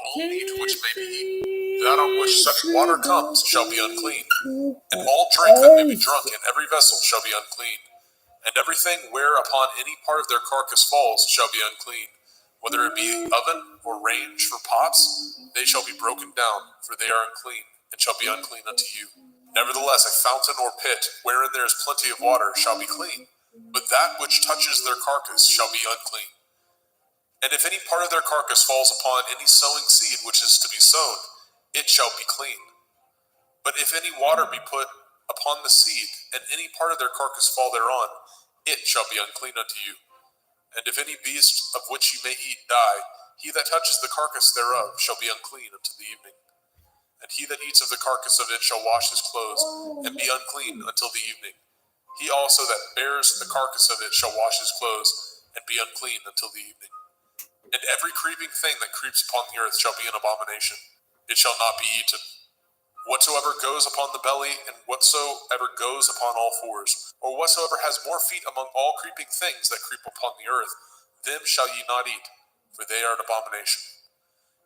all meat which may be eaten, that on which such water comes shall be unclean, and all drink that may be drunk in every vessel shall be unclean, and everything whereupon any part of their carcass falls shall be unclean, whether it be oven or range for pots, they shall be broken down, for they are unclean, and shall be unclean unto you. Nevertheless, a fountain or pit, wherein there is plenty of water, shall be clean, but that which touches their carcass shall be unclean. And if any part of their carcass falls upon any sowing seed which is to be sown, it shall be clean. But if any water be put upon the seed, and any part of their carcass fall thereon, it shall be unclean unto you. And if any beast of which ye may eat die, he that touches the carcass thereof shall be unclean unto the evening. And he that eats of the carcass of it shall wash his clothes, and be unclean until the evening. He also that bears the carcass of it shall wash his clothes, and be unclean until the evening. And every creeping thing that creeps upon the earth shall be an abomination. It shall not be eaten. Whatsoever goes upon the belly, and whatsoever goes upon all fours, or whatsoever has more feet among all creeping things that creep upon the earth, them shall ye not eat, for they are an abomination.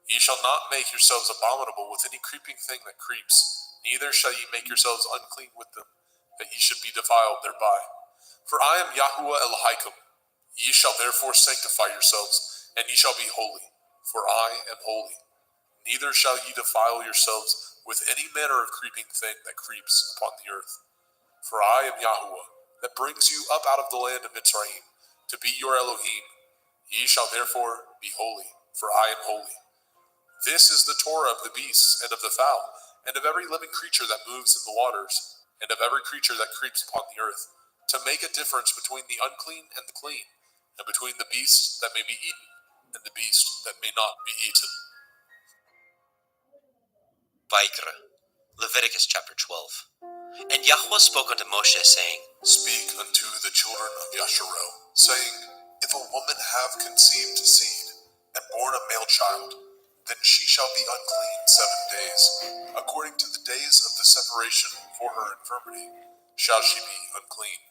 Ye shall not make yourselves abominable with any creeping thing that creeps, neither shall ye make yourselves unclean with them, that ye should be defiled thereby. For I am Yahuwah Elohim. Ye shall therefore sanctify yourselves, and ye shall be holy, for I am holy. Neither shall ye defile yourselves with any manner of creeping thing that creeps upon the earth. For I am Yahuwah, that brings you up out of the land of Mitzrayim, to be your Elohim. Ye shall therefore be holy, for I am holy. This is the Torah of the beasts, and of the fowl, and of every living creature that moves in the waters, and of every creature that creeps upon the earth, to make a difference between the unclean and the clean, and between the beast that may be eaten and the beast that may not be eaten. Vayikra, Leviticus chapter 12. And Yahweh spoke unto Moshe, saying, Speak unto the children of Yasharel, saying, If a woman have conceived seed, and born a male child, then she shall be unclean 7 days. According to the days of the separation for her infirmity, shall she be unclean.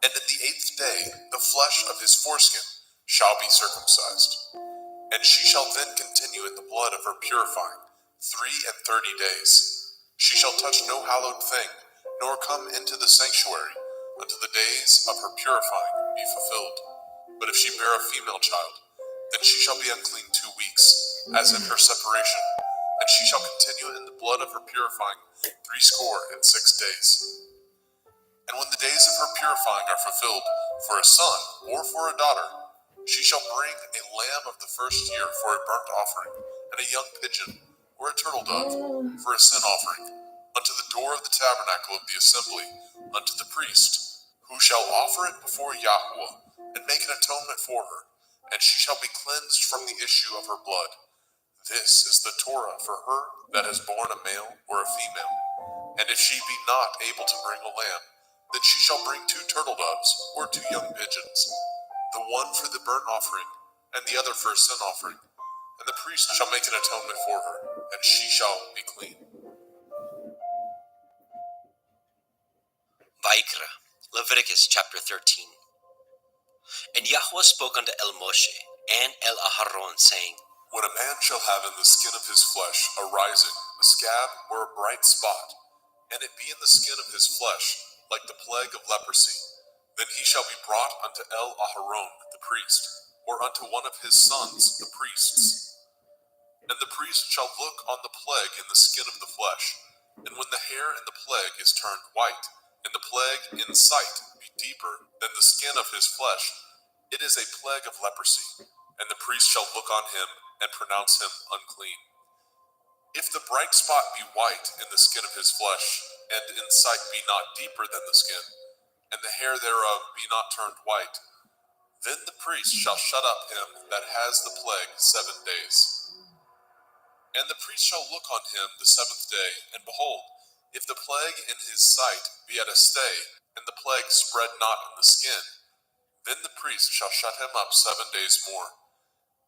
And in the 8th day, the flesh of his foreskin shall be circumcised. And she shall then continue in the blood of her purifying 33 days. She shall touch no hallowed thing, nor come into the sanctuary, until the days of her purifying be fulfilled. But if she bear a female child, then she shall be unclean 2 weeks, as in her separation, and she shall continue in the blood of her purifying 66 days. And when the days of her purifying are fulfilled, for a son or for a daughter, she shall bring a lamb of the first year for a burnt offering, and a young pigeon, or a turtle dove, for a sin offering, unto the door of the tabernacle of the assembly, unto the priest, who shall offer it before Yahuwah, and make an atonement for her, and she shall be cleansed from the issue of her blood. This is the Torah for her that has borne a male or a female. And if she be not able to bring a lamb, then she shall bring 2 turtle doves, or 2 young pigeons, the one for the burnt offering, and the other for a sin offering. And the priest shall make an atonement for her, and she shall be clean. Vayikra, Leviticus chapter 13. And Yahweh spoke unto El Moshe and El Aharon, saying, When a man shall have in the skin of his flesh a rising, a scab, or a bright spot, and it be in the skin of his flesh, like the plague of leprosy, then he shall be brought unto El Aharon the priest, or unto one of his sons the priests. And the priest shall look on the plague in the skin of the flesh, and when the hair in the plague is turned white, and the plague in sight be deeper than the skin of his flesh, it is a plague of leprosy, and the priest shall look on him and pronounce him unclean. If the bright spot be white in the skin of his flesh, and in sight be not deeper than the skin, and the hair thereof be not turned white, then the priest shall shut up him that has the plague 7 days. And the priest shall look on him the 7th day, and behold, if the plague in his sight be at a stay, and the plague spread not in the skin, then the priest shall shut him up 7 days more.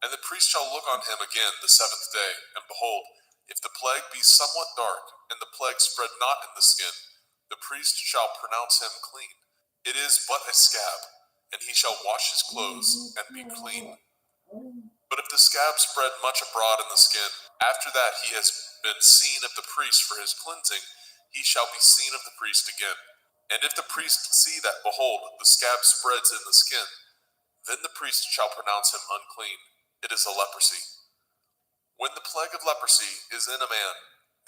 And the priest shall look on him again the 7th day, and behold, if the plague be somewhat dark, and the plague spread not in the skin, the priest shall pronounce him clean. It is but a scab, and he shall wash his clothes, and be clean. But if the scab spread much abroad in the skin, after that he has been seen of the priest for his cleansing, he shall be seen of the priest again. And if the priest see that, behold, the scab spreads in the skin, then the priest shall pronounce him unclean. It is a leprosy. When the plague of leprosy is in a man,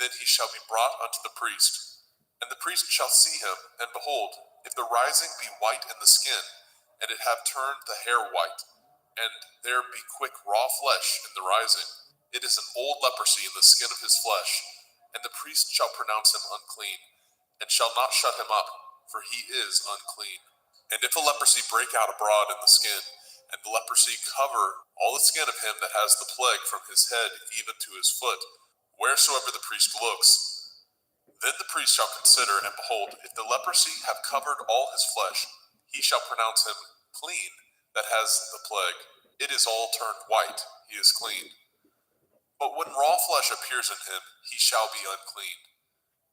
then he shall be brought unto the priest. And the priest shall see him, and behold, if the rising be white in the skin, and it have turned the hair white, and there be quick raw flesh in the rising, it is an old leprosy in the skin of his flesh, and the priest shall pronounce him unclean, and shall not shut him up, for he is unclean. And if a leprosy break out abroad in the skin, and the leprosy cover all the skin of him that has the plague from his head even to his foot, wheresoever the priest looks, then the priest shall consider, and behold, if the leprosy have covered all his flesh, he shall pronounce him clean that has the plague. It is all turned white, he is clean. But when raw flesh appears in him, he shall be unclean.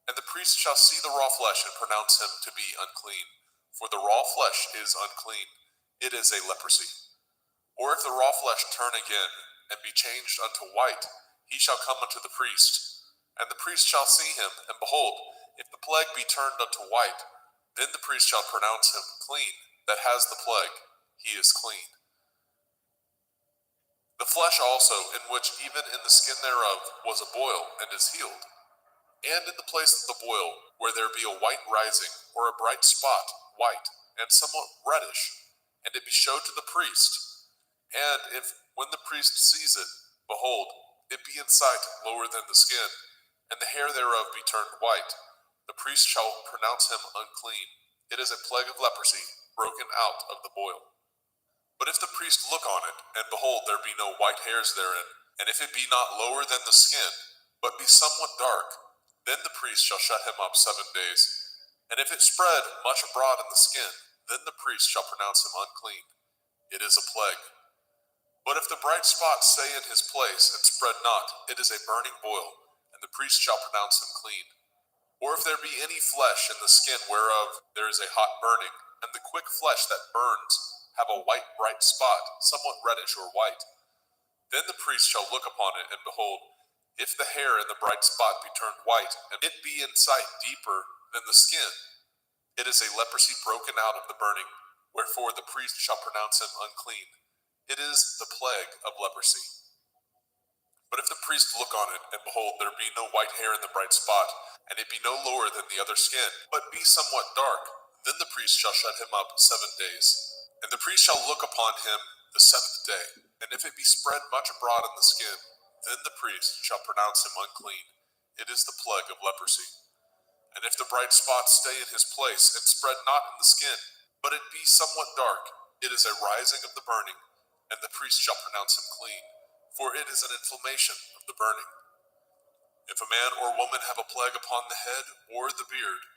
And the priest shall see the raw flesh and pronounce him to be unclean. For the raw flesh is unclean, it is a leprosy. Or if the raw flesh turn again, and be changed unto white, he shall come unto the priest. And the priest shall see him, and behold, if the plague be turned unto white, then the priest shall pronounce him clean that has the plague, he is clean. The flesh also, in which even in the skin thereof was a boil, and is healed. And in the place of the boil, where there be a white rising, or a bright spot, white, and somewhat reddish, and it be showed to the priest. And if, when the priest sees it, behold, it be in sight lower than the skin, and the hair thereof be turned white, the priest shall pronounce him unclean. It is a plague of leprosy, broken out of the boil. But if the priest look on it, and behold, there be no white hairs therein, and if it be not lower than the skin, but be somewhat dark, then the priest shall shut him up 7 days. And if it spread much abroad in the skin, then the priest shall pronounce him unclean. It is a plague. But if the bright spot stay in his place, and spread not, it is a burning boil, and the priest shall pronounce him clean. Or if there be any flesh in the skin whereof there is a hot burning, and the quick flesh that burns have a white bright spot, somewhat reddish or white, then the priest shall look upon it, and behold, if the hair in the bright spot be turned white, and it be in sight deeper than the skin, it is a leprosy broken out of the burning, wherefore the priest shall pronounce him unclean. It is the plague of leprosy. But if the priest look on it, and behold, there be no white hair in the bright spot, and it be no lower than the other skin, but be somewhat dark, then the priest shall shut him up 7 days. And the priest shall look upon him the 7th day, and if it be spread much abroad in the skin, then the priest shall pronounce him unclean. It is the plague of leprosy. And if the bright spot stay in his place, and spread not in the skin, but it be somewhat dark, it is a rising of the burning, and the priest shall pronounce him clean, for it is an inflammation of the burning. If a man or woman have a plague upon the head or the beard,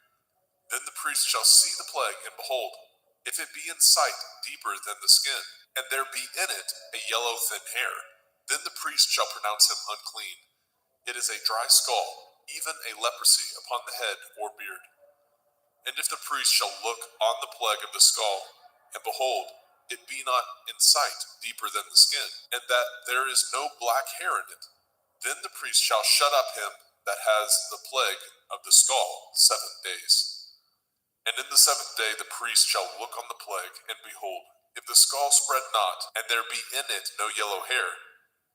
then the priest shall see the plague, and behold, if it be in sight deeper than the skin, and there be in it a yellow thin hair, then the priest shall pronounce him unclean. It is a dry skull, even a leprosy upon the head or beard. And if the priest shall look on the plague of the skull, and behold, it be not in sight deeper than the skin, and that there is no black hair in it, then the priest shall shut up him that has the plague of the skull 7 days. And in the 7th day the priest shall look on the plague, and behold, if the skull spread not, and there be in it no yellow hair,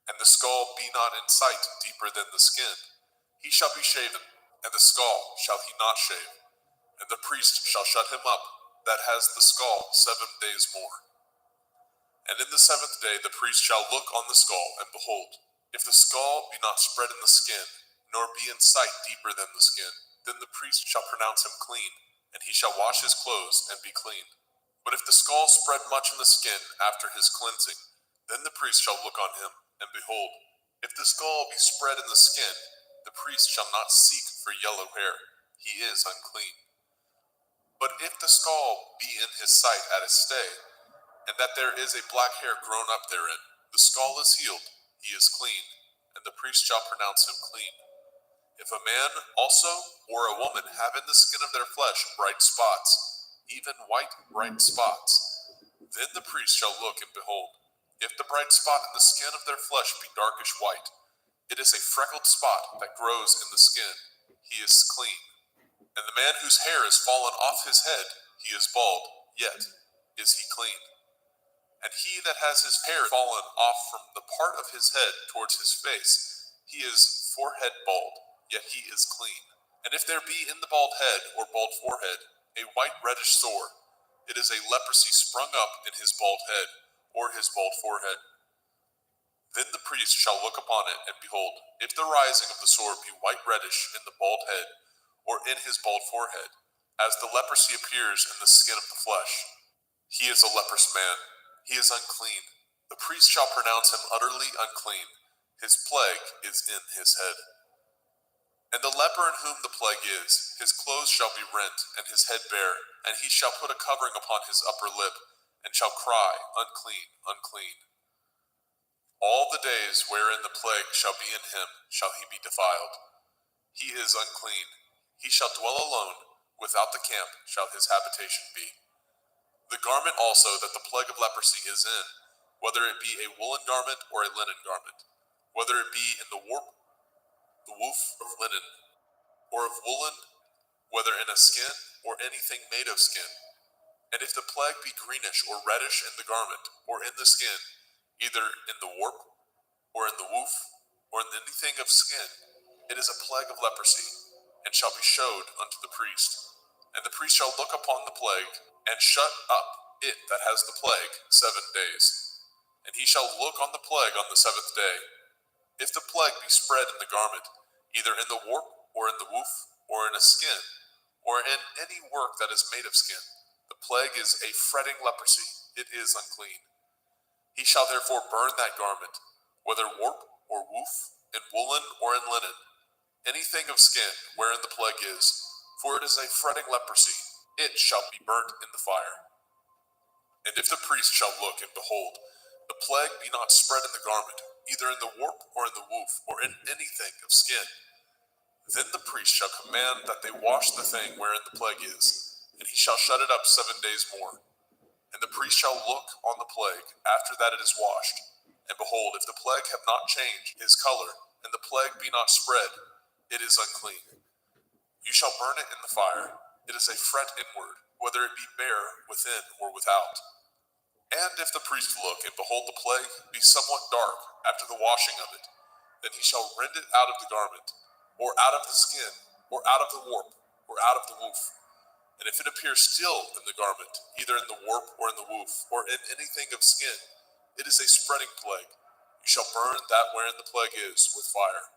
and the skull be not in sight deeper than the skin, he shall be shaven, and the skull shall he not shave, and the priest shall shut him up that has the skull 7 days more. And in the 7th day the priest shall look on the skull, and behold, if the skull be not spread in the skin, nor be in sight deeper than the skin, then the priest shall pronounce him clean, and he shall wash his clothes and be clean. But if the skull spread much in the skin after his cleansing, then the priest shall look on him, and behold, if the skull be spread in the skin, the priest shall not seek for yellow hair, he is unclean. But if the skull be in his sight at his stay, and that there is a black hair grown up therein, the skull is healed, he is clean, and the priest shall pronounce him clean. If a man also or a woman have in the skin of their flesh bright spots, even white bright spots, then the priest shall look, and behold, If the bright spot in the skin of their flesh be darkish white, it is a freckled spot that grows in the skin, he is clean. And the man whose hair is fallen off his head, he is bald, yet is he clean. And he that has his hair fallen off from the part of his head towards his face, he is forehead bald, yet he is clean. And if there be in the bald head or bald forehead a white reddish sore, it is a leprosy sprung up in his bald head or his bald forehead. Then the priest shall look upon it, and behold, if the rising of the sore be white reddish in the bald head or in his bald forehead, as the leprosy appears in the skin of the flesh, he is a leprous man, he is unclean. The priest shall pronounce him utterly unclean. His plague is in his head. And the leper in whom the plague is, his clothes shall be rent, and his head bare, and he shall put a covering upon his upper lip, and shall cry, Unclean, unclean. All the days wherein the plague shall be in him shall he be defiled. He is unclean. He shall dwell alone, without the camp shall his habitation be. The garment also that the plague of leprosy is in, whether it be a woolen garment or a linen garment, whether it be in the warp, the woof of linen, or of woolen, whether in a skin or anything made of skin. And if the plague be greenish or reddish in the garment or in the skin, either in the warp or in the woof or in anything of skin, it is a plague of leprosy, and shall be showed unto the priest. And the priest shall look upon the plague, and shut up it that has the plague 7 days. And he shall look on the plague on the 7th day. If the plague be spread in the garment, either in the warp or in the woof or in a skin, or in any work that is made of skin, the plague is a fretting leprosy, it is unclean. He shall therefore burn that garment, whether warp or woof, in woolen or in linen, anything of skin wherein the plague is, for it is a fretting leprosy, it shall be burnt in the fire. And if the priest shall look, and behold, the plague be not spread in the garment, either in the warp or in the woof, or in anything of skin, then the priest shall command that they wash the thing wherein the plague is, and he shall shut it up 7 days more. And the priest shall look on the plague after that it is washed, and behold, if the plague have not changed his color, and the plague be not spread, it is unclean. You shall burn it in the fire. It is a fret inward, whether it be bare within or without. And if the priest look, and behold the plague be somewhat dark after the washing of it, then he shall rend it out of the garment, or out of the skin, or out of the warp, or out of the woof. And if it appear still in the garment, either in the warp or in the woof, or in anything of skin, it is a spreading plague. You shall burn that wherein the plague is with fire.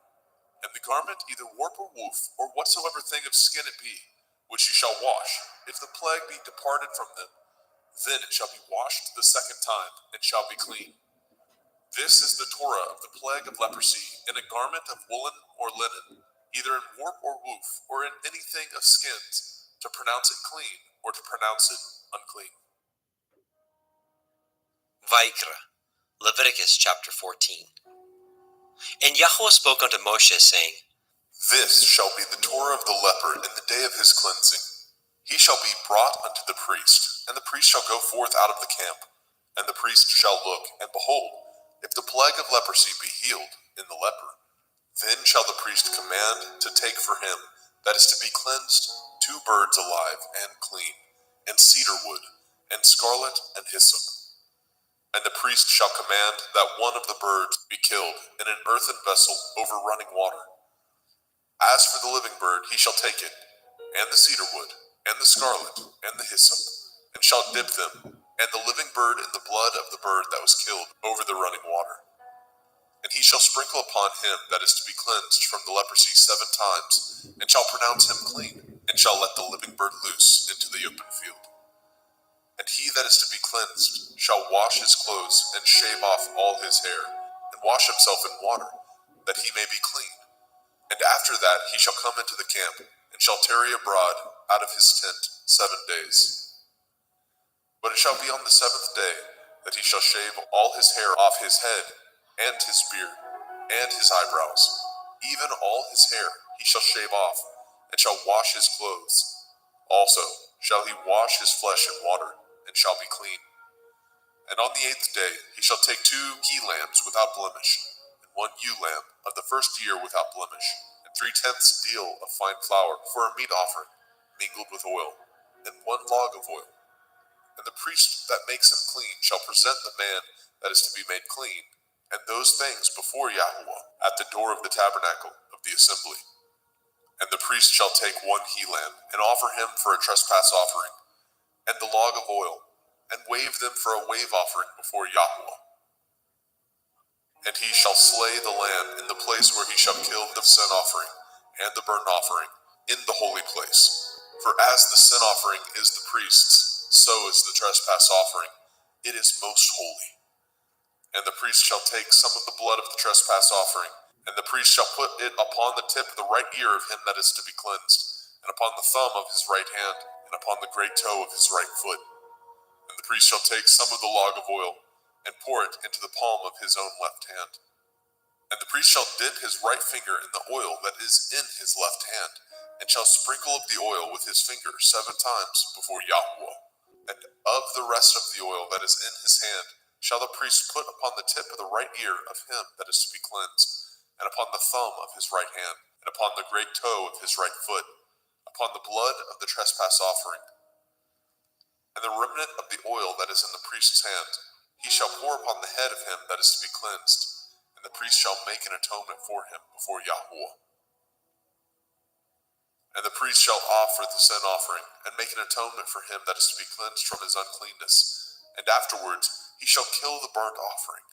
And the garment, either warp or woof, or whatsoever thing of skin it be, which you shall wash, if the plague be departed from them, then it shall be washed the 2nd time, and shall be clean. This is the Torah of the plague of leprosy, in a garment of woolen or linen, either in warp or woof, or in anything of skins, to pronounce it clean, or to pronounce it unclean. Vaikra, Leviticus chapter 14. And Yahweh spoke unto Moshe, saying, This shall be the Torah of the leper in the day of his cleansing. He shall be brought unto the priest, and the priest shall go forth out of the camp. And the priest shall look, and behold, if the plague of leprosy be healed in the leper, then shall the priest command to take for him that is to be cleansed 2 birds alive and clean, and cedar wood, and scarlet, and hyssop. And the priest shall command that one of the birds be killed in an earthen vessel over running water. As for the living bird, he shall take it, and the cedar wood, and the scarlet, and the hyssop, and shall dip them, and the living bird in the blood of the bird that was killed over the running water. And he shall sprinkle upon him that is to be cleansed from the leprosy 7 times, and shall pronounce him clean, and shall let the living bird loose into the open field. And he that is to be cleansed shall wash his clothes, and shave off all his hair, and wash himself in water, that he may be clean. And after that he shall come into the camp, and shall tarry abroad out of his tent 7 days. But it shall be on the 7th day that he shall shave all his hair off his head, and his beard, and his eyebrows, even all his hair he shall shave off, and shall wash his clothes. Also shall he wash his flesh in water, and shall be clean. And on the 8th day he shall take 2 he-lambs without blemish, and 1 ewe lamb of the first year without blemish, and 3/10 deal of fine flour for a meat offering, mingled with oil, and 1 log of oil. And the priest that makes him clean shall present the man that is to be made clean, and those things before Yahweh at the door of the tabernacle of the assembly. And the priest shall take 1 he-lamb, and offer him for a trespass offering, and the log of oil, and wave them for a wave offering before Yahweh. And he shall slay the lamb in the place where he shall kill the sin offering and the burnt offering in the holy place. For as the sin offering is the priest's, so is the trespass offering. It is most holy. And the priest shall take some of the blood of the trespass offering, and the priest shall put it upon the tip of the right ear of him that is to be cleansed, and upon the thumb of his right hand, and upon the great toe of his right foot. And the priest shall take some of the log of oil, and pour it into the palm of his own left hand. And the priest shall dip his right finger in the oil that is in his left hand, and shall sprinkle of the oil with his finger 7 times before Yahweh. And of the rest of the oil that is in his hand shall the priest put upon the tip of the right ear of him that is to be cleansed, and upon the thumb of his right hand, and upon the great toe of his right foot, upon the blood of the trespass offering. And the remnant of the oil that is in the priest's hand he shall pour upon the head of him that is to be cleansed, and the priest shall make an atonement for him before Yahweh. And the priest shall offer the sin offering, and make an atonement for him that is to be cleansed from his uncleanness. And afterwards he shall kill the burnt offering.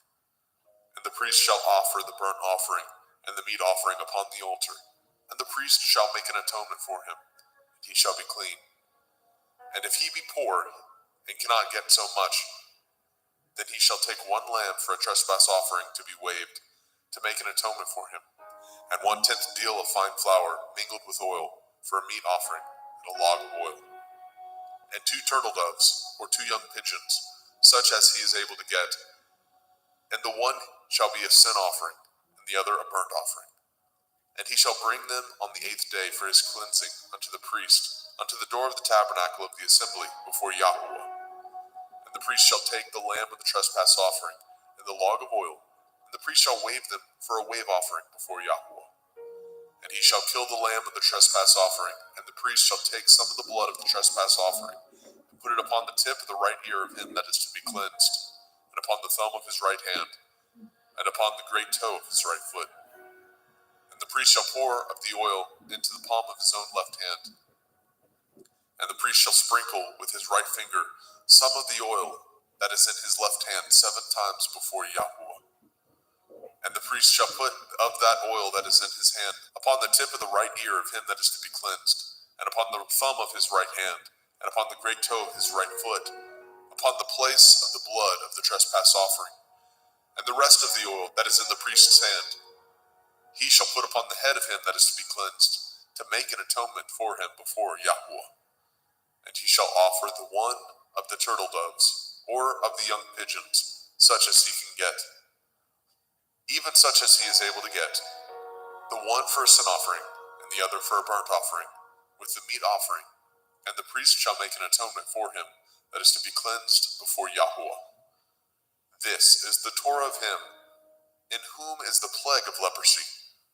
And the priest shall offer the burnt offering and the meat offering upon the altar. And the priest shall make an atonement for him, and he shall be clean. And if he be poor, and cannot get so much, then he shall take 1 lamb for a trespass offering to be waved, to make an atonement for him, and 1/10 deal of fine flour mingled with oil for a meat offering, and a log of oil, and 2 turtle doves, or 2 young pigeons, such as he is able to get, and the one shall be a sin offering, and the other a burnt offering. And he shall bring them on the 8th day for his cleansing unto the priest, unto the door of the tabernacle of the assembly before Yahweh. And the priest shall take the lamb of the trespass offering, and the log of oil, and the priest shall wave them for a wave offering before Yahweh. And he shall kill the lamb of the trespass offering, and the priest shall take some of the blood of the trespass offering, and put it upon the tip of the right ear of him that is to be cleansed, and upon the thumb of his right hand, and upon the great toe of his right foot. And the priest shall pour of the oil into the palm of his own left hand. And the priest shall sprinkle with his right finger some of the oil that is in his left hand 7 times before Yahweh. And the priest shall put of that oil that is in his hand upon the tip of the right ear of him that is to be cleansed, and upon the thumb of his right hand, and upon the great toe of his right foot, upon the place of the blood of the trespass offering. And the rest of the oil that is in the priest's hand he shall put upon the head of him that is to be cleansed, to make an atonement for him before Yahweh. And he shall offer the 1 of the turtle doves, or of the young pigeons, such as he can get, even such as he is able to get, the one for a sin offering, and the other for a burnt offering, with the meat offering. And the priest shall make an atonement for him that is to be cleansed before Yahweh. This is the Torah of him in whom is the plague of leprosy,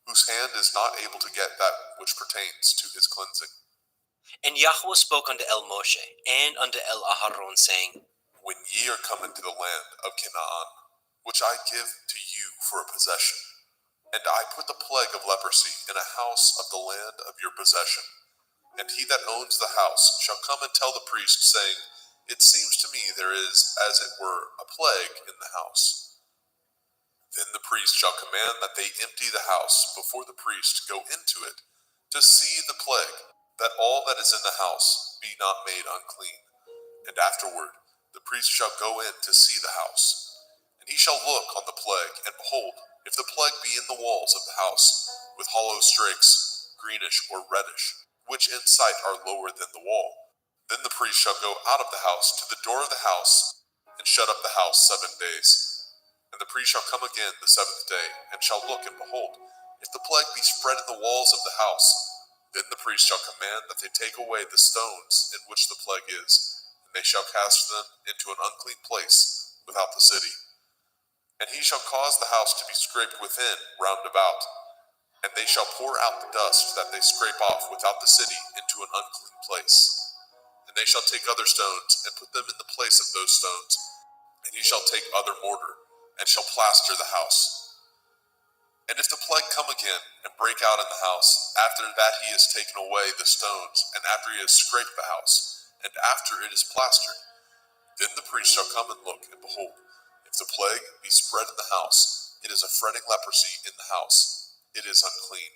whose hand is not able to get that which pertains to his cleansing. And Yahweh spoke unto El Moshe and unto El Aharon, saying, When ye are come into the land of Canaan, which I give to you for a possession, and I put the plague of leprosy in a house of the land of your possession, and he that owns the house shall come and tell the priest, saying, It seems to me there is, as it were, a plague in the house. Then the priest shall command that they empty the house before the priest go into it, to see the plague, that all that is in the house be not made unclean. And afterward the priest shall go in to see the house. And he shall look on the plague, and behold, if the plague be in the walls of the house, with hollow strakes, greenish or reddish, which in sight are lower than the wall, then the priest shall go out of the house to the door of the house, and shut up the house 7 days. And the priest shall come again the 7th day, and shall look, and behold, if the plague be spread in the walls of the house, then the priest shall command that they take away the stones in which the plague is, and they shall cast them into an unclean place without the city. And he shall cause the house to be scraped within round about, and they shall pour out the dust that they scrape off without the city into an unclean place. And they shall take other stones, and put them in the place of those stones. And he shall take other mortar, and shall plaster the house. And if the plague come again, and break out in the house, after that he has taken away the stones, and after he has scraped the house, and after it is plastered, then the priest shall come and look, and behold, if the plague be spread in the house, it is a fretting leprosy in the house, it is unclean.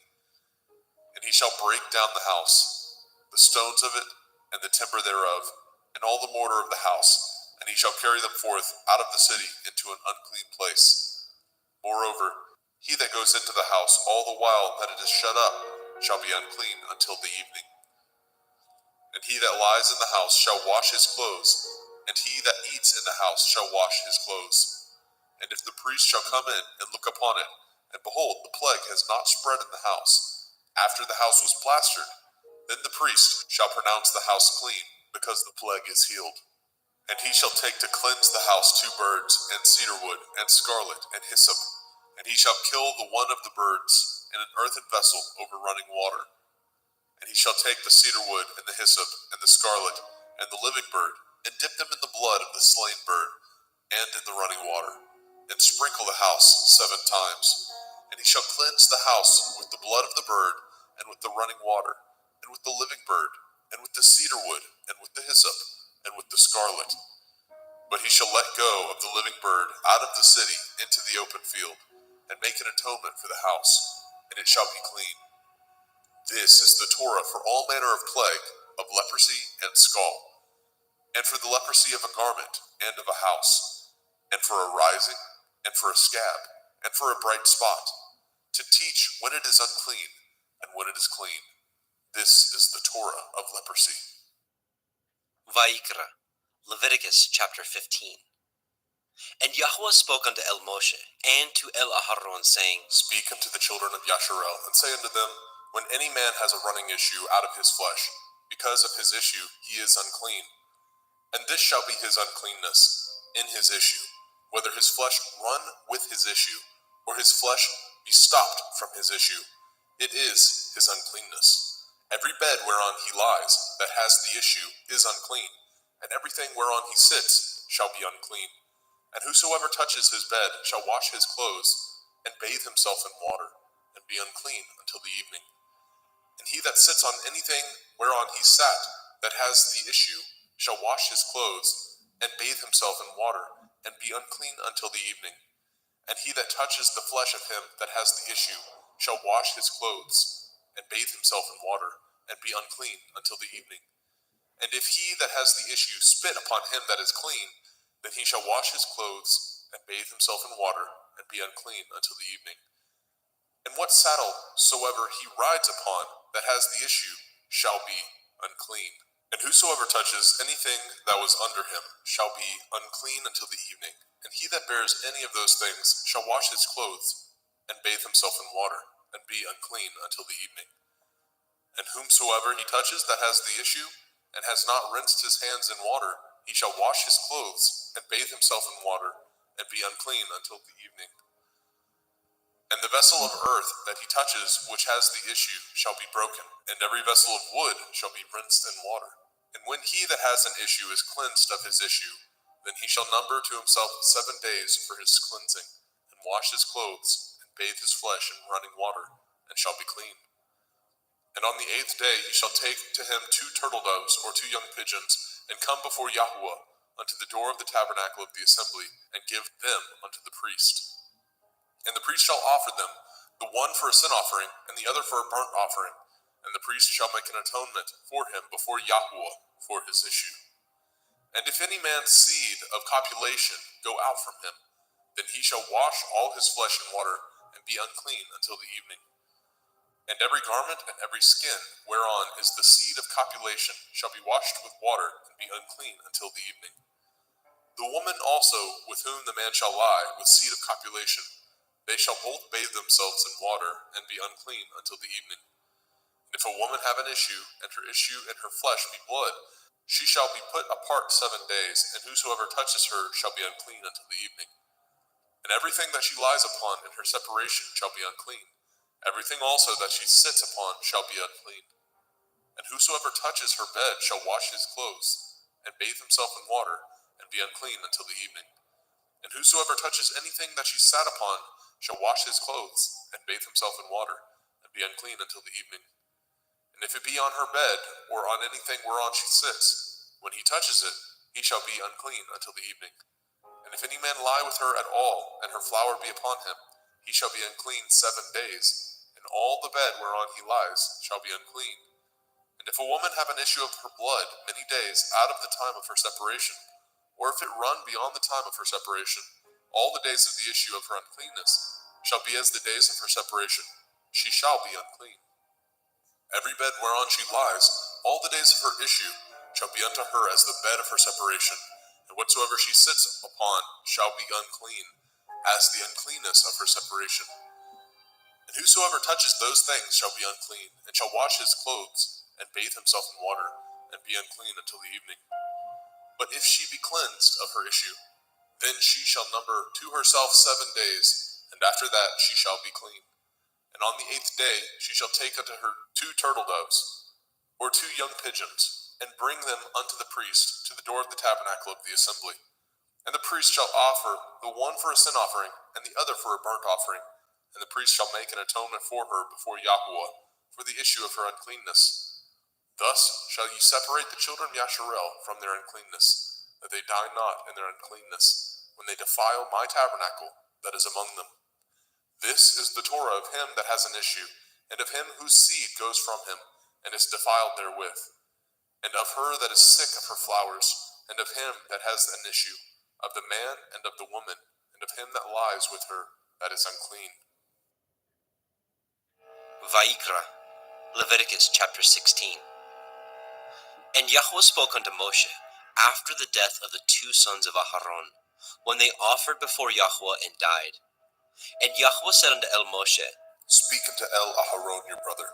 And he shall break down the house, the stones of it, and the timber thereof, and all the mortar of the house, and he shall carry them forth out of the city into an unclean place. Moreover, he that goes into the house all the while that it is shut up shall be unclean until the evening. And he that lies in the house shall wash his clothes, and he that eats in the house shall wash his clothes. And if the priest shall come in and look upon it, and behold, the plague has not spread in the house, after the house was plastered, then the priest shall pronounce the house clean, because the plague is healed. And he shall take to cleanse the house 2 birds, and cedar wood, and scarlet, and hyssop. And he shall kill the one of the birds in an earthen vessel over running water. And he shall take the cedar wood, and the hyssop, and the scarlet, and the living bird, and dip them in the blood of the slain bird, and in the running water, and sprinkle the house 7 times. And he shall cleanse the house with the blood of the bird, and with the running water, and with the living bird, and with the cedar wood, and with the hyssop, and with the scarlet. But he shall let go of the living bird out of the city into the open field, and make an atonement for the house, and it shall be clean. This is the Torah for all manner of plague, of leprosy and scald, and for the leprosy of a garment, and of a house, and for a rising, and for a scab, and for a bright spot, to teach when it is unclean, and when it is clean. This is the Torah of leprosy. Vayikra, Leviticus chapter 15. And Yahweh spoke unto El Moshe, and to El Aharon, saying, Speak unto the children of Yasharel, and say unto them, when any man has a running issue out of his flesh, because of his issue he is unclean. And this shall be his uncleanness in his issue, whether his flesh run with his issue, or his flesh be stopped from his issue. It is his uncleanness. Every bed whereon he lies that has the issue is unclean, and everything whereon he sits shall be unclean. And whosoever touches his bed shall wash his clothes, and bathe himself in water, and be unclean until the evening. And he that sits on anything whereon he sat that has the issue shall wash his clothes, and bathe himself in water, and be unclean until the evening. And he that touches the flesh of him that has the issue shall wash his clothes, and bathe himself in water, and be unclean until the evening. And if he that has the issue spit upon him that is clean, then he shall wash his clothes, and bathe himself in water, and be unclean until the evening. And what saddle soever he rides upon that has the issue shall be unclean. And whosoever touches anything that was under him shall be unclean until the evening. And he that bears any of those things shall wash his clothes, and bathe himself in water, and be unclean until the evening. And whomsoever he touches that has the issue, and has not rinsed his hands in water, he shall wash his clothes, and bathe himself in water, and be unclean until the evening. And the vessel of earth that he touches which has the issue shall be broken, and every vessel of wood shall be rinsed in water. And when he that has an issue is cleansed of his issue, then he shall number to himself 7 days for his cleansing, and wash his clothes, and bathe his flesh in running water, and shall be clean. And on the 8th day he shall take to him 2 turtle doves or 2 young pigeons, and come before Yahweh unto the door of the tabernacle of the assembly, and give them unto the priest. And the priest shall offer them, the one for a sin offering, and the other for a burnt offering. And the priest shall make an atonement for him before Yahweh for his issue. And if any man's seed of copulation go out from him, then he shall wash all his flesh in water, and be unclean until the evening. And every garment and every skin whereon is the seed of copulation shall be washed with water, and be unclean until the evening. The woman also with whom the man shall lie with seed of copulation, they shall both bathe themselves in water, and be unclean until the evening. And if a woman have an issue, and her issue in her flesh be blood, She shall be put apart 7 days, and whosoever touches her shall be unclean until the evening. And everything that she lies upon in her separation shall be unclean. Everything also that she sits upon shall be unclean. And whosoever touches her bed shall wash his clothes, and bathe himself in water, and be unclean until the evening. And whosoever touches anything that she sat upon shall wash his clothes, and bathe himself in water, and be unclean until the evening. And if it be on her bed, or on anything whereon she sits, when he touches it, he shall be unclean until the evening. And if any man lie with her at all, and her flower be upon him, he shall be unclean 7 days, and all the bed whereon he lies shall be unclean. And if a woman have an issue of her blood many days out of the time of her separation, or if it run beyond the time of her separation, all the days of the issue of her uncleanness shall be as the days of her separation. She shall be unclean. Every bed whereon she lies, all the days of her issue, shall be unto her as the bed of her separation, and whatsoever she sits upon shall be unclean, as the uncleanness of her separation. And whosoever touches those things shall be unclean, and shall wash his clothes, and bathe himself in water, and be unclean until the evening. But if she be cleansed of her issue, then she shall number to herself 7 days, and after that she shall be clean. And on the 8th day she shall take unto her 2 turtle doves, or 2 young pigeons, and bring them unto the priest to the door of the tabernacle of the assembly. And the priest shall offer the one for a sin offering, and the other for a burnt offering. And the priest shall make an atonement for her before Yahweh for the issue of her uncleanness. Thus shall ye separate the children of Yasharel from their uncleanness, that they die not in their uncleanness, when they defile my tabernacle that is among them. This is the Torah of him that has an issue, and of him whose seed goes from him, and is defiled therewith, and of her that is sick of her flowers, and of him that has an issue, of the man and of the woman, and of him that lies with her that is unclean. Vayikra, Leviticus chapter 16. And Yahweh spoke unto Moshe after the death of the 2 sons of Aharon, when they offered before Yahweh and died. And Yahweh said unto Moshe, Speak unto Aharon your brother,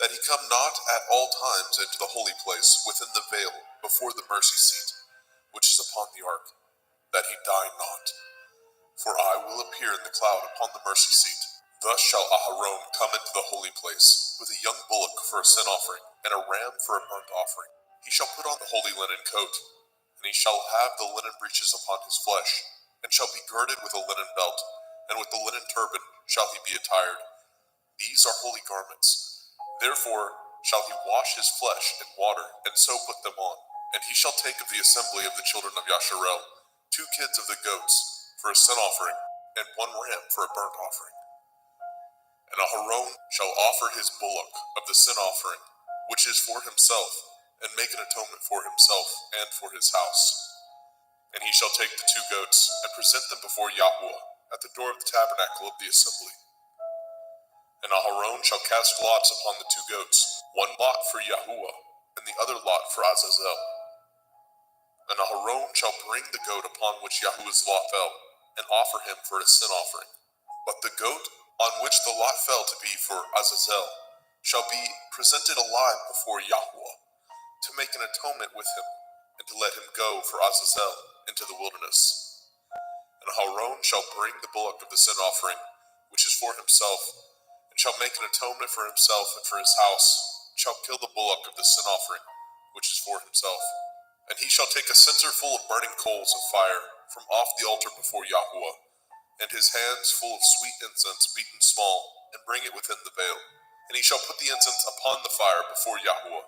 that he come not at all times into the holy place within the veil before the mercy seat, which is upon the ark, that he die not. For I will appear in the cloud upon the mercy seat. Thus shall Aharon come into the holy place, with a young bullock for a sin offering, and a ram for a burnt offering. He shall put on the holy linen coat, and he shall have the linen breeches upon his flesh, and shall be girded with a linen belt, and with the linen turban shall he be attired. These are holy garments. Therefore shall he wash his flesh in water, and so put them on. And he shall take of the assembly of the children of Yasharel 2 kids of the goats for a sin offering, and 1 ram for a burnt offering. And Aharon shall offer his bullock of the sin offering, which is for himself, and make an atonement for himself and for his house. And he shall take the 2 goats, and present them before Yahweh at the door of the tabernacle of the assembly. And Aharon shall cast lots upon the 2 goats, 1 lot for Yahuwah, and the other lot for Azazel. And Aharon shall bring the goat upon which Yahuwah's lot fell, and offer him for a sin offering. But the goat on which the lot fell to be for Azazel shall be presented alive before Yahweh, to make an atonement with him, and to let him go for Azazel into the wilderness. And Aharon shall bring the bullock of the sin offering, which is for himself, and shall make an atonement for himself and for his house, and shall kill the bullock of the sin offering, which is for himself. And he shall take a censer full of burning coals of fire from off the altar before Yahweh, and his hands full of sweet incense beaten small, and bring it within the veil. And he shall put the incense upon the fire before Yahweh,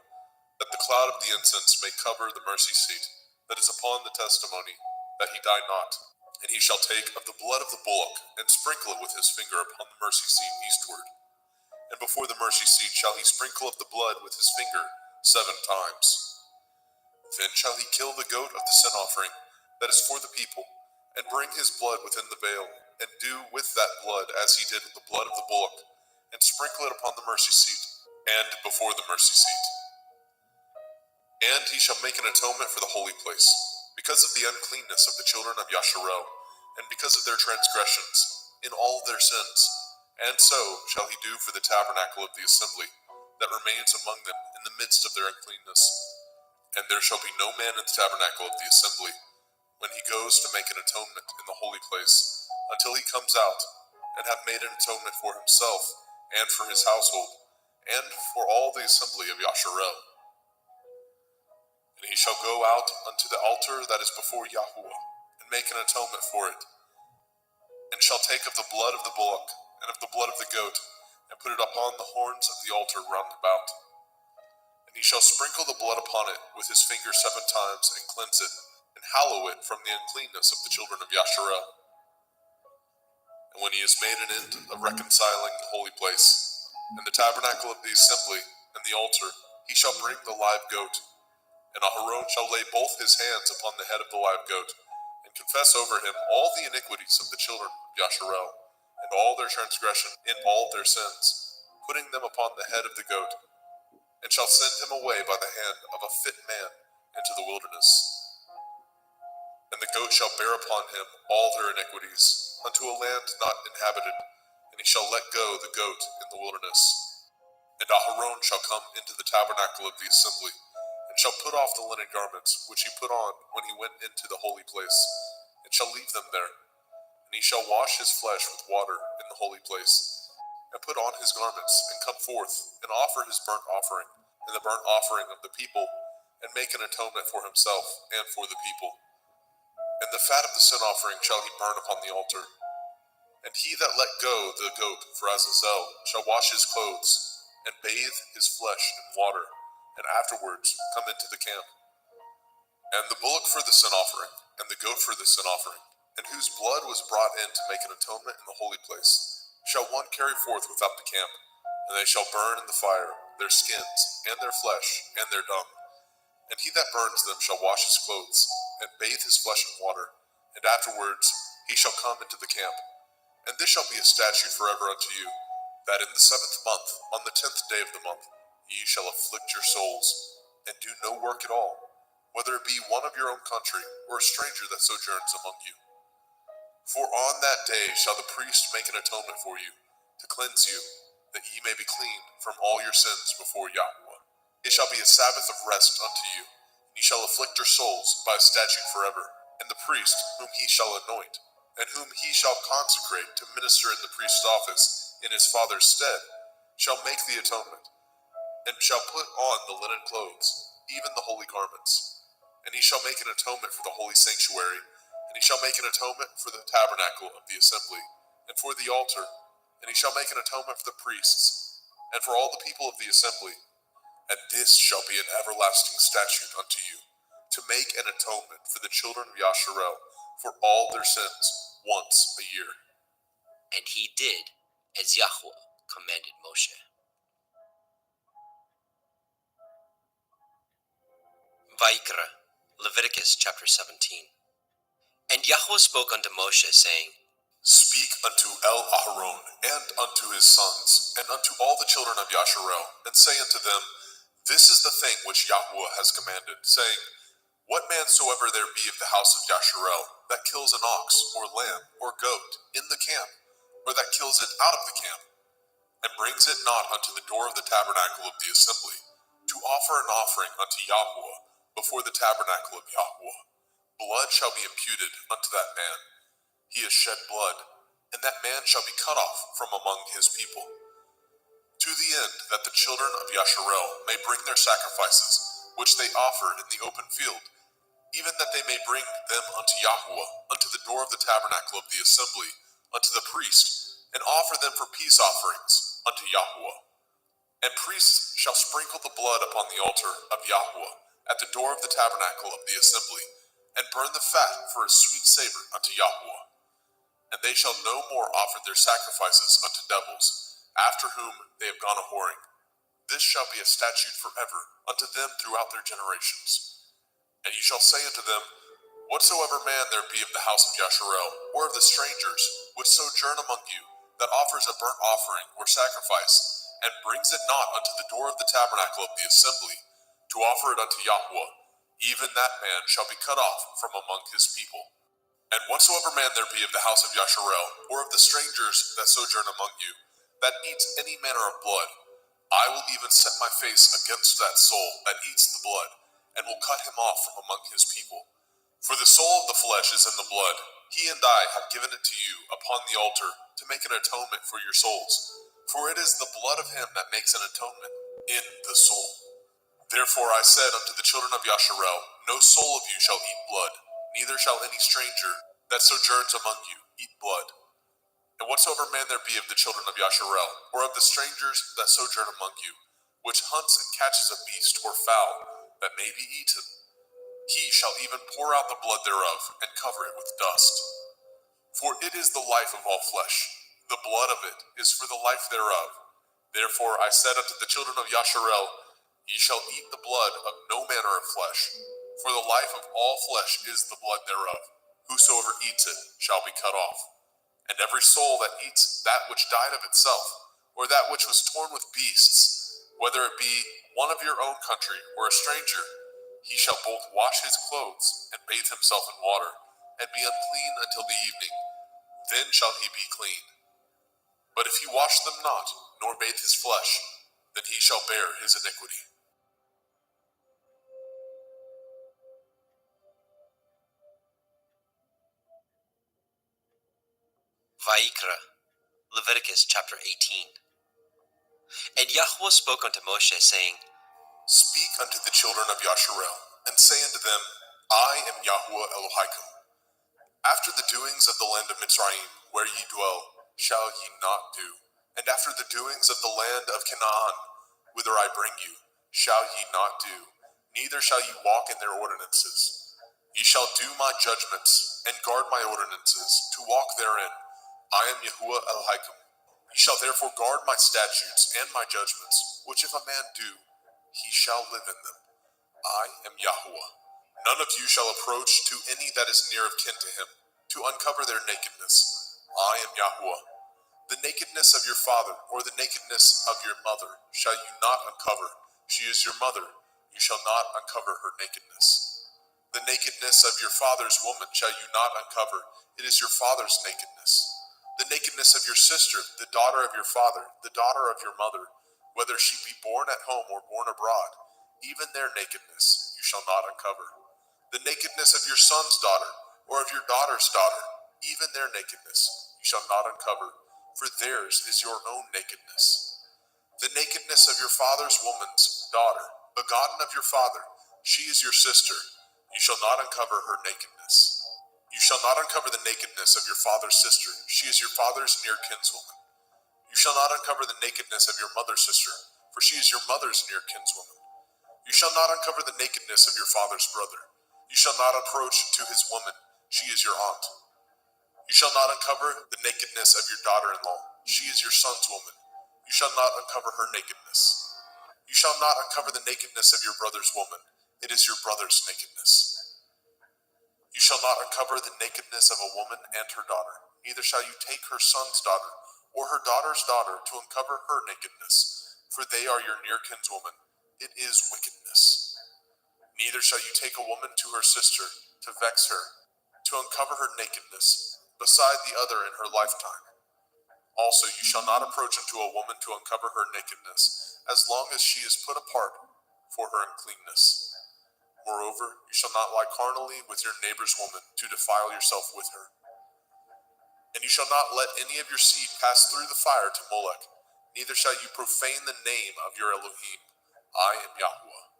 that the cloud of the incense may cover the mercy seat that is upon the testimony, that he die not. And he shall take of the blood of the bullock, and sprinkle it with his finger upon the mercy seat eastward. And before the mercy seat shall he sprinkle of the blood with his finger 7 times. Then shall he kill the goat of the sin offering that is for the people, and bring his blood within the veil, and do with that blood as he did with the blood of the bullock, and sprinkle it upon the mercy seat, and before the mercy seat. And he shall make an atonement for the holy place, because of the uncleanness of the children of Yasharel, and because of their transgressions, in all their sins. And so shall he do for the tabernacle of the assembly, that remains among them in the midst of their uncleanness. And there shall be no man in the tabernacle of the assembly, when he goes to make an atonement in the holy place, until he comes out, and have made an atonement for himself, and for his household, and for all the assembly of Yasharel. And he shall go out unto the altar that is before Yahuwah, and make an atonement for it, and shall take of the blood of the bullock, and of the blood of the goat, and put it upon the horns of the altar round about. And he shall sprinkle the blood upon it with his finger 7 times, and cleanse it, and hallow it from the uncleanness of the children of Yasharel. And when he has made an end of reconciling the holy place, and the tabernacle of the assembly, and the altar, he shall bring the live goat. And Aharon shall lay both his hands upon the head of the live goat, and confess over him all the iniquities of the children of Yasharel, and all their transgression in all their sins, putting them upon the head of the goat, and shall send him away by the hand of a fit man into the wilderness. And the goat shall bear upon him all their iniquities, unto a land not inhabited, and he shall let go the goat in the wilderness. And Aharon shall come into the tabernacle of the assembly, and shall put off the linen garments which he put on when he went into the holy place, and shall leave them there. And he shall wash his flesh with water in the holy place, and put on his garments, and come forth, and offer his burnt offering, and the burnt offering of the people, and make an atonement for himself and for the people. And the fat of the sin offering shall he burn upon the altar. And he that let go the goat for Azazel shall wash his clothes, and bathe his flesh in water, and afterwards come into the camp. And the bullock for the sin offering, and the goat for the sin offering, and whose blood was brought in to make an atonement in the holy place, shall one carry forth without the camp, and they shall burn in the fire their skins, and their flesh, and their dung. And he that burns them shall wash his clothes, and bathe his flesh in water, and afterwards he shall come into the camp. And this shall be a statute forever unto you, that in the 7th month, on the 10th day of the month, ye shall afflict your souls, and do no work at all, whether it be one of your own country, or a stranger that sojourns among you. For on that day shall the priest make an atonement for you, to cleanse you, that ye may be clean from all your sins before Yahuwah. It shall be a Sabbath of rest unto you, and ye shall afflict your souls by a statute forever. And the priest, whom he shall anoint, and whom he shall consecrate to minister in the priest's office in his father's stead, shall make the atonement, and shall put on the linen clothes, even the holy garments. And he shall make an atonement for the holy sanctuary, and he shall make an atonement for the tabernacle of the assembly, and for the altar, and he shall make an atonement for the priests, and for all the people of the assembly. And this shall be an everlasting statute unto you, to make an atonement for the children of Yasharel for all their sins once a year. And he did as Yahweh commanded Moshe. Vayikra, Leviticus chapter 17. And Yahweh spoke unto Moshe, saying, Speak unto Aharon, and unto his sons, and unto all the children of Yasharel, and say unto them, This is the thing which Yahuwah has commanded, saying, What man soever there be of the house of Yasharel, that kills an ox, or lamb, or goat, in the camp, or that kills it out of the camp, and brings it not unto the door of the tabernacle of the assembly, to offer an offering unto Yahuwah before the tabernacle of Yahuwah, blood shall be imputed unto that man. He has shed blood, and that man shall be cut off from among his people. To the end that the children of Yasharel may bring their sacrifices, which they offer in the open field, even that they may bring them unto Yahuwah, unto the door of the tabernacle of the assembly, unto the priest, and offer them for peace offerings unto Yahuwah. And priests shall sprinkle the blood upon the altar of Yahuwah, at the door of the tabernacle of the assembly, and burn the fat for a sweet savor unto Yahuwah. And they shall no more offer their sacrifices unto devils, after whom they have gone a-whoring. This shall be a statute forever unto them throughout their generations. And ye shall say unto them, Whatsoever man there be of the house of Yasharel, or of the strangers, which sojourn among you, that offers a burnt offering or sacrifice, and brings it not unto the door of the tabernacle of the assembly, to offer it unto Yahuwah, even that man shall be cut off from among his people. And whatsoever man there be of the house of Yasharel, or of the strangers that sojourn among you, that eats any manner of blood, I will even set my face against that soul that eats the blood, and will cut him off from among his people. For the soul of the flesh is in the blood. He and I have given it to you upon the altar to make an atonement for your souls. For it is the blood of him that makes an atonement in the soul. Therefore I said unto the children of Yasharel, no soul of you shall eat blood, neither shall any stranger that sojourns among you eat blood. And whatsoever man there be of the children of Yasharel, or of the strangers that sojourn among you, which hunts and catches a beast or fowl that may be eaten, he shall even pour out the blood thereof, and cover it with dust. For it is the life of all flesh. The blood of it is for the life thereof. Therefore I said unto the children of Yasharel, ye shall eat the blood of no manner of flesh, for the life of all flesh is the blood thereof. Whosoever eats it shall be cut off. And every soul that eats that which died of itself, or that which was torn with beasts, whether it be one of your own country or a stranger, he shall both wash his clothes and bathe himself in water, and be unclean until the evening. Then shall he be clean. But if he wash them not, nor bathe his flesh, then he shall bear his iniquity. Vayikra, Leviticus chapter 18. And Yahweh spoke unto Moshe, saying, Speak unto the children of Yasharel, and say unto them, I am Yahweh Elohim. After the doings of the land of Mitzrayim, where ye dwell, shall ye not do. And after the doings of the land of Canaan, whither I bring you, shall ye not do. Neither shall ye walk in their ordinances. Ye shall do my judgments, and guard my ordinances, to walk therein. I am Yahuwah Elohim. Ye shall therefore guard my statutes and my judgments, which if a man do, he shall live in them. I am Yahuwah. None of you shall approach to any that is near of kin to him, to uncover their nakedness. I am Yahuwah. The nakedness of your father, or the nakedness of your mother, shall you not uncover. She is your mother. You shall not uncover her nakedness. The nakedness of your father's woman shall you not uncover. It is your father's nakedness. The nakedness of your sister, the daughter of your father, the daughter of your mother, whether she be born at home or born abroad, even their nakedness you shall not uncover. The nakedness of your son's daughter, or of your daughter's daughter, even their nakedness you shall not uncover, for theirs is your own nakedness. The nakedness of your father's woman's daughter, begotten of your father, she is your sister, you shall not uncover her nakedness. You shall not uncover the nakedness of your father's sister, she is your father's near kinswoman. You shall not uncover the nakedness of your mother's sister, for she is your mother's near kinswoman. You shall not uncover the nakedness of your father's brother. You shall not approach to his woman, she is your aunt. You shall not uncover the nakedness of your daughter-in-law, she is your son's woman. You shall not uncover her nakedness. You shall not uncover the nakedness of your brother's woman, it is your brother's nakedness. You shall not uncover the nakedness of a woman and her daughter, neither shall you take her son's daughter, or her daughter's daughter, to uncover her nakedness, for they are your near kinswoman. It is wickedness. Neither shall you take a woman to her sister, to vex her, to uncover her nakedness, beside the other in her lifetime. Also you shall not approach unto a woman to uncover her nakedness, as long as she is put apart for her uncleanness. Moreover, you shall not lie carnally with your neighbor's woman, to defile yourself with her. And you shall not let any of your seed pass through the fire to Molech, neither shall you profane the name of your Elohim. I am Yahuwah.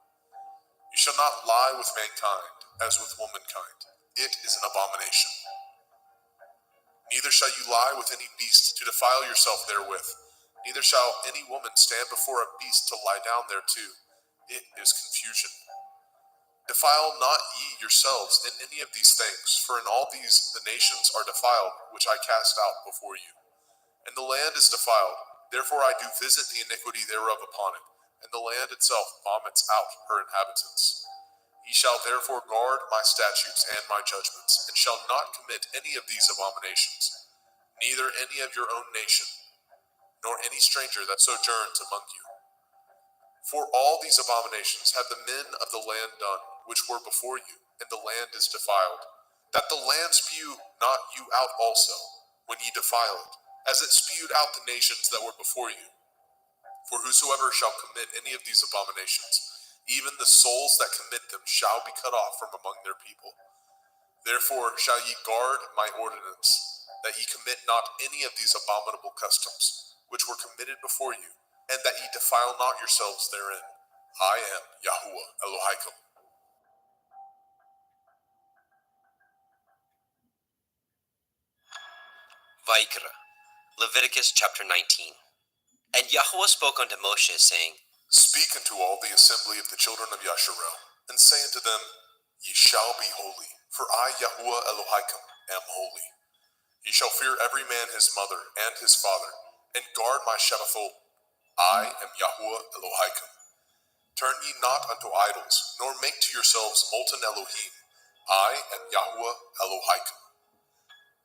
You shall not lie with mankind, as with womankind. It is an abomination. Neither shall you lie with any beast to defile yourself therewith. Neither shall any woman stand before a beast to lie down thereto. It is confusion. Defile not ye yourselves in any of these things, for in all these the nations are defiled, which I cast out before you. And the land is defiled, therefore I do visit the iniquity thereof upon it, and the land itself vomits out her inhabitants. Ye shall therefore guard my statutes and my judgments, and shall not commit any of these abominations, neither any of your own nation, nor any stranger that sojourns among you. For all these abominations have the men of the land done, which were before you, and the land is defiled. That the land spew not you out also, when ye defile it, as it spewed out the nations that were before you. For whosoever shall commit any of these abominations, Even the souls that commit them shall be cut off from among their people. Therefore shall ye guard my ordinance, that ye commit not any of these abominable customs, which were committed before you, and that ye defile not yourselves therein. I am Yahuwah Elohaikum. Vaikra, Leviticus chapter 19. And Yahuwah spoke unto Moshe, saying, Speak unto all the assembly of the children of Yasharel, and say unto them, Ye shall be holy, for I, Yahuwah Elohaikum, am holy. Ye shall fear every man his mother and his father, and guard my Shabbathot. I am Yahuwah Elohaikum. Turn ye not unto idols, nor make to yourselves molten Elohim. I am Yahuwah Elohaikum.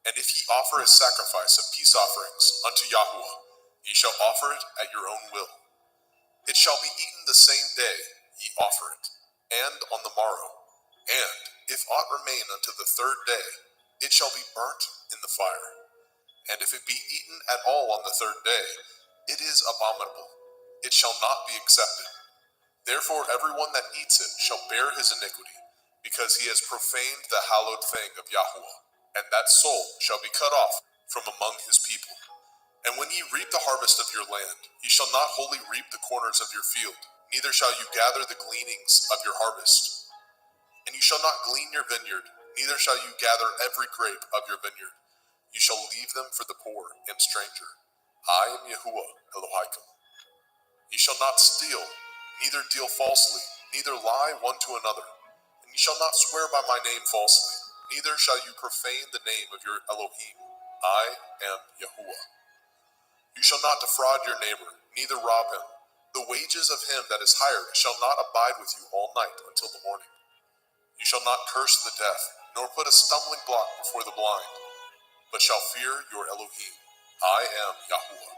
And if ye offer a sacrifice of peace offerings unto Yahuwah, ye shall offer it at your own will. It shall be eaten the same day ye offer it, and on the morrow. And if aught remain unto the third day, it shall be burnt in the fire. And if it be eaten at all on the third day, it is abominable. It shall not be accepted. Therefore everyone that eats it shall bear his iniquity, because he has profaned the hallowed thing of Yahuwah, and that soul shall be cut off from among his people. And when ye reap the harvest of your land, ye shall not wholly reap the corners of your field, neither shall you gather the gleanings of your harvest. And you shall not glean your vineyard, neither shall you gather every grape of your vineyard. You shall leave them for the poor and stranger. I am Yahuwah Elohaikum. Ye shall not steal, neither deal falsely, neither lie one to another. And ye shall not swear by my name falsely, neither shall you profane the name of your Elohim. I am Yahuwah. You shall not defraud your neighbor, neither rob him. The wages of him that is hired shall not abide with you all night until the morning. You shall not curse the deaf, nor put a stumbling block before the blind, but shall fear your Elohim. I am Yahuwah.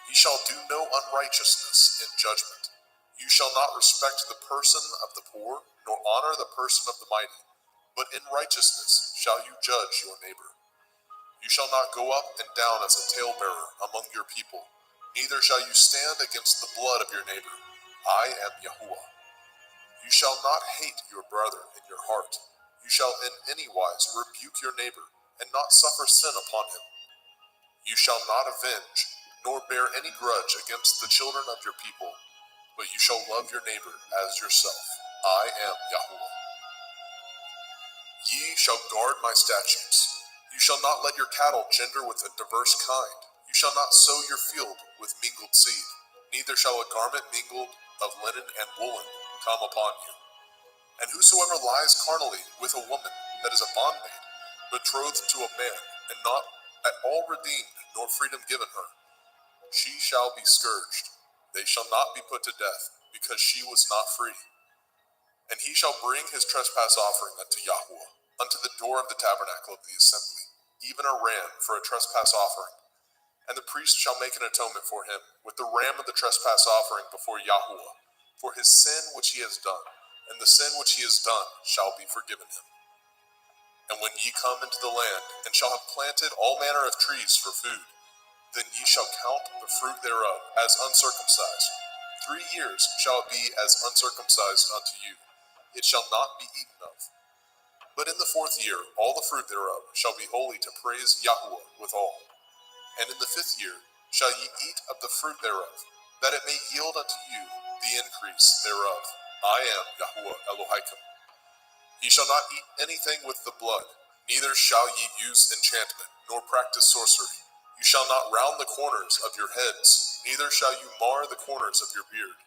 Ye shall do no unrighteousness in judgment. You shall not respect the person of the poor, nor honor the person of the mighty, but in righteousness shall you judge your neighbor. You shall not go up and down as a talebearer among your people, neither shall you stand against the blood of your neighbor. I am Yahuwah. You shall not hate your brother in your heart. You shall in any wise rebuke your neighbor, and not suffer sin upon him. You shall not avenge, nor bear any grudge against the children of your people, but you shall love your neighbor as yourself. I am Yahuwah. Ye shall guard my statutes. You shall not let your cattle gender with a diverse kind. You shall not sow your field with mingled seed, neither shall a garment mingled of linen and woolen come upon you. And whosoever lies carnally with a woman that is a bondmaid, betrothed to a man, and not at all redeemed, nor freedom given her, she shall be scourged. They shall not be put to death, because she was not free. And he shall bring his trespass offering unto Yahuwah, unto the door of the tabernacle of the assembly, even a ram for a trespass offering. And the priest shall make an atonement for him with the ram of the trespass offering before Yahuwah, for his sin which he has done, and the sin which he has done shall be forgiven him. And when ye come into the land, and shall have planted all manner of trees for food, then ye shall count the fruit thereof as uncircumcised. 3 years shall it be as uncircumcised unto you. It shall not be eaten of. But in the 4th year all the fruit thereof shall be holy to praise Yahuwah withal. And in the 5th year shall ye eat of the fruit thereof, that it may yield unto you the increase thereof. I am Yahuwah Elohaikum. Ye shall not eat anything with the blood, neither shall ye use enchantment, nor practice sorcery. You shall not round the corners of your heads, neither shall you mar the corners of your beard.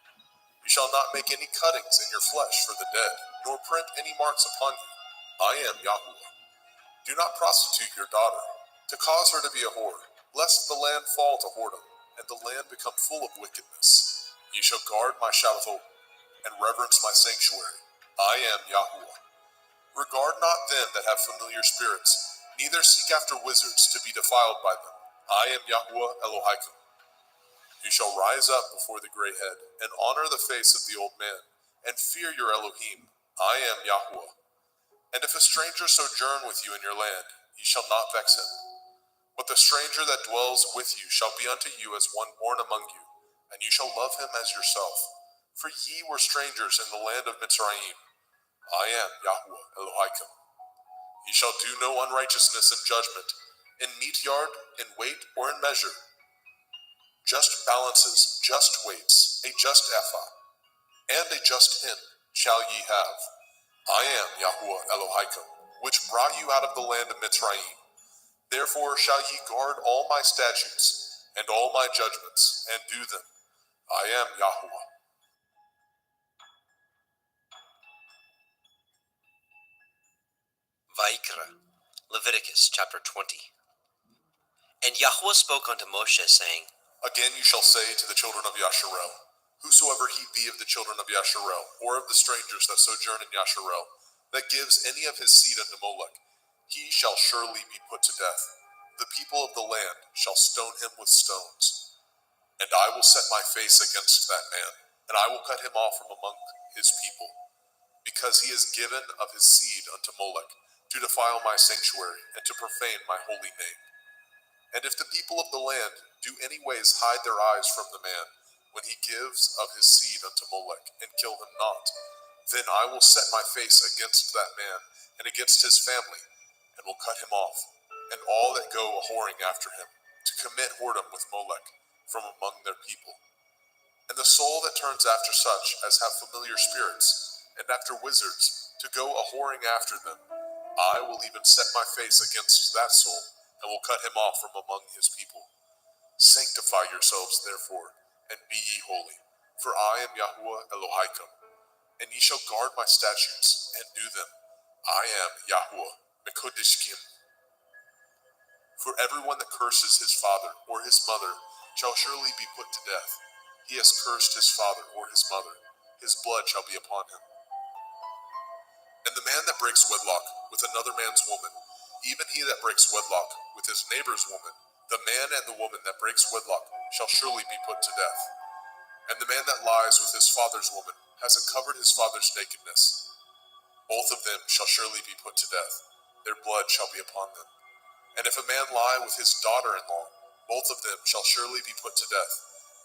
You shall not make any cuttings in your flesh for the dead, nor print any marks upon you. I am Yahuwah. Do not prostitute your daughter, to cause her to be a whore, lest the land fall to whoredom, and the land become full of wickedness. Ye shall guard my Shabbathot, and reverence my sanctuary. I am Yahuwah. Regard not them that have familiar spirits, neither seek after wizards to be defiled by them. I am Yahuwah Elohaikum. You shall rise up before the gray head, and honor the face of the old man, and fear your Elohim. I am Yahuwah. And if a stranger sojourn with you in your land, ye shall not vex him. But the stranger that dwells with you shall be unto you as one born among you, and you shall love him as yourself. For ye were strangers in the land of Mitzrayim. I am Yahuwah Elohaikum. Ye shall do no unrighteousness in judgment, in meat yard, in weight, or in measure. Just balances, just weights, a just ephah, and a just hin shall ye have. I am Yahuwah Elohaikum, which brought you out of the land of Mitzrayim. Therefore shall ye guard all my statutes, and all my judgments, and do them. I am Yahuwah. Vaikra, Leviticus chapter 20. And Yahuwah spoke unto Moshe, saying, Again you shall say to the children of Yasharel, whosoever he be of the children of Yasharel, or of the strangers that sojourn in Yasharel, that gives any of his seed unto Molech, he shall surely be put to death. The people of the land shall stone him with stones. And I will set my face against that man, and I will cut him off from among his people, because he has given of his seed unto Molech, to defile my sanctuary, and to profane my holy name. And if the people of the land do any ways hide their eyes from the man, when he gives of his seed unto Molech, and kill him not, then I will set my face against that man, and against his family, and will cut him off, and all that go a-whoring after him, to commit whoredom with Molech, from among their people. And the soul that turns after such as have familiar spirits, and after wizards, to go a-whoring after them, I will even set my face against that soul, and will cut him off from among his people. Sanctify yourselves, therefore, and be ye holy, for I am Yahuwah Elohaikum, and ye shall guard my statutes, and do them. I am Yahuwah Mekodishkim. For everyone that curses his father or his mother shall surely be put to death. He has cursed his father or his mother, his blood shall be upon him. And the man that breaks wedlock with another man's woman, even he that breaks wedlock with his neighbor's woman, the man and the woman that breaks wedlock shall surely be put to death. And the man that lies with his father's woman has uncovered his father's nakedness. Both of them shall surely be put to death. Their blood shall be upon them. And if a man lie with his daughter-in-law, both of them shall surely be put to death.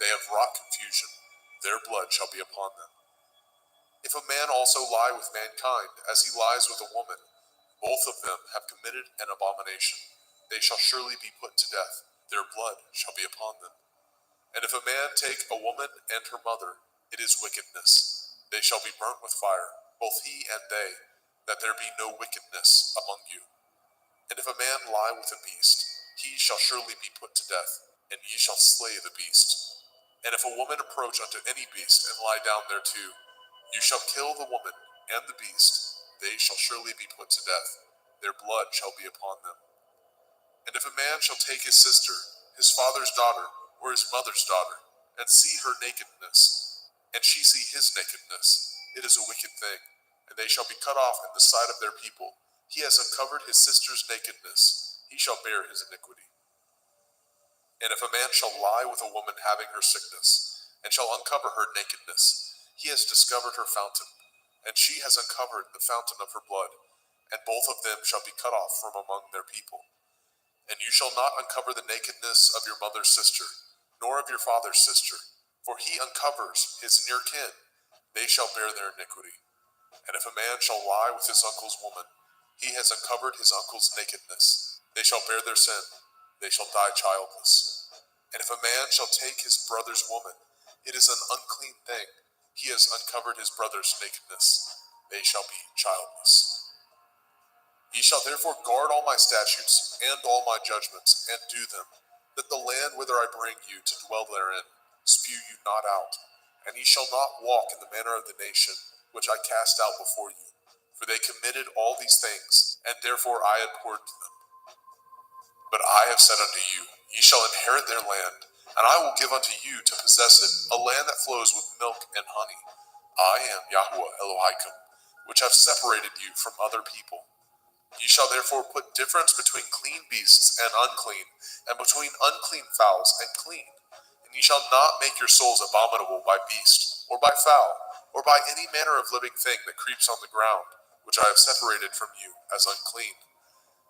They have wrought confusion. Their blood shall be upon them. If a man also lie with mankind, as he lies with a woman, both of them have committed an abomination. They shall surely be put to death. Their blood shall be upon them. And if a man take a woman and her mother, it is wickedness. They shall be burnt with fire, both he and they, that there be no wickedness among you. And if a man lie with a beast, he shall surely be put to death, and ye shall slay the beast. And if a woman approach unto any beast, and lie down thereto, you shall kill the woman and the beast. They shall surely be put to death. Their blood shall be upon them. And if a man shall take his sister, his father's daughter, or his mother's daughter, and see her nakedness, and she see his nakedness, it is a wicked thing, and they shall be cut off in the sight of their people. He has uncovered his sister's nakedness, he shall bear his iniquity. And if a man shall lie with a woman having her sickness, and shall uncover her nakedness, he has discovered her fountain, and she has uncovered the fountain of her blood, and both of them shall be cut off from among their people. And you shall not uncover the nakedness of your mother's sister, nor of your father's sister, for he uncovers his near kin. They shall bear their iniquity. And if a man shall lie with his uncle's woman, he has uncovered his uncle's nakedness. They shall bear their sin. They shall die childless. And if a man shall take his brother's woman, it is an unclean thing. He has uncovered his brother's nakedness. They shall be childless. Ye shall therefore guard all my statutes, and all my judgments, and do them, that the land whither I bring you to dwell therein, spew you not out. And ye shall not walk in the manner of the nation, which I cast out before you. For they committed all these things, and therefore I abhorred them. But I have said unto you, ye shall inherit their land, and I will give unto you to possess it, a land that flows with milk and honey. I am Yahuwah Elohaikum, which have separated you from other people. Ye shall therefore put difference between clean beasts and unclean, and between unclean fowls and clean. And ye shall not make your souls abominable by beast, or by fowl, or by any manner of living thing that creeps on the ground, which I have separated from you as unclean.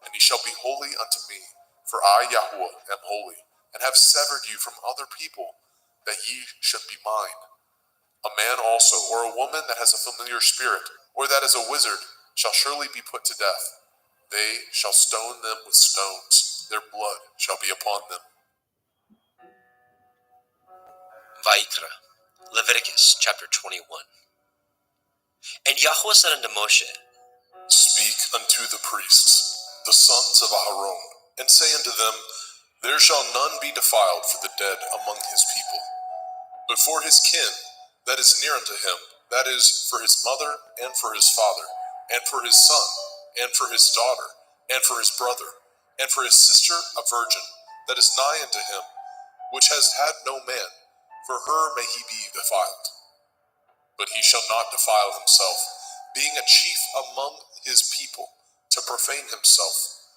And ye shall be holy unto me, for I, Yahuwah, am holy, and have severed you from other people, that ye should be mine. A man also, or a woman that has a familiar spirit, or that is a wizard, shall surely be put to death. They shall stone them with stones. Their blood shall be upon them. Vayikra, Leviticus chapter 21. And Yahweh said unto Moshe, Speak unto the priests, the sons of Aharon, and say unto them, There shall none be defiled for the dead among his people, but for his kin that is near unto him, that is, for his mother, and for his father, and for his son, and for his daughter, and for his brother, and for his sister a virgin, that is nigh unto him, which has had no man, for her may he be defiled. But he shall not defile himself, being a chief among his people, to profane himself.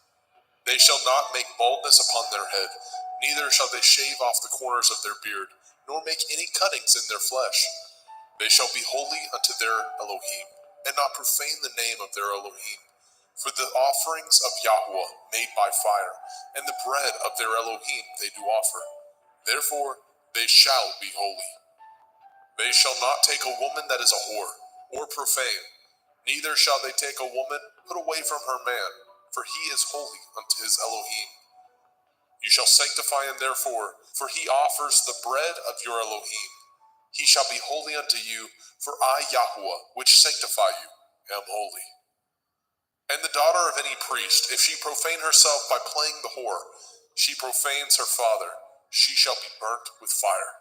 They shall not make baldness upon their head, neither shall they shave off the corners of their beard, nor make any cuttings in their flesh. They shall be holy unto their Elohim, and not profane the name of their Elohim. For the offerings of Yahweh made by fire, and the bread of their Elohim they do offer. Therefore they shall be holy. They shall not take a woman that is a whore, or profane, neither shall they take a woman put away from her man, for he is holy unto his Elohim. You shall sanctify him therefore, for he offers the bread of your Elohim. He shall be holy unto you, for I, Yahweh, which sanctify you, am holy. And the daughter of any priest, if she profane herself by playing the whore, she profanes her father, she shall be burnt with fire.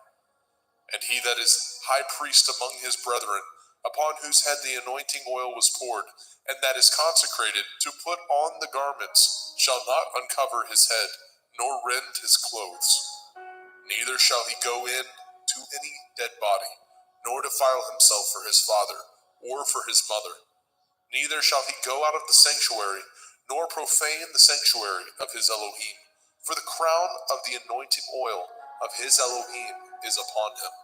And he that is high priest among his brethren, upon whose head the anointing oil was poured, and that is consecrated to put on the garments, shall not uncover his head, nor rend his clothes. Neither shall he go in to any dead body, nor defile himself for his father, or for his mother. Neither shall he go out of the sanctuary, nor profane the sanctuary of his Elohim, for the crown of the anointing oil of his Elohim is upon him.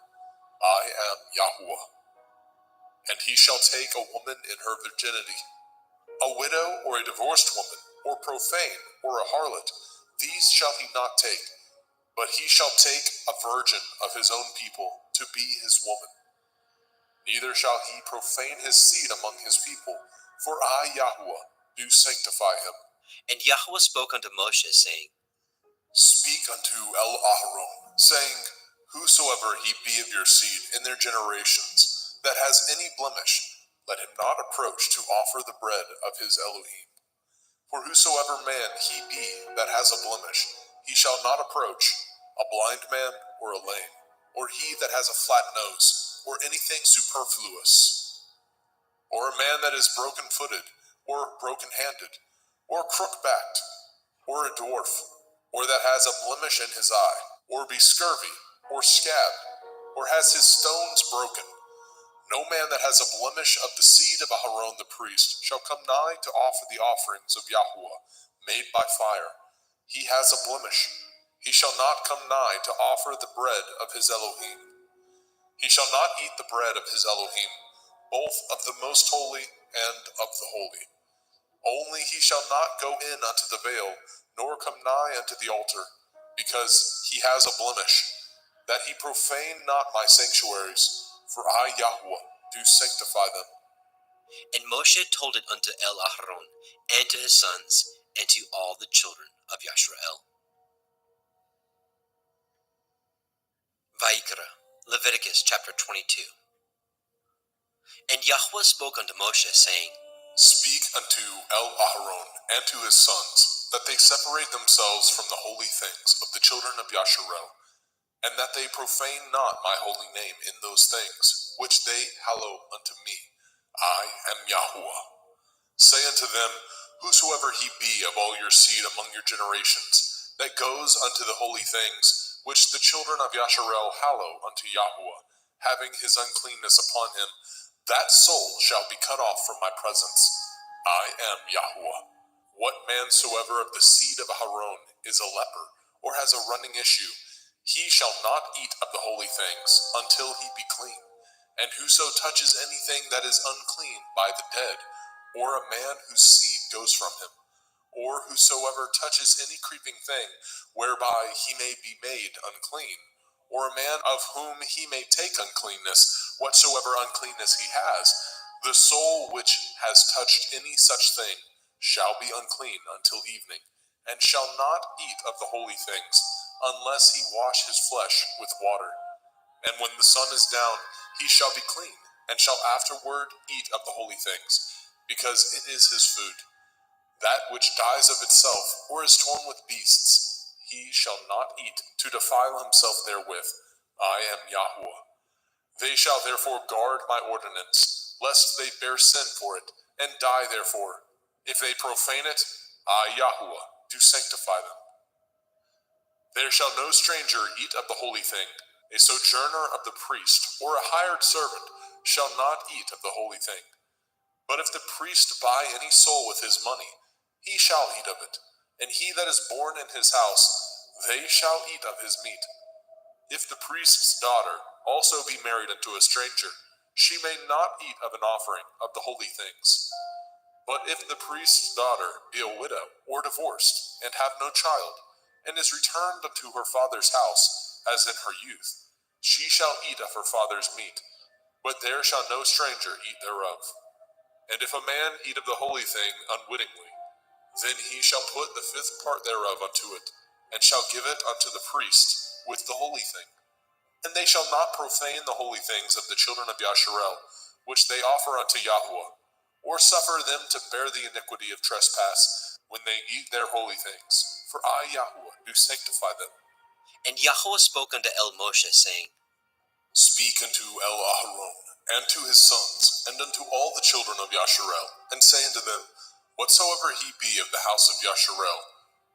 I am Yahweh. And he shall take a woman in her virginity, a widow or a divorced woman, or profane, or a harlot, these shall he not take, but he shall take a virgin of his own people to be his woman. Neither shall he profane his seed among his people, for I, Yahweh, do sanctify him. And Yahweh spoke unto Moshe, saying, Speak unto Aharon, saying, Whosoever he be of your seed in their generations, that has any blemish, let him not approach to offer the bread of his Elohim. For whosoever man he be that has a blemish, he shall not approach, a blind man or a lame, or he that has a flat nose, or anything superfluous, or a man that is broken-footed, or broken-handed, or crook-backed, or a dwarf, or that has a blemish in his eye, or be scurvy, or scabbed, or has his stones broken. No man that has a blemish of the seed of Aharon the priest shall come nigh to offer the offerings of Yahweh, made by fire. He has a blemish. He shall not come nigh to offer the bread of his Elohim. He shall not eat the bread of his Elohim, both of the most holy and of the holy. Only he shall not go in unto the veil, nor come nigh unto the altar, because he has a blemish, that he profane not my sanctuaries, for I, Yahweh, do sanctify them. And Moshe told it unto Aharon, and to his sons, and to all the children of Yisrael. Vayikra, Leviticus chapter 22. And Yahweh spoke unto Moshe, saying, Speak unto Aharon and to his sons, that they separate themselves from the holy things of the children of Yisrael, and that they profane not my holy name in those things, which they hallow unto me. I am Yahweh. Say unto them, Whosoever he be of all your seed among your generations, that goes unto the holy things, which the children of Yisrael hallow unto Yahweh, having his uncleanness upon him, that soul shall be cut off from my presence. I am Yahweh. What man soever of the seed of Aharon is a leper, or has a running issue, he shall not eat of the holy things until he be clean. And whoso touches anything that is unclean by the dead, or a man whose seed goes from him, or whosoever touches any creeping thing whereby he may be made unclean, or a man of whom he may take uncleanness, whatsoever uncleanness he has, the soul which has touched any such thing shall be unclean until evening, and shall not eat of the holy things, unless he wash his flesh with water. And when the sun is down, he shall be clean, and shall afterward eat of the holy things, because it is his food. That which dies of itself, or is torn with beasts, he shall not eat, to defile himself therewith. I am Yahweh. They shall therefore guard my ordinance, lest they bear sin for it, and die therefore. If they profane it, I, Yahweh, do sanctify them. There shall no stranger eat of the holy thing. A sojourner of the priest, or a hired servant, shall not eat of the holy thing. But if the priest buy any soul with his money, he shall eat of it, and he that is born in his house, they shall eat of his meat. If the priest's daughter also be married unto a stranger, she may not eat of an offering of the holy things. But if the priest's daughter be a widow or divorced, and have no child, and is returned unto her father's house, as in her youth, she shall eat of her father's meat, but there shall no stranger eat thereof. And if a man eat of the holy thing unwittingly, then he shall put the fifth part thereof unto it, and shall give it unto the priest with the holy thing. And they shall not profane the holy things of the children of Yasharel, which they offer unto Yahweh, or suffer them to bear the iniquity of trespass when they eat their holy things. For I, Yahweh, do sanctify them. And Yahweh spoke unto Moshe, saying, Speak unto Aharon, and to his sons, and unto all the children of Yasharel, and say unto them, Whatsoever he be of the house of Yasharel,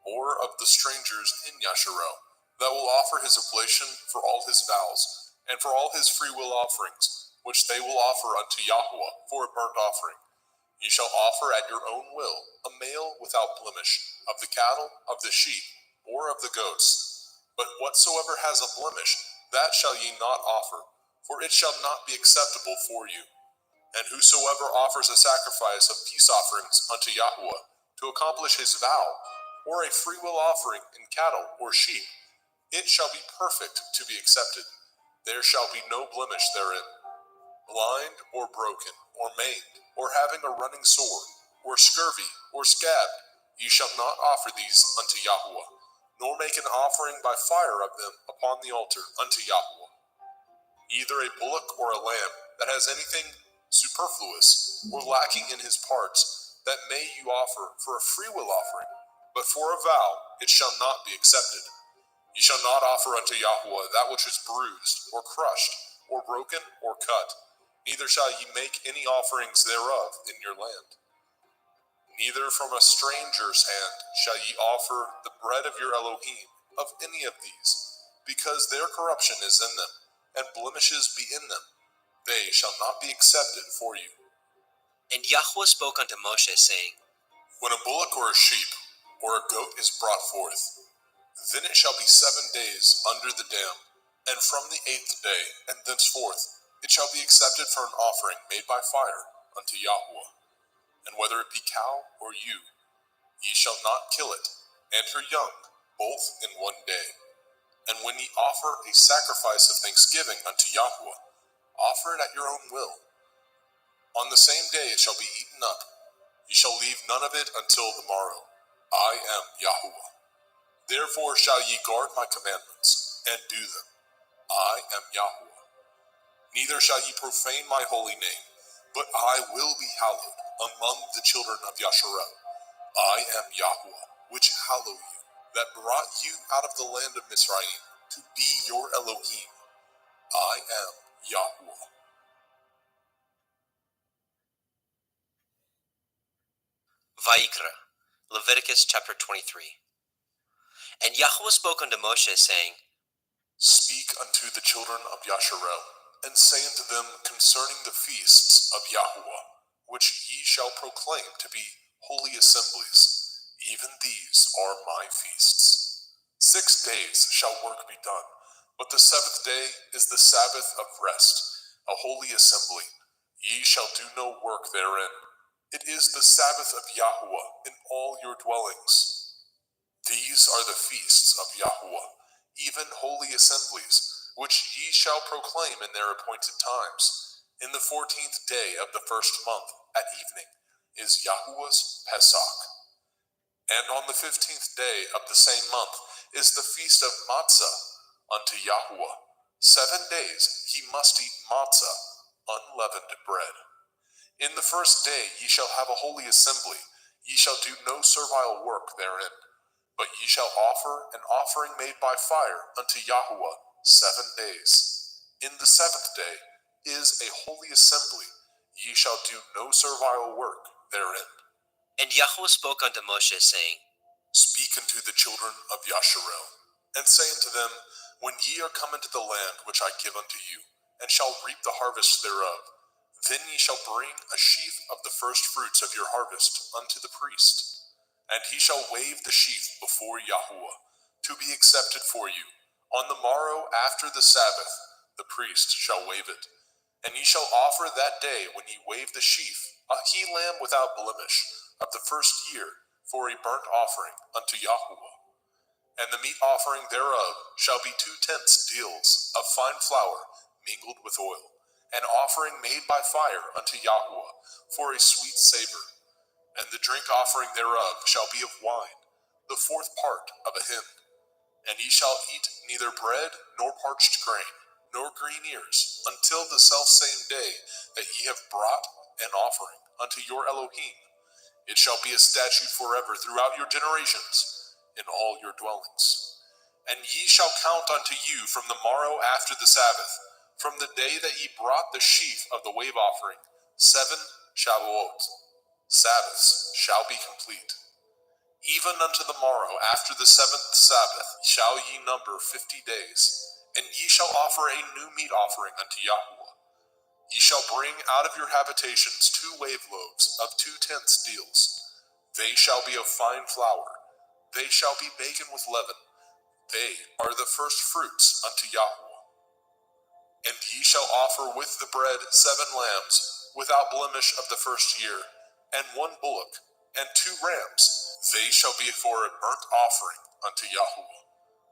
or of the strangers in Yasharel, that will offer his oblation for all his vows, and for all his freewill offerings, which they will offer unto Yahweh for a burnt offering. Ye shall offer at your own will a male without blemish, of the cattle, of the sheep, or of the goats. But whatsoever has a blemish, that shall ye not offer, for it shall not be acceptable for you. And whosoever offers a sacrifice of peace offerings unto Yahweh, to accomplish his vow, or a freewill offering in cattle or sheep, it shall be perfect to be accepted. There shall be no blemish therein. Blind, or broken, or maimed, or having a running sword, or scurvy, or scabbed, ye shall not offer these unto Yahweh, nor make an offering by fire of them upon the altar unto Yahweh. Either a bullock or a lamb that has anything superfluous, or lacking in his parts, that may you offer for a freewill offering, but for a vow it shall not be accepted. Ye shall not offer unto Yahweh that which is bruised, or crushed, or broken, or cut, neither shall ye make any offerings thereof in your land. Neither from a stranger's hand shall ye offer the bread of your Elohim, of any of these, because their corruption is in them, and blemishes be in them. They shall not be accepted for you. And Yahweh spoke unto Moshe, saying, When a bullock or a sheep, or a goat is brought forth, then it shall be 7 days under the dam, and from the 8th day, and thenceforth, it shall be accepted for an offering made by fire unto Yahweh. And whether it be cow or ewe, ye shall not kill it, and her young, both in 1 day. And when ye offer a sacrifice of thanksgiving unto Yahweh, offer it at your own will. On the same day it shall be eaten up. Ye shall leave none of it until the morrow. I am Yahweh. Therefore shall ye guard my commandments, and do them. I am Yahweh. Neither shall ye profane my holy name, but I will be hallowed among the children of Yasharel. I am Yahweh, which hallow you, that brought you out of the land of Mizraim, to be your Elohim. I am Yahweh. Vayikra, Leviticus chapter 23. And Yahweh spoke unto Moshe, saying, Speak unto the children of Yasharel, and say unto them concerning the feasts of Yahweh, which ye shall proclaim to be holy assemblies. Even these are my feasts. 6 days shall work be done, but the 7th day is the Sabbath of rest, a holy assembly. Ye shall do no work therein. It is the Sabbath of Yahweh in all your dwellings. These are the feasts of Yahweh, even holy assemblies, which ye shall proclaim in their appointed times. In the 14th day of the first month, at evening, is Yahuwah's Pesach. And on the 15th day of the same month is the feast of Matzah unto Yahuwah. 7 days ye must eat matzah, unleavened bread. In the first day ye shall have a holy assembly. Ye shall do no servile work therein, but ye shall offer an offering made by fire unto Yahuwah 7 days. In the 7th day is a holy assembly. Ye shall do no servile work therein. And Yahuwah spoke unto Moshe, saying, Speak unto the children of Yasharel, and say unto them, When ye are come into the land which I give unto you, and shall reap the harvest thereof, then ye shall bring a sheaf of the first fruits of your harvest unto the priest. And he shall wave the sheaf before Yahuwah, to be accepted for you. On the morrow after the Sabbath, the priest shall wave it. And ye shall offer that day when ye wave the sheaf, a he-lamb without blemish, of the first year, for a burnt offering unto Yahuwah. And the meat offering thereof shall be 2/10 deals of fine flour mingled with oil, an offering made by fire unto Yahuwah, for a sweet savor. And the drink offering thereof shall be of wine, the 4th part of a hin. And ye shall eat neither bread, nor parched grain, nor green ears, until the selfsame day that ye have brought an offering unto your Elohim. It shall be a statute forever throughout your generations, in all your dwellings. And ye shall count unto you from the morrow after the Sabbath, from the day that ye brought the sheaf of the wave offering, 7 Shavuot. Sabbaths shall be complete. Even unto the morrow after the 7th Sabbath shall ye number 50 days, and ye shall offer a new meat offering unto Yahuwah. Ye shall bring out of your habitations 2 wave loaves of 2/10 deals. They shall be of fine flour. They shall be baken with leaven. They are the first fruits unto Yahuwah. And ye shall offer with the bread 7 lambs, without blemish of the first year, and 1 bullock, and 2 rams. They shall be for a burnt offering unto Yahuwah,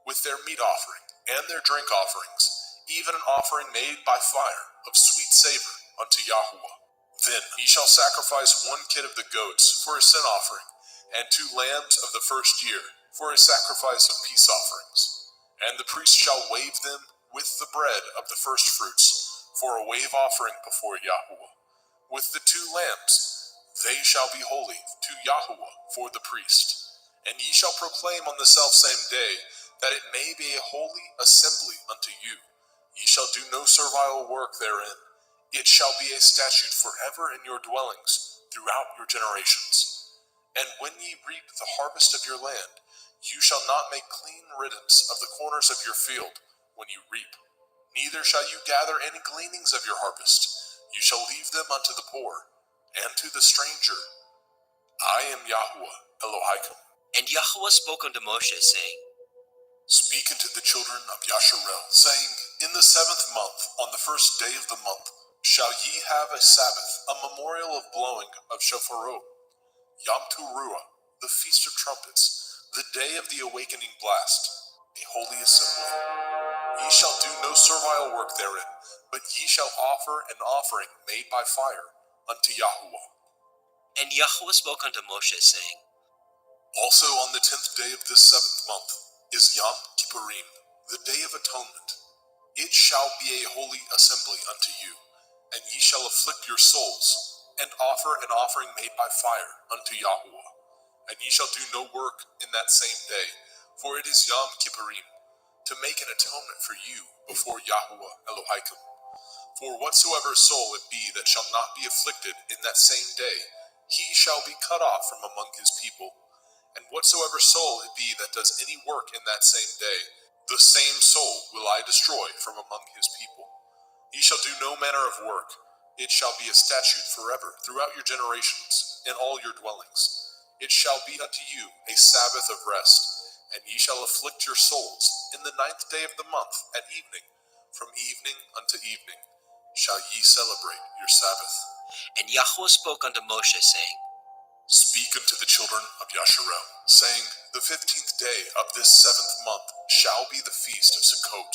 with their meat offering, and their drink offerings, even an offering made by fire of sweet savor unto Yahuwah. Then ye shall sacrifice 1 kid of the goats for a sin offering, and 2 lambs of the first year for a sacrifice of peace offerings. And the priest shall wave them with the bread of the first fruits for a wave offering before Yahuwah. With the 2 lambs, they shall be holy to Yahuwah for the priest. And ye shall proclaim on the selfsame day that it may be a holy assembly unto you. Ye shall do no servile work therein. It shall be a statute forever in your dwellings throughout your generations. And when ye reap the harvest of your land, you shall not make clean riddance of the corners of your field when you reap. Neither shall you gather any gleanings of your harvest. You shall leave them unto the poor, and to the stranger. I am Yahuwah Elohim. And Yahuwah spoke unto Moshe, saying, Speak unto the children of Yasharel, saying, In the 7th month, on the first day of the month, shall ye have a Sabbath, a memorial of blowing of shofarot, Yom Teruah, the feast of trumpets, the day of the awakening blast, a holy assembly. Ye shall do no servile work therein, but ye shall offer an offering made by fire unto Yahuwah. And Yahuwah spoke unto Moshe, saying, Also on the 10th day of this 7th month is Yom Kippurim, the day of atonement. It shall be a holy assembly unto you, and ye shall afflict your souls, and offer an offering made by fire unto Yahuwah. And ye shall do no work in that same day, for it is Yom Kippurim, to make an atonement for you before Yahuwah Elohim. For whatsoever soul it be that shall not be afflicted in that same day, he shall be cut off from among his people. And whatsoever soul it be that does any work in that same day, the same soul will I destroy from among his people. Ye shall do no manner of work. It shall be a statute forever throughout your generations, in all your dwellings. It shall be unto you a Sabbath of rest, and ye shall afflict your souls in the 9th day of the month at evening. From evening unto evening shall ye celebrate your Sabbath. And Yahuwah spoke unto Moshe, saying, Speak unto the children of Yasharel, saying, The 15th day of this 7th month shall be the feast of Sukkot,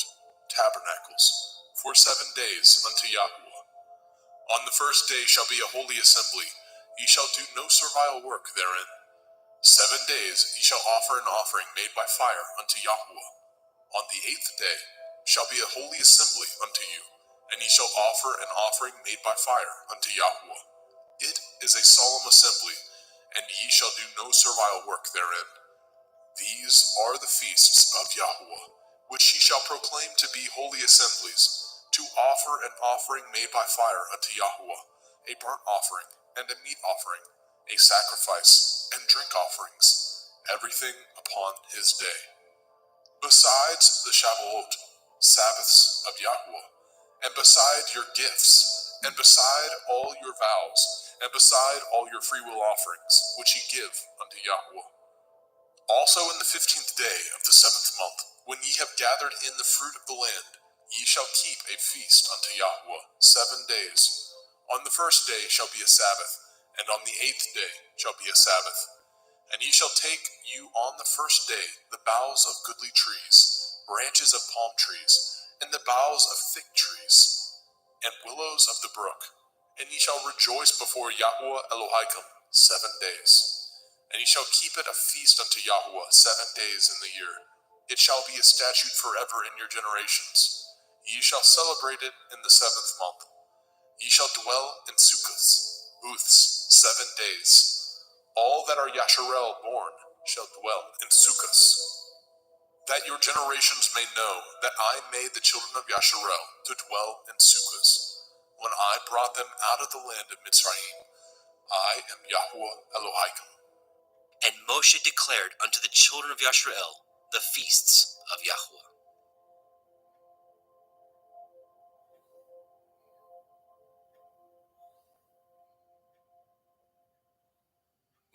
tabernacles, for 7 days unto Yahuwah. On the first day shall be a holy assembly, ye shall do no servile work therein. 7 days ye shall offer an offering made by fire unto Yahuwah. On the 8th day shall be a holy assembly unto you, and ye shall offer an offering made by fire unto Yahuwah. It is a solemn assembly, and ye shall do no servile work therein. These are the feasts of Yahuwah, which ye shall proclaim to be holy assemblies, to offer an offering made by fire unto Yahuwah, a burnt offering and a meat offering, a sacrifice and drink offerings, everything upon his day. Besides the Shavuot, Sabbaths of Yahuwah, and beside your gifts, and beside all your vows, and beside all your freewill offerings, which ye give unto Yahuwah. Also in the 15th day of the 7th month, when ye have gathered in the fruit of the land, ye shall keep a feast unto Yahuwah 7 days. On the first day shall be a Sabbath, and on the 8th day shall be a Sabbath. And ye shall take you on the first day the boughs of goodly trees, branches of palm trees, and the boughs of thick trees, and willows of the brook, and ye shall rejoice before Yahuwah Elohim 7 days. And ye shall keep it a feast unto Yahuwah 7 days in the year. It shall be a statute forever in your generations. Ye shall celebrate it in the 7th month. Ye shall dwell in sukkahs, booths, 7 days. All that are Yasharel born shall dwell in sukkahs. That your generations may know that I made the children of Yasharel to dwell in sukkahs, when I brought them out of the land of Mitzrayim. I am Yahuwah Elohim. And Moshe declared unto the children of Yasharel the feasts of Yahuwah.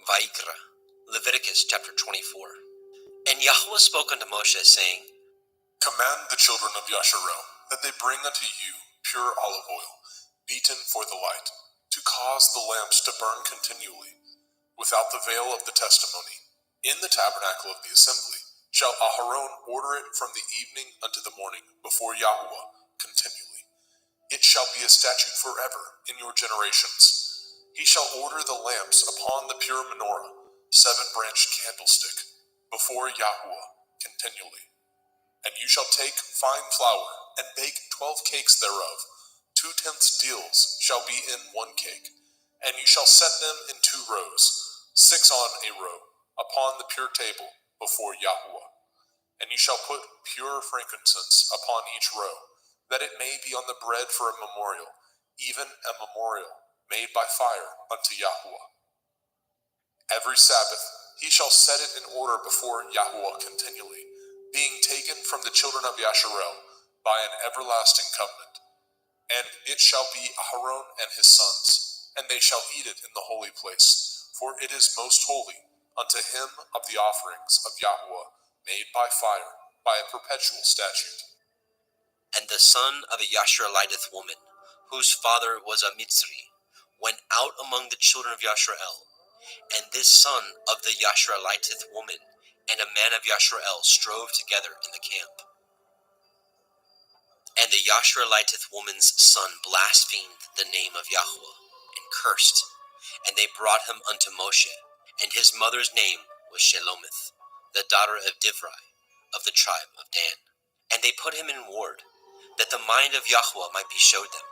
Vayikra, Leviticus chapter 24. And Yahuwah spoke unto Moshe, saying, Command the children of Yasharel that they bring unto you pure olive oil, beaten for the light, to cause the lamps to burn continually, without the veil of the testimony. In the tabernacle of the assembly shall Aharon order it from the evening unto the morning before Yahuwah continually. It shall be a statute forever in your generations. He shall order the lamps upon the pure menorah, 7-branched candlestick, before Yahuwah continually. And you shall take fine flour, and bake 12 cakes thereof. 2/10 deals shall be in 1 cake. And you shall set them in 2 rows, 6 on a row, upon the pure table before Yahuwah. And you shall put pure frankincense upon each row, that it may be on the bread for a memorial, even a memorial made by fire unto Yahuwah. Every Sabbath he shall set it in order before Yahuwah continually, being taken from the children of Yasharel by an everlasting covenant. And it shall be Aharon and his sons, and they shall eat it in the holy place, for it is most holy unto him of the offerings of Yahuwah made by fire, by a perpetual statute. And the son of a Yashareliteth woman, whose father was a Mitzri, went out among the children of Yasharel. And this son of the Yashareliteth woman and a man of Yasharel strove together in the camp. And the Yashareliteth woman's son blasphemed the name of Yahuwah, and cursed. And they brought him unto Moshe, and his mother's name was Shelomith, the daughter of Divri, of the tribe of Dan. And they put him in ward, that the mind of Yahuwah might be showed them.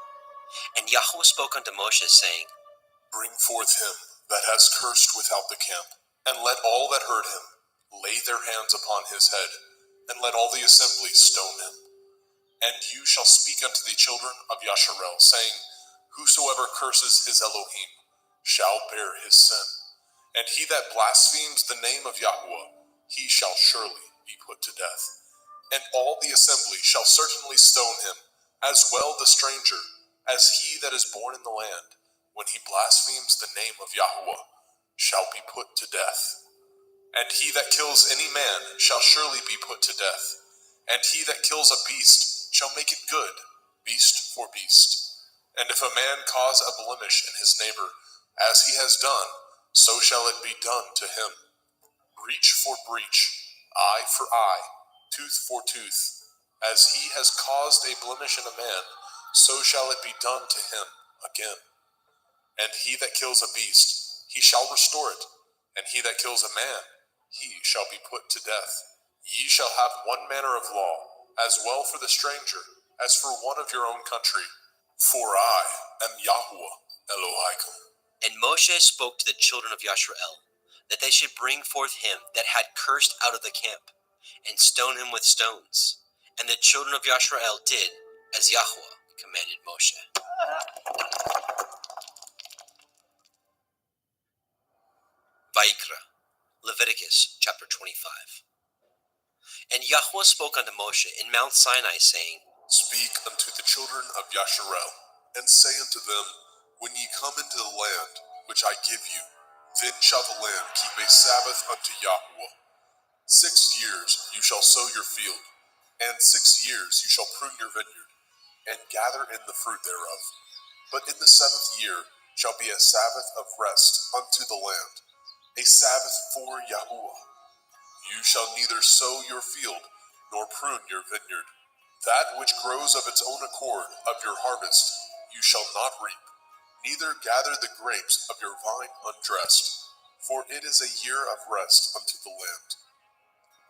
And Yahuwah spoke unto Moshe, saying, Bring forth him that has cursed without the camp, and let all that heard him lay their hands upon his head, and let all the assembly stone him. And you shall speak unto the children of Yasharel, saying, Whosoever curses his Elohim shall bear his sin. And he that blasphemes the name of Yahuwah, he shall surely be put to death. And all the assembly shall certainly stone him, as well the stranger, as he that is born in the land, when he blasphemes the name of Yahuwah, shall be put to death. And he that kills any man shall surely be put to death. And he that kills a beast shall make it good, beast for beast. And if a man cause a blemish in his neighbor, as he has done, so shall it be done to him. Breach for breach, eye for eye, tooth for tooth. As he has caused a blemish in a man, so shall it be done to him again. And he that kills a beast, he shall restore it, and he that kills a man, he shall be put to death. Ye shall have one manner of law, as well for the stranger, as for one of your own country. For I am Yahuwah Elohaikum. And Moshe spoke to the children of Yashrael, that they should bring forth him that had cursed out of the camp, and stone him with stones. And the children of Yashrael did as Yahuwah commanded Moshe. Vayikra, Leviticus chapter 25. And Yahuwah spoke unto Moshe in Mount Sinai, saying, Speak unto the children of Yasharel, and say unto them, When ye come into the land which I give you, then shall the land keep a Sabbath unto Yahuwah. 6 years you shall sow your field, and 6 years you shall prune your vineyard, and gather in the fruit thereof. But in the 7th year shall be a Sabbath of rest unto the land, a Sabbath for Yahuwah. You shall neither sow your field, nor prune your vineyard. That which grows of its own accord of your harvest you shall not reap, neither gather the grapes of your vine undressed, for it is a year of rest unto the land.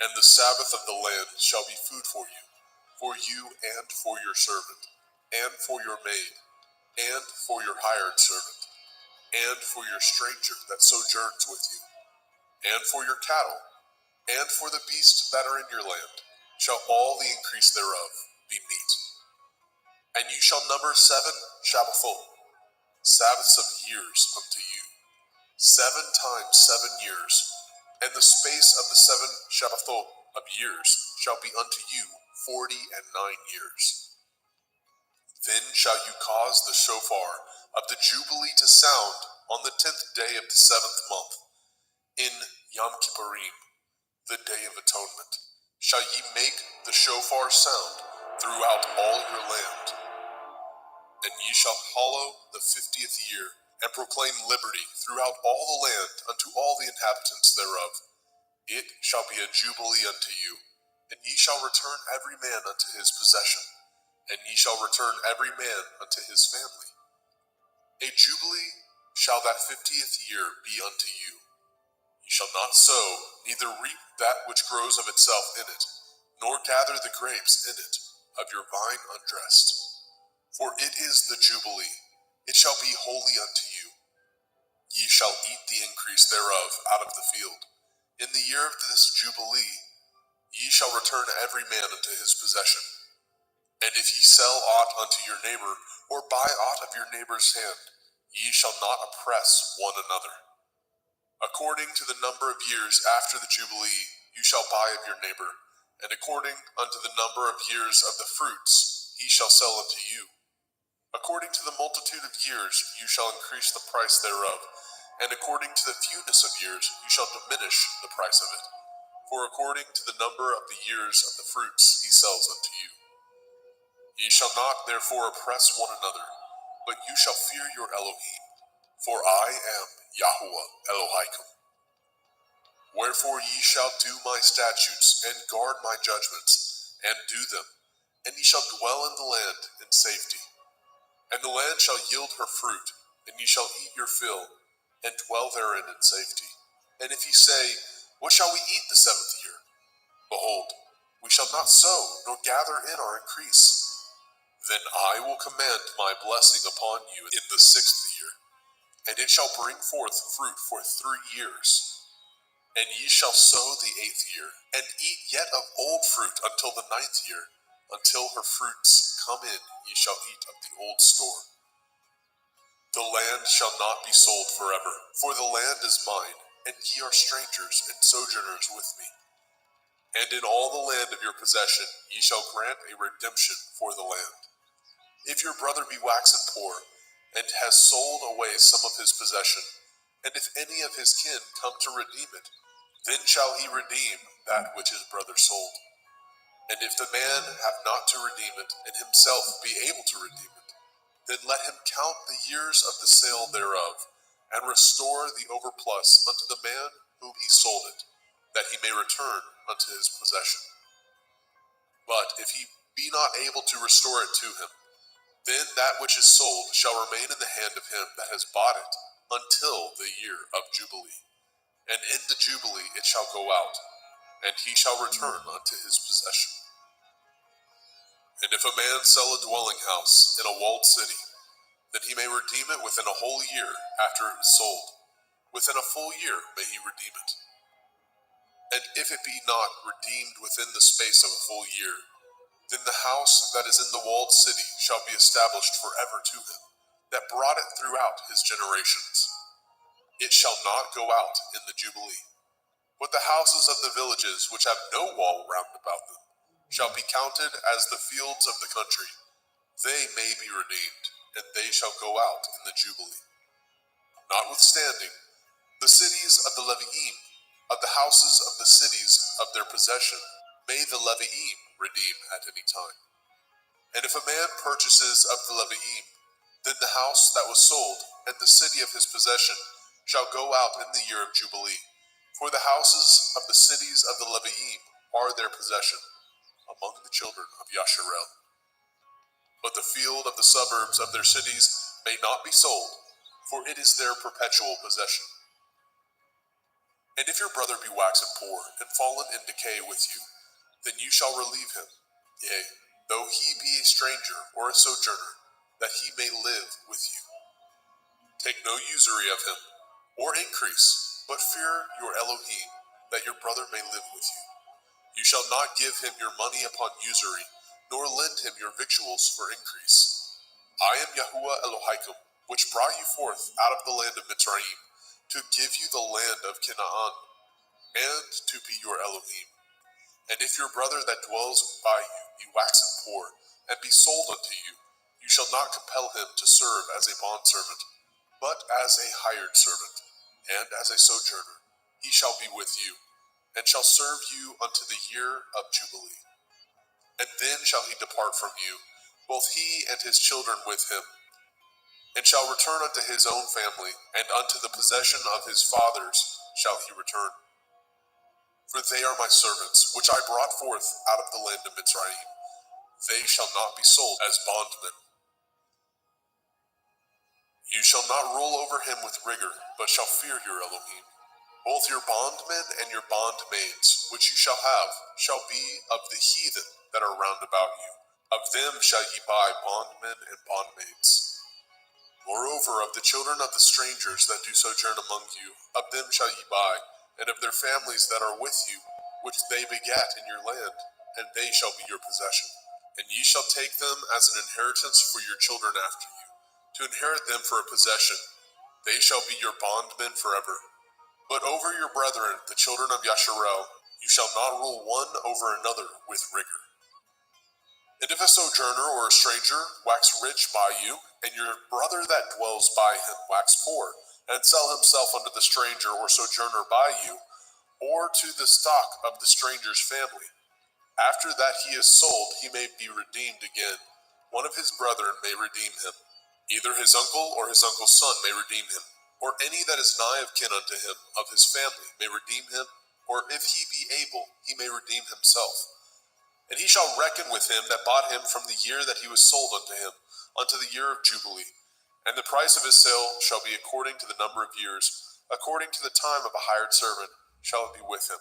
And the Sabbath of the land shall be food for you and for your servant, and for your maid, and for your hired servant, and for your stranger that sojourns with you, and for your cattle, and for the beasts that are in your land, shall all the increase thereof be meat. And you shall number 7 Shabbathot, Sabbaths of years unto you, 7 times 7 years, and the space of the 7 Shabbathot of years shall be unto you 49 years. Then shall you cause the shofar of the Jubilee to sound on the 10th day of the 7th month, in Yom Kippurim, the Day of Atonement, shall ye make the shofar sound throughout all your land. And ye shall hallow the 50th year, and proclaim liberty throughout all the land unto all the inhabitants thereof. It shall be a jubilee unto you, and ye shall return every man unto his possession, and ye shall return every man unto his family. A jubilee shall that 50th year be unto you. Ye shall not sow, neither reap that which grows of itself in it, nor gather the grapes in it of your vine undressed. For it is the Jubilee, it shall be holy unto you. Ye shall eat the increase thereof out of the field. In the year of this Jubilee, ye shall return every man unto his possession. And if ye sell aught unto your neighbor, or buy aught of your neighbor's hand, ye shall not oppress one another. According to the number of years after the Jubilee, you shall buy of your neighbor, and according unto the number of years of the fruits, he shall sell unto you. According to the multitude of years, you shall increase the price thereof, and according to the fewness of years, you shall diminish the price of it. For according to the number of the years of the fruits, he sells unto you. Ye shall not therefore oppress one another, but you shall fear your Elohim, for I am Yahuwah Elohaikum. Wherefore ye shall do my statutes, and guard my judgments, and do them, and ye shall dwell in the land in safety. And the land shall yield her fruit, and ye shall eat your fill, and dwell therein in safety. And if ye say, What shall we eat the 7th year? Behold, we shall not sow, nor gather in our increase. Then I will command my blessing upon you in the 6th year, and it shall bring forth fruit for 3 years. And ye shall sow the 8th year, and eat yet of old fruit until the 9th year. Until her fruits come in, ye shall eat of the old store. The land shall not be sold forever, for the land is mine, and ye are strangers and sojourners with me. And in all the land of your possession ye shall grant a redemption for the land. If your brother be waxen poor, and has sold away some of his possession, and if any of his kin come to redeem it, then shall he redeem that which his brother sold. And if the man have not to redeem it, and himself be able to redeem it, then let him count the years of the sale thereof, and restore the overplus unto the man whom he sold it, that he may return unto his possession. But if he be not able to restore it to him, then that which is sold shall remain in the hand of him that has bought it until the year of Jubilee. And in the Jubilee it shall go out, and he shall return unto his possession. And if a man sell a dwelling house in a walled city, then he may redeem it within a whole year after it is sold. Within a full year may he redeem it. And if it be not redeemed within the space of a full year, then the house that is in the walled city shall be established forever to him, that brought it throughout his generations. It shall not go out in the Jubilee. But the houses of the villages which have no wall round about them shall be counted as the fields of the country. They may be redeemed, and they shall go out in the Jubilee. Notwithstanding, the cities of the Leviim, of the houses of the cities of their possession, may the Leviim redeem at any time. And if a man purchases of the Leviim, then the house that was sold and the city of his possession shall go out in the year of Jubilee. For the houses of the cities of the Leviim are their possession among the children of Yasharel. But the field of the suburbs of their cities may not be sold, for it is their perpetual possession. And if your brother be waxen poor and fallen in decay with you, then you shall relieve him, yea, though he be a stranger or a sojourner, that he may live with you. Take no usury of him, or increase, but fear your Elohim, that your brother may live with you. You shall not give him your money upon usury, nor lend him your victuals for increase. I am Yahuwah Elohaikum, which brought you forth out of the land of Mitzrayim, to give you the land of Canaan, and to be your Elohim. And if your brother that dwells by you be waxen poor, and be sold unto you, you shall not compel him to serve as a bondservant, but as a hired servant, and as a sojourner. He shall be with you, and shall serve you unto the year of Jubilee. And then shall he depart from you, both he and his children with him, and shall return unto his own family, and unto the possession of his fathers shall he return. For they are my servants, which I brought forth out of the land of Mitzrayim. They shall not be sold as bondmen. You shall not rule over him with rigor, but shall fear your Elohim. Both your bondmen and your bondmaids, which you shall have, shall be of the heathen that are round about you. Of them shall ye buy bondmen and bondmaids. Moreover, of the children of the strangers that do sojourn among you, of them shall ye buy, and of their families that are with you, which they begat in your land, and they shall be your possession. And ye shall take them as an inheritance for your children after you, to inherit them for a possession. They shall be your bondmen forever. But over your brethren, the children of Yasharel, you shall not rule one over another with rigor. And if a sojourner or a stranger wax rich by you, and your brother that dwells by him wax poor, and sell himself unto the stranger or sojourner by you, or to the stock of the stranger's family, after that he is sold, he may be redeemed again. One of his brethren may redeem him. Either his uncle or his uncle's son may redeem him, or any that is nigh of kin unto him of his family may redeem him, or if he be able, he may redeem himself. And he shall reckon with him that bought him from the year that he was sold unto him, unto the year of Jubilee. And the price of his sale shall be according to the number of years, according to the time of a hired servant shall it be with him.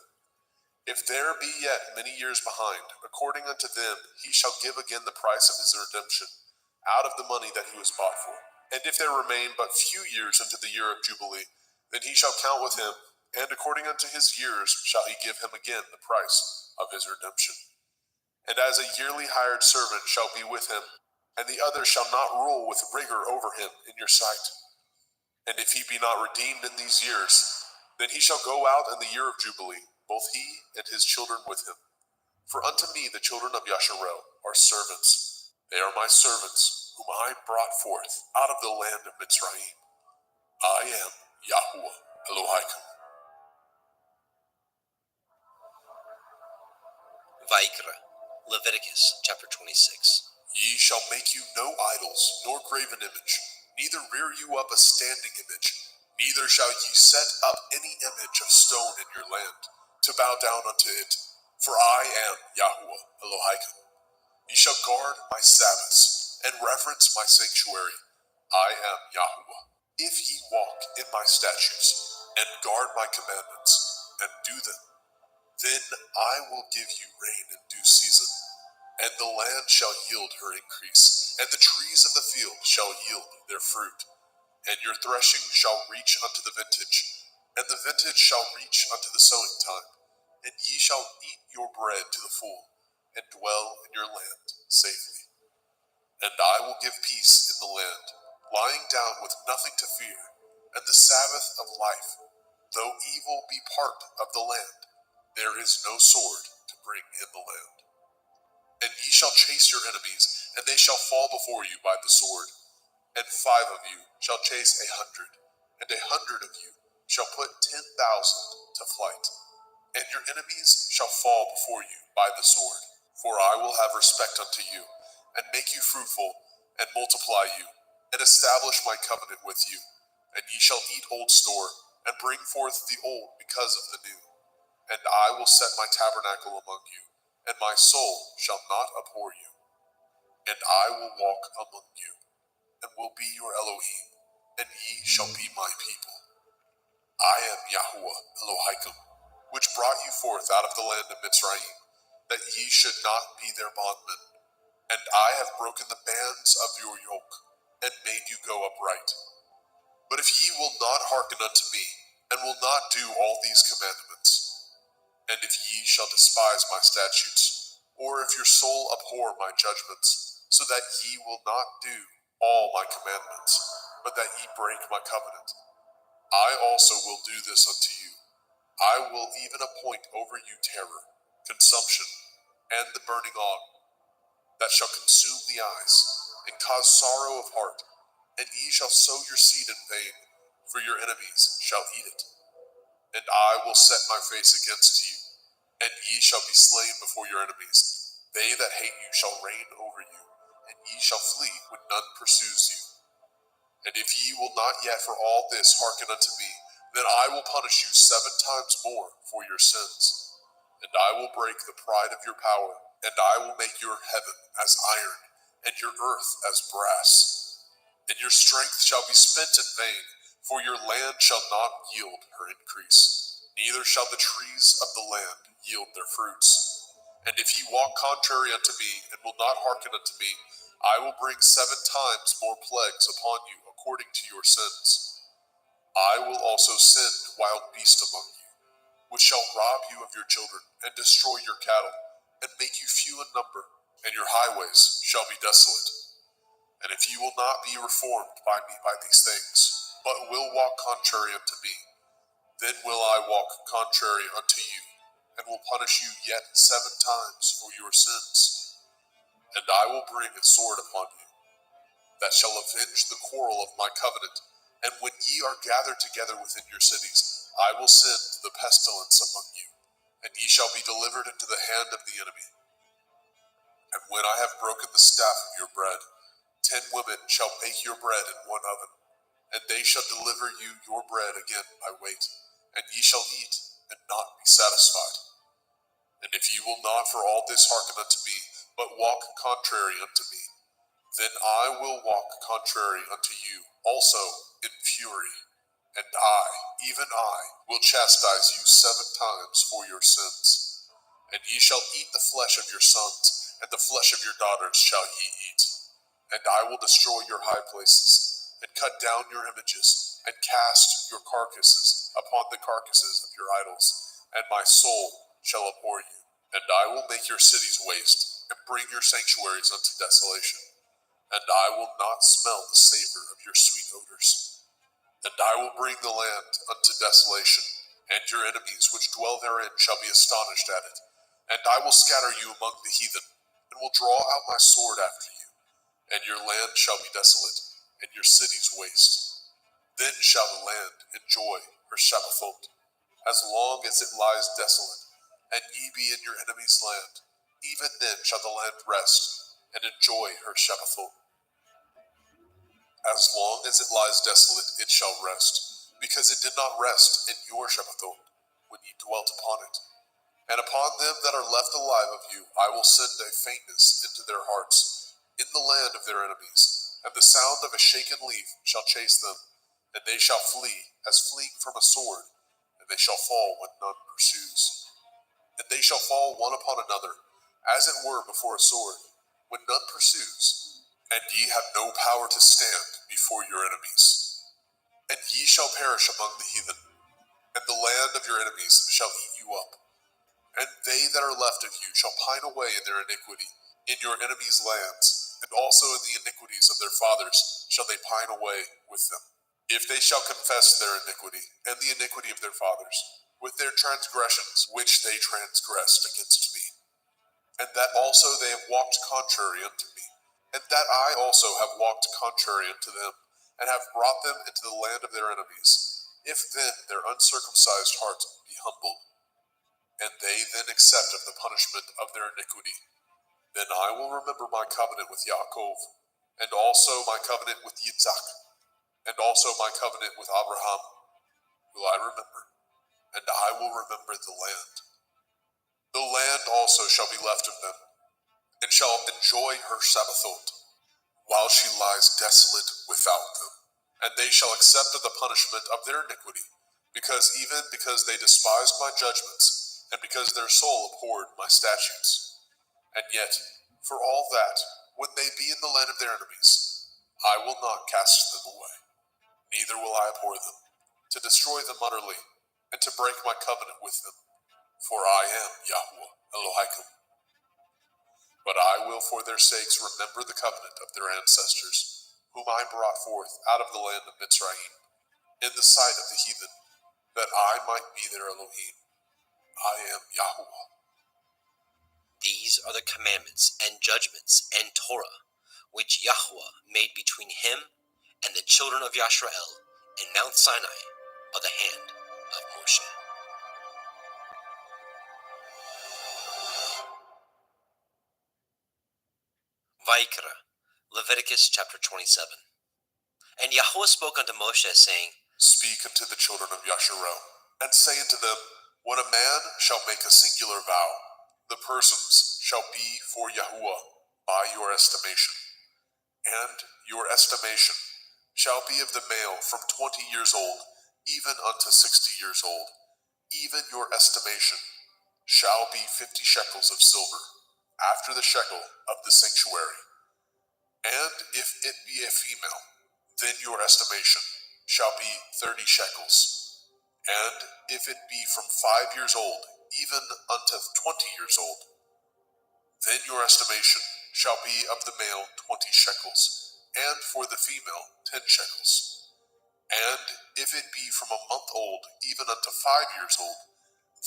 If there be yet many years behind, according unto them he shall give again the price of his redemption, out of the money that he was bought for. And if there remain but few years unto the year of Jubilee, then he shall count with him, and according unto his years shall he give him again the price of his redemption. And as a yearly hired servant shall be with him, and the other shall not rule with rigor over him in your sight. And if he be not redeemed in these years, then he shall go out in the year of Jubilee, both he and his children with him. For unto me the children of Yasharel are servants. They are my servants, whom I brought forth out of the land of Mitzrayim. I am Yahuwah Elohaikum. Vaikra, Leviticus chapter 26. Ye shall make you no idols, nor graven image, neither rear you up a standing image, neither shall ye set up any image of stone in your land, to bow down unto it, for I am Yahuwah Elohaikum. Ye shall guard my Sabbaths, and reverence my sanctuary. I am Yahuwah. If ye walk in my statutes, and guard my commandments, and do them, then I will give you rain in due season, and the land shall yield her increase, and the trees of the field shall yield their fruit. And your threshing shall reach unto the vintage, and the vintage shall reach unto the sowing time, and ye shall eat your bread to the full, and dwell in your land safely. And I will give peace in the land, lying down with nothing to fear, and the Sabbath of life. Though evil be part of the land, there is no sword to bring in the land. And ye shall chase your enemies, and they shall fall before you by the sword. And 5 of you shall chase 100, and 100 of you shall put 10,000 to flight. And your enemies shall fall before you by the sword. For I will have respect unto you, and make you fruitful, and multiply you, and establish my covenant with you. And ye shall eat old store, and bring forth the old because of the new. And I will set my tabernacle among you, and my soul shall not abhor you. And I will walk among you, and will be your Elohim, and ye shall be my people. I am Yahuwah Elohim, which brought you forth out of the land of Mitzrayim, that ye should not be their bondmen. And I have broken the bands of your yoke, and made you go upright. But if ye will not hearken unto me, and will not do all these commandments, and if ye shall despise my statutes, or if your soul abhor my judgments, so that ye will not do all my commandments, but that ye break my covenant, I also will do this unto you. I will even appoint over you terror, consumption, and the burning ague, that shall consume the eyes, and cause sorrow of heart. And ye shall sow your seed in vain, for your enemies shall eat it. And I will set my face against you, and ye shall be slain before your enemies. They that hate you shall reign over you, and ye shall flee when none pursues you. And if ye will not yet for all this hearken unto me, then I will punish you 7 times more for your sins. And I will break the pride of your power, and I will make your heaven as iron, and your earth as brass. And your strength shall be spent in vain, for your land shall not yield her increase, neither shall the trees of the land yield their fruits. And if ye walk contrary unto me, and will not hearken unto me, I will bring 7 times more plagues upon you according to your sins. I will also send wild beasts among you, which shall rob you of your children, and destroy your cattle, and make you few in number, and your highways shall be desolate. And if ye will not be reformed by me by these things, but will walk contrary unto me, then will I walk contrary unto you, and will punish you yet 7 times for your sins. And I will bring a sword upon you, that shall avenge the quarrel of my covenant. And when ye are gathered together within your cities, I will send the pestilence among you, and ye shall be delivered into the hand of the enemy. And when I have broken the staff of your bread, 10 women shall bake your bread in one oven, and they shall deliver you your bread again by weight, and ye shall eat, and not be satisfied. And if ye will not for all this hearken unto me, but walk contrary unto me, then I will walk contrary unto you also in fury, and I, even I, will chastise you 7 times for your sins. And ye shall eat the flesh of your sons, and the flesh of your daughters shall ye eat. And I will destroy your high places, and cut down your images, and cast your carcasses upon the carcasses of your idols, and my soul shall abhor you. And I will make your cities waste, and bring your sanctuaries unto desolation. And I will not smell the savor of your sweet odors. And I will bring the land unto desolation, and your enemies which dwell therein shall be astonished at it. And I will scatter you among the heathen, and will draw out my sword after you. And your land shall be desolate, and your cities waste. Then shall the land enjoy her Shabbathot, as long as it lies desolate, and ye be in your enemy's land. Even then shall the land rest, and enjoy her Shabbathot. As long as it lies desolate, it shall rest, because it did not rest in your Shabbathot, when ye dwelt upon it. And upon them that are left alive of you, I will send a faintness into their hearts, in the land of their enemies, and the sound of a shaken leaf shall chase them, and they shall flee as fleeing from a sword, and they shall fall when none pursues. And they shall fall one upon another, as it were before a sword, when none pursues, and ye have no power to stand before your enemies. And ye shall perish among the heathen, and the land of your enemies shall eat you up. And they that are left of you shall pine away in their iniquity, in your enemies' lands, and also in the iniquities of their fathers shall they pine away with them. If they shall confess their iniquity, and the iniquity of their fathers, with their transgressions which they transgressed against me, and that also they have walked contrary unto me, and that I also have walked contrary unto them, and have brought them into the land of their enemies, if then their uncircumcised heart be humbled, and they then accept of the punishment of their iniquity, then I will remember my covenant with Yaakov, and also my covenant with Yitzhak, and also my covenant with Abraham will I remember, and I will remember the land. The land also shall be left of them, and shall enjoy her Sabbathot, while she lies desolate without them. And they shall accept of the punishment of their iniquity, because they despised my judgments, and because their soul abhorred my statutes. And yet, for all that, when they be in the land of their enemies, I will not cast them away, neither will I abhor them, to destroy them utterly, and to break my covenant with them. For I am Yahweh Elohim. But I will for their sakes remember the covenant of their ancestors, whom I brought forth out of the land of Mitzrayim, in the sight of the heathen, that I might be their Elohim. I am Yahweh. These are the commandments and judgments and Torah, which Yahweh made between him and the children of Yisrael in Mount Sinai of the hand of Moshe. Vayikra, Leviticus chapter 27. And Yahweh spoke unto Moshe, saying, Speak unto the children of Yasharel, and say unto them, when a man shall make a singular vow, the persons shall be for Yahuwah by your estimation. And your estimation shall be of the male from 20 years old, even unto 60 years old. Even your estimation shall be 50 shekels of silver, after the shekel of the sanctuary. And if it be a female, then your estimation shall be 30 shekels. And if it be from 5 years old, even unto 20 years old, then your estimation shall be of the male 20 shekels, and for the female 10 shekels. And if it be from a month old, even unto 5 years old,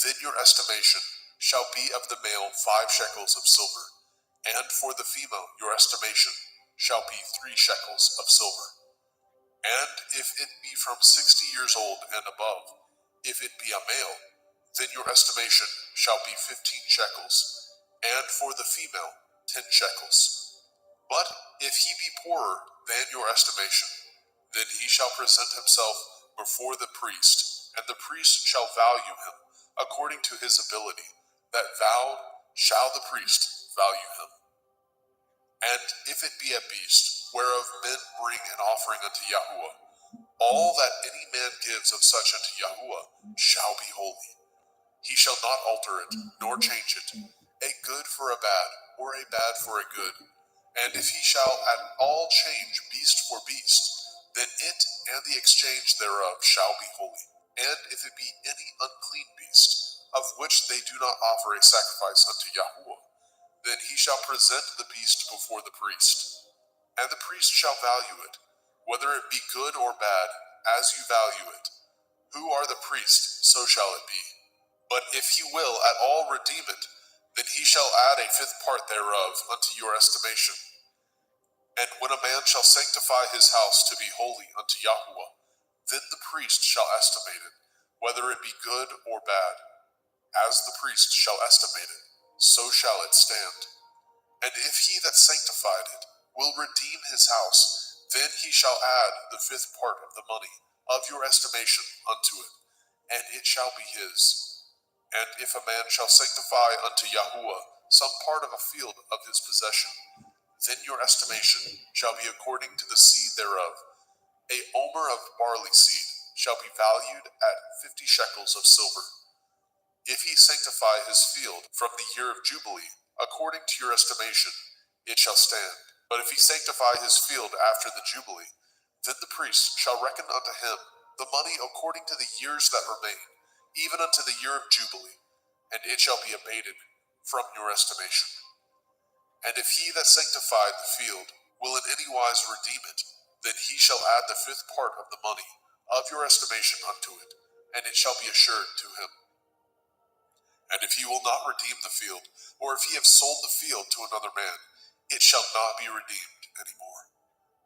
then your estimation shall be of the male 5 shekels of silver, and for the female your estimation shall be 3 shekels of silver. And if it be from 60 years old and above, if it be a male, then your estimation shall be 15 shekels, and for the female 10 shekels. But if he be poorer than your estimation, then he shall present himself before the priest, and the priest shall value him according to his ability. That vowed shall the priest value him. And if it be a beast, whereof men bring an offering unto Yahuwah, all that any man gives of such unto Yahuwah shall be holy. He shall not alter it, nor change it, a good for a bad, or a bad for a good. And if he shall at all change beast for beast, then it and the exchange thereof shall be holy. And if it be any unclean beast, of which they do not offer a sacrifice unto Yahuwah, then he shall present the beast before the priest. And the priest shall value it, whether it be good or bad, as you value it. Who are the priest, so shall it be. But if he will at all redeem it, then he shall add a 5th part thereof unto your estimation. And when a man shall sanctify his house to be holy unto Yahuwah, then the priest shall estimate it, whether it be good or bad. As the priest shall estimate it, so shall it stand. And if he that sanctified it will redeem his house, then he shall add the 5th part of the money of your estimation unto it, and it shall be his. And if a man shall sanctify unto Yahuwah some part of a field of his possession, then your estimation shall be according to the seed thereof. A omer of barley seed shall be valued at 50 shekels of silver. If he sanctify his field from the year of Jubilee, according to your estimation, it shall stand. But if he sanctify his field after the Jubilee, then the priest shall reckon unto him the money according to the years that remain, even unto the year of Jubilee, and it shall be abated from your estimation. And if he that sanctified the field will in any wise redeem it, then he shall add the 5th part of the money of your estimation unto it, and it shall be assured to him. And if he will not redeem the field, or if he have sold the field to another man, it shall not be redeemed any more.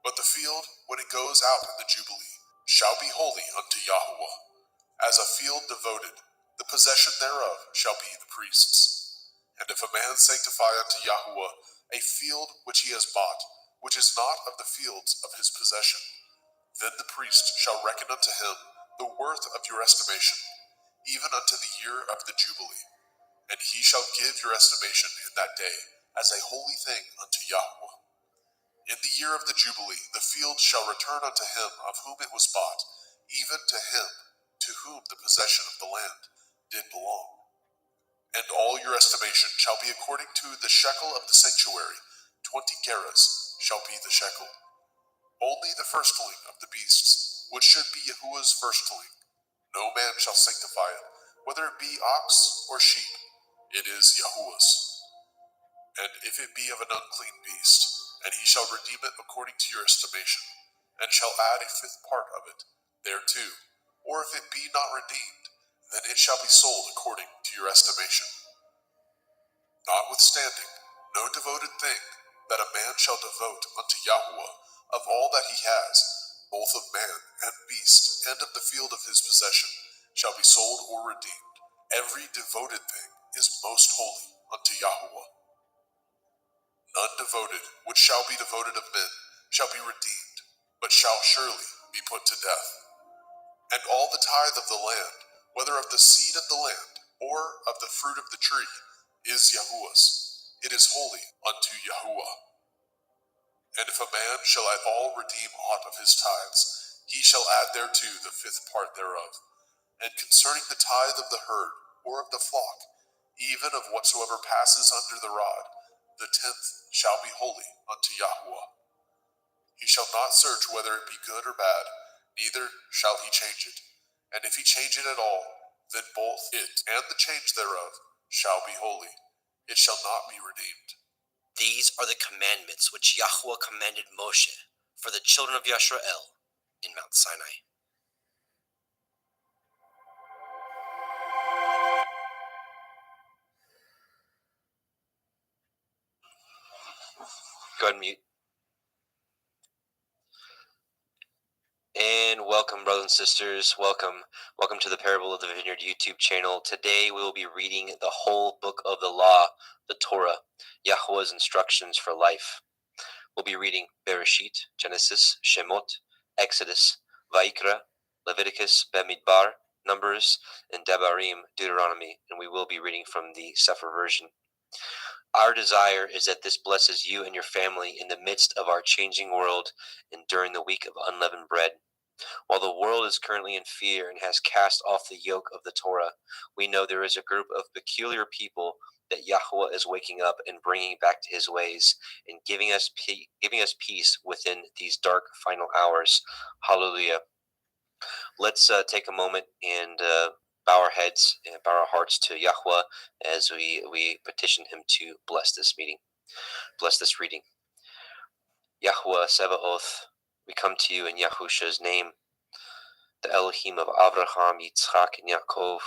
But the field, when it goes out in the Jubilee, shall be holy unto Yahuwah. As a field devoted, the possession thereof shall be the priest's. And if a man sanctify unto Yahuwah a field which he has bought, which is not of the fields of his possession, then the priest shall reckon unto him the worth of your estimation, even unto the year of the Jubilee. And he shall give your estimation in that day as a holy thing unto Yahuwah. In the year of the Jubilee, the field shall return unto him of whom it was bought, even to him to whom the possession of the land did belong. And all your estimation shall be according to the shekel of the sanctuary. 20 gerahs shall be the shekel. Only the firstling of the beasts, which should be Yahuwah's firstling, no man shall sanctify it, whether it be ox or sheep. It is Yahuwah's. And if it be of an unclean beast, and he shall redeem it according to your estimation, and shall add a 5th part of it thereto, or if it be not redeemed, then it shall be sold according to your estimation. Notwithstanding, no devoted thing that a man shall devote unto Yahuwah of all that he has, both of man and beast, and of the field of his possession, shall be sold or redeemed. Every devoted thing is most holy unto Yahuwah. None devoted which shall be devoted of men shall be redeemed, but shall surely be put to death. And all the tithe of the land, whether of the seed of the land, or of the fruit of the tree, is Yahuwah's. It is holy unto Yahuwah. And if a man shall at all redeem aught of his tithes, he shall add thereto the 5th part thereof. And concerning the tithe of the herd, or of the flock, even of whatsoever passes under the rod, the 10th shall be holy unto Yahuwah. He shall not search whether it be good or bad, neither shall he change it. And if he change it at all, then both it and the change thereof shall be holy. It shall not be redeemed. These are the commandments which Yahuwah commanded Moshe for the children of Yisrael in Mount Sinai. Go ahead and mute. And welcome, brothers and sisters. Welcome to the Parable of the Vineyard YouTube channel. Today we will be reading the whole book of the law, the Torah, Yahuwah's instructions for life. We'll be reading Bereshit, Genesis, Shemot, Exodus, Vaikra, Leviticus, Bamidbar, Numbers, and Devarim, Deuteronomy, and we will be reading from the Sefer version. Our desire is that this blesses you and your family in the midst of our changing world and during the week of unleavened bread. While the world is currently in fear and has cast off the yoke of the Torah, we know there is a group of peculiar people that Yahuwah is waking up and bringing back to his ways and giving us peace within these dark final hours. Hallelujah. Let's take a moment and bow our heads and bow our hearts to Yahuwah as we petition him to bless this meeting, bless this reading. Yahuwah Sebaoth, we come to you in Yahusha's name, the Elohim of Avraham, Yitzchak, and Yaakov.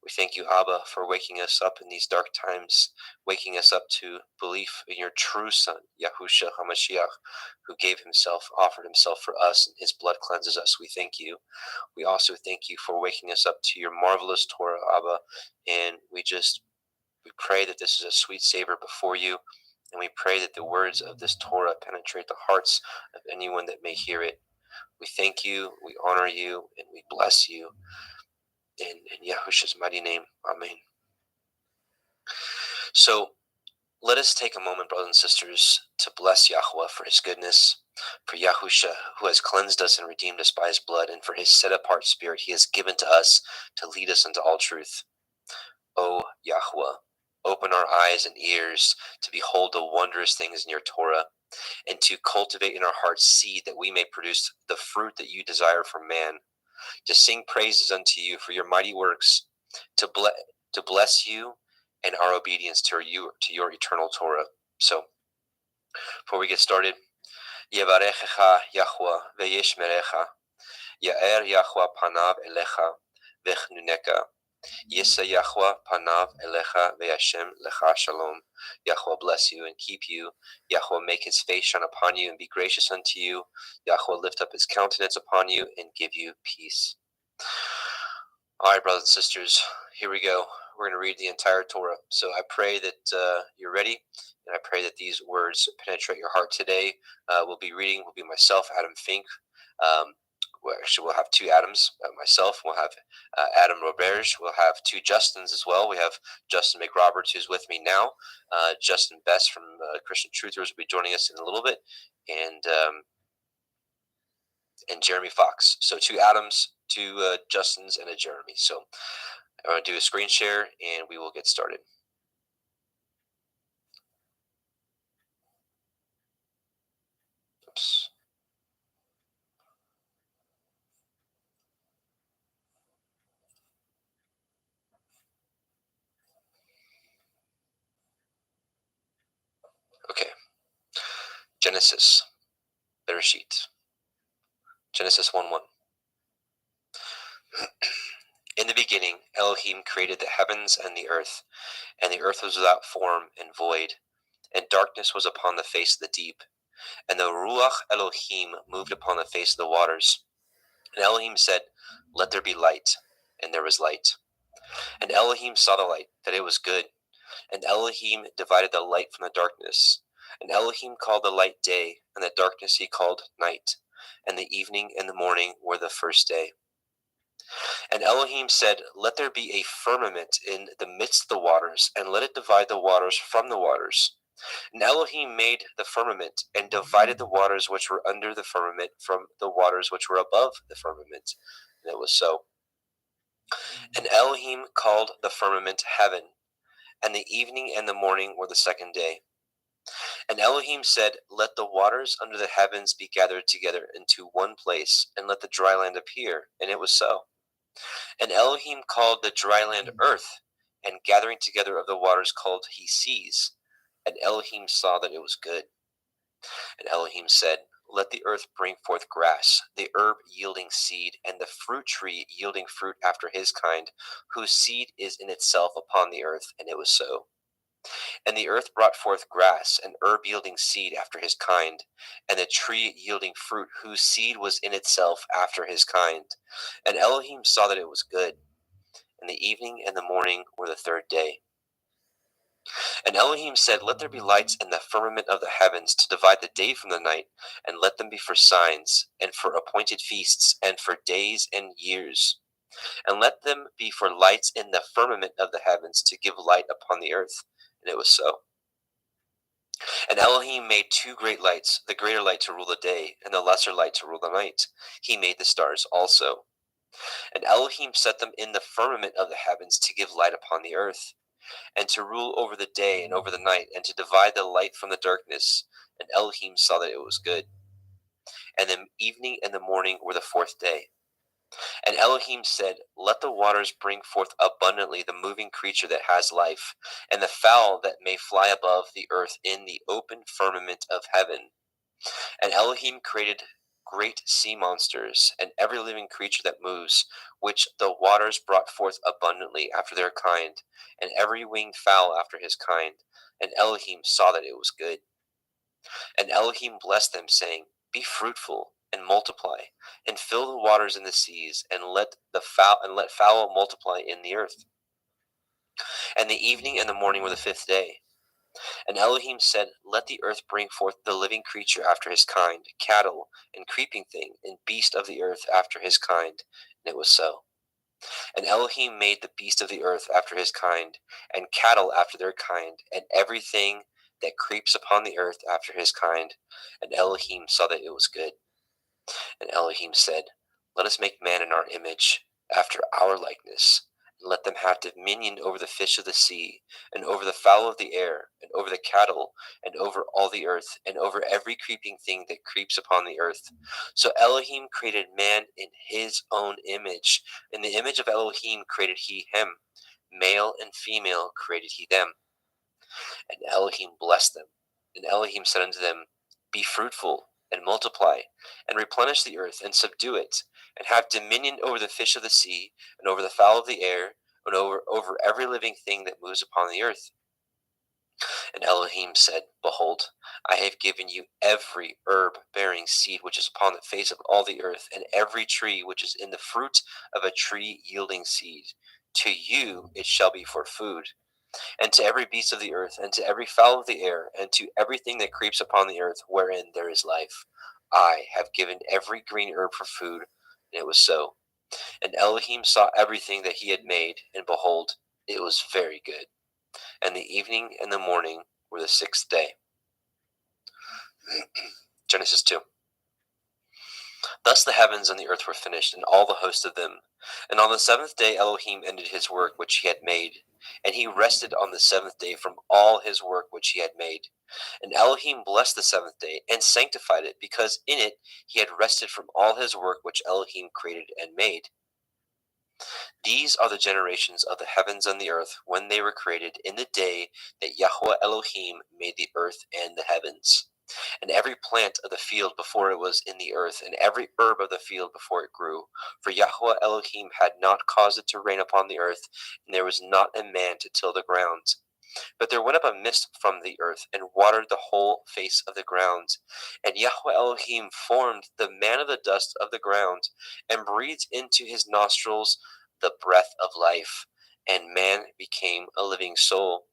We thank you, Abba, for waking us up in these dark times, waking us up to belief in your true Son, Yahusha HaMashiach, who gave himself, offered himself for us, and his blood cleanses us. We thank you. We also thank you for waking us up to your marvelous Torah, Abba, and we pray that this is a sweet savor before you, and we pray that the words of this Torah penetrate the hearts of anyone that may hear it. We thank you, we honor you, and we bless you. In Yahushua's mighty name, amen. So let us take a moment, brothers and sisters, to bless Yahweh for his goodness, for Yahusha, who has cleansed us and redeemed us by his blood, and for his set-apart spirit he has given to us to lead us into all truth. O Yahweh, open our eyes and ears to behold the wondrous things in your Torah, and to cultivate in our hearts seed that we may produce the fruit that you desire for man, to sing praises unto you for your mighty works, to bless you and our obedience to your eternal Torah. So, before we get started, Yevarechecha Yahweh veyeshmerecha, Ya'er Yahweh panav elecha vechnuneka, Yisa Yahweh panav elecha veyashem lecha shalom. Yahweh bless you and keep you. Yahweh make his face shine upon you and be gracious unto you. Yahweh lift up his countenance upon you and give you peace. All right, brothers and sisters, here we go. We're going to read the entire Torah. So I pray that you're ready, and I pray that these words penetrate your heart today. We'll be myself, Adam Fink. We'll have two Adams, myself. We'll have Adam Roberge. We'll have two Justins as well. We have Justin McRoberts, who's with me now. Justin Best from Christian Truthers will be joining us in a little bit, and Jeremy Fox. So two Adams, two Justins, and a Jeremy. So I'm going to do a screen share, and we will get started. Oops. Okay. Genesis. Bereshit. Genesis 1:1. In the beginning, Elohim created the heavens and the earth was without form and void, and darkness was upon the face of the deep, and the Ruach Elohim moved upon the face of the waters. And Elohim said, "Let there be light," and there was light. And Elohim saw the light, that it was good, and Elohim divided the light from the darkness. And Elohim called the light day, and the darkness he called night, and the evening and the morning were the first day. And Elohim said, "Let there be a firmament in the midst of the waters, and let it divide the waters from the waters." And Elohim made the firmament, and divided the waters which were under the firmament from the waters which were above the firmament. And it was so. And Elohim called the firmament heaven, and the evening and the morning were the second day. And Elohim said, "Let the waters under the heavens be gathered together into one place, and let the dry land appear." And it was so. And Elohim called the dry land earth, and gathering together of the waters called he seas. And Elohim saw that it was good. And Elohim said, "Let the earth bring forth grass, the herb yielding seed, and the fruit tree yielding fruit after his kind, whose seed is in itself upon the earth." And it was so. And the earth brought forth grass, and herb yielding seed after his kind, and the tree yielding fruit, whose seed was in itself after his kind. And Elohim saw that it was good. And the evening and the morning were the third day. And Elohim said, "Let there be lights in the firmament of the heavens to divide the day from the night, and let them be for signs, and for appointed feasts, and for days and years. And let them be for lights in the firmament of the heavens to give light upon the earth." And it was so. And Elohim made two great lights, the greater light to rule the day, and the lesser light to rule the night. He made the stars also. And Elohim set them in the firmament of the heavens to give light upon the earth, and to rule over the day and over the night, and to divide the light from the darkness. And Elohim saw that it was good. And the evening and the morning were the fourth day. And Elohim said, "Let the waters bring forth abundantly the moving creature that has life, and the fowl that may fly above the earth in the open firmament of heaven." And Elohim created great sea monsters, and every living creature that moves, which the waters brought forth abundantly after their kind, and every winged fowl after his kind. And Elohim saw that it was good. And Elohim blessed them, saying, "Be fruitful and multiply, and fill the waters in the seas, and let fowl multiply in the earth." And the evening and the morning were the fifth day. And Elohim said, "Let the earth bring forth the living creature after his kind, cattle, and creeping thing, and beast of the earth after his kind." And it was so. And Elohim made the beast of the earth after his kind, and cattle after their kind, and everything that creeps upon the earth after his kind. And Elohim saw that it was good. And Elohim said, Let us make man in our image, after our likeness, and let them have dominion over the fish of the sea, and over the fowl of the air, and over the cattle, and over all the earth, and over every creeping thing that creeps upon the earth. So Elohim created man in his own image. In the image of Elohim created he him. Male and female created he them. And Elohim blessed them. And Elohim said unto them, Be fruitful, and multiply, and replenish the earth, and subdue it, and have dominion over the fish of the sea, and over the fowl of the air, and over every living thing that moves upon the earth. And Elohim said, Behold, I have given you every herb bearing seed which is upon the face of all the earth, and every tree which is in the fruit of a tree yielding seed. To you it shall be for food. And to every beast of the earth, and to every fowl of the air, and to everything that creeps upon the earth, wherein there is life, I have given every green herb for food. And it was so. And Elohim saw everything that he had made, and behold, it was very good. And the evening and the morning were the sixth day. Genesis 2. Thus the heavens and the earth were finished, and all the host of them. And on the seventh day Elohim ended his work which he had made, and he rested on the seventh day from all his work which he had made. And Elohim blessed the seventh day, and sanctified it, because in it he had rested from all his work which Elohim created and made. These are the generations of the heavens and the earth when they were created in the day that Yahweh Elohim made the earth and the heavens. And every plant of the field before it was in the earth, and every herb of the field before it grew. For Yahweh Elohim had not caused it to rain upon the earth, and there was not a man to till the ground. But there went up a mist from the earth, and watered the whole face of the ground. And Yahweh Elohim formed the man of the dust of the ground, and breathed into his nostrils the breath of life, and man became a living soul.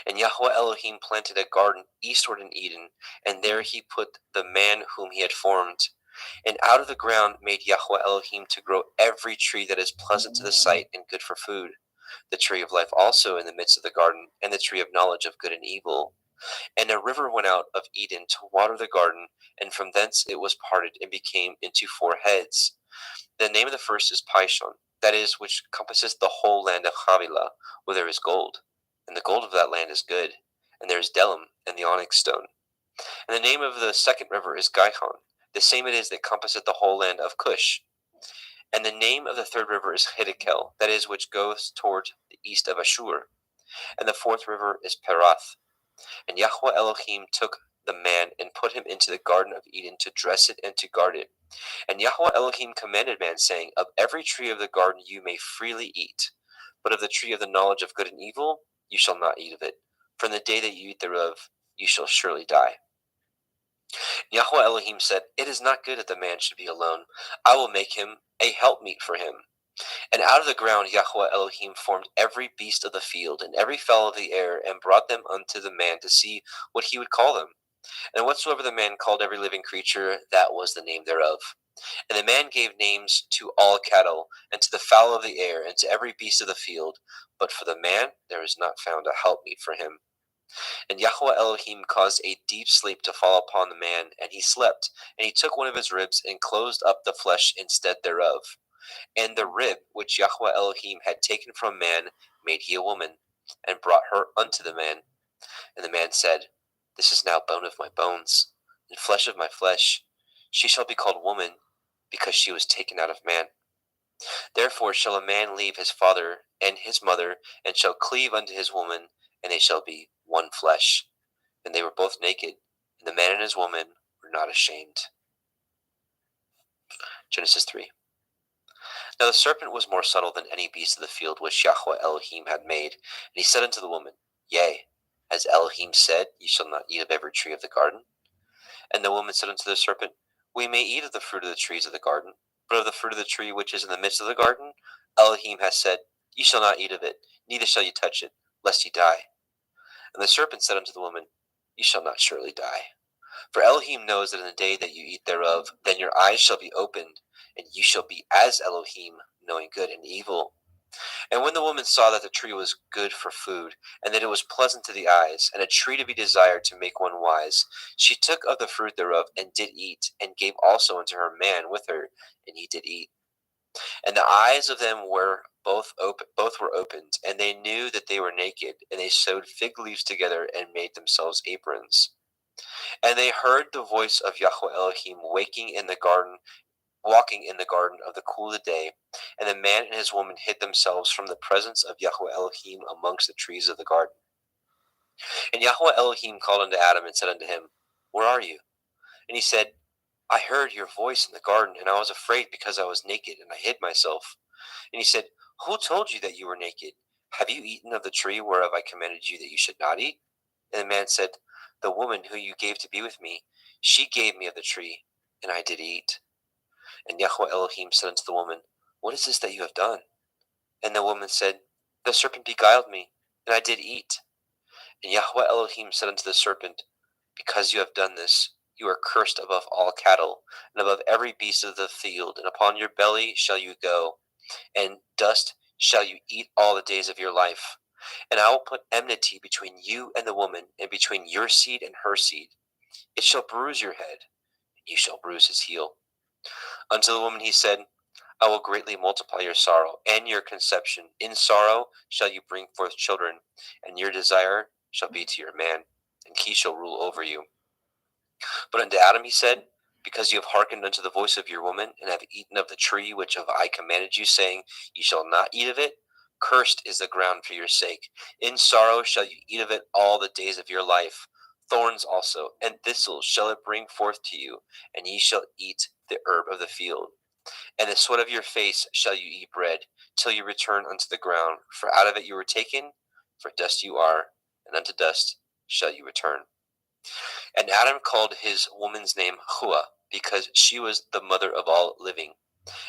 And Yahweh Elohim planted a garden eastward in Eden, and there he put the man whom he had formed. And out of the ground made Yahweh Elohim to grow every tree that is pleasant to the sight and good for food, the tree of life also in the midst of the garden, and the tree of knowledge of good and evil. And a river went out of Eden to water the garden, and from thence it was parted and became into four heads. The name of the first is Pishon, that is, which compasseth the whole land of Havilah, where there is gold. And the gold of that land is good, and there is Delim and the onyx stone. And the name of the second river is Gihon, the same it is that compasseth the whole land of Cush. And the name of the third river is Hiddekel, that is, which goes toward the east of Ashur. And the fourth river is Perath. And Yahweh Elohim took the man and put him into the garden of Eden to dress it and to guard it. And Yahweh Elohim commanded man, saying, Of every tree of the garden you may freely eat, but of the tree of the knowledge of good and evil you shall not eat of it. For in the day that you eat thereof you shall surely die. Yahweh Elohim said, It is not good that the man should be alone. I will make him a helpmeet for him. And out of the ground Yahweh Elohim formed every beast of the field, and every fowl of the air, and brought them unto the man to see what he would call them. And whatsoever the man called every living creature, that was the name thereof. And the man gave names to all cattle, and to the fowl of the air, and to every beast of the field. But for the man there is not found a helpmeet for him. And Yahweh Elohim caused a deep sleep to fall upon the man, and he slept. And he took one of his ribs, and closed up the flesh instead thereof. And the rib which Yahweh Elohim had taken from man made he a woman, and brought her unto the man. And the man said, This is now bone of my bones, and flesh of my flesh. She shall be called woman, because she was taken out of man. Therefore shall a man leave his father and his mother, and shall cleave unto his woman, and they shall be one flesh. And they were both naked, and the man and his woman were not ashamed. Genesis 3. Now the serpent was more subtle than any beast of the field which Yahweh Elohim had made. And he said unto the woman, Yea, as Elohim said, Ye shall not eat of every tree of the garden. And the woman said unto the serpent, We may eat of the fruit of the trees of the garden, but of the fruit of the tree which is in the midst of the garden, Elohim hath said, Ye shall not eat of it, neither shall ye touch it, lest ye die. And the serpent said unto the woman, Ye shall not surely die. For Elohim knows that in the day that you eat thereof, then your eyes shall be opened, and ye shall be as Elohim, knowing good and evil. And when the woman saw that the tree was good for food, and that it was pleasant to the eyes, and a tree to be desired to make one wise, she took of the fruit thereof, and did eat, and gave also unto her man with her, and he did eat. And the eyes of them were both were opened, and they knew that they were naked, and they sewed fig leaves together, and made themselves aprons. And they heard the voice of Yahweh Elohim walking in the garden of the cool of the day, and the man and his woman hid themselves from the presence of Yahweh Elohim amongst the trees of the garden. And Yahweh Elohim called unto Adam and said unto him, Where are you? And he said, I heard your voice in the garden, and I was afraid because I was naked, and I hid myself. And he said, Who told you that you were naked? Have you eaten of the tree whereof I commanded you that you should not eat? And the man said, The woman who you gave to be with me, she gave me of the tree, and I did eat. And Yahweh Elohim said unto the woman, What is this that you have done? And the woman said, The serpent beguiled me, and I did eat. And Yahweh Elohim said unto the serpent, Because you have done this, you are cursed above all cattle, and above every beast of the field, and upon your belly shall you go, and dust shall you eat all the days of your life. And I will put enmity between you and the woman, and between your seed and her seed. It shall bruise your head, and you shall bruise his heel. Unto the woman he said, I will greatly multiply your sorrow and your conception. In sorrow shall you bring forth children, and your desire shall be to your man, and he shall rule over you. But unto Adam he said, Because you have hearkened unto the voice of your woman, and have eaten of the tree which of I commanded you, saying, Ye shall not eat of it, cursed is the ground for your sake. In sorrow shall you eat of it all the days of your life. Thorns also and thistles shall it bring forth to you, and ye shall eat the herb of the field. And the sweat of your face shall you eat bread, till you return unto the ground. For out of it you were taken, for dust you are, and unto dust shall you return. And Adam called his woman's name Hua, because she was the mother of all living.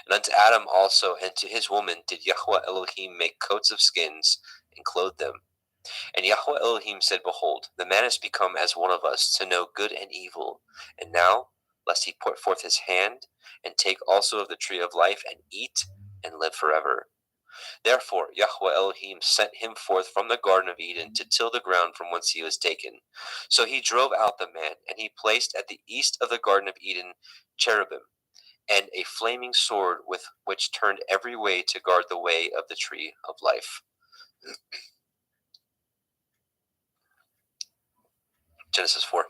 And unto Adam also and to his woman did Yahweh Elohim make coats of skins, and clothe them. And Yahweh Elohim said, Behold, the man is become as one of us, to know good and evil. And now, lest he put forth his hand, and take also of the tree of life, and eat, and live forever. Therefore Yahweh Elohim sent him forth from the Garden of Eden to till the ground from whence he was taken. So he drove out the man, and he placed at the east of the Garden of Eden cherubim, and a flaming sword with which turned every way to guard the way of the tree of life. Genesis 4.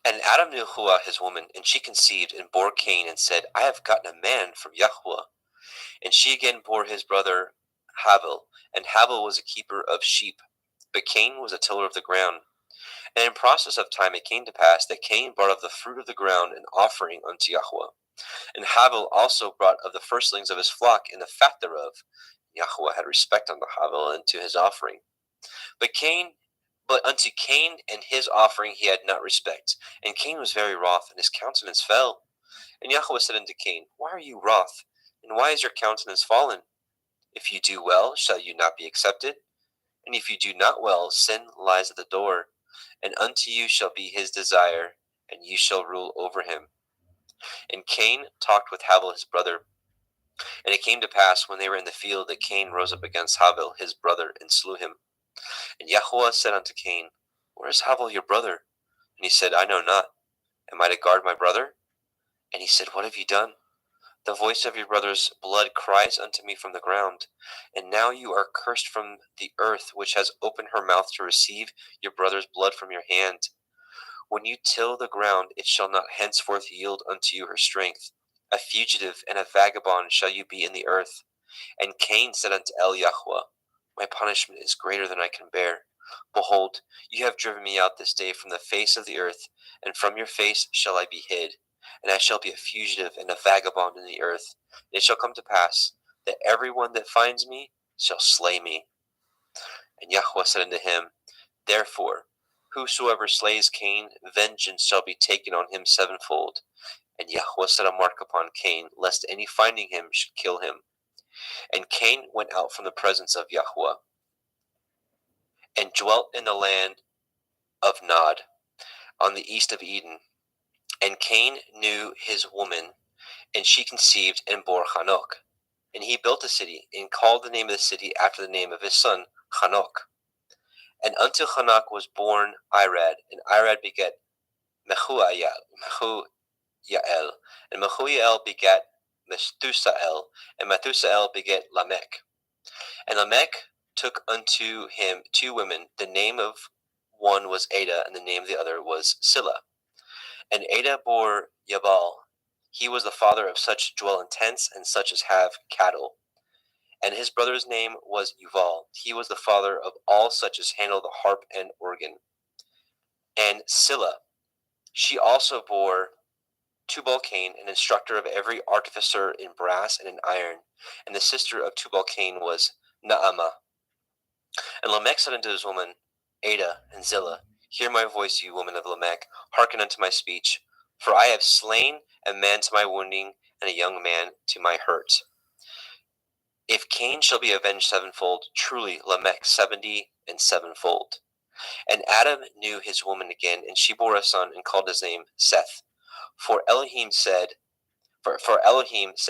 And Adam knew Hua his woman, and she conceived, and bore Cain, and said, I have gotten a man from Yahweh. And she again bore his brother Havel, and Havel was a keeper of sheep, but Cain was a tiller of the ground. And in process of time it came to pass that Cain brought of the fruit of the ground an offering unto Yahweh. And Havel also brought of the firstlings of his flock and the fat thereof. Yahweh had respect unto Havel and to his offering. But unto Cain and his offering he had not respect. And Cain was very wroth, and his countenance fell. And Yahweh said unto Cain, Why are you wroth? And why is your countenance fallen? If you do well, shall you not be accepted? And if you do not well, sin lies at the door. And unto you shall be his desire, and you shall rule over him. And Cain talked with Havel his brother. And it came to pass, when they were in the field, that Cain rose up against Havel his brother, and slew him. And Yahweh said unto Cain, Where is Havel your brother? And he said, I know not. Am I to guard my brother? And he said, What have you done? The voice of your brother's blood cries unto me from the ground. And now you are cursed from the earth, which has opened her mouth to receive your brother's blood from your hand. When you till the ground, it shall not henceforth yield unto you her strength. A fugitive and a vagabond shall you be in the earth. And Cain said unto Yahweh, My punishment is greater than I can bear. Behold, you have driven me out this day from the face of the earth, and from your face shall I be hid. And I shall be a fugitive and a vagabond in the earth. And it shall come to pass, that every one that finds me shall slay me. And Yahweh said unto him, Therefore, whosoever slays Cain, vengeance shall be taken on him sevenfold. And Yahweh set a mark upon Cain, lest any finding him should kill him. And Cain went out from the presence of Yahweh, and dwelt in the land of Nod, on the east of Eden. And Cain knew his woman, and she conceived and bore Hanok. And he built a city, and called the name of the city after the name of his son, Hanok. And unto Hanok was born Irad, and Irad begat Mehujael, and Mehujael begat Methusael, and Methusael begat Lamech. And Lamech took unto him 2 women. The name of one was Ada, and the name of the other was Silla. And Ada bore Yabal. He was the father of such dwell in tents, and such as have cattle. And his brother's name was Yuval. He was the father of all such as handle the harp and organ. And Silla, she also bore Tubal-Cain, an instructor of every artificer in brass and in iron. And the sister of Tubal-Cain was Naamah. And Lamech said unto his woman, Ada and Zillah, hear my voice, you woman of Lamech, hearken unto my speech. For I have slain a man to my wounding, and a young man to my hurt. If Cain shall be avenged 7-fold, truly Lamech 70 and 7-fold. And Adam knew his woman again, and she bore a son, and called his name Seth. For Elohim said,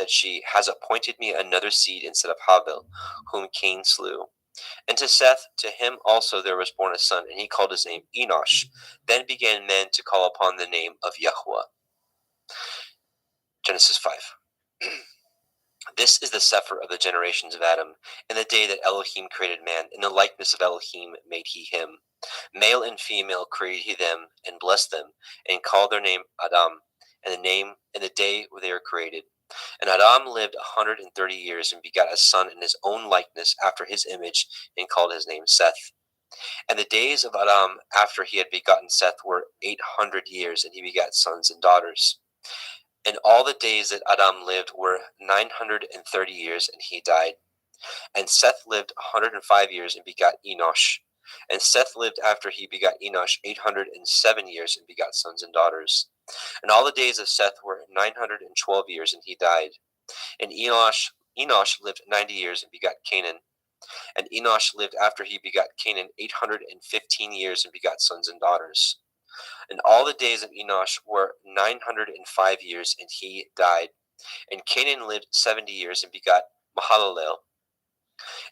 she, has appointed me another seed instead of Habil, whom Cain slew. And to Seth, to him also there was born a son, and he called his name Enosh. Then began men to call upon the name of Yahuwah. Genesis 5. This is the sefer of the generations of Adam. In the day that Elohim created man, in the likeness of Elohim made he him. Male and female created he them, and blessed them, and called their name Adam, and the day where they were created. And Adam lived 130 years, and begat a son in his own likeness, after his image, and called his name Seth. And the days of Adam after he had begotten Seth were 800 years, and he begat sons and daughters. And all the days that Adam lived were 930 years, and he died. And Seth lived 105 years, and begat Enosh. And Seth lived after he begat Enosh 807 years, and begat sons and daughters. And all the days of Seth were 912 years, and he died. And Enosh lived 90 years, and begat Canaan. And Enosh lived after he begat Canaan 815 years, and begat sons and daughters. And all the days of Enosh were 905 years, and he died. And Canaan lived 70 years, and begat Mahalalel.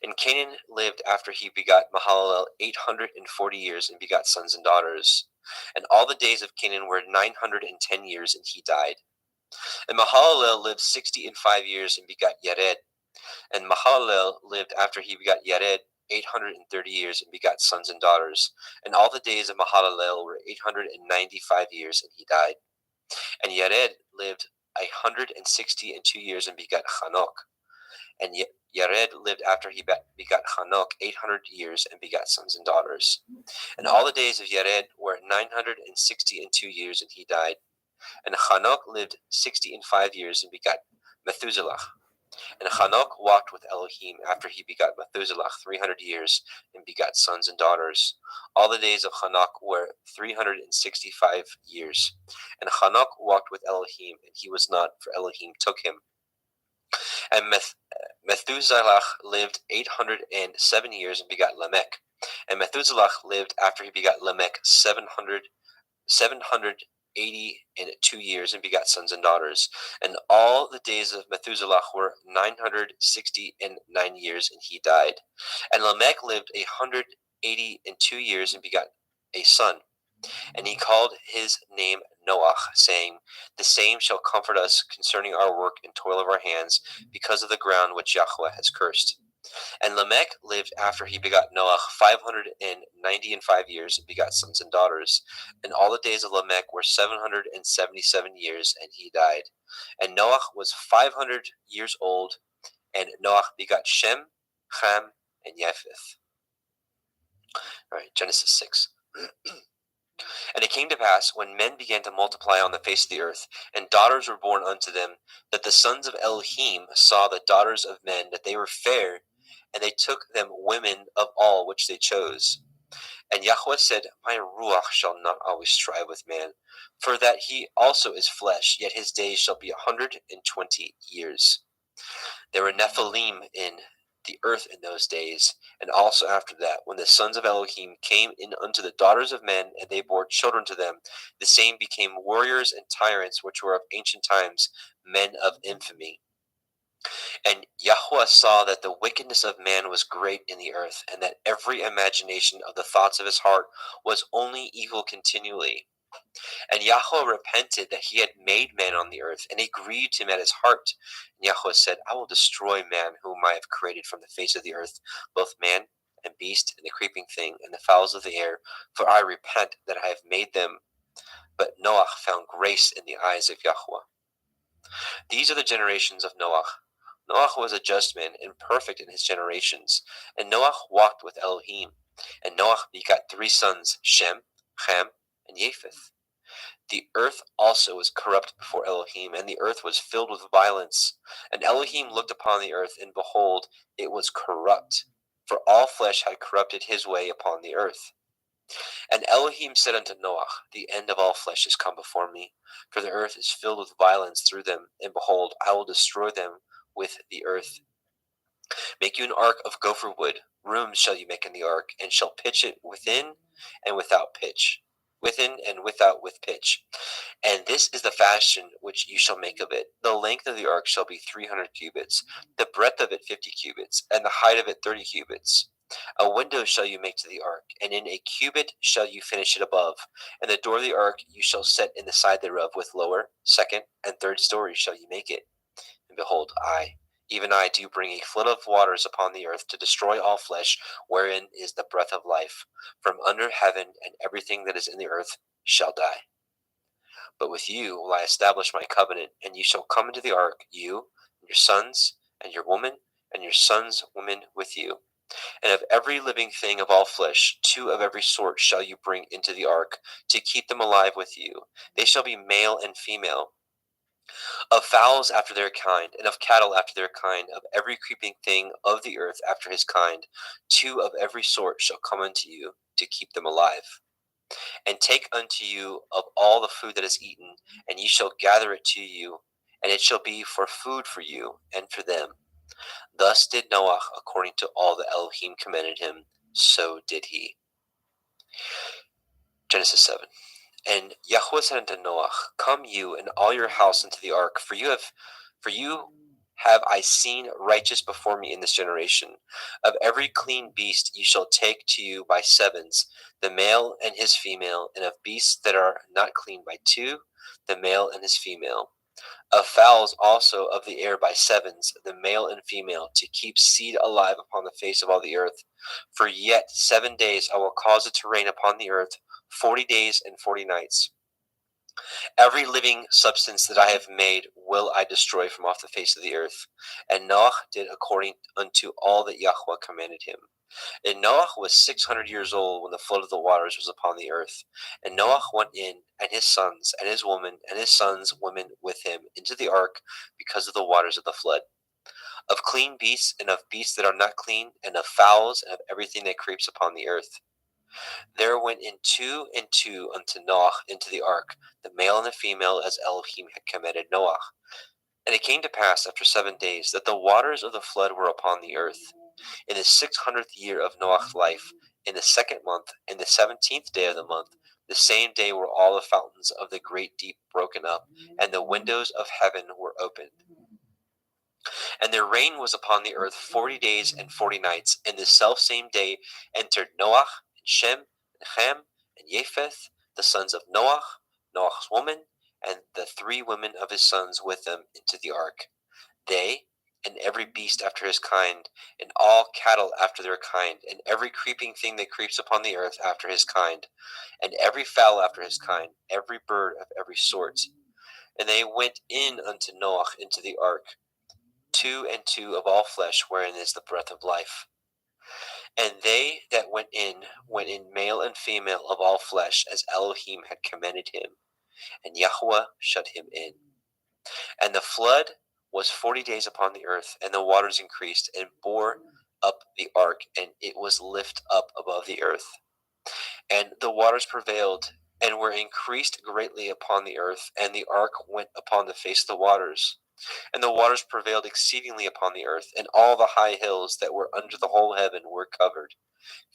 And Canaan lived after he begat Mahalalel 840 years, and begat sons and daughters. And all the days of Canaan were 910 years, and he died. And Mahalalel lived 65 years, and begat Yared. And Mahalalel lived after he begat Yared 830 years, and begat sons and daughters. And all the days of Mahalalel were 895 years, and he died. And Yared lived 162 years, and begat Hanok. And Yared lived after he begat Hanok 800 years, and begat sons and daughters. And all the days of Yared were 962 years, and he died. And Hanok lived 65 years, and begat Methuselah. And Hanok walked with Elohim after he begat Methuselah 300 years, and begat sons and daughters. All the days of Hanok were 365 years. And Hanok walked with Elohim, and he was not, for Elohim took him. And Methuselah lived 807 years, and begat Lamech. And Methuselah lived after he begat Lamech 782 years, and begat sons and daughters. And all the days of Methuselah were 969 years, and he died. And Lamech lived 182 years, and begat a son. And he called his name Noah, saying, the same shall comfort us concerning our work and toil of our hands, because of the ground which Yahweh has cursed. And Lamech lived after he begot Noah 595 years, and begat sons and daughters. And all the days of Lamech were 777 years, and he died. And Noah was 500 years old, and Noah begot Shem, Ham, and Japheth. All right, Genesis 6. And it came to pass, when men began to multiply on the face of the earth, and daughters were born unto them, that the sons of Elohim saw the daughters of men, that they were fair, and they took them women of all which they chose. And Yahweh said, my ruach shall not always strive with man, for that he also is flesh, yet his days shall be 120 years. There were Nephilim in the earth in those days, and also after that, when the sons of Elohim came in unto the daughters of men, and they bore children to them, the same became warriors and tyrants, which were of ancient times men of infamy. And Yahweh saw that the wickedness of man was great in the earth, and that every imagination of the thoughts of his heart was only evil continually. And Yahweh repented that he had made man on the earth, and it grieved him at his heart. And Yahweh said, I will destroy man whom I have created from the face of the earth, both man and beast, and the creeping thing, and the fowls of the air, for I repent that I have made them. But Noah found grace in the eyes of Yahweh. These are the generations of Noah. Noah was a just man and perfect in his generations, and Noah walked with Elohim. And Noah begot 3 sons, Shem, Ham, and Japheth. The earth also was corrupt before Elohim, and the earth was filled with violence. And Elohim looked upon the earth, and behold, it was corrupt, for all flesh had corrupted his way upon the earth. And Elohim said unto Noah, the end of all flesh is come before me, for the earth is filled with violence through them, and behold, I will destroy them with the earth. Make you an ark of gopher wood. Rooms shall you make in the ark, and shall pitch it within and without pitch. Within and without with pitch. And this is the fashion which you shall make of it. The length of the ark shall be 300 cubits, the breadth of it 50 cubits, and the height of it 30 cubits. A window shall you make to the ark, and in a cubit shall you finish it above. And the door of the ark you shall set in the side thereof, with lower, second, and third stories shall you make it. And behold, I, even I, do bring a flood of waters upon the earth to destroy all flesh, wherein is the breath of life. From under heaven, and everything that is in the earth shall die. But with you will I establish my covenant, and you shall come into the ark, you, and your sons, and your woman, and your sons' women with you. And of every living thing of all flesh, 2 of every sort shall you bring into the ark, to keep them alive with you. They shall be male and female. Of fowls after their kind, and of cattle after their kind, of every creeping thing of the earth after his kind, 2 of every sort shall come unto you, to keep them alive. And take unto you of all the food that is eaten, and ye shall gather it to you, and it shall be for food for you and for them. Thus did Noah according to all that Elohim commanded him, so did he. Genesis 7. And Yahweh said unto Noah, Come you and all your house into the ark, for you have I seen righteous before me in this generation. Of every clean beast you shall take to you by 7s, the male and his female, and of beasts that are not clean by 2, the male and his female. Of fowls also of the air by 7s, the male and female, to keep seed alive upon the face of all the earth. For yet 7 days I will cause it to rain upon the earth, 40 days and 40 nights. Every living substance that I have made will I destroy from off the face of the earth. And Noah did according unto all that Yahweh commanded him. And Noah was 600 years old when the flood of the waters was upon the earth. And Noah went in, and his sons, and his woman, and his sons' women with him, into the ark, because of the waters of the flood. Of clean beasts, and of beasts that are not clean, and of fowls, and of everything that creeps upon the earth. There went in 2 and 2 unto Noah into the ark, the male and the female, as Elohim had commanded Noah. And it came to pass after 7 days that the waters of the flood were upon the earth. In the 600th year of Noah's life, in the 2nd month, in the 17th day of the month, the same day were all the fountains of the great deep broken up, and the windows of heaven were opened. And the rain was upon the earth 40 days and 40 nights. And the selfsame day entered Noah, and Shem, and Ham, and Japheth, the sons of Noah, Noah's woman, and the 3 women of his sons with them into the ark. They, and every beast after his kind, and all cattle after their kind, and every creeping thing that creeps upon the earth after his kind, and every fowl after his kind, every bird of every sort. And they went in unto Noah into the ark, 2 and 2 of all flesh, wherein is the breath of life. And they that went in male and female of all flesh, as Elohim had commanded him, and Yahweh shut him in. And the flood was 40 days upon the earth, and the waters increased, and bore up the ark, and it was lift up above the earth. And the waters prevailed, and were increased greatly upon the earth, and the ark went upon the face of the waters. And the waters prevailed exceedingly upon the earth, and all the high hills that were under the whole heaven were covered.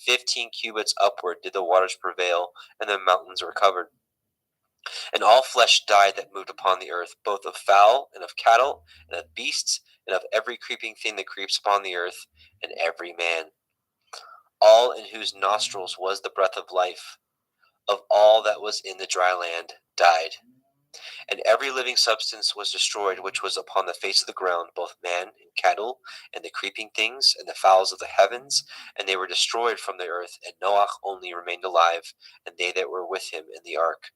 15 cubits upward did the waters prevail, and the mountains were covered. And all flesh died that moved upon the earth, both of fowl, and of cattle, and of beasts, and of every creeping thing that creeps upon the earth, and every man, all in whose nostrils was the breath of life, of all that was in the dry land, died. And every living substance was destroyed which was upon the face of the ground, both man and cattle, and the creeping things, and the fowls of the heavens, and they were destroyed from the earth, and Noah only remained alive, and they that were with him in the ark.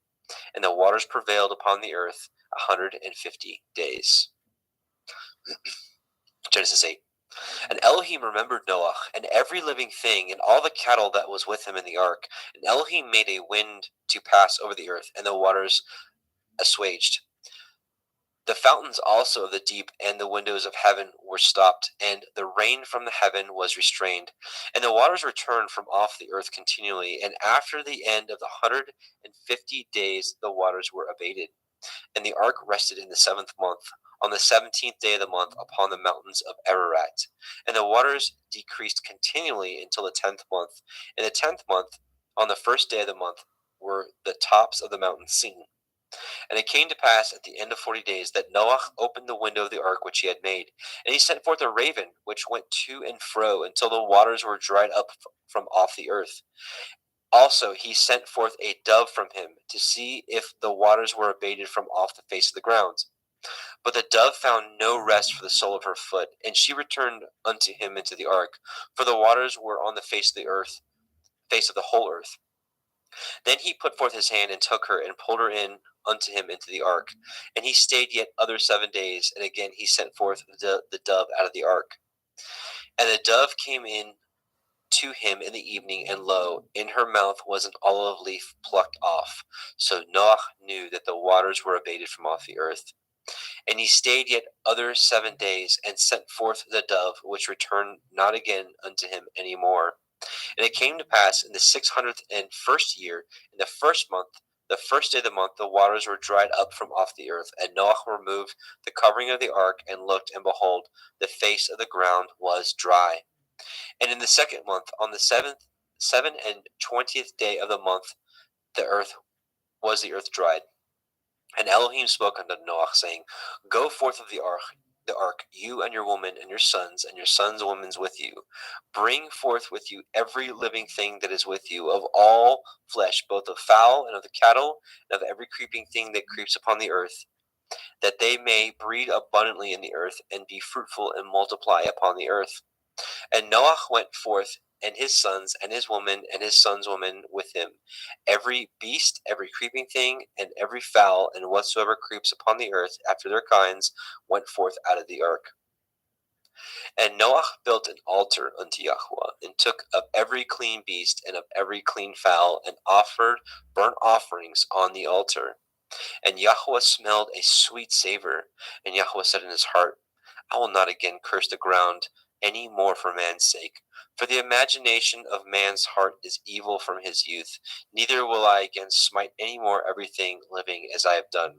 And the waters prevailed upon the earth 150 days. Genesis 8. And Elohim remembered Noah, and every living thing, and all the cattle that was with him in the ark. And Elohim made a wind to pass over the earth, and the waters assuaged. The fountains also of the deep and the windows of heaven were stopped, and the rain from the heaven was restrained. And the waters returned from off the earth continually, and after the end of the 150 days the waters were abated. And the ark rested in the 7th month, on the 17th day of the month, upon the mountains of Ararat. And the waters decreased continually until the 10th month. In the 10th month, on the 1st day of the month, were the tops of the mountains seen. And it came to pass at the end of 40 days that Noah opened the window of the ark which he had made, and he sent forth a raven which went to and fro until the waters were dried up from off the earth. Also he sent forth a dove from him to see if the waters were abated from off the face of the ground. But the dove found no rest for the sole of her foot, and she returned unto him into the ark, for the waters were on the face of the earth, face of the whole earth. Then he put forth his hand and took her and pulled her in unto him into the ark. And he stayed yet other 7 days, and again he sent forth the dove out of the ark. And the dove came in to him in the evening, and lo, in her mouth was an olive leaf plucked off. So Noah knew that the waters were abated from off the earth. And he stayed yet other 7 days, and sent forth the dove, which returned not again unto him any more. And it came to pass in the 601st year, in the 1st month, the 1st day of the month, the waters were dried up from off the earth. And Noah removed the covering of the ark, and looked, and behold, the face of the ground was dry. And in the 2nd month, on the 27th day of the month, the earth dried. And Elohim spoke unto Noah, saying, Go forth of the ark, you and your woman, and your sons women with you. Bring forth with you every living thing that is with you, of all flesh, both of fowl and of the cattle, and of every creeping thing that creeps upon the earth, that they may breed abundantly in the earth, and be fruitful and multiply upon the earth. And Noah went forth, and his sons, and his woman, and his sons' women with him. Every beast, every creeping thing, and every fowl, and whatsoever creeps upon the earth after their kinds, went forth out of the ark. And Noah built an altar unto Yahweh, and took of every clean beast, and of every clean fowl, and offered burnt offerings on the altar. And Yahweh smelled a sweet savor. And Yahweh said in his heart, I will not again curse the ground any more for man's sake. For the imagination of man's heart is evil from his youth. Neither will I again smite any more everything living as I have done.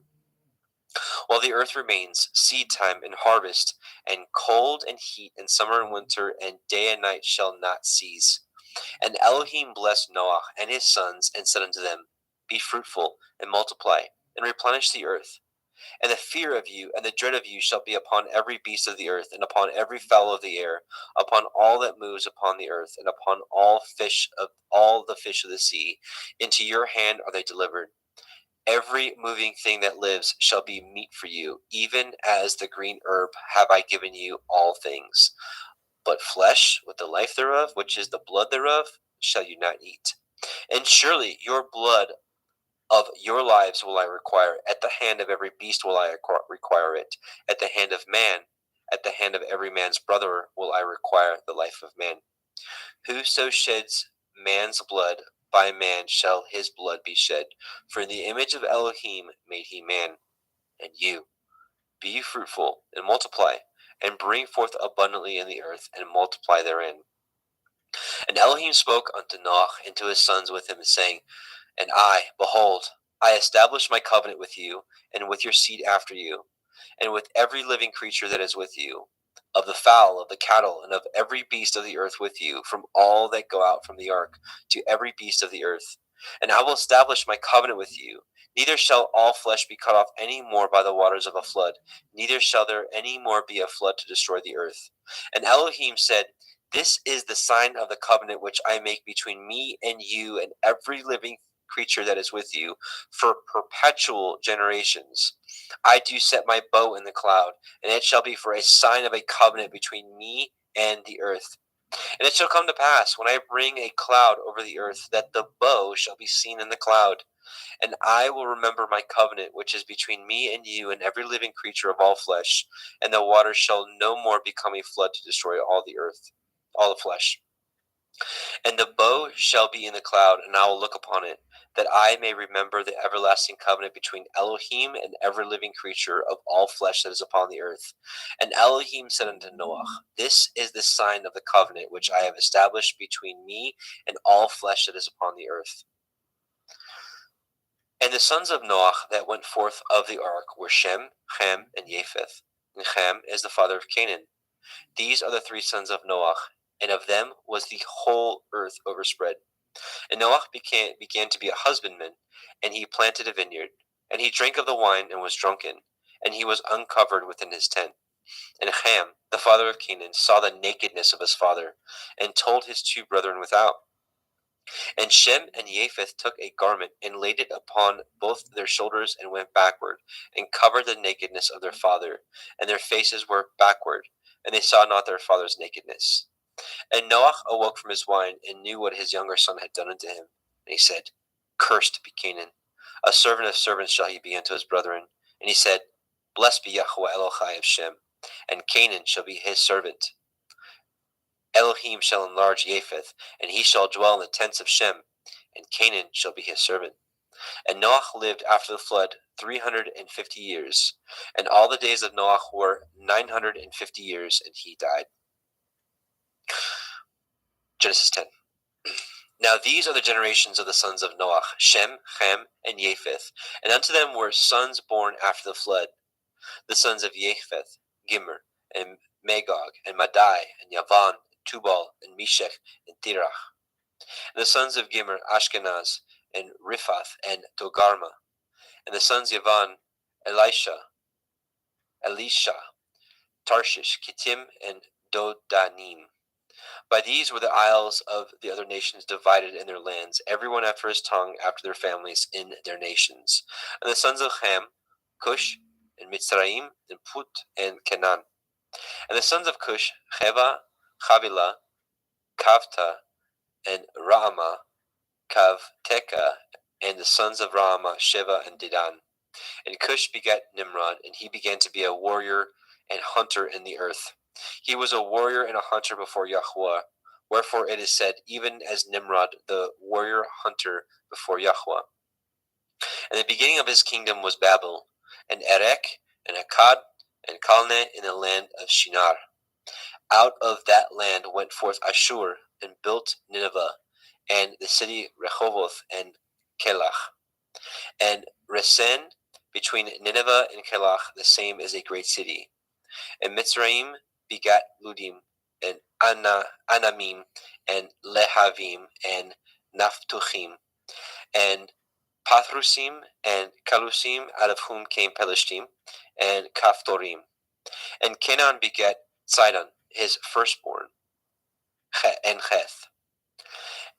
While the earth remains, seed time and harvest, and cold and heat, and summer and winter, and day and night shall not cease. And Elohim blessed Noah and his sons, and said unto them, Be fruitful, and multiply, and replenish the earth. And the fear of you and the dread of you shall be upon every beast of the earth, and upon every fowl of the air, upon all that moves upon the earth, and upon all the fish of the sea. Into your hand are they delivered. Every moving thing that lives shall be meat for you, even as the green herb have I given you all things. But flesh with the life thereof, which is the blood thereof, shall you not eat. And surely your blood of your lives will I require. At the hand of every beast will I require it. At the hand of man, at the hand of every man's brother will I require the life of man. Whoso sheds man's blood, by man shall his blood be shed. For in the image of Elohim made he man. And you, be fruitful, and multiply, and bring forth abundantly in the earth, and multiply therein. And Elohim spoke unto Noah and to his sons with him, saying, And I, behold, I establish my covenant with you, and with your seed after you, and with every living creature that is with you, of the fowl, of the cattle, and of every beast of the earth with you, from all that go out from the ark, to every beast of the earth. And I will establish my covenant with you, Neither shall all flesh be cut off any more by the waters of a flood, neither shall there any more be a flood to destroy the earth. And Elohim said, This is the sign of the covenant which I make between me and you and every living creature that is with you for perpetual generations. I do set my bow in the cloud, and it shall be for a sign of a covenant between me and the earth. And it shall come to pass, when I bring a cloud over the earth, that the bow shall be seen in the cloud. And I will remember my covenant, which is between me and you and every living creature of all flesh, and the waters shall no more become a flood to destroy all the earth, all the flesh. And the bow shall be in the cloud, and I will look upon it, that I may remember the everlasting covenant between Elohim and every living creature of all flesh that is upon the earth. And Elohim said unto Noah, This is the sign of the covenant which I have established between me and all flesh that is upon the earth. And the sons of Noah that went forth of the ark were Shem, Ham, and Japheth. And Ham is the father of Canaan. These are the three sons of Noah, and of them was the whole earth overspread. And Noah began to be a husbandman, and he planted a vineyard. And he drank of the wine and was drunken, and he was uncovered within his tent. And Ham, the father of Canaan, saw the nakedness of his father, and told his two brethren without. And Shem and Japheth took a garment, and laid it upon both their shoulders, and went backward, and covered the nakedness of their father, and their faces were backward, and they saw not their father's nakedness. And Noah awoke from his wine, and knew what his younger son had done unto him. And he said, Cursed be Canaan, a servant of servants shall he be unto his brethren. And he said, Blessed be Yahweh Elohai of Shem, and Canaan shall be his servant. Elohim shall enlarge Japheth, and he shall dwell in the tents of Shem, and Canaan shall be his servant. And Noah lived after the flood 350 years, and all the days of Noah were 950 years, and he died. Genesis 10. Now these are the generations of the sons of Noah, Shem, Ham, and Japheth, and unto them were sons born after the flood. The sons of Japheth, Gimer, and Magog, and Madai, and Yavan, and Tubal, and Meshech, and Tirach. And the sons of Gimer, Ashkenaz, and Riphath, and Togarma. And the sons of Yavan, Elisha, Tarshish, Kittim, and Dodanim. By these were the isles of the other nations divided in their lands, everyone after his tongue, after their families, in their nations. And the sons of Ham, Cush, and Mitzrayim, and Put, and Canaan. And the sons of Cush, Cheva, Chavila, Kavta, and Raama, Kavteka. And the sons of Raama, Sheva, and Dedan. And Cush begat Nimrod, and he began to be a warrior and hunter in the earth. He was a warrior and a hunter before Yahweh. Wherefore it is said, even as Nimrod, the warrior hunter before Yahweh. And the beginning of his kingdom was Babel, and Erech, and Akkad, and Calneh in the land of Shinar. Out of that land went forth Ashur, and built Nineveh, and the city Rehoboth, and Kelach. And Resen, between Nineveh and Kelach, the same is a great city. And Mitzrayim begat Ludim, and Anamim, and Lehavim, and Naphtuchim, and Pathrusim, and Kalusim, out of whom came Pelishtim, and Kaphtorim. And Canaan begat Sidon, his firstborn, and Heth,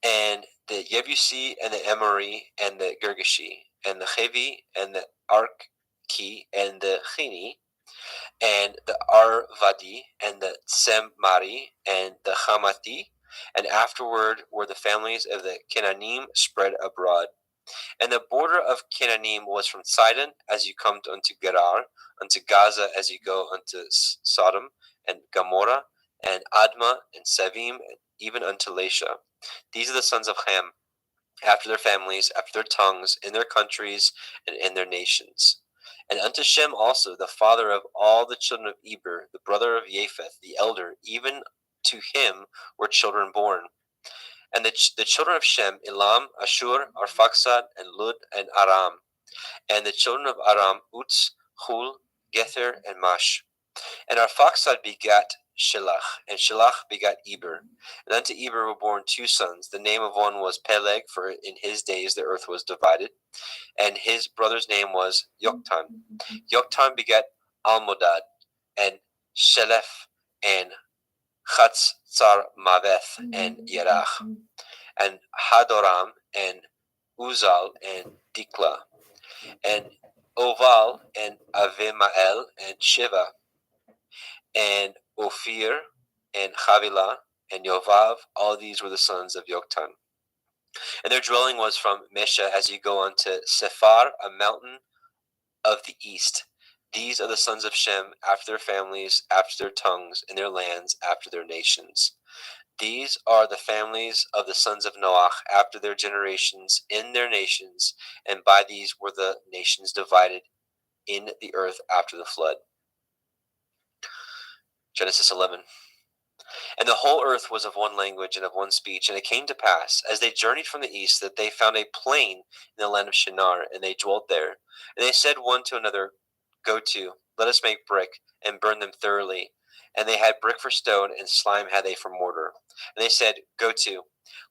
and the Yebusi, and the Amori, and the Girgashi, and the Chevi, and the Arki, and the Chini, and the Arvadi, and the Tsemari, and the Hamati, and afterward were the families of the Canaanim spread abroad. And the border of Canaanim was from Sidon as you come unto Gerar, unto Gaza as you go unto Sodom, and Gomorrah, and Admah, and Sevim, and even unto Lasha. These are the sons of Ham, after their families, after their tongues, in their countries, and in their nations. And unto Shem also, the father of all the children of Eber, the brother of Japheth, the elder, even to him were children born. And the children of Shem, Elam, Ashur, Arphaxad, and Lud, and Aram. And the children of Aram, Uz, Hul, Gether, and Mash. And Arphaxad begat Shelach, and Shelach begat Eber. And unto Eber were born 2 sons. The name of one was Peleg, for in his days the earth was divided, and his brother's name was Yoktan. Yoktan begat Almodad, and Shelef, and Chatzar Maveth, and Yerach, and Hadoram, and Uzal, and Dikla, and Oval, and Avimael, and Shiva, and Ophir, and Havilah, and Yovav. All these were the sons of Yoktan. And their dwelling was from Mesha as you go on to Sephar, a mountain of the east. These are the sons of Shem, after their families, after their tongues, in their lands, after their nations. These are the families of the sons of Noach, after their generations, in their nations, and by these were the nations divided in the earth after the flood. Genesis 11. And the whole earth was of one language and of one speech. And it came to pass, as they journeyed from the east, that they found a plain in the land of Shinar, and they dwelt there. And they said one to another, Go to, let us make brick, and burn them thoroughly. And they had brick for stone, and slime had they for mortar. And they said, Go to,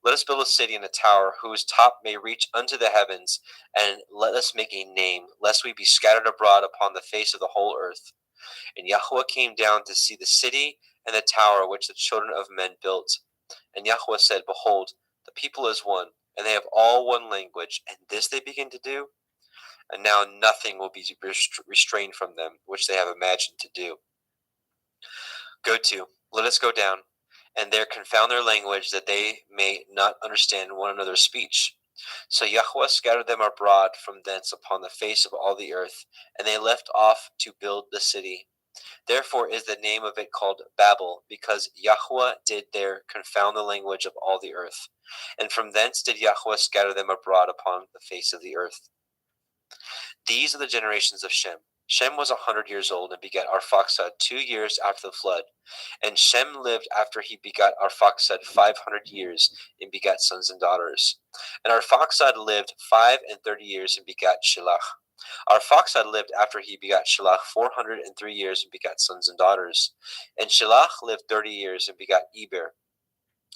let us build a city and a tower, whose top may reach unto the heavens, and let us make a name, lest we be scattered abroad upon the face of the whole earth. And Yahweh came down to see the city and the tower which the children of men built. And Yahweh said, Behold, the people is one, and they have all one language, and this they begin to do. And now nothing will be restrained from them, which they have imagined to do. Go to, let us go down, and there confound their language, that they may not understand one another's speech. So Yahweh scattered them abroad from thence upon the face of all the earth, and they left off to build the city. Therefore is the name of it called Babel, because Yahweh did there confound the language of all the earth. And from thence did Yahweh scatter them abroad upon the face of the earth. These are the generations of Shem. Shem was 100 years old and begat Arphaxad 2 years after the flood. And Shem lived after he begat Arphaxad 500 years and begat sons and daughters. And Arphaxad lived 35 years and begat Shelach. Arphaxad lived after he begat Shelach 403 years and begat sons and daughters. And Shelach lived 30 years and begat Eber.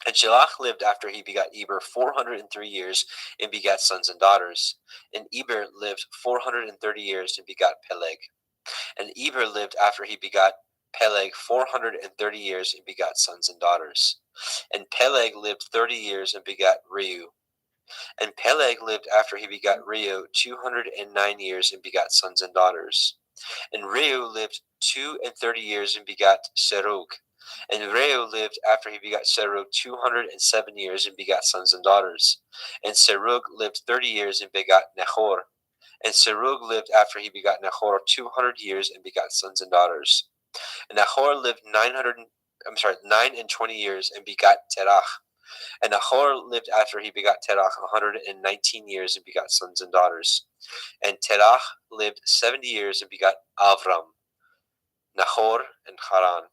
And Shelach lived after he begat Eber 403 years and begat sons and daughters. And Eber lived 430 years and begat Peleg. And Eber lived after he begat Peleg 430 years and begat sons and daughters. And Peleg lived 30 years and begat Reu. And Peleg lived after he begat Reu 209 years and begat sons and daughters. And Reu lived 32 years and begat Serug. And Reu lived after he begat Serug 207 years and begat sons and daughters. And Serug lived 30 years and begat Nahor. And Serug lived after he begat Nahor 200 years and begat sons and daughters. And Nahor lived 920 years and begat Terach. And Nahor lived after he begat Terach 119 years and begat sons and daughters. And Terach lived 70 years and begat Avram, Nahor, and Haran.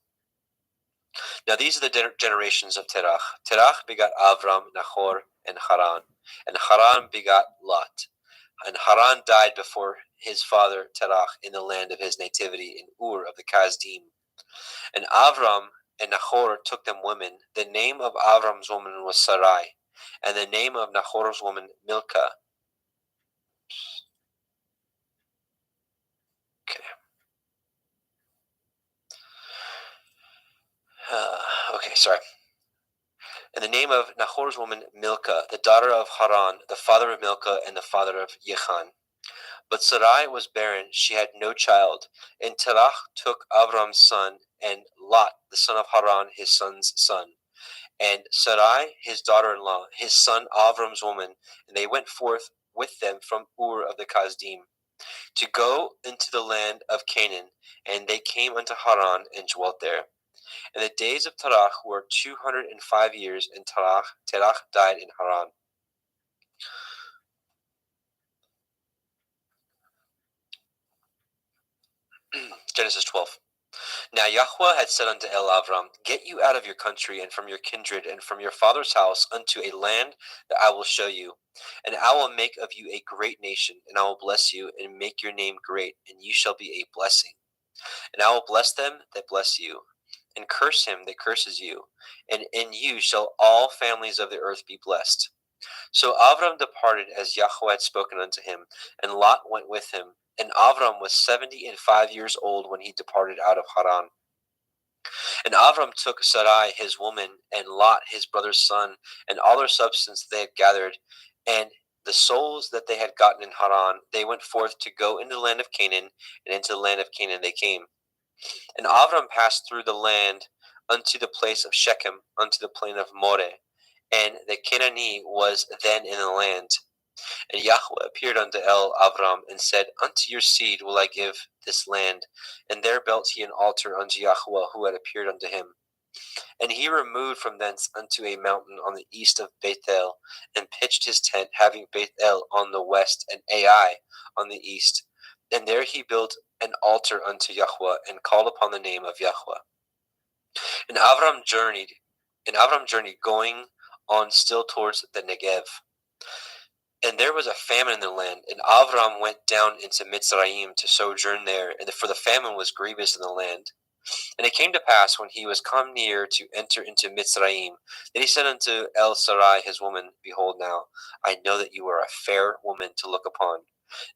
Now these are the generations of Terach. Terach begat Avram, Nahor, and Haran. And Haran begat Lot. And Haran died before his father Terach in the land of his nativity in Ur of the Kasdim. And Avram and Nahor took them women. The name of Avram's woman was Sarai, and the name of Nahor's woman Milcah. Okay. Sorry. And the name of Nahor's woman Milcah, the daughter of Haran, the father of Milcah, and the father of Yechan. But Sarai was barren, she had no child. And Terach took Avram's son, and Lot, the son of Haran, his son's son. And Sarai, his daughter-in-law, his son Avram's woman, and they went forth with them from Ur of the Kasdim, to go into the land of Canaan, and they came unto Haran and dwelt there. And the days of Terach were 205 years, and Terach died in Haran. Genesis 12. Now Yahweh had said unto Avram, Get you out of your country, and from your kindred, and from your father's house, unto a land that I will show you. And I will make of you a great nation, and I will bless you, and make your name great, and you shall be a blessing. And I will bless them that bless you, and curse him that curses you, and in you shall all families of the earth be blessed. So Avram departed as Yahweh had spoken unto him, and Lot went with him. And Avram was 75 years old when he departed out of Haran. And Avram took Sarai his woman, and Lot his brother's son, and all their substance they had gathered, and the souls that they had gotten in Haran. They went forth to go into the land of Canaan, and into the land of Canaan they came. And Avram passed through the land unto the place of Shechem, unto the plain of Moreh, and the Canaanite was then in the land. And Yahweh appeared unto Avram, and said, Unto your seed will I give this land. And there built he an altar unto Yahweh, who had appeared unto him. And he removed from thence unto a mountain on the east of Bethel, and pitched his tent, having Bethel on the west, and Ai on the east. And there he built an altar unto Yahweh, and called upon the name of Yahweh. And Avram journeyed, going on still towards the Negev. And there was a famine in the land, and Avram went down into Mitzrayim to sojourn there, and for the famine was grievous in the land. And it came to pass, when he was come near to enter into Mitzrayim, that he said unto Sarai his woman, Behold now, I know that you are a fair woman to look upon.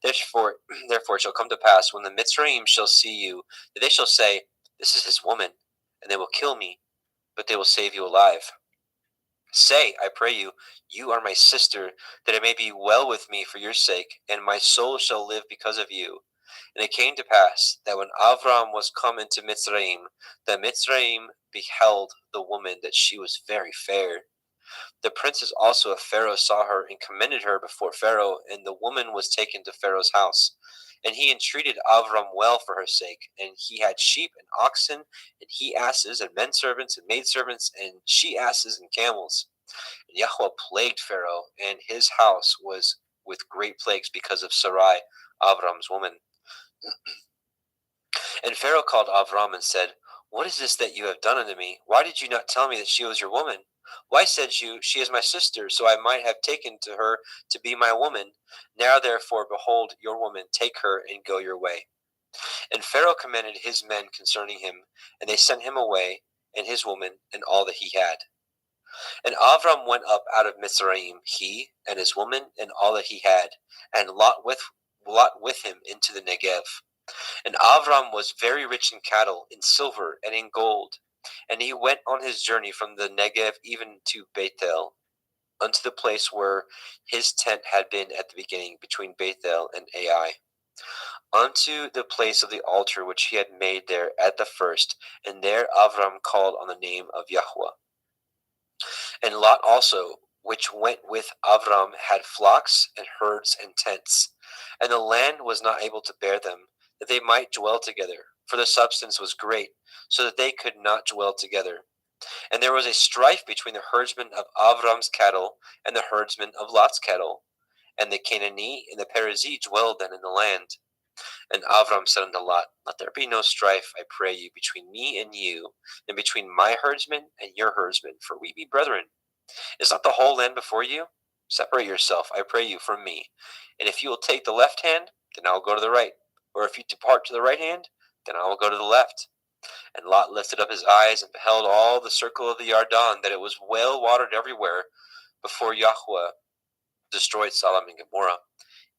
Therefore it shall come to pass, when the Mitzrayim shall see you, that they shall say, This is his woman, and they will kill me, but they will save you alive. Say, I pray you, you are my sister, that it may be well with me for your sake, and my soul shall live because of you. And it came to pass, that when Avram was come into Mitzrayim, that Mitzrayim beheld the woman, that she was very fair. The princes also of Pharaoh saw her, and commended her before Pharaoh, and the woman was taken to Pharaoh's house. And he entreated Avram well for her sake, and he had sheep and oxen, and he asses, and men servants, and maidservants, and she asses, and camels. And Yahweh plagued Pharaoh, and his house was with great plagues because of Sarai, Avram's woman. And Pharaoh called Avram and said, What is this that you have done unto me? Why did you not tell me that she was your woman? Why said you, She is my sister, so I might have taken to her to be my woman? Now therefore, behold, your woman, take her and go your way. And Pharaoh commanded his men concerning him, and they sent him away, and his woman, and all that he had. And Avram went up out of Mitzrayim, he and his woman, and all that he had, and Lot with him into the Negev. And Avram was very rich in cattle, in silver, and in gold. And he went on his journey from the Negev even to Bethel, unto the place where his tent had been at the beginning, between Bethel and Ai, unto the place of the altar which he had made there at the first. And there Avram called on the name of Yahweh. And Lot also, which went with Avram, had flocks and herds and tents. And the land was not able to bear them, that they might dwell together, for the substance was great, so that they could not dwell together. And there was a strife between the herdsmen of Avram's cattle and the herdsmen of Lot's cattle. And the Canaanite and the Perizzite dwelled then in the land. And Avram said unto Lot, Let there be no strife, I pray you, between me and you, and between my herdsmen and your herdsmen, for we be brethren. Is not the whole land before you? Separate yourself, I pray you, from me. And if you will take the left hand, then I will go to the right. Or if you depart to the right hand, then I will go to the left. And Lot lifted up his eyes, and beheld all the circle of the Yarden, that it was well watered everywhere, before Yahweh destroyed Sodom and Gomorrah,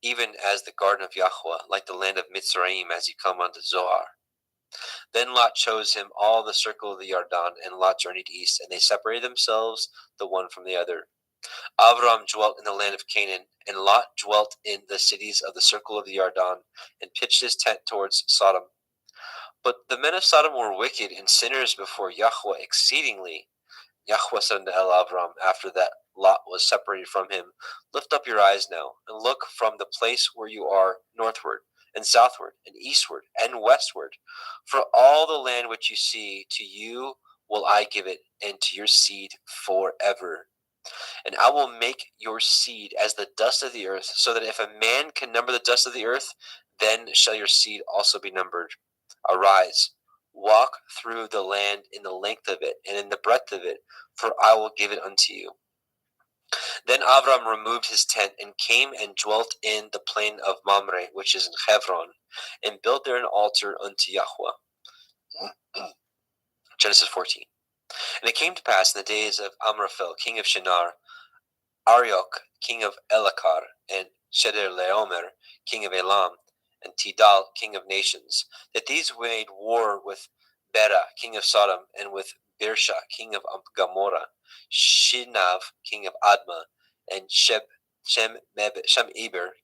even as the garden of Yahweh, like the land of Mitzrayim, as you come unto Zoar. Then Lot chose him all the circle of the Yarden, and Lot journeyed east, and they separated themselves the one from the other. Avram dwelt in the land of Canaan, and Lot dwelt in the cities of the circle of the Yarden, and pitched his tent towards Sodom. But the men of Sodom were wicked and sinners before Yahweh exceedingly. Yahweh said unto Avram, after that Lot was separated from him, Lift up your eyes now, and look from the place where you are northward, and southward, and eastward, and westward. For all the land which you see, to you will I give it, and to your seed forever. And I will make your seed as the dust of the earth, so that if a man can number the dust of the earth, then shall your seed also be numbered. Arise, walk through the land in the length of it, and in the breadth of it, for I will give it unto you. Then Avram removed his tent, and came and dwelt in the plain of Mamre, which is in Hebron, and built there an altar unto Yahweh. Genesis 14. And it came to pass in the days of Amraphel, king of Shinar, Arioch, king of Elakar, and Chedorlaomer, king of Elam, and Tidal, king of nations, that these made war with Bera, king of Sodom, and with Birsha, king of Gomorrah, Shinav, king of Admah, and Shemeber,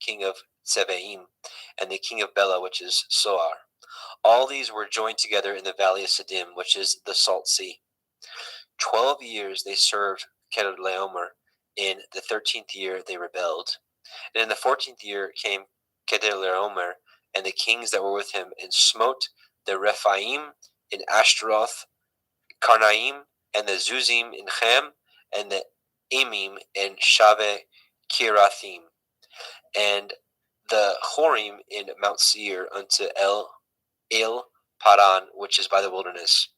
king of Zebaim, and the king of Bela, which is Soar. All these were joined together in the valley of Siddim, which is the Salt Sea. 12 years they served Chedorlaomer. In the 13th year they rebelled. And in the 14th year came Chedorlaomer and the kings that were with him, and smote the Rephaim in Ashtaroth, Karnaim, and the Zuzim in Chem, and the Emim in Shave Kirathim, and the Horim in Mount Seir unto El Paran, which is by the wilderness.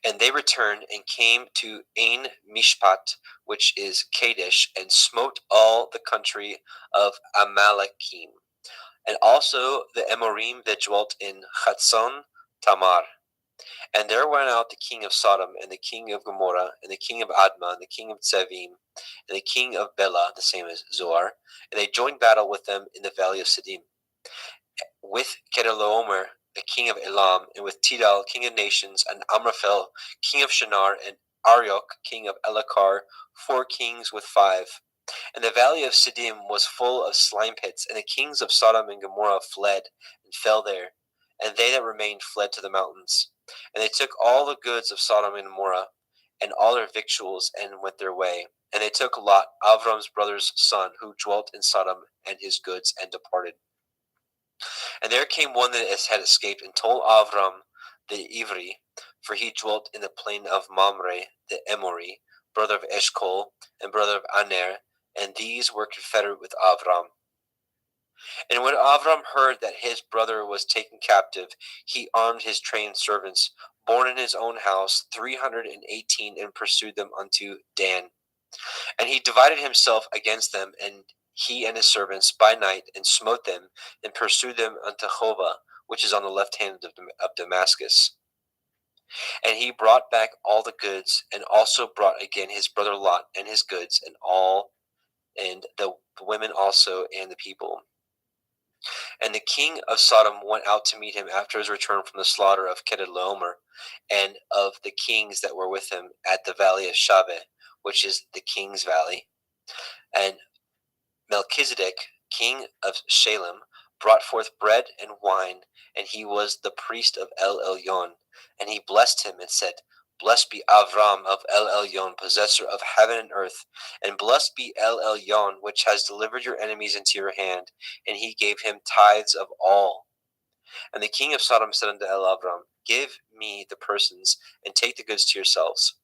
And they returned and came to Ain Mishpat, which is Kadesh, and smote all the country of Amalekim, and also the Amorim that dwelt in Chatzon Tamar. And there went out the king of Sodom, and the king of Gomorrah, and the king of Admah, and the king of Zevim, and the king of Bela, the same as Zoar, and they joined battle with them in the valley of Siddim, with Chedorlaomer, the king of Elam, and with Tidal, king of nations, and Amraphel, king of Shinar, and Arioch, king of Elakar, 4 kings with 5. And the valley of Siddim was full of slime pits, and the kings of Sodom and Gomorrah fled and fell there, and they that remained fled to the mountains. And they took all the goods of Sodom and Gomorrah, and all their victuals, and went their way. And they took Lot, Avram's brother's son, who dwelt in Sodom, and his goods, and departed. And there came one that had escaped, and told Avram the Ivri, for he dwelt in the plain of Mamre the Emori, brother of Eshcol, and brother of Aner, and these were confederate with Avram. And when Avram heard that his brother was taken captive, he armed his trained servants, born in his own house, 318, and pursued them unto Dan. And he divided himself against them, and he and his servants by night, and smote them, and pursued them unto Hova, which is on the left hand of Damascus. And he brought back all the goods, and also brought again his brother Lot, and his goods, and all, and the women also, and the people. And the king of Sodom went out to meet him after his return from the slaughter of Chedorlaomer, and of the kings that were with him at the valley of Shaveh, which is the king's valley. And Melchizedek, king of Shalem, brought forth bread and wine, and he was the priest of El Elyon. And he blessed him and said, Blessed be Avram of El Elyon, possessor of heaven and earth, and blessed be El Elyon, which has delivered your enemies into your hand. And he gave him tithes of all. And the king of Sodom said unto El Avram, Give me the persons, and take the goods to yourselves.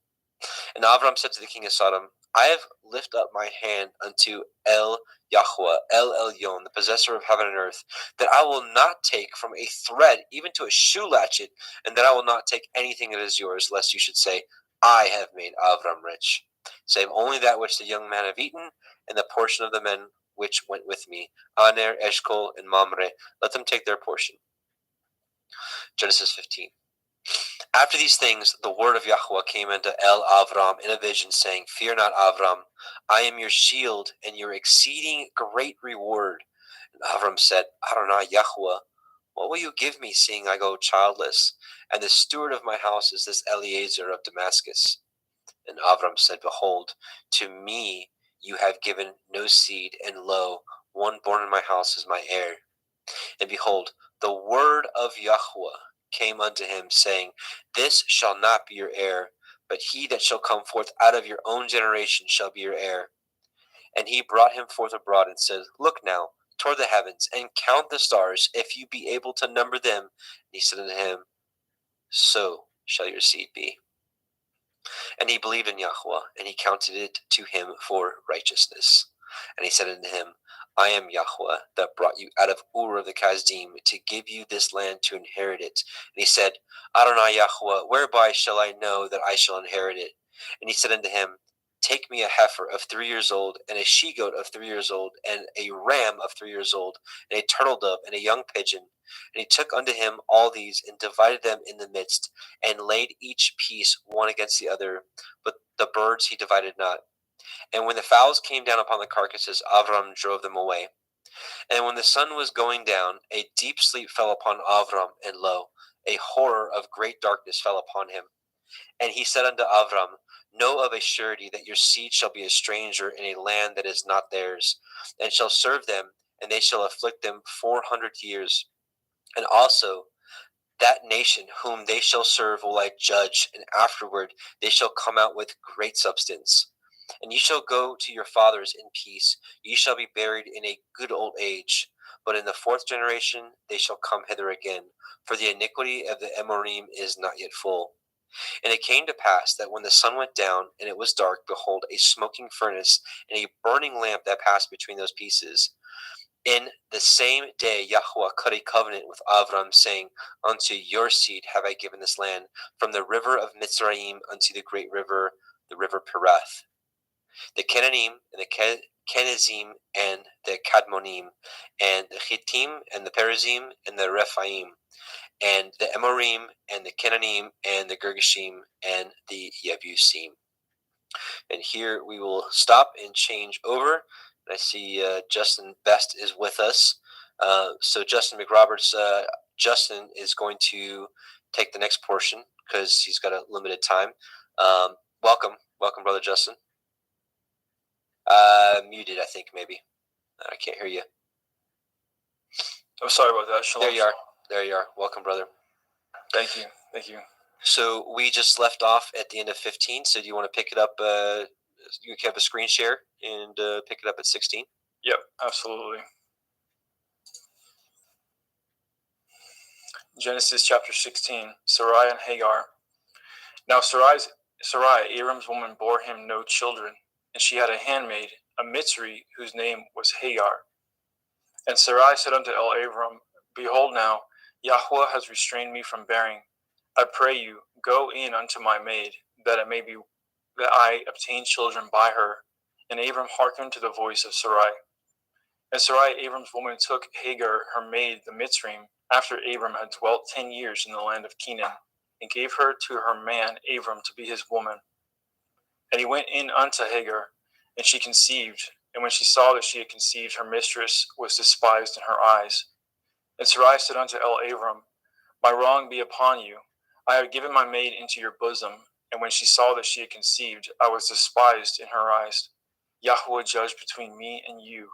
And Avram said to the king of Sodom, I have lifted up my hand unto El Yahweh, El Elyon, the possessor of heaven and earth, that I will not take from a thread, even to a shoe latchet, and that I will not take anything that is yours, lest you should say, I have made Avram rich, save only that which the young men have eaten, and the portion of the men which went with me, Aner, Eshcol, and Mamre, let them take their portion. Genesis 15. After these things, the word of Yahweh came unto El Avram in a vision, saying, Fear not, Avram, I am your shield, and your exceeding great reward. And Avram said, Adonai Yahweh, what will you give me, seeing I go childless? And the steward of my house is this Eliezer of Damascus. And Avram said, Behold, to me you have given no seed, and lo, one born in my house is my heir. And behold, the word of Yahweh came unto him, saying, This shall not be your heir, but he that shall come forth out of your own generation shall be your heir. And he brought him forth abroad, and said, Look now toward the heavens, and count the stars, if you be able to number them. And he said unto him, So shall your seed be. And he believed in Yahweh, and he counted it to him for righteousness. And he said unto him, I am Yahweh, that brought you out of Ur of the Kasdim, to give you this land to inherit it. And he said, Adonai Yahweh, whereby shall I know that I shall inherit it? And he said unto him, Take me a heifer of 3 years old, and a she-goat of 3 years old, and a ram of 3 years old, and a turtle dove, and a young pigeon. And he took unto him all these, and divided them in the midst, and laid each piece one against the other, but the birds he divided not. And when the fowls came down upon the carcasses, Avram drove them away. And when the sun was going down, a deep sleep fell upon Avram, and lo, a horror of great darkness fell upon him. And he said unto Avram, Know of a surety that your seed shall be a stranger in a land that is not theirs, and shall serve them, and they shall afflict them 400 years. And also that nation whom they shall serve will I judge, and afterward they shall come out with great substance. And ye shall go to your fathers in peace, ye shall be buried in a good old age. But in the fourth generation they shall come hither again, for the iniquity of the Amorim is not yet full. And it came to pass that when the sun went down, and it was dark, behold, a smoking furnace, and a burning lamp that passed between those pieces. In the same day Yahweh cut a covenant with Avram, saying, Unto your seed have I given this land, from the river of Mitzrayim unto the great river, the river Perath. The Cananim, and the Kenizim, and the Kadmonim, and the Chittim, and the Perizim, and the Rephaim, and the Amorim, and the Cananim, and the Girgashim, and the Yebusim. And here we will stop and change over. And I see Justin Best is with us. So Justin McRoberts, Justin is going to take the next portion because he's got a limited time. Welcome, Brother Justin. Muted, I think, maybe. I can't hear you. I'm sorry about that. Shalom. There you are. Welcome, brother. Thank you. So we just left off at the end of 15. So do you want to pick it up? You can have a screen share and pick it up at 16. Yep, absolutely. Genesis chapter 16, Sarai and Hagar. Now Sarai, Abram's woman, bore him no children, and she had a handmaid, a Mitzri, whose name was Hagar. And Sarai said unto Abram, Behold now, Yahweh has restrained me from bearing. I pray you, go in unto my maid, that I obtain children by her. And Abram hearkened to the voice of Sarai. And Sarai, Abram's woman, took Hagar, her maid, the Mitzrayim, after Abram had dwelt 10 years in the land of Canaan, and gave her to her man Abram to be his woman. And he went in unto Hagar, and she conceived. And when she saw that she had conceived, her mistress was despised in her eyes. And Sarai said unto Abram, My wrong be upon you. I have given my maid into your bosom. And when she saw that she had conceived, I was despised in her eyes. Yahweh judge between me and you.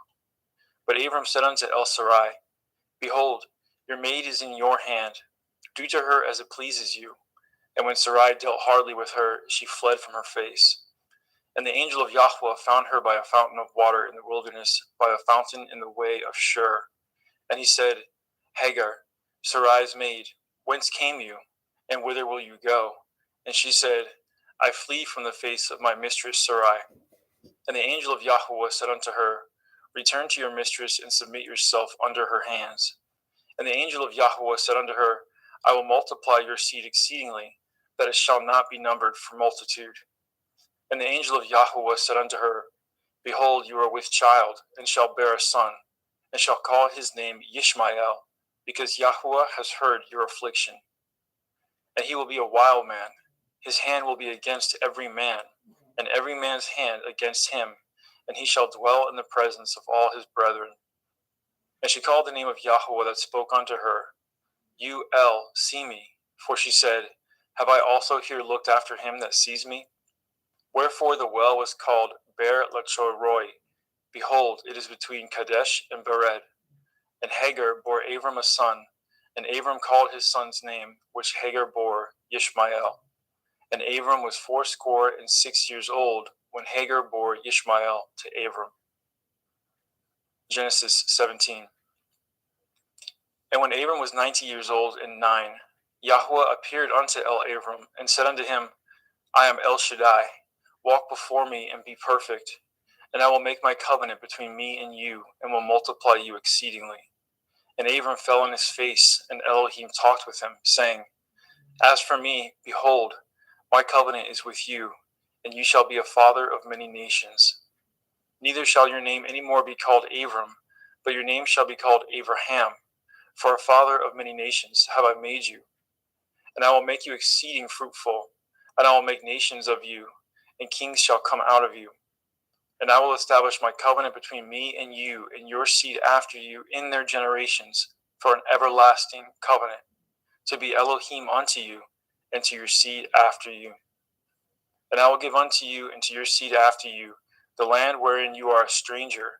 But Abram said unto Sarai, Behold, your maid is in your hand. Do to her as it pleases you. And when Sarai dealt hardly with her, she fled from her face. And the angel of Yahweh found her by a fountain of water in the wilderness, by a fountain in the way of Shur. And he said, Hagar, Sarai's maid, whence came you, and whither will you go? And she said, I flee from the face of my mistress Sarai. And the angel of Yahweh said unto her, Return to your mistress, and submit yourself under her hands. And the angel of Yahweh said unto her, I will multiply your seed exceedingly, that it shall not be numbered for multitude. And the angel of Yahweh said unto her, Behold, you are with child, and shall bear a son, and shall call his name Yishmael, because Yahweh has heard your affliction. And he will be a wild man. His hand will be against every man, and every man's hand against him, and he shall dwell in the presence of all his brethren. And she called the name of Yahweh that spoke unto her, Youl, see me. For she said, Have I also here looked after him that sees me? Wherefore the well was called Ber Lachoroi. Behold, it is between Kadesh and Bered. And Hagar bore Abram a son, and Abram called his son's name, which Hagar bore, Yishmael. And Abram was 86 years old when Hagar bore Yishmael to Abram. Genesis 17. And when Abram was 90 years old and 9, Yahweh appeared unto Abram, and said unto him, I am El Shaddai. Walk before me and be perfect, and I will make my covenant between me and you, and will multiply you exceedingly. And Abram fell on his face, and Elohim talked with him, saying, As for me, behold, my covenant is with you, and you shall be a father of many nations. Neither shall your name any more be called Abram, but your name shall be called Abraham, For a father of many nations have I made you, and I will make you exceeding fruitful, and I will make nations of you, and kings shall come out of you. And I will establish my covenant between me and you and your seed after you in their generations for an everlasting covenant, to be Elohim unto you and to your seed after you. And I will give unto you and to your seed after you the land wherein you are a stranger,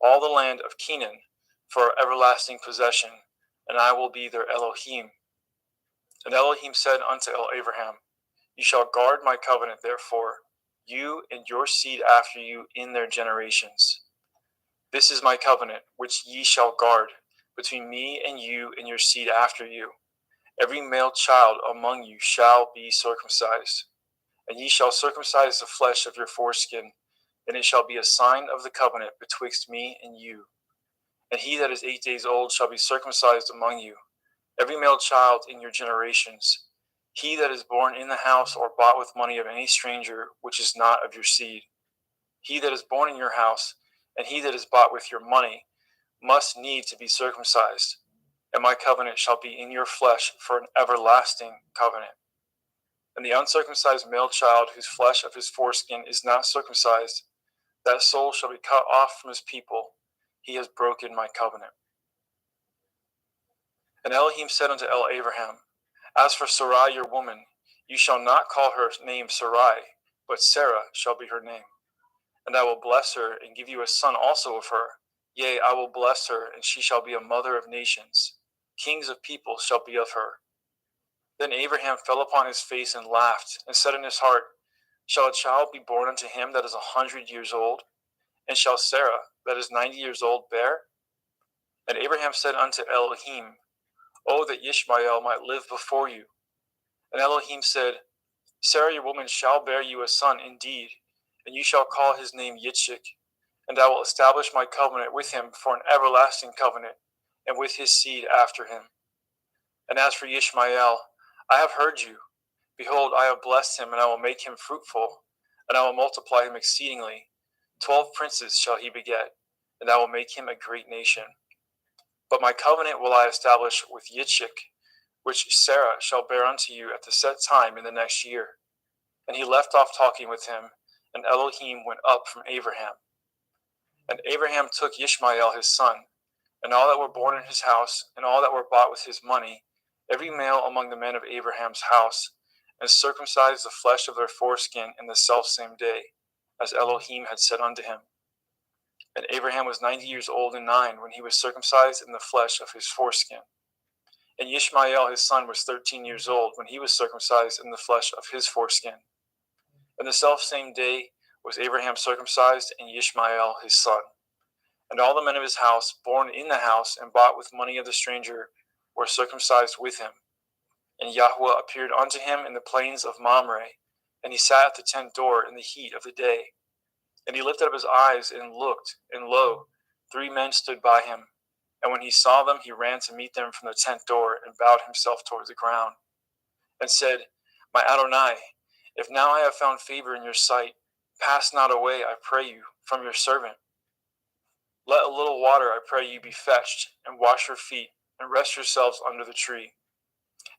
all the land of Canaan, for everlasting possession, and I will be their Elohim. And Elohim said unto Abraham, You shall guard my covenant, therefore, you and your seed after you in their generations. This is my covenant, which ye shall guard, between me and you and your seed after you. Every male child among you shall be circumcised, and ye shall circumcise the flesh of your foreskin, and it shall be a sign of the covenant betwixt me and you. And he that is 8 days old shall be circumcised among you, every male child in your generations. He that is born in the house or bought with money of any stranger, which is not of your seed. He that is born in your house, and he that is bought with your money, must need to be circumcised. And my covenant shall be in your flesh for an everlasting covenant. And the uncircumcised male child, whose flesh of his foreskin is not circumcised, that soul shall be cut off from his people. He has broken my covenant. And Elohim said unto Abraham, As for Sarai your woman, you shall not call her name Sarai, but Sarah shall be her name. And I will bless her, and give you a son also of her. Yea, I will bless her, and she shall be a mother of nations. Kings of peoples shall be of her. Then Abraham fell upon his face and laughed, and said in his heart, Shall a child be born unto him that is 100 years old? And shall Sarah, that is 90 years old, bear? And Abraham said unto Elohim, Oh, that Ishmael might live before you. And Elohim said, Sarah your woman shall bear you a son indeed, and you shall call his name Yitzchak, and I will establish my covenant with him for an everlasting covenant, and with his seed after him. And as for Ishmael, I have heard you. Behold, I have blessed him, and I will make him fruitful, and I will multiply him exceedingly. 12 princes shall he beget, and I will make him a great nation. But my covenant will I establish with Yitzchak, which Sarah shall bear unto you at the set time in the next year. And he left off talking with him, and Elohim went up from Abraham. And Abraham took Ishmael his son, and all that were born in his house, and all that were bought with his money, every male among the men of Abraham's house, and circumcised the flesh of their foreskin in the selfsame day, as Elohim had said unto him. And Abraham was 90 years old and 9 when he was circumcised in the flesh of his foreskin. And Ishmael his son was 13 years old when he was circumcised in the flesh of his foreskin. And the selfsame day was Abraham circumcised, and Ishmael his son. And all the men of his house, born in the house and bought with money of the stranger, were circumcised with him. And Yahweh appeared unto him in the plains of Mamre, and he sat at the tent door in the heat of the day. And he lifted up his eyes and looked, and lo, 3 men stood by him. And when he saw them, he ran to meet them from the tent door, and bowed himself toward the ground, and said, My Adonai, if now I have found favor in your sight, pass not away, I pray you, from your servant. Let a little water, I pray you, be fetched, and wash your feet, and rest yourselves under the tree.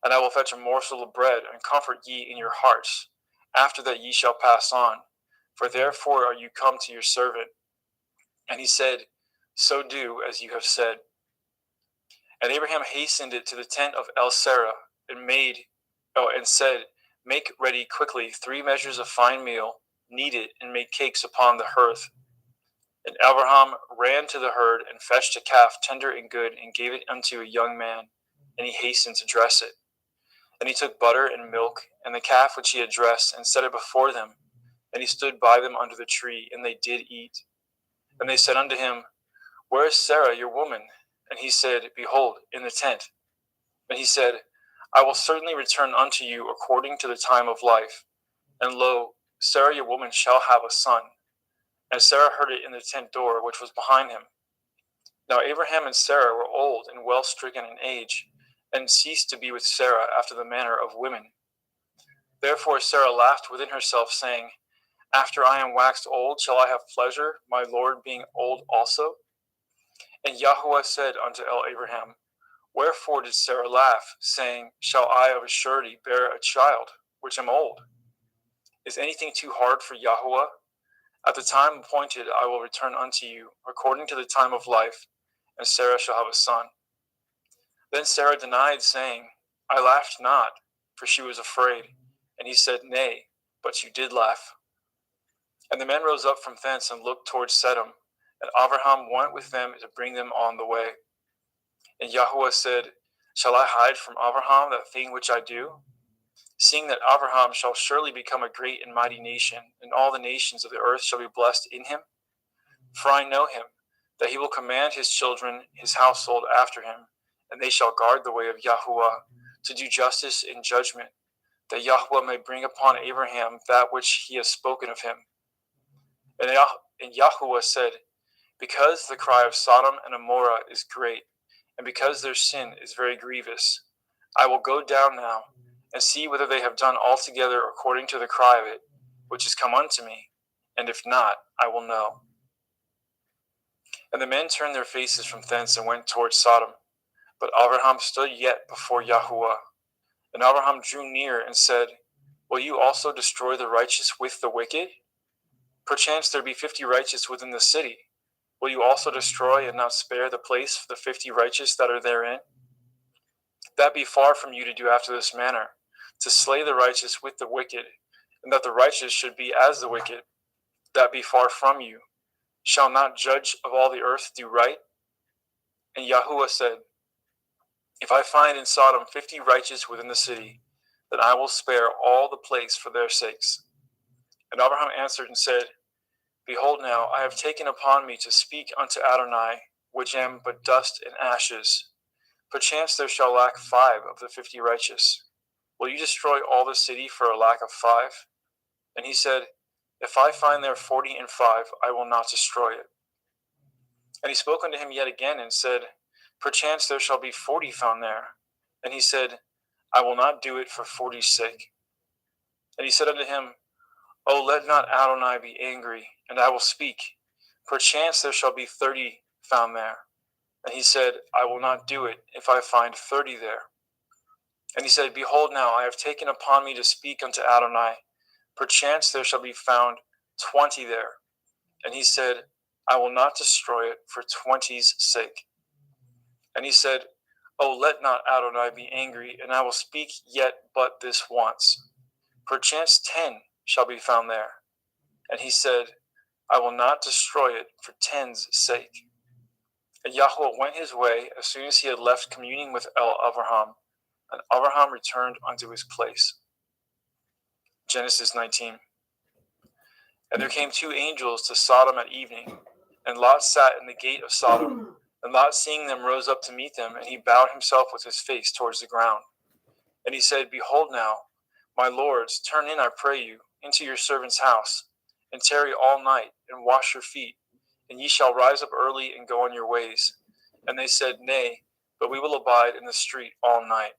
And I will fetch a morsel of bread, and comfort ye in your hearts. After that ye shall pass on, for therefore are you come to your servant. And he said, So do as you have said. And Abraham hastened it to the tent of El-Sarah, and said, Make ready quickly 3 measures of fine meal, knead it, and make cakes upon the hearth. And Abraham ran to the herd, and fetched a calf tender and good, and gave it unto a young man, and he hastened to dress it. And he took butter and milk, and the calf which he had dressed, and set it before them. And he stood by them under the tree, and they did eat. And they said unto him, Where is Sarah your woman? And he said, Behold, in the tent. And he said, I will certainly return unto you according to the time of life. And lo, Sarah your woman shall have a son. And Sarah heard it in the tent door which was behind him. Now Abraham and Sarah were old and well stricken in age, and ceased to be with Sarah after the manner of women. Therefore Sarah laughed within herself, saying, After I am waxed old, shall I have pleasure, my Lord being old also? And Yahweh said unto Abraham, Wherefore did Sarah laugh, saying, Shall I of a surety bear a child, which am old? Is anything too hard for Yahweh? At the time appointed I will return unto you, according to the time of life, and Sarah shall have a son. Then Sarah denied, saying, I laughed not, for she was afraid. And he said, Nay, but you did laugh. And the men rose up from thence and looked towards Sedom, and Abraham went with them to bring them on the way. And Yahweh said, Shall I hide from Abraham that thing which I do? Seeing that Abraham shall surely become a great and mighty nation, and all the nations of the earth shall be blessed in him. For I know him, that he will command his children, his household after him, and they shall guard the way of Yahuwah, to do justice and judgment, that Yahuwah may bring upon Abraham that which he has spoken of him. And Yahuwah said, Because the cry of Sodom and Amorah is great, and because their sin is very grievous, I will go down now, and see whether they have done altogether according to the cry of it, which is come unto me, and if not, I will know. And the men turned their faces from thence and went towards Sodom. But Abraham stood yet before Yahuwah. And Abraham drew near and said, Will you also destroy the righteous with the wicked? Perchance there be 50 righteous within the city. Will you also destroy and not spare the place for the 50 righteous that are therein? That be far from you to do after this manner, to slay the righteous with the wicked, and that the righteous should be as the wicked. That be far from you. Shall not judge of all the earth do right? And Yahuwah said, If I find in Sodom 50 righteous within the city, then I will spare all the place for their sakes. And Abraham answered and said, Behold now, I have taken upon me to speak unto Adonai, which am but dust and ashes. Perchance there shall lack 5 of the 50 righteous. Will you destroy all the city for a lack of 5? And he said, If I find there 40 and 5, I will not destroy it. And he spoke unto him yet again and said, Perchance there shall be 40 found there. And he said, I will not do it for 40's sake. And he said unto him, O let not Adonai be angry, and I will speak. Perchance there shall be 30 found there. And he said, I will not do it if I find 30 there. And he said, Behold now, I have taken upon me to speak unto Adonai. Perchance there shall be found 20 there. And he said, I will not destroy it for 20's sake. And he said, O let not Adonai be angry, and I will speak yet but this once. Perchance 10 shall be found there. And he said, I will not destroy it for 10's sake. And Yahweh went his way as soon as he had left communing with Abraham, and Abraham returned unto his place. Genesis 19. And there came 2 angels to Sodom at evening, and Lot sat in the gate of Sodom. And Lot, seeing them, rose up to meet them, and he bowed himself with his face towards the ground. And he said, Behold now, my lords, turn in, I pray you, into your servant's house, and tarry all night, and wash your feet, and ye shall rise up early and go on your ways. And they said, Nay, but we will abide in the street all night.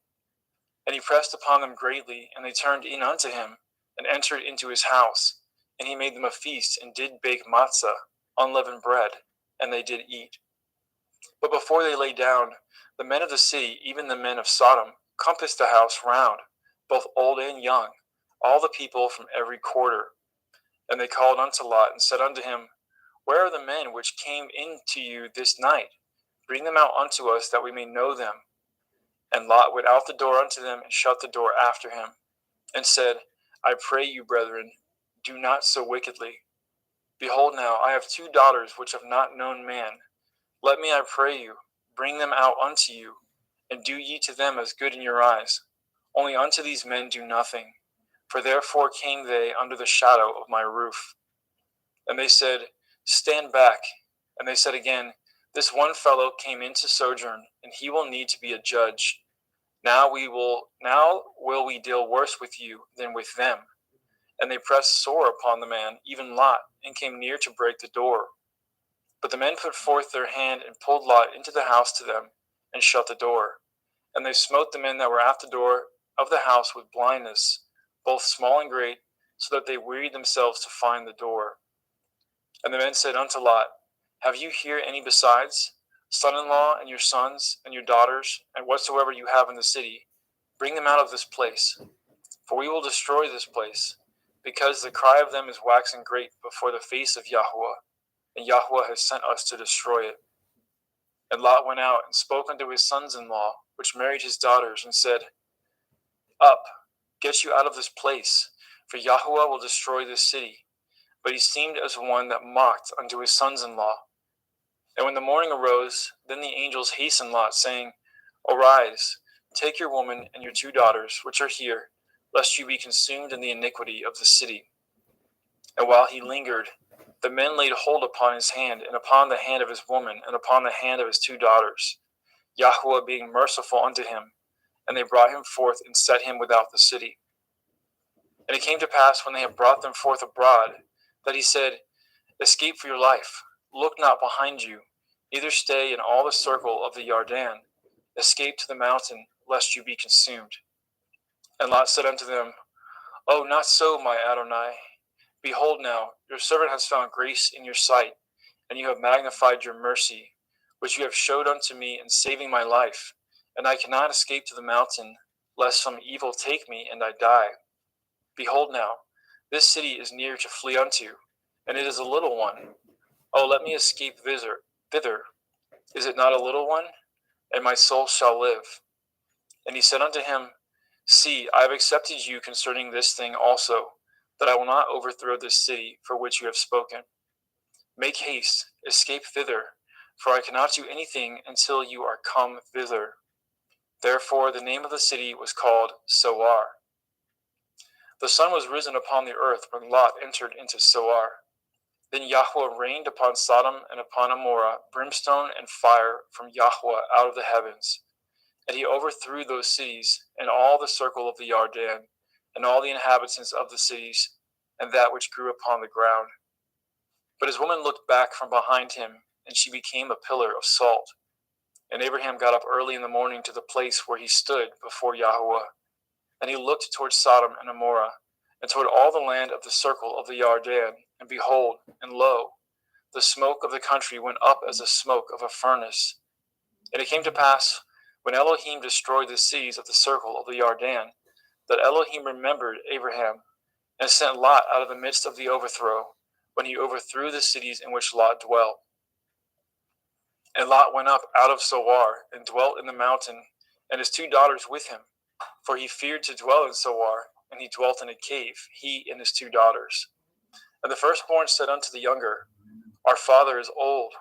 And he pressed upon them greatly, and they turned in unto him, and entered into his house. And he made them a feast, and did bake matzah, unleavened bread, and they did eat. But before they lay down, the men of the city, even the men of Sodom, compassed the house round, both old and young, all the people from every quarter. And they called unto Lot, and said unto him, Where are the men which came in to you this night? Bring them out unto us, that we may know them. And Lot went out the door unto them, and shut the door after him, and said, I pray you, brethren, do not so wickedly. Behold now, I have 2 daughters which have not known man. Let me, I pray you, bring them out unto you, and do ye to them as good in your eyes. Only unto these men do nothing, for therefore came they under the shadow of my roof. And they said, Stand back. And they said again, This one fellow came in to sojourn, and he will need to be a judge. Now will we deal worse with you than with them. And they pressed sore upon the man, even Lot, and came near to break the door. But the men put forth their hand and pulled Lot into the house to them, and shut the door. And they smote the men that were at the door of the house with blindness, both small and great, so that they wearied themselves to find the door. And the men said unto Lot, Have you here any besides? son-in-law and your sons and your daughters, and whatsoever you have in the city, bring them out of this place. For we will destroy this place, because the cry of them is waxing great before the face of Yahweh, and Yahweh has sent us to destroy it. And Lot went out and spoke unto his sons-in-law, which married his daughters, and said, Up, get you out of this place, for Yahweh will destroy this city. But he seemed as one that mocked unto his sons-in-law. And when the morning arose, then the angels hastened Lot, saying, Arise, take your woman and your 2 daughters, which are here, lest you be consumed in the iniquity of the city. And while he lingered, the men laid hold upon his hand, and upon the hand of his woman, and upon the hand of his 2 daughters, Yahweh being merciful unto him. And they brought him forth and set him without the city. And it came to pass, when they had brought them forth abroad, that he said, Escape for your life, look not behind you, neither stay in all the circle of the Yarden. Escape to the mountain, lest you be consumed. And Lot said unto them, Oh, not so, my Adonai. Behold now, your servant has found grace in your sight, and you have magnified your mercy, which you have showed unto me in saving my life. And I cannot escape to the mountain, lest some evil take me, and I die. Behold now, this city is near to flee unto, and it is a little one. Oh, let me escape thither. Is it not a little one? And my soul shall live. And he said unto him, See, I have accepted you concerning this thing also, that I will not overthrow this city for which you have spoken. Make haste, escape thither, for I cannot do anything until you are come thither. Therefore the name of the city was called Soar. The sun was risen upon the earth when Lot entered into Soar. Then Yahweh rained upon Sodom and upon Amorah brimstone and fire from Yahweh out of the heavens. And he overthrew those cities and all the circle of the Yarden, and all the inhabitants of the cities, and that which grew upon the ground. But his woman looked back from behind him, and she became a pillar of salt. And Abraham got up early in the morning to the place where he stood before Yahweh. And he looked toward Sodom and Amorah, and toward all the land of the circle of the Yarden, and behold, and lo, the smoke of the country went up as the smoke of a furnace. And it came to pass, when Elohim destroyed the cities of the circle of the Yarden, that Elohim remembered Abraham, and sent Lot out of the midst of the overthrow, when he overthrew the cities in which Lot dwelt. And Lot went up out of Soar, and dwelt in the mountain, and his 2 daughters with him, for he feared to dwell in Soar, and he dwelt in a cave, he and his 2 daughters. And the firstborn said unto the younger, Our father is old,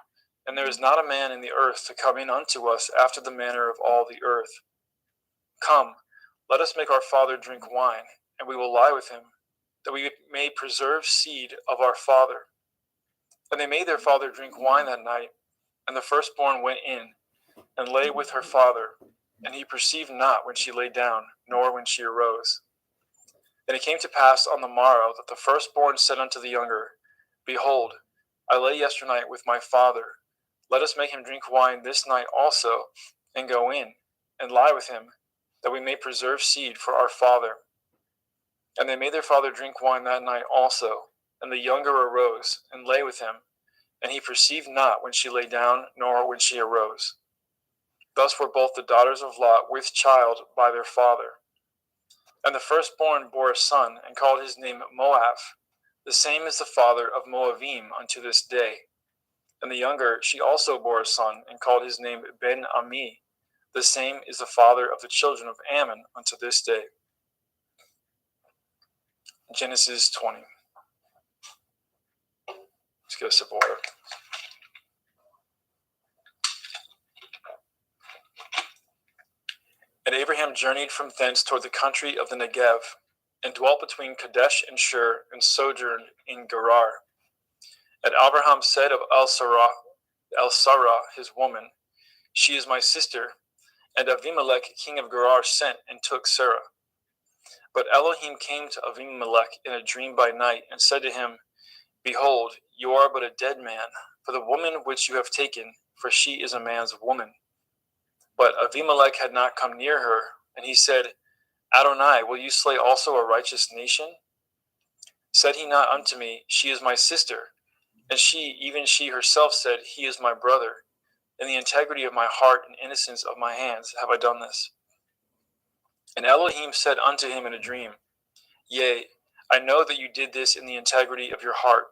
and there is not a man in the earth to come in unto us after the manner of all the earth. Come, let us make our father drink wine, and we will lie with him, that we may preserve seed of our father. And they made their father drink wine that night, and the firstborn went in, and lay with her father, and he perceived not when she lay down, nor when she arose. And it came to pass on the morrow that the firstborn said unto the younger, Behold, I lay yesternight with my father. Let us make him drink wine this night also, and go in, and lie with him, that we may preserve seed for our father. And they made their father drink wine that night also, and the younger arose, and lay with him, and he perceived not when she lay down, nor when she arose. Thus were both the daughters of Lot with child by their father. And the firstborn bore a son, and called his name Moab. The same is the father of Moabim unto this day. And the younger, she also bore a son, and called his name Ben-Ami. The same is the father of the children of Ammon unto this day. Genesis 20. Let's get a sip of water. And Abraham journeyed from thence toward the country of the Negev, and dwelt between Kadesh and Shur, and sojourned in Gerar. And Abraham said of El-Sarah, his woman, She is my sister. And Avimelech, king of Gerar, sent and took Sarah. But Elohim came to Avimelech in a dream by night, and said to him, Behold, you are but a dead man, for the woman which you have taken, for she is a man's woman. But Avimelech had not come near her, and he said, Adonai, will you slay also a righteous nation? Said he not unto me, She is my sister? And she, even she herself said, He is my brother. In the integrity of my heart and innocence of my hands have I done this. And Elohim said unto him in a dream, Yea, I know that you did this in the integrity of your heart,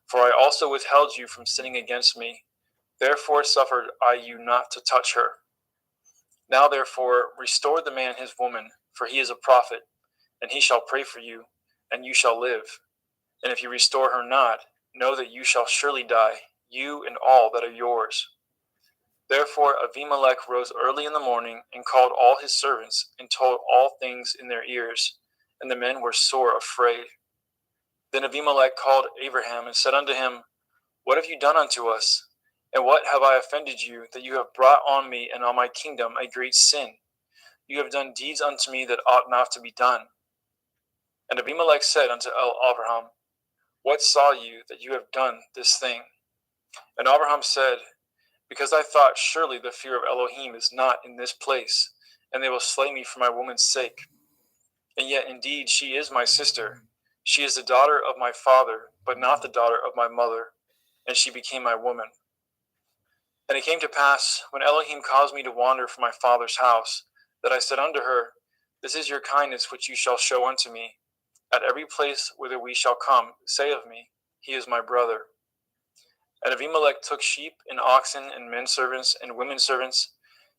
for I also withheld you from sinning against me. Therefore suffered I you not to touch her. Now therefore restore the man his woman, for he is a prophet, and he shall pray for you, and you shall live. And if you restore her not, know that you shall surely die, you and all that are yours. Therefore Abimelech rose early in the morning, and called all his servants, and told all things in their ears, and the men were sore afraid. Then Abimelech called Abraham, and said unto him, What have you done unto us? And what have I offended you, that you have brought on me and on my kingdom a great sin? You have done deeds unto me that ought not to be done. And Abimelech said unto Abraham, What saw you that you have done this thing? And Abraham said, Because I thought, surely the fear of Elohim is not in this place, and they will slay me for my woman's sake. And yet indeed she is my sister. She is the daughter of my father, but not the daughter of my mother, and she became my woman. And it came to pass, when Elohim caused me to wander from my father's house, that I said unto her, This is your kindness which you shall show unto me. At every place whither we shall come, say of me, He is my brother. And Abimelech took sheep and oxen and men servants and women servants,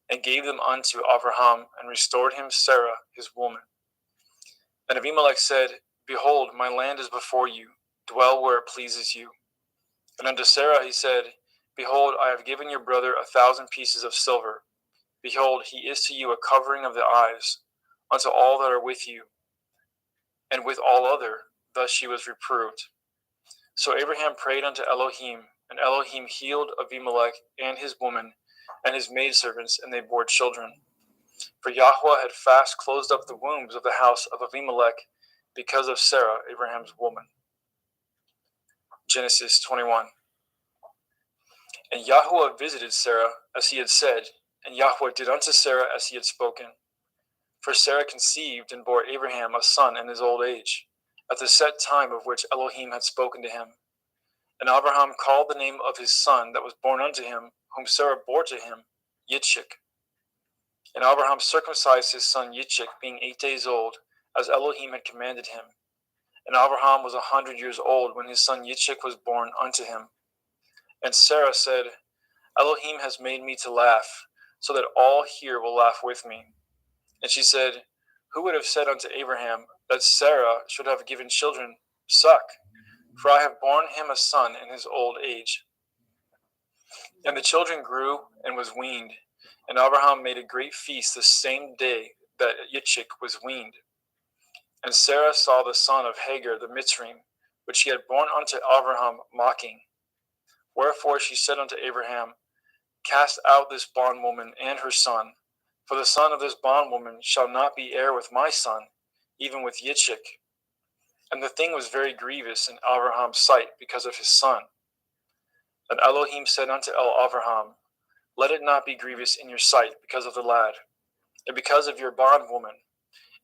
and gave them unto Abraham, and restored him Sarah his woman. And Abimelech said, Behold, my land is before you, dwell where it pleases you. And unto Sarah he said, Behold, I have given your brother 1,000 pieces of silver. Behold, he is to you a covering of the eyes, unto all that are with you, and with all other. Thus she was reproved. So Abraham prayed unto Elohim, and Elohim healed Abimelech and his woman, and his maidservants, and they bore children. For Yahweh had fast closed up the wombs of the house of Abimelech, because of Sarah, Abraham's woman. Genesis 21. And Yahweh visited Sarah, as he had said, and Yahweh did unto Sarah as he had spoken. For Sarah conceived and bore Abraham a son in his old age, at the set time of which Elohim had spoken to him. And Abraham called the name of his son that was born unto him, whom Sarah bore to him, Yitzchak. And Abraham circumcised his son Yitzchak, being 8 days old, as Elohim had commanded him. And Abraham was 100 years old when his son Yitzchak was born unto him. And Sarah said, Elohim has made me to laugh, so that all here will laugh with me. And she said, Who would have said unto Abraham that Sarah should have given children suck? For I have borne him a son in his old age. And the children grew and was weaned. And Abraham made a great feast the same day that Yitzchak was weaned. And Sarah saw the son of Hagar the Mitzrayim, which he had borne unto Abraham, mocking. Wherefore she said unto Abraham, Cast out this bondwoman and her son, for the son of this bondwoman shall not be heir with my son, even with Yitzchak. And the thing was very grievous in Abraham's sight because of his son. And Elohim said unto Abraham, Let it not be grievous in your sight because of the lad, and because of your bondwoman.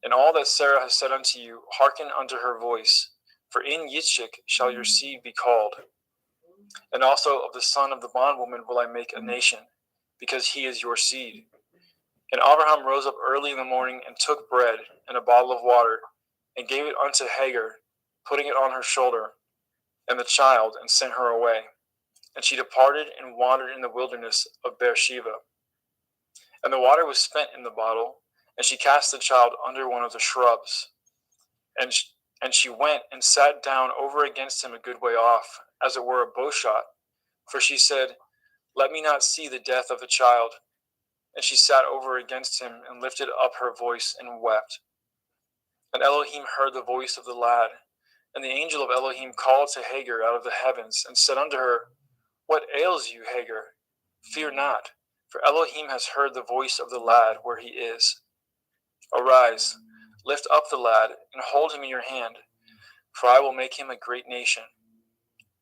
And all that Sarah has said unto you, hearken unto her voice, for in Yitzchak shall your seed be called. And also of the son of the bondwoman will I make a nation, because he is your seed. And Abraham rose up early in the morning, and took bread and a bottle of water, and gave it unto Hagar, putting it on her shoulder, and the child, and sent her away. And she departed and wandered in the wilderness of Beersheba. And the water was spent in the bottle, and she cast the child under one of the shrubs. And she went and sat down over against him a good way off, as it were a bowshot. For she said, Let me not see the death of the child. And she sat over against him, and lifted up her voice, and wept. And Elohim heard the voice of the lad. And the angel of Elohim called to Hagar out of the heavens, and said unto her, What ails you, Hagar? Fear not, for Elohim has heard the voice of the lad where he is. Arise, lift up the lad, and hold him in your hand, for I will make him a great nation.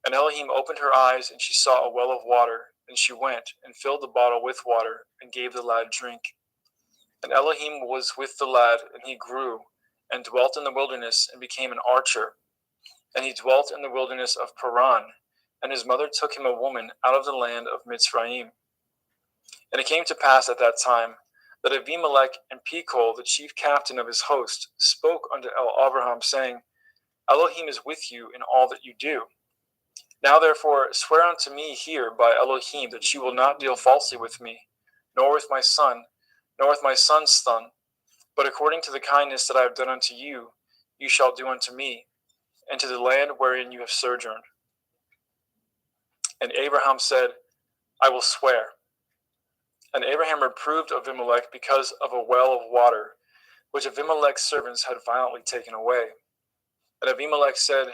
And Elohim opened her eyes, and she saw a well of water. And she went, and filled the bottle with water, and gave the lad drink. And Elohim was with the lad, and he grew, and dwelt in the wilderness, and became an archer. And he dwelt in the wilderness of Paran, and his mother took him a woman out of the land of Mitzrayim. And it came to pass at that time that Abimelech and Pekol, the chief captain of his host, spoke unto Abraham, saying, Elohim is with you in all that you do. Now therefore swear unto me here by Elohim that you will not deal falsely with me, nor with my son, nor with my son's son, but according to the kindness that I have done unto you, you shall do unto me, and to the land wherein you have sojourned. And Abraham said, I will swear. And Abraham reproved Abimelech because of a well of water, which Abimelech's servants had violently taken away. And Abimelech said,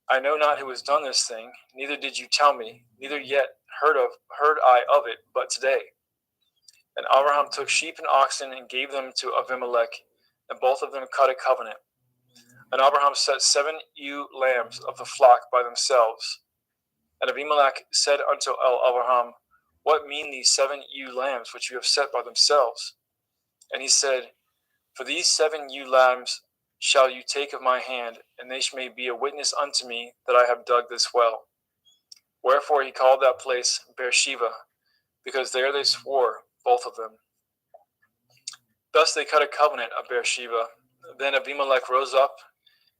I know not who has done this thing, neither did you tell me, neither yet heard I of it, but today. And Abraham took sheep and oxen and gave them to Abimelech, and both of them cut a covenant. And Abraham set 7 ewe lambs of the flock by themselves. And Abimelech said unto Abraham, What mean these 7 ewe lambs which you have set by themselves? And he said, For these 7 ewe lambs shall you take of my hand, and they may be a witness unto me that I have dug this well. Wherefore he called that place Beersheba, because there they swore, both of them. Thus they cut a covenant of Beersheba. Then Abimelech rose up,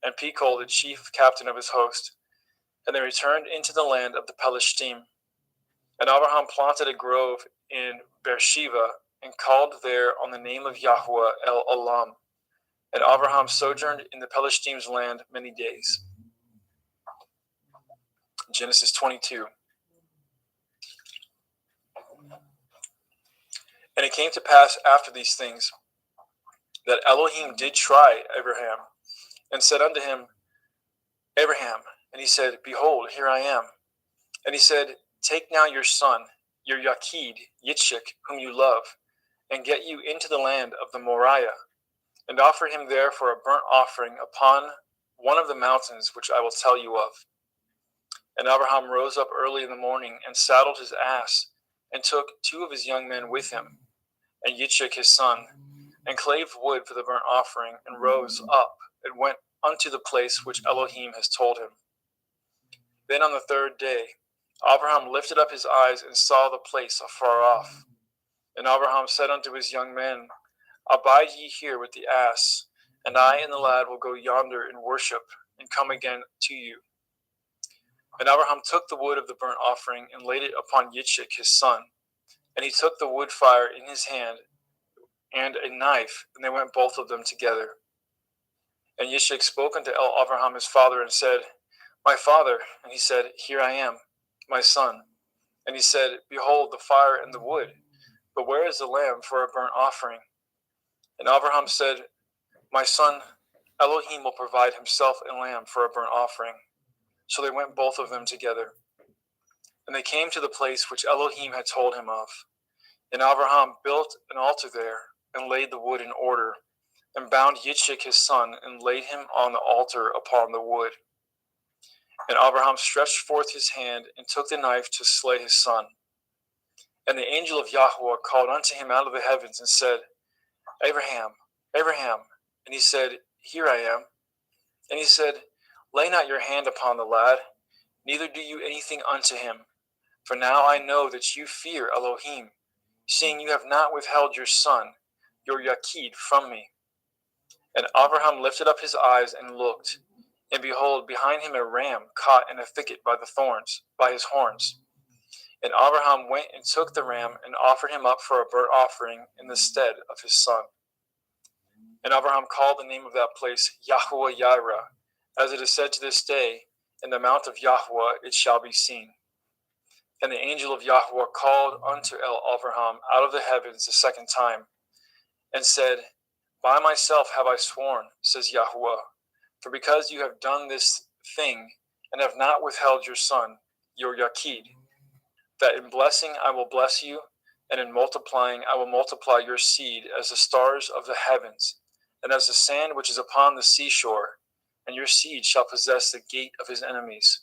and Pekol, the chief captain of his host, and they returned into the land of the Pelishtim. And Abraham planted a grove in Beersheba, and called there on the name of Yahweh El Olam. And Abraham sojourned in the Pelishtim's land many days. Genesis 22. And it came to pass after these things that Elohim did try Abraham, and said unto him, Abraham. And he said, Behold, here I am. And he said, Take now your son, your Yakid, Yitzchak, whom you love, and get you into the land of the Moriah, and offer him there for a burnt offering upon one of the mountains which I will tell you of. And Abraham rose up early in the morning, and saddled his ass, and took 2 of his young men with him, and Yitzchak his son, and clave wood for the burnt offering, and rose up, and went unto the place which Elohim has told him. Then on the 3rd day, Abraham lifted up his eyes, and saw the place afar off. And Abraham said unto his young men, Abide ye here with the ass, and I and the lad will go yonder and worship, and come again to you. And Abraham took the wood of the burnt offering, and laid it upon Yitzchak his son. And he took the wood fire in his hand, and a knife, and they went both of them together. And Yitzchak spoke unto Abraham his father, and said, My father. And he said, Here I am, my son. And he said, Behold the fire and the wood, but where is the lamb for a burnt offering? And Abraham said, My son, Elohim will provide himself a lamb for a burnt offering. So they went both of them together. And they came to the place which Elohim had told him of. And Abraham built an altar there, and laid the wood in order, and bound Yitzchak his son, and laid him on the altar upon the wood. And Abraham stretched forth his hand, and took the knife to slay his son. And the angel of Yahweh called unto him out of the heavens, and said, Abraham, Abraham. And he said, Here I am. And he said, Lay not your hand upon the lad, neither do you anything unto him. For now I know that you fear Elohim, seeing you have not withheld your son, your Yakid, from me. And Abraham lifted up his eyes and looked, and behold, behind him a ram caught in a thicket by his horns. And Abraham went and took the ram, and offered him up for a burnt offering in the stead of his son. And Abraham called the name of that place Yahweh Yireh, as it is said to this day, In the mount of Yahweh it shall be seen. And the angel of Yahweh called unto Abraham out of the heavens the 2nd time, and said, By myself have I sworn, says Yahweh, for because you have done this thing, and have not withheld your son, your Yakid, that in blessing I will bless you, and in multiplying I will multiply your seed as the stars of the heavens, and as the sand which is upon the seashore, and your seed shall possess the gate of his enemies.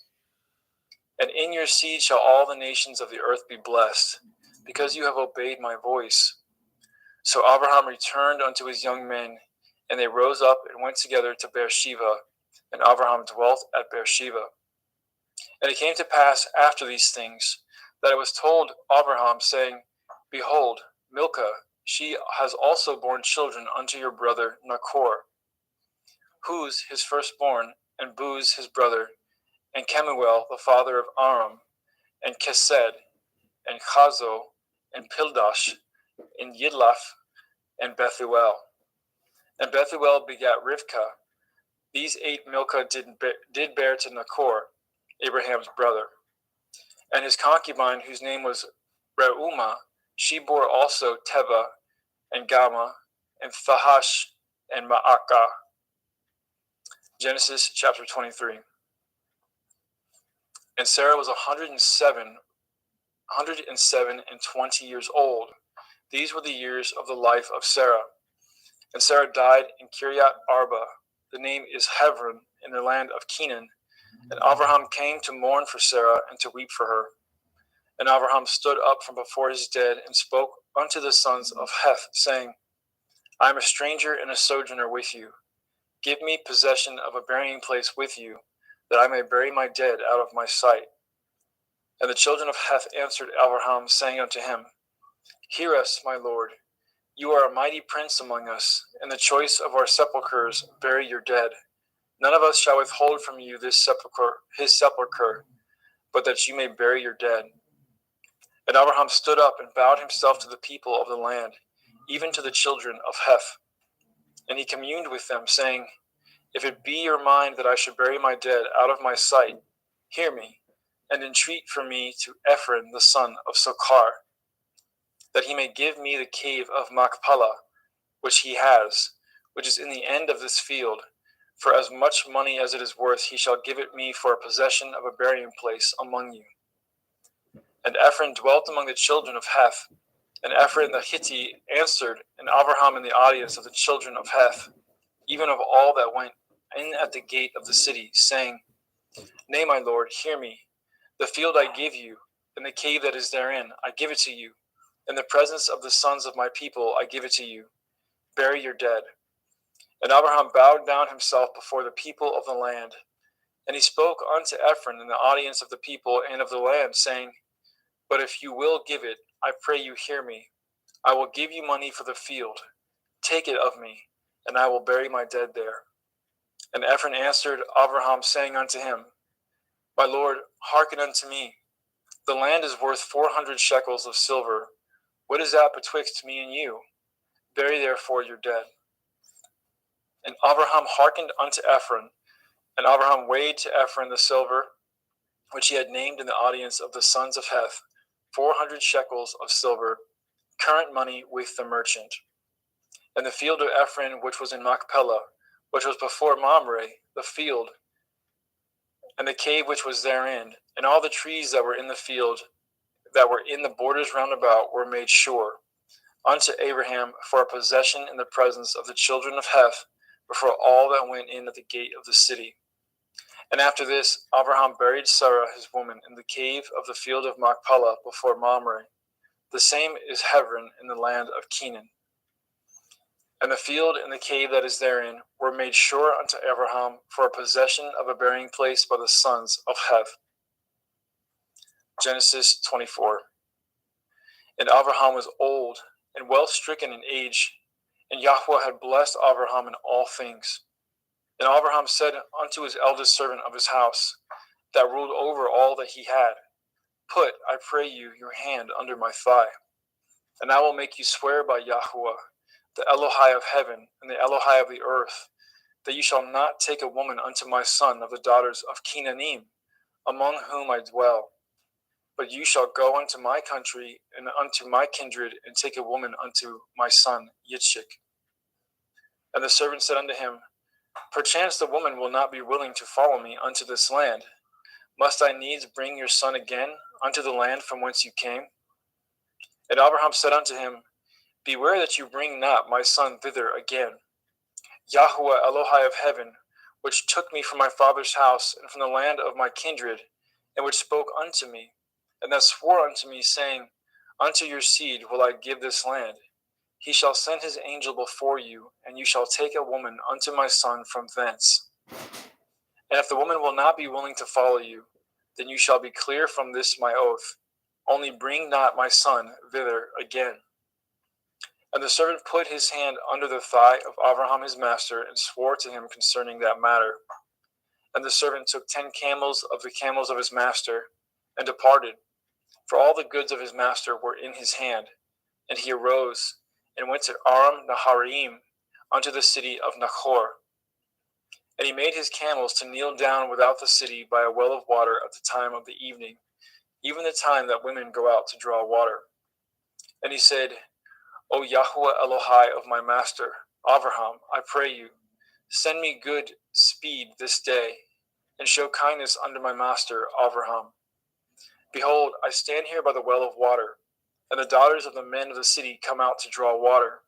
And in your seed shall all the nations of the earth be blessed, because you have obeyed my voice. So Abraham returned unto his young men, and they rose up and went together to Beersheba, and Abraham dwelt at Beersheba. And it came to pass after these things, that it was told Abraham, saying, Behold, Milcah, she has also borne children unto your brother Nachor, Huz his firstborn, and Buz his brother, and Kemuel the father of Aram, and Kesed, and Chazo, and Pildash, and Yidlaf, and Bethuel. And Bethuel begat Rivkah. These 8 Milcah did bear to Nachor, Abraham's brother. And his concubine, whose name was Reumah, she bore also Teva, and Gama, and Thahash, and Ma'akah. Genesis chapter 23. And Sarah was 107 and 20 years old. These were the years of the life of Sarah. And Sarah died in Kiryat Arba. The name is Hebron, in the land of Canaan. And Abraham came to mourn for Sarah and to weep for her. And Abraham stood up from before his dead and spoke unto the sons of Heth, saying, I am a stranger and a sojourner with you. Give me possession of a burying place with you, that I may bury my dead out of my sight. And the children of Heth answered Abraham, saying unto him, Hear us, my lord. You are a mighty prince among us. In the choice of our sepulchres bury your dead. None of us shall withhold from you his sepulchre, but that you may bury your dead. And Abraham stood up and bowed himself to the people of the land, even to the children of Heth. And he communed with them, saying, If it be your mind that I should bury my dead out of my sight, hear me, and entreat for me to Ephron the son of Sochar, that he may give me the cave of Machpelah, which he has, which is in the end of this field. For as much money as it is worth, he shall give it me for a possession of a burying place among you. And Ephron dwelt among the children of Heth. And Ephron the Hittite answered, and Abraham in the audience of the children of Heth, even of all that went in at the gate of the city, saying, Nay, my lord, hear me. The field I give you, and the cave that is therein, I give it to you. In the presence of the sons of my people, I give it to you. Bury your dead. And Abraham bowed down himself before the people of the land. And he spoke unto Ephron in the audience of the people and of the land, saying, But if you will give it, I pray you hear me. I will give you money for the field. Take it of me, and I will bury my dead there. And Ephron answered Abraham, saying unto him, My lord, hearken unto me. The land is worth 400 shekels of silver. What is that betwixt me and you? Bury therefore your dead. And Abraham hearkened unto Ephron, and Abraham weighed to Ephron the silver, which he had named in the audience of the sons of Heth, 400 shekels of silver, current money with the merchant. And the field of Ephron, which was in Machpelah, which was before Mamre, the field, and the cave which was therein, and all the trees that were in the field, that were in the borders round about, were made sure unto Abraham for a possession in the presence of the children of Heth, before all that went in at the gate of the city. And after this, Abraham buried Sarah his woman in the cave of the field of Machpelah before Mamre. The same is Hebron in the land of Canaan. And the field and the cave that is therein were made sure unto Abraham for a possession of a burying place by the sons of Heth. Genesis 24. And Abraham was old and well stricken in age, and Yahweh had blessed Abraham in all things. And Abraham said unto his eldest servant of his house, that ruled over all that he had, Put, I pray you, your hand under my thigh, and I will make you swear by Yahweh, the Elohai of heaven and the Elohai of the earth, that you shall not take a woman unto my son of the daughters of Canaanim, among whom I dwell. But you shall go unto my country and unto my kindred, and take a woman unto my son Yitzchak. And the servant said unto him, Perchance the woman will not be willing to follow me unto this land. Must I needs bring your son again unto the land from whence you came? And Abraham said unto him, Beware that you bring not my son thither again. Yahweh Elohai of heaven, which took me from my father's house and from the land of my kindred, and which spoke unto me, and that swore unto me, saying, Unto your seed will I give this land. He shall send his angel before you, and you shall take a woman unto my son from thence. And if the woman will not be willing to follow you, then you shall be clear from this my oath. only bring not my son thither again. And the servant put his hand under the thigh of Abraham his master, and swore to him concerning that matter. And the servant took 10 camels of the camels of his master, and departed, for all the goods of his master were in his hand. And he arose, and went to Aram Naharaim, unto the city of Nachor. And he made his camels to kneel down without the city by a well of water at the time of the evening, even the time that women go out to draw water. And he said, O Yahweh Elohai of my master, Abraham, I pray you, send me good speed this day, and show kindness unto my master, Abraham. Behold, I stand here by the well of water, and the daughters of the men of the city come out to draw water.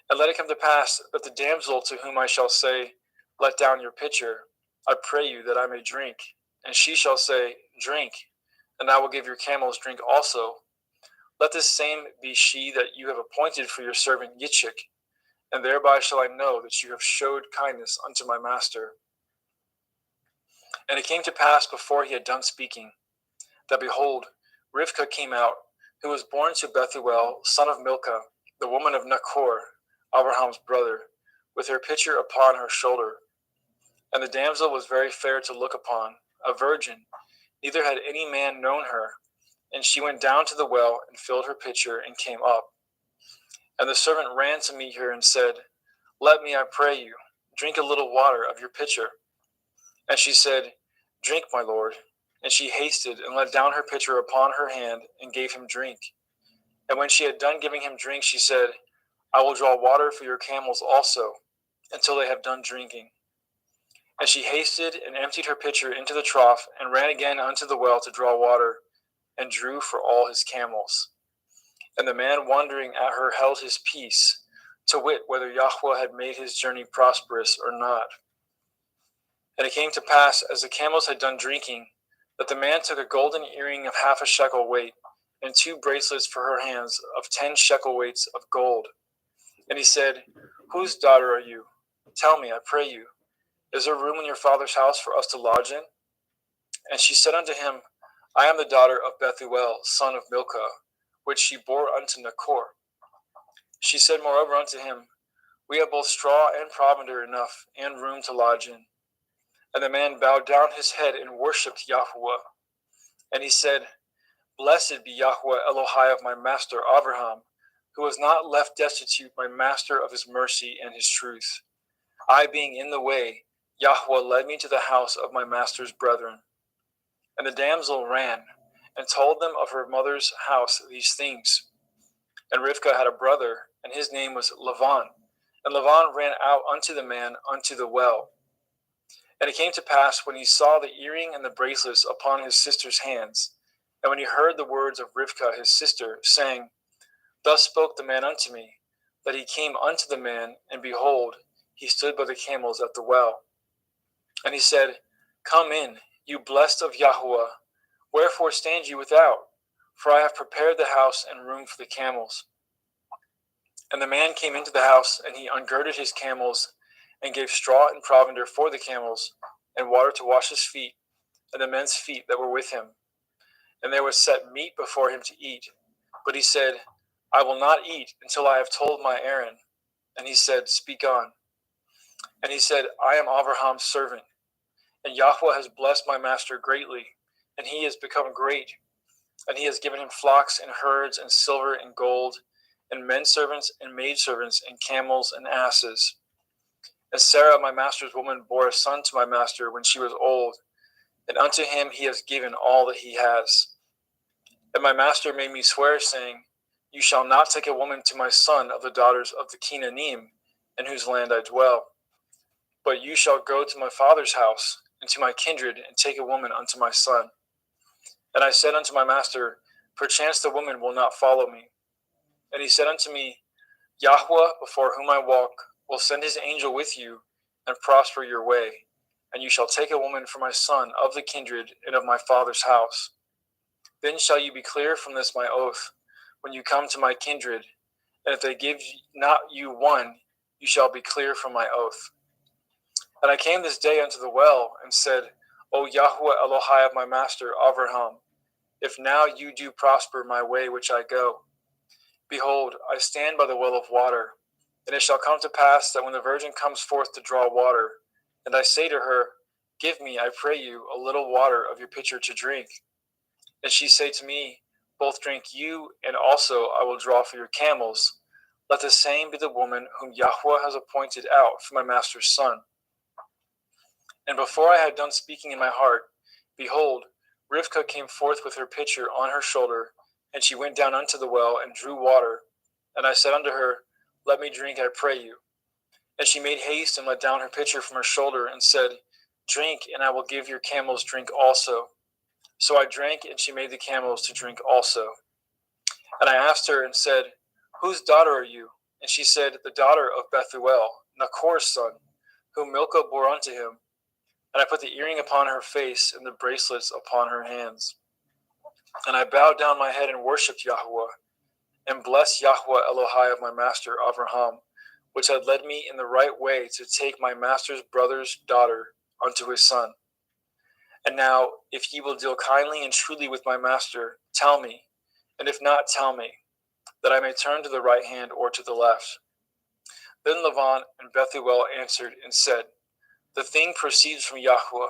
And let it come to pass that the damsel to whom I shall say, Let down your pitcher, I pray you that I may drink. And she shall say, Drink, and I will give your camels drink also. Let this same be she that you have appointed for your servant Yitzchak, and thereby shall I know that you have showed kindness unto my master. And it came to pass before he had done speaking, that behold, Rivkah came out, who was born to Bethuel, son of Milcah, the woman of Nachor, Abraham's brother, with her pitcher upon her shoulder. And the damsel was very fair to look upon, a virgin, neither had any man known her. And she went down to the well, and filled her pitcher, and came up. And the servant ran to meet her, and said, Let me, I pray you, drink a little water of your pitcher. And she said, Drink, my lord. And she hasted, and let down her pitcher upon her hand, and gave him drink. And when she had done giving him drink, she said, I will draw water for your camels also, until they have done drinking. And she hasted, and emptied her pitcher into the trough, and ran again unto the well to draw water, and drew for all his camels. And the man wondering at her held his peace, to wit whether Yahweh had made his journey prosperous or not. And it came to pass, as the camels had done drinking, that the man took a golden earring of 1/2 shekel weight, and 2 bracelets for her hands of 10 shekel weights of gold. And he said, Whose daughter are you? Tell me, I pray you. Is there room in your father's house for us to lodge in? And she said unto him, I am the daughter of Bethuel, son of Milcah, which she bore unto Nachor. She said moreover unto him, We have both straw and provender enough, and room to lodge in. And the man bowed down his head and worshipped Yahweh. And he said, Blessed be Yahweh Elohai of my master Abraham, who has not left destitute my master of his mercy and his truth. I being in the way, Yahweh led me to the house of my master's brethren. And the damsel ran, and told them of her mother's house these things. And Rivkah had a brother, and his name was Lavan. And Lavan ran out unto the man unto the well. And it came to pass, when he saw the earring and the bracelets upon his sister's hands, and when he heard the words of Rivkah his sister, saying, Thus spoke the man unto me, that he came unto the man, and behold, he stood by the camels at the well. And he said, Come in, you blessed of Yahweh. Wherefore stand you without? For I have prepared the house and room for the camels. And the man came into the house, and he ungirded his camels, and gave straw and provender for the camels, and water to wash his feet, and the men's feet that were with him. And there was set meat before him to eat. But he said, I will not eat until I have told my errand. And he said, Speak on. And he said, I am Abraham's servant, and Yahweh has blessed my master greatly, and he has become great. And he has given him flocks and herds and silver and gold, and men servants and maidservants and camels and asses. And Sarah, my master's woman, bore a son to my master when she was old, and unto him he has given all that he has. And my master made me swear, saying, You shall not take a woman to my son of the daughters of the Canaanim, in whose land I dwell. But you shall go to my father's house, and to my kindred, and take a woman unto my son. And I said unto my master, Perchance the woman will not follow me. And he said unto me, Yahweh, before whom I walk, will send his angel with you, and prosper your way. And you shall take a woman for my son of the kindred, and of my father's house. Then shall you be clear from this my oath, when you come to my kindred. And if they give not you one, you shall be clear from my oath. And I came this day unto the well, and said, O Yahweh Elohai of my master Abraham, if now you do prosper my way which I go. Behold, I stand by the well of water, and it shall come to pass that when the virgin comes forth to draw water, and I say to her, Give me, I pray you, a little water of your pitcher to drink. And she say to me, Both drink you, and also I will draw for your camels. Let the same be the woman whom Yahweh has appointed out for my master's son. And before I had done speaking in my heart, behold, Rivkah came forth with her pitcher on her shoulder, and she went down unto the well and drew water. And I said unto her, Let me drink, I pray you. And she made haste and let down her pitcher from her shoulder, and said, Drink, and I will give your camels drink also. So I drank, and she made the camels to drink also. And I asked her and said, Whose daughter are you? And she said, The daughter of Bethuel, Nachor's son, whom Milcah bore unto him. And I put the earring upon her face and the bracelets upon her hands. And I bowed down my head and worshipped Yahweh, and blessed Yahweh Elohai of my master Avraham, which had led me in the right way to take my master's brother's daughter unto his son. And now, if ye will deal kindly and truly with my master, tell me, and if not, tell me, that I may turn to the right hand or to the left. Then Lavan and Bethuel answered and said, The thing proceeds from Yahweh.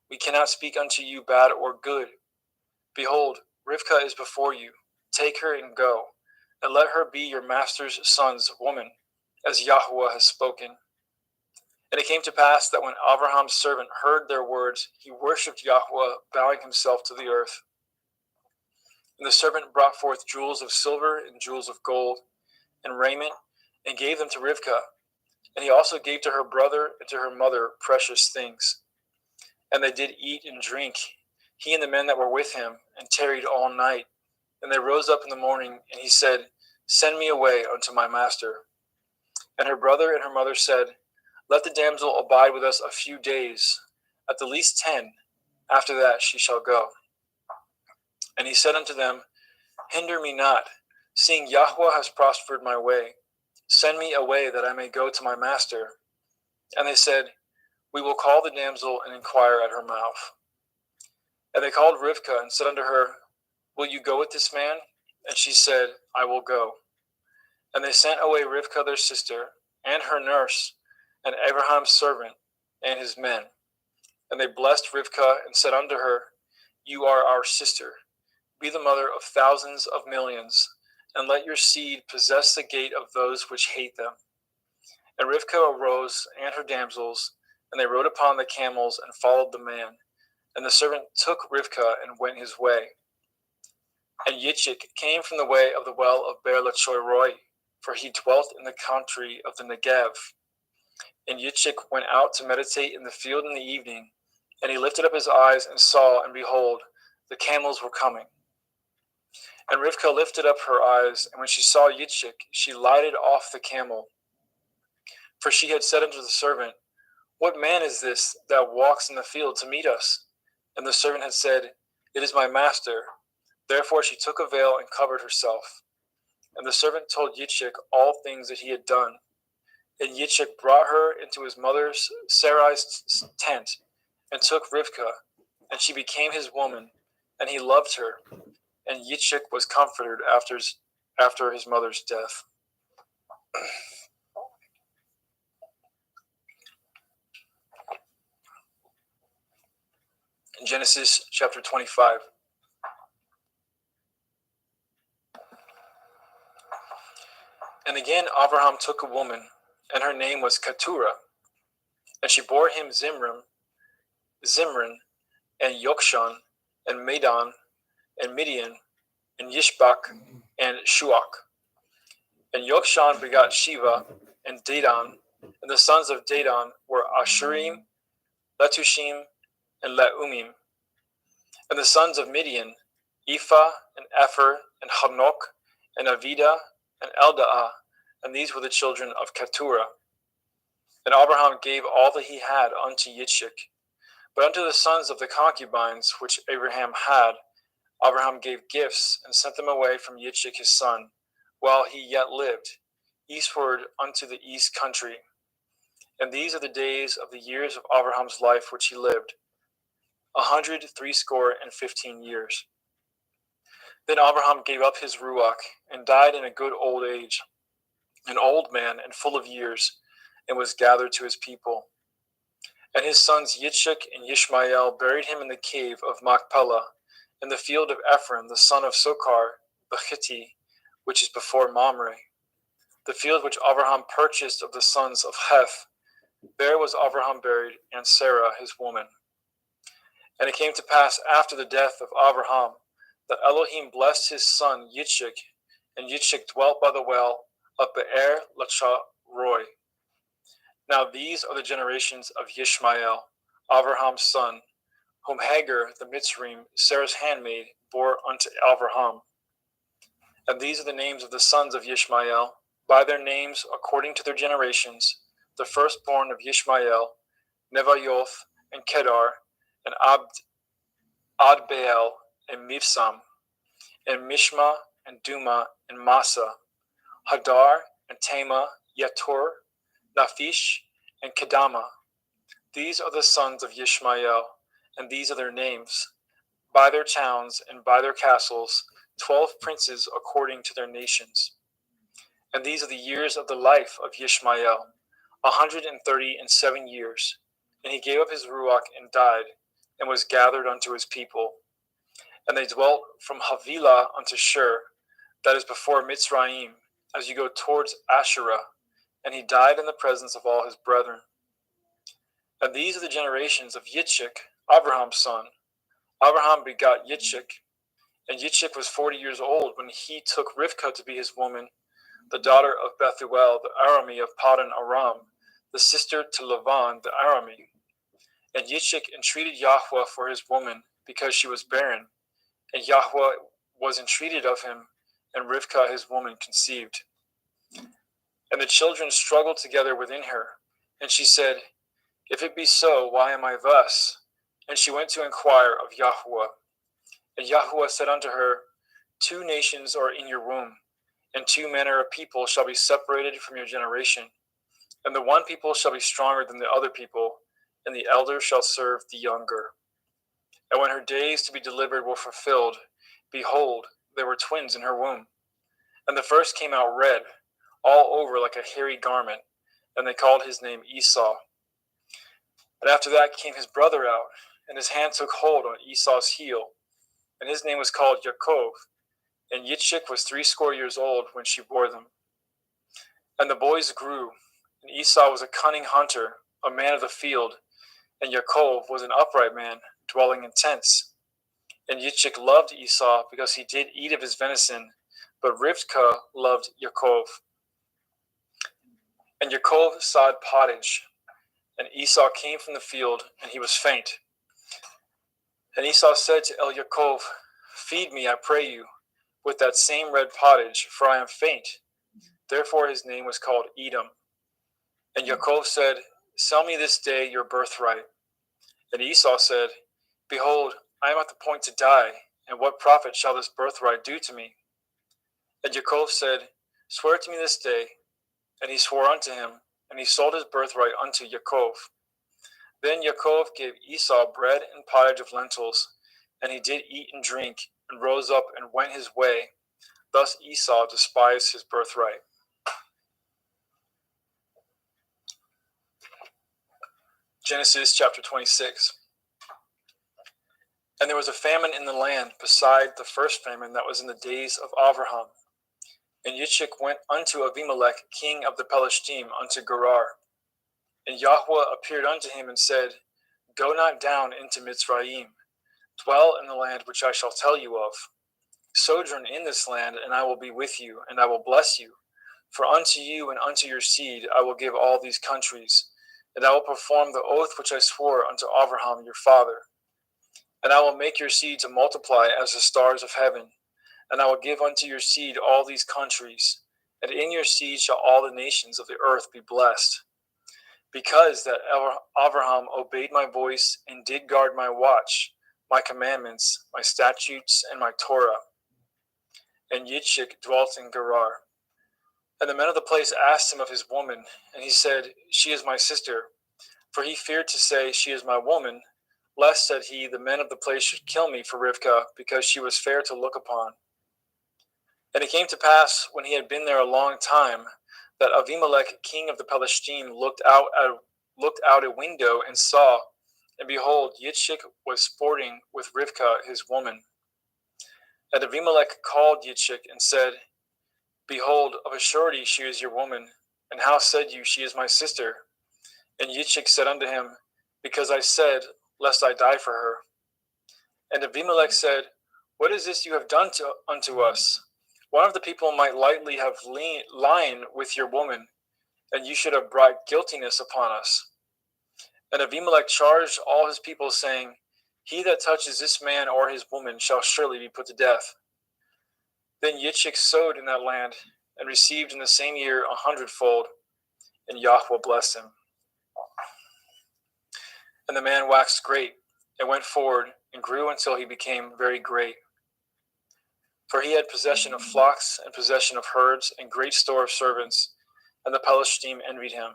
We cannot speak unto you bad or good. Behold, Rivkah is before you. Take her and go, and let her be your master's son's woman, as Yahweh has spoken. And it came to pass that when Abraham's servant heard their words, he worshipped Yahweh, bowing himself to the earth. And the servant brought forth jewels of silver and jewels of gold, and raiment, and gave them to Rivkah. And he also gave to her brother and to her mother precious things. And they did eat and drink, he and the men that were with him, and tarried all night. And they rose up in the morning, and he said, Send me away unto my master. And her brother and her mother said, Let the damsel abide with us a few days, at the least 10. After that she shall go. And he said unto them, Hinder me not, seeing Yahweh has prospered my way. Send me away that I may go to my master. And they said, We will call the damsel and inquire at her mouth. And they called Rivkah and said unto her, Will you go with this man? And she said, I will go. And they sent away Rivkah their sister, and her nurse, and Abraham's servant, and his men. And they blessed Rivkah and said unto her, You are our sister. Be the mother of thousands of millions, and let your seed possess the gate of those which hate them. And Rivkah arose, and her damsels, and they rode upon the camels and followed the man. And the servant took Rivkah and went his way. And Yitzchak came from the way of the well of Beer Lachoiroi, for he dwelt in the country of the Negev. And Yitzchak went out to meditate in the field in the evening, and he lifted up his eyes and saw, and behold, the camels were coming. And Rivkah lifted up her eyes, and when she saw Yitzchak, she lighted off the camel. For she had said unto the servant, What man is this that walks in the field to meet us? And the servant had said, It is my master. Therefore she took a veil and covered herself. And the servant told Yitzchak all things that he had done. And Yitzchak brought her into his mother's Sarai's tent, and took Rivkah, and she became his woman, and he loved her. And Yitzchak was comforted after his mother's death. In Genesis chapter 25. And again Abraham took a woman, and her name was Keturah. And she bore him Zimran, and Yokshan, and Medan, and Midian, and Yishbak, and Shuach. And Yokshan begot Shiva, and Dedan, and the sons of Dedan were Ashurim, Letushim, and Leumim. And the sons of Midian, Ephah, and Epher, and Hanok, and Avida, and Eldaah, and these were the children of Keturah. And Abraham gave all that he had unto Yitzchak. But unto the sons of the concubines which Abraham had, Abraham gave gifts, and sent them away from Yitzchak his son, while he yet lived, eastward unto the east country. And these are the days of the years of Abraham's life which he lived, 160 years. Then Abraham gave up his ruach and died in a good old age, an old man and full of years, and was gathered to his people. And his sons Yitzchak and Yishmael buried him in the cave of Machpelah, in the field of Ephron, the son of Sochar, the Hittite, which is before Mamre. The field which Abraham purchased of the sons of Heth, there was Abraham buried, and Sarah his woman. And it came to pass after the death of Abraham, that Elohim blessed his son Yitzchak, and Yitzchak dwelt by the well of Be'er Lachai-roi. Now these are the generations of Yishmael, Abraham's son, whom Hagar the Mitzrayim, Sarah's handmaid, bore unto Abraham. And these are the names of the sons of Yishmael, by their names according to their generations: the firstborn of Yishmael, Nevayoth, and Kedar, and Adbeel, and Mibsam, and Mishma, and Duma, and Massa, Hadar, and Tema, Yetur, Naphish, and Kedama. These are the sons of Yishmael, and these are their names, by their towns and by their castles, 12 princes according to their nations. And these are the years of the life of Yishmael, 137 years. And he gave up his ruach and died, and was gathered unto his people. And they dwelt from Havilah unto Shur, that is before Mitzrayim, as you go towards Asherah. And he died in the presence of all his brethren. And these are the generations of Yitzchak, Abraham's son. Abraham begot Yitzchak, and Yitzchak was 40 years old when he took Rivkah to be his woman, the daughter of Bethuel, the Arami of Paddan Aram, the sister to Lavan, the Arami. And Yitzchak entreated Yahweh for his woman, because she was barren. And Yahweh was entreated of him, and Rivkah his woman conceived. And the children struggled together within her. And she said, If it be so, why am I thus? And she went to inquire of Yahweh. And Yahweh said unto her, 2 nations are in your womb, and 2 manner of people shall be separated from your generation. And the one people shall be stronger than the other people, and the elder shall serve the younger. And when her days to be delivered were fulfilled, behold, there were twins in her womb. And the first came out red, all over like a hairy garment, and they called his name Esau. And after that came his brother out, and his hand took hold on Esau's heel, and his name was called Yaakov. And Yitzchak was 80 years old when she bore them. And the boys grew, and Esau was a cunning hunter, a man of the field, and Yaakov was an upright man, dwelling in tents. And Yitzchak loved Esau, because he did eat of his venison, but Rivkah loved Yaakov. And Yaakov sawed pottage, and Esau came from the field, and he was faint. And Esau said to Yaakov, Feed me, I pray you, with that same red pottage, for I am faint. Therefore his name was called Edom. And Yaakov said, Sell me this day your birthright. And Esau said, Behold, I am at the point to die, and what profit shall this birthright do to me? And Yaakov said, Swear to me this day. And he swore unto him, and he sold his birthright unto Yaakov. Then Yaakov gave Esau bread and pottage of lentils, and he did eat and drink, and rose up and went his way. Thus Esau despised his birthright. Genesis chapter 26. And there was a famine in the land beside the first famine that was in the days of Abraham. And Yitzchak went unto Abimelech, king of the Pelishtim, unto Gerar. And Yahweh appeared unto him and said, Go not down into Mitzrayim. Dwell in the land which I shall tell you of. Sojourn in this land, and I will be with you, and I will bless you. For unto you and unto your seed I will give all these countries, and I will perform the oath which I swore unto Abraham your father. And I will make your seed to multiply as the stars of heaven, and I will give unto your seed all these countries, and in your seed shall all the nations of the earth be blessed. Because that Abraham obeyed my voice and did guard my watch, my commandments, my statutes, and my Torah. And Yitzchak dwelt in Gerar. And the men of the place asked him of his woman, and he said, She is my sister. For he feared to say, She is my woman, lest, said he, the men of the place should kill me for Rivkah, because she was fair to look upon. And it came to pass, when he had been there a long time, that Avimelech, king of the Palestine, looked out a window and saw, and behold, Yitzchak was sporting with Rivkah his woman. And Avimelech called Yitzchak and said, Behold, of a surety she is your woman. And how said you, she is my sister? And Yitzchak said unto him, Because I said, lest I die for her. And Abimelech said, What is this you have done unto us? One of the people might lightly have lain with your woman, and you should have brought guiltiness upon us. And Abimelech charged all his people, saying, He that touches this man or his woman shall surely be put to death. Then Yitzchak sowed in that land, and received in the same year 100-fold, and Yahweh blessed him. And the man waxed great, and went forward, and grew until he became very great. For he had possession of flocks, and possession of herds, and great store of servants, and the Palestine envied him.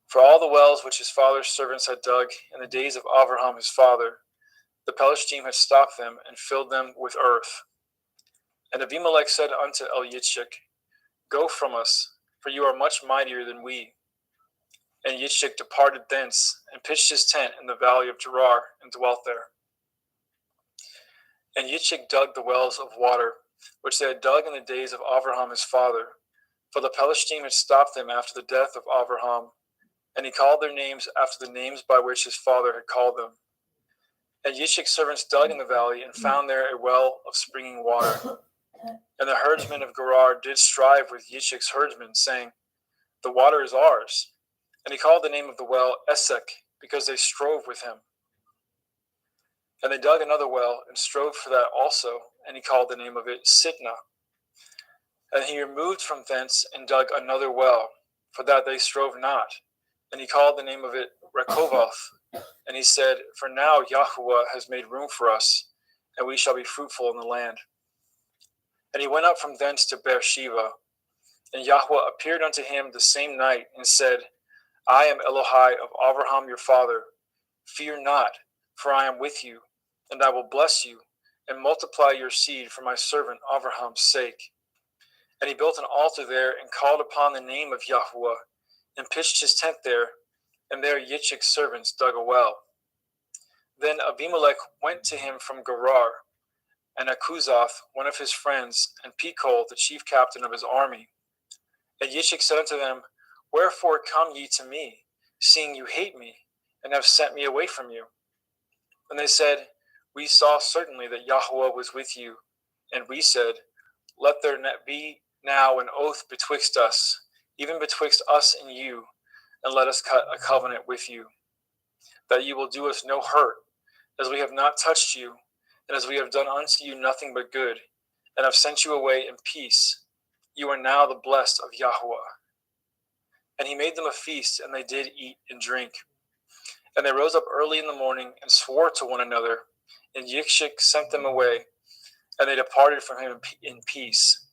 For all the wells which his father's servants had dug in the days of Abraham his father, the Palestine had stopped them, and filled them with earth. And Abimelech said unto Yitzchak, Go from us, for you are much mightier than we. And Yitzchak departed thence, and pitched his tent in the valley of Gerar, and dwelt there. And Yitzchak dug the wells of water, which they had dug in the days of Abraham his father, for the Palestine had stopped them after the death of Abraham, and he called their names after the names by which his father had called them. And Yitzchak's servants dug in the valley, and found there a well of springing water. And the herdsmen of Gerar did strive with Yitzchak's herdsmen, saying, The water is ours. And he called the name of the well Esek, because they strove with him. And they dug another well, and strove for that also, and he called the name of it Sitnah. And he removed from thence, and dug another well, for that they strove not, and he called the name of it Rechoboth. And he said, For now Yahweh has made room for us, and we shall be fruitful in the land. And he went up from thence to Beersheba, and Yahweh appeared unto him the same night, and said, I am Elohai of Abraham your father. Fear not, for I am with you, and I will bless you, and multiply your seed for my servant Abraham's sake. And he built an altar there, and called upon the name of Yahweh, and pitched his tent there, and there Yitzchak's servants dug a well. Then Abimelech went to him from Gerar, and Akuzoth, one of his friends, and Pekol, the chief captain of his army. And Yitzchak said unto them, Wherefore come ye to me, seeing you hate me, and have sent me away from you? And they said, We saw certainly that Yahweh was with you. And we said, Let there be now an oath betwixt us, even betwixt us and you, and let us cut a covenant with you, that ye will do us no hurt, as we have not touched you, and as we have done unto you nothing but good, and have sent you away in peace. You are now the blessed of Yahweh. And he made them a feast, and they did eat and drink. And they rose up early in the morning, and swore to one another, and Yitzchak sent them away, and they departed from him in peace.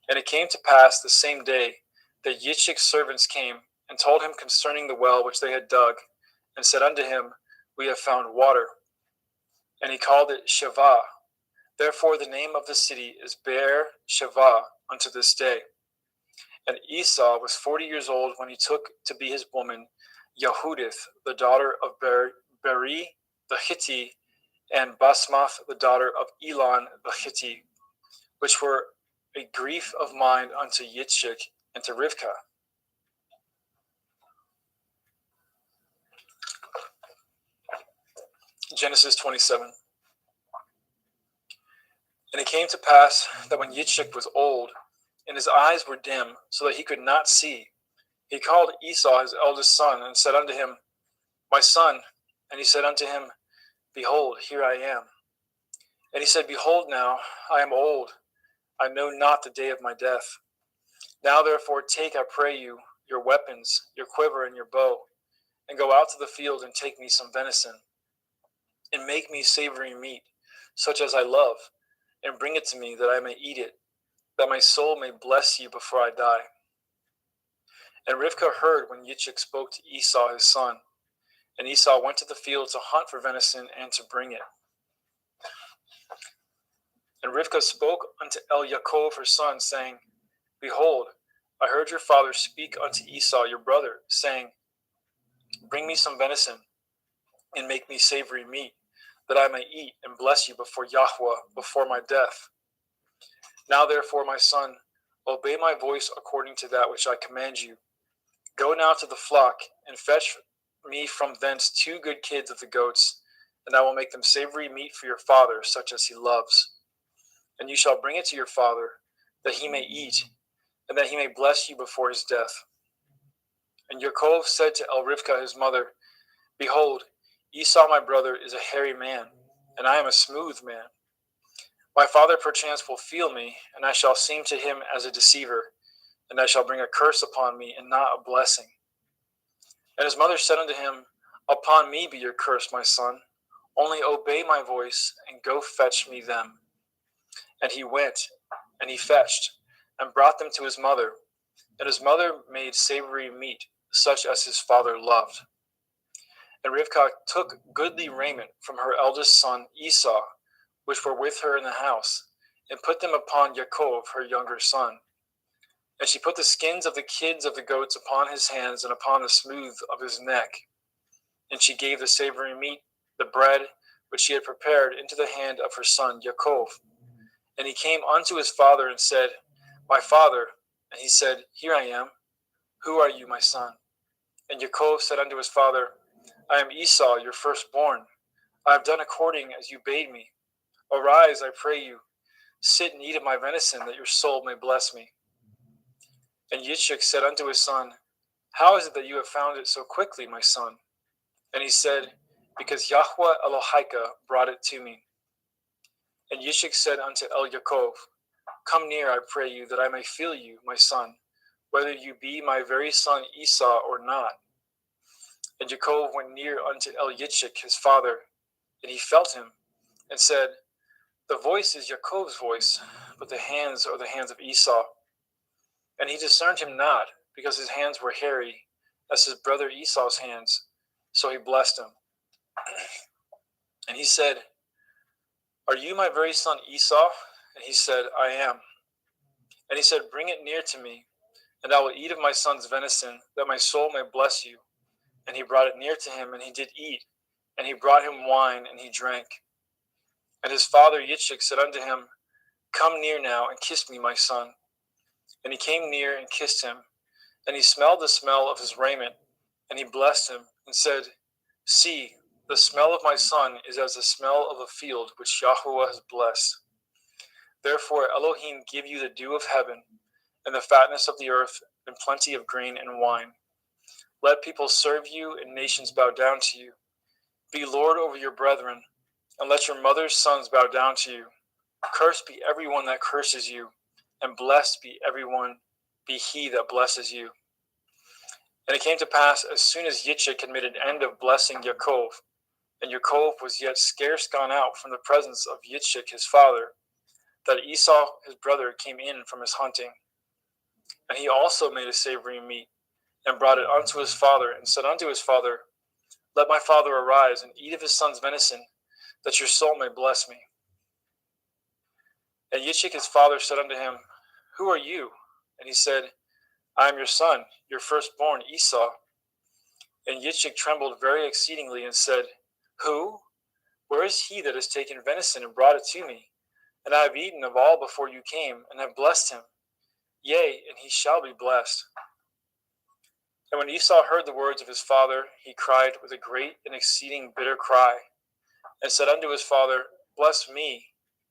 And it came to pass the same day that Yitzchak's servants came, and told him concerning the well which they had dug, and said unto him, We have found water. And he called it Shavah. Therefore the name of the city is Beer Shavah unto this day. And Esau was 40 years old when he took to be his woman Yehudith, the daughter of Beri the Hittite, and Basmath, the daughter of Elon the Hittite, which were a grief of mind unto Yitzchak and to Rivkah. Genesis 27. And it came to pass that when Yitzchak was old, and his eyes were dim, so that he could not see, he called Esau his eldest son, and said unto him, My son. And he said unto him, Behold, here I am. And he said, Behold now, I am old, I know not the day of my death. Now therefore take, I pray you, your weapons, your quiver, and your bow, and go out to the field, and take me some venison, and make me savory meat, such as I love, and bring it to me, that I may eat it, that my soul may bless you before I die. And Rivkah heard when Yitzchak spoke to Esau his son. And Esau went to the field to hunt for venison and to bring it. And Rivkah spoke unto Yaakov her son, saying, Behold, I heard your father speak unto Esau your brother, saying, Bring me some venison, and make me savory meat, that I may eat and bless you before Yahweh, before my death. Now therefore, my son, obey my voice according to that which I command you. Go now to the flock, and fetch me from thence 2 good kids of the goats, and I will make them savory meat for your father, such as he loves. And you shall bring it to your father, that he may eat, and that he may bless you before his death. And Yaakov said to Rivkah his mother, Behold, Esau my brother is a hairy man, and I am a smooth man. My father perchance will feel me, and I shall seem to him as a deceiver, and I shall bring a curse upon me, and not a blessing. And his mother said unto him, Upon me be your curse, my son. Only obey my voice, and go fetch me them. And he went, and he fetched, and brought them to his mother. And his mother made savory meat, such as his father loved. And Rivkah took goodly raiment from her eldest son Esau, which were with her in the house, and put them upon Yaakov her younger son. And she put the skins of the kids of the goats upon his hands, and upon the smooth of his neck. And she gave the savory meat, the bread, which she had prepared, into the hand of her son Yaakov. And he came unto his father, and said, My father. And he said, Here I am. Who are you, my son? And Yaakov said unto his father, I am Esau, your firstborn. I have done according as you bade me. Arise, I pray you. Sit and eat of my venison, that your soul may bless me. And Yitzchak said unto his son, How is it that you have found it so quickly, my son? And he said, Because Yahweh Elohika brought it to me. And Yitzchak said unto Yaakov, Come near, I pray you, that I may feel you, my son, whether you be my very son Esau or not. And Yaakov went near unto Yitzchak his father, and he felt him, and said, The voice is Yaakov's voice, but the hands are the hands of Esau. And he discerned him not, because his hands were hairy, as his brother Esau's hands. So he blessed him. And he said, Are you my very son Esau? And he said, I am. And he said, Bring it near to me, and I will eat of my son's venison, that my soul may bless you. And he brought it near to him, and he did eat. And he brought him wine, and he drank. And his father Yitzchak said unto him, Come near now, and kiss me, my son. And he came near and kissed him. And he smelled the smell of his raiment. And he blessed him, and said, See, the smell of my son is as the smell of a field which Yahweh has blessed. Therefore Elohim give you the dew of heaven, and the fatness of the earth, and plenty of grain and wine. Let people serve you, and nations bow down to you. Be Lord over your brethren, and let your mother's sons bow down to you. Cursed be everyone that curses you, and blessed be he that blesses you. And it came to pass, as soon as Yitzchak had made an end of blessing Yaakov, and Yaakov was yet scarce gone out from the presence of Yitzchak his father, that Esau his brother came in from his hunting. And he also made a savory meat, and brought it unto his father, and said unto his father, Let my father arise, and eat of his son's venison, that your soul may bless me. And Yitzchak his father said unto him, Who are you? And he said, I am your son, your firstborn Esau. And Yitzchak trembled very exceedingly, and said, Who? Where is he that has taken venison and brought it to me? And I have eaten of all before you came, and have blessed him. Yea, and he shall be blessed. And when Esau heard the words of his father, he cried with a great and exceeding bitter cry, and said unto his father, Bless me,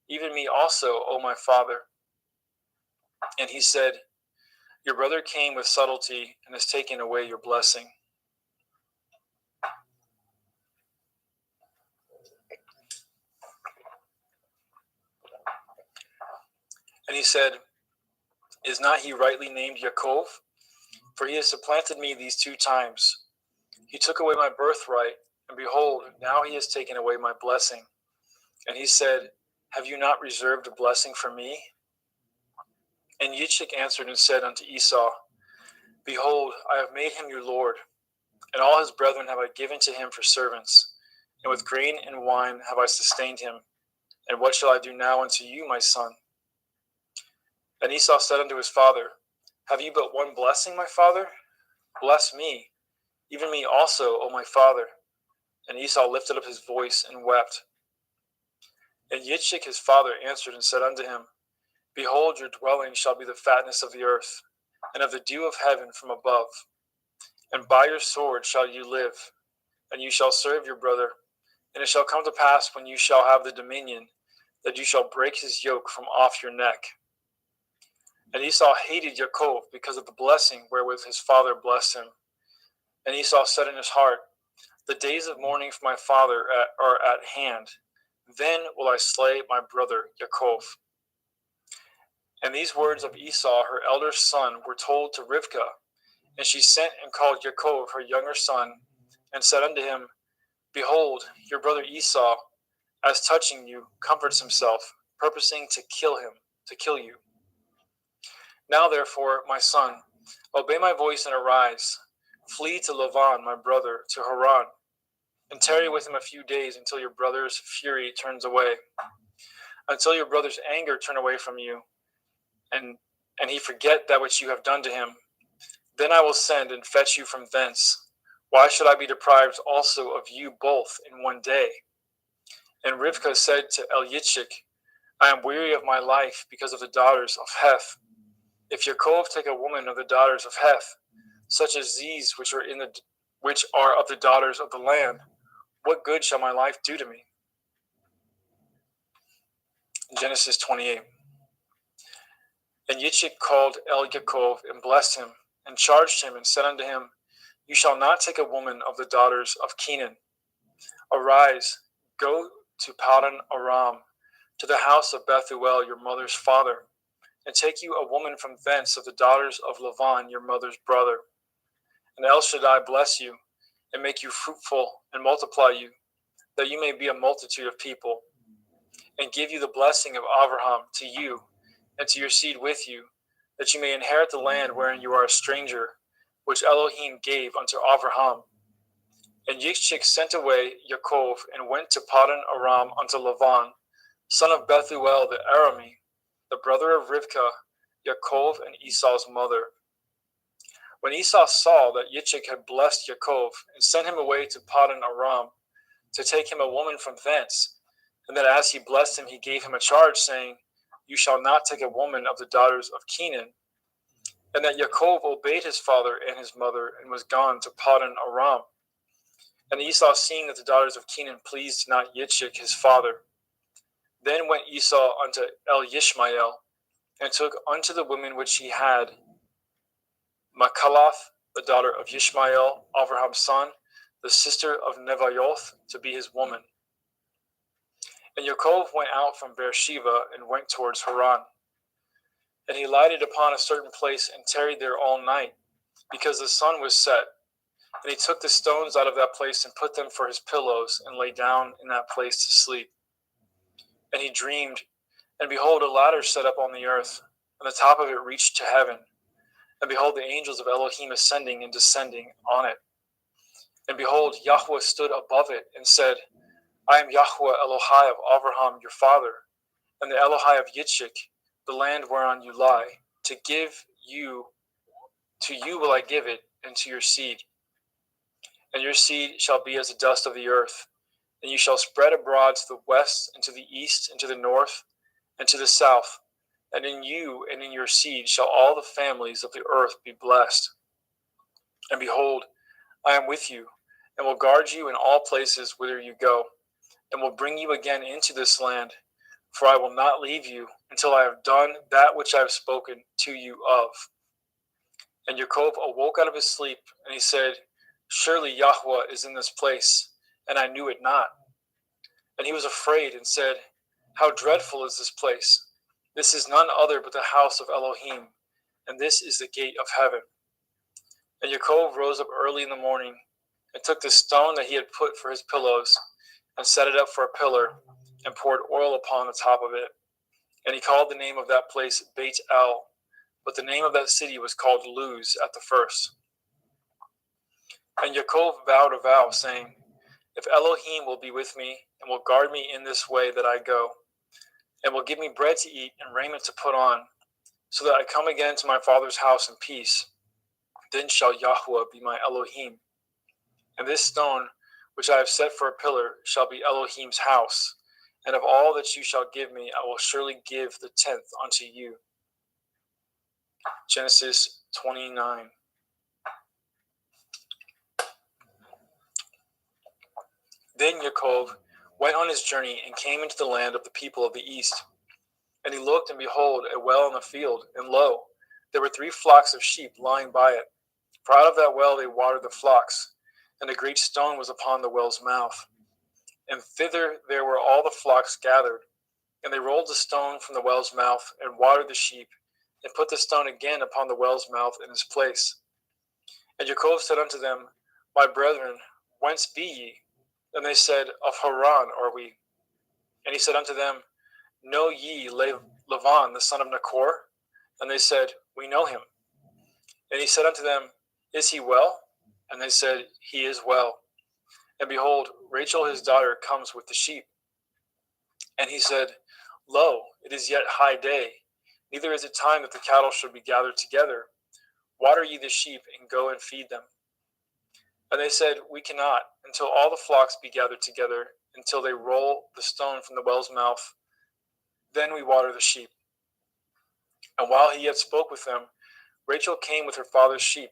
even me also, O my father. And he said, Your brother came with subtlety, and has taken away your blessing. And he said, Is not he rightly named Yaakov? For he has supplanted me these 2 times. He took away my birthright, and behold, now he has taken away my blessing. And he said, Have you not reserved a blessing for me? And Yitzchak answered and said unto Esau, Behold, I have made him your lord, and all his brethren have I given to him for servants, and with grain and wine have I sustained him, And what shall I do now unto you, my son? And Esau said unto his father, Have you but one blessing, my father? Bless me, even me also, O my father. And Esau lifted up his voice and wept. And Yitzchak his father answered and said unto him, Behold, your dwelling shall be the fatness of the earth, and of the dew of heaven from above. And by your sword shall you live, and you shall serve your brother. And it shall come to pass, when you shall have the dominion, that you shall break his yoke from off your neck. And Esau hated Yaakov because of the blessing wherewith his father blessed him. And Esau said in his heart, The days of mourning for my father are at hand. Then will I slay my brother Yaakov. And these words of Esau, her elder son, were told to Rivkah. And she sent and called Yaakov, her younger son, and said unto him, Behold, your brother Esau, as touching you, comforts himself, purposing to kill you. Now therefore, my son, obey my voice and arise. Flee to Lavan, my brother, to Haran, and tarry with him a few days until your brother's fury turns away, until your brother's anger turn away from you, and he forget that which you have done to him. Then I will send and fetch you from thence. Why should I be deprived also of you both in one day? And Rivkah said to Yitzchak, I am weary of my life because of the daughters of Heth. If Yaakov take a woman of the daughters of Heth, such as these which are of the daughters of the land, what good shall my life do to me? Genesis 28. And Yitzchak called Yaakov and blessed him, and charged him, and said unto him, You shall not take a woman of the daughters of Canaan. Arise, go to Paddan Aram, to the house of Bethuel your mother's father, and take you a woman from thence of the daughters of Lavan your mother's brother. And El Shaddai bless you, and make you fruitful, and multiply you, that you may be a multitude of people, and give you the blessing of Abraham to you, and to your seed with you, that you may inherit the land wherein you are a stranger, which Elohim gave unto Abraham. And Yitzchak sent away Yaakov, and went to Paddan Aram unto Lavan, son of Bethuel the Arami, the brother of Rivkah, Yaakov and Esau's mother. When Esau saw that Yitzchak had blessed Yaakov, and sent him away to Paddan Aram, to take him a woman from thence, and that as he blessed him, he gave him a charge, saying, You shall not take a woman of the daughters of Canaan, and that Yaakov obeyed his father and his mother, and was gone to Paddan Aram. And Esau, seeing that the daughters of Canaan pleased not Yitzchak his father, then went Esau unto Yishmael, and took unto the women which he had Machalath, the daughter of Yishmael, Abraham's son, the sister of Nevaioth, to be his woman. And Yaakov went out from Beersheba, and went towards Haran. And he lighted upon a certain place, and tarried there all night, because the sun was set. And he took the stones out of that place, and put them for his pillows, and lay down in that place to sleep. And he dreamed, and behold, a ladder set up on the earth, and the top of it reached to heaven. And behold, the angels of Elohim ascending and descending on it. And behold, Yahweh stood above it, and said, I am Yahweh Elohai of Abraham your father, and the Elohai of Yitzchak, the land whereon you lie. To you will I give it, and to your seed. And your seed shall be as the dust of the earth, and you shall spread abroad to the west, and to the east, and to the north, and to the south. And in you and in your seed shall all the families of the earth be blessed. And behold, I am with you, and will guard you in all places whither you go, and will bring you again into this land, for I will not leave you until I have done that which I have spoken to you of. And Yaakov awoke out of his sleep, and he said, Surely Yahweh is in this place, and I knew it not. And he was afraid, and said, How dreadful is this place! This is none other but the house of Elohim, and this is the gate of heaven. And Yaakov rose up early in the morning, and took the stone that he had put for his pillows, and set it up for a pillar, and poured oil upon the top of it. And he called the name of that place Beit El, but the name of that city was called Luz at the first. And Yaakov vowed a vow, saying, If Elohim will be with me, and will guard me in this way that I go, and will give me bread to eat and raiment to put on, so that I come again to my father's house in peace. Then shall Yahweh be my Elohim. And this stone, which I have set for a pillar, shall be Elohim's house. And of all that you shall give me, I will surely give the 10th unto you. Genesis 29. Then Yaakov went on his journey and came into the land of the people of the east. And he looked, and behold, a well in the field, and lo, there were 3 flocks of sheep lying by it. For out of that well they watered the flocks, and a great stone was upon the well's mouth. And thither there were all the flocks gathered, and they rolled the stone from the well's mouth, and watered the sheep, and put the stone again upon the well's mouth in his place. And Yaakov said unto them, My brethren, whence be ye? And they said, Of Haran are we. And he said unto them, Know ye Lavan the son of Nahor? And they said, We know him. And he said unto them, Is he well? And they said, He is well. And behold, Rachel his daughter comes with the sheep. And he said, Lo, it is yet high day, neither is it time that the cattle should be gathered together. Water ye the sheep, and go and feed them. And they said, We cannot, until all the flocks be gathered together, until they roll the stone from the well's mouth. Then we water the sheep. And while he yet spoke with them, Rachel came with her father's sheep,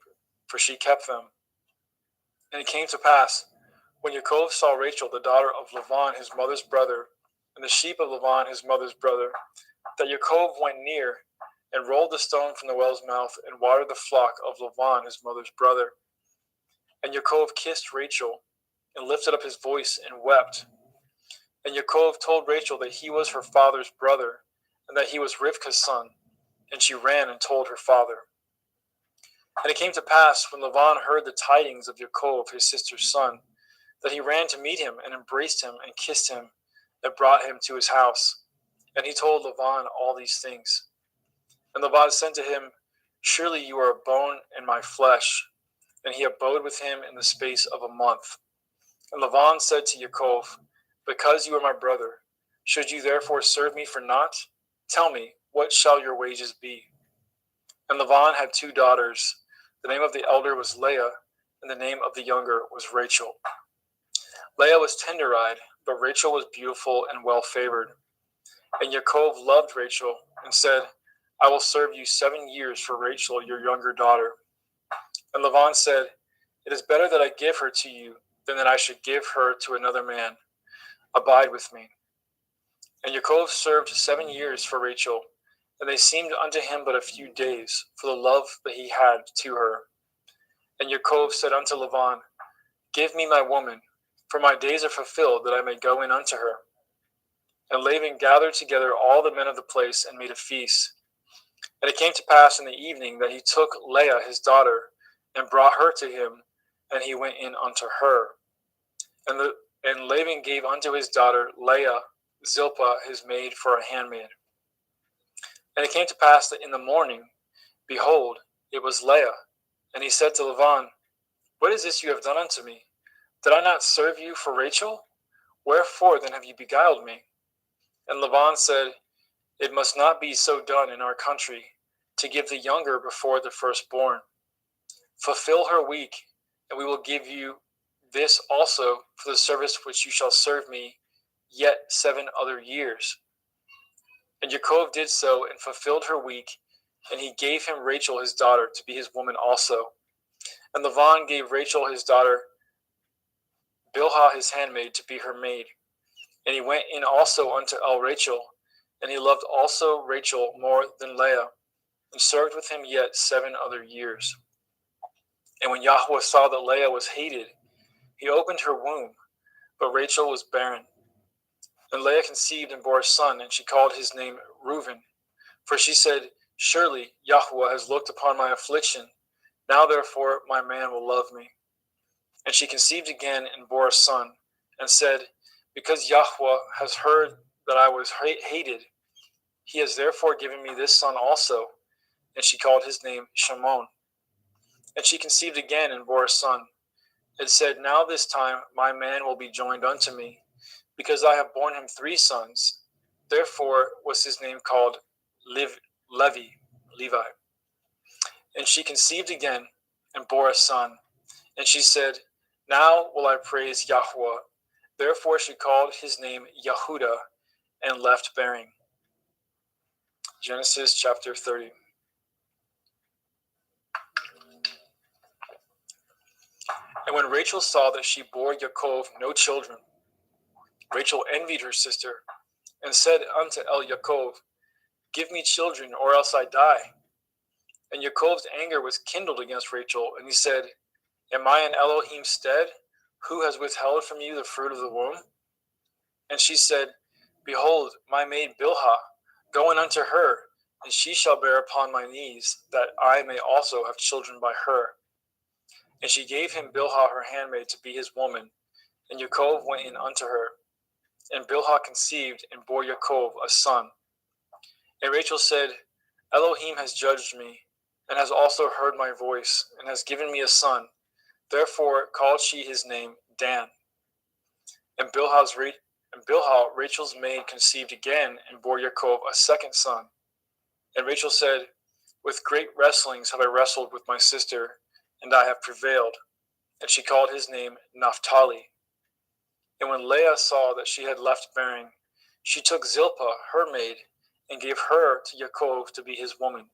for she kept them. And it came to pass, when Yaakov saw Rachel, the daughter of Lavan his mother's brother, and the sheep of Lavan his mother's brother, that Yaakov went near, and rolled the stone from the well's mouth, and watered the flock of Lavan his mother's brother. And Yaakov kissed Rachel, and lifted up his voice, and wept. And Yaakov told Rachel that he was her father's brother, and that he was Rivkah's son. And she ran and told her father. And it came to pass, when Lavan heard the tidings of Yaakov his sister's son, that he ran to meet him, and embraced him, and kissed him, and brought him to his house. And he told Lavan all these things. And Laban said to him, Surely you are a bone in my flesh. And he abode with him in the space of a month. And Laban said to Yaakov, Because you are my brother, should you therefore serve me for naught? Tell me, what shall your wages be? And Laban had 2 daughters. The name of the elder was Leah, and the name of the younger was Rachel. Leah was tender-eyed, but Rachel was beautiful and well-favored. And Yaakov loved Rachel, and said, I will serve you 7 years for Rachel, your younger daughter. And Laban said, It is better that I give her to you, than that I should give her to another man. Abide with me. And Yaakov served 7 years for Rachel, and they seemed unto him but a few days, for the love that he had to her. And Yaakov said unto Laban, Give me my woman, for my days are fulfilled, that I may go in unto her. And Laban gathered together all the men of the place, and made a feast. And it came to pass in the evening that he took Leah his daughter, and brought her to him, and he went in unto her. And Laban gave unto his daughter Leah Zilpah his maid for a handmaid. And it came to pass that in the morning, behold, it was Leah. And he said to Laban, What is this you have done unto me? Did I not serve you for Rachel? Wherefore then have you beguiled me? And Laban said, It must not be so done in our country, to give the younger before the firstborn. Fulfill her week, and we will give you this also for the service which you shall serve me yet 7 other years. And Yaakov did so, and fulfilled her week, and he gave him Rachel his daughter to be his woman also. And Laban gave Rachel his daughter Bilhah his handmaid to be her maid. And he went in also unto Rachel, and he loved also Rachel more than Leah, and served with him yet 7 other years. And when Yahweh saw that Leah was hated, he opened her womb, but Rachel was barren. And Leah conceived and bore a son, and she called his name Reuben. For she said, Surely Yahweh has looked upon my affliction. Now therefore my man will love me. And she conceived again and bore a son, and said, Because Yahweh has heard that I was hated, he has therefore given me this son also. And she called his name Shimon. And she conceived again and bore a son, and said, Now this time my man will be joined unto me, because I have borne him 3 sons. Therefore was his name called Levi. And she conceived again and bore a son. And she said, Now will I praise Yahweh. Therefore she called his name Yehuda and left bearing. Genesis chapter 30. And when Rachel saw that she bore Yaakov no children, Rachel envied her sister and said unto Yaakov, Give me children, or else I die. And Yaakov's anger was kindled against Rachel, and he said, Am I in Elohim's stead, who has withheld from you the fruit of the womb? And she said, Behold, my maid Bilhah, go in unto her, and she shall bear upon my knees, that I may also have children by her. And she gave him Bilhah her handmaid to be his woman, and Yaakov went in unto her. And Bilhah conceived and bore Yaakov a son. And Rachel said, Elohim has judged me, and has also heard my voice, and has given me a son. Therefore called she his name Dan. And Bilhah, Rachel's maid, conceived again, and bore Yaakov a second son. And Rachel said, With great wrestlings have I wrestled with my sister, and I have prevailed. And she called his name Naphtali. And when Leah saw that she had left bearing, she took Zilpah, her maid, and gave her to Yaakov to be his woman.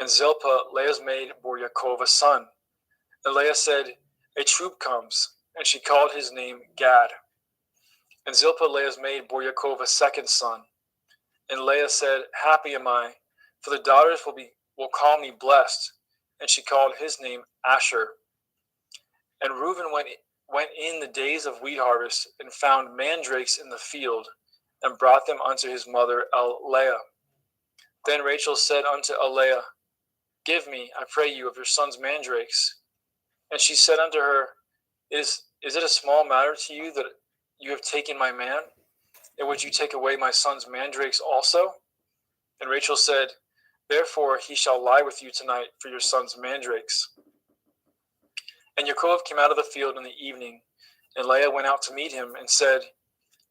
And Zilpah, Leah's maid, bore Yaakov a son. And Leah said, A troop comes, and she called his name Gad. And Zilpah, Leah's maid, bore Yaakov a second son. And Leah said, Happy am I, for the daughters will call me blessed. And she called his name Asher. And Reuben went in the days of wheat harvest, and found mandrakes in the field, and brought them unto his mother Leah. Then Rachel said unto Leah, Give me, I pray you, of your son's mandrakes. And she said unto her, Is it a small matter to you that you have taken my man? And would you take away my son's mandrakes also? And Rachel said, Therefore he shall lie with you tonight for your son's mandrakes. And Yaakov came out of the field in the evening, and Leah went out to meet him, and said,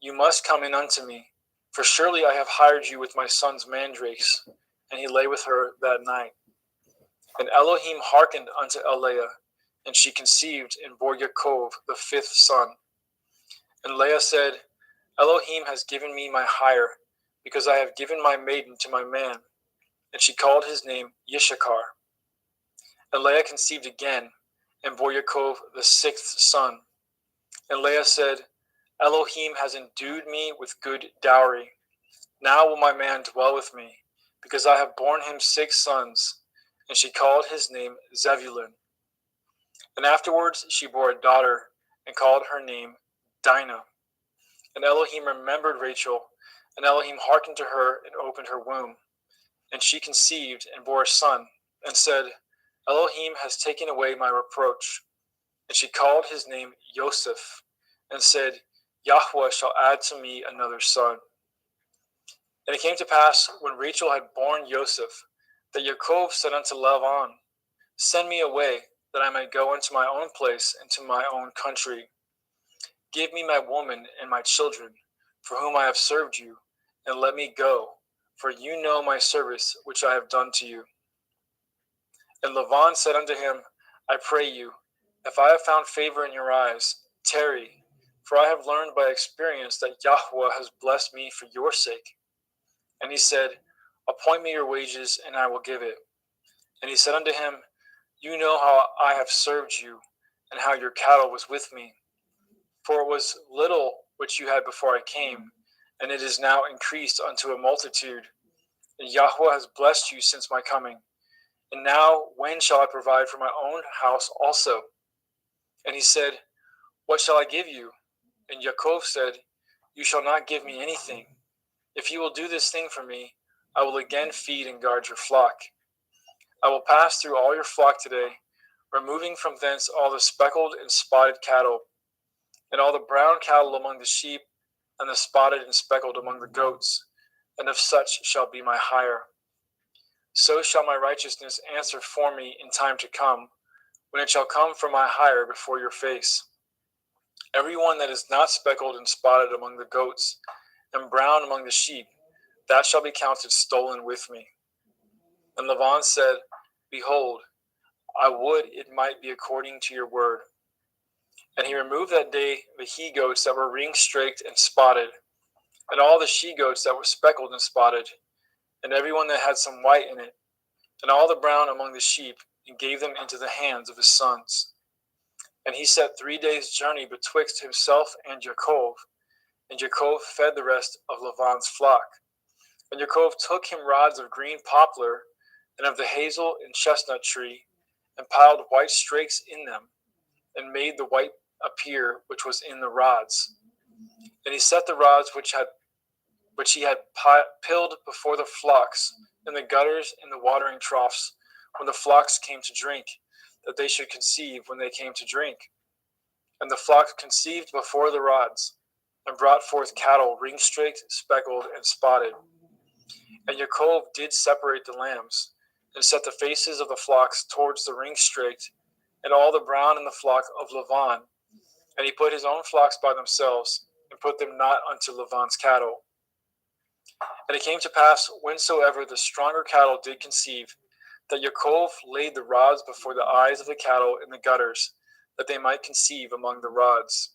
You must come in unto me, for surely I have hired you with my son's mandrakes. And he lay with her that night. And Elohim hearkened unto Leah, and she conceived and bore Yaakov the fifth son. And Leah said, Elohim has given me my hire, because I have given my maiden to my man. And she called his name Yishakar. And Leah conceived again, and bore Yaakov the sixth son. And Leah said, Elohim has endued me with good dowry. Now will my man dwell with me, because I have borne him 6 sons. And she called his name Zebulun. And afterwards she bore a daughter, and called her name Dinah. And Elohim remembered Rachel, and Elohim hearkened to her, and opened her womb. And she conceived, and bore a son, and said, Elohim has taken away my reproach. And she called his name Joseph, and said, Yahweh shall add to me another son. And it came to pass, when Rachel had borne Joseph, that Yaakov said unto Laban, Send me away, that I may go into my own place, and to my own country. Give me my woman and my children, for whom I have served you, and let me go, for you know my service which I have done to you. And Laban said unto him, I pray you, if I have found favor in your eyes, tarry, for I have learned by experience that Yahweh has blessed me for your sake. And he said, Appoint me your wages, and I will give it. And he said unto him, You know how I have served you, and how your cattle was with me. For it was little which you had before I came, and it is now increased unto a multitude. And Yahweh has blessed you since my coming. And now when shall I provide for my own house also? And he said, What shall I give you? And Yaakov said, You shall not give me anything. If you will do this thing for me, I will again feed and guard your flock. I will pass through all your flock today, removing from thence all the speckled and spotted cattle, and all the brown cattle among the sheep, and the spotted and speckled among the goats, and of such shall be my hire. So shall my righteousness answer for me in time to come, when it shall come for my hire before your face. Every one that is not speckled and spotted among the goats, and brown among the sheep, that shall be counted stolen with me. And Laban said, Behold, I would it might be according to your word. And he removed that day the he-goats that were ring-streaked and spotted, and all the she-goats that were speckled and spotted, and every one that had some white in it, and all the brown among the sheep, and gave them into the hands of his sons. And he set 3 days' journey betwixt himself and Jacob, and Jacob fed the rest of Laban's flock. And Jacob took him rods of green poplar, and of the hazel and chestnut tree, and piled white strakes in them, and made the white appear which was in the rods. And he set the rods which he had pilled before the flocks, in the gutters and the watering troughs, when the flocks came to drink, that they should conceive when they came to drink. And the flock conceived before the rods, and brought forth cattle ring-streaked, speckled, and spotted. And Jacob did separate the lambs, and set the faces of the flocks towards the ring-streaked, and all the brown in the flock of Laban. And he put his own flocks by themselves, and put them not unto Laban's cattle. And it came to pass, whensoever the stronger cattle did conceive, that Jacob laid the rods before the eyes of the cattle in the gutters, that they might conceive among the rods.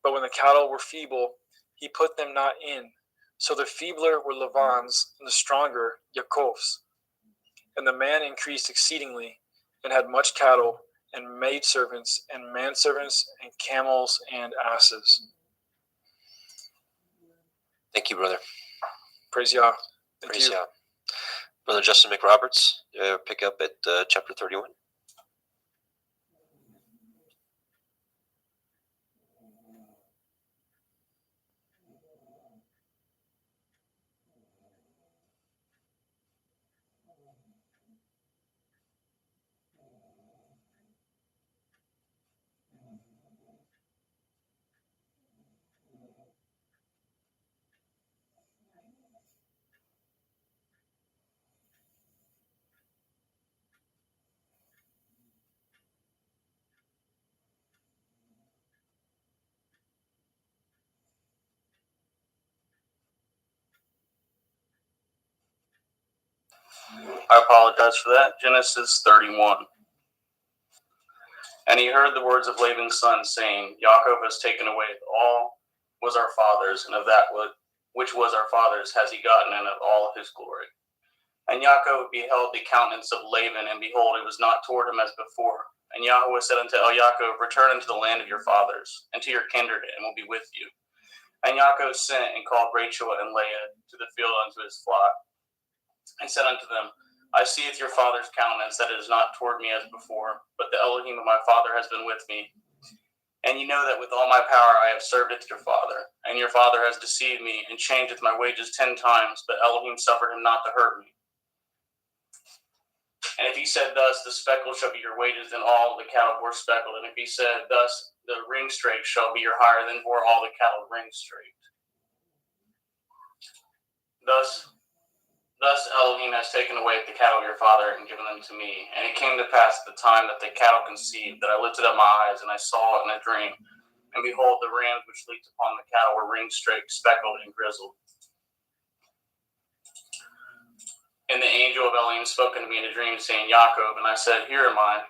But when the cattle were feeble, he put them not in. So the feebler were Laban's, and the stronger Jacob's. And the man increased exceedingly, and had much cattle, and maidservants, and manservants, and camels, and asses. Thank you, brother. Praise Yah. Praise Yah. Brother Justin McRoberts, pick up at chapter 31. I apologize for that. Genesis 31. And he heard the words of Laban's son, saying, Jacob has taken away all was our father's, and of that which was our father's has he gotten, and of all his glory. And Jacob beheld the countenance of Laban, and behold, it was not toward him as before. And Yahweh said unto Jacob, Return unto the land of your fathers, and to your kindred, and will be with you. And Jacob sent and called Rachel and Leah to the field unto his flock, and said unto them, I seeth your father's countenance, that it is not toward me as before, but the Elohim of my father has been with me. And ye know that with all my power I have served it your father. And your father has deceived me, and changeth my wages 10 times, but Elohim suffered him not to hurt me. And if he said thus, the speckle shall be your wages, then all the cattle bore speckled. And if he said thus, the ring-straked shall be your hire, then bore all the cattle ring-straked. Thus Elohim has taken away the cattle of your father and given them to me. And it came to pass at the time that the cattle conceived, that I lifted up my eyes, and I saw it in a dream. And behold, the rams which leaped upon the cattle were ring-straked, speckled, and grizzled. And the angel of Elohim spoke unto me in a dream, saying, Jacob. And I said, Here am I.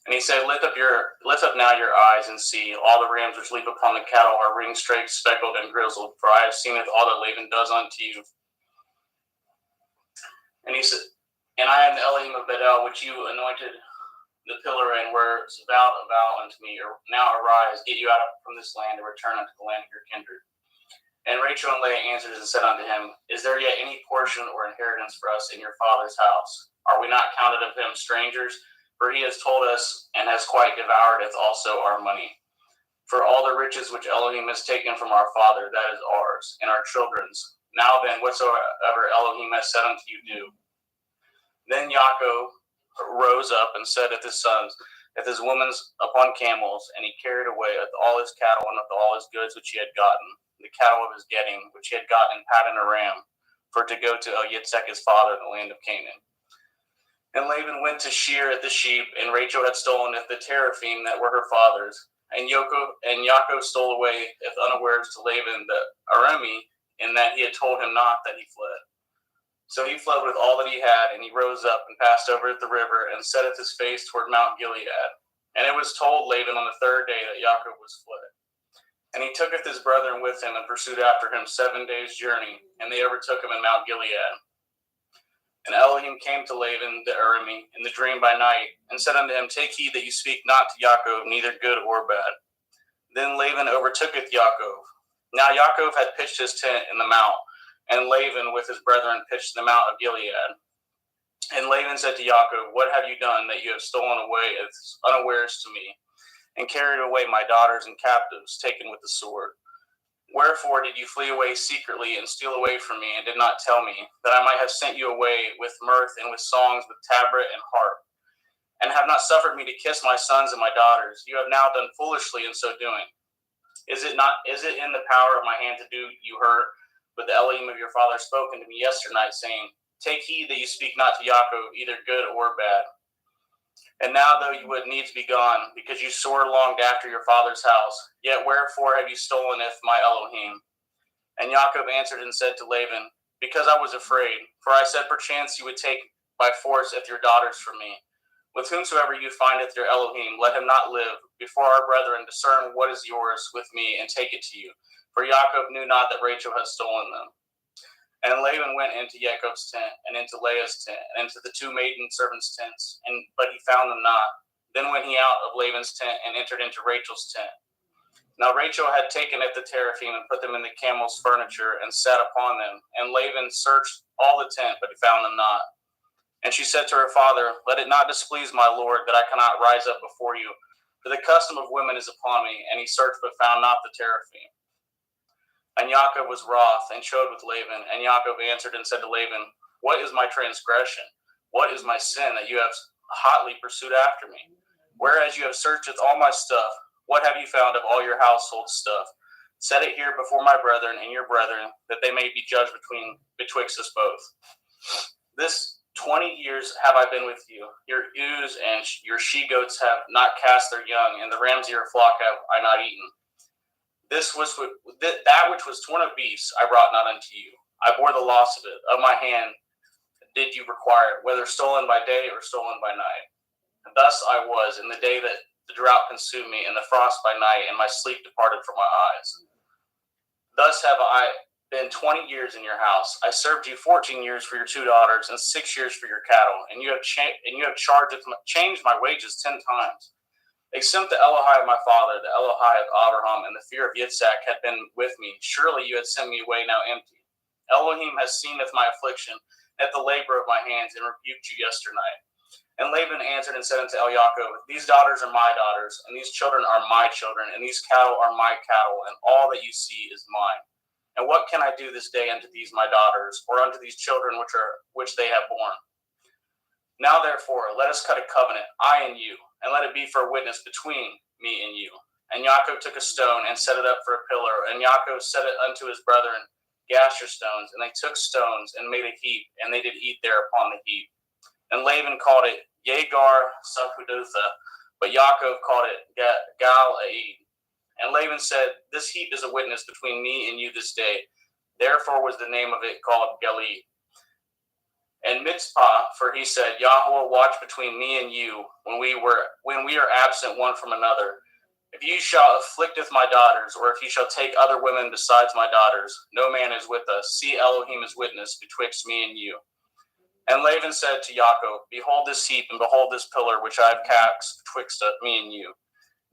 And he said, Lift up now your eyes, and see, all the rams which leap upon the cattle are ring-straked, speckled, and grizzled. For I have seen all that Laban does unto you. And he said, And I am the Elohim of Bedel, which you anointed the pillar, and were vowed a vow unto me. Now arise, get you out from this land, and return unto the land of your kindred. And Rachel and Leah answered and said unto him, Is there yet any portion or inheritance for us in your father's house? Are we not counted of him strangers? For he has told us, and has quite devoured us also our money. For all the riches which Elohim has taken from our father, that is ours, and our children's. Now then, whatsoever Elohim has said unto you, do. Then Jacob rose up and said unto his sons, with his women's upon camels, and he carried away with all his cattle and with all his goods which he had gotten, the cattle of his getting, which he had gotten in Paddan Aram, for to go to Yitzhak his father in the land of Canaan. And Laban went to shear at the sheep, and Rachel had stolen at the teraphim that were her father's. And Jacob stole away, if unawares, to Laban the Arami, in that he had told him not, that he fled. So he fled with all that he had, and he rose up and passed over the river and setteth his face toward Mount Gilead. And it was told Laban on the third day that Jacob was fled. And he tooketh his brethren with him and pursued after him 7 days' journey, and they overtook him in Mount Gilead. And Elohim came to Laban the Aramean in the dream by night, and said unto him, Take heed that you speak not to Jacob, neither good or bad. Then Laban overtooketh Jacob. Now Jacob had pitched his tent in the mount, and Laban with his brethren pitched in the mount of Gilead. And Laban said to Jacob, What have you done that you have stolen away as unawares to me, and carried away my daughters and captives, taken with the sword? Wherefore did you flee away secretly and steal away from me, and did not tell me, that I might have sent you away with mirth and with songs, with tabret and harp, and have not suffered me to kiss my sons and my daughters? You have now done foolishly in so doing. Is it in the power of my hand to do you hurt? But the Elohim of your father spoke unto me yesternight, saying, Take heed that you speak not to Jacob, either good or bad. And now, though you would needs be gone, because you sore longed after your father's house, yet wherefore have you stolen my Elohim? And Jacob answered and said to Laban, Because I was afraid, for I said, Perchance you would take by force your daughters from me. With whomsoever you findeth your Elohim, let him not live. Before our brethren discern what is yours with me, and take it to you. For Jacob knew not that Rachel had stolen them. And Laban went into Jacob's tent, and into Leah's tent, and into the 2 maiden servants' tents, but he found them not. Then went he out of Laban's tent, and entered into Rachel's tent. Now Rachel had taken at the teraphim, and put them in the camel's furniture, and sat upon them. And Laban searched all the tent, but he found them not. And she said to her father, Let it not displease my lord, that I cannot rise up before you, for the custom of women is upon me. And he searched, but found not the teraphim. And Jacob was wroth, and chode with Laban. And Jacob answered and said to Laban, What is my transgression? What is my sin, that you have hotly pursued after me? Whereas you have searched all my stuff, what have you found of all your household stuff? Set it here before my brethren and your brethren, that they may be judged betwixt us both. This 20 years have I been with you. Your ewes and your she-goats have not cast their young, and the rams of your flock have I not eaten. That which was torn of beasts I brought not unto you. I bore the loss of it. Of my hand did you require it, whether stolen by day or stolen by night. And thus I was in the day that the drought consumed me, and the frost by night, and my sleep departed from my eyes. Thus have I been 20 years in your house. I served you 14 years for your 2 daughters, and 6 years for your cattle, and you have changed my wages 10 times. Except the Elohai of my father, the Elohai of Abraham, and the fear of Yitzhak had been with me, surely you had sent me away now empty. Elohim has seen with my affliction, at the labor of my hands, and rebuked you yesternight. And Laban answered and said unto Jacob, These daughters are my daughters, and these children are my children, and these cattle are my cattle, and all that you see is mine. And what can I do this day unto these my daughters, or unto these children which they have borne? Now therefore, let us cut a covenant, I and you, and let it be for a witness between me and you. And Jacob took a stone and set it up for a pillar, and Jacob set it unto his brethren, Gasher stones, and they took stones and made a heap, and they did eat there upon the heap. And Laban called it Yegar Sahudotha, but Jacob called it Gal-Aid. And Laban said, This heap is a witness between me and you this day. Therefore was the name of it called Galid. And Mitzpah, for he said, Yahweh watch between me and you when we are absent one from another. If you shall afflicteth my daughters, or if you shall take other women besides my daughters, no man is with us. See Elohim is witness betwixt me and you. And Laban said to Jacob, Behold this heap, and behold this pillar which I have cast betwixt me and you.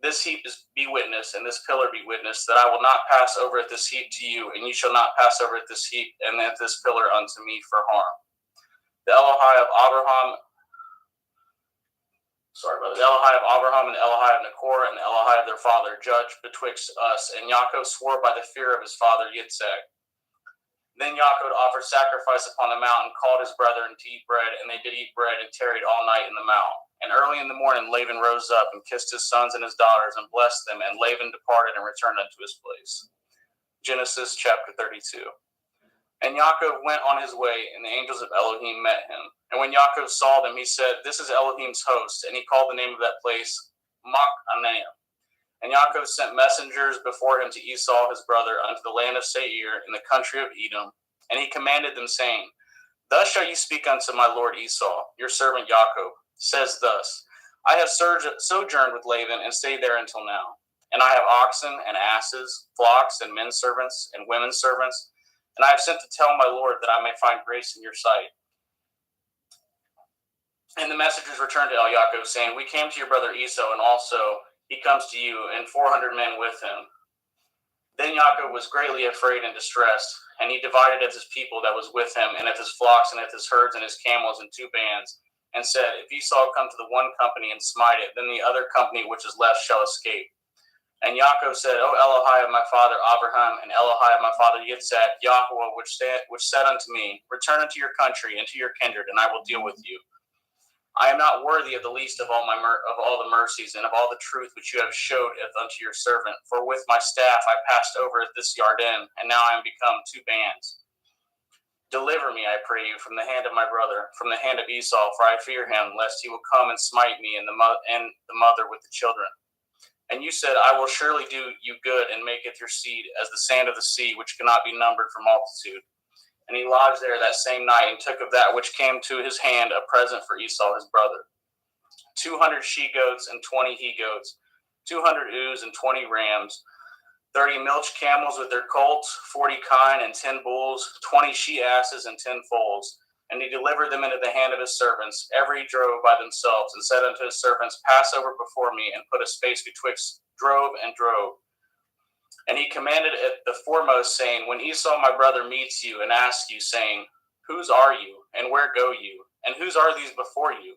This heap be witness, and this pillar be witness, that I will not pass over at this heap to you, and you shall not pass over at this heap and at this pillar unto me for harm. The Elohai of Abraham and the Elohai of Nachor and the Elohai of their father judged betwixt us, and Jacob swore by the fear of his father Yitzhak. Then Jacob offered sacrifice upon the mount, and called his brethren to eat bread, and they did eat bread, and tarried all night in the mount. And early in the morning Laban rose up, and kissed his sons and his daughters, and blessed them, and Laban departed and returned unto his place. Genesis chapter 32. And Jacob went on his way, and the angels of Elohim met him. And when Jacob saw them, he said, This is Elohim's host. And he called the name of that place Machanaim. And Yaakov sent messengers before him to Esau his brother unto the land of Seir in the country of Edom. And he commanded them, saying, Thus shall you speak unto my lord Esau, your servant Yaakov, says thus, I have sojourned with Laban and stayed there until now. And I have oxen and asses, flocks and men servants and women servants. And I have sent to tell my lord that I may find grace in your sight. And the messengers returned to Yaakov, saying, We came to your brother Esau, and also he comes to you, and 400 men with him. Then Yaakov was greatly afraid and distressed, and he divided of his people that was with him, and of his flocks, and of his herds, and his camels, in 2 bands, and said, If Esau come to the one company and smite it, then the other company which is left shall escape. And Yaakov said, O Elohai of my father Abraham, and Elohai of my father Yitzhak, Yahweh, which said unto me, Return unto your country and to your kindred, and I will deal with you. I am not worthy of the least of all the mercies and of all the truth which you have showed unto your servant. For with my staff I passed over this Yarden, and now I am become 2 bands. Deliver me, I pray you, from the hand of my brother, from the hand of Esau, for I fear him, lest he will come and smite me and the mother with the children. And you said, I will surely do you good, and maketh your seed as the sand of the sea, which cannot be numbered for multitude. And he lodged there that same night, and took of that which came to his hand a present for Esau his brother, 200 she-goats and 20 he-goats, 200 ewes and 20 rams, 30 milch camels with their colts, 40 kine and 10 bulls, 20 she-asses and 10 foals. And he delivered them into the hand of his servants, every drove by themselves, and said unto his servants, Pass over before me, and put a space betwixt drove and drove. And he commanded it the foremost, saying, When Esau my brother meets you and asks you, saying, Whose are you, and where go you, and whose are these before you?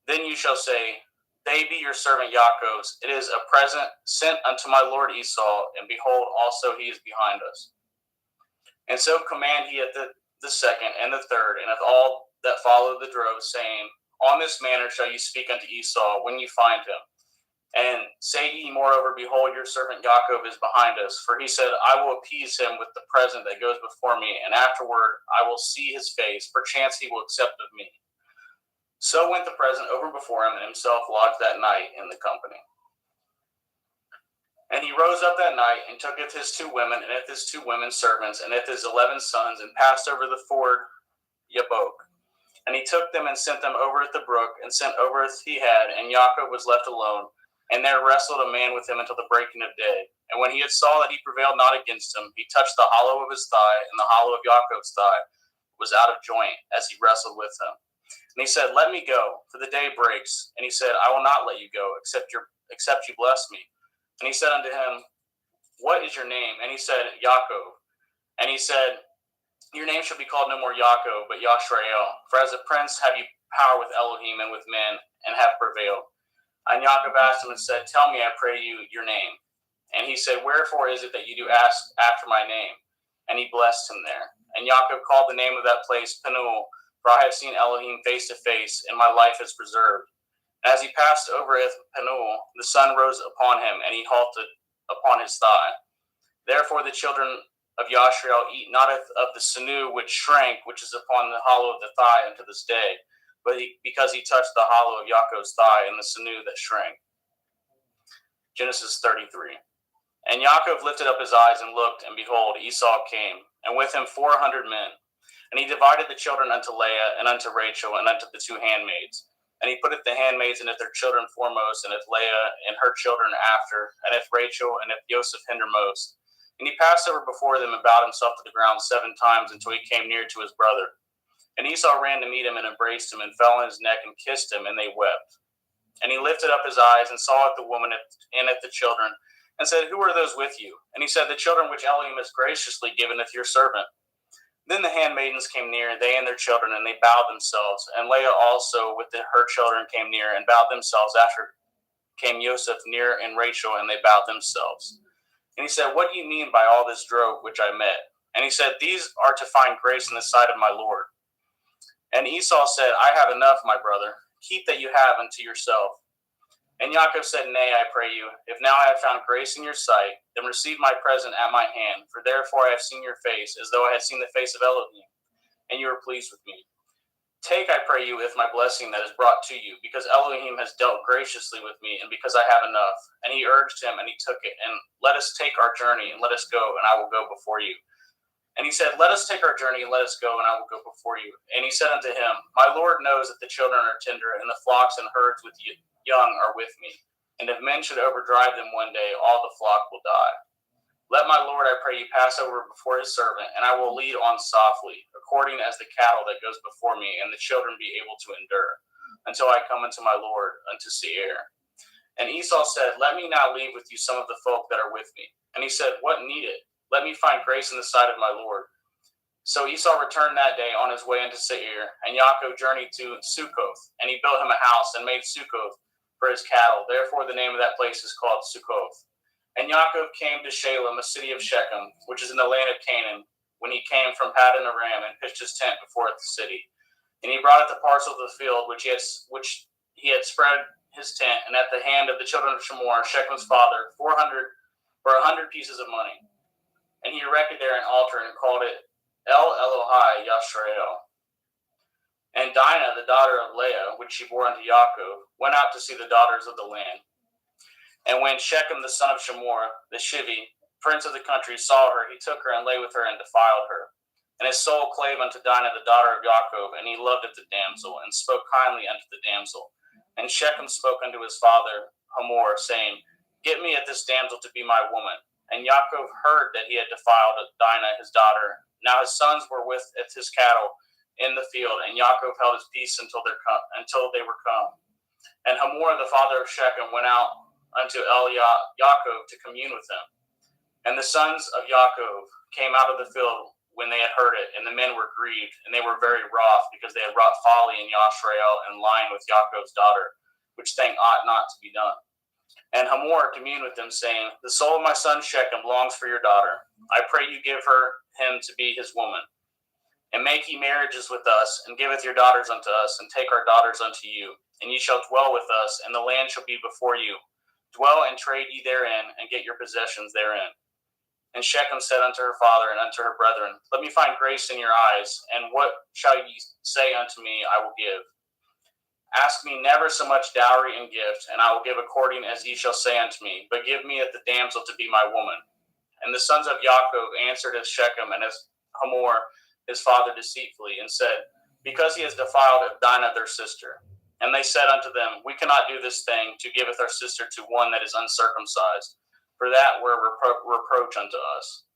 Then you shall say, They be your servant Yaakov's. It is a present sent unto my lord Esau, and behold, also he is behind us. And so command he at the second and the third, and of all that follow the drove, saying, On this manner shall you speak unto Esau when you find him. And say ye moreover, Behold, your servant Yaakov is behind us. For he said, I will appease him with the present that goes before me, and afterward I will see his face. Perchance he will accept of me. So went the present over before him, and himself lodged that night in the company. And he rose up that night, and took of his 2 women, and of his 2 women servants, and of his 11 sons, and passed over the ford Yabbok. And he took them and sent them over at the brook, and sent over as he had, and Yaakov was left alone. And there wrestled a man with him until the breaking of day. And when he had saw that he prevailed not against him, he touched the hollow of his thigh, and the hollow of Yaakov's thigh was out of joint as he wrestled with him. And he said, Let me go, for the day breaks. And he said, I will not let you go, except you bless me. And he said unto him, What is your name? And he said, Yaakov. And he said, Your name shall be called no more Yaakov, but Yashrael. For as a prince have you power with Elohim and with men, and have prevailed. And Yaakov asked him and said, Tell me, I pray you, your name. And he said, Wherefore is it that you do ask after my name? And he blessed him there. And Yaakov called the name of that place Penuel, for I have seen Elohim face to face, and my life is preserved. And as he passed over Penuel, the sun rose upon him, and he halted upon his thigh. Therefore the children of Yashrael eat not of the sinew which shrank, which is upon the hollow of the thigh unto this day, but because he touched the hollow of Yaakov's thigh and the sinew that shrank. Genesis 33. And Yaakov lifted up his eyes and looked, and behold, Esau came, and with him 400 men. And he divided the children unto Leah, and unto Rachel, and unto the 2 handmaids. And he putteth the handmaids and of their children foremost, and of Leah and her children after, and of Rachel and of Joseph hindermost. And he passed over before them and bowed himself to the ground 7 times until he came near to his brother. And Esau ran to meet him and embraced him and fell on his neck and kissed him, and they wept. And he lifted up his eyes and saw at the woman and at the children, and said, Who are those with you? And he said, The children which Elohim has graciously given to your servant. Then the handmaidens came near, they and their children, and they bowed themselves. And Leah also with her children came near and bowed themselves. After came Joseph near, and Rachel, and they bowed themselves. And he said, What do you mean by all this drove which I met? And he said, These are to find grace in the sight of my Lord. And Esau said, I have enough, my brother. Keep that you have unto yourself. And Yaakov said, Nay, I pray you, if now I have found grace in your sight, then receive my present at my hand. For therefore I have seen your face, as though I had seen the face of Elohim, and you are pleased with me. Take, I pray you, with my blessing that is brought to you, because Elohim has dealt graciously with me, and because I have enough. And he urged him, and he took it. And let us take our journey, and let us go, and I will go before you. And he said, let us take our journey, and let us go, and I will go before you. And he said unto him, my Lord knows that the children are tender, and the flocks and herds with young are with me. And if men should overdrive them one day, all the flock will die. Let my Lord, I pray you, pass over before his servant, and I will lead on softly, according as the cattle that goes before me, and the children be able to endure, until I come unto my Lord, unto Seir. And Esau said, let me now leave with you some of the folk that are with me. And he said, what need it? Let me find grace in the sight of my Lord. So Esau returned that day on his way into Seir, and Yaakov journeyed to Succoth, and he built him a house and made Succoth for his cattle. Therefore the name of that place is called Succoth. And Yaakov came to Shalem, a city of Shechem, which is in the land of Canaan, when he came from Paddan Aram, and pitched his tent before the city. And he brought it the parcel of the field which he had spread his tent, and at the hand of the children of Shemor, Shechem's father, 100 pieces of money. And he erected there an altar and called it El Elohai Yashrael. And Dinah, the daughter of Leah, which she bore unto Yaakov, went out to see the daughters of the land. And when Shechem, the son of Shemor, the Shivi, prince of the country, saw her, he took her and lay with her and defiled her. And his soul clave unto Dinah, the daughter of Yaakov, and he loved the damsel, and spoke kindly unto the damsel. And Shechem spoke unto his father Hamor, saying, get me at this damsel to be my woman. And Yaakov heard that he had defiled Dinah, his daughter. Now his sons were with his cattle in the field, and Yaakov held his peace until they were come. And Hamor, the father of Shechem, went out unto Yaakov to commune with him. And the sons of Yaakov came out of the field when they had heard it, and the men were grieved, and they were very wroth, because they had wrought folly in Yashrael, and lying with Yaakov's daughter, which thing ought not to be done. And Hamor communed with them, saying, the soul of my son Shechem longs for your daughter. I pray you give him to be his woman. And make ye marriages with us, and giveth your daughters unto us, and take our daughters unto you. And ye shall dwell with us, and the land shall be before you. Dwell and trade ye therein, and get your possessions therein. And Shechem said unto her father and unto her brethren, let me find grace in your eyes, and what shall ye say unto me, I will give. Ask me never so much dowry and gift, and I will give according as ye shall say unto me, but give me at the damsel to be my woman. And the sons of Yaakov answered as Shechem and as Hamor his father deceitfully, and said, because he has defiled Dinah their sister. And they said unto them, we cannot do this thing, to giveth our sister to one that is uncircumcised, for that were reproach unto us.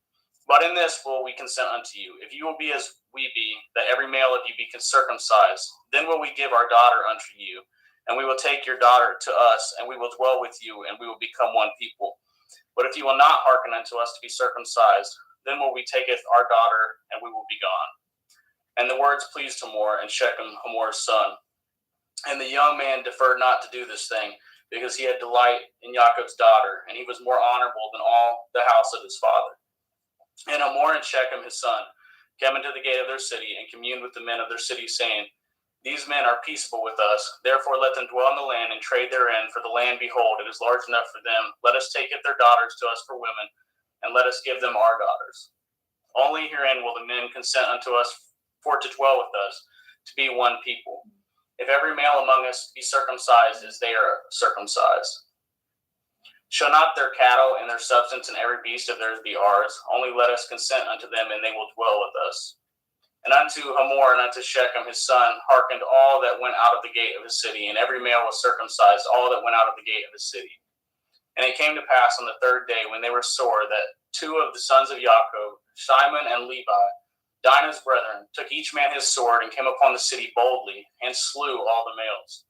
But in this will we consent unto you, if you will be as we be, that every male of you be circumcised, then will we give our daughter unto you, and we will take your daughter to us, and we will dwell with you, and we will become one people. But if you will not hearken unto us to be circumcised, then will we taketh our daughter, and we will be gone. And the words pleased Hamor and Shechem, Hamor's son. And the young man deferred not to do this thing, because he had delight in Yaakov's daughter, and he was more honorable than all the house of his father. And Hamor and Shechem his son came into the gate of their city, and communed with the men of their city, saying, these men are peaceable with us, therefore let them dwell in the land and trade therein, for the land, behold, it is large enough for them. Let us take their daughters to us for women, and let us give them our daughters. Only herein will the men consent unto us for to dwell with us, to be one people. If every male among us be circumcised as they are circumcised. Shall not their cattle and their substance and every beast of theirs be ours? Only let us consent unto them, and they will dwell with us. And unto Hamor and unto Shechem his son hearkened all that went out of the gate of his city, and every male was circumcised, all that went out of the gate of his city. And it came to pass on the third day, when they were sore, that two of the sons of Yaakov, Shimon and Levi, Dinah's brethren, took each man his sword, and came upon the city boldly, and slew all the males.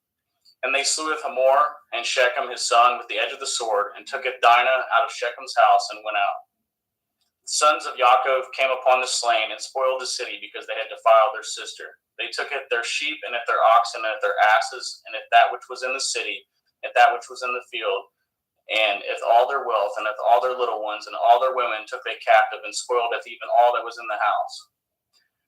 And they sleweth Hamor and Shechem his son with the edge of the sword, and tooketh Dinah out of Shechem's house, and went out. The sons of Yaakov came upon the slain, and spoiled the city, because they had defiled their sister. They took at their sheep, and at their oxen, and at their asses, and at that which was in the city, at that which was in the field, and at all their wealth, and at all their little ones, and all their women took they captive, and spoiled at even all that was in the house.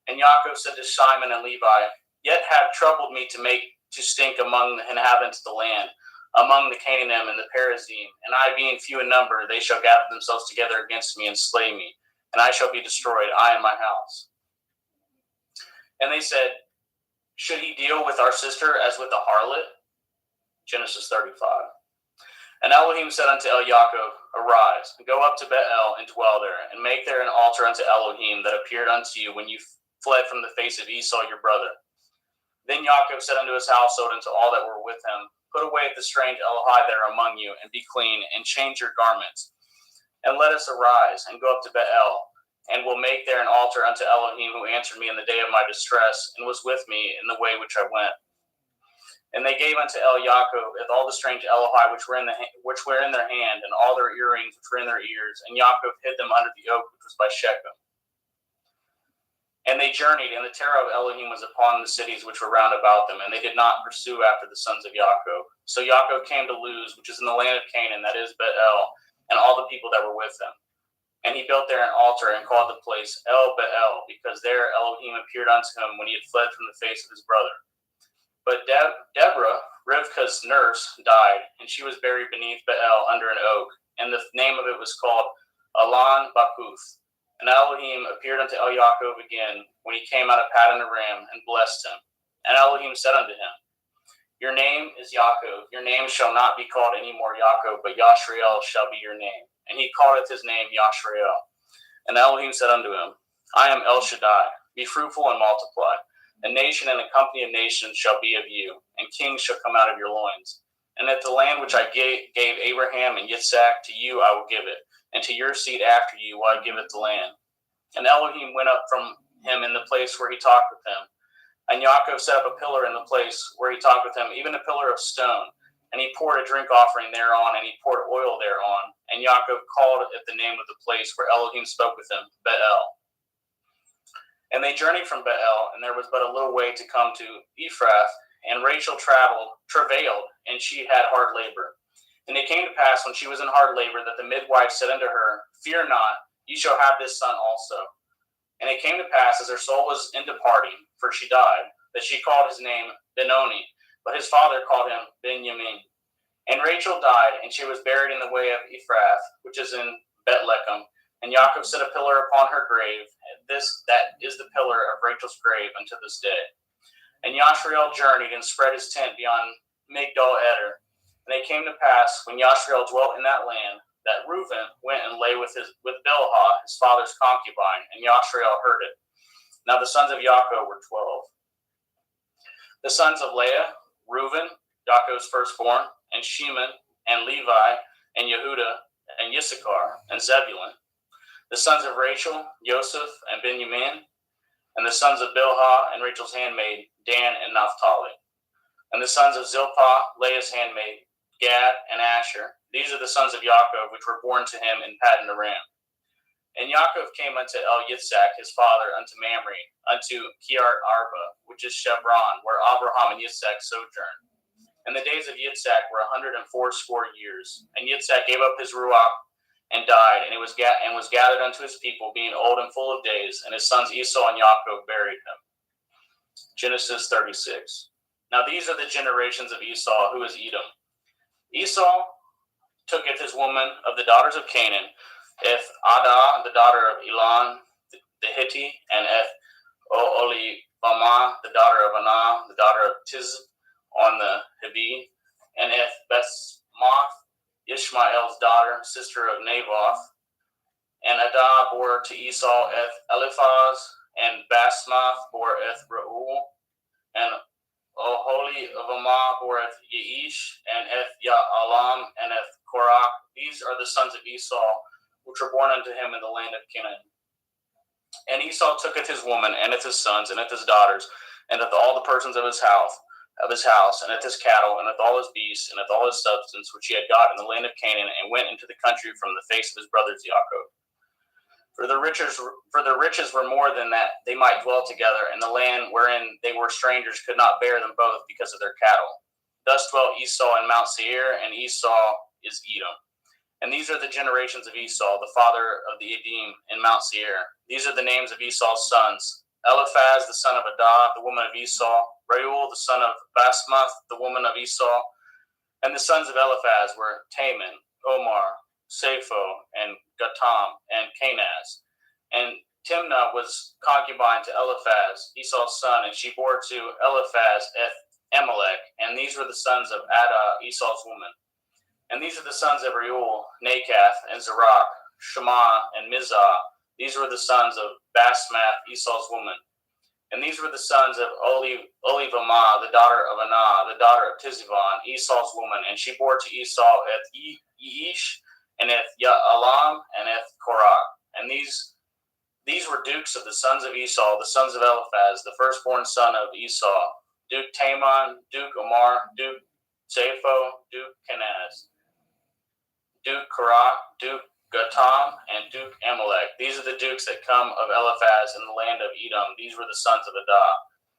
And Yaakov said to Shimon and Levi, yet have troubled me to stink among the inhabitants of the land, among the Canaanim and the Perizim, and I being few in number, they shall gather themselves together against me and slay me, and I shall be destroyed, I and my house. And they said, Should he deal with our sister as with a harlot? Genesis 35. And Elohim said unto Yaakov, Arise, and go up to Bethel, and dwell there, and make there an altar unto Elohim that appeared unto you when you fled from the face of Esau your brother. Then Yaakov said unto his household and to all that were with him, Put away the strange Elohai that are among you, and be clean, and change your garments. And let us arise, and go up to Bethel, and will make there an altar unto Elohim, who answered me in the day of my distress, and was with me in the way which I went. And they gave unto Yaakov all the strange Elohai which were in their hand, and all their earrings which were in their ears. And Yaakov hid them under the oak which was by Shechem. And they journeyed, and the terror of Elohim was upon the cities which were round about them, and they did not pursue after the sons of Yaakov. So Yaakov came to Luz, which is in the land of Canaan, that is Bethel, and all the people that were with him. And he built there an altar, and called the place El Bethel, because there Elohim appeared unto him when he had fled from the face of his brother. But Deborah, Rivkah's nurse, died, and she was buried beneath Bethel under an oak, and the name of it was called Alon Bakuth. And Elohim appeared unto Yaakov again when he came out of Paddan Aram, and blessed him. And Elohim said unto him, Your name is Yaakov. Your name shall not be called any more Yaakov, but Yashrael shall be your name. And he calleth his name Yashrael. And Elohim said unto him, I am El Shaddai. Be fruitful and multiply. A nation and a company of nations shall be of you, and kings shall come out of your loins. And that the land which I gave Abraham and Yitzhak, to you I will give it, and to your seed after you will I give it the land. And Elohim went up from him in the place where he talked with him. And Yaakov set up a pillar in the place where he talked with him, even a pillar of stone. And he poured a drink offering thereon, and he poured oil thereon. And Yaakov called it the name of the place where Elohim spoke with him, Bethel. And they journeyed from Bethel, and there was but a little way to come to Ephrath. And Rachel travailed, and she had hard labor. And it came to pass, when she was in hard labor, that the midwife said unto her, Fear not, ye shall have this son also. And it came to pass, as her soul was in departing, for she died, that she called his name Benoni, but his father called him Benjamin. And Rachel died, and she was buried in the way of Ephrath, which is in Bethlehem. And Yaakov set a pillar upon her grave. That is the pillar of Rachel's grave unto this day. And Yashrael journeyed and spread his tent beyond Migdal Eder. And it came to pass, when Yashrael dwelt in that land, that Reuben went and lay with Bilhah, his father's concubine, and Yashrael heard it. Now the sons of Yaakov were 12. The sons of Leah, Reuben, Yaakov's firstborn, and Shimon, and Levi, and Yehuda, and Issachar, and Zebulun. The sons of Rachel, Joseph, and Benjamin. And the sons of Bilhah, and Rachel's handmaid, Dan and Naphtali. And the sons of Zilpah, Leah's handmaid, Gad, and Asher. These are the sons of Yaakov, which were born to him in Paddan Aram. And Yaakov came unto Yitzhak his father, unto Mamre, unto Kiart Arba, which is Chevron, where Abraham and Yitzhak sojourned. And the days of Yitzhak were 180 years. And Yitzhak gave up his ruach and died, and was gathered unto his people, being old and full of days. And his sons Esau and Yaakov buried him. Genesis 36. Now these are the generations of Esau, who is Edom. Esau tooketh his woman of the daughters of Canaan, Eth Adah, the daughter of Elon the Hittite, and Eth Oholibamah, the daughter of Anah, the daughter of Tiz on the Hivi, and Eth Basmath, Ishmael's daughter, sister of Naboth. And Adah bore to Esau Eth Eliphaz, and Basmath bore Eth Reuel, and Oholibamah bore Eth Yeish, and Eth Ya'alam, and Eth Korach. These are the sons of Esau, which were born unto him in the land of Canaan. And Esau tooketh his woman, and eth his sons, and eth his daughters, and eth all the persons of his house, and eth his cattle, and eth all his beasts, and eth all his substance which he had got in the land of Canaan, and went into the country from the face of his brothers Yaakov. For their riches were more than that they might dwell together, and the land wherein they were strangers could not bear them both because of their cattle. Thus dwelt Esau in Mount Seir, and Esau is Edom. And these are the generations of Esau, the father of the Edom in Mount Seir. These are the names of Esau's sons: Eliphaz, the son of Adah, the woman of Esau; Reuel, the son of Basmath, the woman of Esau. And the sons of Eliphaz were Taman, Omar, Sapho, and Gatam, and Kenaz. And Timnah was concubine to Eliphaz, Esau's son, and she bore to Eliphaz Amalek, and these were the sons of Adah, Esau's woman. And these are the sons of Reuel, Nakath, and Zerach, Shema, and Mizah. These were the sons of Basmath, Esau's woman. And these were the sons of Olivamah, the daughter of Anah, the daughter of Tizivon, Esau's woman. And she bore to Esau Eth Yeish, and Eth Ya'alam, and Eth Korah. And these were dukes of the sons of Esau, the sons of Eliphaz, the firstborn son of Esau, Duke Taman, Duke Omar, Duke Zapho, Duke Kenaz, Duke Korah, Duke Gatam, and Duke Amalek. These are the dukes that come of Eliphaz in the land of Edom. These were the sons of Adah.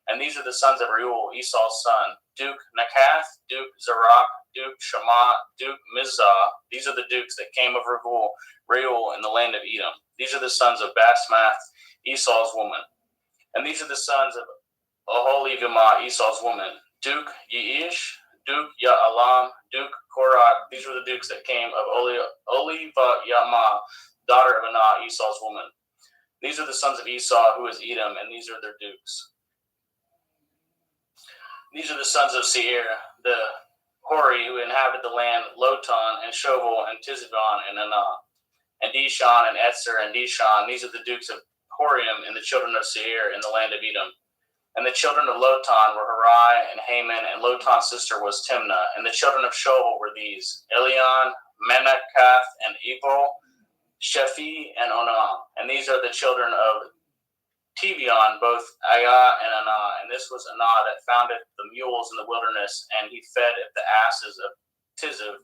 And these are the sons of Reuel, Esau's son, Duke Nakath, Duke Zerach, Duke Shema, Duke Mizah. These are the dukes that came of Reuel in the land of Edom. These are the sons of Basmath, Esau's woman. And these are the sons of Oholibamah, Esau's woman, Duke Yeish, Duke Ya'alam, Duke Korah. These were the dukes that came of Olivamah, daughter of Anah, Esau's woman. These are the sons of Esau, who is Edom, and these are their dukes. These are the sons of Seir, the Hori, who inhabited the land, Lotan, and Shoval, and Tizivon, and Anah, and Dishon, and Etzer, and Dishon. These are the dukes of Horium, and the children of Seir in the land of Edom. And the children of Lotan were Harai and Haman, and Lotan's sister was Timnah. And the children of Shoval were these: Elion, Menakath, and Ebal, Shephi, and Onam. And these are the children of Tevion, both Ayah and Anah. And this was Anah that founded the mules in the wilderness, and he fed the asses of Tiziv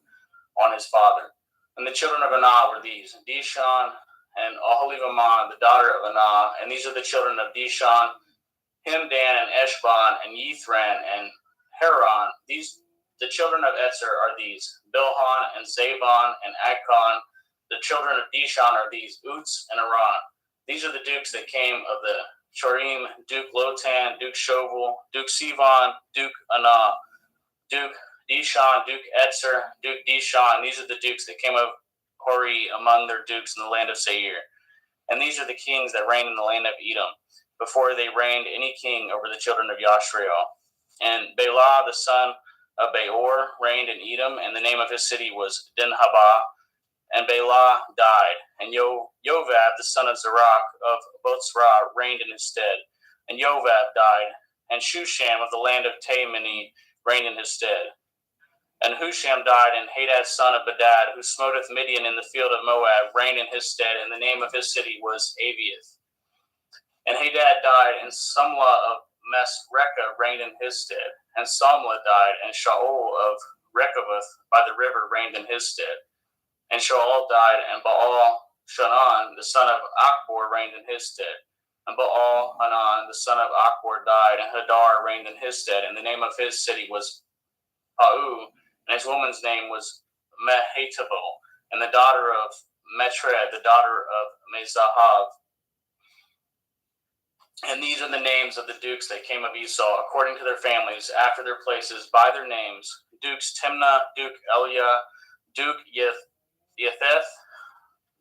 on his father. And the children of Anah were these: Dishon and Oholibamah, the daughter of Anah. And these are the children of Dishon: Himdan and Eshban and Yithran and Haran. The children of Etzer are these: Bilhan and Zabon and Akon. The children of Dishon are these: Uts and Aran. These are the dukes that came of the Chorim: Duke Lotan, Duke Shoval, Duke Sivan, Duke Anah, Duke Dishon, Duke Etzer, Duke Dishon. These are the dukes that came of Hori among their dukes in the land of Seir. And these are the kings that reigned in the land of Edom, before they reigned any king over the children of Yashrael. And Bela, the son of Beor, reigned in Edom, and the name of his city was Dinhabah. And Bela died, and Jovab, the son of Zerach of Botzrah, reigned in his stead. And Jovab died, and Shusham of the land of Taimani reigned in his stead. And Husham died, and Hadad, son of Badad, who smoteth Midian in the field of Moab, reigned in his stead, and the name of his city was Aviath. And Hadad died, and Samlah of Masrekah reigned in his stead. And Samlah died, and Shaul of Rechoboth by the river reigned in his stead. And Shaul died, and Baal Shanan, the son of Achbor, reigned in his stead. And Baal Hanan, the son of Achbor, died, and Hadar reigned in his stead. And the name of his city was Pau, and his woman's name was Mehetabel, and the daughter of Metred, the daughter of Mezahav. And these are the names of the dukes that came of Esau, according to their families, after their places, by their names: Dukes Timnah, Duke Eliah, Duke Yetheth,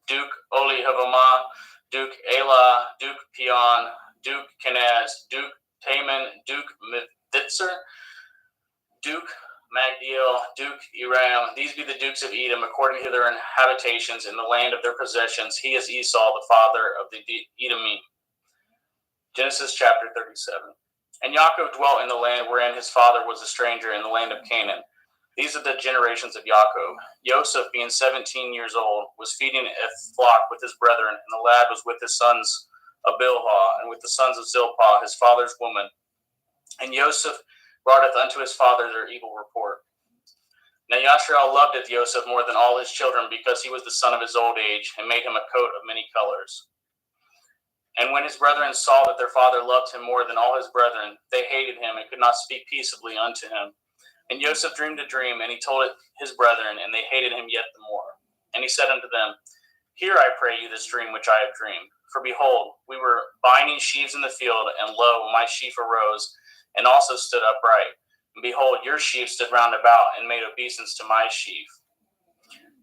Duke Olihavamah, Duke Elah, Duke Pion, Duke Kenaz, Duke Taman, Duke Mithitzer, Duke Magdiel, Duke Eram. These be the dukes of Edom, according to their habitations in the land of their possessions. He is Esau, the father of the Edomim. Genesis chapter 37. And Yaakov dwelt in the land wherein his father was a stranger, in the land of Canaan. These are the generations of Yaakov. Joseph, being 17 years old, was feeding a flock with his brethren, and the lad was with his sons of Bilhah, and with the sons of Zilpah, his father's woman. And Joseph broughteth unto his father their evil report. Now Yashrael loveth Joseph more than all his children, because he was the son of his old age, and made him a coat of many colors. And when his brethren saw that their father loved him more than all his brethren, they hated him, and could not speak peaceably unto him. And Joseph dreamed a dream, and he told it his brethren, and they hated him yet the more. And he said unto them, Hear, I pray you, this dream which I have dreamed. For behold, we were binding sheaves in the field, and lo, my sheaf arose, and also stood upright. And behold, your sheaf stood round about, and made obeisance to my sheaf.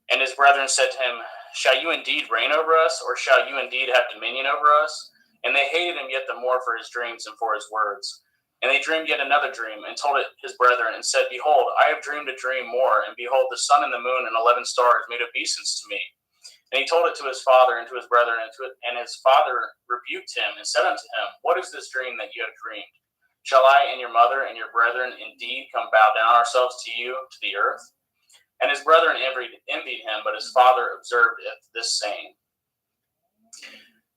And his brethren said to him, shall you indeed reign over us, or shall you indeed have dominion over us? And they hated him yet the more for his dreams and for his words. And they dreamed yet another dream, and told it his brethren, and said, Behold, I have dreamed a dream more, and behold, the sun and the moon and 11 stars made obeisance to me. And he told it to his father and to his brethren, and his father rebuked him, and said unto him, What is this dream that you have dreamed? Shall I and your mother and your brethren indeed come bow down ourselves to you, to the earth? And his brethren envied him, but his father observed this saying.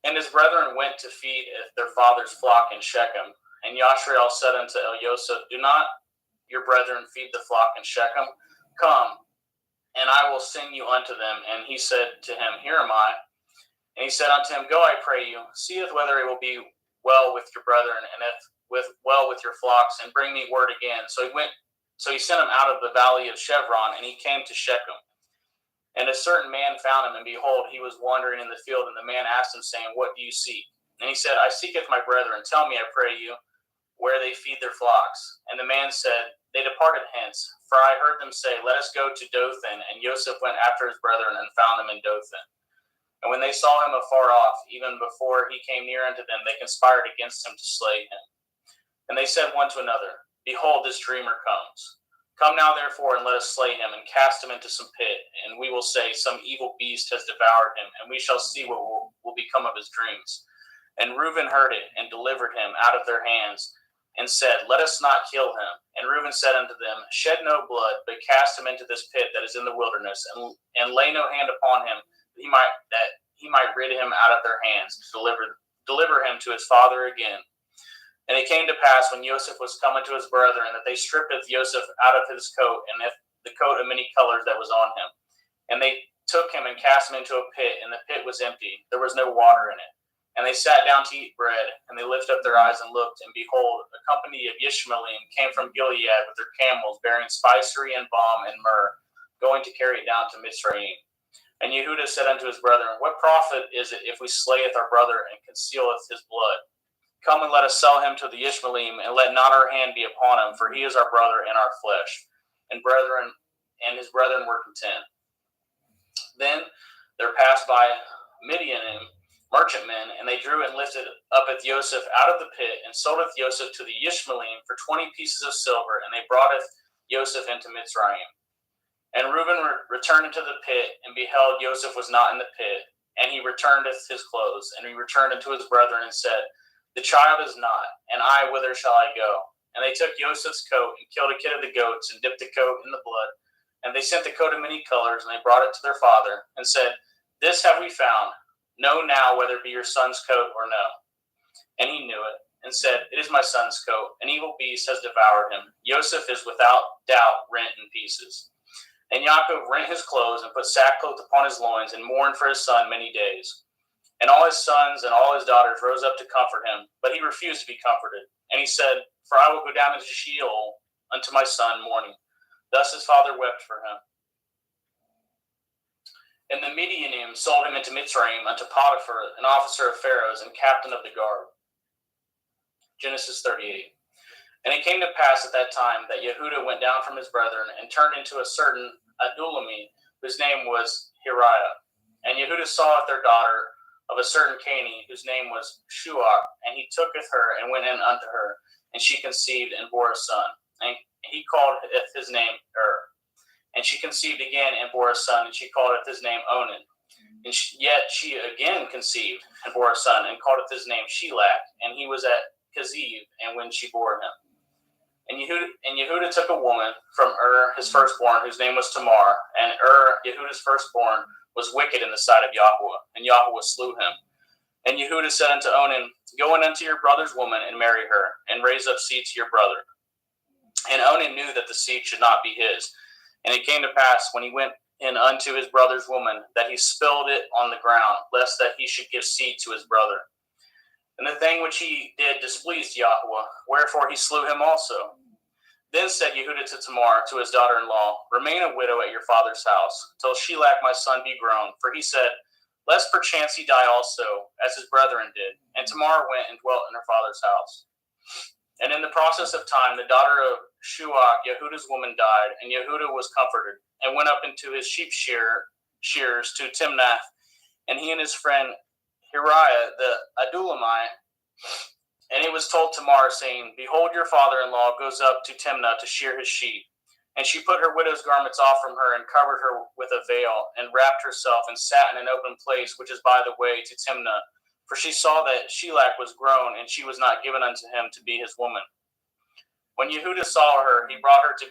And his brethren went to feed their father's flock in Shechem. And Yashrael said unto Elioseph, Do not your brethren feed the flock in Shechem? Come, and I will send you unto them. And he said to him, Here am I. And he said unto him, Go, I pray you, seeth whether it will be well with your brethren, and if well with your flocks, and bring me word again. So he sent him out of the valley of Chevron, and he came to Shechem. And a certain man found him, and behold, he was wandering in the field. And the man asked him, saying, What do you seek? And he said, I seeketh my brethren. Tell me, I pray you, where they feed their flocks. And the man said, They departed hence, for I heard them say, Let us go to Dothan. And Joseph went after his brethren, and found them in Dothan. And when they saw him afar off, even before he came near unto them, they conspired against him to slay him. And they said one to another, Behold, this dreamer comes. Come now, therefore, and let us slay him, and cast him into some pit. And we will say, Some evil beast has devoured him, and we shall see what will become of his dreams. And Reuben heard it, and delivered him out of their hands, and said, Let us not kill him. And Reuben said unto them, Shed no blood, but cast him into this pit that is in the wilderness, and lay no hand upon him, that he might rid him out of their hands, to deliver him to his father again. And it came to pass, when Joseph was come unto his brethren, that they stripped Joseph out of his coat, and the coat of many colors that was on him. And they took him and cast him into a pit, and the pit was empty. There was no water in it. And they sat down to eat bread, and they lifted up their eyes and looked, and behold, a company of Ishmaelim came from Gilead with their camels, bearing spicery and balm and myrrh, going to carry it down to Mitzrayim. And Yehudah said unto his brethren, What profit is it if we slayeth our brother and concealeth his blood? Come and let us sell him to the Ishmaelim, and let not our hand be upon him, for he is our brother and our flesh. And his brethren were content. Then there passed by Midianim merchantmen, and they drew and lifted up Joseph out of the pit, and sold Joseph to the Ishmaelim for 20 pieces of silver, and they brought Joseph into Mitzrayim. And Reuben returned into the pit, and beheld Joseph was not in the pit, and he returned his clothes, and he returned unto his brethren, and said, The child is not, and I, whither shall I go? And they took Joseph's coat, and killed a kid of the goats, and dipped the coat in the blood. And they sent the coat of many colors, and they brought it to their father, and said, This have we found. Know now whether it be your son's coat or no. And he knew it, and said, It is my son's coat. An evil beast has devoured him. Joseph is without doubt rent in pieces. And Yaakov rent his clothes, and put sackcloth upon his loins, and mourned for his son many days. And all his sons and all his daughters rose up to comfort him, but he refused to be comforted. And he said, For I will go down into Sheol unto my son mourning. Thus his father wept for him. And the Midianim sold him into Mitzrayim unto Potiphar, an officer of Pharaoh's and captain of the guard. Genesis 38. And it came to pass at that time that Yehudah went down from his brethren, and turned into a certain Adulami, whose name was Hiriah. And Yehudah saweth their daughter of a certain Canaanite, whose name was Shuach, and he tooketh her, and went in unto her, and she conceived, and bore a son. And he called his name And she conceived again, and bore a son, and she called his name Onan. And yet she again conceived, and bore a son, and called his name Shelach. And he was at Keziv, and when she bore him. And Yehudah took a woman from his firstborn, whose name was Tamar. And Yehudah's firstborn, was wicked in the sight of Yahweh, and Yahweh slew him. And Yehudah said unto Onan, Go in unto your brother's woman, and marry her, and raise up seed to your brother. And Onan knew that the seed should not be his. And it came to pass, when he went in unto his brother's woman, that he spilled it on the ground, lest that he should give seed to his brother. And the thing which he did displeased Yahweh, wherefore he slew him also. Then said Yehudah to Tamar, to his daughter-in-law, Remain a widow at your father's house, till Shelach my son be grown. For he said, Lest perchance he die also, as his brethren did. And Tamar went and dwelt in her father's house. And in the process of time, the daughter of Shuach, Yehudah's woman, died, and Yehudah was comforted, and went up into his sheep shearer shears to Timnath, and he and his friend Hiriah the Adullamite. And it was told Tamar, saying, Behold, your father-in-law goes up to Timnah to shear his sheep. And she put her widow's garments off from her, and covered her with a veil, and wrapped herself, and sat in an open place which is by the way to Timnah. For she saw that Shelach was grown, and she was not given unto him to be his woman. When Yehudah saw her, he thought her to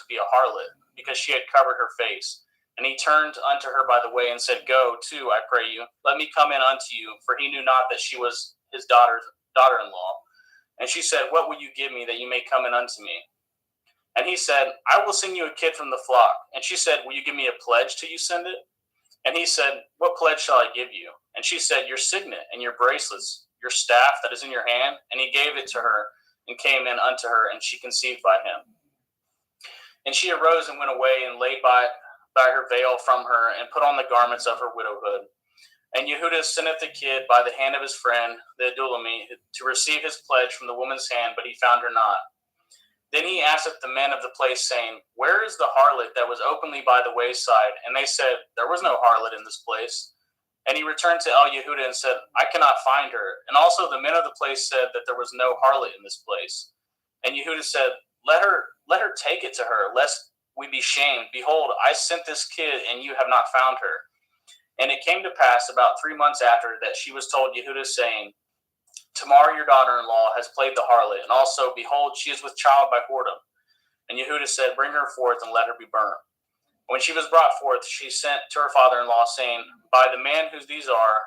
be a harlot, because she had covered her face. And he turned unto her by the way, and said, Go to, I pray you, let me come in unto you. For he knew not that she was his daughter-in-law. And she said, What will you give me, that you may come in unto me? And he said, I will send you a kid from the flock. And she said, Will you give me a pledge till you send it? And he said, What pledge shall I give you? And she said, Your signet and your bracelets, your staff that is in your hand. And he gave it to her, and came in unto her, and she conceived by him. And she arose and went away, and laid by her veil from her, and put on the garments of her widowhood. And Yehudah senteth the kid by the hand of his friend, the Adullamite, to receive his pledge from the woman's hand, but he found her not. Then he asketh the men of the place, saying, Where is the harlot that was openly by the wayside? And they said, There was no harlot in this place. And he returned to Yehudah and said, I cannot find her. And also the men of the place said that there was no harlot in this place. And Yehudah said, Let her take it to her, lest we be shamed. Behold, I sent this kid, and you have not found her. And it came to pass about 3 months after that she was told Yehudah, saying, Tamar, your daughter-in-law, has played the harlot, and also, behold, she is with child by whoredom. And Yehudah said, Bring her forth, and let her be burnt. When she was brought forth, she sent to her father-in-law, saying, By the man whose these are,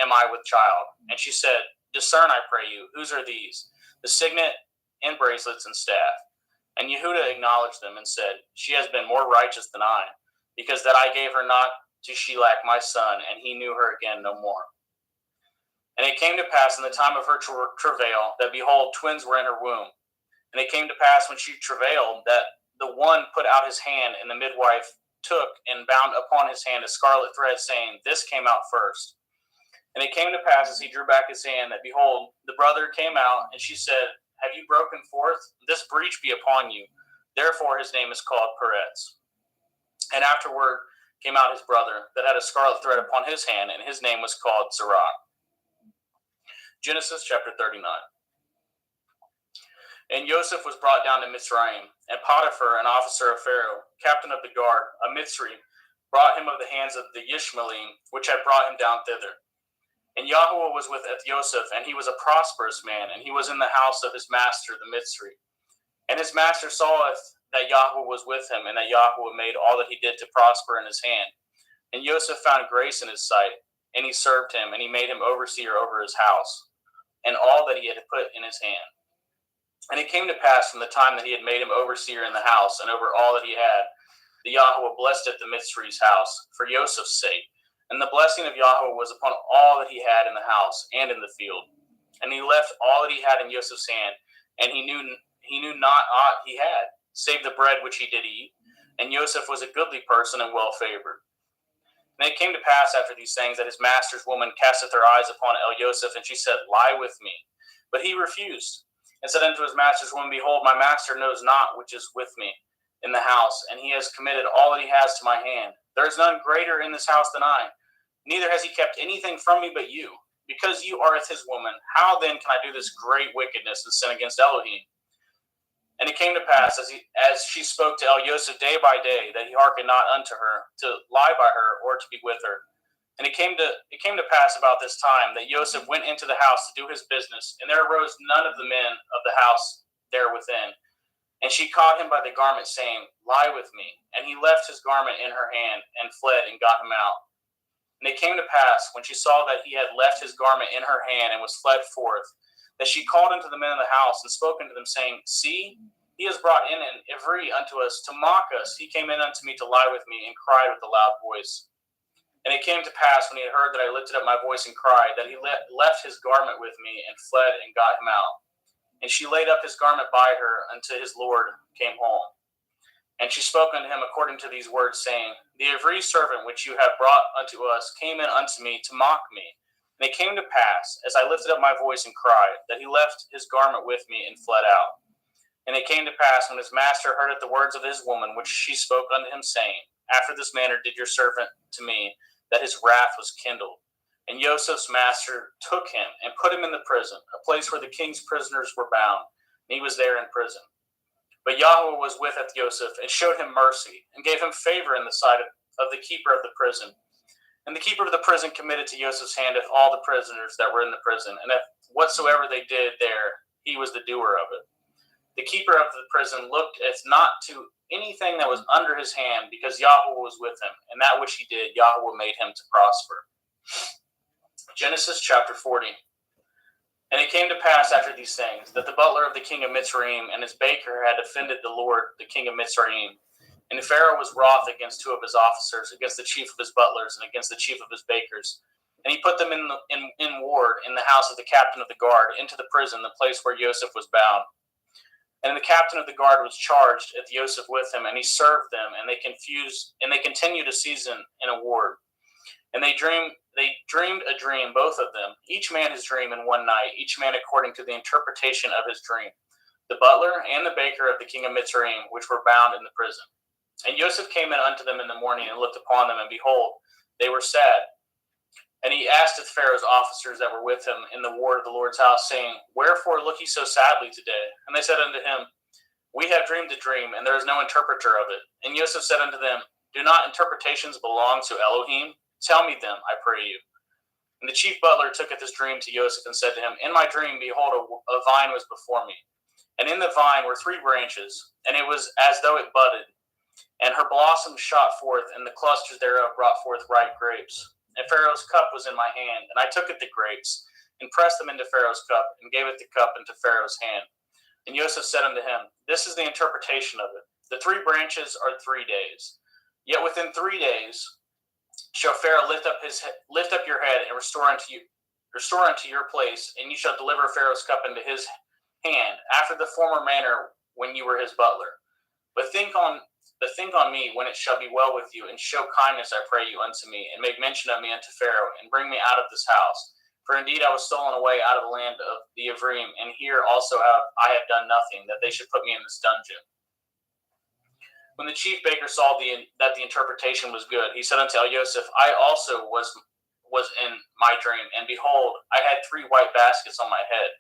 am I with child? And she said, Discern, I pray you, whose are these? The signet, and bracelets, and staff. And Yehudah acknowledged them, and said, She has been more righteous than I, because that I gave her not to Shelach my son, and he knew her again no more. And it came to pass in the time of her travail, that behold, twins were in her womb. And it came to pass when she travailed, that the one put out his hand, and the midwife took and bound upon his hand a scarlet thread, saying, This came out first. And it came to pass, as he drew back his hand, that behold, the brother came out, and she said, Have you broken forth? This breach be upon you. Therefore his name is called Peretz. And afterward came out his brother, that had a scarlet thread upon his hand, and his name was called Zerah. Genesis chapter 39. And Joseph was brought down to Mitzrayim, and Potiphar, an officer of Pharaoh, captain of the guard, a Mitzri, brought him of the hands of the Ishmaelim, which had brought him down thither. And Yahuwah was with Joseph, and he was a prosperous man, and he was in the house of his master, the Mitzri. And his master saweth that Yahuwah was with him, and that Yahuwah made all that he did to prosper in his hand. And Joseph found grace in his sight, and he served him, and he made him overseer over his house, and all that he had put in his hand. And it came to pass from the time that he had made him overseer in the house, and over all that he had, the Yahuwah blessed at the Mitzri's house, for Joseph's sake. And the blessing of Yahuwah was upon all that he had in the house and in the field. And he left all that he had in Joseph's hand, and he knew not aught he had, save the bread which he did eat. And Joseph was a goodly person and well favored. And it came to pass after these things that his master's woman casteth her eyes upon Joseph, and she said, Lie with me. But he refused, and said unto his master's woman, Behold, my master knows not which is with me in the house, and he has committed all that he has to my hand. There is none greater in this house than I, neither has he kept anything from me but you. Because you are his woman, how then can I do this great wickedness and sin against Elohim? And it came to pass, as she spoke to Joseph day by day, that he hearkened not unto her, to lie by her, or to be with her. And it came to pass about this time, that Joseph went into the house to do his business, and there arose none of the men of the house there within. And she caught him by the garment, saying, Lie with me. And he left his garment in her hand, and fled, and got him out. And it came to pass, when she saw that he had left his garment in her hand, and was fled forth, that she called unto the men of the house, and spoke unto them, saying, See, he has brought in an Ivri unto us, to mock us. He came in unto me to lie with me, and cried with a loud voice. And it came to pass, when he had heard that I lifted up my voice and cried, that he left his garment with me, and fled, and got him out. And she laid up his garment by her, until his Lord came home. And she spoke unto him according to these words, saying, The Ivri servant which you have brought unto us came in unto me to mock me. And it came to pass, as I lifted up my voice and cried, that he left his garment with me, and fled out. And it came to pass, when his master heard the words of his woman, which she spoke unto him, saying, After this manner did your servant to me, that his wrath was kindled. And Joseph's master took him and put him in the prison, a place where the king's prisoners were bound, and he was there in prison. But Yahweh was with Joseph and showed him mercy and gave him favor in the sight of the keeper of the prison. And the keeper of the prison committed to Joseph's hand all the prisoners that were in the prison, and if whatsoever they did there, he was the doer of it. The keeper of the prison looked as not to anything that was under his hand, because Yahweh was with him, and that which he did, Yahweh made him to prosper. Genesis chapter 40. And it came to pass after these things, that the butler of the king of Mitzrayim and his baker had offended the Lord, the king of Mitzrayim. And Pharaoh was wroth against two of his officers, against the chief of his butlers, and against the chief of his bakers. And he put them in ward in the house of the captain of the guard, into the prison, the place where Joseph was bound. And the captain of the guard was charged at Joseph with him, and he served them, and they continued a season in a ward. And they dreamed a dream, both of them, each man his dream in one night, each man according to the interpretation of his dream, the butler and the baker of the king of Mitzrayim, which were bound in the prison. And Joseph came in unto them in the morning, and looked upon them, and behold, they were sad. And he asked of Pharaoh's officers that were with him in the ward of the Lord's house, saying, Wherefore look ye so sadly today? And they said unto him, We have dreamed a dream, and there is no interpreter of it. And Joseph said unto them, Do not interpretations belong to Elohim? Tell me them, I pray you. And the chief butler tooketh his dream to Joseph, and said to him, In my dream, behold, a vine was before me. And in the vine were 3 branches, and it was as though it budded. And her blossoms shot forth, and the clusters thereof brought forth ripe grapes. And Pharaoh's cup was in my hand, and I took it the grapes, and pressed them into Pharaoh's cup, and gave it the cup into Pharaoh's hand. And Joseph said unto him, This is the interpretation of it. The 3 branches are 3 days. Yet within 3 days shall Pharaoh lift up your head, and restore unto your place, and you shall deliver Pharaoh's cup into his hand, after the former manner when you were his butler. But think on me when it shall be well with you, and show kindness, I pray you, unto me, and make mention of me unto Pharaoh, and bring me out of this house. For indeed I was stolen away out of the land of the Ephraim, and here also I have done nothing, that they should put me in this dungeon. When the chief baker saw that the interpretation was good, he said unto Joseph, I also was in my dream, and behold, I had 3 white baskets on my head.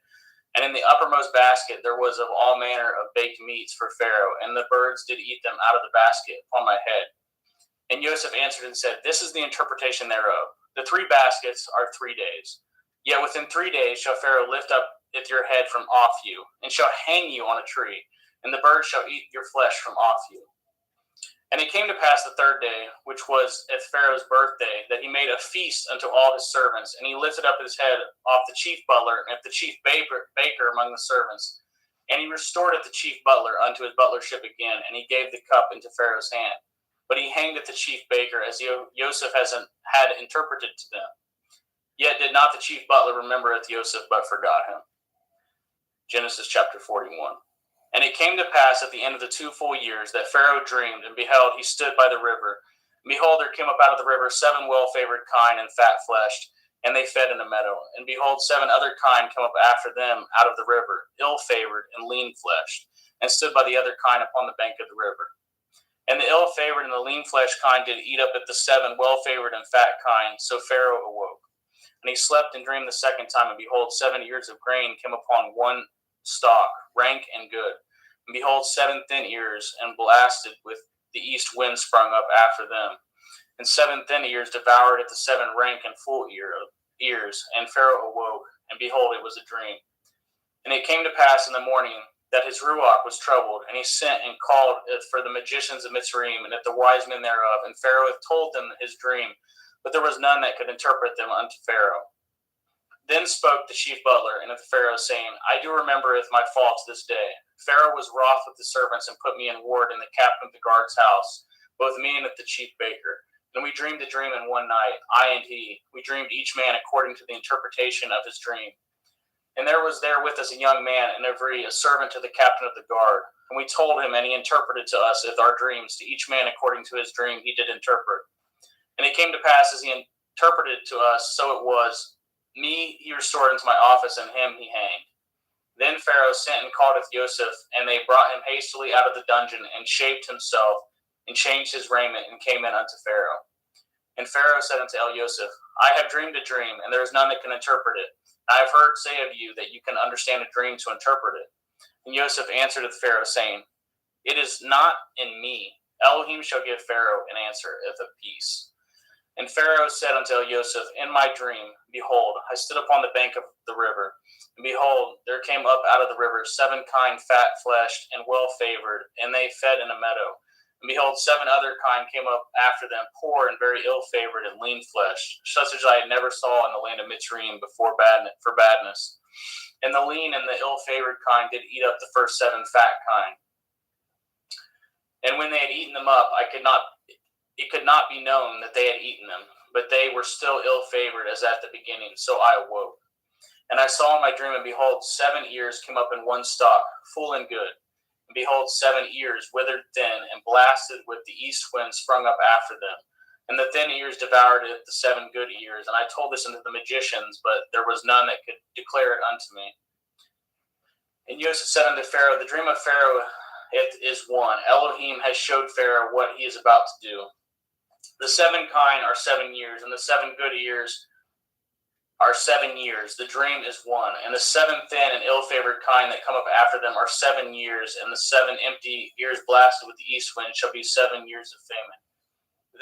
And in the uppermost basket there was of all manner of baked meats for Pharaoh, and the birds did eat them out of the basket upon my head. And Joseph answered and said, This is the interpretation thereof. The 3 baskets are 3 days. Yet within 3 days shall Pharaoh lift up your head from off you, and shall hang you on a tree, and the birds shall eat your flesh from off you. And it came to pass the 3rd day, which was at Pharaoh's birthday, that he made a feast unto all his servants, and he lifted up his head off the chief butler and the chief baker among the servants. And he restored the chief butler unto his butlership again, and he gave the cup into Pharaoh's hand. But he hanged the chief baker, as Joseph had interpreted to them. Yet did not the chief butler remember Joseph, but forgot him. Genesis chapter 41. And it came to pass at the end of the 2 full years that Pharaoh dreamed, and beheld, he stood by the river. And behold, there came up out of the river 7 well-favored kine and fat-fleshed, and they fed in a meadow. And behold, 7 other kine come up after them out of the river, ill-favored and lean-fleshed, and stood by the other kine upon the bank of the river. And the ill-favored and the lean-fleshed kine did eat up at the 7 well-favored and fat kine. So Pharaoh awoke. And he slept and dreamed the 2nd time, and behold, 7 ears of grain came upon one stalk, rank and good. And behold, 7 thin ears, and blasted with the east wind sprung up after them. And 7 thin ears devoured at the 7 rank and full ears. And Pharaoh awoke, and behold, it was a dream. And it came to pass in the morning that his ruach was troubled, and he sent and called for the magicians of Mitzrayim, and at the wise men thereof. And Pharaoh told them his dream, but there was none that could interpret them unto Pharaoh. Then spoke the chief butler unto Pharaoh, saying, I do remembereth my faults this day. Pharaoh was wroth with the servants, and put me in ward in the captain of the guard's house, both me and the chief baker. And we dreamed a dream in one night, I and he. We dreamed each man according to the interpretation of his dream. And there was there with us a young man, and a servant to the captain of the guard. And we told him, and he interpreted to us our dreams. To each man according to his dream he did interpret. And it came to pass, as he interpreted to us, so it was. Me he restored into my office, and him he hanged. Then Pharaoh sent and called Joseph, and they brought him hastily out of the dungeon, and shaved himself, and changed his raiment, and came in unto Pharaoh. And Pharaoh said unto Joseph, I have dreamed a dream, and there is none that can interpret it. I have heard say of you that you can understand a dream to interpret it. And Joseph answered the Pharaoh, saying, It is not in me. Elohim shall give Pharaoh an answer of peace. And Pharaoh said unto Joseph, In my dream, behold, I stood upon the bank of the river, and behold, there came up out of the river 7 kine fat-fleshed and well-favored, and they fed in a meadow. And behold, 7 other kine came up after them, poor and very ill-favored and lean-fleshed, such as I had never saw in the land of Mitzrayim for badness. And the lean and the ill-favored kine did eat up the first 7 fat kine. And when they had eaten them up, it could not be known that they had eaten them, but they were still ill-favored as at the beginning. So I awoke. And I saw in my dream, and behold, 7 ears came up in one stalk, full and good. And behold, 7 ears withered thin, and blasted with the east wind sprung up after them. And the thin ears devoured it, the 7 good ears. And I told this unto the magicians, but there was none that could declare it unto me. And Joseph said unto Pharaoh, The dream of Pharaoh it is one. Elohim has showed Pharaoh what he is about to do. The 7 kine are 7 years, and the 7 good ears are 7 years. The dream is one. And the 7 thin and ill-favored kine that come up after them are 7 years, and the 7 empty ears blasted with the east wind shall be 7 years of famine.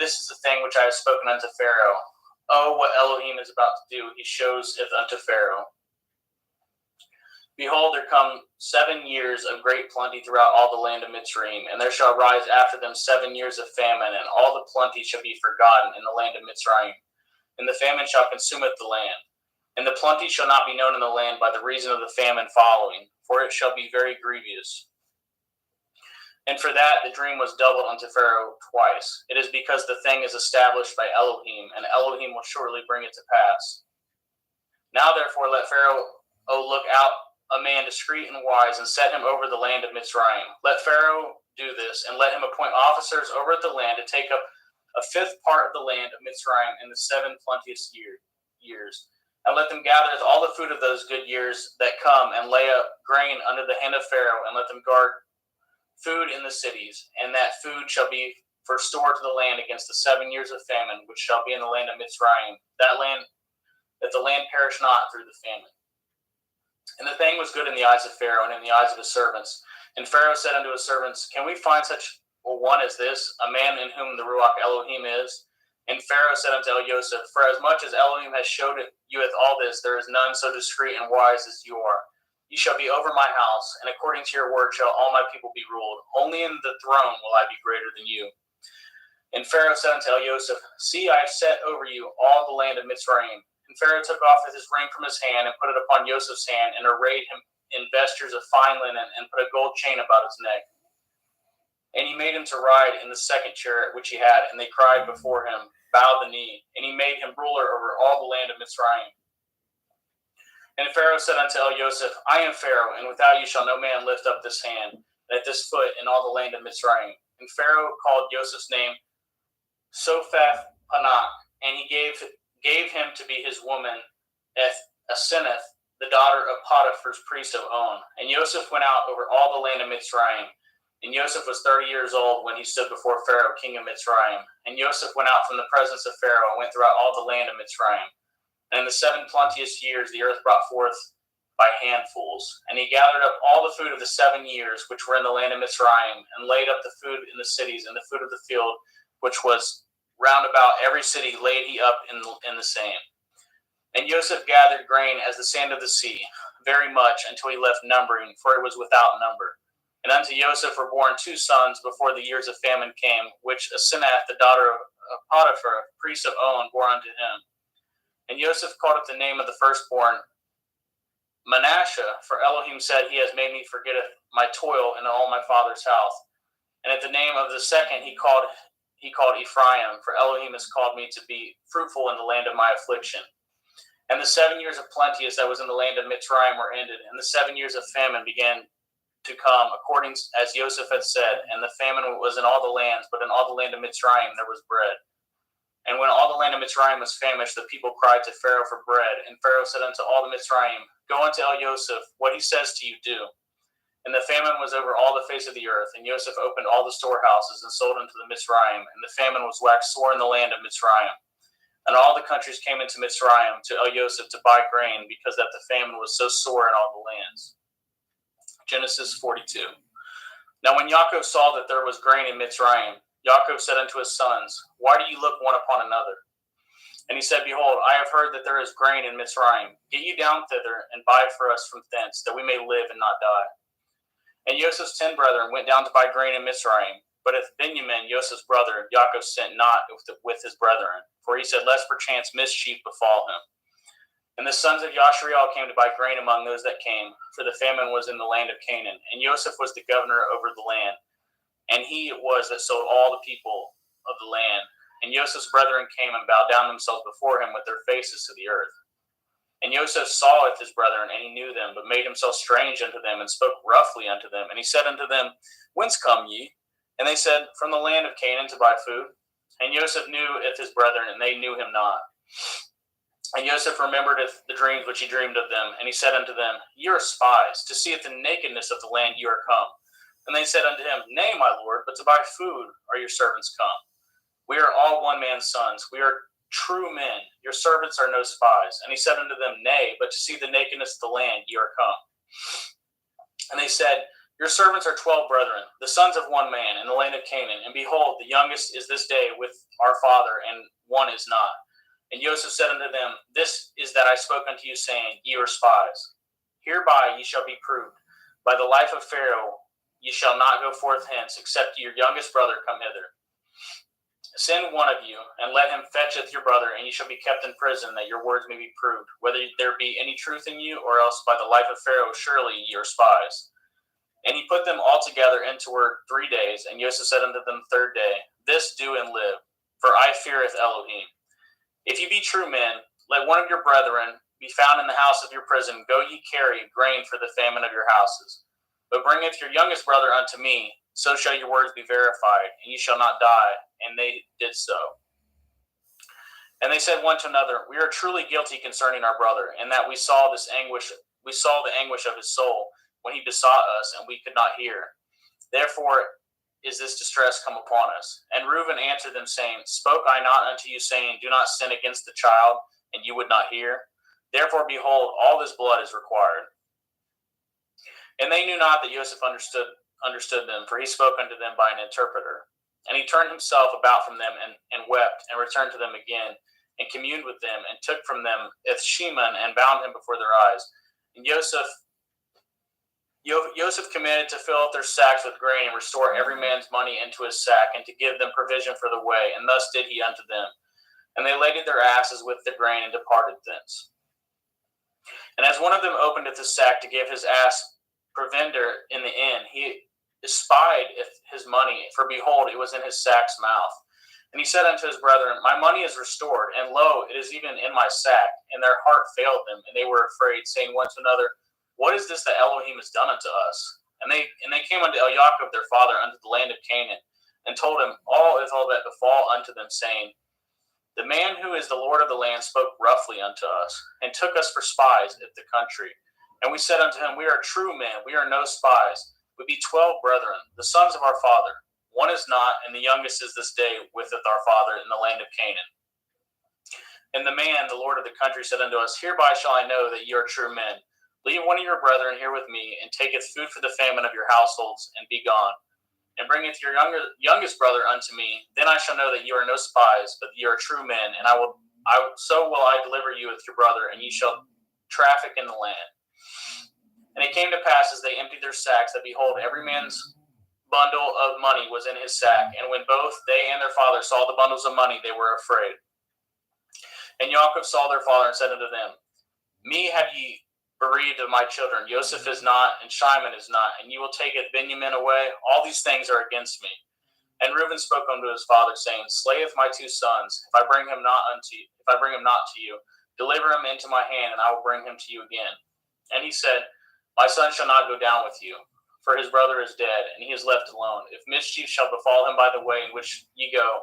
This is the thing which I have spoken unto Pharaoh. Oh, what Elohim is about to do, he shows it unto Pharaoh. Behold, there come 7 years of great plenty throughout all the land of Mitzrayim, and there shall rise after them 7 years of famine, and all the plenty shall be forgotten in the land of Mitzrayim. And the famine shall consumeth the land. And the plenty shall not be known in the land by the reason of the famine following, for it shall be very grievous. And for that the dream was doubled unto Pharaoh twice. It is because the thing is established by Elohim, and Elohim will shortly bring it to pass. Now therefore let Pharaoh look out a man discreet and wise, and set him over the land of Mitzrayim. Let Pharaoh do this, and let him appoint officers over the land to take up a 5th part of the land of Mitzrayim in the 7 plenteous years. And let them gather all the food of those good years that come, and lay up grain under the hand of Pharaoh, and let them guard food in the cities, and that food shall be for store to the land against the 7 years of famine, which shall be in the land of Mitzrayim, that the land perish not through the famine. And the thing was good in the eyes of Pharaoh and in the eyes of his servants. And Pharaoh said unto his servants, Can we find such a one as this, a man in whom the Ruach Elohim is? And Pharaoh said unto Joseph, For as much as Elohim has showed you with all this, there is none so discreet and wise as you are. You shall be over my house, and according to your word shall all my people be ruled. Only in the throne will I be greater than you. And Pharaoh said unto Joseph, See, I have set over you all the land of Mitzrayim. And Pharaoh took off his ring from his hand, and put it upon Joseph's hand, and arrayed him in vestures of fine linen, and put a gold chain about his neck. And he made him to ride in the 2nd chariot which he had, and they cried before him, bowed the knee, and he made him ruler over all the land of Mitzrayim. And Pharaoh said unto Joseph, I am Pharaoh, and without you shall no man lift up this hand, at this foot in all the land of Mitzrayim. And Pharaoh called Joseph's name Sophath Panak, and he gave him to be his woman, Asenath, the daughter of Potiphar's priest of On. And Joseph went out over all the land of Mitzrayim. And Joseph was 30 years old when he stood before Pharaoh, king of Mitzrayim. And Joseph went out from the presence of Pharaoh, and went throughout all the land of Mitzrayim. And in the 7 plenteous years the earth brought forth by handfuls. And he gathered up all the food of the 7 years which were in the land of Mitzrayim, and laid up the food in the cities, and the food of the field which was round about every city laid he up in the same. And Joseph gathered grain as the sand of the sea, very much, until he left numbering, for it was without number. And unto Joseph were born 2 sons before the years of famine came, which Asenath, the daughter of Potiphar, priest of On, bore unto him. And Joseph called up the name of the firstborn Manasseh, for Elohim said, He has made me forget my toil in all my father's house. And at the name of the second he called Ephraim, for Elohim has called me to be fruitful in the land of my affliction. And the 7 years of plenteous that was in the land of Mitzrayim were ended, and the 7 years of famine began to come, according as Joseph had said. And the famine was in all the lands, but in all the land of Mitzrayim there was bread. And when all the land of Mitzrayim was famished, the people cried to Pharaoh for bread. And Pharaoh said unto all the Mitzrayim, Go unto Joseph, what he says to you do. And the famine was over all the face of the earth, and Joseph opened all the storehouses and sold unto the Mitzrayim, and the famine was waxed sore in the land of Mitzrayim. And all the countries came into Mitzrayim to Joseph to buy grain, because that the famine was so sore in all the lands. Genesis 42. Now when Yaakov saw that there was grain in Mitzrayim, Yaakov said unto his sons, Why do you look one upon another? And he said, Behold, I have heard that there is grain in Mitzrayim. Get ye down thither, and buy for us from thence, that we may live and not die. And Joseph's 10 brethren went down to buy grain in Mitzrayim. But if Benjamin, Joseph's brother, Yaakov sent not with his brethren, for he said, Lest perchance mischief befall him. And the sons of Yashriel came to buy grain among those that came, for the famine was in the land of Canaan. And Joseph was the governor over the land, and he it was that sold all the people of the land. And Joseph's brethren came and bowed down themselves before him with their faces to the earth. And Joseph saweth his brethren, and he knew them, but made himself strange unto them, and spoke roughly unto them. And he said unto them, Whence come ye? And they said, From the land of Canaan to buy food. And Joseph knew of his brethren, and they knew him not. And Joseph remembered the dreams which he dreamed of them. And he said unto them, Ye are spies, to see if the nakedness of the land ye are come. And they said unto him, Nay, my lord, but to buy food are your servants come. We are all one man's sons. We are true men. Your servants are no spies. And he said unto them, Nay, but to see the nakedness of the land ye are come. And they said, Your servants are 12 brethren, the sons of one man, in the land of Canaan. And behold, the youngest is this day with our father, and one is not. And Joseph said unto them, This is that I spoke unto you, saying, Ye are spies. Hereby ye shall be proved. By the life of Pharaoh ye shall not go forth hence, except your youngest brother come hither. Send one of you, and let him fetcheth your brother, and ye shall be kept in prison, that your words may be proved, whether there be any truth in you, or else by the life of Pharaoh surely ye are spies. And he put them all together into word 3 days, and Joseph said unto them the third day, This do and live, for I feareth Elohim. If ye be true men, let one of your brethren be found in the house of your prison. Go ye carry grain for the famine of your houses. But bringeth your youngest brother unto me, so shall your words be verified, and ye shall not die. And they did so. And they said one to another, We are truly guilty concerning our brother, in that we saw the anguish of his soul when he besought us, and we could not hear. Therefore is this distress come upon us. And Reuben answered them, saying, Spoke I not unto you, saying, Do not sin against the child, and you would not hear? Therefore, behold, all this blood is required. And they knew not that Joseph understood them, for he spoke unto them by an interpreter. And he turned himself about from them, and wept, and returned to them again, and communed with them, and took from them Ethsheman, and bound him before their eyes. And Joseph commanded to fill up their sacks with grain, and restore every man's money into his sack, and to give them provision for the way. And thus did he unto them. And they laded their asses with the grain, and departed thence. And as one of them openeth his sack to give his ass provender in the inn, he espied his money, for behold, it was in his sack's mouth. And he said unto his brethren, My money is restored, and lo, it is even in my sack. And their heart failed them, and they were afraid, saying one to another, What is this that Elohim has done unto us? And they came unto Yaakov their father unto the land of Canaan, and told him all that befall unto them, saying, The man who is the Lord of the land spoke roughly unto us, and took us for spies of the country. And we said unto him, We are true men, we are no spies. We be 12 brethren, the sons of our father. One is not, and the youngest is this day with our father in the land of Canaan. And the man, the Lord of the country, said unto us, Hereby shall I know that ye are true men. Leave one of your brethren here with me, and taketh food for the famine of your households, and be gone. And bringeth your youngest brother unto me. Then I shall know that ye are no spies, but ye are true men, and so will I deliver you with your brother, and ye shall traffic in the land. And it came to pass, as they emptied their sacks, that behold, every man's bundle of money was in his sack. And when both they and their father saw the bundles of money, they were afraid. And Yaakov saw their father, and said unto them, Me have ye bereaved of my children. Joseph is not, and Shimon is not, and ye will take Benjamin away. All these things are against me. And Reuben spoke unto his father, saying, Slayeth my 2 sons, if I bring him not to you, deliver him into my hand, and I will bring him to you again. And he said, My son shall not go down with you, for his brother is dead, and he is left alone. If mischief shall befall him by the way in which ye go,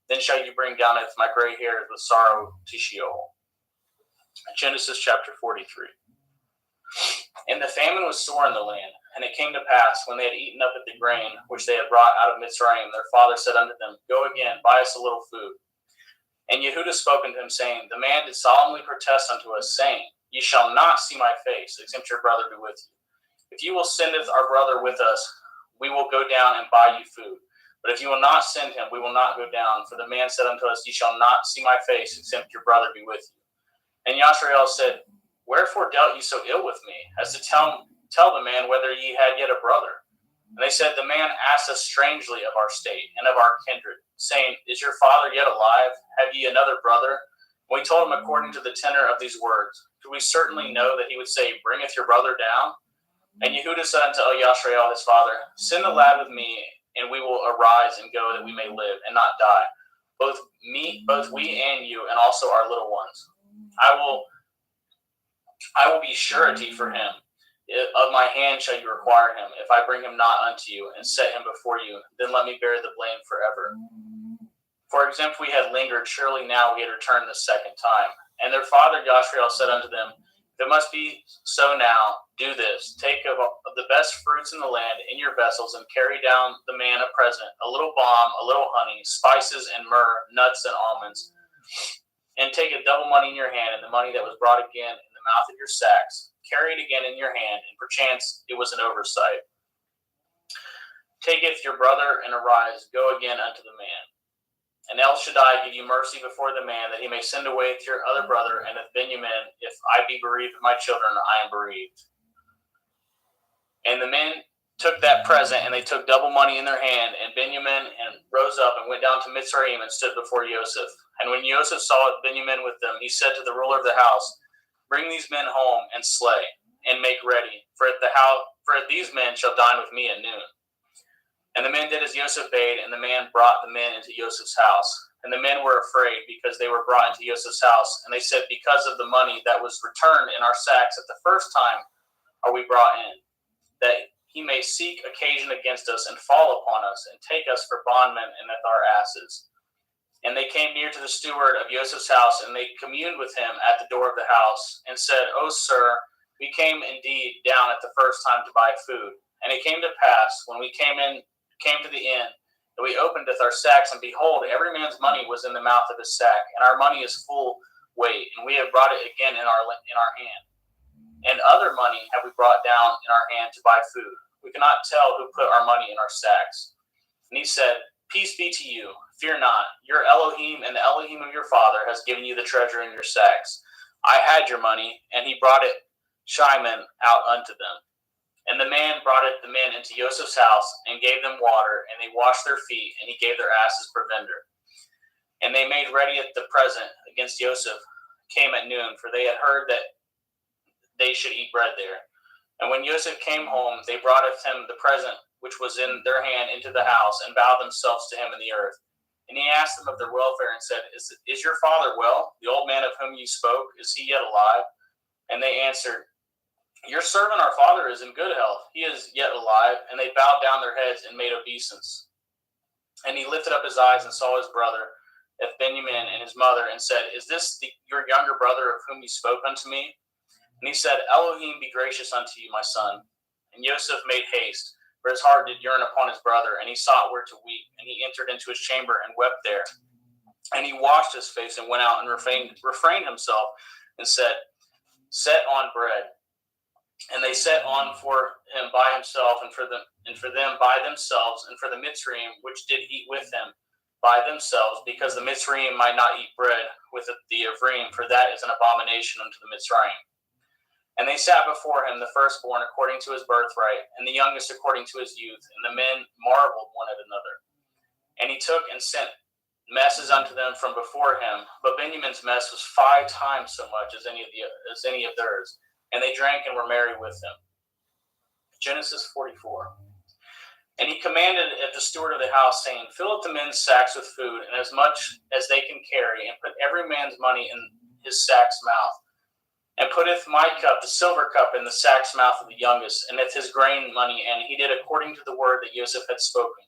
then shall you bring down my gray hairs with sorrow to Sheol. Genesis chapter 43. And the famine was sore in the land, And it came to pass, when they had eaten up at the grain which they had brought out of Mitzrayim, their father said unto them, Go again, buy us a little food. And Yehuda spoke unto him, saying, The man did solemnly protest unto us, saying, Ye shall not see my face, except your brother be with you. If you will send our brother with us, we will go down and buy you food. But if you will not send him, we will not go down. For the man said unto us, Ye shall not see my face, except your brother be with you. And Yashrael said, Wherefore dealt ye so ill with me, as to tell the man whether ye had yet a brother? And they said, The man asked us strangely of our state and of our kindred, saying, Is your father yet alive? Have ye another brother? And we told him according to the tenor of these words. Could we certainly know that he would say, Bringeth your brother down? And Yehuda said unto Yashrael his father, Send the lad with me, and we will arise and go, that we may live and not die, both we and you, and also our little ones. I will be surety for him. Of my hand shall you require him, if I bring him not unto you, and set him before you, then let me bear the blame forever. For example, we had lingered, surely now we had returned the second time. And their father Yashrael said unto them, If it must be so now, do this. Take of the best fruits in the land in your vessels, and carry down the man a present, a little balm, a little honey, spices and myrrh, nuts and almonds. And take a double money in your hand, and the money that was brought again in the mouth of your sacks. Carry it again in your hand, and perchance it was an oversight. Taketh your brother, and arise, go again unto the man. And El Shaddai give you mercy before the man, that he may send away to your other brother, and of Benjamin, if I be bereaved of my children, I am bereaved. And the men took that present, and they took double money in their hand, and Benjamin and rose up and went down to Mitzrayim and stood before Joseph. And when Joseph saw Benjamin with them, he said to the ruler of the house, Bring these men home and slay, and make ready, for these men shall dine with me at noon. And the men did as Joseph bade, and the man brought the men into Joseph's house. And the men were afraid, because they were brought into Joseph's house. And they said, Because of the money that was returned in our sacks at the first time are we brought in, that he may seek occasion against us, and fall upon us, and take us for bondmen and with our asses. And they came near to the steward of Joseph's house, and they communed with him at the door of the house, and said, O sir, we came indeed down at the first time to buy food. And it came to pass, when we came to the inn, that we opened our sacks, and behold, every man's money was in the mouth of his sack, and our money is full weight, and we have brought it again in our hand. And other money have we brought down in our hand to buy food. We cannot tell who put our money in our sacks. And he said, Peace be to you. Fear not. Your Elohim and the Elohim of your father has given you the treasure in your sacks. I had your money, and he brought it Shimon out unto them. And the man brought the men into Joseph's house, and gave them water, and they washed their feet, and he gave their asses provender. And they made ready at the present against Joseph, came at noon, for they had heard that they should eat bread there. And when Joseph came home, they brought of him the present which was in their hand into the house, and bowed themselves to him in the earth. And he asked them of their welfare, and said, Is your father well? The old man of whom you spoke, is he yet alive? And they answered, Your servant our father is in good health. He is yet alive. And they bowed down their heads and made obeisance. And he lifted up his eyes and saw his brother, Benjamin, and his mother, and said, Is this your younger brother of whom you spoke unto me? And he said, Elohim be gracious unto you, my son. And Joseph made haste, for his heart did yearn upon his brother, and he sought where to weep. And he entered into his chamber and wept there. And he washed his face and went out and refrained himself, and said, Set on bread. And they set on for him by himself, and for them by themselves, and for the Mitzrayim which did eat with him by themselves, because the Mitzrayim might not eat bread with the Ephraim, for that is an abomination unto the Mitzrayim. And they sat before him, the firstborn according to his birthright, and the youngest according to his youth. And the men marveled one at another. And he took and sent messes unto them from before him. But Benjamin's mess was 5 times so much as any of theirs. And they drank and were merry with him. Genesis 44. And he commanded at the steward of the house, saying, Fill up the men's sacks with food, and as much as they can carry, and put every man's money in his sack's mouth. And putteth my cup, the silver cup, in the sack's mouth of the youngest, and his grain money, and he did according to the word that Joseph had spoken.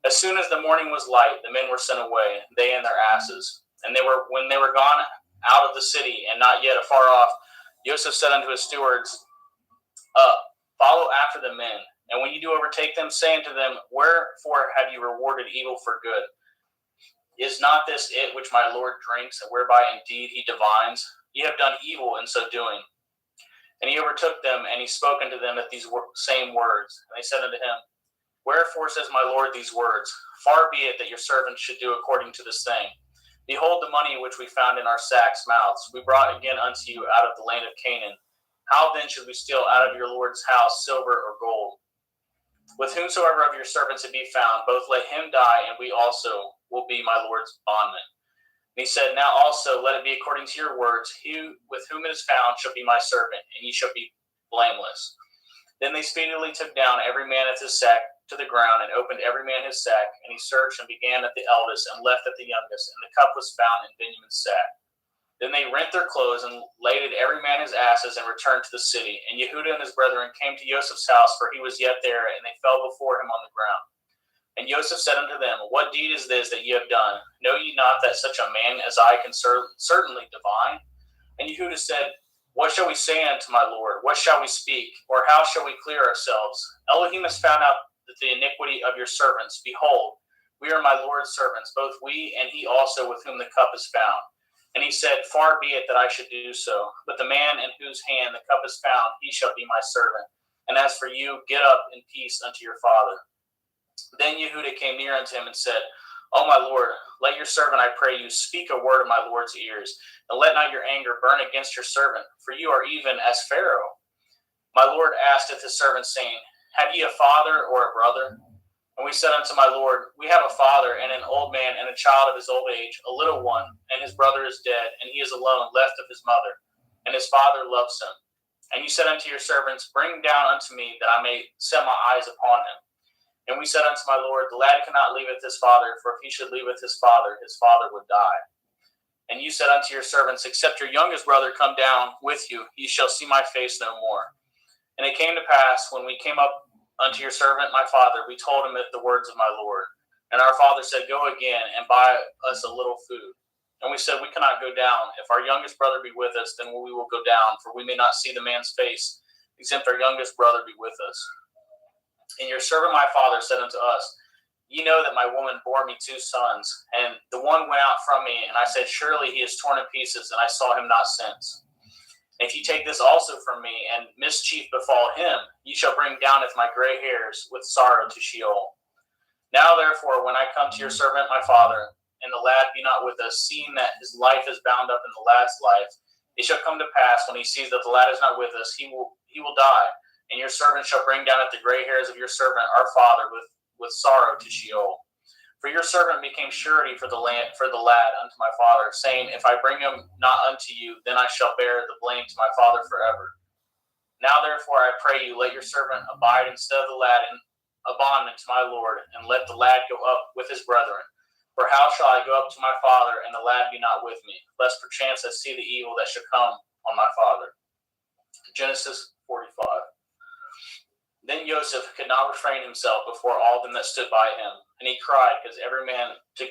As soon as the morning was light, the men were sent away, they and their asses. And when they were gone out of the city, and not yet afar off, Joseph said unto his stewards, Follow after the men, and when you do overtake them, say unto them, Wherefore have you rewarded evil for good? Is not this it which my Lord drinks, and whereby indeed he divines? Ye have done evil in so doing. And he overtook them, and he spoke unto them at these same words. And they said unto him, Wherefore says my Lord these words? Far be it that your servants should do according to this thing. Behold the money which we found in our sacks' mouths, we brought again unto you out of the land of Canaan. How then should we steal out of your Lord's house silver or gold? With whomsoever of your servants it be found, both let him die, and we also will be my Lord's bondmen. And he said, Now also let it be according to your words. He with whom it is found shall be my servant, and ye shall be blameless. Then they speedily took down every man of his sack to the ground, and opened every man his sack, and he searched and began at the eldest, and left at the youngest, and the cup was found in Benjamin's sack. Then they rent their clothes, and laded every man his asses, and returned to the city. And Yehuda and his brethren came to Joseph's house, for he was yet there, and they fell before him on the ground. And Joseph said unto them, What deed is this that ye have done? Know ye not that such a man as I can certainly divine? And Yehuda said, What shall we say unto my Lord? What shall we speak? Or how shall we clear ourselves? Elohim has found out the iniquity of your servants. Behold, we are my Lord's servants, both we and he also with whom the cup is found. And he said, Far be it that I should do so. But the man in whose hand the cup is found, he shall be my servant. And as for you, get up in peace unto your father. Then Yehuda came near unto him and said, O my Lord, let your servant, I pray you, speak a word of my Lord's ears, and let not your anger burn against your servant, for you are even as Pharaoh. My Lord asked of his servant, saying, Have ye a father or a brother? And we said unto my Lord, We have a father, and an old man, and a child of his old age, a little one, and his brother is dead, and he is alone, left of his mother, and his father loves him. And you said unto your servants, Bring down unto me, that I may set my eyes upon him. And we said unto my Lord, The lad cannot leaveth his father, for if he should leaveth his father would die. And you said unto your servants, Except your youngest brother come down with you, ye shall see my face no more. And it came to pass, when we came up unto your servant my father, we told him the words of my Lord. And our father said, Go again, and buy us a little food. And we said, We cannot go down. If our youngest brother be with us, then we will go down, for we may not see the man's face, except our youngest brother be with us. And your servant my father said unto us, Ye know that my woman bore me 2 sons, and the one went out from me, and I said, Surely he is torn in pieces, and I saw him not since. And if you take this also from me, and mischief befall him, ye shall bring down with my gray hairs with sorrow to Sheol. Now therefore, when I come to your servant my father, and the lad be not with us, seeing that his life is bound up in the lad's life, it shall come to pass, when he sees that the lad is not with us, he will die, and your servant shall bring down at the gray hairs of your servant our father with sorrow to Sheol. For your servant became surety for the lad unto my father, saying, If I bring him not unto you, then I shall bear the blame to my father forever. Now therefore I pray you, let your servant abide instead of the lad in a bondman to my Lord, and let the lad go up with his brethren. For how shall I go up to my father, and the lad be not with me, lest perchance I see the evil that should come on my father? Genesis 45. Then Joseph could not refrain himself before all them that stood by him, and he cried, caused every man to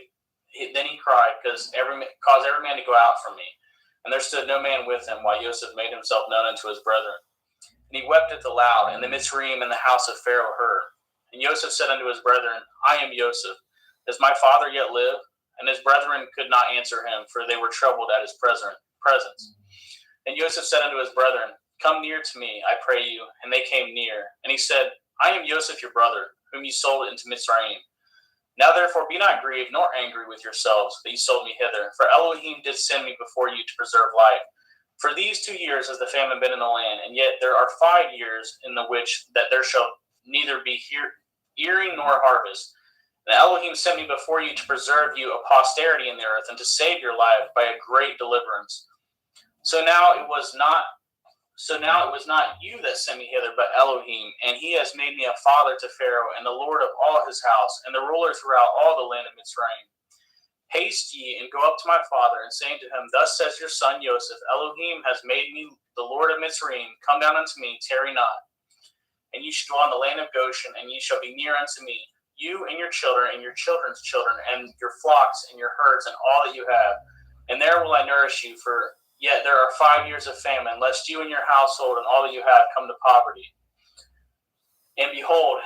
go out from me. And there stood no man with him, while Joseph made himself known unto his brethren. And he wept at the loud, and the Mitzrayim in the house of Pharaoh heard. And Joseph said unto his brethren, I am Joseph. Does my father yet live? And his brethren could not answer him, for they were troubled at his presence. And Joseph said unto his brethren, Come near to me, I pray you. And they came near. And he said, I am Joseph your brother, whom ye sold into Mitzrayim. Now therefore be not grieved nor angry with yourselves that ye sold me hither, for Elohim did send me before you to preserve life. For these 2 years has the famine been in the land, and yet there are 5 years in the which that there shall neither be earing nor harvest. And Elohim sent me before you to preserve you a posterity in the earth, and to save your life by a great deliverance. So now it was not you that sent me hither, but Elohim, and he has made me a father to Pharaoh, and the Lord of all his house, and the ruler throughout all the land of Mitzrayim. Haste ye, and go up to my father, and say to him, Thus says your son Joseph, Elohim has made me the Lord of Mitzrayim. Come down unto me, tarry not. And ye shall go on the land of Goshen, and ye shall be near unto me, you and your children, and your children's children, and your flocks, and your herds, and all that you have. And there will I nourish you, for yet there are 5 years of famine, lest you and your household and all that you have come to poverty. And behold,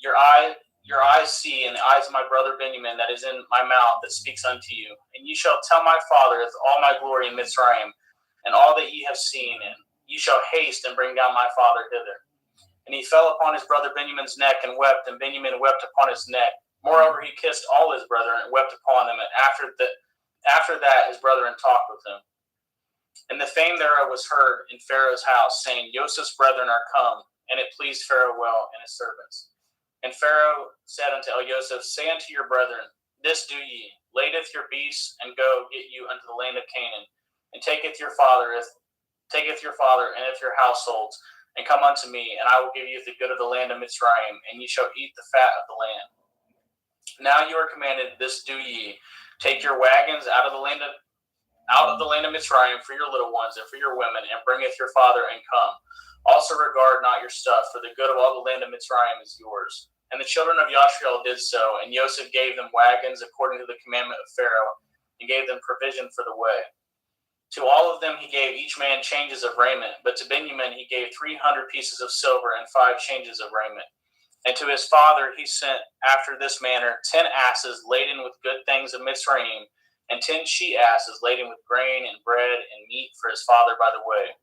your eyes see, and the eyes of my brother Benjamin that is in my mouth that speaks unto you. And ye shall tell my father all my glory in Mitzrayim, and all that ye have seen, and ye shall haste and bring down my father hither. And he fell upon his brother Benjamin's neck and wept, and Benjamin wept upon his neck. Moreover, he kissed all his brethren and wept upon them. And after that, his brethren talked with him. And the fame thereof was heard in Pharaoh's house, saying, Joseph's brethren are come. And it pleased Pharaoh well and his servants. And Pharaoh said unto Joseph, Say unto your brethren, This do ye, ladeth your beasts, and go get you unto the land of Canaan, and taketh your father and of your households, and come unto me, and I will give you the good of the land of Mitzrayim, and ye shall eat the fat of the land. Now you are commanded, this do ye, take your wagons out of the land of Mitzrayim for your little ones and for your women, and bringeth your father, and come. Also regard not your stuff, for the good of all the land of Mitzrayim is yours. And the children of Yashriel did so, and Joseph gave them wagons according to the commandment of Pharaoh, and gave them provision for the way. To all of them he gave each man changes of raiment, but to Benjamin he gave 300 pieces of silver and 5 changes of raiment. And to his father he sent after this manner 10 asses laden with good things of Mitzrayim, and 10 she-asses laden with grain and bread and meat for his father by the way.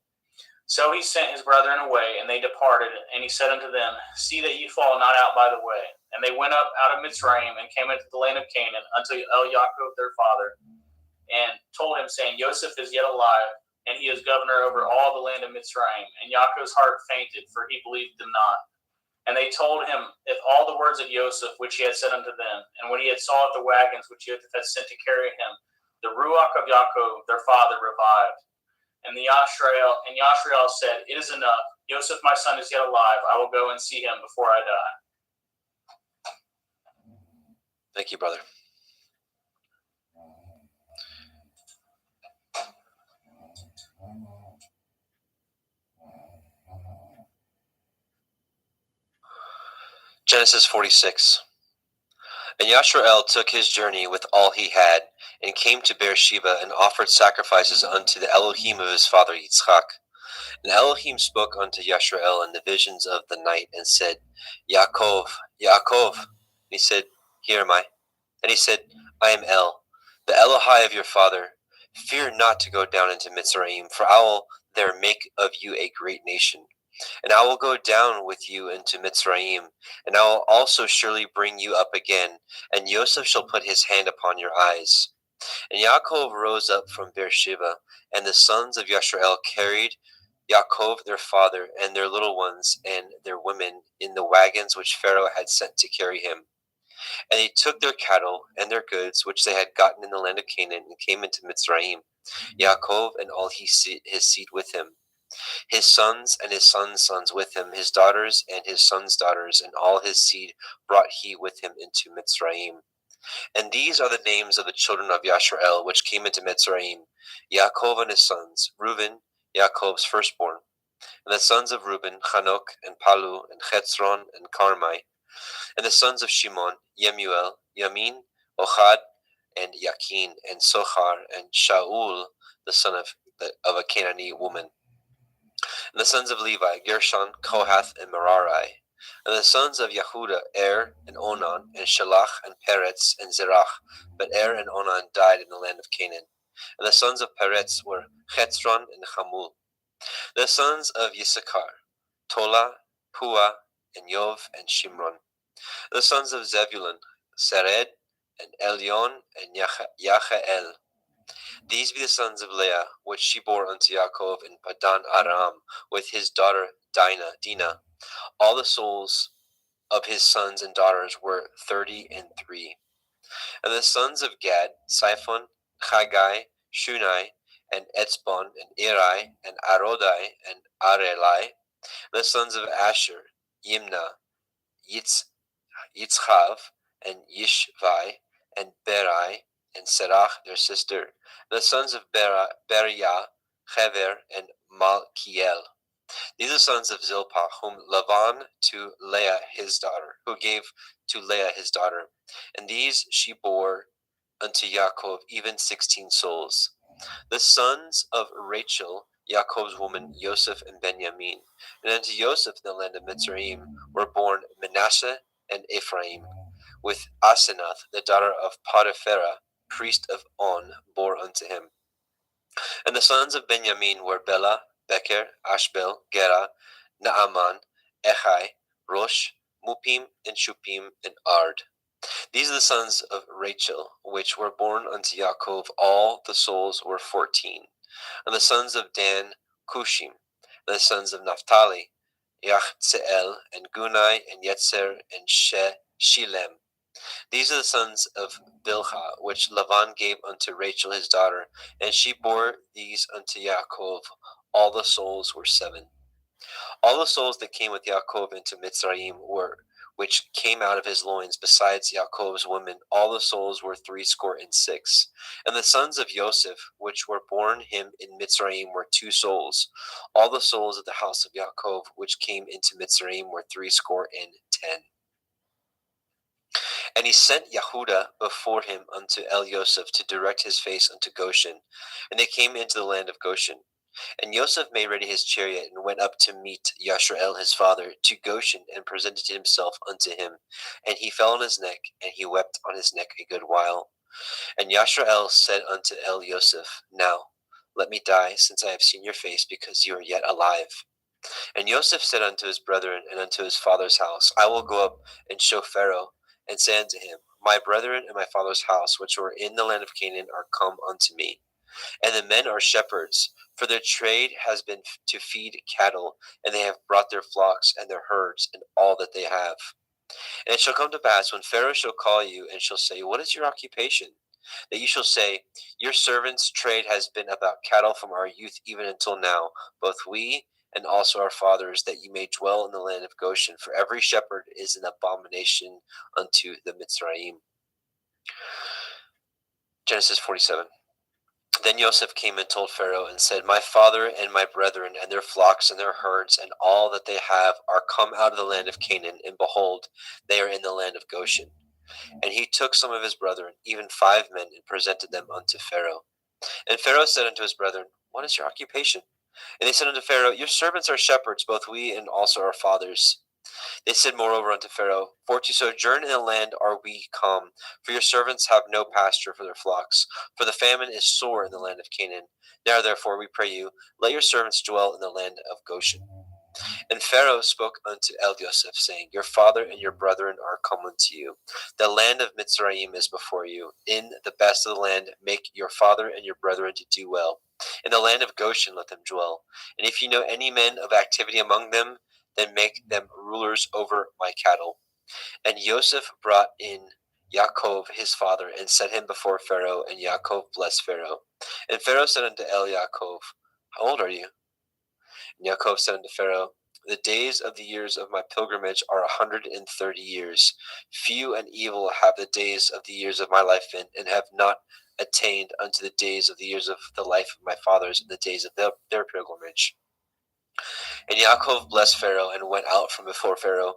So he sent his brethren away, and they departed. And he said unto them, See that ye fall not out by the way. And they went up out of Mitzrayim, and came into the land of Canaan, unto Yaakov their father, and told him, saying, Joseph is yet alive, and he is governor over all the land of Mitzrayim. And Yaakov's heart fainted, for he believed them not. And they told him if all the words of Joseph, which he had said unto them. And when he had saw the wagons which Joseph had sent to carry him, the ruach of Yaakov their father revived. And Yashriel said, It is enough. Joseph, my son, is yet alive. I will go and see him before I die. Thank you, brother. Genesis 46. And Yashrael took his journey with all he had, and came to Beersheba, and offered sacrifices unto the Elohim of his father Yitzchak. And Elohim spoke unto Yashrael in the visions of the night, and said, Yaakov, Yaakov. And he said, Here am I. And he said, I am El, the Elohai of your father. Fear not to go down into Mitzrayim, for I will there make of you a great nation. And I will go down with you into Mitzrayim, and I will also surely bring you up again, and Joseph shall put his hand upon your eyes. And Yaakov rose up from Beersheba, and the sons of Yashrael carried Yaakov their father, and their little ones, and their women, in the wagons which Pharaoh had sent to carry him. And they took their cattle and their goods, which they had gotten in the land of Canaan, and came into Mitzrayim, Yaakov and all his seed with him. His sons and his sons' sons with him, his daughters and his sons' daughters, and all his seed brought he with him into Mitzrayim. And these are the names of the children of Yashrael, which came into Mitzrayim, Yaakov and his sons, Reuben, Yaakov's firstborn. And the sons of Reuben, Hanok, and Palu, and Chetzron, and Carmi. And the sons of Shimon, Yemuel, Yamin, Ochad, and Yakin, and Sochar, and Shaul, the son of a Canaanite woman. And the sons of Levi, Gershon, Kohath, and Merari. And the sons of Yehuda, and Onan, and Shelach, and Peretz, and Zerach. But and Onan died in the land of Canaan. And the sons of Peretz were Chetzron and Hamul. The sons of Yisachar, Tola, Pua, and Yov, and Shimron. The sons of Zebulun, Sered, and Elion, and Yachael. These be the sons of Leah, which she bore unto Yaakov in Padan Aram, with his daughter Dinah. All the souls of his sons and daughters were 33. And the sons of Gad, Siphon, Chagai, Shunai, and Etzbon, and Eri, and Arodai, and Arelai. The sons of Asher, Yimna, Yitzchav, and Yishvai, and Berai, and Serach, their sister. The sons of Beriah, Hever, and Malkiel. These are the sons of Zilpah, whom Lavan to Leah his daughter, who gave to Leah his daughter. And these she bore unto Yaakov, even 16 souls. The sons of Rachel, Yaakov's woman Yosef and Benjamin. And unto Yosef in the land of Mitzrayim were born Manasseh and Ephraim, with Asenath, the daughter of Potipharah, priest of On, bore unto him. And the sons of Benjamin were Bela, Becher, Ashbel, Gera, Naaman, Echai, Rosh, Mupim, and Shupim, and Ard. These are the sons of Rachel, which were born unto Yaakov. All the souls were 14. And the sons of Dan, Cushim. And the sons of Naphtali, Yachzeel, and Gunai, and Yetzer, and Shilem. These are the sons of Bilhah, which Lavan gave unto Rachel his daughter, and she bore these unto Yaakov. All the souls were 7. All the souls that came with Yaakov into Mitzrayim were, which came out of his loins, besides Yaakov's women, all the souls were 66. And the sons of Joseph, which were born him in Mitzrayim, were 2 souls. All the souls of the house of Yaakov, which came into Mitzrayim, were 10. And he sent Yehuda before him unto El Yosef to direct his face unto Goshen. And they came into the land of Goshen. And Yosef made ready his chariot, and went up to meet Yashrael his father to Goshen, and presented himself unto him. And he fell on his neck, and he wept on his neck a good while. And Yashrael said unto El Yosef, Now let me die, since I have seen your face, because you are yet alive. And Yosef said unto his brethren and unto his father's house, I will go up and show Pharaoh, and say unto him, My brethren and my father's house, which were in the land of Canaan, are come unto me. And the men are shepherds, for their trade has been to feed cattle, and they have brought their flocks and their herds and all that they have. And it shall come to pass, when Pharaoh shall call you, and shall say, What is your occupation? That you shall say, Your servants' trade has been about cattle from our youth even until now, both we and also our fathers, that you may dwell in the land of Goshen. For every shepherd is an abomination unto the Mitzrayim. Genesis 47. Then Joseph came and told Pharaoh, and said, My father and my brethren, and their flocks and their herds, and all that they have, are come out of the land of Canaan, and behold, they are in the land of Goshen. And he took some of his brethren, even 5 men, and presented them unto Pharaoh. And Pharaoh said unto his brethren, What is your occupation? And they said unto Pharaoh, Your servants are shepherds, both we and also our fathers. They said moreover unto Pharaoh, For to sojourn in the land are we come, for your servants have no pasture for their flocks, for the famine is sore in the land of Canaan. Now therefore, we pray you, let your servants dwell in the land of Goshen. And Pharaoh spoke unto El Yosef, saying, Your father and your brethren are come unto you. The land of Mitzrayim is before you. In the best of the land make your father and your brethren to do well. In the land of Goshen let them dwell. And if you know any men of activity among them, then make them rulers over my cattle. And Joseph brought in Yaakov his father, and set him before Pharaoh, and Yaakov blessed Pharaoh. And Pharaoh said unto El Yaakov, How old are you? And Yaakov said unto Pharaoh, The days of the years of my pilgrimage are 130 years. Few and evil have the days of the years of my life been, and have not attained unto the days of the years of the life of my fathers, and the days of their pilgrimage. And Yaakov blessed Pharaoh, and went out from before Pharaoh.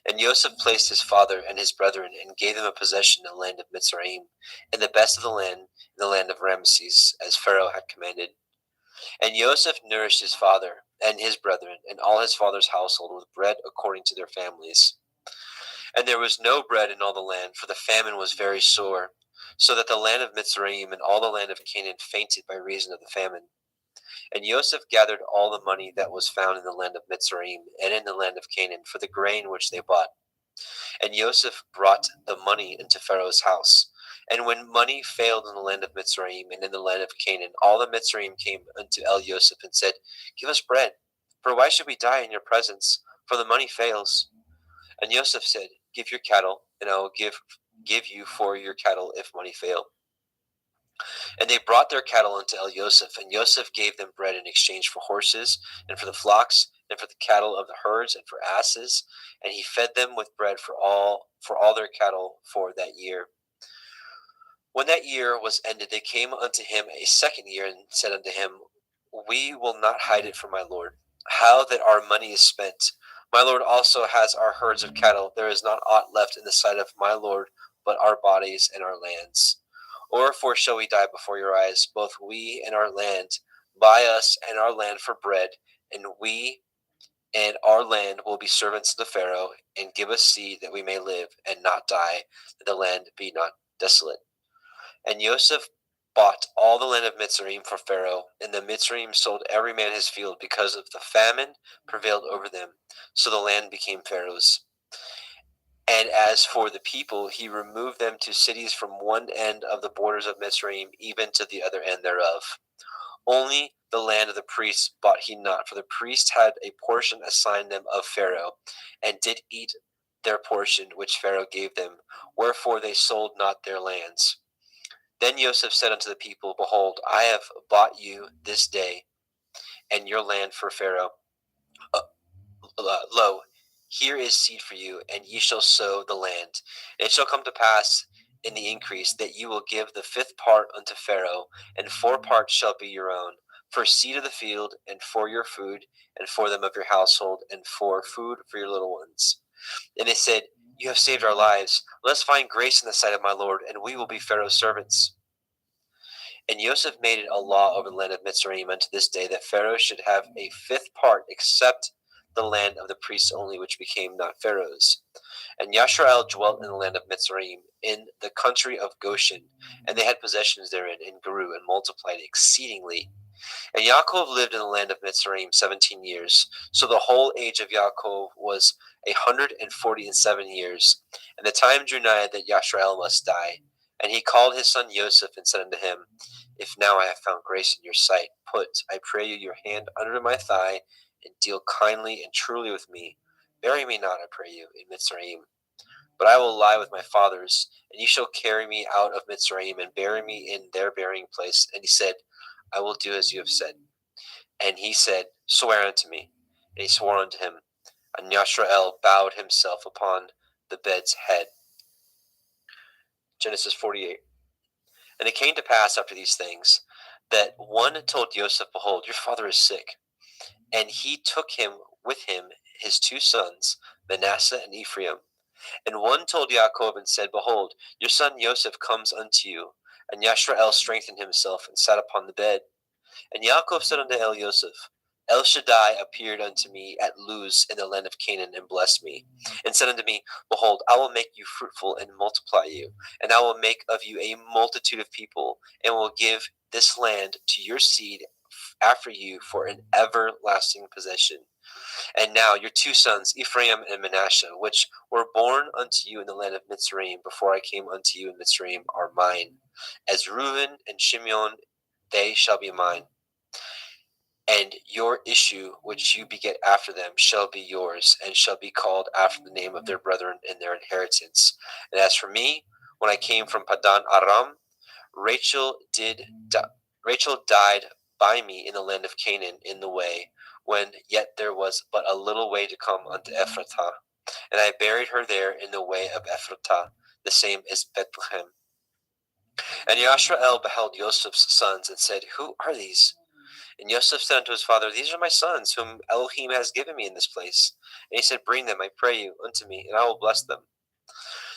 And Joseph placed his father and his brethren, and gave them a possession in the land of Mitzrayim, in the best of the land, in the land of Ramesses, as Pharaoh had commanded. And Joseph nourished his father and his brethren, and all his father's household, with bread according to their families. And there was no bread in all the land, for the famine was very sore, so that the land of Mitzrayim and all the land of Canaan fainted by reason of the famine. And Joseph gathered all the money that was found in the land of Mitzrayim and in the land of Canaan for the grain which they bought. And Joseph brought the money into Pharaoh's house. And when money failed in the land of Mitzrayim and in the land of Canaan, all the Mitzrayim came unto El Yosef and said, Give us bread, for why should we die in your presence? For the money fails. And Joseph said, Give your cattle, and I will give you for your cattle if money fail. And they brought their cattle unto El Yosef, and Yosef gave them bread in exchange for horses, and for the flocks, and for the cattle of the herds, and for asses. And he fed them with bread for all their cattle for that year. When that year was ended, they came unto him a second year, and said unto him, We will not hide it from my lord, how that our money is spent. My lord also has our herds of cattle. There is not aught left in the sight of my lord, but our bodies and our lands. Or for shall we die before your eyes, both we and our land? Buy us and our land for bread, and we and our land will be servants to Pharaoh, and give us seed that we may live and not die, that the land be not desolate. And Joseph bought all the land of Mitzrayim for Pharaoh, and the Mitzrayim sold every man his field, because of the famine prevailed over them. So the land became Pharaoh's. And as for the people, he removed them to cities from one end of the borders of Mitzrayim even to the other end thereof. Only the land of the priests bought he not, for the priests had a portion assigned them of Pharaoh, and did eat their portion which Pharaoh gave them, wherefore they sold not their lands. Then Joseph said unto the people, Behold, I have bought you this day and your land for Pharaoh. Lo, here is seed for you, and ye shall sow the land. And it shall come to pass in the increase that you will give the 5th part unto Pharaoh, and 4 parts shall be your own, for seed of the field, and for your food, and for them of your household, and for food for your little ones. And they said, You have saved our lives. Let us find grace in the sight of my Lord, and we will be Pharaoh's servants. And Joseph made it a law over the land of Mitzrayim unto this day, that Pharaoh should have a 5th part, except the land of the priests only, which became not Pharaoh's. And Yashrael dwelt in the land of Mitzrayim, in the country of Goshen, and they had possessions therein, and grew and multiplied exceedingly. And Yaakov lived in the land of Mitzrayim 17 years. So the whole age of Yaakov was 147 years. And the time drew nigh that Yashrael must die. And he called his son Joseph, and said unto him, If now I have found grace in your sight, put, I pray you, your hand under my thigh, and deal kindly and truly with me. Bury me not, I pray you, in Mitzrayim. But I will lie with my fathers, and ye shall carry me out of Mitzrayim, and bury me in their burying place. And he said, I will do as you have said. And he said, Swear unto me. And he swore unto him. And Yashrael bowed himself upon the bed's head. Genesis 48. And it came to pass after these things, that one told Joseph, Behold, your father is sick. And he took him with him his 2 sons, Manasseh and Ephraim. And one told Yaakov, and said, Behold, your son Joseph comes unto you. And Yashrael strengthened himself, and sat upon the bed. And Yaakov said unto Joseph, El Shaddai appeared unto me at Luz in the land of Canaan, and blessed me, and said unto me, Behold, I will make you fruitful, and multiply you, and I will make of you a multitude of people, and will give this land to your seed after you for an everlasting possession. And now your 2 sons, Ephraim and Manasseh, which were born unto you in the land of Mitzrayim, before I came unto you in Mitzrayim, are mine. As Reuben and Shimeon, they shall be mine. And your issue, which you beget after them, shall be yours, and shall be called after the name of their brethren in their inheritance. And as for me, when I came from Padan Aram, Rachel died by me in the land of Canaan in the way, when yet there was but a little way to come unto Ephratah. And I buried her there in the way of Ephratah, the same as Bethlehem. And Yashrael beheld Joseph's sons, and said, Who are these? And Joseph said unto his father, These are my sons, whom Elohim has given me in this place. And he said, Bring them, I pray you, unto me, and I will bless them.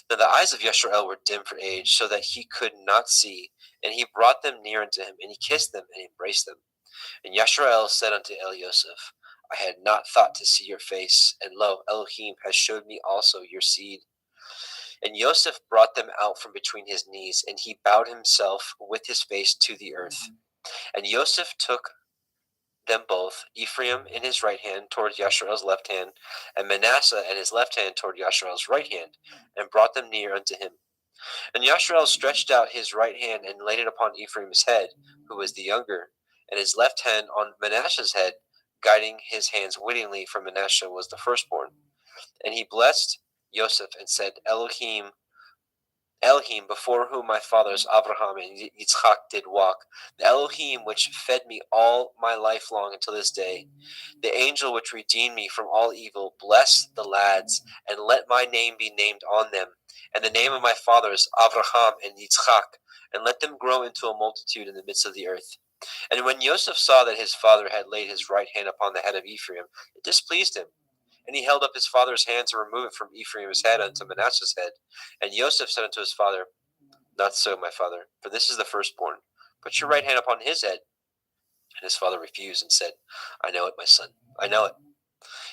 Then the eyes of Yashrael were dim for age, so that he could not see. And he brought them near unto him, and he kissed them, and embraced them. And Yashrael said unto Joseph, I had not thought to see your face, and lo, Elohim has showed me also your seed. And Joseph brought them out from between his knees, and he bowed himself with his face to the earth. And Joseph took them both, Ephraim in his right hand toward Yashrael's left hand, and Manasseh in his left hand toward Yashrael's right hand, and brought them near unto him. And Yashrael stretched out his right hand, and laid it upon Ephraim's head, who was the younger, and his left hand on Manasseh's head, guiding his hands wittingly, for Manasseh was the firstborn. And he blessed Joseph, and said, Elohim, before whom my fathers Abraham and Yitzchak did walk, the Elohim which fed me all my life long until this day, the angel which redeemed me from all evil, bless the lads, and let my name be named on them, and the name of my fathers Abraham and Yitzchak, and let them grow into a multitude in the midst of the earth. And when Joseph saw that his father had laid his right hand upon the head of Ephraim, it displeased him. And he held up his father's hand to remove it from Ephraim's head unto Manasseh's head. And Joseph said unto his father, Not so, my father, for this is the firstborn. Put your right hand upon his head. And his father refused and said, I know it, my son, I know it.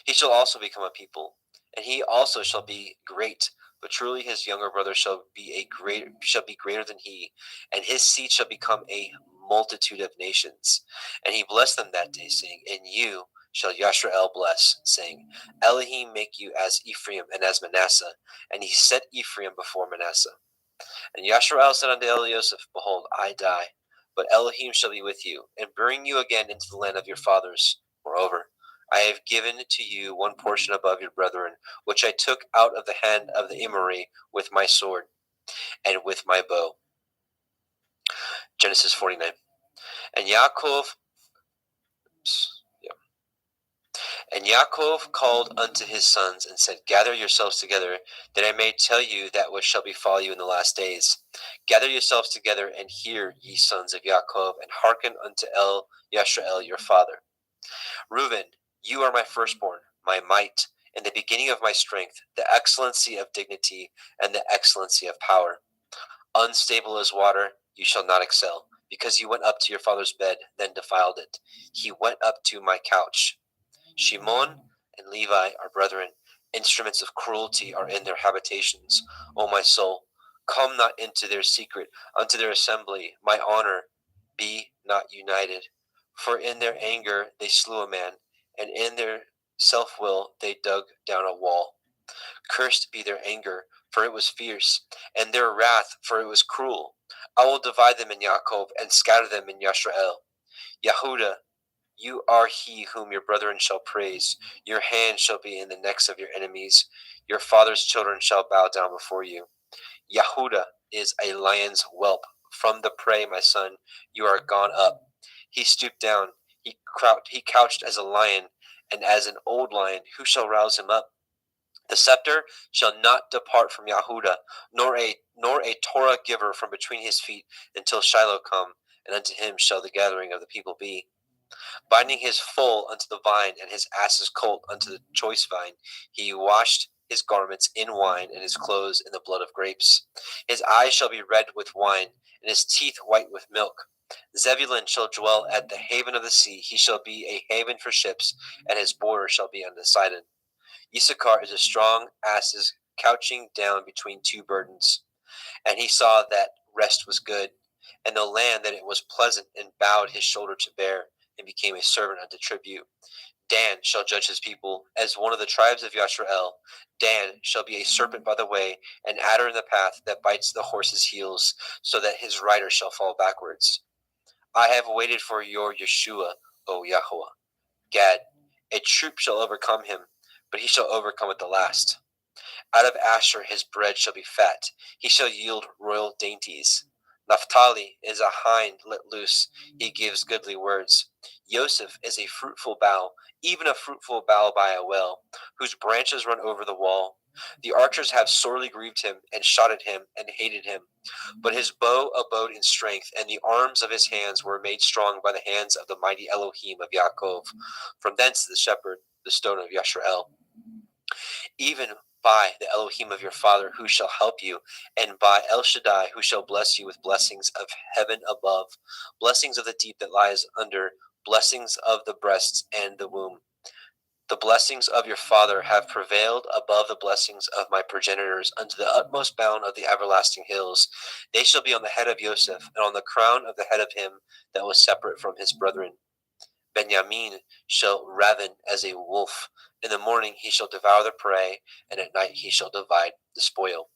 He shall also become a people, and he also shall be great. But truly his younger brother shall be greater than he, and his seed shall become a multitude of nations. And he blessed them that day, saying, And you shall Yashrael bless, saying, Elohim make you as Ephraim and as Manasseh. And he set Ephraim before Manasseh. And Yashrael said unto Elioseph, Behold, I die, but Elohim shall be with you, and bring you again into the land of your fathers. Moreover, I have given to you one portion above your brethren, which I took out of the hand of the Emori with my sword and with my bow. Genesis 49. And Yaakov called unto his sons and said, Gather yourselves together, that I may tell you that which shall befall you in the last days. Gather yourselves together and hear, ye sons of Yaakov, and hearken unto Yashrael your father. Reuben, you are my firstborn, my might, and the beginning of my strength, the excellency of dignity, and the excellency of power. Unstable as water, you shall not excel, because you went up to your father's bed, then defiled it. He went up to my couch. Shimon and Levi are brethren. Instruments of cruelty are in their habitations. O my soul, come not into their secret, unto their assembly. My honor, be not united. For in their anger they slew a man, and in their self-will they dug down a wall. Cursed be their anger, for it was fierce, and their wrath, for it was cruel. I will divide them in Yaakov, and scatter them in Yashrael. Yehuda, you are he whom your brethren shall praise. Your hand shall be in the necks of your enemies. Your father's children shall bow down before you. Yehuda is a lion's whelp. From the prey, my son, you are gone up. He stooped down. He couched as a lion, and as an old lion, who shall rouse him up? The scepter shall not depart from Yehuda, nor a Torah giver from between his feet, until Shiloh come, and unto him shall the gathering of the people be. Binding his foal unto the vine, and his ass's colt unto the choice vine, he washed his garments in wine, and his clothes in the blood of grapes. His eyes shall be red with wine, and his teeth white with milk. Zebulun shall dwell at the haven of the sea. He shall be a haven for ships, and his border shall be unto Sidon. Issachar is a strong asses couching down between two burdens. And he saw that rest was good, and the land that it was pleasant, and bowed his shoulder to bear, and became a servant unto tribute. Dan shall judge his people as one of the tribes of Yashrael. Dan shall be a serpent by the way, an adder in the path that bites the horse's heels, so that his rider shall fall backwards. I have waited for your Yeshua, O Yahweh. Gad, a troop shall overcome him, but he shall overcome at the last. Out of Asher his bread shall be fat. He shall yield royal dainties. Naphtali is a hind let loose. He gives goodly words. Joseph is a fruitful bough, even a fruitful bough by a well, whose branches run over the wall. The archers have sorely grieved him, and shot at him, and hated him. But his bow abode in strength, and the arms of his hands were made strong by the hands of the mighty Elohim of Yaakov. From thence the shepherd, the stone of Yashrael. Even by the Elohim of your father, who shall help you, and by El Shaddai, who shall bless you with blessings of heaven above, blessings of the deep that lies under, blessings of the breasts and the womb. The blessings of your father have prevailed above the blessings of my progenitors unto the utmost bound of the everlasting hills. They shall be on the head of Joseph, and on the crown of the head of him that was separate from his brethren. Benjamin shall raven as a wolf. In the morning he shall devour the prey, and at night he shall divide the spoil.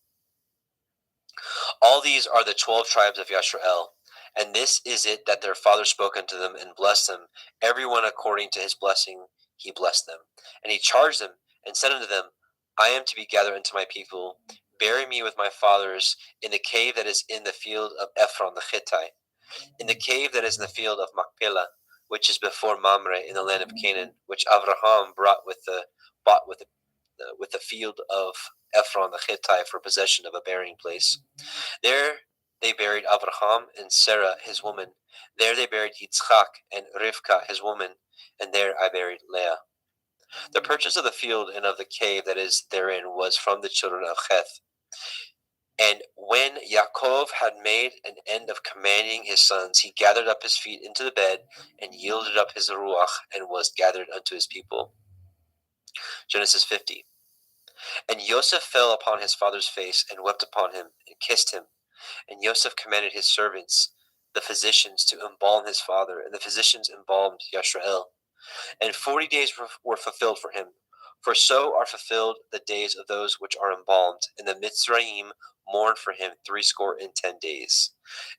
All these are the 12 tribes of Yashrael, and this is it that their father spoke unto them and blessed them. Every one according to his blessing he blessed them. And he charged them and said unto them, I am to be gathered unto my people. Bury me with my fathers in the cave that is in the field of Ephron the Hittite, in the cave that is in the field of Machpelah, which is before Mamre in the land of Canaan, which Abraham bought with the field of Ephron the Hittite for possession of a burying place. There they buried Abraham and Sarah his woman. There they buried Yitzchak and Rivka his woman, and there I buried Leah. The purchase of the field and of the cave that is therein was from the children of Heth. And when Yaakov had made an end of commanding his sons, he gathered up his feet into the bed and yielded up his ruach and was gathered unto his people. Genesis 50. And Joseph fell upon his father's face and wept upon him and kissed him. And Joseph commanded his servants, the physicians, to embalm his father, and the physicians embalmed Yashrael. And 40 days were fulfilled for him. For so are fulfilled the days of those which are embalmed, and the Mitzrayim mourned for him 10 days.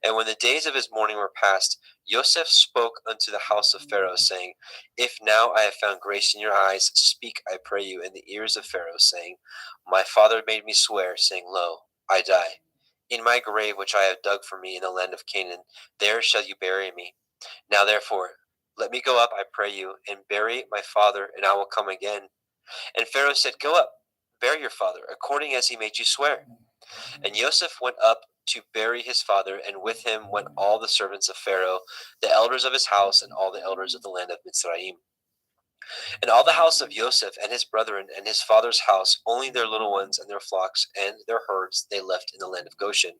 And when the days of his mourning were past, Joseph spoke unto the house of Pharaoh, saying, If now I have found grace in your eyes, speak, I pray you, in the ears of Pharaoh, saying, My father made me swear, saying, Lo, I die. In my grave which I have dug for me in the land of Canaan, there shall you bury me. Now therefore, let me go up, I pray you, and bury my father, and I will come again. And Pharaoh said, Go up, bury your father, according as he made you swear. And Joseph went up to bury his father, and with him went all the servants of Pharaoh, the elders of his house, and all the elders of the land of Mitzrayim. And all the house of Joseph and his brethren and his father's house, only their little ones and their flocks and their herds they left in the land of Goshen.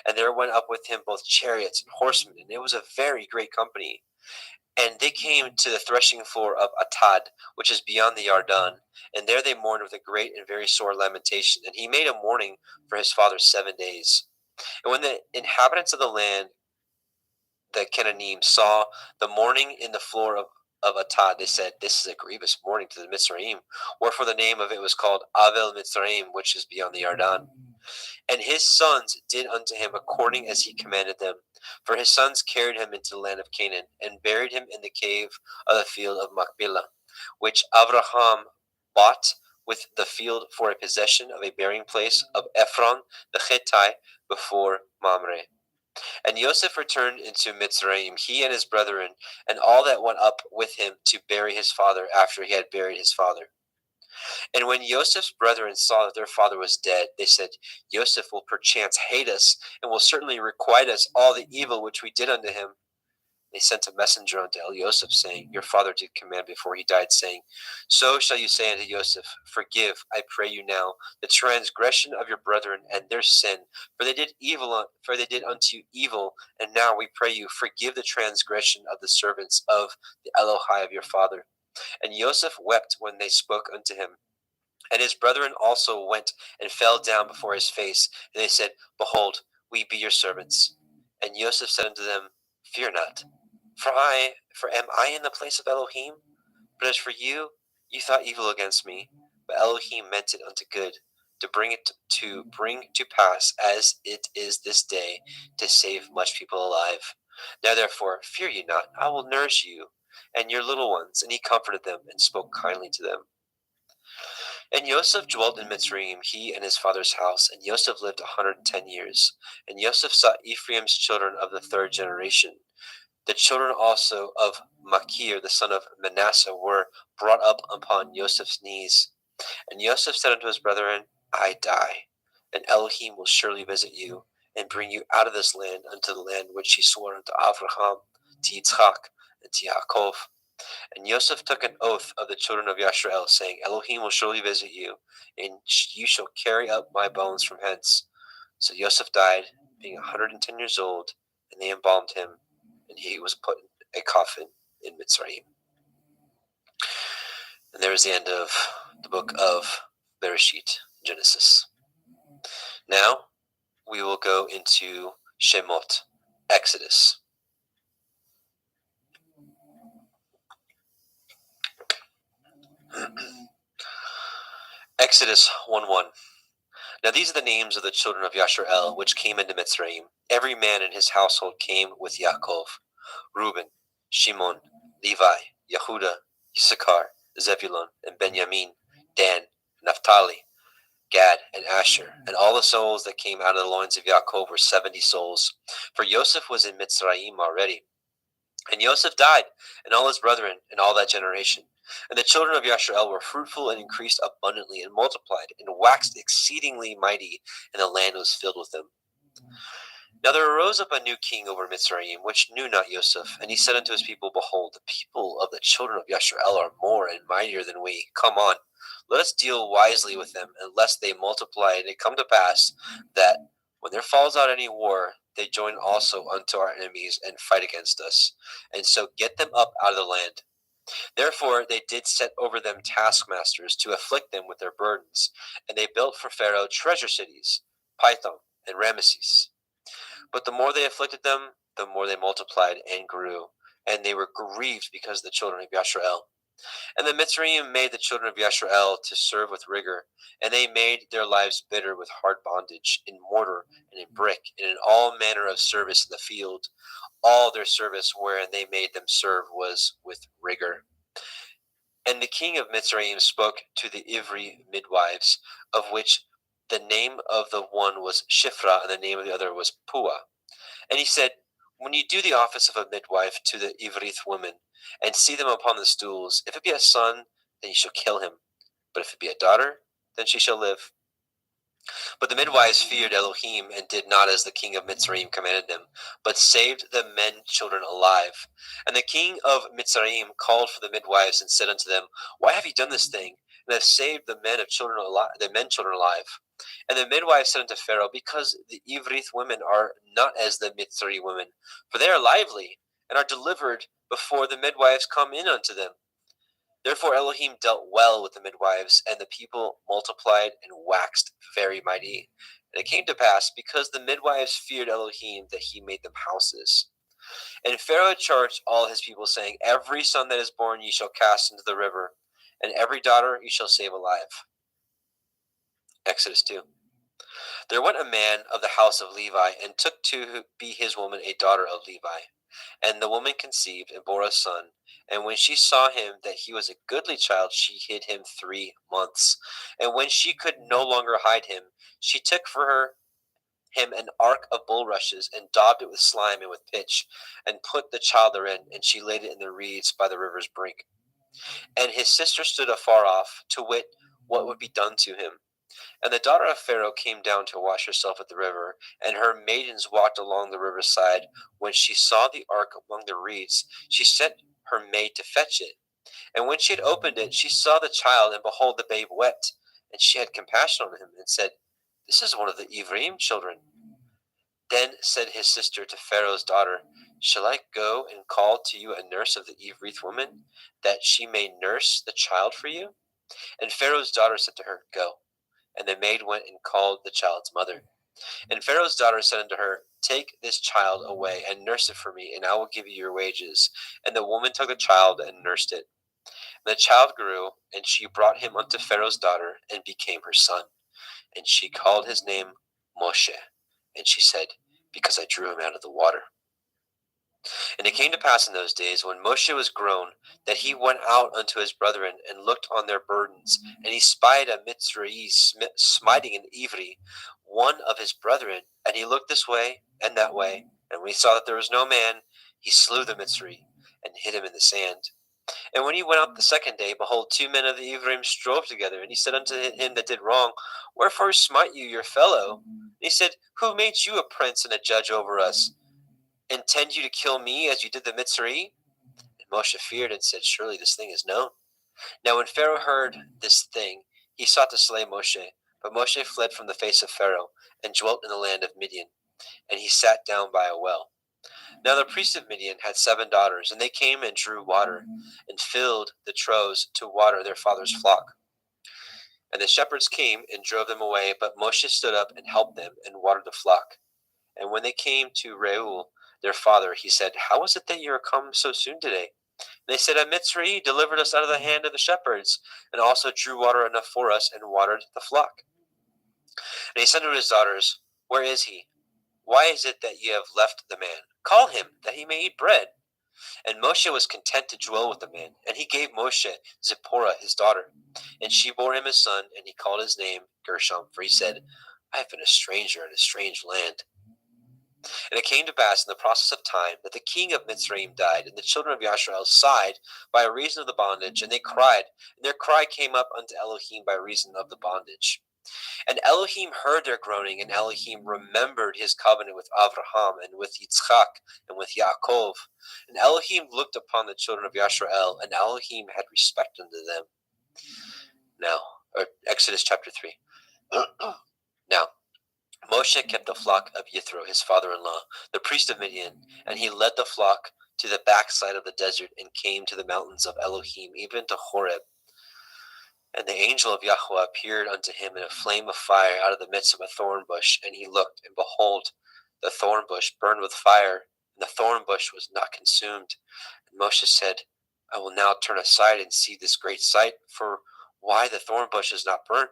And there went up with him both chariots and horsemen, and it was a very great company. And they came to the threshing floor of Atad, which is beyond the Yarden, and there they mourned with a great and very sore lamentation. And he made a mourning for his father 7 days. And when the inhabitants of the land, the Canaanim, saw the mourning in the floor of Atad, they said, This is a grievous mourning to the Mitzrayim. Wherefore the name of it was called Avel Mitzrayim, which is beyond the Yarden. And his sons did unto him according as he commanded them. For his sons carried him into the land of Canaan, and buried him in the cave of the field of Machpelah, which Abraham bought with the field for a possession of a burying place of Ephron the Hittite before Mamre. And Joseph returned into Mitzrayim, he and his brethren, and all that went up with him to bury his father after he had buried his father. And when Joseph's brethren saw that their father was dead, they said, Joseph will perchance hate us, and will certainly requite us all the evil which we did unto him. They sent a messenger unto Joseph, saying, Your father did command before he died, saying, So shall you say unto Joseph, Forgive, I pray you now, the transgression of your brethren and their sin, for they did unto you evil, and now we pray you, forgive the transgression of the servants of the Elohai of your father. And Joseph wept when they spoke unto him. And his brethren also went and fell down before his face, and they said, Behold, we be your servants. And Joseph said unto them, Fear not, for am I in the place of Elohim? But as for you, you thought evil against me, but Elohim meant it unto good, to bring to pass as it is this day, to save much people alive. Now therefore, fear ye not, I will nourish you and your little ones. And he comforted them and spoke kindly to them. And Joseph dwelt in Mitzrayim, he and his father's house, and Joseph lived 110 years. And Joseph saw Ephraim's children of the third generation. The children also of Machir, the son of Manasseh, were brought up upon Joseph's knees. And Joseph said unto his brethren, I die, and Elohim will surely visit you, and bring you out of this land unto the land which he swore unto Abraham, to Yitzchak, and to Yaakov. And Joseph took an oath of the children of Yashrael, saying, Elohim will surely visit you, and you shall carry up my bones from hence. So Joseph died, being 110 years old, and they embalmed him, and he was put in a coffin in Mitzrayim. And there is the end of the book of Bereshit, Genesis. Now we will go into Shemot, Exodus. Exodus 1:1. Now these are the names of the children of Yashrael, which came into Mitzrayim. Every man in his household came with Yaakov: Reuben, Shimon, Levi, Yehuda, Issachar, Zebulun, and Benjamin, Dan, Naphtali, Gad, and Asher. And all the souls that came out of the loins of Yaakov were 70 souls. For Joseph was in Mitzrayim already. And Joseph died, and all his brethren, and all that generation. And the children of Yashrael were fruitful and increased abundantly, and multiplied, and waxed exceedingly mighty, and the land was filled with them. Now there arose up a new king over Mitzrayim, which knew not Joseph, and he said unto his people, Behold, the people of the children of Yashrael are more and mightier than we. Come on, let us deal wisely with them, and lest they multiply, and it come to pass that when there falls out any war, they join also unto our enemies and fight against us, and so get them up out of the land. Therefore they did set over them taskmasters to afflict them with their burdens, and they built for Pharaoh treasure cities, Pithom and Ramesses. But the more they afflicted them, the more they multiplied and grew, and they were grieved because of the children of Yashrael. And the Mitzrayim made the children of Yashrael to serve with rigor, and they made their lives bitter with hard bondage, in mortar and in brick, and in all manner of service in the field. All their service wherein they made them serve was with rigor. And the king of Mitzrayim spoke to the Ivri midwives, of which the name of the one was Shifra, and the name of the other was Pua. And he said, When you do the office of a midwife to the Ivrith women, and see them upon the stools, if it be a son, then you shall kill him. But if it be a daughter, then she shall live. But the midwives feared Elohim, and did not as the king of Mitzrayim commanded them, but saved the men children alive. And the king of Mitzrayim called for the midwives, and said unto them, Why have ye done this thing, and have saved the men children alive? And the midwives said unto Pharaoh, Because the Ivrith women are not as the Mitzri women, for they are lively, and are delivered before the midwives come in unto them. Therefore Elohim dealt well with the midwives, and the people multiplied and waxed very mighty. And it came to pass, because the midwives feared Elohim, that he made them houses. And Pharaoh charged all his people, saying, Every son that is born ye shall cast into the river, and every daughter ye shall save alive. Exodus 2. There went a man of the house of Levi, and took to be his woman a daughter of Levi. And the woman conceived, and bore a son. And when she saw him that he was a goodly child, she hid him 3 months. And when she could no longer hide him, she took for him an ark of bulrushes, and daubed it with slime and with pitch, and put the child therein, and she laid it in the reeds by the river's brink. And his sister stood afar off, to wit what would be done to him. And the daughter of Pharaoh came down to wash herself at the river, and her maidens walked along the riverside. When she saw the ark among the reeds, she sent her maid to fetch it. And when she had opened it, she saw the child, and behold, the babe wept. And she had compassion on him, and said, This is one of the Ephraim children. Then said his sister to Pharaoh's daughter, Shall I go and call to you a nurse of the Evrith woman, that she may nurse the child for you? And Pharaoh's daughter said to her, Go. And the maid went and called the child's mother. And Pharaoh's daughter said unto her, Take this child away, and nurse it for me, and I will give you your wages. And the woman took the child and nursed it. And the child grew, and she brought him unto Pharaoh's daughter, and became her son. And she called his name Moshe. And she said, Because I drew him out of the water. And it came to pass in those days, when Moshe was grown, that he went out unto his brethren, and looked on their burdens. And he spied a Mitzri smiting an Ivri, one of his brethren. And he looked this way and that way. And when he saw that there was no man, he slew the Mitzri, and hid him in the sand. And when he went out the second day, behold, 2 men of the Ephraim strove together. And he said unto him that did wrong, Wherefore smite you your fellow? And he said, Who made you a prince and a judge over us? Intend you to kill me as you did the Mitzri? And Moshe feared and said, Surely this thing is known. Now when Pharaoh heard this thing, he sought to slay Moshe. But Moshe fled from the face of Pharaoh, and dwelt in the land of Midian. And he sat down by a well. Now the priest of Midian had 7 daughters, and they came and drew water, and filled the troughs to water their father's flock. And the shepherds came and drove them away, but Moshe stood up and helped them, and watered the flock. And when they came to Reuel, their father, he said, How is it that you are come so soon today? And they said, A Mitzri delivered us out of the hand of the shepherds, and also drew water enough for us, and watered the flock. And he said to his daughters, Where is he? Why is it that ye have left the man? Call him, that he may eat bread. And Moshe was content to dwell with the man. And he gave Moshe Zipporah his daughter. And she bore him a son, and he called his name Gershom, for he said, I have been a stranger in a strange land. And it came to pass in the process of time that the king of Mitzrayim died, and the children of Yashrael sighed by reason of the bondage, and they cried, and their cry came up unto Elohim by reason of the bondage. And Elohim heard their groaning, and Elohim remembered his covenant with Avraham and with Yitzchak and with Yaakov. And Elohim looked upon the children of Yashrael, and Elohim had respect unto them. Now, Exodus chapter 3. Now, Moshe kept the flock of Yithro, his father-in-law, the priest of Midian, and he led the flock to the backside of the desert and came to the mountains of Elohim, even to Horeb. And the angel of Yahweh appeared unto him in a flame of fire out of the midst of a thorn bush. And he looked, and behold, the thorn bush burned with fire, and the thorn bush was not consumed. And Moshe said, I will now turn aside and see this great sight, for why the thorn bush is not burnt?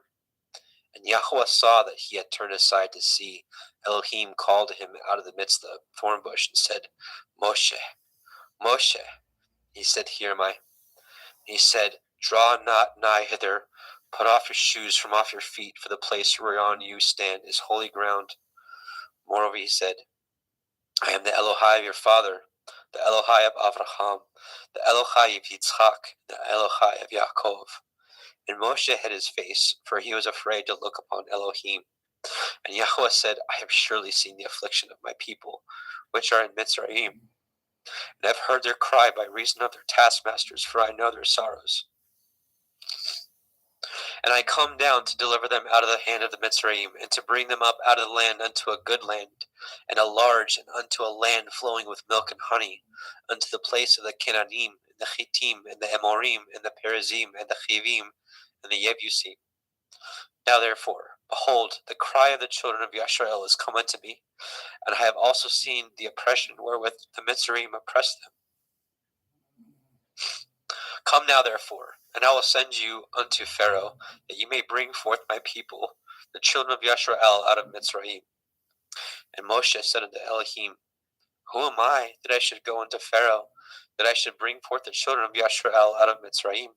And Yahweh saw that he had turned aside to see. Elohim called to him out of the midst of the thorn bush and said, Moshe, Moshe. He said, Here am I. He said, Draw not nigh hither. Put off your shoes from off your feet, for the place whereon you stand is holy ground. Moreover, he said, I am the Elohai of your father, the Elohai of Avraham, the Elohai of Yitzchak, the Elohai of Yaakov. And Moshe hid his face, for he was afraid to look upon Elohim. And Yahweh said, I have surely seen the affliction of my people, which are in Mitzrayim, and have heard their cry by reason of their taskmasters, for I know their sorrows. And I come down to deliver them out of the hand of the Mitzrayim, and to bring them up out of the land unto a good land, and a large, and unto a land flowing with milk and honey, unto the place of the Canaanim, and the Chittim, and the Amorim, and the Perizim, and the Chivim, and the Yebusim. Now therefore, behold, the cry of the children of Yashrael is come unto me, and I have also seen the oppression wherewith the Mitzrayim oppressed them. Come now therefore, and I will send you unto Pharaoh, that you may bring forth my people, the children of Yashrael, out of Mitzrayim. And Moshe said unto Elohim, Who am I that I should go unto Pharaoh, that I should bring forth the children of Yashrael out of Mitzrayim?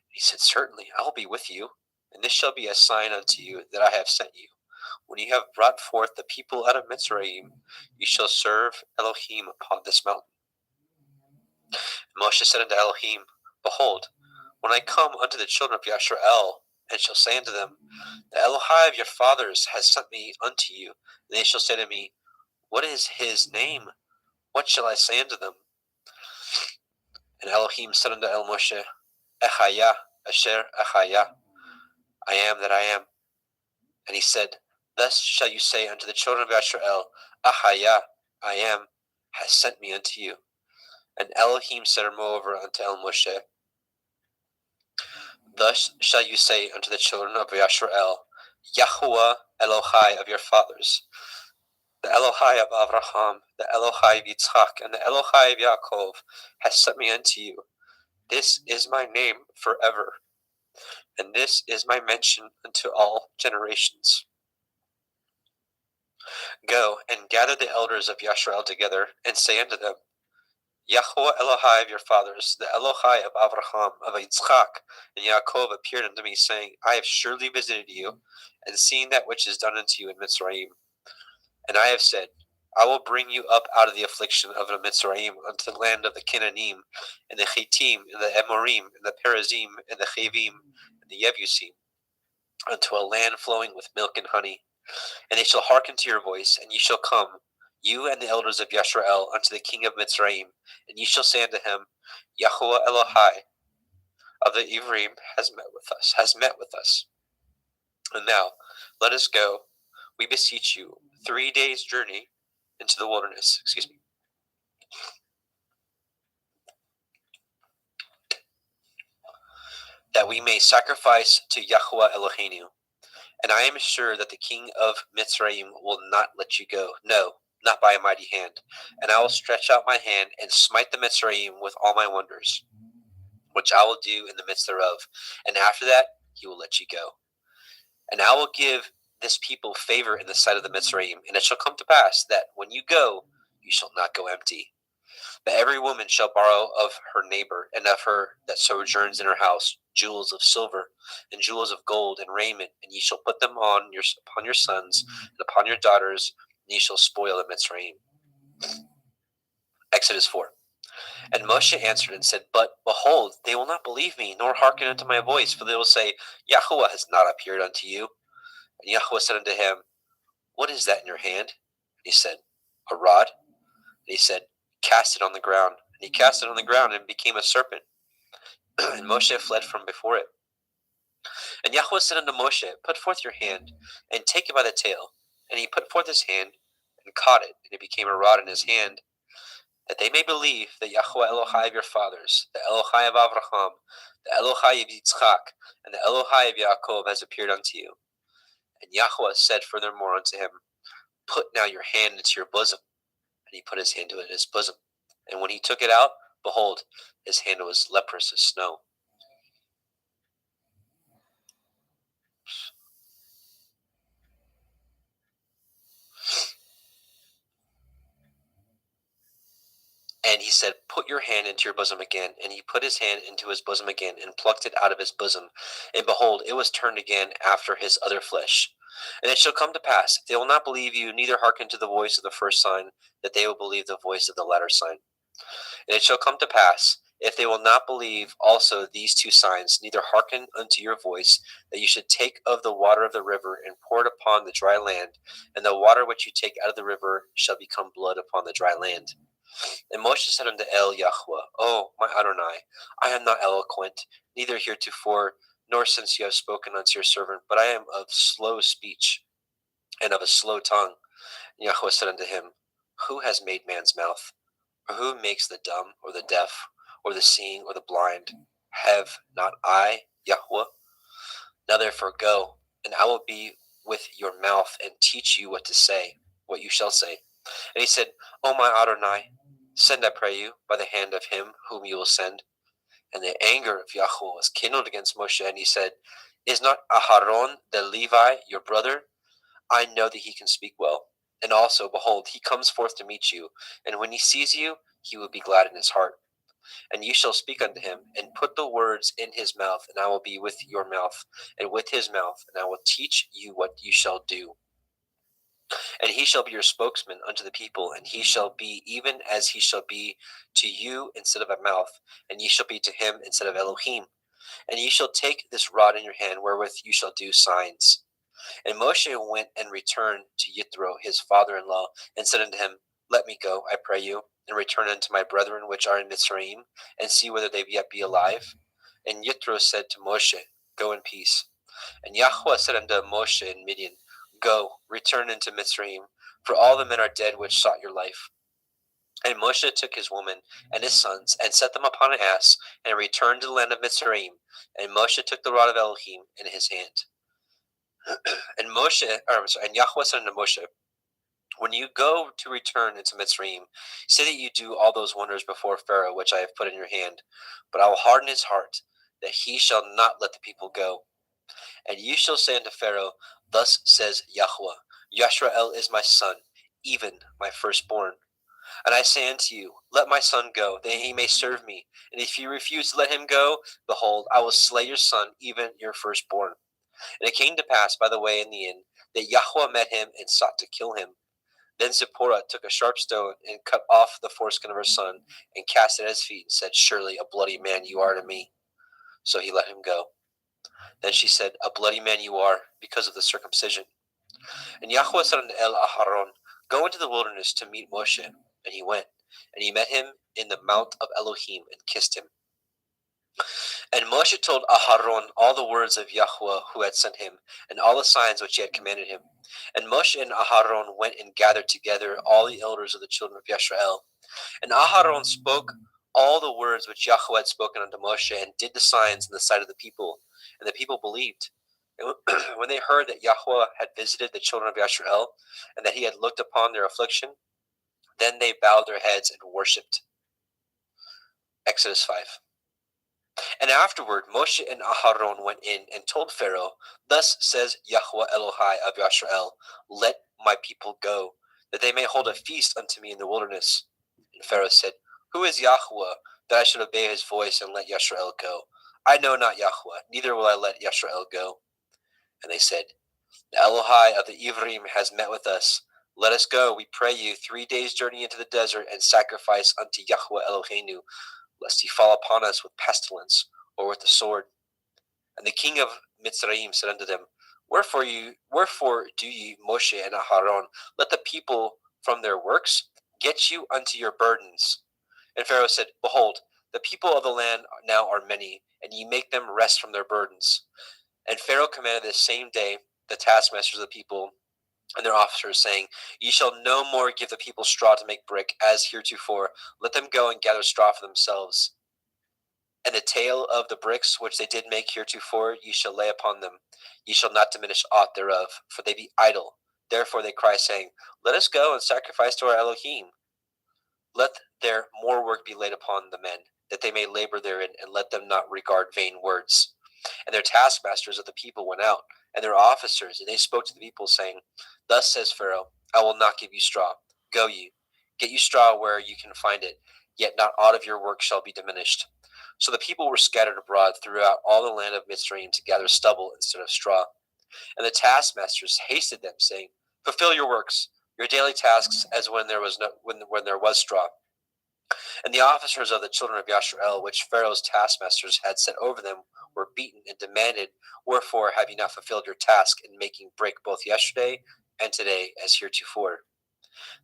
He said, Certainly, I will be with you, and this shall be a sign unto you that I have sent you. When you have brought forth the people out of Mitzrayim, you shall serve Elohim upon this mountain. And Moshe said unto Elohim, Behold, when I come unto the children of Yashrael, and shall say unto them, The Elohai of your fathers has sent me unto you, and they shall say to me, What is his name? What shall I say unto them? And Elohim said unto Moshe, Echaya, Asher Echaya, I am that I am. And he said, Thus shall you say unto the children of Yashrael, Ahaya, I am, has sent me unto you. And Elohim said moreover unto Moshe, Thus shall you say unto the children of Yashrael, Yahuwah Elohai of your fathers, the Elohai of Avraham, the Elohai of Yitzchak, and the Elohai of Yaakov, has sent me unto you. This is my name forever, and this is my mention unto all generations. Go and gather the elders of Yashrael together, and say unto them, Yahuwah Elohai of your fathers, the Elohai of Avraham, of Yitzchak, and Yaakov appeared unto me, saying, I have surely visited you, and seen that which is done unto you in Mitzrayim. And I have said, I will bring you up out of the affliction of the Mitzrayim unto the land of the Canaanim, and the Chittim, and the Amorim, and the Perizim, and the Chivim, and the Yebusim, unto a land flowing with milk and honey. And they shall hearken to your voice, and ye shall come, you and the elders of Yashrael, unto the king of Mitzrayim, and ye shall say unto him, Yahuwah Elohai of the Ivrim has met with us. And now, let us go, we beseech you, 3 days' journey into the wilderness. That we may sacrifice to Yahuwah Eloheinu. And I am sure that the king of Mitzrayim will not let you go, no, not by a mighty hand. And I will stretch out my hand and smite the Mitzrayim with all my wonders, which I will do in the midst thereof. And after that, he will let you go. And I will give this people favor in the sight of the Mitzrayim. And it shall come to pass that when you go, you shall not go empty. But every woman shall borrow of her neighbor, and of her that sojourns in her house, jewels of silver, and jewels of gold, and raiment, and ye shall put them upon your sons, and upon your daughters, and ye shall spoil the Mitzrayim. Exodus 4. And Moshe answered and said, But behold, they will not believe me, nor hearken unto my voice, for they will say, Yahweh has not appeared unto you. And Yahweh said unto him, What is that in your hand? And he said, A rod. And he said, Cast it on the ground. And he cast it on the ground, and it became a serpent. And Moshe fled from before it. And Yahweh said unto Moshe, Put forth your hand, and take it by the tail. And he put forth his hand, and caught it, and it became a rod in his hand, that they may believe that Yahweh Elohai of your fathers, the Elohai of Abraham, the Elohai of Yitzchak, and the Elohai of Yaakov has appeared unto you. And Yahweh said furthermore unto him, Put now your hand into your bosom. And he put his hand into his bosom. And when he took it out, behold, his hand was leprous as snow. And he said, Put your hand into your bosom again. And he put his hand into his bosom again, and plucked it out of his bosom. And behold, it was turned again after his other flesh. And it shall come to pass, if they will not believe you, neither hearken to the voice of the first sign, that they will believe the voice of the latter sign. And it shall come to pass, if they will not believe also these two signs, neither hearken unto your voice, that you should take of the water of the river, and pour it upon the dry land, and the water which you take out of the river shall become blood upon the dry land. And Moshe said unto El Yahweh, O my Adonai, I am not eloquent, neither heretofore, nor since you have spoken unto your servant, but I am of slow speech, and of a slow tongue. And Yahweh said unto him, Who has made man's mouth? Or who makes the dumb, or the deaf, or the seeing, or the blind? Have not I, Yahweh? Now therefore go, and I will be with your mouth, and teach you what to say, what you shall say. And he said, O my Adonai, send, I pray you, by the hand of him whom you will send. And the anger of Yahweh was kindled against Moshe, and he said, Is not Aharon the Levi your brother? I know that he can speak well. And also, behold, he comes forth to meet you, and when he sees you, he will be glad in his heart. And you shall speak unto him, and put the words in his mouth, and I will be with your mouth, and with his mouth, and I will teach you what you shall do. And he shall be your spokesman unto the people, and he shall be even as he shall be to you instead of a mouth, and ye shall be to him instead of Elohim. And ye shall take this rod in your hand, wherewith you shall do signs. And Moshe went and returned to Yithro his father-in-law, and said unto him, Let me go, I pray you, and return unto my brethren which are in Mitzrayim, and see whether they yet be alive. And Yithro said to Moshe, Go in peace. And Yahweh said unto Moshe in Midian, Go, return into Mitzrayim, for all the men are dead which sought your life. And Moshe took his woman and his sons, and set them upon an ass, and returned to the land of Mitzrayim. And Moshe took the rod of Elohim in his hand. And Yahweh said unto Moshe, When you go to return into Mitzrayim, say that you do all those wonders before Pharaoh, which I have put in your hand. But I will harden his heart, that he shall not let the people go. And you shall say unto Pharaoh, Thus says Yahweh, Yashrael is my son, even my firstborn. And I say unto you, Let my son go, that he may serve me. And if you refuse to let him go, behold, I will slay your son, even your firstborn. And it came to pass by the way in the inn, that Yahweh met him and sought to kill him. Then Zipporah took a sharp stone, and cut off the foreskin of her son, and cast it at his feet, and said, Surely a bloody man you are to me. So he let him go. Then she said, A bloody man you are, because of the circumcision. And Yahweh said unto El Aharon, Go into the wilderness to meet Moshe. And he went, and he met him in the mount of Elohim, and kissed him. And Moshe told Aharon all the words of Yahweh who had sent him, and all the signs which he had commanded him. And Moshe and Aharon went and gathered together all the elders of the children of Yisrael. And Aharon spoke all the words which Yahweh had spoken unto Moshe, and did the signs in the sight of the people. And the people believed. And when they heard that Yahweh had visited the children of Yisrael, and that he had looked upon their affliction, then they bowed their heads and worshipped. Exodus 5. And afterward Moshe and Aharon went in and told Pharaoh, Thus says Yahweh Elohai of Yisrael, Let my people go, that they may hold a feast unto me in the wilderness. And Pharaoh said, Who is Yahweh, that I should obey his voice and let Yisrael go? I know not Yahweh, neither will I let Yisrael go. And they said, The Elohai of the Ivrim has met with us. Let us go, we pray you, 3 days' journey into the desert, and sacrifice unto Yahweh Eloheinu, lest he fall upon us with pestilence, or with the sword. And the king of Mitzrayim said unto them, Wherefore do ye, Moshe and Aharon, let the people from their works get you unto your burdens? And Pharaoh said, Behold, the people of the land now are many, and ye make them rest from their burdens. And Pharaoh commanded this same day the taskmasters of the people and their officers, saying, Ye shall no more give the people straw to make brick, as heretofore. Let them go and gather straw for themselves. And the tale of the bricks which they did make heretofore ye shall lay upon them. Ye shall not diminish aught thereof, for they be idle. Therefore they cry, saying, Let us go and sacrifice to our Elohim. Let their more work be laid upon the men, that they may labor therein, and let them not regard vain words. And their taskmasters of the people went out, and their officers, and they spoke to the people, saying, Thus says Pharaoh, I will not give you straw. Go ye, get you straw where you can find it, yet not aught of your work shall be diminished. So the people were scattered abroad throughout all the land of Mitzrayim to gather stubble instead of straw. And the taskmasters hasted them, saying, Fulfill your works, your daily tasks, as when there was straw. And the officers of the children of Yashrael, which Pharaoh's taskmasters had set over them, were beaten and demanded, Wherefore have ye not fulfilled your task in making brick both yesterday and today as heretofore?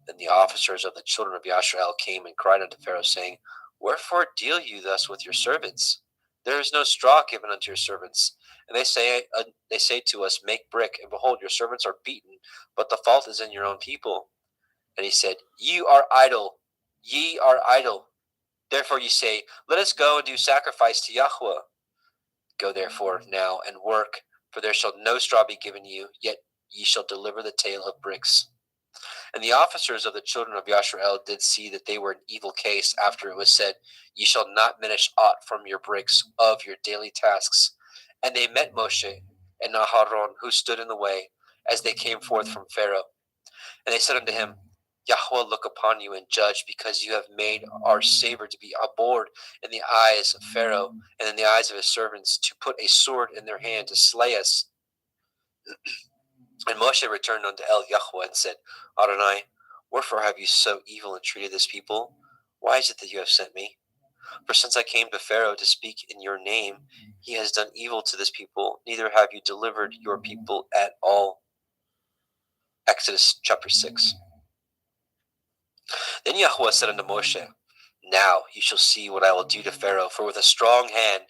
Then the officers of the children of Yashrael came and cried unto Pharaoh, saying, Wherefore deal you thus with your servants? There is no straw given unto your servants. And they say to us, Make brick, and behold, your servants are beaten, but the fault is in your own people. And he said, Ye are idle. Therefore ye say, Let us go and do sacrifice to Yahweh. Go therefore now and work, for there shall no straw be given you, yet ye shall deliver the tale of bricks. And the officers of the children of Yashrael did see that they were in evil case after it was said, Ye shall not diminish aught from your bricks of your daily tasks. And they met Moshe and Aharon, who stood in the way, as they came forth from Pharaoh. And they said unto him, Yahweh look upon you and judge, because you have made our savor to be abhorred in the eyes of Pharaoh and in the eyes of his servants, to put a sword in their hand to slay us. And Moshe returned unto El Yahweh and said, Adonai, wherefore have you so evil entreated this people? Why is it that you have sent me? For since I came to Pharaoh to speak in your name, he has done evil to this people, neither have you delivered your people at all. Exodus chapter 6. Then Yahweh said unto Moshe, Now you shall see what I will do to Pharaoh, for with a strong hand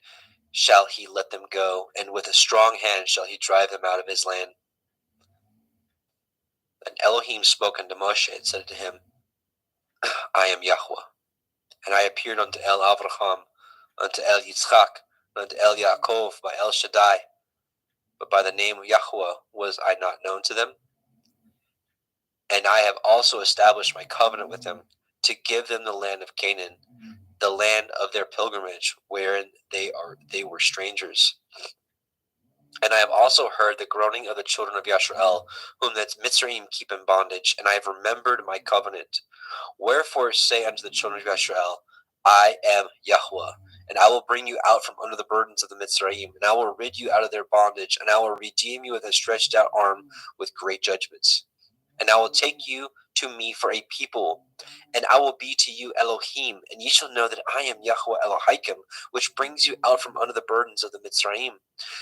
shall he let them go, and with a strong hand shall he drive them out of his land. And Elohim spoke unto Moshe and said unto him, I am Yahweh. And I appeared unto El Avraham, unto El Yitzchak, and unto El Yaakov by El Shaddai, but by the name of Yahweh was I not known to them. And I have also established my covenant with them, to give them the land of Canaan, the land of their pilgrimage, wherein they were strangers. And I have also heard the groaning of the children of Yashrael, whom the Mitzrayim keep in bondage, and I have remembered my covenant. Wherefore say unto the children of Yashrael, I am Yahweh, and I will bring you out from under the burdens of the Mitzrayim, and I will rid you out of their bondage, and I will redeem you with a stretched out arm with great judgments. And I will take you to me for a people, and I will be to you Elohim, and ye shall know that I am Yahweh Elohim, which brings you out from under the burdens of the Mitzrayim.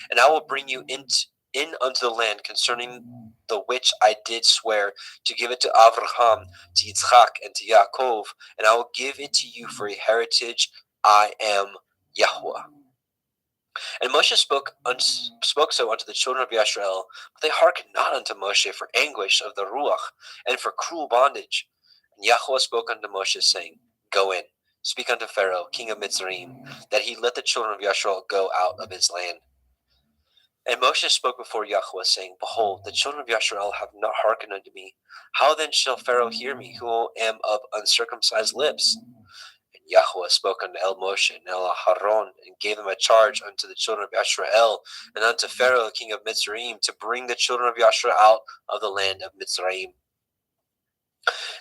And I will bring you in unto the land concerning the which I did swear to give it to Avraham, to Yitzchak, and to Yaakov, and I will give it to you for a heritage. I am Yahweh. And Moshe spoke so unto the children of Yashrael, but they hearkened not unto Moshe for anguish of the Ruach, and for cruel bondage. And Yahweh spoke unto Moshe, saying, Go in, speak unto Pharaoh, king of Mitzrayim, that he let the children of Yashrael go out of his land. And Moshe spoke before Yahweh, saying, Behold, the children of Yashrael have not hearkened unto me. How then shall Pharaoh hear me, who am of uncircumcised lips? And Yahweh spoke unto El Moshe and El Aharon, and gave them a charge unto the children of Yashrael, and unto Pharaoh, king of Mitzrayim, to bring the children of Yashrael out of the land of Mitzrayim.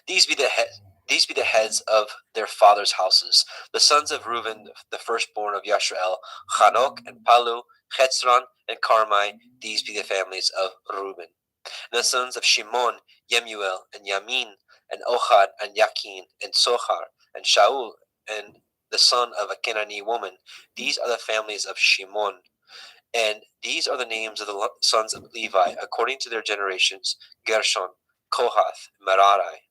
These be the heads of their fathers' houses, the sons of Reuben, the firstborn of Yashrael, Chanok and Palu, Chetzron and Carmi. These be the families of Reuben. And the sons of Shimon, Yemuel, and Yamin, and Ohad, and Yakin, and Sohar, and Shaul, and the son of a Canaanite woman. These are the families of Shimon. And these are the names of the sons of Levi, according to their generations: Gershon, Kohath, Merari.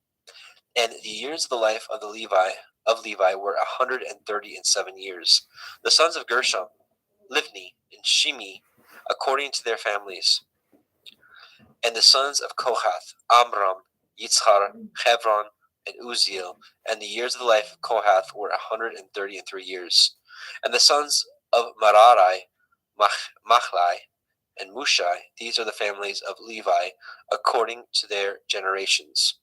And the years of the life of Levi were 137 years. The sons of Gershon, Livni, and Shimi, according to their families. And the sons of Kohath, Amram, Yitzhar, Hebron, and Uziel. And the years of the life of Kohath were 133 years. And the sons of Merari, Machlai, and Mushai. These are the families of Levi, according to their generations.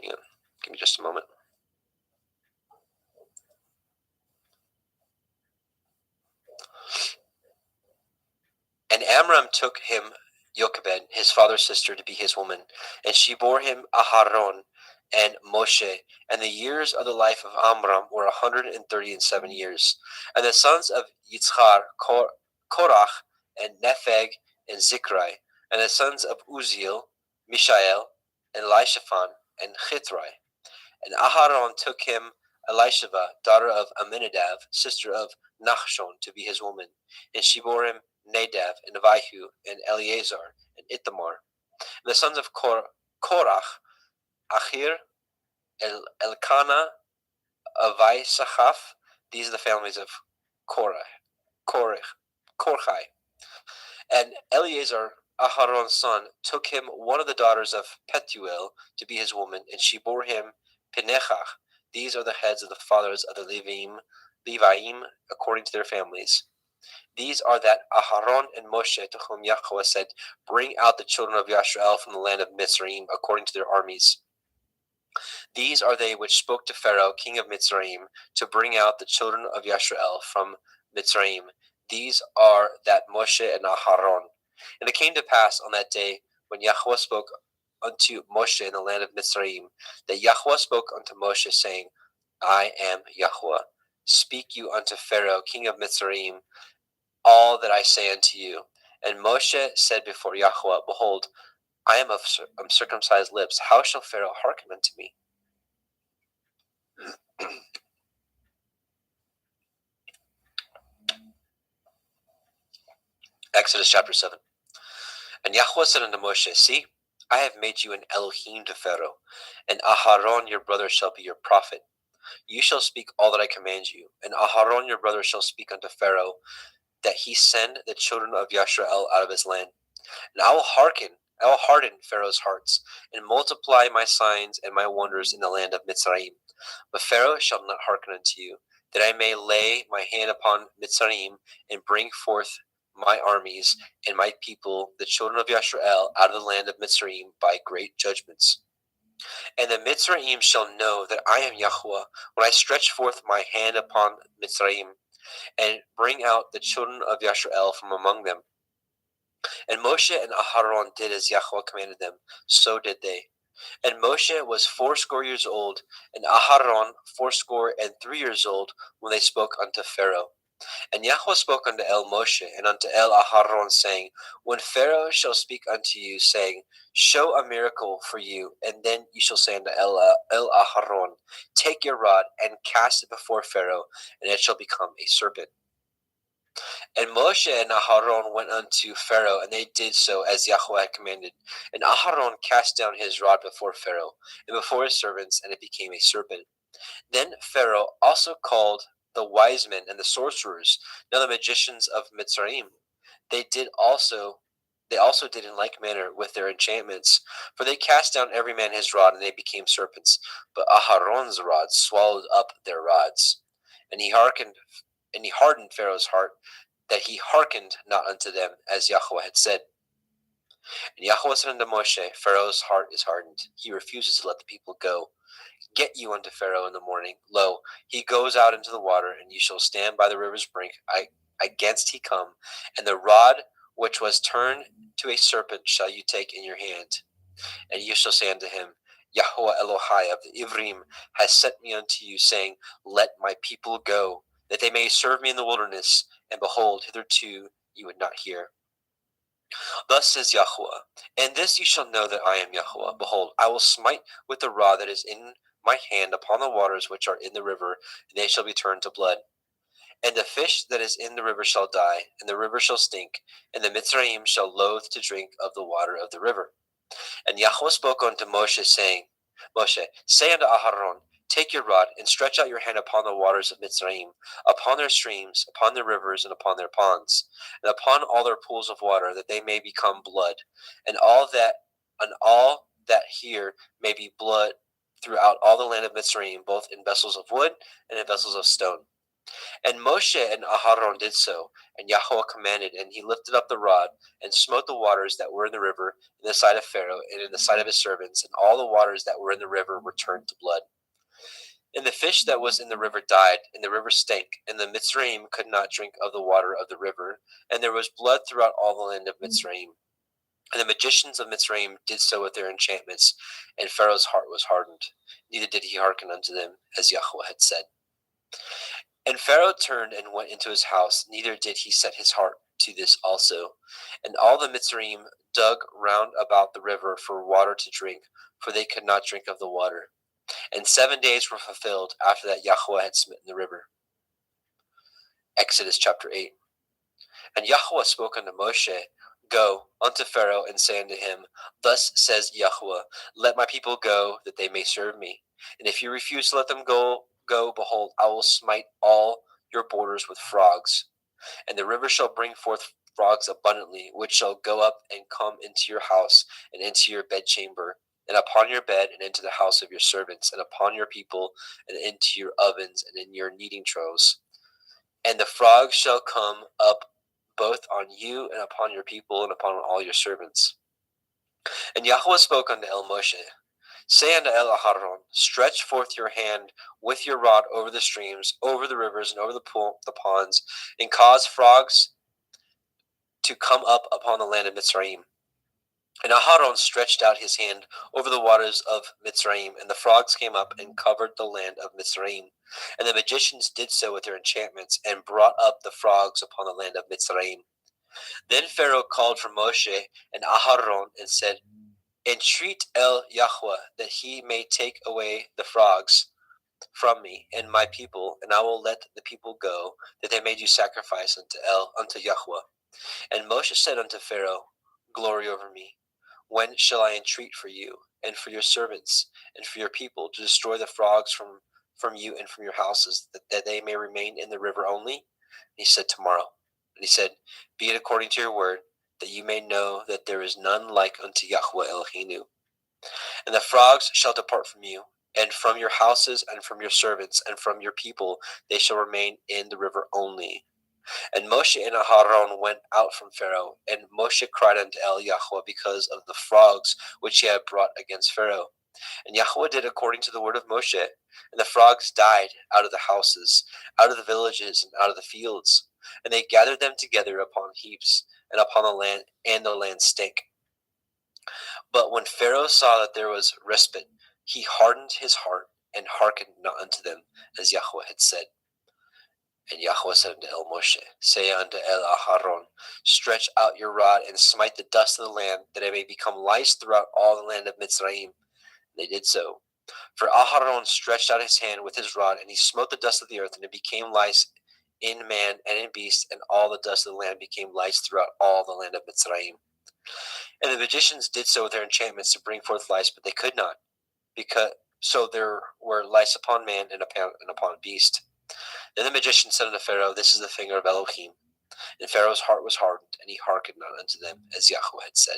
Hang on, give me just a moment. And Amram took him Jochebed, his father's sister, to be his woman, and she bore him Aharon and Moshe. And the years of the life of Amram were 137 years. And the sons of Yitzhar, Korach, and Nepheg, and Zikri. And the sons of Uziel, Mishael, and Elishaphan, and Chithrai. And Aharon took him Elisheva, daughter of Aminadab, sister of Nachshon, to be his woman. And she bore him Nadab, and Abihu, and Eleazar, and Ithamar. And the sons of Korach, Achir, Elkanah, Avisachaf. These are the families of Korchai. And Eleazar, Aharon's son, took him one of the daughters of Petuel to be his woman, and she bore him Pinechach. These are the heads of the fathers of the Leviim, according to their families. These are that Aharon and Moshe, to whom Yahweh said, "Bring out the children of Yashrael from the land of Mitzrayim, according to their armies." These are they which spoke to Pharaoh, king of Mitzrayim, to bring out the children of Yashrael from Mitzrayim. These are that Moshe and Aharon. And it came to pass on that day, when Yahweh spoke unto Moshe in the land of Mitzrayim, that Yahweh spoke unto Moshe, saying, "I am Yahweh. Speak you unto Pharaoh, king of Mitzrayim, all that I say unto you." And Moshe said before Yahweh, "Behold, I am of uncircumcised lips. How shall Pharaoh hearken unto me?" Exodus chapter 7. And Yahweh said unto Moshe, "See, I have made you an Elohim to Pharaoh, and Aharon your brother shall be your prophet. You shall speak all that I command you, and Aharon your brother shall speak unto Pharaoh, that he send the children of Yashrael out of his land. And I will harden Pharaoh's hearts, and multiply my signs and my wonders in the land of Mitzrayim. But Pharaoh shall not hearken unto you, that I may lay my hand upon Mitzrayim, and bring forth my armies and my people, the children of Yashrael, out of the land of Mitzrayim by great judgments. And the Mitzrayim shall know that I am Yahweh, when I stretch forth my hand upon Mitzrayim, and bring out the children of Yashrael from among them." And Moshe and Aharon did as Yahweh commanded them, so did they. And Moshe was 80 years old, and Aharon 83 years old, when they spoke unto Pharaoh. And Yahweh spoke unto El Moshe and unto El Aharon, saying, "When Pharaoh shall speak unto you, saying, Show a miracle for you, and then you shall say unto El Aharon, Take your rod and cast it before Pharaoh, and it shall become a serpent." And Moshe and Aharon went unto Pharaoh, and they did so as Yahweh had commanded. And Aharon cast down his rod before Pharaoh, and before his servants, and it became a serpent. Then Pharaoh also called the wise men and the sorcerers, now the magicians of Mitzrayim. They also did in like manner with their enchantments, for they cast down every man his rod, and they became serpents. But Aharon's rod swallowed up their rods. And he hardened Pharaoh's heart, that he hearkened not unto them, as Yahweh had said. And Yahweh said unto Moshe, "Pharaoh's heart is hardened. He refuses to let the people go. Get you unto Pharaoh in the morning. Lo, he goes out into the water, and you shall stand by the river's brink against he come, and the rod which was turned to a serpent shall you take in your hand. And you shall say unto him, Yahweh Elohai of the Ivrim has sent me unto you, saying, Let my people go, that they may serve me in the wilderness. And behold, hitherto you would not hear." Thus says Yahweh, and this you shall know that I am Yahweh. Behold, I will smite with the rod that is in my hand upon the waters which are in the river, and they shall be turned to blood. And the fish that is in the river shall die, and the river shall stink, and the Mitzrayim shall loathe to drink of the water of the river. And Yahweh spoke unto Moshe, saying, Moshe, say unto Aharon, take your rod, and stretch out your hand upon the waters of Mitzrayim, upon their streams, upon their rivers, and upon their ponds, and upon all their pools of water, that they may become blood, and all that here may be blood throughout all the land of Mitzrayim, both in vessels of wood and in vessels of stone. And Moshe and Aharon did so, and Yahweh commanded, and he lifted up the rod, and smote the waters that were in the river in the sight of Pharaoh, and in the sight of his servants, and all the waters that were in the river were turned to blood. And the fish that was in the river died, and the river stank, and the Mitzrayim could not drink of the water of the river, and there was blood throughout all the land of Mitzrayim. And the magicians of Mitzrayim did so with their enchantments, and Pharaoh's heart was hardened, neither did he hearken unto them, as Yahweh had said. And Pharaoh turned and went into his house, neither did he set his heart to this also. And all the Mitzrayim dug round about the river for water to drink, for they could not drink of the water. And 7 days were fulfilled after that Yahweh had smitten the river. Exodus chapter 8. And Yahweh spoke unto Moshe, Go unto Pharaoh, and say unto him, Thus says Yahweh, Let my people go, that they may serve me. And if you refuse to let them go, behold, I will smite all your borders with frogs. And the river shall bring forth frogs abundantly, which shall go up and come into your house, and into your bedchamber, and upon your bed, and into the house of your servants, and upon your people, and into your ovens, and in your kneading troughs. And the frogs shall come up both on you, and upon your people, and upon all your servants. And Yahweh spoke unto Moshe, Say unto Aharon, Stretch forth your hand with your rod over the streams, over the rivers, and over the ponds, and cause frogs to come up upon the land of Mitzrayim. And Aharon stretched out his hand over the waters of Mitzrayim, and the frogs came up and covered the land of Mitzrayim. And the magicians did so with their enchantments, and brought up the frogs upon the land of Mitzrayim. Then Pharaoh called for Moshe and Aharon, and said, Entreat Yahweh that he may take away the frogs from me and my people, and I will let the people go, that they may do sacrifice unto Yahweh. And Moshe said unto Pharaoh, Glory over me. When shall I entreat for you, and for your servants, and for your people, to destroy the frogs from you and from your houses, that they may remain in the river only? And he said, Tomorrow. And he said, Be it according to your word, that you may know that there is none like unto Yahweh Eloheinu. And the frogs shall depart from you, and from your houses, and from your servants, and from your people, they shall remain in the river only. And Moshe and Aharon went out from Pharaoh, and Moshe cried unto Yahweh because of the frogs which he had brought against Pharaoh. And Yahweh did according to the word of Moshe, and the frogs died out of the houses, out of the villages, and out of the fields. And they gathered them together upon heaps, and upon the land, and the land stank. But when Pharaoh saw that there was respite, he hardened his heart, and hearkened not unto them, as Yahweh had said. And Yahweh said unto Moshe, Say unto Aharon, Stretch out your rod, and smite the dust of the land, that it may become lice throughout all the land of Mitzrayim. And they did so. For Aharon stretched out his hand with his rod, and he smote the dust of the earth, and it became lice in man and in beast, and all the dust of the land became lice throughout all the land of Mitzrayim. And the magicians did so with their enchantments to bring forth lice, but they could not, because so there were lice upon man and upon beast. Then the magician said unto Pharaoh, This is the finger of Elohim. And Pharaoh's heart was hardened, and he hearkened not unto them, as Yahweh had said.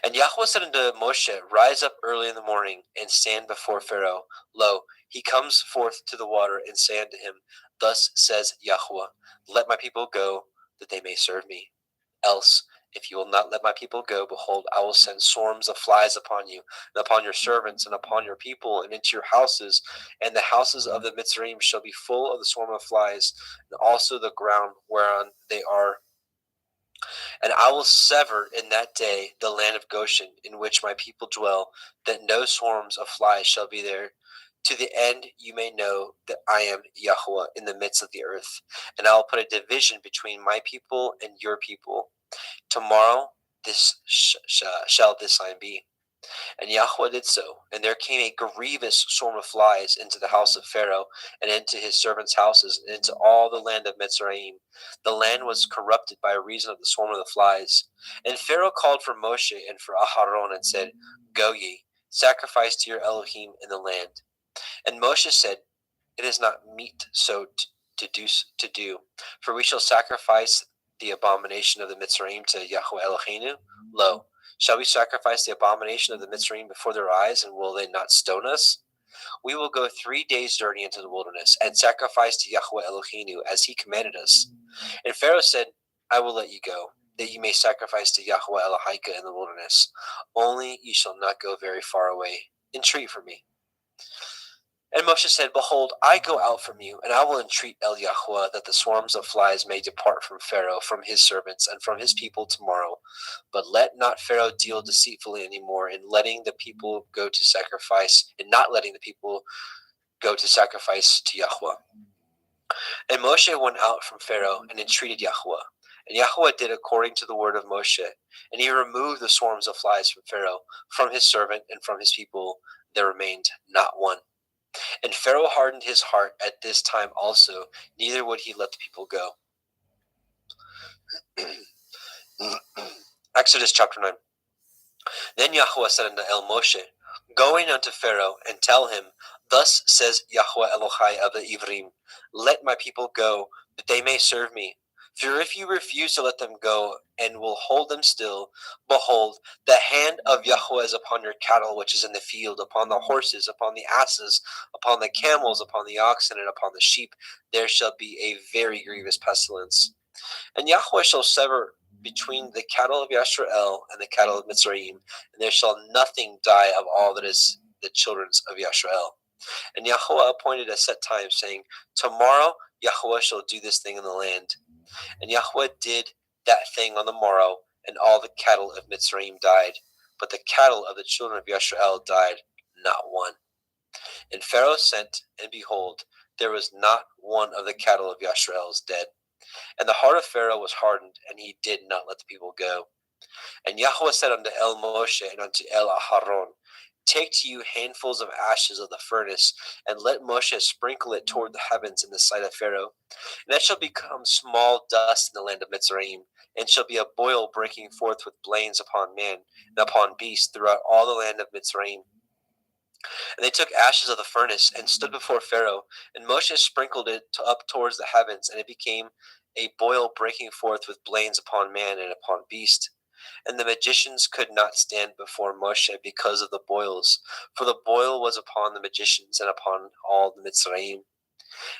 And Yahweh said unto Moshe, Rise up early in the morning, and stand before Pharaoh. Lo, he comes forth to the water, and say unto him, Thus says Yahweh, Let my people go, that they may serve me. Else, if you will not let my people go, behold, I will send swarms of flies upon you, and upon your servants, and upon your people, and into your houses. And the houses of the Mitzrayim shall be full of the swarm of flies, and also the ground whereon they are. And I will sever in that day the land of Goshen, in which my people dwell, that no swarms of flies shall be there, to the end you may know that I am Yahweh in the midst of the earth. And I will put a division between my people and your people. Tomorrow shall this sign be. And Yahweh did so, and there came a grievous swarm of flies into the house of Pharaoh, and into his servants' houses, and into all the land of Mitzrayim. The land was corrupted by reason of the swarm of the flies. And Pharaoh called for Moshe and for Aharon, and said, Go ye, sacrifice to your Elohim in the land. And Moshe said, It is not meet so to do, for we shall sacrifice the abomination of the Mitzrayim to Yahweh Eloheinu. Lo, shall we sacrifice the abomination of the Mitzrayim before their eyes, and will they not stone us? We will go 3 days' journey into the wilderness, and sacrifice to Yahweh Eloheinu, as he commanded us. And Pharaoh said, I will let you go, that you may sacrifice to Yahweh Elohika in the wilderness. Only you shall not go very far away. Entreat for me. And Moshe said, Behold, I go out from you, and I will entreat El Yahweh that the swarms of flies may depart from Pharaoh, from his servants, and from his people tomorrow. But let not Pharaoh deal deceitfully any more in letting the people go to sacrifice, and not letting the people go to sacrifice to Yahweh. And Moshe went out from Pharaoh and entreated Yahweh. And Yahweh did according to the word of Moshe. And he removed the swarms of flies from Pharaoh, from his servant, and from his people. There remained not one. And Pharaoh hardened his heart at this time also, neither would he let the people go. Exodus chapter 9. Then Yahweh said unto El Moshe, Go in unto Pharaoh, and tell him, Thus says Yahweh Elohai of the Ivrim, Let my people go, that they may serve me. For if you refuse to let them go, and will hold them still, behold, the hand of Yahweh is upon your cattle which is in the field, upon the horses, upon the asses, upon the camels, upon the oxen, and upon the sheep. There shall be a very grievous pestilence. And Yahweh shall sever between the cattle of Yashrael and the cattle of Mitzrayim, and there shall nothing die of all that is the children of Yashrael. And Yahweh appointed a set time, saying, Tomorrow Yahweh shall do this thing in the land. And Yahweh did that thing on the morrow, and all the cattle of Mitzrayim died, but the cattle of the children of Yashrael died not one. And Pharaoh sent, and behold, there was not one of the cattle of Yashrael's dead. And the heart of Pharaoh was hardened, and he did not let the people go. And Yahweh said unto El Moshe and unto El Aharon, Take to you handfuls of ashes of the furnace, and let Moshe sprinkle it toward the heavens in the sight of Pharaoh. And it shall become small dust in the land of Mitzrayim, and shall be a boil breaking forth with blains upon man and upon beast throughout all the land of Mitzrayim. And they took ashes of the furnace and stood before Pharaoh, and Moshe sprinkled it up towards the heavens, and it became a boil breaking forth with blains upon man and upon beast. And the magicians could not stand before Moshe because of the boils, for the boil was upon the magicians and upon all the Mitzrayim.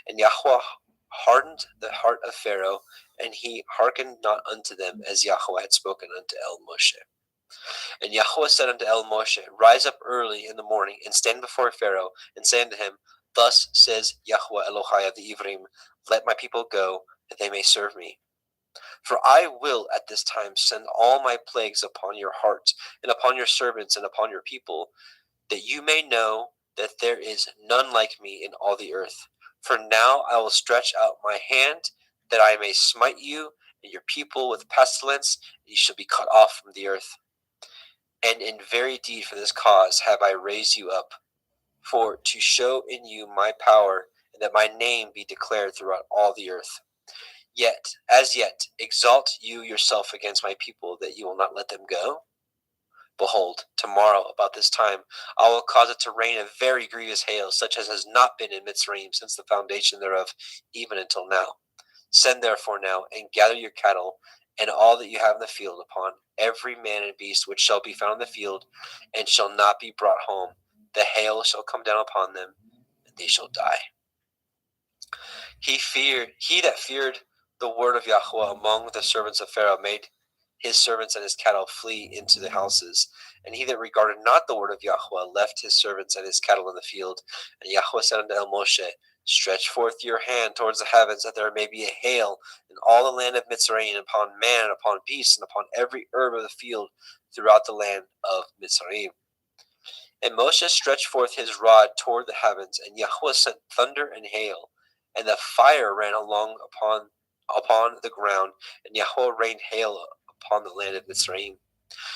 And Yahweh hardened the heart of Pharaoh, and he hearkened not unto them, as Yahweh had spoken unto El Moshe. And Yahweh said unto El Moshe, Rise up early in the morning, and stand before Pharaoh, and say unto him, Thus says Yahweh Elohai of the Ivrim, Let my people go, that they may serve me. For I will at this time send all my plagues upon your heart, and upon your servants, and upon your people, that you may know that there is none like me in all the earth. For now I will stretch out my hand, that I may smite you and your people with pestilence, and you shall be cut off from the earth. And in very deed for this cause have I raised you up, for to show in you my power, and that my name be declared throughout all the earth. Yet, as yet, exalt you yourself against my people, that you will not let them go? Behold, tomorrow, about this time, I will cause it to rain a very grievous hail, such as has not been in Mitzrayim since the foundation thereof, even until now. Send therefore now, and gather your cattle, and all that you have in the field, upon every man and beast which shall be found in the field, and shall not be brought home. The hail shall come down upon them, and they shall die. He that feared the word of Yahweh among the servants of Pharaoh made his servants and his cattle flee into the houses. And he that regarded not the word of Yahweh left his servants and his cattle in the field. And Yahweh said unto El Moshe, Stretch forth your hand towards the heavens, that there may be a hail in all the land of Mitzrayim, upon man, and upon beast, and upon every herb of the field throughout the land of Mitzrayim. And Moshe stretched forth his rod toward the heavens, and Yahweh sent thunder and hail, and the fire ran along upon the ground, and Yahweh rained hail upon the land of Mitzrayim.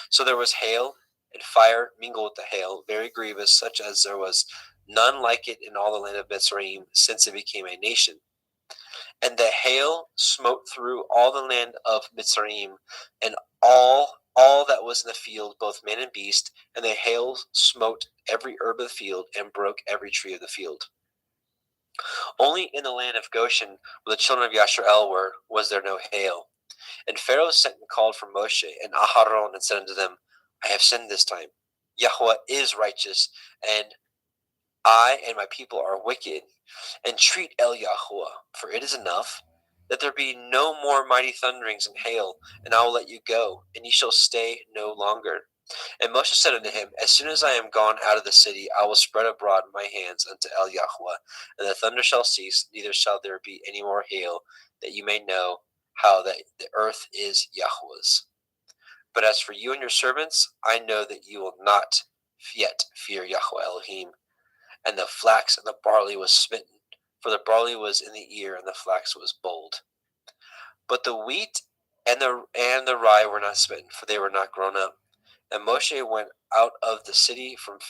So there was hail, and fire mingled with the hail, very grievous, such as there was none like it in all the land of Mitzrayim, since it became a nation. And the hail smote through all the land of Mitzrayim, and all that was in the field, both man and beast, and the hail smote every herb of the field, and broke every tree of the field. Only in the land of Goshen, where the children of Yashar'el were, was there no hail. And Pharaoh sent and called for Moshe and Aharon, and said unto them, I have sinned this time. Yahweh is righteous, and I and my people are wicked. Entreat El Yahweh, for it is enough, that there be no more mighty thunderings and hail, and I will let you go, and ye shall stay no longer. And Moshe said unto him, As soon as I am gone out of the city, I will spread abroad my hands unto El Yahweh, and the thunder shall cease, neither shall there be any more hail, that you may know how that the earth is Yahweh's. But as for you and your servants, I know that you will not yet fear Yahweh Elohim. And the flax and the barley was smitten, for the barley was in the ear, and the flax was bold. But the wheat and the rye were not smitten, for they were not grown up. And Moshe went out of the city from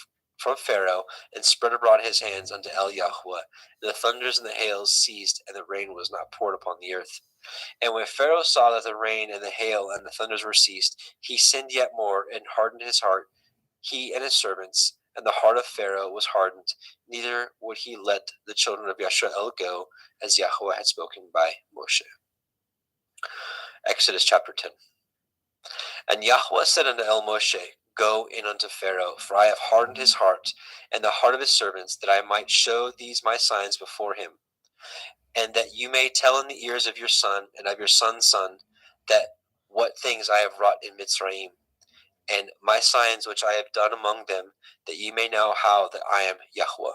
Pharaoh, and spread abroad his hands unto El Yahweh. And the thunders and the hails ceased, and the rain was not poured upon the earth. And when Pharaoh saw that the rain and the hail and the thunders were ceased, he sinned yet more, and hardened his heart, he and his servants. And the heart of Pharaoh was hardened, neither would he let the children of Yashar'el go, as Yahweh had spoken by Moshe. Exodus chapter 10. And Yahweh said unto El Moshe, Go in unto Pharaoh, for I have hardened his heart, and the heart of his servants, that I might show these my signs before him, and that you may tell in the ears of your son and of your son's son, that what things I have wrought in Mitzrayim, and my signs which I have done among them, that ye may know how that I am Yahweh.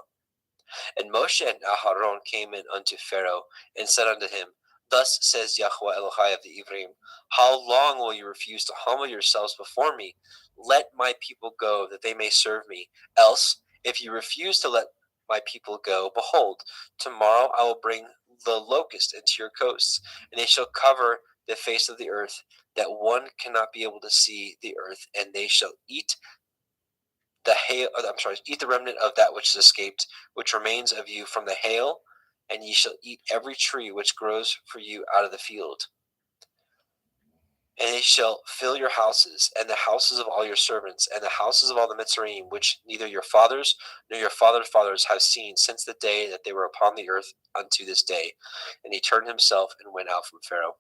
And Moshe and Aharon came in unto Pharaoh, and said unto him, Thus says Yahweh Elohai of the Ivrim, How long will you refuse to humble yourselves before me? Let my people go, that they may serve me. Else, if you refuse to let my people go, behold, tomorrow I will bring the locust into your coasts, and they shall cover the face of the earth, that one cannot be able to see the earth, and they shall eat eat the remnant of that which is escaped, which remains of you from the hail, and ye shall eat every tree which grows for you out of the field. And they shall fill your houses, and the houses of all your servants, and the houses of all the Mitzrayim, which neither your fathers nor your fathers' fathers have seen since the day that they were upon the earth unto this day. And he turned himself and went out from Pharaoh.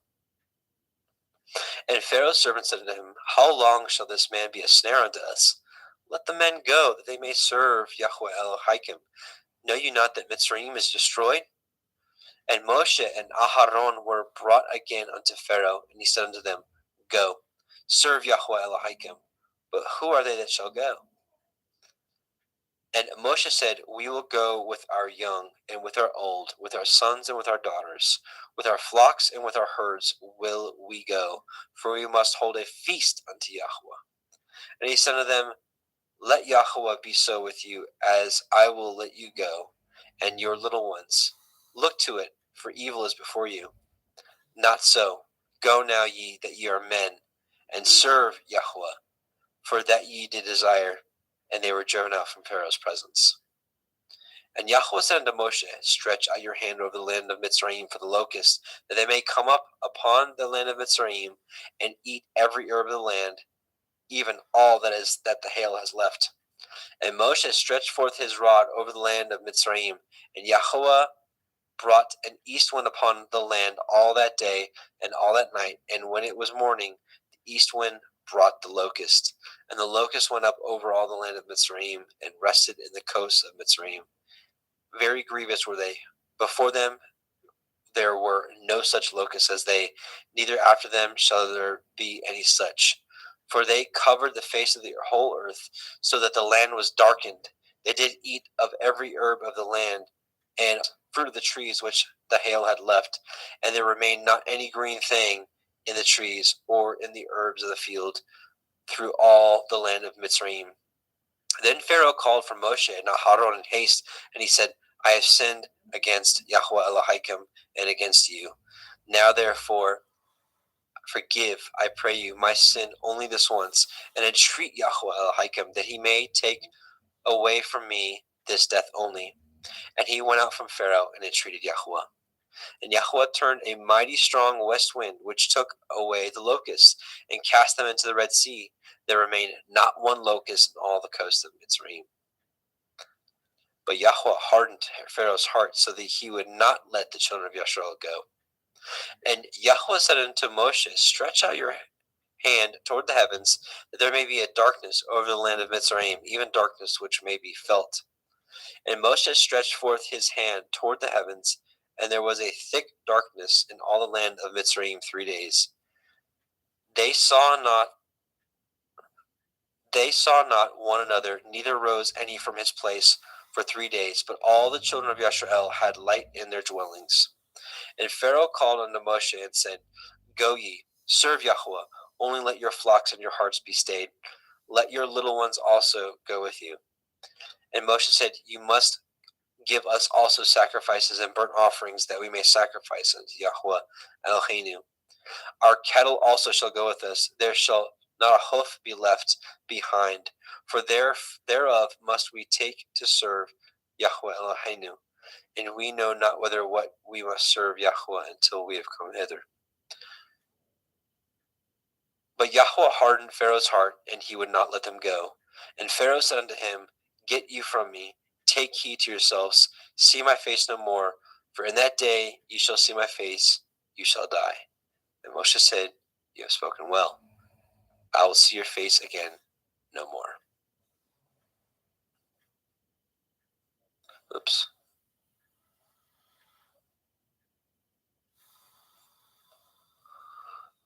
And Pharaoh's servants said unto him, How long shall this man be a snare unto us? Let the men go, that they may serve Yahweh Elohim. Know you not that Mitzrayim is destroyed? And Moshe and Aharon were brought again unto Pharaoh, and he said unto them, Go, serve Yahweh Elohim. But who are they that shall go? And Moshe said, We will go with our young and with our old, with our sons and with our daughters, with our flocks and with our herds will we go, for we must hold a feast unto Yahweh. And he said unto them, Let Yahweh be so with you, as I will let you go, and your little ones. Look to it, for evil is before you. Not so. Go now ye, that ye are men, and serve Yahweh, for that ye did desire. And they were driven out from Pharaoh's presence. And Yahweh said unto Moshe, Stretch out your hand over the land of Mitzrayim for the locusts, that they may come up upon the land of Mitzrayim, and eat every herb of the land, even all that the hail has left. And Moshe stretched forth his rod over the land of Mitzrayim, and Yahweh brought an east wind upon the land all that day and all that night. And when it was morning, the east wind brought the locust. And the locust went up over all the land of Mitzrayim, and rested in the coasts of Mitzrayim. Very grievous were they. Before them there were no such locusts as they, neither after them shall there be any such. For they covered the face of the whole earth, so that the land was darkened. They did eat of every herb of the land, and fruit of the trees which the hail had left, and there remained not any green thing in the trees or in the herbs of the field through all the land of Mitzrayim. Then Pharaoh called for Moshe and Aharon in haste, and he said, I have sinned against Yahweh Elohim and against you. Now therefore, Forgive, I pray you, my sin only this once, and entreat Yahweh Elohim that he may take away from me this death only. And he went out from Pharaoh and entreated Yahweh. And Yahweh turned a mighty strong west wind, which took away the locusts and cast them into the Red Sea. There remained not one locust in all the coast of Mitzrayim. But Yahweh hardened Pharaoh's heart so that he would not let the children of Yisrael go. And Yahweh said unto Moshe, Stretch out your hand toward the heavens, that there may be a darkness over the land of Mitzrayim, even darkness which may be felt. And Moshe stretched forth his hand toward the heavens, and there was a thick darkness in all the land of Mitzrayim 3 days. They saw not one another, neither rose any from his place for 3 days, but all the children of Yisrael had light in their dwellings. And Pharaoh called unto Moshe and said, Go ye, serve Yahweh, only let your flocks and your hearts be stayed. Let your little ones also go with you. And Moshe said, You must give us also sacrifices and burnt offerings, that we may sacrifice unto Yahweh Eloheinu. Our cattle also shall go with us. There shall not a hoof be left behind, for thereof must we take to serve Yahweh Eloheinu. And we know not whether what we must serve Yahweh until we have come hither. But Yahweh hardened Pharaoh's heart, and he would not let them go. And Pharaoh said unto him, Get you from me, take heed to yourselves, see my face no more, for in that day you shall see my face, you shall die. And Moshe said, You have spoken well. I will see your face again no more. Oops.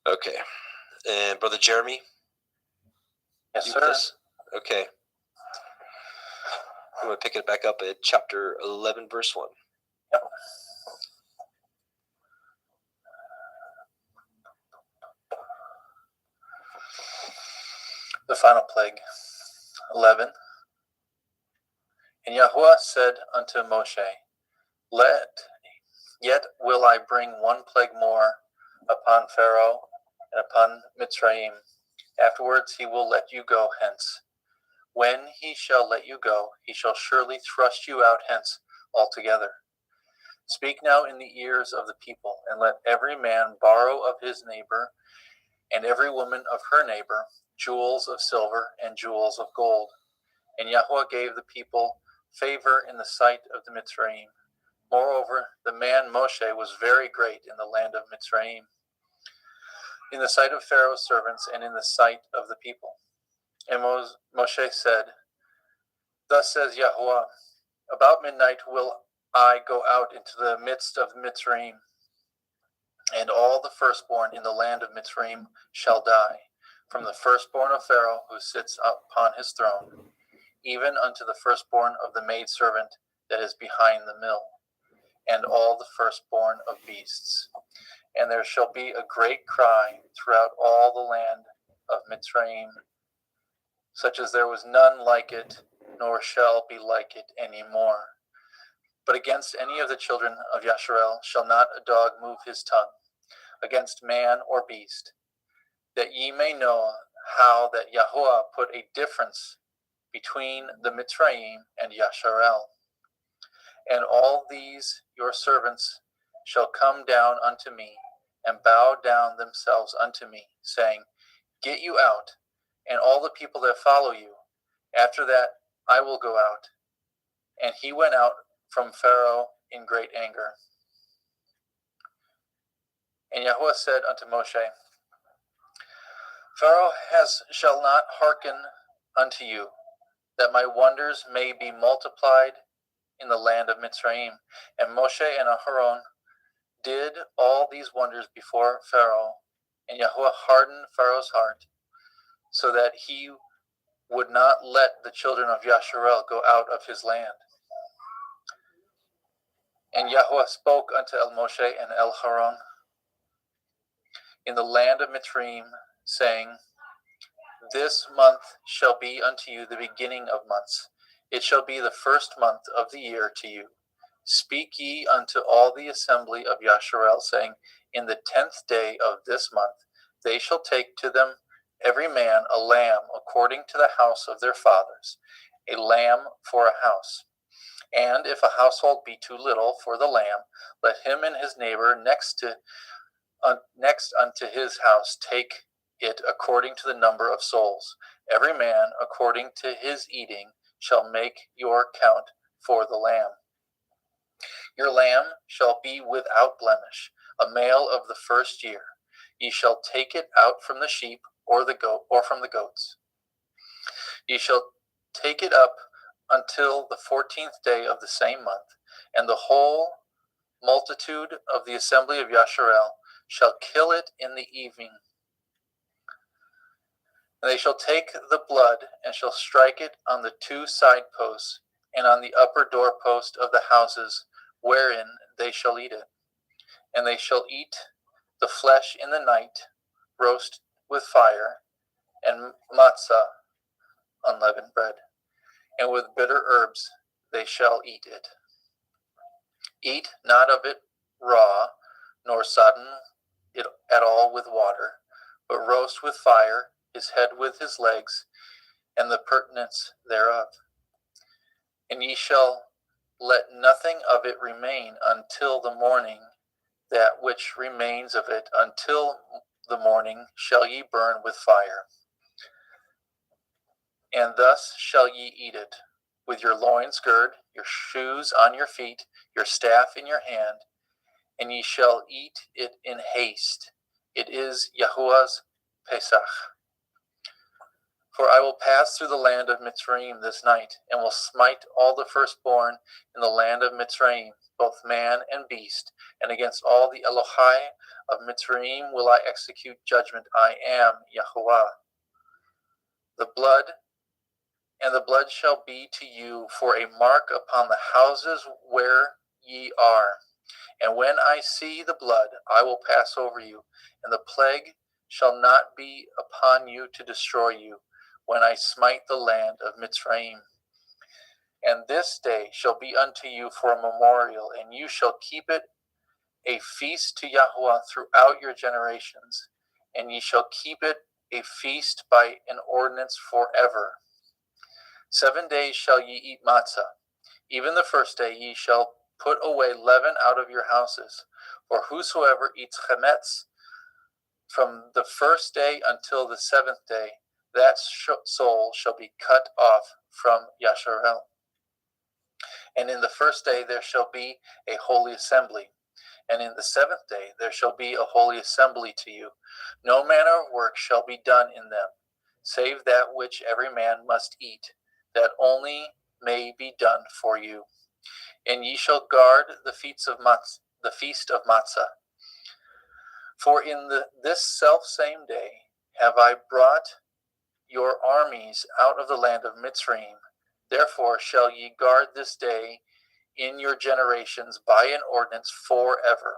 Okay. And Brother Jeremy? Yes, you sir. with us? Okay. I'm going to pick it back up at chapter 11, verse 1. Yep. The final plague, 11. And Yahweh said unto Moshe, Yet will I bring one plague more upon Pharaoh and upon Mitzrayim. Afterwards he will let you go hence. When he shall let you go, he shall surely thrust you out hence altogether. Speak now in the ears of the people, and let every man borrow of his neighbor, and every woman of her neighbor, jewels of silver and jewels of gold. And Yahweh gave the people favor in the sight of the Mitzrayim. Moreover, the man Moshe was very great in the land of Mitzrayim, in the sight of Pharaoh's servants and in the sight of the people. And Moshe said, Thus says Yahweh, About midnight will I go out into the midst of Mitzrayim, and all the firstborn in the land of Mitzrayim shall die, from the firstborn of Pharaoh who sits upon his throne, even unto the firstborn of the maidservant that is behind the mill, and all the firstborn of beasts. And there shall be a great cry throughout all the land of Mitzrayim, such as there was none like it, nor shall be like it any more. But against any of the children of Yasharel shall not a dog move his tongue, against man or beast, that ye may know how that Yahweh put a difference between the Mitzrayim and Yasharel. And all these your servants shall come down unto me, and bow down themselves unto me, saying, Get you out, and all the people that follow you. After that I will go out. And he went out from Pharaoh in great anger. And Yahweh said unto Moshe, Pharaoh shall not hearken unto you, that my wonders may be multiplied in the land of Mitzrayim. And Moshe and Aharon did all these wonders before Pharaoh, and Yahweh hardened Pharaoh's heart, so that he would not let the children of Yasharel go out of his land. And Yahweh spoke unto El Moshe and El Haron in the land of Mitzrayim, saying, This month shall be unto you the beginning of months. It shall be the first month of the year to you. Speak ye unto all the assembly of Yasharel, saying, In the 10th day of this month They shall take to them every man a lamb according to the house of their fathers, a lamb for a house. And if a household be too little for the lamb, let him and his neighbor next unto his house take it according to the number of souls. Every man according to his eating shall make your count for the lamb. Your lamb shall be without blemish, a male of the first year. Ye shall take it out from the sheep or from the goats. Ye shall take it up until the 14th day of the same month, and the whole multitude of the assembly of Yasharel shall kill it in the evening. And they shall take the blood and shall strike it on the two side posts and on the upper doorpost of the houses wherein they shall eat it. And they shall eat the flesh in the night, roast with fire, and matzah, unleavened bread, and with bitter herbs they shall eat it. Eat not of it raw, nor sodden it at all with water, but roast with fire his head with his legs, and the purtenance thereof. And ye shall let nothing of it remain until the morning. That which remains of it until the morning shall ye burn with fire. And thus shall ye eat it, with your loins girt, your shoes on your feet, your staff in your hand, and ye shall eat it in haste. It is Yahuwah's Pesach. For I will pass through the land of Mitzrayim this night, and will smite all the firstborn in the land of Mitzrayim, both man and beast, and against all the Elohai of Mitzrayim will I execute judgment. I am Yahuwah. The blood shall be to you for a mark upon the houses where ye are. And when I see the blood, I will pass over you, and the plague shall not be upon you to destroy you, when I smite the land of Mitzrayim. And this day shall be unto you for a memorial, and you shall keep it a feast to Yahuwah throughout your generations, and ye shall keep it a feast by an ordinance forever. 7 days shall ye eat matzah. Even the first day ye shall put away leaven out of your houses. For whosoever eats chametz from the first day until the 7th day, that soul shall be cut off from Yasharel. And in the first day there shall be a holy assembly, and in the 7th day there shall be a holy assembly to you. No manner of work shall be done in them, save that which every man must eat, that only may be done for you. And ye shall guard the feast of matzah. For in this selfsame day have I brought your armies out of the land of Mitzrayim. Therefore shall ye guard this day in your generations by an ordinance forever.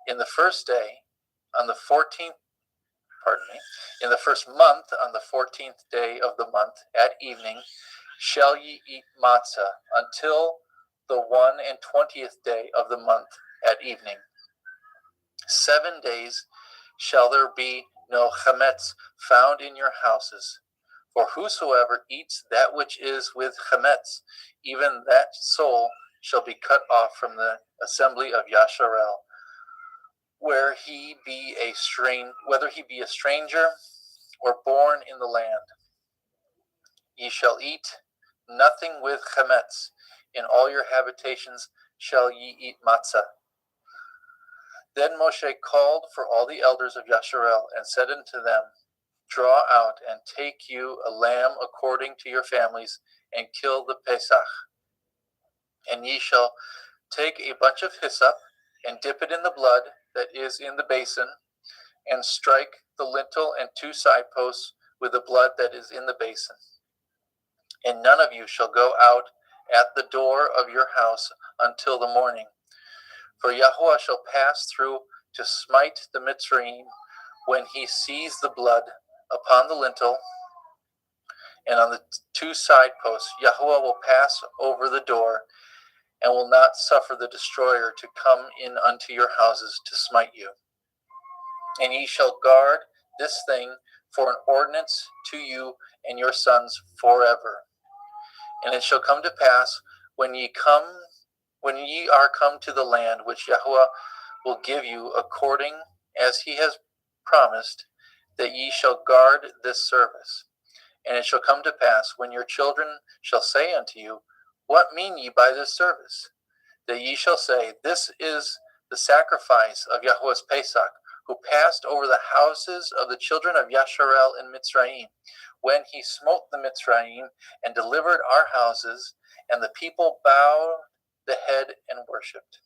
In the first day, in the first month, on the 14th day of the month, at evening, shall ye eat matzah until the 21st day of the month at evening. 7 days shall there be no chametz found in your houses. For whosoever eats that which is with chametz, even that soul shall be cut off from the assembly of Yasharel, whether he be a stranger or born in the land. Ye shall eat nothing with chametz. In all your habitations shall ye eat matzah. Then Moshe called for all the elders of Yasharel, and said unto them, Draw out, and take you a lamb according to your families, and kill the Pesach. And ye shall take a bunch of hyssop, and dip it in the blood that is in the basin, and strike the lintel and 2 side posts with the blood that is in the basin. And none of you shall go out at the door of your house until the morning. For Yahuwah shall pass through to smite the Mitzrayim when he sees the blood upon the lintel and on the 2 side posts. Yahuwah will pass over the door and will not suffer the destroyer to come in unto your houses to smite you. And ye shall guard this thing for an ordinance to you and your sons forever. And it shall come to pass when ye are come to the land which Yahweh will give you according as he has promised, that ye shall guard this service. And it shall come to pass when your children shall say unto you, What mean ye by this service? That ye shall say, This is the sacrifice of Yahweh's Pesach, who passed over the houses of the children of Yasharel in Mitzrayim, when he smote the Mitzrayim and delivered our houses, and the people bowed the head and worshipped.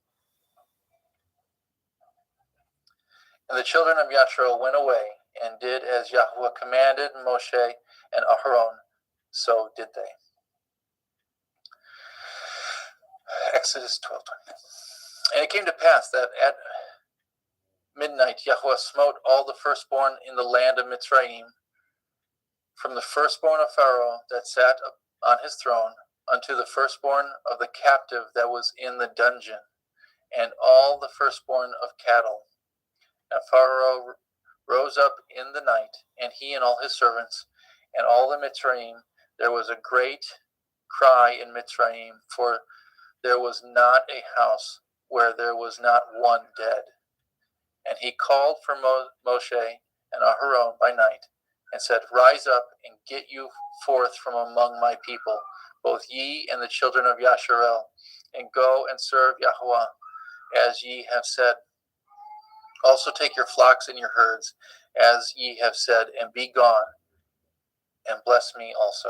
And the children of Yasharel went away and did as Yahweh commanded Moshe and Aharon, so did they. Exodus 12:20. And it came to pass that at midnight Yahweh smote all the firstborn in the land of Mitzrayim, from the firstborn of Pharaoh that sat on his throne, unto the firstborn of the captive that was in the dungeon, and all the firstborn of cattle. And Pharaoh rose up in the night, and he and all his servants, and all the Mitzrayim. There was a great cry in Mitzrayim, for there was not a house where there was not one dead. And he called for Moshe and Aharon by night, and said, Rise up and get you forth from among my people, both ye and the children of Yasharel, and go and serve Yahweh, as ye have said. Also take your flocks and your herds, as ye have said, and be gone, and bless me also.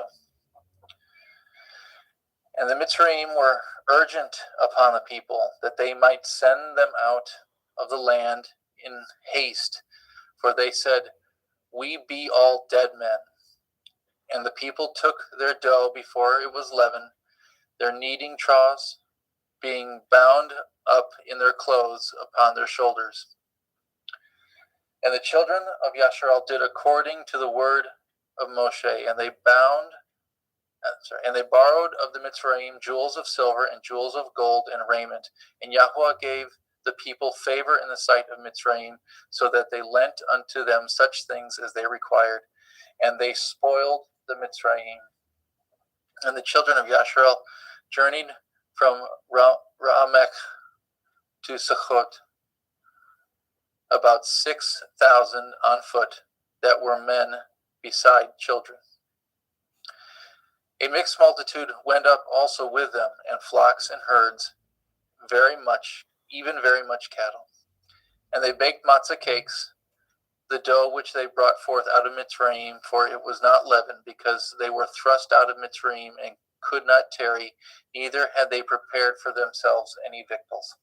And the Mitzrayim were urgent upon the people, that they might send them out of the land in haste, for they said, We be all dead men. And the people took their dough before it was leavened, their kneading troughs being bound up in their clothes upon their shoulders. And the children of Yasharel did according to the word of Moshe, and they borrowed of the Mitzrayim jewels of silver and jewels of gold and raiment. And Yahweh gave the people favor in the sight of Mitzrayim, so that they lent unto them such things as they required, and they spoiled the Mitzrayim. And the children of Yasharel journeyed from Ra'amech to Sukkot, about 6,000 on foot, that were men beside children. A mixed multitude went up also with them, and flocks and herds, very much cattle. And they baked matzah cakes, the dough which they brought forth out of Mitzrayim, for it was not leavened, because they were thrust out of Mitzrayim and could not tarry, neither had they prepared for themselves any victuals.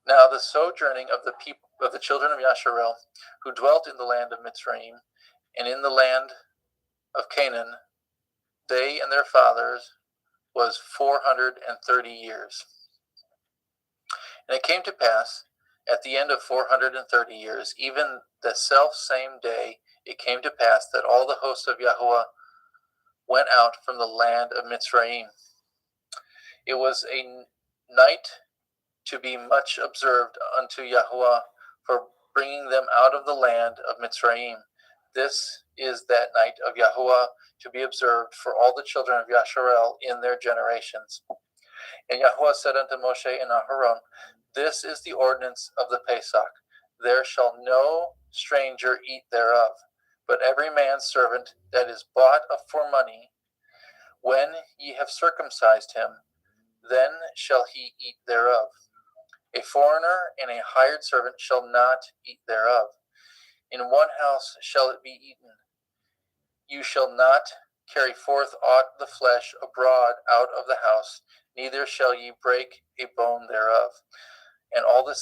Now the sojourning of the children of Yasharel, who dwelt in the land of Mitzrayim, and in the land of Canaan, they and their fathers, was 430 years. And it came to pass, at the end of 430 years, even the self same day, it came to pass that all the hosts of Yahweh went out from the land of Mitzrayim. It was a night to be much observed unto Yahweh for bringing them out of the land of Mitzrayim. This is that night of Yahweh to be observed for all the children of Yasharel in their generations. And Yahweh said unto Moshe and Aharon, This is the ordinance of the Pesach. There shall no stranger eat thereof, but every man's servant that is bought for money, when ye have circumcised him, then shall he eat thereof. A foreigner and a hired servant shall not eat thereof. In one house shall it be eaten. You shall not carry forth aught the flesh abroad out of the house, neither shall ye break a bone thereof. And all the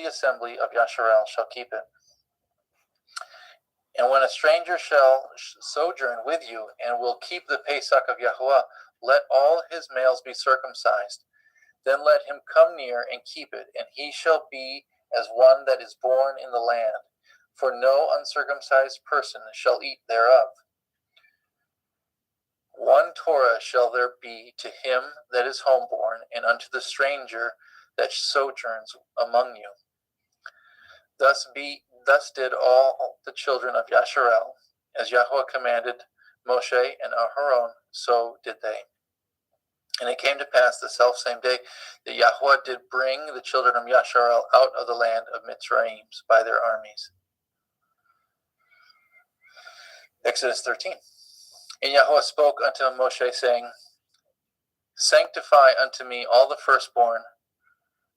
assembly of Yasharel shall keep it. And when a stranger shall sojourn with you, and will keep the Pesach of Yahweh, let all his males be circumcised. Then let him come near and keep it, and he shall be as one that is born in the land. For no uncircumcised person shall eat thereof. One Torah shall there be to him that is homeborn, and unto the stranger that sojourns among you. Thus did all the children of Yasharel, as Yahweh commanded Moshe and Aharon, so did they. And it came to pass the selfsame day that Yahweh did bring the children of Yasharel out of the land of Mitzrayim by their armies. Exodus 13. And Yahweh spoke unto Moshe, saying, Sanctify unto me all the firstborn,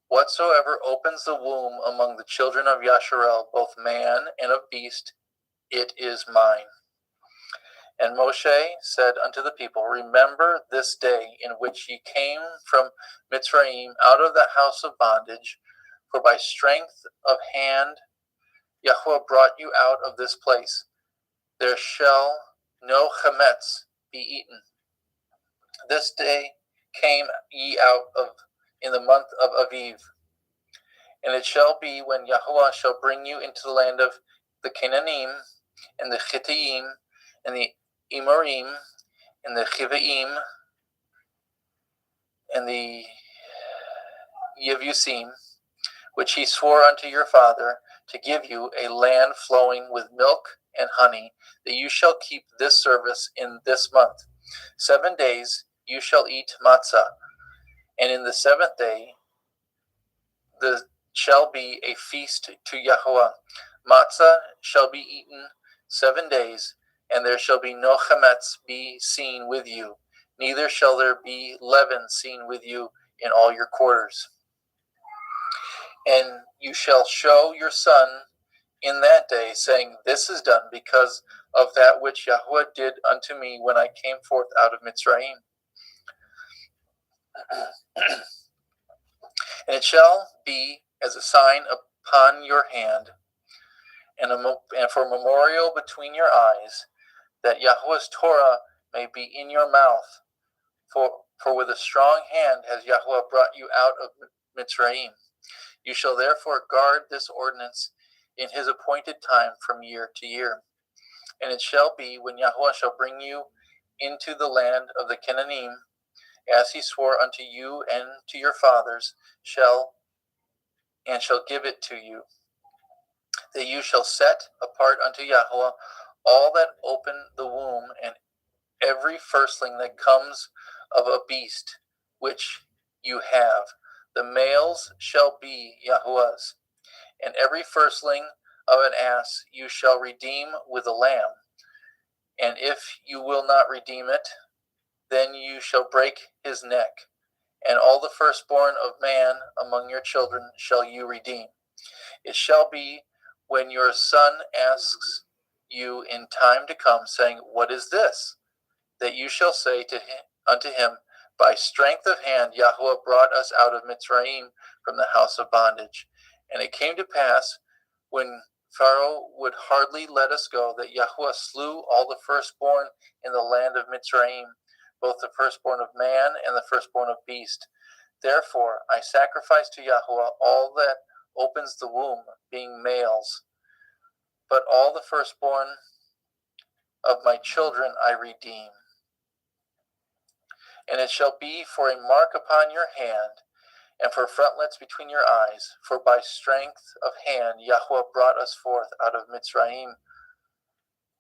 whatsoever opens the womb among the children of Yasharel, both man and of beast, it is mine. And Moshe said unto the people, Remember this day in which ye came from Mitzrayim out of the house of bondage, for by strength of hand Yahweh brought you out of this place. There shall no chametz be eaten. This day came ye out of in the month of Aviv. And it shall be when Yahweh shall bring you into the land of the Canaanim, and the Chittim, and the Amorim, and the Chivaim, and the Yevusim, which he swore unto your father, to give you a land flowing with milk and honey, that you shall keep this service in this month. 7 days you shall eat matzah, and in the 7th day there shall be a feast to Yahweh. Matzah shall be eaten 7 days, and there shall be no chametz be seen with you, neither shall there be leaven seen with you in all your quarters. And you shall show your son in that day, saying, This is done because of that which Yahweh did unto me when I came forth out of Mitzrayim. And it shall be as a sign upon your hand, and for a memorial between your eyes, that Yahweh's Torah may be in your mouth. For with a strong hand has Yahweh brought you out of Mitzrayim. You shall therefore guard this ordinance in his appointed time from year to year. And it shall be when Yahweh shall bring you into the land of the Canaanim, as he swore unto you and to your fathers, shall give it to you, that you shall set apart unto Yahweh all that open the womb, and every firstling that comes of a beast which you have. The males shall be Yahweh's, and every firstling of an ass you shall redeem with a lamb. And if you will not redeem it, then you shall break his neck. And all the firstborn of man among your children shall you redeem. It shall be when your son asks you in time to come, saying, What is this? That you shall say unto him, By strength of hand Yahweh brought us out of Mitzrayim from the house of bondage. And it came to pass, when Pharaoh would hardly let us go, that Yahweh slew all the firstborn in the land of Mitzrayim, both the firstborn of man and the firstborn of beast. Therefore I sacrifice to Yahweh all that opens the womb, being males. But all the firstborn of my children I redeem. And it shall be for a mark upon your hand, and for frontlets between your eyes, for by strength of hand Yahweh brought us forth out of Mitzrayim.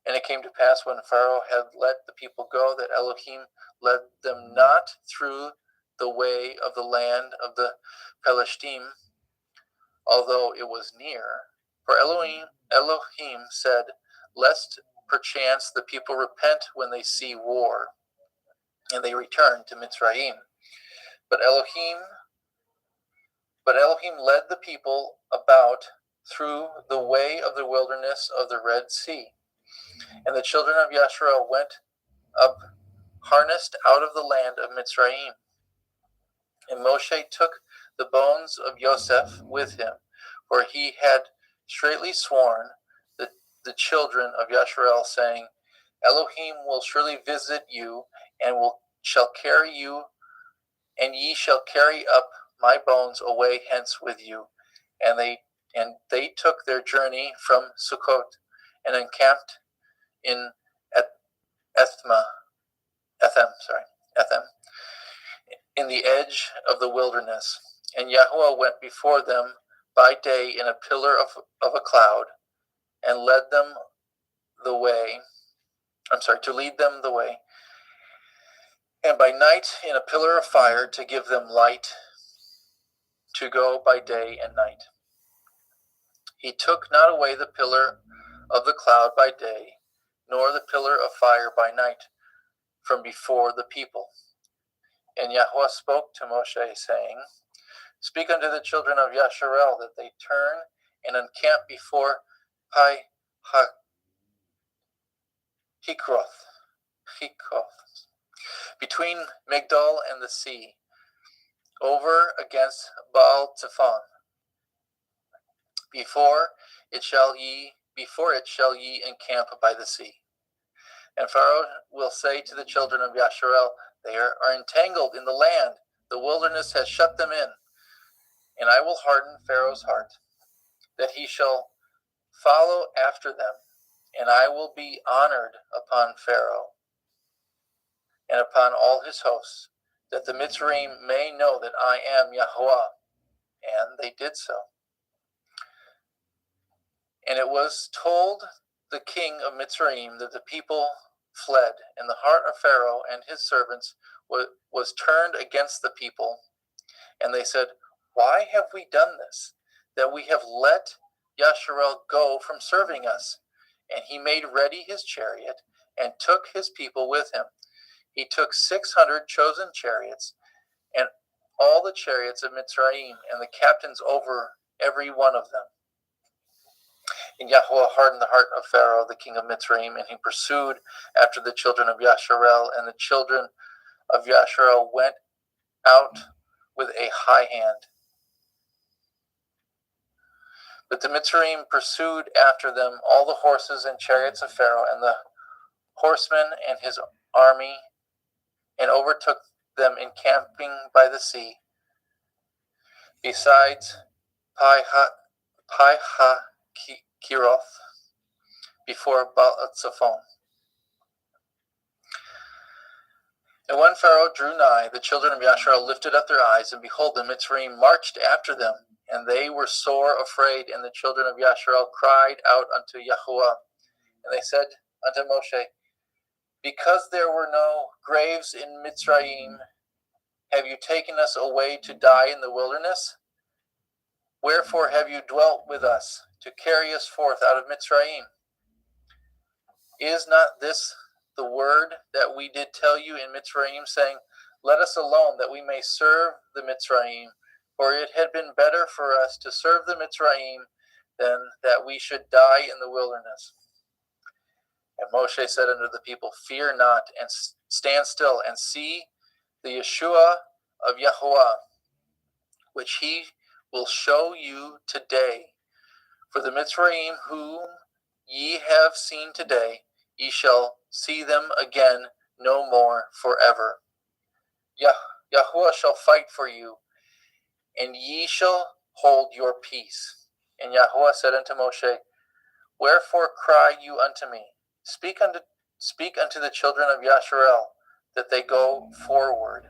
And it came to pass, when Pharaoh had let the people go, that Elohim led them not through the way of the land of the Pelishtim, although it was near. For Elohim said, Lest perchance the people repent when they see war, and they return to Mitzrayim. But Elohim led the people about through the way of the wilderness of the Red Sea. And the children of Yasharel went up harnessed out of the land of Mitzrayim. And Moshe took the bones of Yosef with him, for he had straitly sworn the children of Yasharel, saying, Elohim will surely visit you, and shall carry you, and ye shall carry up my bones away hence with you. And they took their journey from Sukkot, and encamped in Ethem, in the edge of the wilderness. And Yahuwah went before them by day in a pillar of a cloud, and led them the way. To lead them the way. And by night in a pillar of fire to give them light to go by day and night. He took not away the pillar of the cloud by day, nor the pillar of fire by night from before the people. And Yahuwah spoke to Moshe, saying, Speak unto the children of Yasharel that they turn and encamp before Pi Hikroth, between Migdol and the sea, over against Baal Zephon. Before it shall ye encamp by the sea. And Pharaoh will say to the children of Yasharel, They are entangled in the land, the wilderness has shut them in. And I will harden Pharaoh's heart, that he shall follow after them, and I will be honored upon Pharaoh and upon all his hosts, that the Mitzrayim may know that I am Yahuwah. And they did so. And it was told the king of Mitzrayim that the people fled, and the heart of Pharaoh and his servants was turned against the people. And they said, Why have we done this, that we have let Yasharel go from serving us? And he made ready his chariot, and took his people with him. He took 600 chosen chariots, and all the chariots of Mitzrayim, and the captains over every one of them. And Yahuwah hardened the heart of Pharaoh, the king of Mitzrayim, and he pursued after the children of Yasharel, and the children of Yasharel went out with a high hand. But the Mitzrayim pursued after them all the horses and chariots of Pharaoh, and the horsemen and his army, and overtook them encamping by the sea, besides Pi-haKiroth, before Baal-Zephon. And when Pharaoh drew nigh, the children of Yasharel lifted up their eyes, and behold, the Mitzrayim marched after them, and they were sore afraid. And the children of Yasharel cried out unto Yahuwah, and they said unto Moshe, Because there were no graves in Mitzrayim, have you taken us away to die in the wilderness? Wherefore have you dwelt with us, to carry us forth out of Mitzrayim? Is not this the word that we did tell you in Mitzrayim, saying, Let us alone, that we may serve the Mitzrayim? For it had been better for us to serve the Mitzrayim than that we should die in the wilderness. And Moshe said unto the people, Fear not, and stand still, and see the Yeshua of Yahuwah, which he will show you today. For the Mitzrayim whom ye have seen today, ye shall see them again no more forever. Yahuwah shall fight for you, and ye shall hold your peace. And Yahuwah said unto Moshe, Wherefore cry you unto me? Speak unto the children of Yasharel, that they go forward.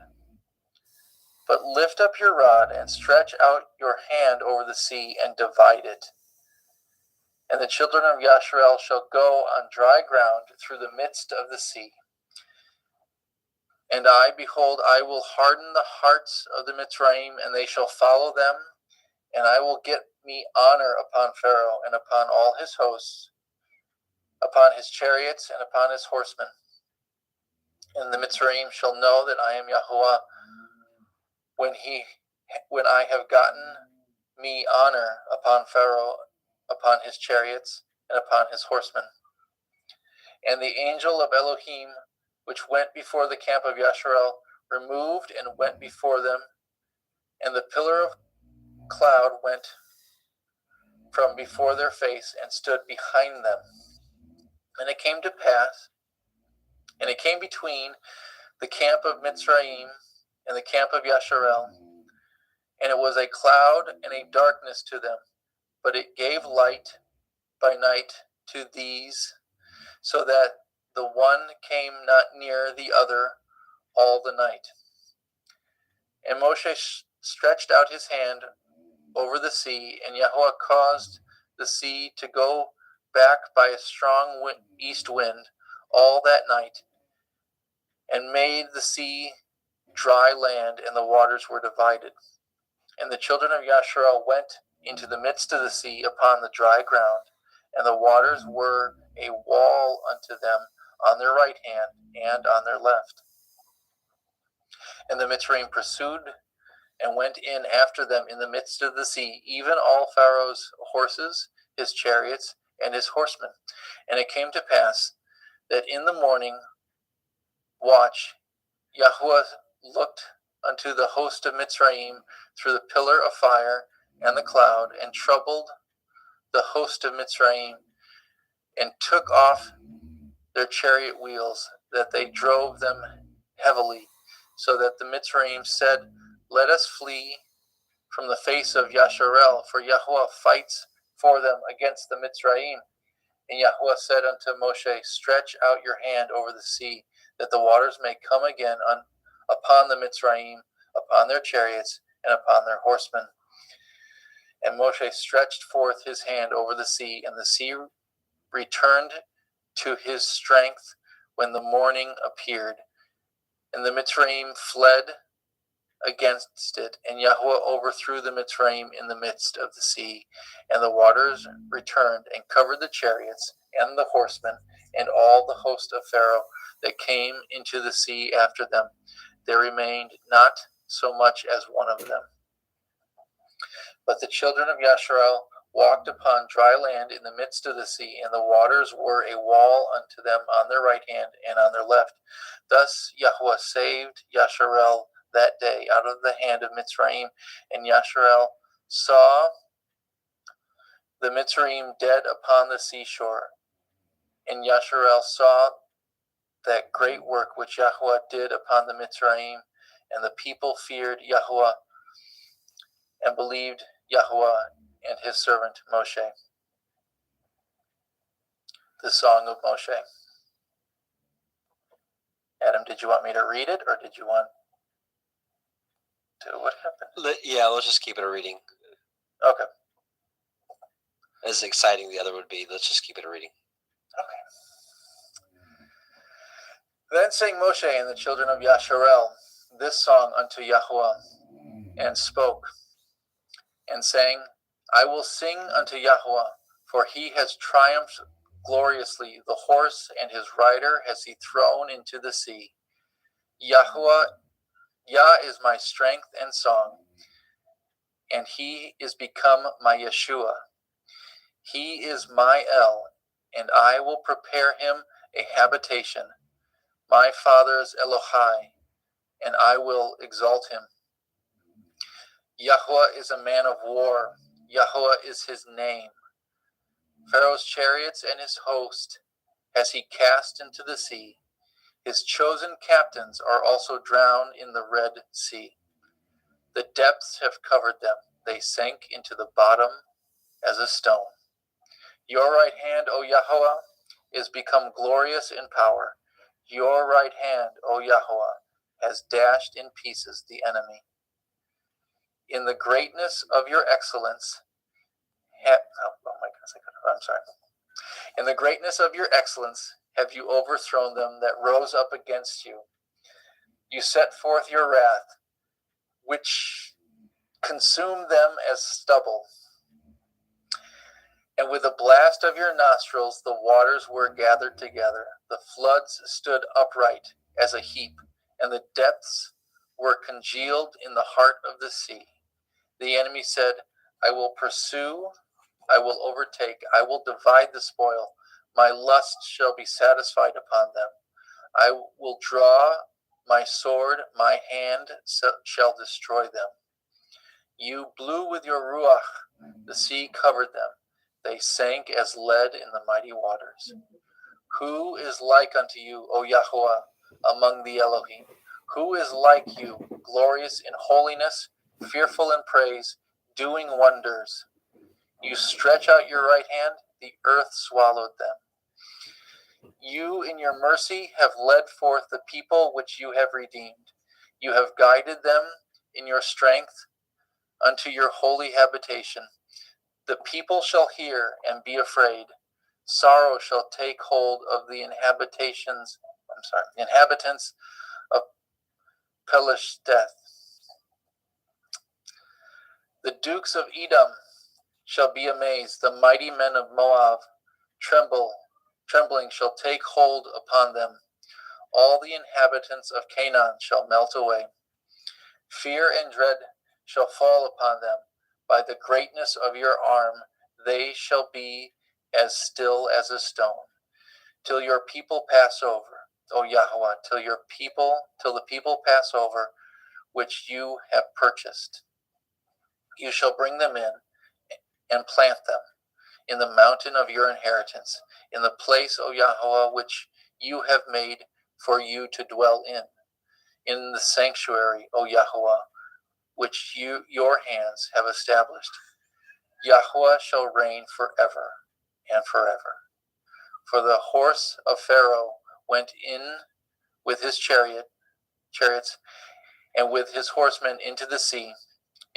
But lift up your rod, and stretch out your hand over the sea, and divide it. And the children of Yasharel shall go on dry ground through the midst of the sea. And I, behold, I will harden the hearts of the Mitzrayim, and they shall follow them, and I will get me honor upon Pharaoh, and upon all his hosts, upon his chariots, and upon his horsemen. And the Mitzrayim shall know that I am Yahuwah, when I have gotten me honor upon Pharaoh, upon his chariots, and upon his horsemen. And the angel of Elohim, which went before the camp of Yasharel, removed and went before them, and the pillar of cloud went from before their face and stood behind them. And it came to pass, and it came between the camp of Mitzrayim and the camp of Yasharel, and it was a cloud and a darkness to them, but it gave light by night to these, so that the one came not near the other all the night. And Moshe stretched out his hand over the sea, and Yahweh caused the sea to go back by a strong east wind all that night, and made the sea dry land, and the waters were divided. And the children of Yasharel went into the midst of the sea upon the dry ground, and the waters were a wall unto them on their right hand and on their left. And the Mitzrayim pursued and went in after them in the midst of the sea, even all Pharaoh's horses, his chariots, and his horsemen. And it came to pass that in the morning watch Yahweh looked unto the host of Mitzrayim through the pillar of fire and the cloud, and troubled the host of Mitzrayim, and took off their chariot wheels, that they drove them heavily, so that the Mitzrayim said, Let us flee from the face of Yasharel, for Yahweh fights for them against the Mitzrayim. And Yahweh said unto Moshe, Stretch out your hand over the sea, that the waters may come again upon the Mitzrayim, upon their chariots, and upon their horsemen. And Moshe stretched forth his hand over the sea, and the sea returned to his strength when the morning appeared. And the Mitzrayim fled against it, and Yahweh overthrew the Mitzrayim in the midst of the sea. And the waters returned and covered the chariots and the horsemen and all the host of Pharaoh that came into the sea after them. There remained not so much as one of them. But the children of Yasharel walked upon dry land in the midst of the sea, and the waters were a wall unto them on their right hand and on their left. Thus Yahweh saved Yasharel that day out of the hand of Mitzrayim, and Yasharel saw the Mitzrayim dead upon the seashore. And Yasharel saw that great work which Yahweh did upon the Mitzrayim, and the people feared Yahweh and believed Yahweh and his servant Moshe. The Song of Moshe. Adam, did you want me to read it, or did you want to? What happened? Yeah, let's just keep it a reading. Okay. As exciting the other would be, let's just keep it a reading. Okay. Then sang Moshe and the children of Yasharel this song unto Yahweh, and spoke, and sang, I will sing unto Yahweh, for he has triumphed gloriously. The horse and his rider has he thrown into the sea. Yahweh, Yah is my strength and song, and he is become my Yeshua. He is my El, and I will prepare him a habitation, my father's Elohai, and I will exalt him. Yahweh is a man of war. Yahweh is his name. Pharaoh's chariots and his host has he cast into the sea. His chosen captains are also drowned in the Red Sea. The depths have covered them. They sank into the bottom as a stone. Your right hand, O Yahweh, is become glorious in power. Your right hand, O Yahweh, has dashed in pieces the enemy. In the greatness of your excellence, In the greatness of your excellence have you overthrown them that rose up against you. You set forth your wrath, which consumed them as stubble. And with a blast of your nostrils the waters were gathered together. The floods stood upright as a heap, and the depths were congealed in the heart of the sea. The enemy said, I will pursue, I will overtake, I will divide the spoil. My lust shall be satisfied upon them. I will draw my sword, my hand shall destroy them. You blew with your ruach, the sea covered them. They sank as lead in the mighty waters. Who is like unto you, O Yahweh, among the Elohim? Who is like you, glorious in holiness, fearful in praise, doing wonders? You stretch out your right hand, the earth swallowed them. You in your mercy have led forth the people which you have redeemed. You have guided them in your strength unto your holy habitation. The people shall hear and be afraid. Sorrow shall take hold of the inhabitants of Pelisheth. The dukes of Edom shall be amazed. The mighty men of Moab trembling shall take hold upon them. All the inhabitants of Canaan shall melt away. Fear and dread shall fall upon them. By the greatness of your arm they shall be as still as a stone, till your people pass over, O Yahweh, till the people pass over, which you have purchased. You shall bring them in and plant them in the mountain of your inheritance, in the place, O Yahweh, which you have made for you to dwell in the sanctuary, O Yahweh, which your hands have established. Yahweh shall reign forever and forever. For the horse of Pharaoh went in with his chariots and with his horsemen into the sea,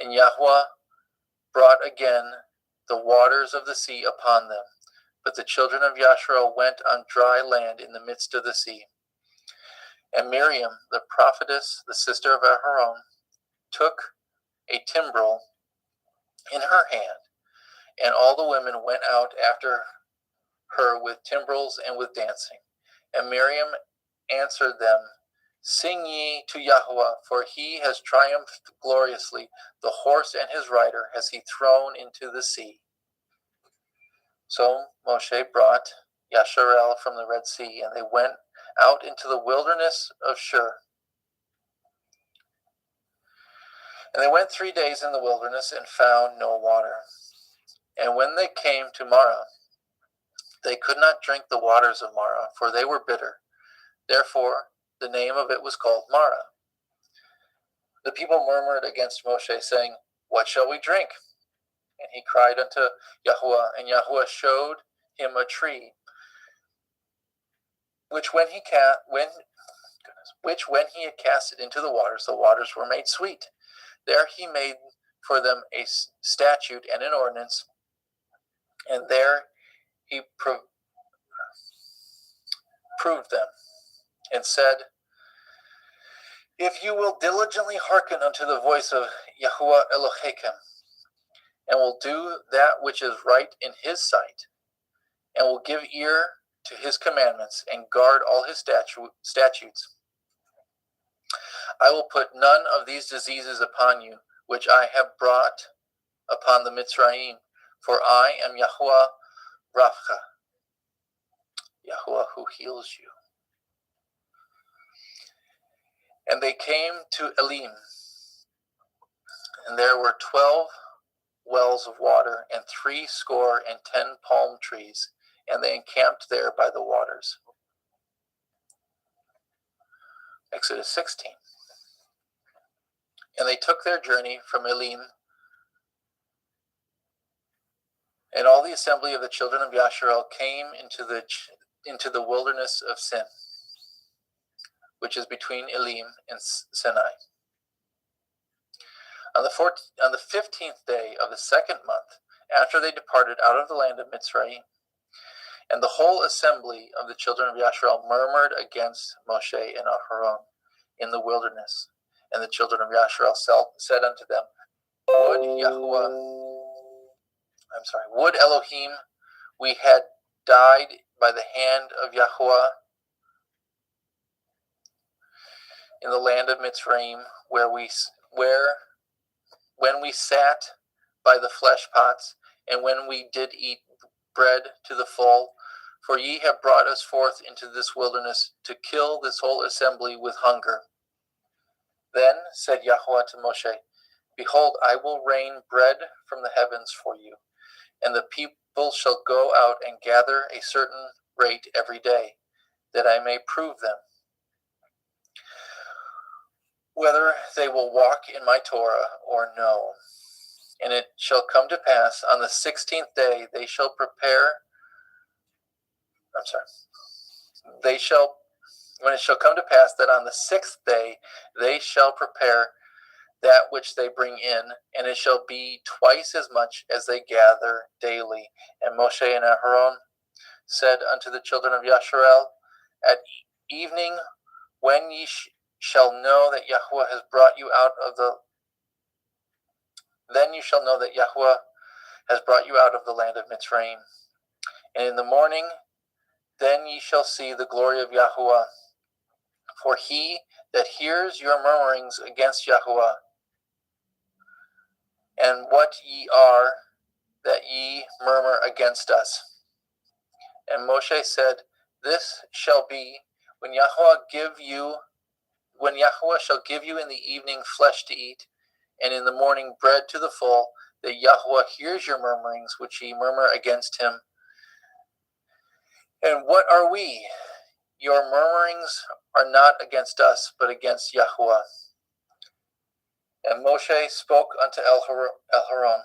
and Yahweh brought again the waters of the sea upon them. But the children of Yasharel went on dry land in the midst of the sea. And Miriam, the prophetess, the sister of Aharon, took a timbrel in her hand, and all the women went out after her with timbrels and with dancing. And Miriam answered them, Sing ye to Yahweh, for he has triumphed gloriously. The horse and his rider has he thrown into the sea. So Moshe brought Yasharel from the Red Sea, and they went out into the wilderness of Shur. And they went 3 days in the wilderness and found no water. And when they came to Marah, they could not drink the waters of Marah, for they were bitter. Therefore the name of it was called Marah. The people murmured against Moshe, saying, What shall we drink? And he cried unto Yahweh, and Yahweh showed him a tree, which when he had cast it into the waters were made sweet. There he made for them a statute and an ordinance, and there he proved them, and said, If you will diligently hearken unto the voice of Yahweh Elohechem, and will do that which is right in his sight, and will give ear to his commandments, and guard all his statutes, I will put none of these diseases upon you, which I have brought upon the Mitzrayim, for I am Yahweh Rapha, Yahweh who heals you. And they came to Elim, and there were 12 wells of water, and 70 palm trees, and they encamped there by the waters. Exodus 16. And they took their journey from Elim, and all the assembly of the children of Yasharel came into the wilderness of Sin, which is between Elim and Sinai. On the 15th day of the 2nd month, after they departed out of the land of Mitzrayim, and the whole assembly of the children of Yasharel murmured against Moshe and Aharon in the wilderness. And the children of Yasharel said unto them, Would Elohim we had died by the hand of Yahweh in the land of Mitzrayim, when we sat by the flesh pots, and when we did eat bread to the full. For ye have brought us forth into this wilderness to kill this whole assembly with hunger. Then said Yahweh to Moshe, Behold, I will rain bread from the heavens for you, and the people shall go out and gather a certain rate every day, that I may prove them, whether they will walk in my Torah or no. And it shall come to pass on the 16th day when it shall come to pass that on the 6th day they shall prepare that which they bring in, and it shall be twice as much as they gather daily. And Moshe and Aharon said unto the children of Yasharel, at evening, when ye shall know that Yahweh has brought you out of the then you shall know that Yahweh has brought you out of the land of Mitzrayim. And in the morning, then ye shall see the glory of Yahweh. For he that hears your murmurings against Yahweh, and what ye are that ye murmur against us. And Moshe said, this shall be when Yahweh shall give you in the evening flesh to eat, and in the morning bread to the full, that Yahweh hears your murmurings which ye murmur against him. And what are we? Your murmurings are not against us, but against Yahweh. And Moshe spoke unto Elharon,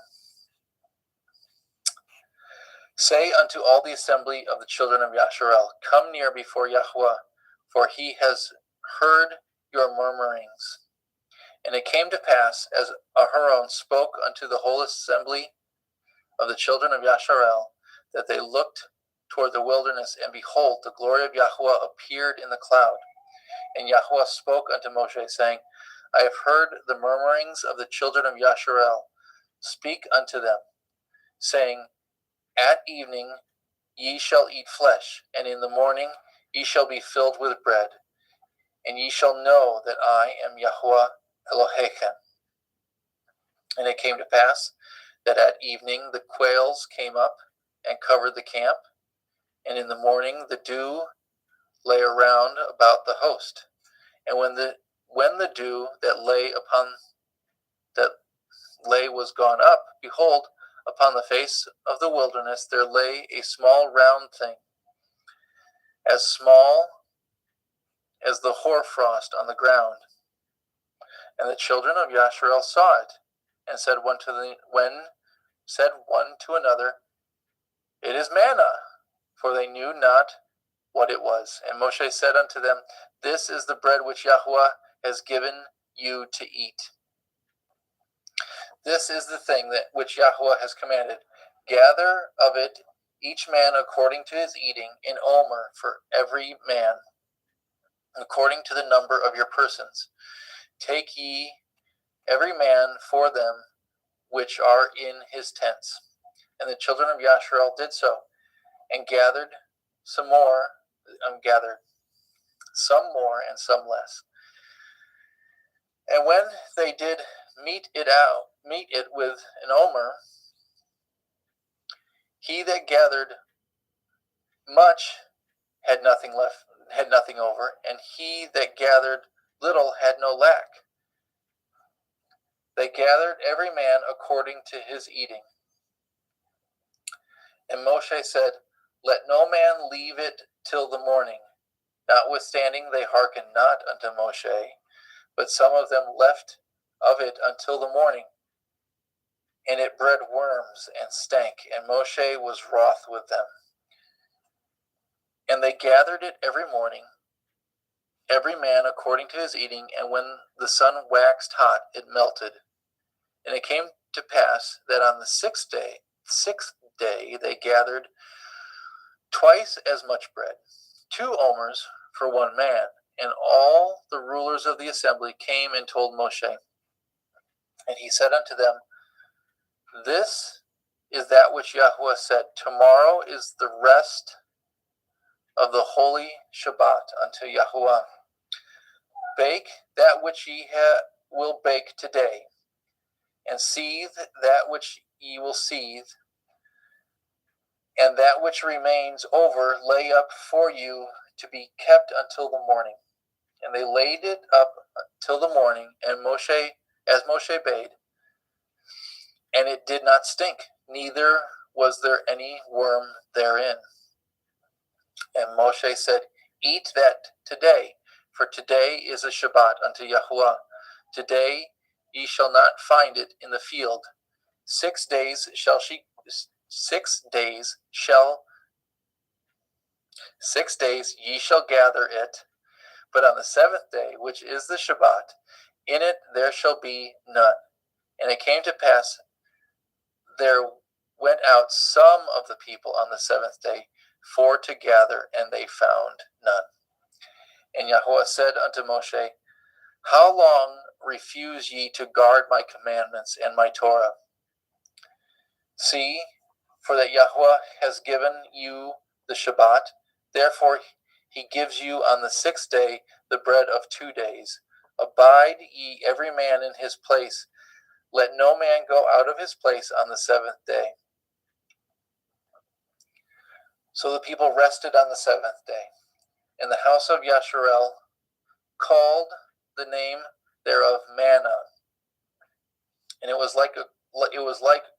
say unto all the assembly of the children of Yasharel, come near before Yahweh, for he has heard your murmurings. And it came to pass, as Aharon spoke unto the whole assembly of the children of Yasharel, that they looked toward the wilderness, and behold, the glory of Yahweh appeared in the cloud. And Yahweh spoke unto Moshe, saying, I have heard the murmurings of the children of Yasharel. Speak unto them, saying, at evening ye shall eat flesh, and in the morning ye shall be filled with bread, and ye shall know that I am Yahweh Elohechem. And it came to pass that at evening the quails came up and covered the camp, and in the morning the dew lay around about the host. And when the dew that lay was gone up, behold, upon the face of the wilderness there lay a small round thing, as small as the hoarfrost on the ground. And the children of Yasharel saw it, and said one to another, it is manna, for they knew not what it was. And Moshe said unto them, this is the bread which Yahweh has given you to eat. This is the thing which Yahweh has commanded. Gather of it each man according to his eating, an omer for every man, according to the number of your persons. Take ye every man for them which are in his tents. And the children of Yasharel did so, and gathered some more and some less. And when they did meet it with an omer, he that gathered much had nothing over, and he that gathered little had no lack. They gathered every man according to his eating. And Moshe said, let no man leave it till the morning. Notwithstanding they hearkened not unto Moshe, but some of them left of it until the morning. And it bred worms and stank, and Moshe was wroth with them. And they gathered it every morning, every man according to his eating, and when the sun waxed hot, it melted. And it came to pass that on the sixth day they gathered twice as much bread, 2 omers for one man. And all the rulers of the assembly came and told Moshe. And he said unto them, this is that which Yahweh said, tomorrow is the rest of the holy Shabbat unto Yahweh. Bake that which ye will bake today, and seethe that which ye will seethe, and that which remains over lay up for you to be kept until the morning. And they laid it up till the morning, and as Moshe bade, and it did not stink, neither was there any worm therein. And Moshe said, eat that today, for today is a Shabbat unto Yahuwah. Today ye shall not find it in the field. 6 days ye shall gather it, but on the 7th day, which is the Shabbat, In it there shall be none. And it came to pass, there went out some of the people on the seventh day for to gather, and they found none. And Yahweh said unto Moshe, How long refuse ye to guard my commandments and my Torah? See, for that Yahweh has given you the Shabbat, therefore he gives you on the sixth day the bread of 2 days. Abide ye every man in his place. Let no man go out of his place on the seventh day. So the people rested on the seventh day. And the house of Yasharel called the name thereof manna, and it was like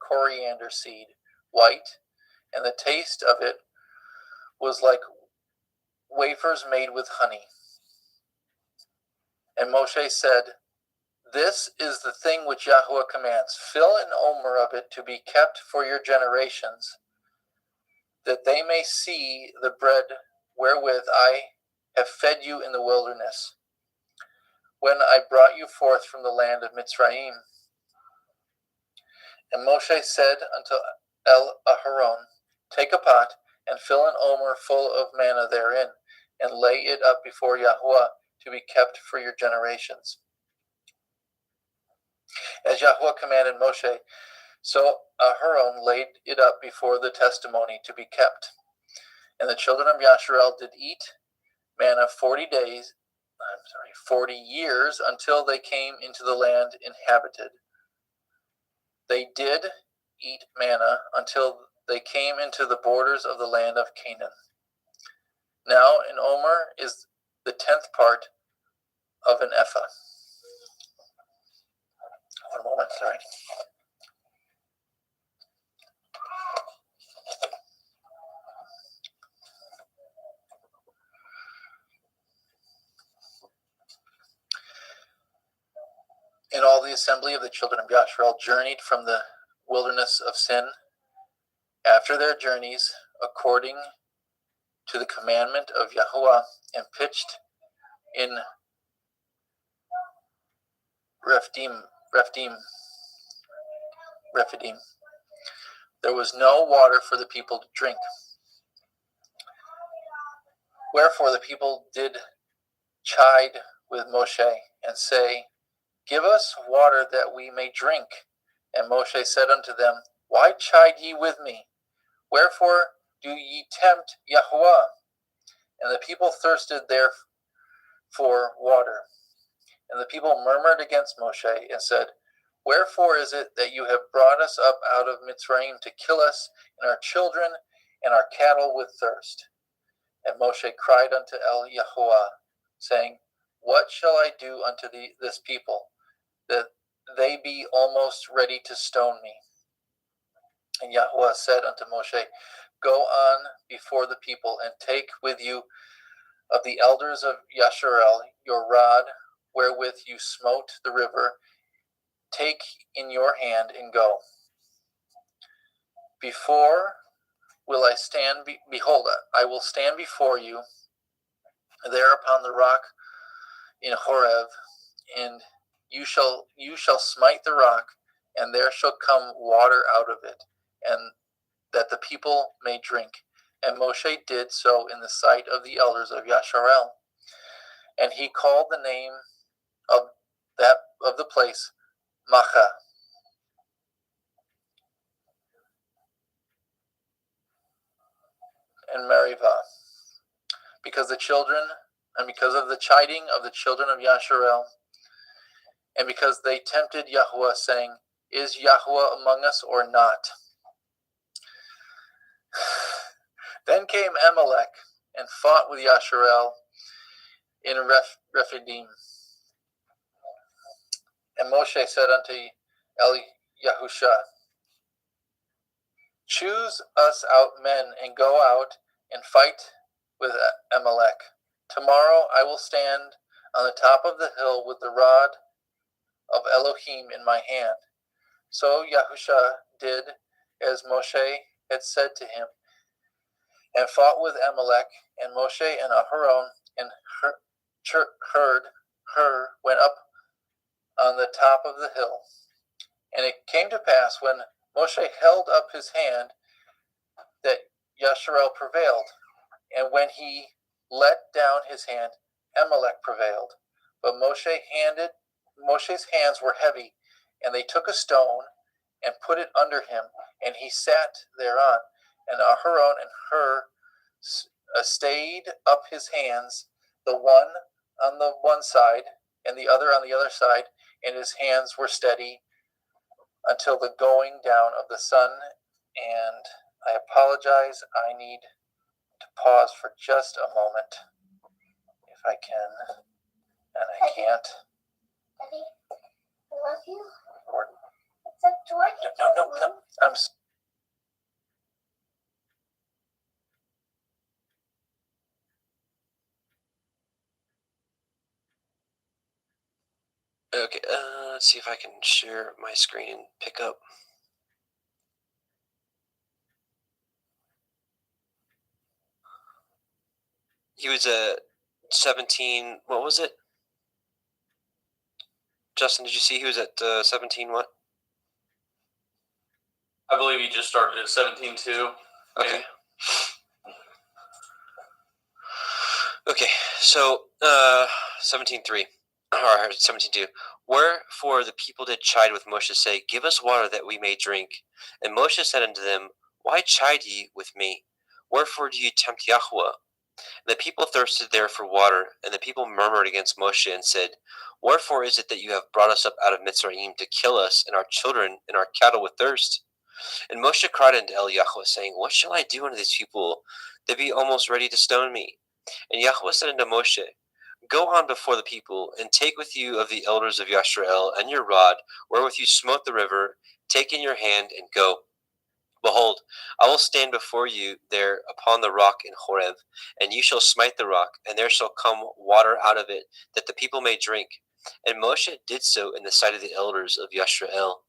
coriander seed, white, and the taste of it was like wafers made with honey. And Moshe said, This is the thing which Yahweh commands. Fill an omer of it to be kept for your generations, that they may see the bread wherewith I have fed you in the wilderness, when I brought you forth from the land of Mitzrayim. And Moshe said unto Aharon, Take a pot, and fill an omer full of manna therein, and lay it up before Yahweh to be kept for your generations. As Yahweh commanded Moshe, so Aharon laid it up before the testimony to be kept. And the children of Yasharel did eat manna 40 years, until they came into the land inhabited. They did eat manna until they came into the borders of the land of Canaan. Now an omer is the 10th part of an ephah. One moment, sorry. And all the assembly of the children of Yasharel journeyed from the wilderness of Sin after their journeys, according to the commandment of Yahweh, and pitched in Rephidim. There was no water for the people to drink. Wherefore the people did chide with Moshe, and say, Give us water that we may drink. And Moshe said unto them, Why chide ye with me? Wherefore do ye tempt Yahweh? And the people thirsted there for water. And the people murmured against Moshe, and said, Wherefore is it that you have brought us up out of Mitzrayim to kill us and our children and our cattle with thirst? And Moshe cried unto Yahweh, saying, What shall I do unto this people, that they be almost ready to stone me? And Yahweh said unto Moshe, Go on before the people, and take with you of the elders of Yasharel your rod, wherewith you smote the river, take in your hand, and go. Behold, I will stand before you there upon the rock in Horeb, and you shall smite the rock, and there shall come water out of it, and that the people may drink. And Moshe did so in the sight of the elders of Yasharel. And he called the name of the place Macha. And Meribah, because of the chiding of the children of Yasharel, and because they tempted Yahweh, saying, Is Yahweh among us or not? Then came Amalek and fought with Yasharel in Rephidim. And Moshe said unto Yahusha, Choose us out men, and go out and fight with Amalek. Tomorrow I will stand on the top of the hill with the rod of Elohim in my hand. So Yahusha did as Moshe had said to him, and fought with Amalek. And Moshe and Aharon and Hur went up on the top of the hill. And it came to pass when Moshe held up his hand that Yasharel prevailed, and when he let down his hand, Amalek prevailed. But Moshe's hands were heavy, and they took a stone and put it under him, and he sat thereon. And Aharon and Hur stayed up his hands, the one on the one side and the other on the other side, and his hands were steady until the going down of the sun. And I apologize, I need to pause for just a moment, if I can, and I can't. Daddy, I love you. Or, It's a joy. no. I'm Okay, let's see if I can share my screen and pick up. He was at 17, what was it? Justin, did you see he was at 17 what? I believe he just started at 17-2. Okay. Okay, so 17:3 or 17:2. Wherefore the people did chide with Moshe, say, Give us water that we may drink. And Moshe said unto them, Why chide ye with me? Wherefore do ye tempt Yahweh? And the people thirsted there for water, and the people murmured against Moshe and said, Wherefore is it that you have brought us up out of Mitzrayim to kill us and our children and our cattle with thirst? And Moshe cried unto Yahweh, saying, What shall I do unto these people? They be almost ready to stone me. And Yahweh said unto Moshe, Go on before the people, and take with you of the elders of Yashrael and your rod, wherewith you smote the river, take in your hand, and go. Behold, I will stand before you there upon the rock in Horeb, and you shall smite the rock, and there shall come water out of it, that the people may drink. And Moshe did so in the sight of the elders of Yashrael.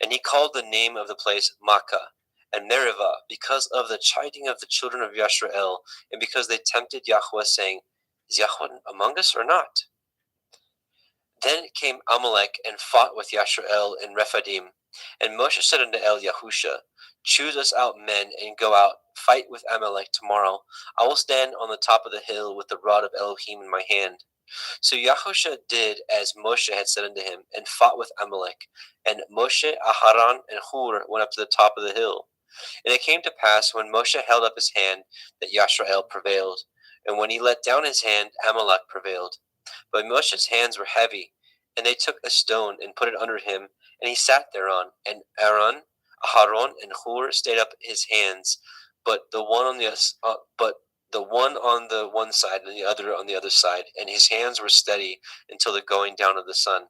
And he called the name of the place Makkah and Meribah, because of the chiding of the children of Yashrael, and because they tempted Yahweh, saying, Is Yahweh among us or not? Then came Amalek and fought with Yashrael in Rephidim. And Moshe said unto Yahusha, Choose us out men, and go out, fight with Amalek tomorrow. I will stand on the top of the hill with the rod of Elohim in my hand. So Yahusha did as Moshe had said unto him, and fought with Amalek. And Moshe, Aharon, and Hur went up to the top of the hill. And it came to pass, when Moshe held up his hand, that Yashrael prevailed. And when he let down his hand, Amalek prevailed. But Moshe's hands were heavy, and they took a stone and put it under him, and he sat thereon. And Aaron, Aharon, and Hur stayed up his hands, but the one on the one side and the other on the other side, and his hands were steady until the going down of the sun.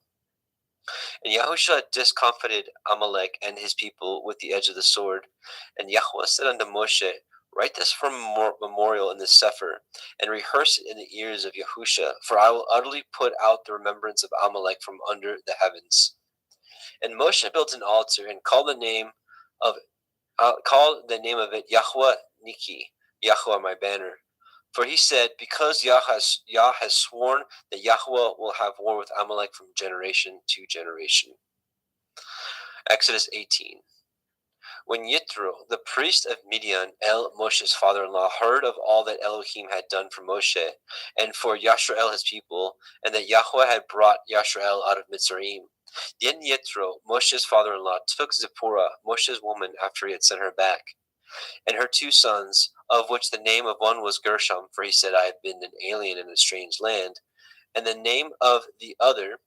And Yahusha discomfited Amalek and his people with the edge of the sword. And Yahweh said unto Moshe, Write this for a memorial in the Sefer, and rehearse it in the ears of Yahusha, for I will utterly put out the remembrance of Amalek from under the heavens. And Moshe built an altar and called the name of it Yahweh Niki, Yahweh my banner. For he said, Because Yah has sworn that Yahweh will have war with Amalek from generation to generation. Exodus 18. When Yitro, the priest of Midian, Moshe's father-in-law, heard of all that Elohim had done for Moshe and for Yashrael his people, and that Yahweh had brought Yashrael out of Mitzrayim, then Yitro, Moshe's father-in-law, took Zipporah, Moshe's woman, after he had sent her back, and her 2 sons, of which the name of one was Gershom, for he said, I have been an alien in a strange land, and the name of the other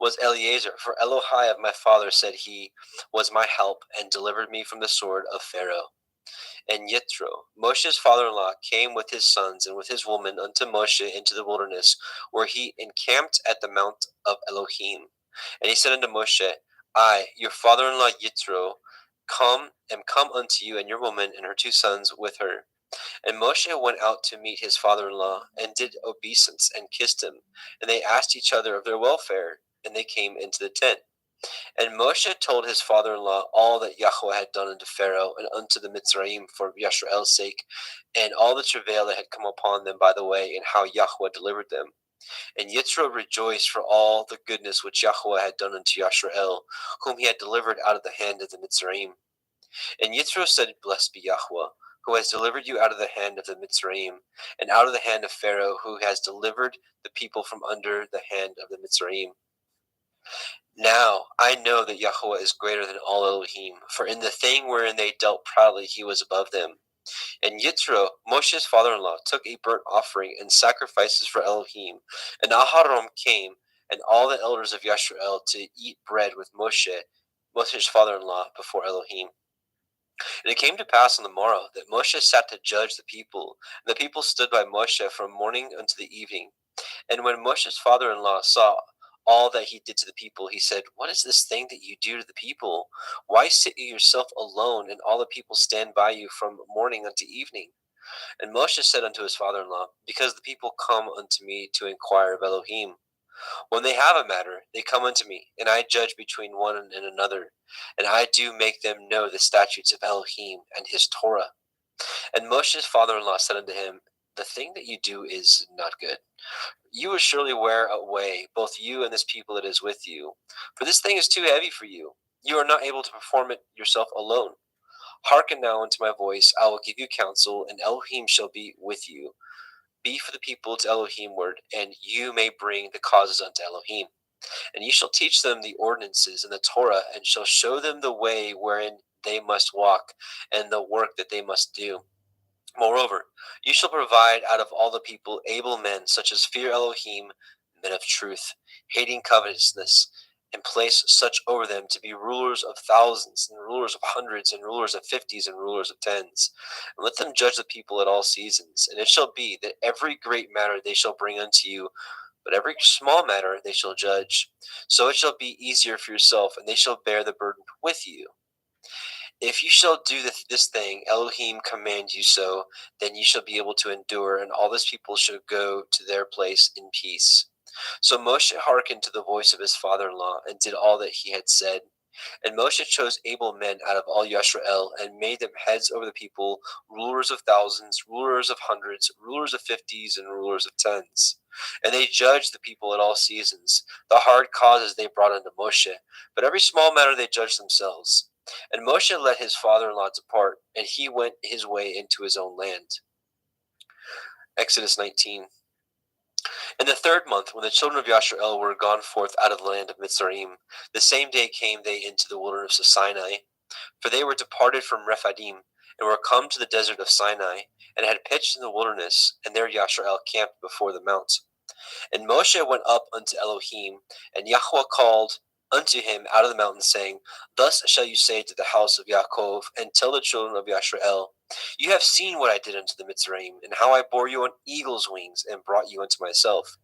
was Eleazar, for Elohai of my father said he was my help, and delivered me from the sword of Pharaoh. And Yitro, Moshe's father-in-law, came with his sons and with his woman unto Moshe into the wilderness, where he encamped at the mount of Elohim. And he said unto Moshe, I, your father-in-law Yitro, come unto you, and your woman and her 2 sons with her. And Moshe went out to meet his father-in-law, and did obeisance, and kissed him. And they asked each other of their welfare, and they came into the tent. And Moshe told his father-in-law all that Yahweh had done unto Pharaoh and unto the Mitzrayim for Yashrael's sake, and all the travail that had come upon them by the way, and how Yahweh delivered them. And Yitro rejoiced for all the goodness which Yahweh had done unto Yashrael, whom he had delivered out of the hand of the Mitzrayim. And Yitro said, Blessed be Yahweh, who has delivered you out of the hand of the Mitzrayim, and out of the hand of Pharaoh, who has delivered the people from under the hand of the Mitzrayim. Now I know that Yahweh is greater than all Elohim, for in the thing wherein they dealt proudly he was above them. And Yitro, Moshe's father-in-law, took a burnt offering and sacrifices for Elohim. And Aharon came, and all the elders of Yashrael, to eat bread with Moshe's father-in-law, before Elohim. And it came to pass on the morrow that Moshe sat to judge the people, and the people stood by Moshe from morning unto the evening. And when Moshe's father-in-law saw all that he did to the people, he said, What is this thing that you do to the people? Why sit you yourself alone, and all the people stand by you from morning unto evening? And Moshe said unto his father-in-law, Because the people come unto me to inquire of Elohim. When they have a matter, they come unto me, and I judge between one and another, and I do make them know the statutes of Elohim and his Torah. And Moshe's father-in-law said unto him, The thing that you do is not good. You will surely wear away, both you and this people that is with you. For this thing is too heavy for you. You are not able to perform it yourself alone. Hearken now unto my voice, I will give you counsel, and Elohim shall be with you. Be for the people to Elohim ward, and you may bring the causes unto Elohim. And ye shall teach them the ordinances and the Torah, and shall show them the way wherein they must walk, and the work that they must do. Moreover, you shall provide out of all the people able men, such as fear Elohim, men of truth, hating covetousness, and place such over them to be rulers of thousands, and rulers of hundreds, and rulers of fifties, and rulers of tens. And let them judge the people at all seasons. And it shall be that every great matter they shall bring unto you, but every small matter they shall judge. So it shall be easier for yourself, and they shall bear the burden with you. If you shall do this thing, Elohim command you so, then you shall be able to endure, and all this people shall go to their place in peace. So Moshe hearkened to the voice of his father-in-law, and did all that he had said. And Moshe chose able men out of all Yashrael, and made them heads over the people, rulers of thousands, rulers of hundreds, rulers of fifties, and rulers of tens. And they judged the people at all seasons. The hard causes they brought unto Moshe, but every small matter they judged themselves. And Moshe let his father-in-law depart, and he went his way into his own land. Exodus 19. In the 3rd month, when the children of Yashrael were gone forth out of the land of Mitzrayim, the same day came they into the wilderness of Sinai. For they were departed from Rephidim, and were come to the desert of Sinai, and had pitched in the wilderness, and there Yashrael camped before the mount. And Moshe went up unto Elohim, and Yahweh called unto him out of the mountain, saying, Thus shall you say to the house of Yaakov, and tell the children of Yashrael, You have seen what I did unto the Mitzrayim, and how I bore you on eagle's wings, and brought you unto myself.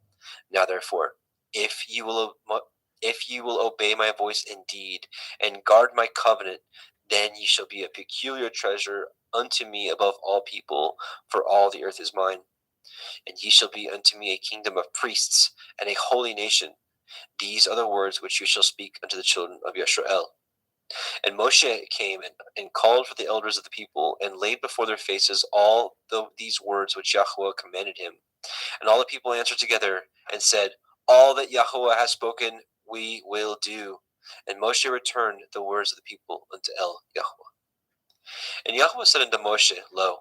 Now therefore, if you will obey my voice indeed, and guard my covenant, then ye shall be a peculiar treasure unto me above all people, for all the earth is mine. And ye shall be unto me a kingdom of priests, and a holy nation. These are the words which you shall speak unto the children of Yashrael. And Moshe came and called for the elders of the people, and laid before their faces all these words which Yahweh commanded him. And all the people answered together, and said, All that Yahweh has spoken, we will do. And Moshe returned the words of the people unto Yahweh. And Yahweh said unto Moshe, Lo,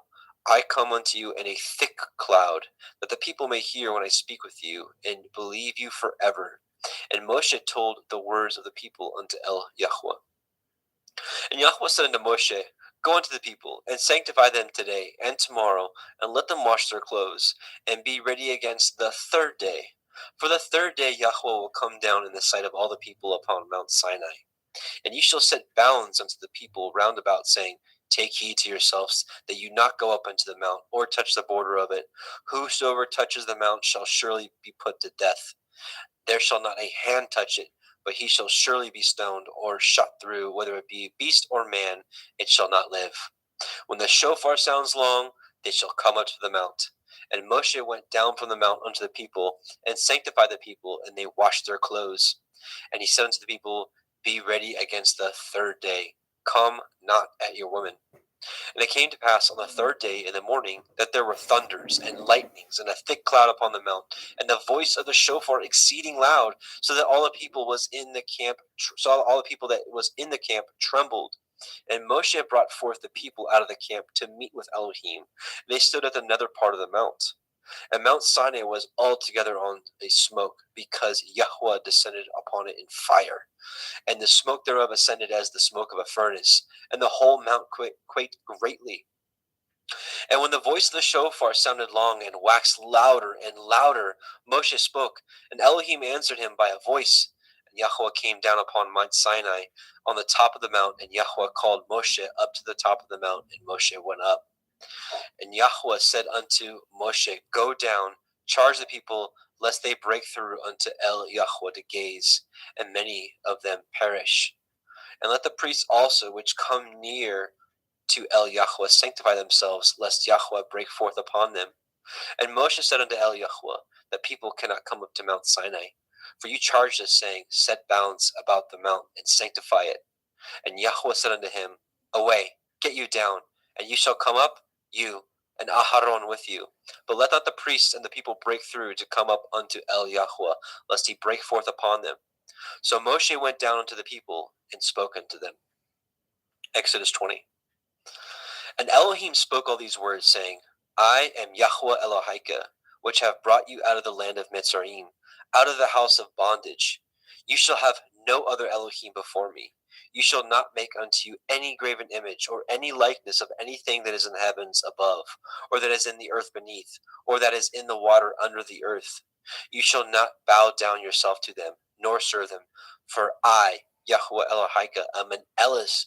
I come unto you in a thick cloud, that the people may hear when I speak with you, and believe you forever. And Moshe told the words of the people unto Yahweh. And Yahweh said unto Moshe, Go unto the people, and sanctify them today and tomorrow, and let them wash their clothes, and be ready against the 3rd day. For the 3rd day Yahweh will come down in the sight of all the people upon Mount Sinai. And ye shall set bounds unto the people round about, saying, Take heed to yourselves, that you not go up unto the mount, or touch the border of it. Whosoever touches the mount shall surely be put to death. There shall not a hand touch it, but he shall surely be stoned, or shot through, whether it be beast or man, it shall not live. When the shofar sounds long, they shall come up to the mount. And Moshe went down from the mount unto the people, and sanctified the people, and they washed their clothes. And he said unto the people, Be ready against the 3rd day. Come not at your women. And it came to pass on the third day in the morning that there were thunders and lightnings and a thick cloud upon the mount, and the voice of the shofar exceeding loud, so that all the people that was in the camp trembled. And Moshe brought forth the people out of the camp to meet with Elohim. They stood at the nether part of the mount. And Mount Sinai was altogether on a smoke, because Yahweh descended upon it in fire. And the smoke thereof ascended as the smoke of a furnace, and the whole mount quaked greatly. And when the voice of the shofar sounded long and waxed louder and louder, Moshe spoke, and Elohim answered him by a voice. And Yahweh came down upon Mount Sinai on the top of the mount, and Yahweh called Moshe up to the top of the mount, and Moshe went up. And Yahweh said unto Moshe, Go down, charge the people, lest they break through unto El Yahweh to gaze, and many of them perish. And let the priests also which come near to El Yahweh sanctify themselves, lest Yahweh break forth upon them. And Moshe said unto El Yahweh, the people cannot come up to Mount Sinai. For you charged us, saying, Set bounds about the mount, and sanctify it. And Yahweh said unto him, Away, get you down, and you shall come up, you, and Aharon with you. But let not the priests and the people break through to come up unto El Yahweh, lest he break forth upon them. So Moshe went down unto the people, and spoke unto them. Exodus 20. And Elohim spoke all these words, saying, I am Yahweh Elohika, which have brought you out of the land of Mitzrayim, out of the house of bondage. You shall have no other Elohim before me. You shall not make unto you any graven image, or any likeness of anything that is in the heavens above, or that is in the earth beneath, or that is in the water under the earth. You shall not bow down yourself to them, nor serve them. For I, Yahweh Elohika, am an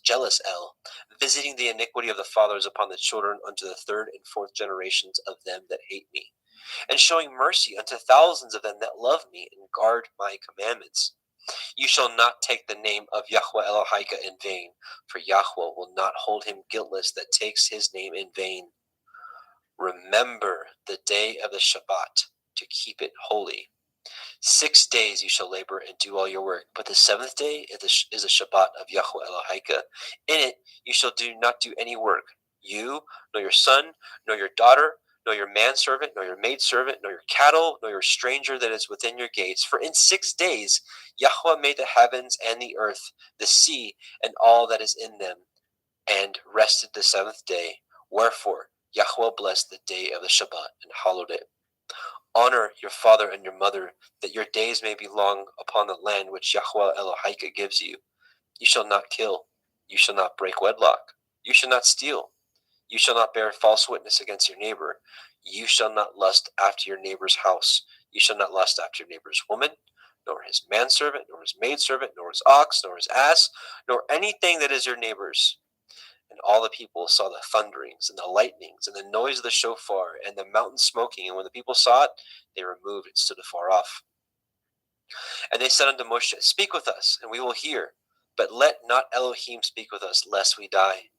jealous El, visiting the iniquity of the fathers upon the children unto the third and fourth generations of them that hate me, and showing mercy unto thousands of them that love me and guard my commandments. You shall not take the name of Yahweh Elohika in vain, for Yahweh will not hold him guiltless that takes his name in vain. Remember the day of the Shabbat, to keep it holy. 6 days you shall labor and do all your work, but the seventh day is a Shabbat of Yahweh Elohika. In it you shall not do any work, you, nor your son, nor your daughter, nor your manservant, nor your maidservant, nor your cattle, nor your stranger that is within your gates. For in 6 days Yahweh made the heavens and the earth, the sea, and all that is in them, and rested the seventh day. Wherefore Yahweh blessed the day of the Shabbat and hallowed it. Honor your father and your mother, that your days may be long upon the land which Yahweh Elohika gives you. You shall not kill. You shall not break wedlock. You shall not steal. You shall not bear false witness against your neighbor. You shall not lust after your neighbor's house. You shall not lust after your neighbor's woman, nor his manservant, nor his maidservant, nor his ox, nor his ass, nor anything that is your neighbor's. And all the people saw the thunderings and the lightnings and the noise of the shofar and the mountain smoking. And when the people saw it, they removed and stood afar off. And they said unto Moshe, Speak with us, and we will hear. But let not Elohim speak with us, lest we die.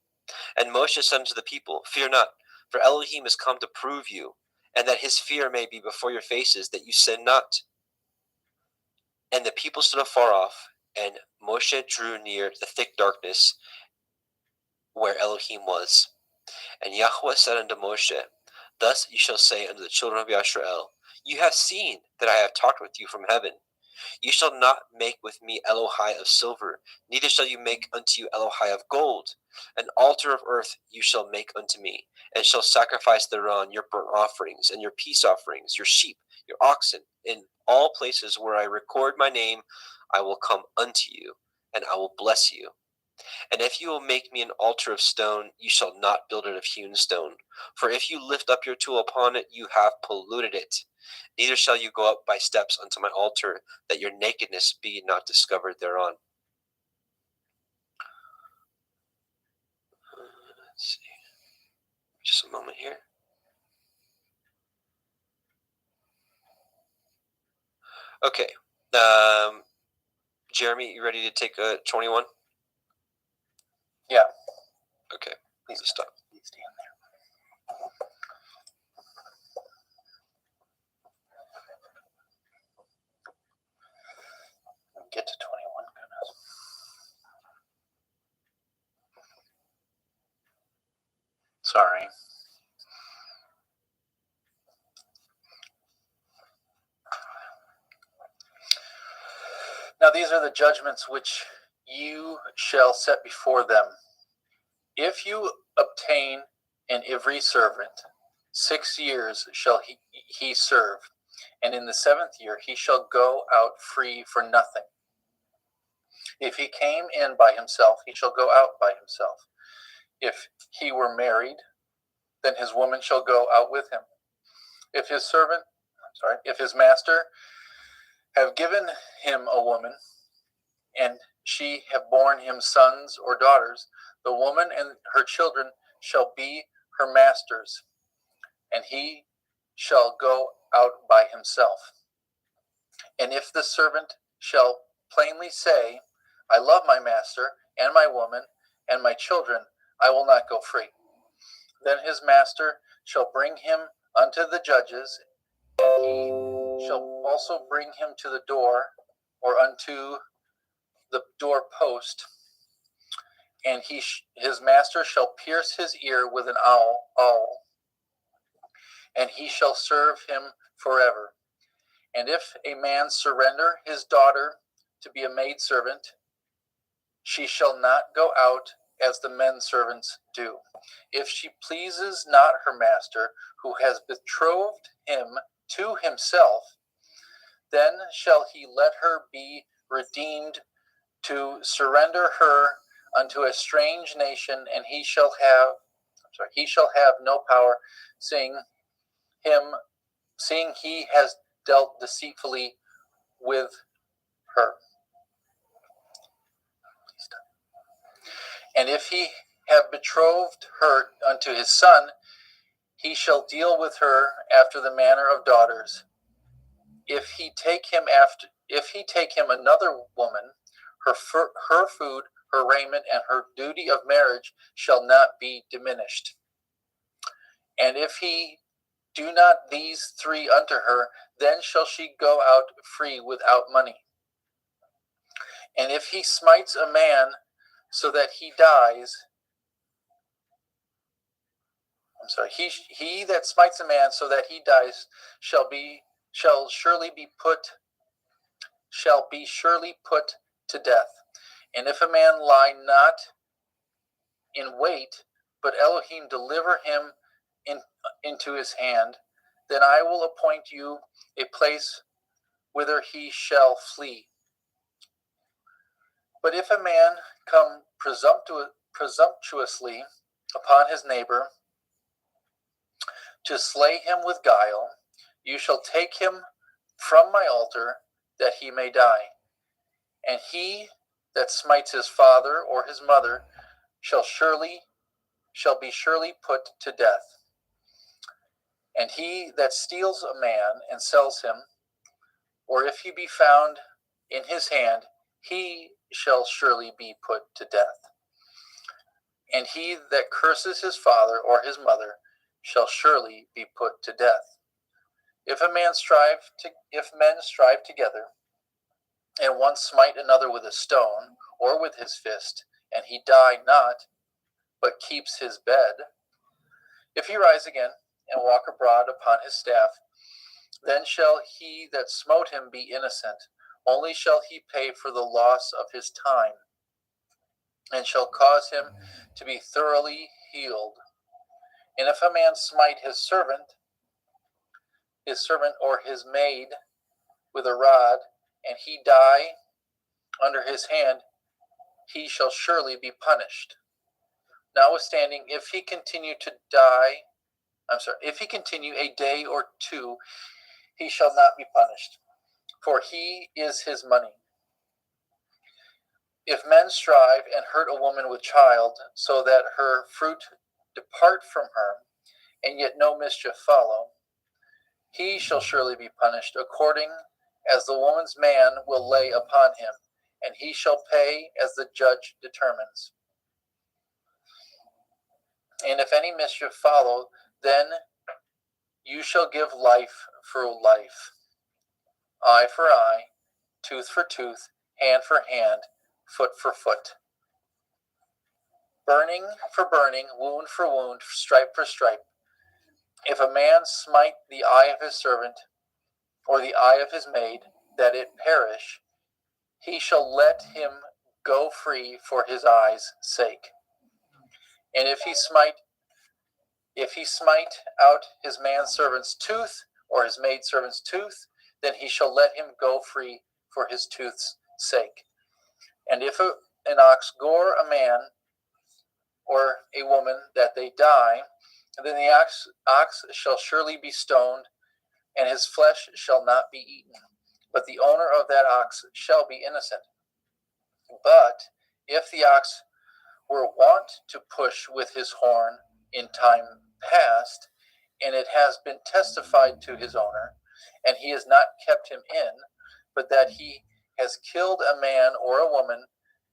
And Moshe said unto the people, Fear not, for Elohim is come to prove you, and that his fear may be before your faces, that you sin not. And the people stood afar off, and Moshe drew near the thick darkness where Elohim was. And Yahweh said unto Moshe, Thus you shall say unto the children of Yisrael, You have seen that I have talked with you from heaven. You shall not make with me Elohai of silver, neither shall you make unto you Elohai of gold. An altar of earth you shall make unto me, and shall sacrifice thereon your burnt offerings, and your peace offerings, your sheep, your oxen. In all places where I record my name, I will come unto you, and I will bless you. And if you will make me an altar of stone, you shall not build it of hewn stone. For if you lift up your tool upon it, you have polluted it. Neither shall you go up by steps unto my altar, that your nakedness be not discovered thereon. Let's see. Just a moment here. Okay. Jeremy, you ready to take 21? Yeah. Okay. Please stop. Please stand there. Get to 21, goodness. Sorry. Now these are the judgments which you shall set before them. If you obtain an Ivri servant, 6 years shall he serve, and in the 7th year he shall go out free for nothing. If he came in by himself, he shall go out by himself. If he were married, then his woman shall go out with him. If his master have given him a woman, and she have borne him sons or daughters, the woman and her children shall be her master's, and he shall go out by himself. And if the servant shall plainly say, I love my master and my woman and my children, I will not go free, then his master shall bring him unto the judges, and he shall also bring him to the door, or unto the door post, and his master shall pierce his ear with an awl, and he shall serve him forever. And if a man surrender his daughter to be a maidservant, she shall not go out as the men servants do. If she pleases not her master, who has betrothed him to himself, then shall he let her be redeemed to surrender her unto a strange nation, and he shall have no power, seeing he has dealt deceitfully with her. And if he have betrothed her unto his son, he shall deal with her after the manner of daughters. If he take him another woman, her food, her raiment, and her duty of marriage shall not be diminished. And if he do not these 3 unto her, then shall she go out free without money. And if he smites a man so that he dies, he that smites a man so that he dies shall be surely put to death. And if a man lie not in wait, but Elohim deliver him into his hand, then I will appoint you a place whither he shall flee. But if a man come presumptuously upon his neighbor to slay him with guile, you shall take him from my altar, that he may die. And he that smites his father or his mother shall be surely put to death. And he that steals a man and sells him, or if he be found in his hand, he shall surely be put to death. And he that curses his father or his mother shall surely be put to death. If men strive together, and one smite another with a stone or with his fist, and he die not, but keeps his bed, if he rise again and walk abroad upon his staff, then shall he that smote him be innocent, only shall he pay for the loss of his time, and shall cause him to be thoroughly healed. And if a man smite his servant or his maid with a rod, and he die under his hand, he shall surely be punished. Notwithstanding, if he continue a day or 2, he shall not be punished, for he is his money. If men strive and hurt a woman with child, so that her fruit depart from her, and yet no mischief follow, he shall surely be punished according as the woman's man will lay upon him, and he shall pay as the judge determines. And if any mischief follow, then you shall give life for life, eye for eye, tooth for tooth, hand for hand, foot for foot. burning for burning, wound for wound, stripe for stripe. If a man smite the eye of his servant, or the eye of his maid, that it perish, he shall let him go free for his eye's sake. And if he smite out his manservant's tooth, or his maidservant's tooth, then he shall let him go free for his tooth's sake. And if an ox gore a man or a woman that they die, then the ox shall surely be stoned, and his flesh shall not be eaten. But the owner of that ox shall be innocent. But if the ox were wont to push with his horn in time past, and it has been testified to his owner, and he has not kept him in, but that he has killed a man or a woman,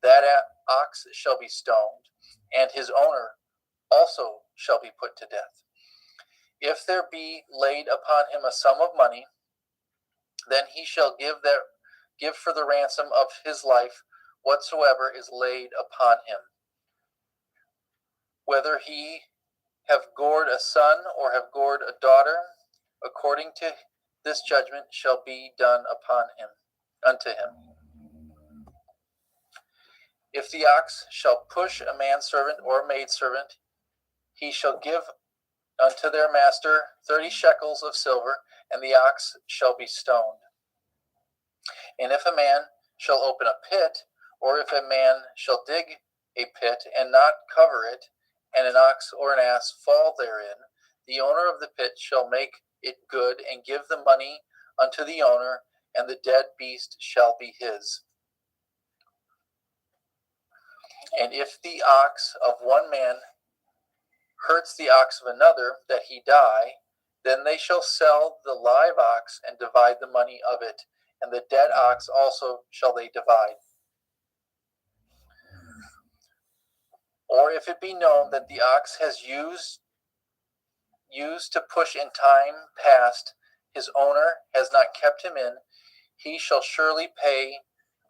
that ox shall be stoned, and his owner also shall be put to death. If there be laid upon him a sum of money, then he shall give for the ransom of his life whatsoever is laid upon him. Whether he have gored a son or have gored a daughter, according to this judgment shall be done unto him. If the ox shall push a manservant or maidservant, he shall give unto their master 30 shekels of silver, and the ox shall be stoned. And if a man shall open a pit, or if a man shall dig a pit and not cover it, and an ox or an ass fall therein, the owner of the pit shall make it good and give the money unto the owner, and the dead beast shall be his. And if the ox of one man hurts the ox of another, that he die, then they shall sell the live ox and divide the money of it, and the dead ox also shall they divide. Or if it be known that the ox has used to push in time past, his owner has not kept him in, he shall surely pay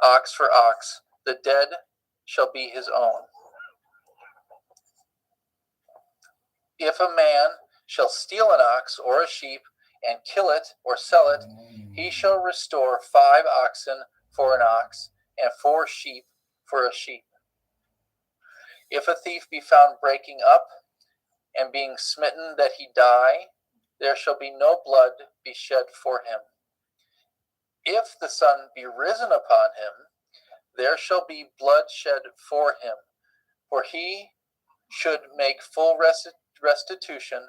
ox for ox, the dead shall be his own. If a man shall steal an ox or a sheep, and kill it or sell it, he shall restore 5 oxen for an ox, and 4 sheep for a sheep. If a thief be found breaking up, and being smitten that he die, there shall be no blood be shed for him. If the sun be risen upon him, there shall be blood shed for him, for he should make full restitution.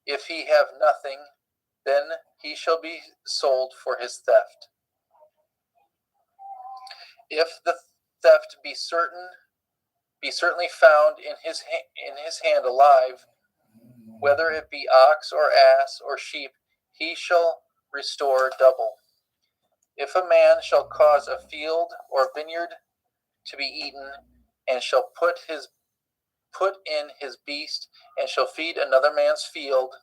If he have nothing, then he shall be sold for his theft. If the theft be certainly found in his hand alive, whether it be ox or ass or sheep, he shall restore double. If a man shall cause a field or vineyard to be eaten, and shall put in his beast, and shall feed in another man's field,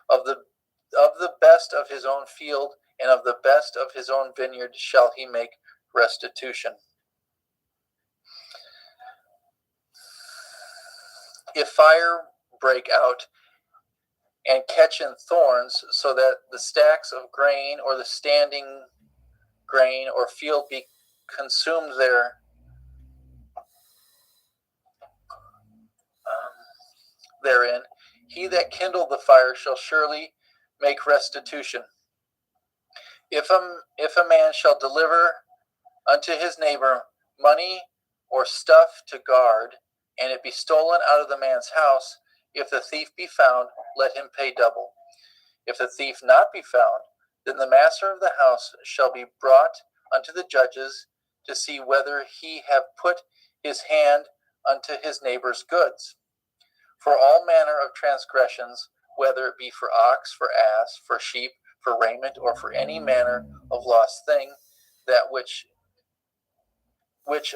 of the best of his own field and of the best of his own vineyard shall he make restitution. If fire break out and catch in thorns, so that the stacks of grain or the standing grain or field be consumed therein, he that kindled the fire shall surely make restitution. If a man shall deliver unto his neighbor money or stuff to guard, and it be stolen out of the man's house, if the thief be found, let him pay double. If the thief not be found, then the master of the house shall be brought unto the judges to see whether he have put his hand unto his neighbor's goods. For all manner of transgressions, whether it be for ox, for ass, for sheep, for raiment, or for any manner of lost thing, that which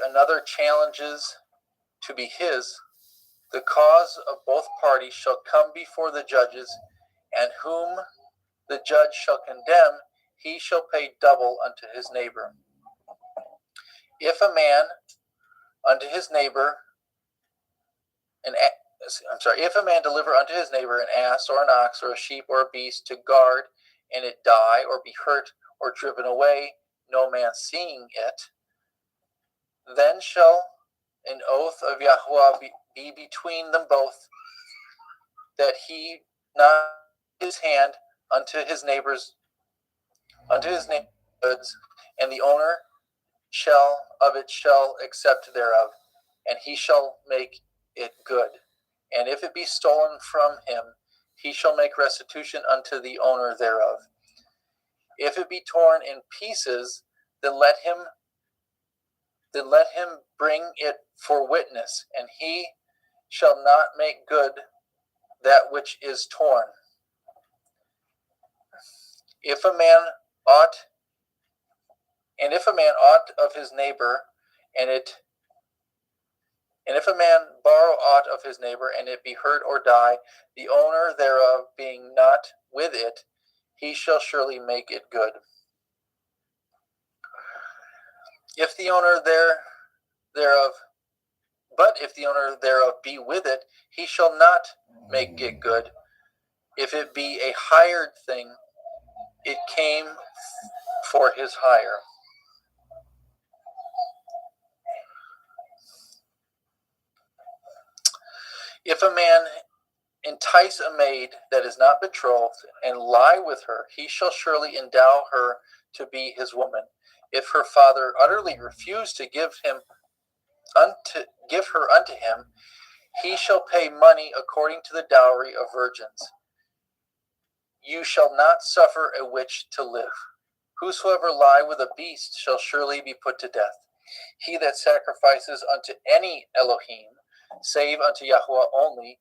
another challenges to be his, the cause of both parties shall come before the judges, and whom the judge shall condemn, he shall pay double unto his neighbor. If a man unto his neighbor if a man deliver unto his neighbor an ass or an ox or a sheep or a beast to guard, and it die or be hurt or driven away, no man seeing it, then shall an oath of Yahweh be between them both, that he not his hand unto his neighbor's goods, and the owner shall accept thereof, and he shall make it good. And if it be stolen from him, he shall make restitution unto the owner thereof. If it be torn in pieces, then let him bring it for witness, and he shall not make good that which is torn. If a man ought of his neighbor, and if a man borrow aught of his neighbor, and it be hurt or die, the owner thereof being not with it, he shall surely make it good. If the owner thereof be with it, he shall not make it good. If it be a hired thing, it came for his hire. If a man entice a maid that is not betrothed, and lie with her, he shall surely endow her to be his woman. If her father utterly refuse to give her unto him, he shall pay money according to the dowry of virgins. You shall not suffer a witch to live. Whosoever lie with a beast shall surely be put to death. He that sacrifices unto any Elohim, save unto Yahweh only,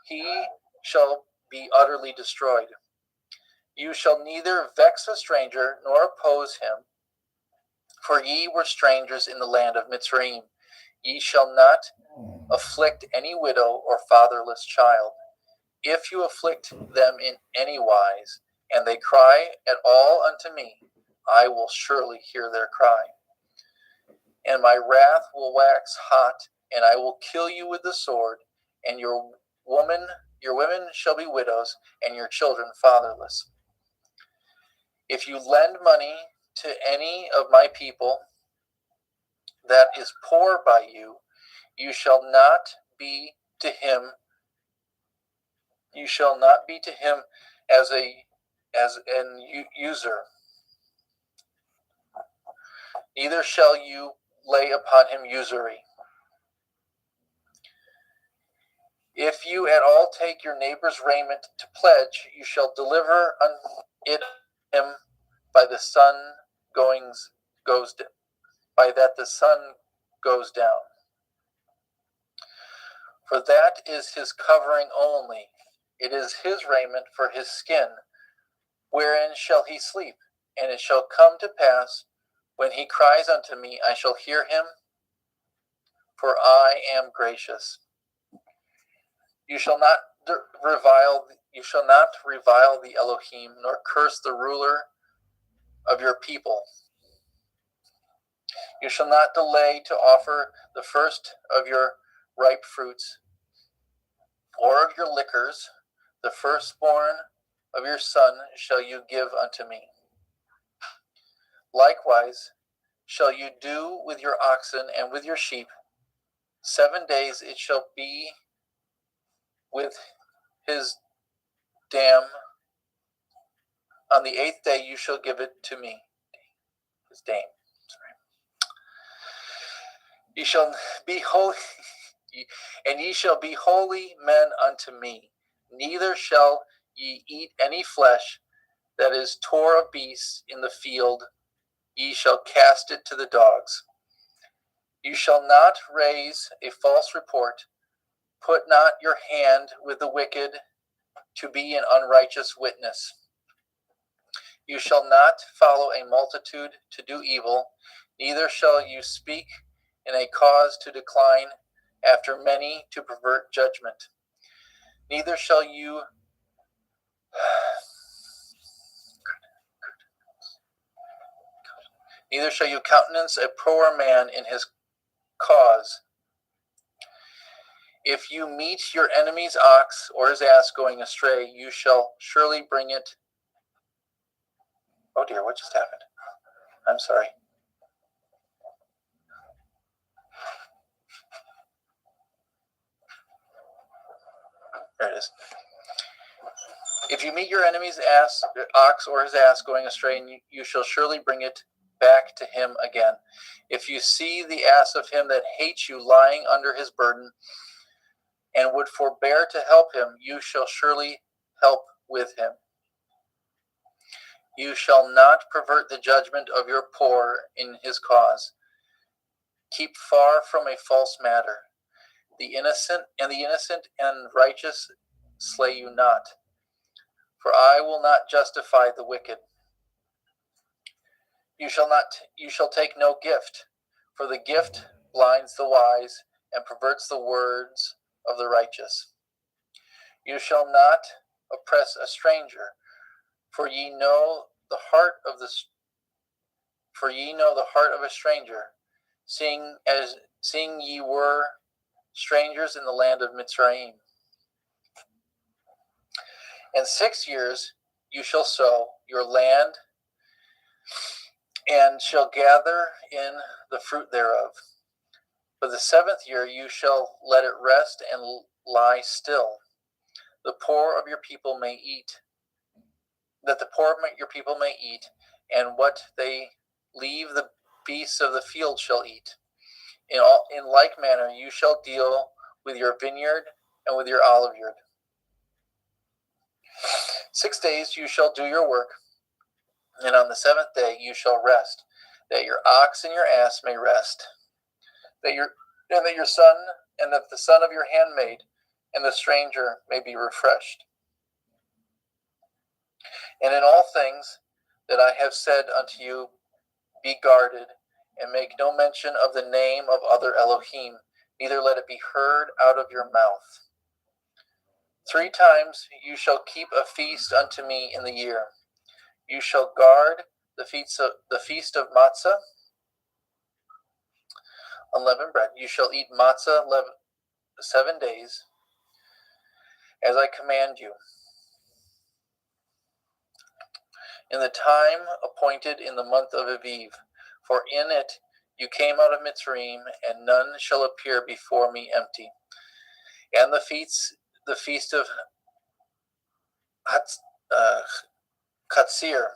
he shall be utterly destroyed. You shall neither vex a stranger nor oppose him, for ye were strangers in the land of Mitzrayim. Ye shall not afflict any widow or fatherless child. If you afflict them in any wise, and they cry at all unto me, I will surely hear their cry. And my wrath will wax hot, and I will kill you with the sword, and your women shall be widows, and your children fatherless. If you lend money to any of my people that is poor by you, you shall not be to him as an usurer, neither shall you lay upon him usury. If you at all take your neighbor's raiment to pledge, you shall deliver it him by the sun goes down. For that is his covering only. It is his raiment for his skin. Wherein shall he sleep? And it shall come to pass, when he cries unto me, I shall hear him, for I am gracious. You shall not revile the Elohim, nor curse the ruler of your people. You shall not delay to offer the first of your ripe fruits, or of your liquors. The firstborn of your son shall you give unto me. Likewise shall you do with your oxen and with your sheep. 7 days it shall be with his dam. On the 8th day you shall give it to me. His dam. Ye shall be holy, and ye shall be holy men unto me. Neither shall ye eat any flesh that is tore of beasts in the field. Ye shall cast it to the dogs. You shall not raise a false report. Put not your hand with the wicked to be an unrighteous witness. You shall not follow a multitude to do evil, neither shall you speak in a cause to decline after many to pervert judgment. Neither shall you neither shall you countenance a poor man in his cause. If you meet your enemy's ox or his ass going astray, you shall surely bring it. Oh dear, what just happened? I'm sorry. There it is. If you meet your enemy's ox or his ass going astray, you shall surely bring it back to him again. If you see the ass of him that hates you lying under his burden, and would forbear to help him, you shall surely help with him. You shall not pervert the judgment of your poor in his cause. Keep far from a false matter. The innocent and righteous slay you not, for I will not justify the wicked. You shall take no gift, for the gift blinds the wise and perverts the words of the righteous. You shall not oppress a stranger, for ye know the heart of a stranger, seeing ye were strangers in the land of Mitzrayim. In 6 years you shall sow your land, and shall gather in the fruit thereof. But the 7th year you shall let it rest and lie still, the poor of your people may eat, that the poor of your people may eat, and what they leave the beasts of the field shall eat. In like manner you shall deal with your vineyard and with your oliveyard. 6 days you shall do your work, and on the 7th day you shall rest, that your ox and your ass may rest, that the son of your handmaid and the stranger may be refreshed. And in all things that I have said unto you, be guarded, and make no mention of the name of other Elohim, neither let it be heard out of your mouth. 3 times you shall keep a feast unto me in the year. You shall guard the feast of matzah, unleavened bread. You shall eat matzah 7 days, as I command you, in the time appointed in the month of Aviv, for in it you came out of Mitzrayim, and none shall appear before me empty. And the feast of Katsir,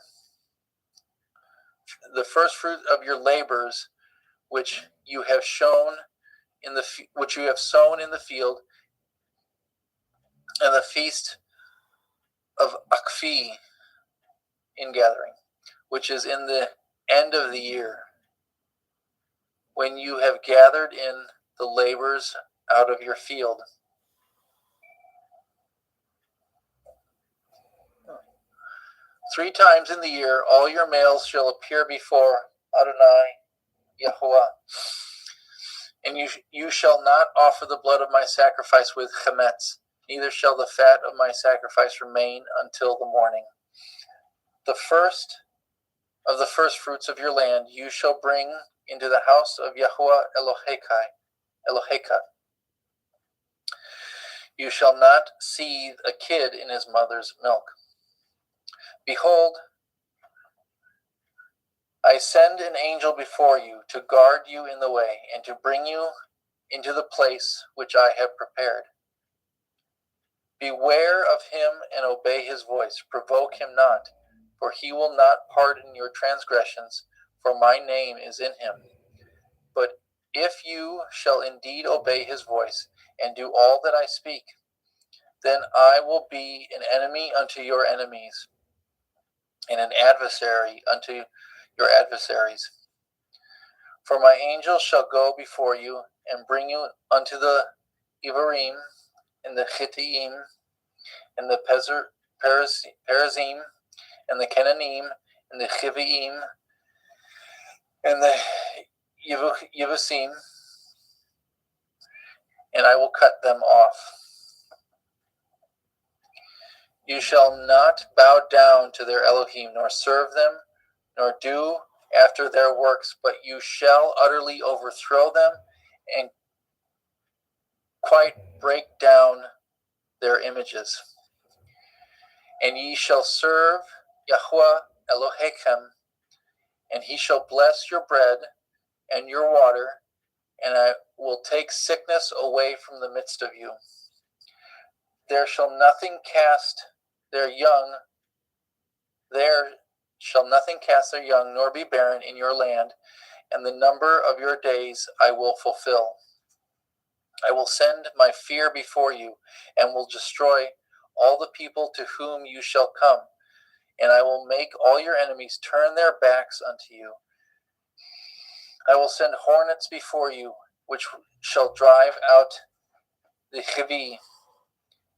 the first fruit of your labors, which you have sown in the field, and the feast of Akfi in gathering, which is in the end of the year, when you have gathered in the labors out of your field. 3 times in the year all your males shall appear before Adonai Yahuwah, and you shall not offer the blood of my sacrifice with chametz, neither shall the fat of my sacrifice remain until the morning. The first of the first fruits of your land you shall bring into the house of Yahuwah Eloheka. You shall not seethe a kid in his mother's milk. Behold, I send an angel before you to guard you in the way, and to bring you into the place which I have prepared. Beware of him and obey his voice. Provoke him not, for he will not pardon your transgressions, for my name is in him. But if you shall indeed obey his voice, and do all that I speak, then I will be an enemy unto your enemies, and an adversary unto your adversaries. For my angel shall go before you, and bring you unto the Ivarim, and the Chittim, and the Perizim, and the Kenanim, and the Chiviim, and the Yevusim, and I will cut them off. You shall not bow down to their Elohim, nor serve them, nor do after their works, but you shall utterly overthrow them and quite break down their images. And ye shall serve Yahuwah Elohechem, and he shall bless your bread and your water, and I will take sickness away from the midst of you. There shall nothing cast their young, nor be barren in your land, and the number of your days I will fulfill. I will send my fear before you, and will destroy all the people to whom you shall come, and I will make all your enemies turn their backs unto you. I will send hornets before you, which shall drive out the Hivi,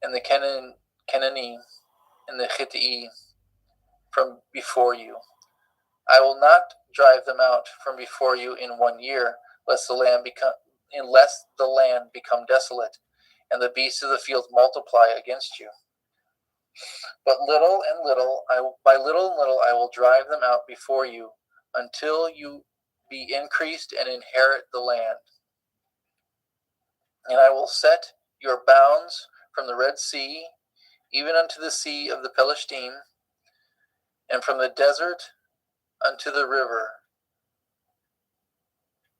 and the Canaanite, and the Hittite from before you. I will not drive them out from before you in 1 year, unless the land become desolate, and the beasts of the field multiply against you. But by little and little I will drive them out before you, until you be increased and inherit the land. And I will set your bounds from the Red Sea, even unto the sea of the Pelishtim, and from the desert unto the river.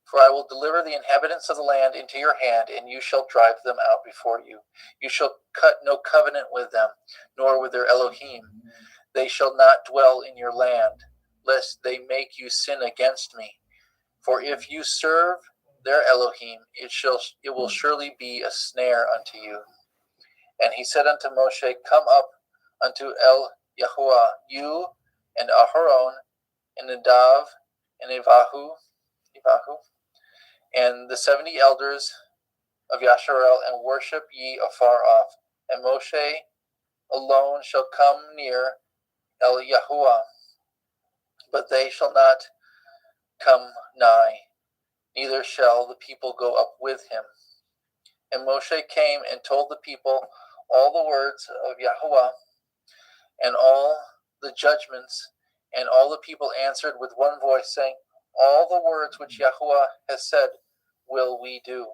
For I will deliver the inhabitants of the land into your hand, and you shall drive them out before you. You shall cut no covenant with them, nor with their Elohim. They shall not dwell in your land, lest they make you sin against me. For if you serve their Elohim, it will surely be a snare unto you. And he said unto Moshe, Come up unto El Yahuwah, you and Aharon, and Nadav, and Evahu, and the 70 elders of Yasharel, and worship ye afar off. And Moshe alone shall come near El Yahuwah, but they shall not come nigh, neither shall the people go up with him. And Moshe came and told the people all the words of Yahuwah, and all the judgments, and all the people answered with one voice, saying, All the words which Yahuwah has said will we do.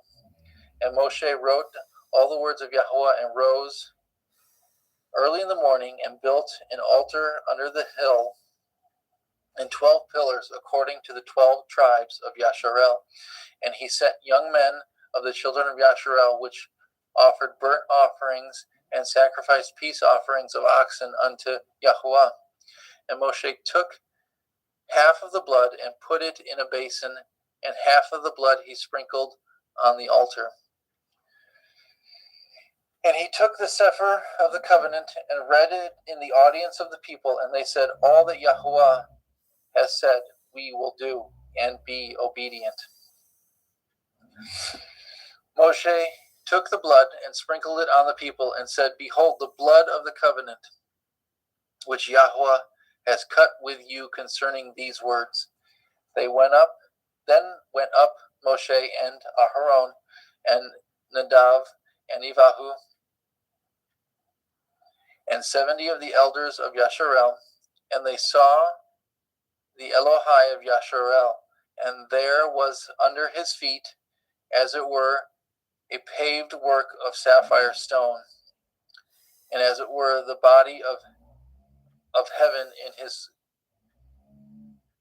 And Moshe wrote all the words of Yahuwah, and rose early in the morning, and built an altar under the hill, and 12 pillars according to the 12 tribes of Yasharel. And he set young men of the children of Yasharel, which offered burnt offerings and sacrificed peace offerings of oxen unto Yahuwah. And Moshe took half of the blood and put it in a basin, and half of the blood he sprinkled on the altar. And he took the Sefer of the covenant and read it in the audience of the people, and they said, All that Yahuwah has said we will do, and be obedient. Moshe took the blood and sprinkled it on the people, and said, Behold, the blood of the covenant, which Yahuwah has cut with you concerning these words. Then went up Moshe and Aharon and Nadav and Evahu, and 70 of the elders of Yasharel, and they saw the Elohai of Yasharel, and there was under his feet, as it were, a paved work of sapphire stone, and as it were the body of heaven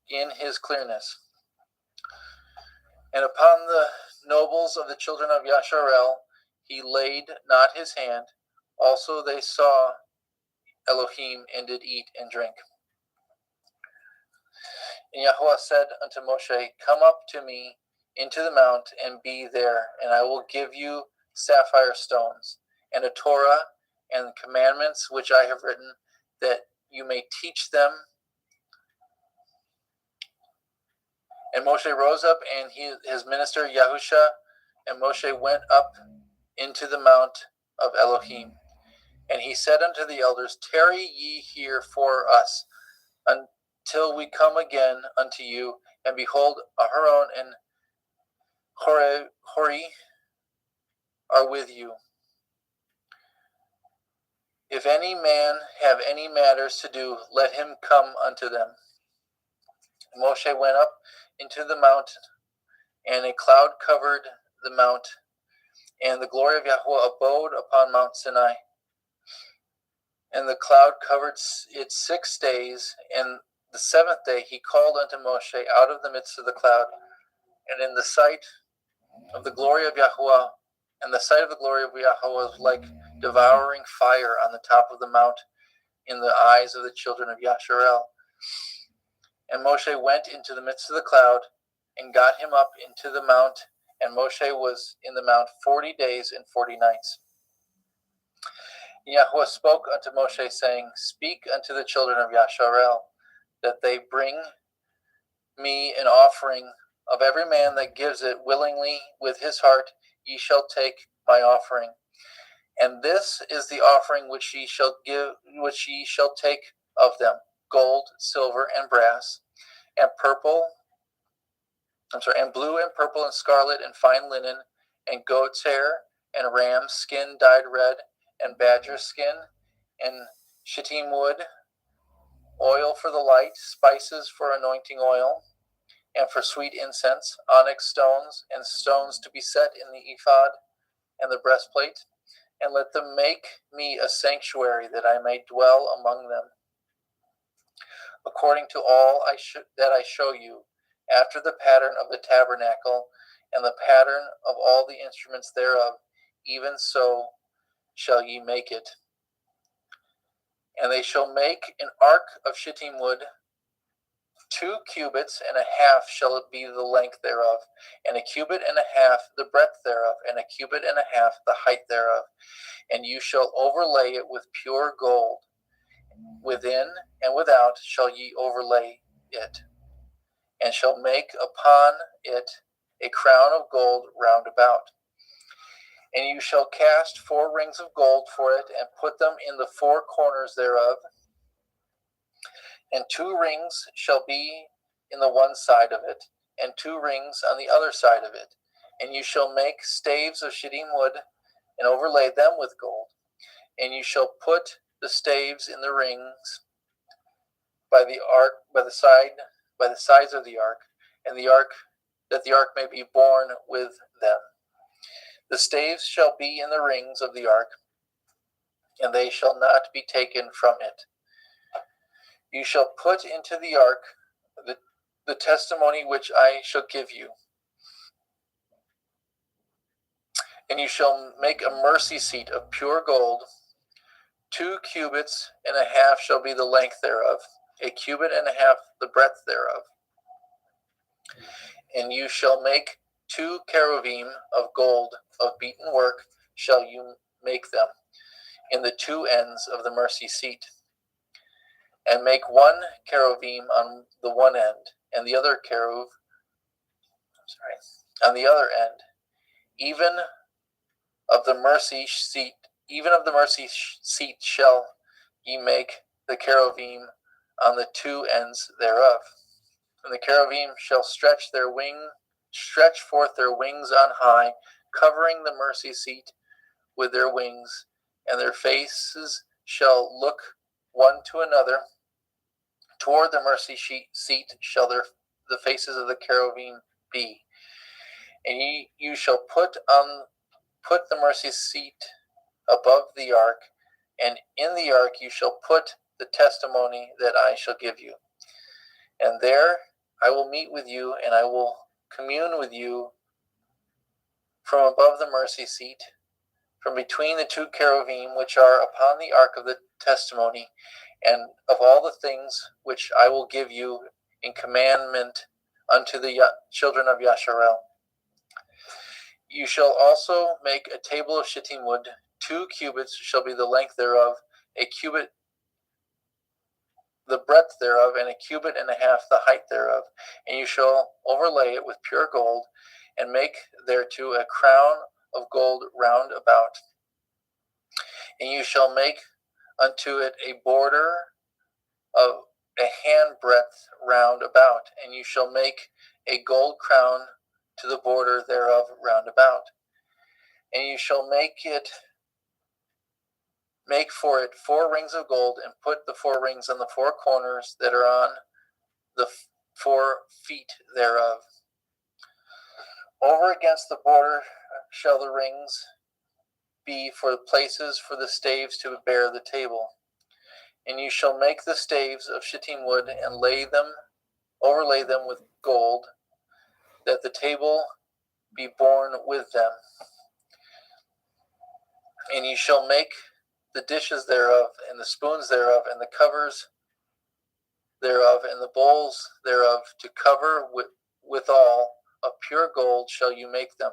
in his clearness. And upon the nobles of the children of Yasharel he laid not his hand. Also they saw Elohim, and did eat and drink. And Yahuwah said unto Moshe, Come up to me into the mount, and be there, and I will give you sapphire stones, and a Torah, and commandments which I have written, that you may teach them. And Moshe rose up, and his minister Yahusha, and Moshe went up into the mount of Elohim. And he said unto the elders, Tarry ye here for us, until we come again unto you. And behold, Aharon and Hori are with you. If any man have any matters to do, let him come unto them. And Moshe went up into the mount, and a cloud covered the mount, and the glory of Yahweh abode upon Mount Sinai. And the cloud covered it 6 days, and the 7th day he called unto Moshe out of the midst of the cloud. And in the sight of the glory of Yahweh, and the sight of the glory of Yahweh was like devouring fire on the top of the mount in the eyes of the children of Yasharel. And Moshe went into the midst of the cloud, and got him up into the mount, and Moshe was in the mount 40 days and 40 nights. Yahweh spoke unto Moshe, saying, Speak unto the children of Yasharel, that they bring me an offering of every man that gives it willingly with his heart. Ye shall take my offering. And this is the offering which ye shall take of them: gold, silver, and brass, and blue and purple and scarlet and fine linen, and goat's hair, and ram's skin dyed red, and badger skin, and shittim wood, oil for the light, spices for anointing oil, and for sweet incense, onyx stones, and stones to be set in the ephod and the breastplate. And let them make me a sanctuary, that I may dwell among them, according to all that I show you, after the pattern of the tabernacle, and the pattern of all the instruments thereof, even so shall ye make it. And they shall make an ark of shittim wood, 2 cubits and a half shall it be the length thereof, and a cubit and a half the breadth thereof, and a cubit and a half the height thereof. And you shall overlay it with pure gold. Within and without shall ye overlay it, and shall make upon it a crown of gold round about. And you shall cast 4 rings of gold for it, and put them in the 4 corners thereof. And 2 rings shall be in the one side of it, and 2 rings on the other side of it. And you shall make staves of shittim wood, and overlay them with gold. And you shall put the staves in the rings by the ark, by the sides of the ark, and the ark, that the ark may be borne with them. The staves shall be in the rings of the ark, and they shall not be taken from it. You shall put into the ark the testimony which I shall give you. And you shall make a mercy seat of pure gold. 2 cubits and a half shall be the length thereof, a cubit and a half the breadth thereof. And you shall make 2 cherubim of gold of beaten work shall you make them in the 2 ends of the mercy seat. And make 1 cherubim on the one end, and the other cherub on the other end. Even of the mercy seat shall ye make the cherubim on the 2 ends thereof. And the cherubim shall stretch forth their wings on high, covering the mercy seat with their wings, and their faces shall look one to another. Toward the mercy seat shall the faces of the cherubim be. And you shall put the mercy seat above the ark, and in the ark you shall put the testimony that I shall give you. And there I will meet with you, and I will commune with you from above the mercy seat, from between the 2 cherubim which are upon the ark of the testimony, and of all the things which I will give you in commandment unto the children of Yasharel. You shall also make a table of shittim wood. 2 cubits shall be the length thereof, a cubit the breadth thereof, and a cubit and a half the height thereof. And you shall overlay it with pure gold, and make thereto a crown of gold round about. And you shall make unto it a border of a handbreadth round about, and you shall make a gold crown to the border thereof round about. And you shall make for it 4 rings of gold, and put the 4 rings on the 4 corners that are on the 4 feet thereof. Over against the border shall the rings be for places for the staves to bear the table. And you shall make the staves of shittim wood, and overlay them with gold, that the table be borne with them. And you shall make the dishes thereof, and the spoons thereof, and the covers thereof, and the bowls thereof, to cover withal of pure gold shall you make them.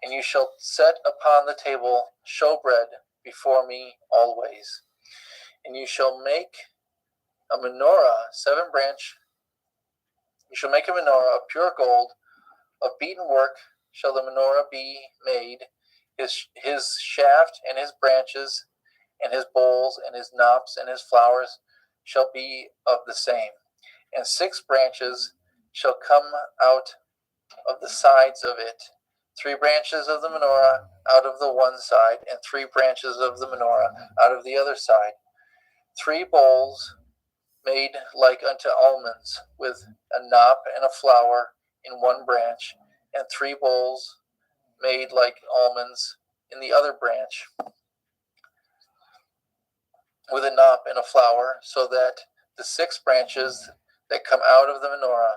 And you shall set upon the table showbread before me always. And you shall make a menorah, 7-branch. You shall make a menorah of pure gold, of beaten work shall the menorah be made. His shaft and his branches, and his bowls, and his knops, and his flowers shall be of the same. And 6 branches shall come out of the sides of it, 3 branches of the menorah out of the one side, and 3 branches of the menorah out of the other side. 3 bowls made like unto almonds, with a knop and a flower in one branch, and 3 bowls made like almonds in the other branch, with a knop and a flower, so that the 6 branches that come out of the menorah,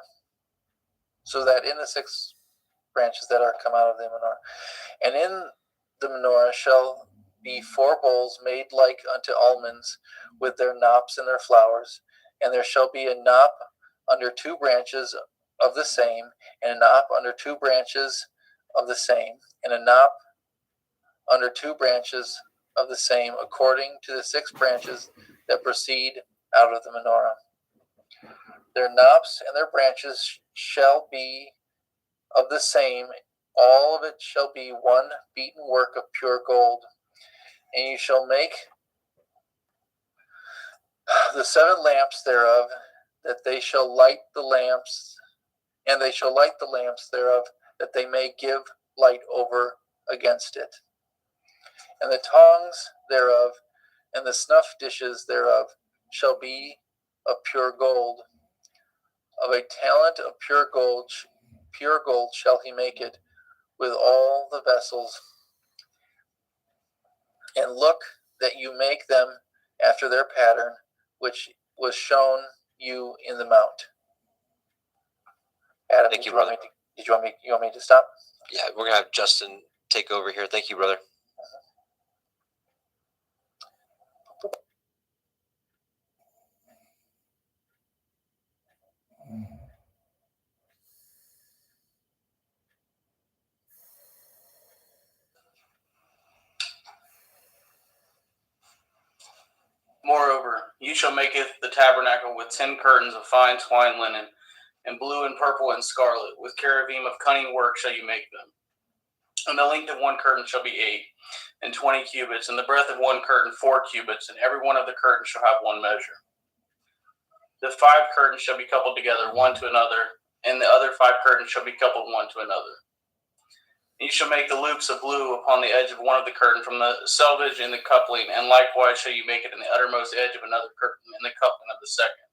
so that in the 6 branches that are come out of the menorah, and in the menorah shall be 4 bowls made like unto almonds, with their knops and their flowers, and there shall be a knop under 2 branches of the same, and a knop under 2 branches of the same, and a knop under 2 branches of the same, according to the 6 branches that proceed out of the menorah. Their knops and their branches shall be of the same, all of it shall be one beaten work of pure gold. And you shall make the 7 lamps thereof, that they shall light the lamps, and they shall light the lamps thereof, that they may give light over against it. And the tongs thereof, and the snuff dishes thereof, shall be of pure gold. Of a talent of pure gold shall he make it, with all the vessels. And look that you make them after their pattern, which was shown you in the mount. Adam, Thank you, brother. You want me to stop? Yeah, we're going to have Justin take over here. Thank you, brother. Moreover, you shall maketh the tabernacle with 10 curtains of fine twined linen, and blue and purple and scarlet, with cherubim of cunning work shall you make them. And the length of one curtain shall be 8 and 20 cubits, and the breadth of one curtain 4 cubits, and every one of the curtains shall have one measure. The 5 curtains shall be coupled together one to another, and the other 5 curtains shall be coupled one to another. And you shall make the loops of blue upon the edge of one of the curtain from the selvage in the coupling, and likewise shall you make it in the uttermost edge of another curtain in the coupling of the second.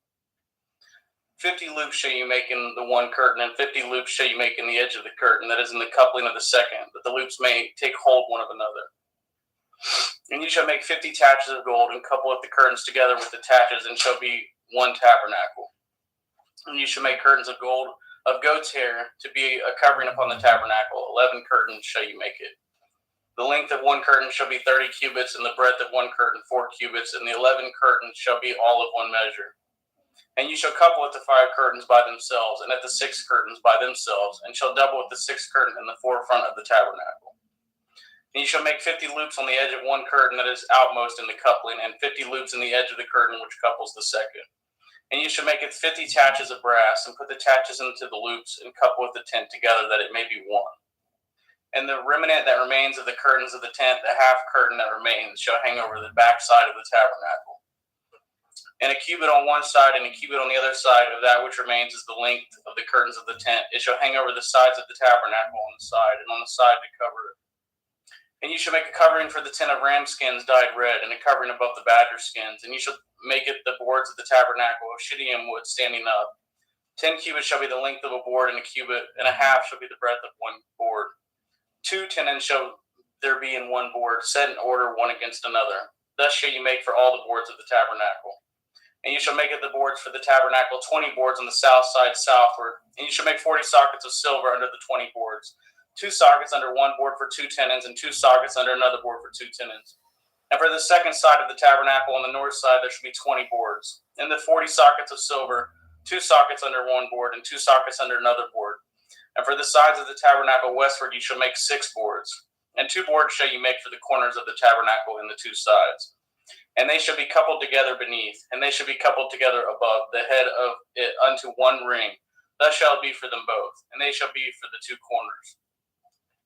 50 loops shall you make in the one curtain, and 50 loops shall you make in the edge of the curtain that is in the coupling of the second, that the loops may take hold one of another. And you shall make 50 taches of gold, and couple up the curtains together with the taches, and shall be one tabernacle. And you shall make curtains of gold of goat's hair to be a covering upon the tabernacle. 11 curtains shall you make it. The length of one curtain shall be 30 cubits, and the breadth of one curtain 4 cubits, and the 11 curtains shall be all of one measure. And you shall couple at the 5 curtains by themselves, and at the 6 curtains by themselves, and shall double at the 6th curtain in the forefront of the tabernacle. And you shall make 50 loops on the edge of one curtain that is outmost in the coupling, and 50 loops in the edge of the curtain which couples the second. And you shall make it 50 taches of brass, and put the taches into the loops, and couple with the tent together, that it may be one. And the remnant that remains of the curtains of the tent, the half curtain that remains, shall hang over the back side of the tabernacle. And a cubit on one side and a cubit on the other side of that which remains is the length of the curtains of the tent. It shall hang over the sides of the tabernacle on the side, and on the side to cover it. And you shall make a covering for the tent of ram skins dyed red, and a covering above the badger skins. And you shall make it the boards of the tabernacle of shittim wood standing up. 10 cubits shall be the length of a board, and a cubit and a half shall be the breadth of one board. 2 tenons shall there be in one board, set in order one against another. Thus shall you make for all the boards of the tabernacle. And you shall make of the boards for the tabernacle 20 boards on the south side southward. And you shall make 40 sockets of silver under the 20 boards, 2 sockets under one board for 2 tenons, and 2 sockets under another board for 2 tenons. And for the second side of the tabernacle on the north side there shall be 20 boards. And the 40 sockets of silver, 2 sockets under one board, and 2 sockets under another board. And for the sides of the tabernacle westward you shall make 6 boards. And 2 boards shall you make for the corners of the tabernacle in the 2 sides. And they shall be coupled together beneath, and they shall be coupled together above the head of it unto one ring. Thus shall it be for them both, and they shall be for the 2 corners.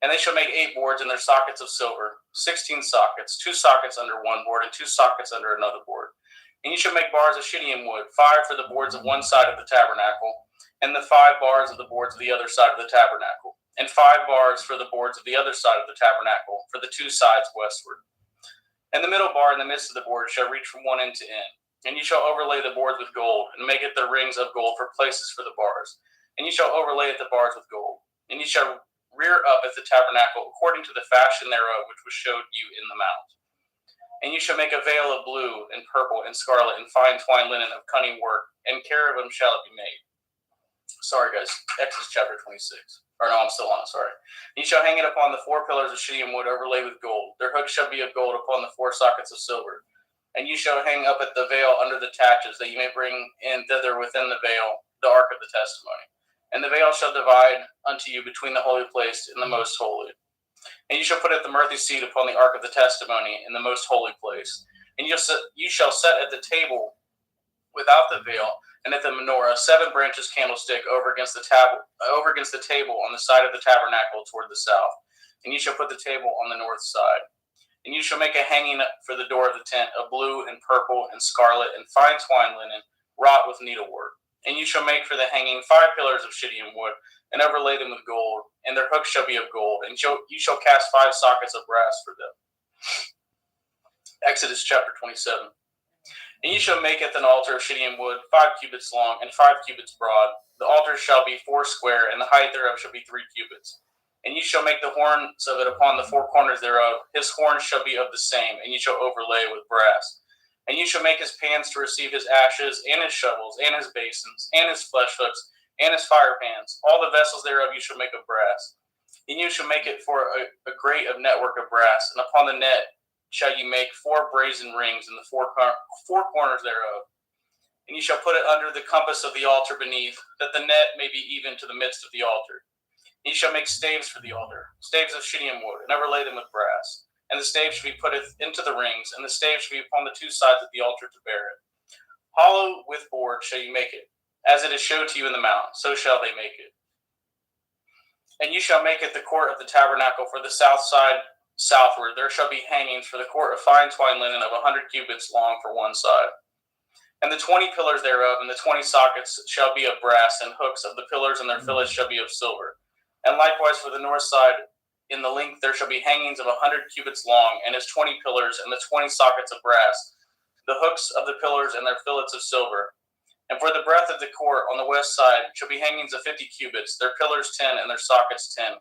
And they shall make 8 boards in their sockets of silver, 16 sockets, 2 sockets under one board, and 2 sockets under another board. And you shall make bars of shittim wood, 5 for the boards of one side of the tabernacle, and the 5 bars of the boards of the other side of the tabernacle, and 5 bars for the boards of the other side of the tabernacle, for the 2 sides westward. And the middle bar in the midst of the board shall reach from one end to end. And you shall overlay the boards with gold, and make it the rings of gold for places for the bars. And you shall overlay the bars with gold. And you shall rear up at the tabernacle according to the fashion thereof which was showed you in the mount. And you shall make a veil of blue and purple and scarlet and fine twined linen of cunning work, and cherubim shall it be made. Sorry, guys. Exodus chapter 26. Or no, I'm still on it, sorry. You shall hang it upon the 4 pillars of shittim wood overlaid with gold. Their hooks shall be of gold upon the 4 sockets of silver. And you shall hang up at the veil under the taches, that you may bring in thither within the veil the ark of the testimony. And the veil shall divide unto you between the holy place and the most holy. And you shall put at the mercy seat upon the ark of the testimony in the most holy place. And you shall set at the table without the veil, and at the menorah 7 branches candlestick over against the table on the side of the tabernacle toward the south. And you shall put the table on the north side. And you shall make a hanging for the door of the tent of blue and purple and scarlet and fine twined linen, wrought with needlework. And you shall make for the hanging 5 pillars of shittim wood, and overlay them with gold, and their hooks shall be of gold. And you shall cast 5 sockets of brass for them. Exodus chapter 27. And you shall make it an altar of shittim wood, 5 cubits long and 5 cubits broad. The altar shall be 4 square, and the height thereof shall be 3 cubits. And you shall make the horns of it upon the 4 corners thereof. His horns shall be of the same, and you shall overlay with brass. And you shall make his pans to receive his ashes, and his shovels, and his basins, and his flesh hooks, and his fire pans. All the vessels thereof you shall make of brass. And you shall make it for a grate of network of brass, and upon the net shall you make 4 brazen rings in the 4 corners thereof. And you shall put it under the compass of the altar beneath, that the net may be even to the midst of the altar. And you shall make staves for the altar, staves of shittim wood, and overlay them with brass. And the staves shall be put into the rings, and the staves shall be upon the 2 sides of the altar to bear it. Hollow with board shall you make it, as it is showed to you in the mount, so shall they make it. And you shall make it the court of the tabernacle for the south side southward. There shall be hangings for the court of fine twined linen of 100 cubits long for one side. And the 20 pillars thereof and the 20 sockets shall be of brass, and hooks of the pillars and their fillets shall be of silver. And likewise for the north side in the length there shall be hangings of 100 cubits long, and his 20 pillars and the 20 sockets of brass, the hooks of the pillars and their fillets of silver. And for the breadth of the court on the west side shall be hangings of 50 cubits, their pillars 10 and their sockets 10.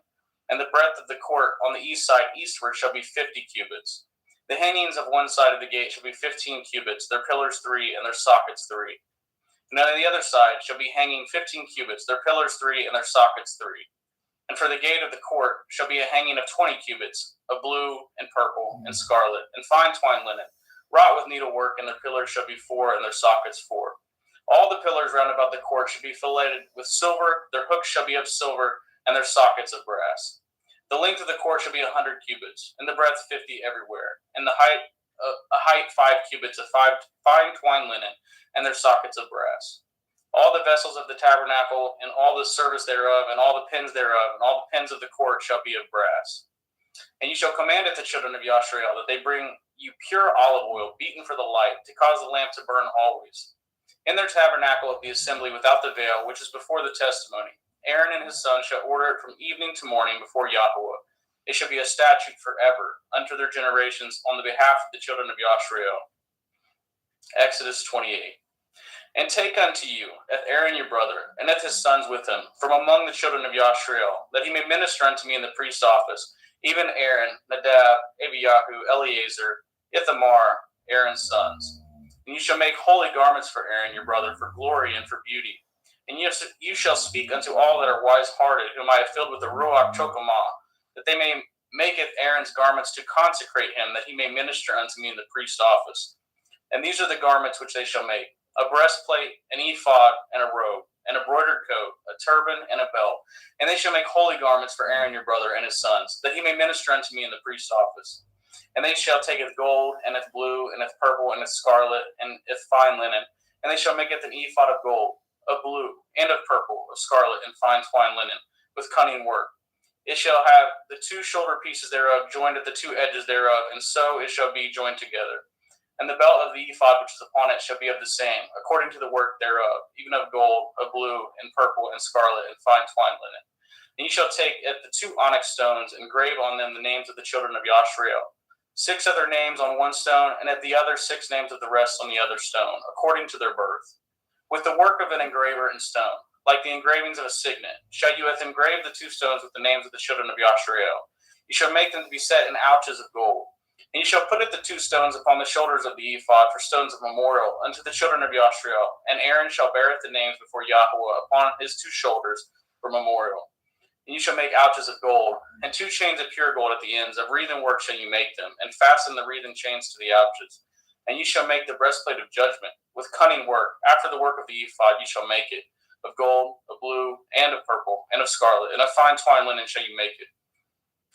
And the breadth of the court on the east side eastward shall be 50 cubits. The hangings of one side of the gate shall be 15 cubits, their pillars 3 and their sockets 3. And on the other side shall be hanging 15 cubits, their pillars 3 and their sockets 3. And for the gate of the court shall be a hanging of 20 cubits, of blue and purple and scarlet, and fine twined linen, wrought with needlework, and their pillars shall be 4 and their sockets 4. All the pillars round about the court shall be filleted with silver, their hooks shall be of silver, and their sockets of brass. The length of the court shall be 100 cubits, and the breadth 50 everywhere, and the height 5 cubits of fine twined linen, and their sockets of brass. All the vessels of the tabernacle, and all the service thereof, and all the pins thereof, and all the pins of the court shall be of brass. And you shall command at the children of Yashrael that they bring you pure olive oil, beaten for the light, to cause the lamp to burn always. In their tabernacle of the assembly without the veil, which is before the testimony, Aaron and his sons shall order it from evening to morning before Yahweh. It shall be a statute forever unto their generations on the behalf of the children of Yashrael. Exodus 28. And take unto you Aaron your brother, and his sons with him, from among the children of Yashriel, that he may minister unto me in the priest's office, even Aaron, Nadab, Abiyahu, Eleazar, Ithamar, Aaron's sons. And you shall make holy garments for Aaron your brother, for glory and for beauty. And you shall speak unto all that are wise-hearted, whom I have filled with the Ruach Chokamah, that they may maketh Aaron's garments to consecrate him, that he may minister unto me in the priest's office. And these are the garments which they shall make: a breastplate, an ephod, and a robe, an embroidered coat, a turban, and a belt. And they shall make holy garments for Aaron your brother and his sons, that he may minister unto me in the priest's office. And they shall take it gold, and it blue, and it purple, and it scarlet, and it fine linen. And they shall make it an ephod of gold, of blue, and of purple, of scarlet, and fine twine linen, with cunning work. It shall have the two shoulder pieces thereof joined at the two edges thereof, and so it shall be joined together. And the belt of the ephod which is upon it shall be of the same, according to the work thereof, even of gold, of blue, and purple, and scarlet, and fine twine linen. And ye shall take at the two onyx stones, and grave on them the names of the children of Yashriel, 6 of their names on one stone, and at the other 6 names of the rest on the other stone, according to their birth. With the work of an engraver in stone, like the engravings of a signet, shall you engrave the 2 stones with the names of the children of Yashriel. You shall make them to be set in ouches of gold. And you shall put the 2 stones upon the shoulders of the ephod for stones of memorial unto the children of Yashriel. And Aaron shall beareth the names before Yahweh upon his 2 shoulders for memorial. And you shall make ouches of gold, and 2 chains of pure gold at the ends. Of wreathen work shall you make them, and fasten the wreathen chains to the ouches. And you shall make the breastplate of judgment with cunning work. After the work of the ephod you shall make it, of gold, of blue, and of purple, and of scarlet, and of fine twine linen shall you make it.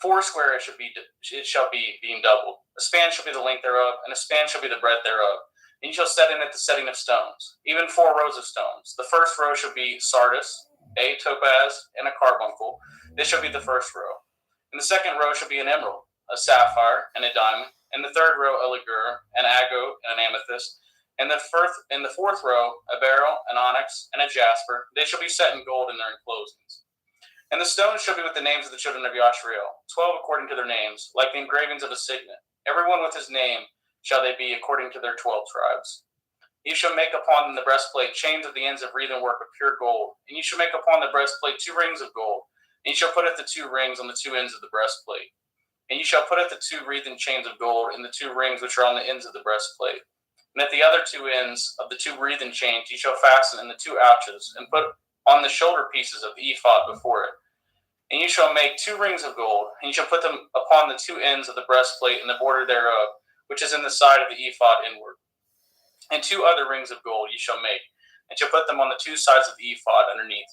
4 square it shall be being doubled. A span shall be the length thereof, and a span shall be the breadth thereof. And you shall set in it the setting of stones, even 4 rows of stones. The first row shall be sardis, a topaz, and a carbuncle. This shall be the first row. And the second row shall be an emerald, a sapphire, and a diamond. And the third row a ligure, an agate, and an amethyst. And the fourth row a beryl, an onyx, and a jasper. They shall be set in gold in their enclosings. And the stones shall be with the names of the children of Yashriel, 12 according to their names, like the engravings of a signet. Everyone with his name shall they be according to their 12 tribes. You shall make upon the breastplate chains of the ends of wreathen work of pure gold. And you shall make upon the breastplate 2 rings of gold. And you shall put the 2 rings on the 2 ends of the breastplate. And you shall put the 2 wreathen chains of gold in the 2 rings which are on the ends of the breastplate. And at the other 2 ends of the 2 wreathen chains you shall fasten in the 2 ouches, and put on the shoulder pieces of the ephod before it. And you shall make 2 rings of gold, and you shall put them upon the 2 ends of the breastplate and the border thereof, which is in the side of the ephod inward. And 2 other rings of gold you shall make, and shall put them on the 2 sides of the ephod underneath,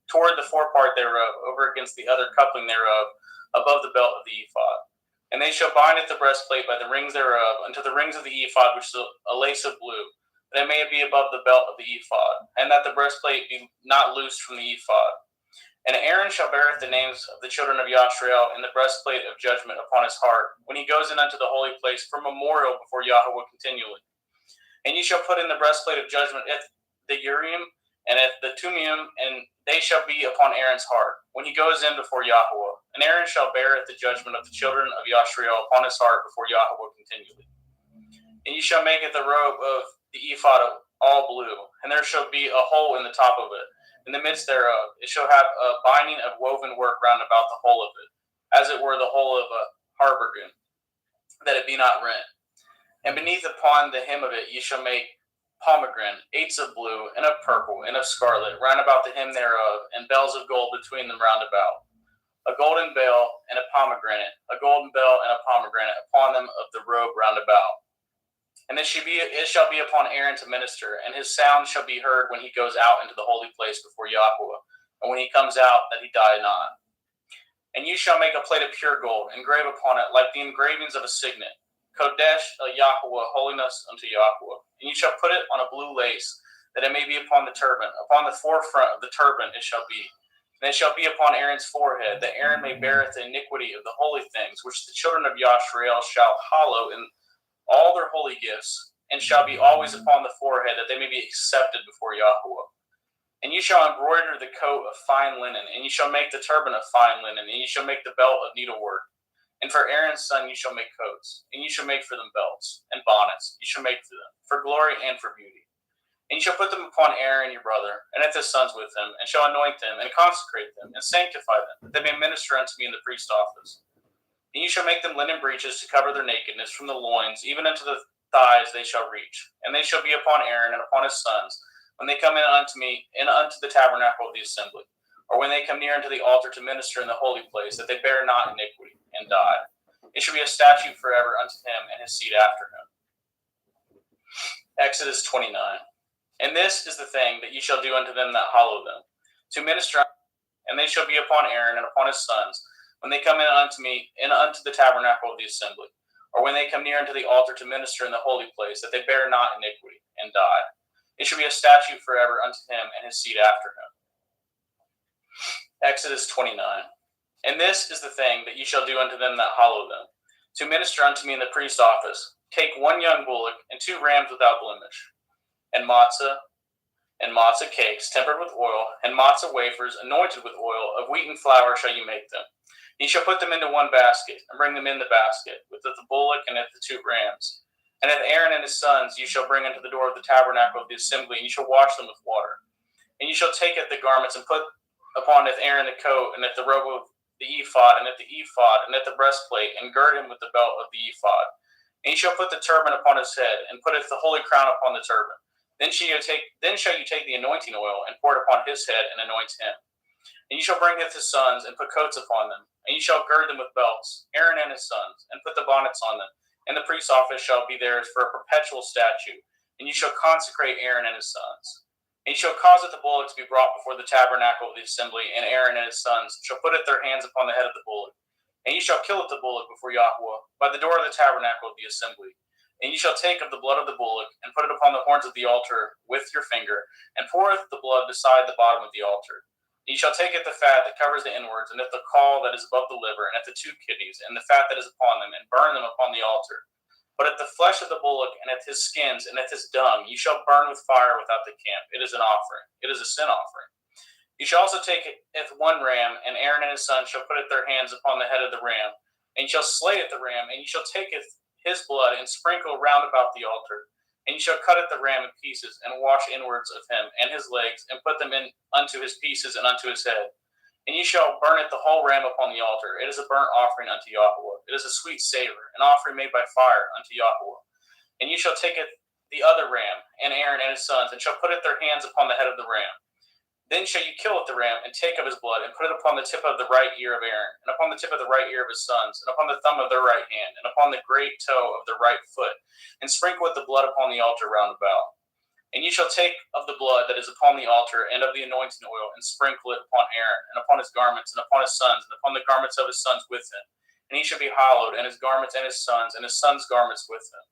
toward the forepart thereof, over against the other coupling thereof, above the belt of the ephod. And they shall bind at the breastplate by the rings thereof unto the rings of the ephod, which is a lace of blue, that it may be above the belt of the ephod, and that the breastplate be not loosed from the ephod. And Aaron shall beareth the names of the children of Yashriel in the breastplate of judgment upon his heart, when he goes in unto the holy place for memorial before Yahweh continually. And ye shall put in the breastplate of judgment at the Urim and at the Tumiim, and they shall be upon Aaron's heart, when he goes in before Yahweh. And Aaron shall bear the judgment of the children of Yashriel upon his heart before Yahweh continually. And ye shall make it the robe of the ephod of all blue, and there shall be a hole in the top of it. In the midst thereof it shall have a binding of woven work round about the whole of it, as it were the whole of a harbergen, that it be not rent. And beneath upon the hem of it ye shall make pomegranate, 8 of blue, and of purple, and of scarlet, round about the hem thereof, and bells of gold between them round about. A golden bell and a pomegranate, a golden bell and a pomegranate upon them of the robe round about. And it shall be upon Aaron to minister, and his sound shall be heard when he goes out into the holy place before Yahweh, and when he comes out, that he die not. And you shall make a plate of pure gold, engrave upon it like the engravings of a signet, Kodesh Yahweh, holiness unto Yahweh. And you shall put it on a blue lace, that it may be upon the turban. Upon the forefront of the turban it shall be. And it shall be upon Aaron's forehead, that Aaron may beareth the iniquity of the holy things, which the children of Yashriel shall hallow in all their holy gifts, and shall be always upon the forehead, that they may be accepted before Yahweh. And you shall embroider the coat of fine linen, and you shall make the turban of fine linen, and you shall make the belt of needlework. And for Aaron's son you shall make coats, and you shall make for them belts and bonnets. You shall make for them for glory and for beauty. And you shall put them upon Aaron your brother, and at his sons with him, and shall anoint them, and consecrate them, and sanctify them, that they may minister unto me in the priest office. And you shall make them linen breeches to cover their nakedness from the loins, even unto the thighs they shall reach. And they shall be upon Aaron and upon his sons, when they come in unto me, and unto the tabernacle of the assembly, or when they come near unto the altar to minister in the holy place, that they bear not iniquity, and die. It shall be a statute forever unto him and his seed after him. Exodus 29. And this is the thing that ye shall do unto them that hallow them, to minister, and they shall be upon Aaron and upon his sons, when they come in unto me, and unto the tabernacle of the assembly, or when they come near unto the altar to minister in the holy place, that they bear not iniquity, and die. It shall be a statute forever unto him and his seed after him. Exodus 29. And this is the thing that ye shall do unto them that hallow them, to minister unto me in the priest office. Take 1 young bullock, and 2 rams without blemish, and matzah cakes tempered with oil, and matzah wafers anointed with oil, of wheaten flour shall you make them. Ye shall put them into 1 basket, and bring them in the basket, with the bullock and the 2 rams. And at Aaron and his sons you shall bring unto the door of the tabernacle of the assembly, and you shall wash them with water. And you shall take at the garments, and put upon it Aaron the coat, and at the robe of the ephod, and at the ephod, and at the breastplate, and gird him with the belt of the ephod. And ye shall put the turban upon his head, and putteth the holy crown upon the turban. Then shall you take the anointing oil, and pour it upon his head, and anoint him. And you shall bring his sons, and put coats upon them, and you shall gird them with belts, Aaron and his sons, and put the bonnets on them. And the priest's office shall be theirs for a perpetual statute, and you shall consecrate Aaron and his sons. And you shall cause the bullock to be brought before the tabernacle of the assembly, and Aaron and his sons shall put their hands upon the head of the bullock. And you shall kill the bullock before Yahweh, by the door of the tabernacle of the assembly. And ye shall take of the blood of the bullock, and put it upon the horns of the altar with your finger, and pour the blood beside the bottom of the altar. And ye shall take at the fat that covers the inwards, and at the caul that is above the liver, and at the 2 kidneys, and the fat that is upon them, and burn them upon the altar. But at the flesh of the bullock, and at his skins, and at his dung, ye shall burn with fire without the camp. It is an offering. It is a sin offering. You shall also take 1 ram, and Aaron and his sons shall put their hands upon the head of the ram, and ye shall slay the ram, and ye shall take his blood, and sprinkle round about the altar. And ye shall cut the ram in pieces, and wash inwards of him, and his legs, and put them in unto his pieces, and unto his head. And ye shall burn the whole ram upon the altar. It is a burnt offering unto Yahweh. It is a sweet savor, an offering made by fire unto Yahweh. And ye shall take the other ram, and Aaron and his sons, and shall put their hands upon the head of the ram. Then shall you kill the ram, and take of his blood, and put it upon the tip of the right ear of Aaron, and upon the tip of the right ear of his sons, and upon the thumb of their right hand, and upon the great toe of their right foot, and sprinkle with the blood upon the altar round about. And ye shall take of the blood that is upon the altar, and of the anointing oil, and sprinkle it upon Aaron, and upon his garments, and upon his sons, and upon the garments of his sons with him. And he shall be hallowed, and his garments, and his sons' garments with him.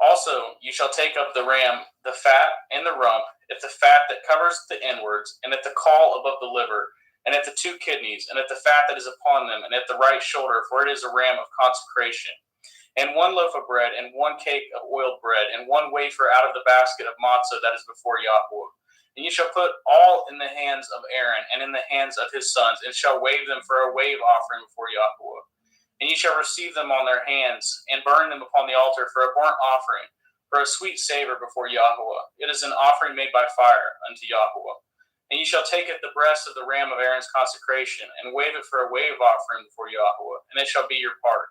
Also you shall take of the ram the fat and the rump, at the fat that covers the inwards, and at the caul above the liver, and at the 2 kidneys, and at the fat that is upon them, and at the right shoulder, for it is a ram of consecration. And 1 loaf of bread, and 1 cake of oiled bread, and 1 wafer out of the basket of matzah that is before Yahweh. And you shall put all in the hands of Aaron, and in the hands of his sons, and shall wave them for a wave offering before Yahweh. And ye shall receive them on their hands, and burn them upon the altar for a burnt offering, for a sweet savor before Yahweh. It is an offering made by fire unto Yahweh. And ye shall take the breast of the ram of Aaron's consecration, and wave it for a wave offering before Yahweh, and it shall be your part.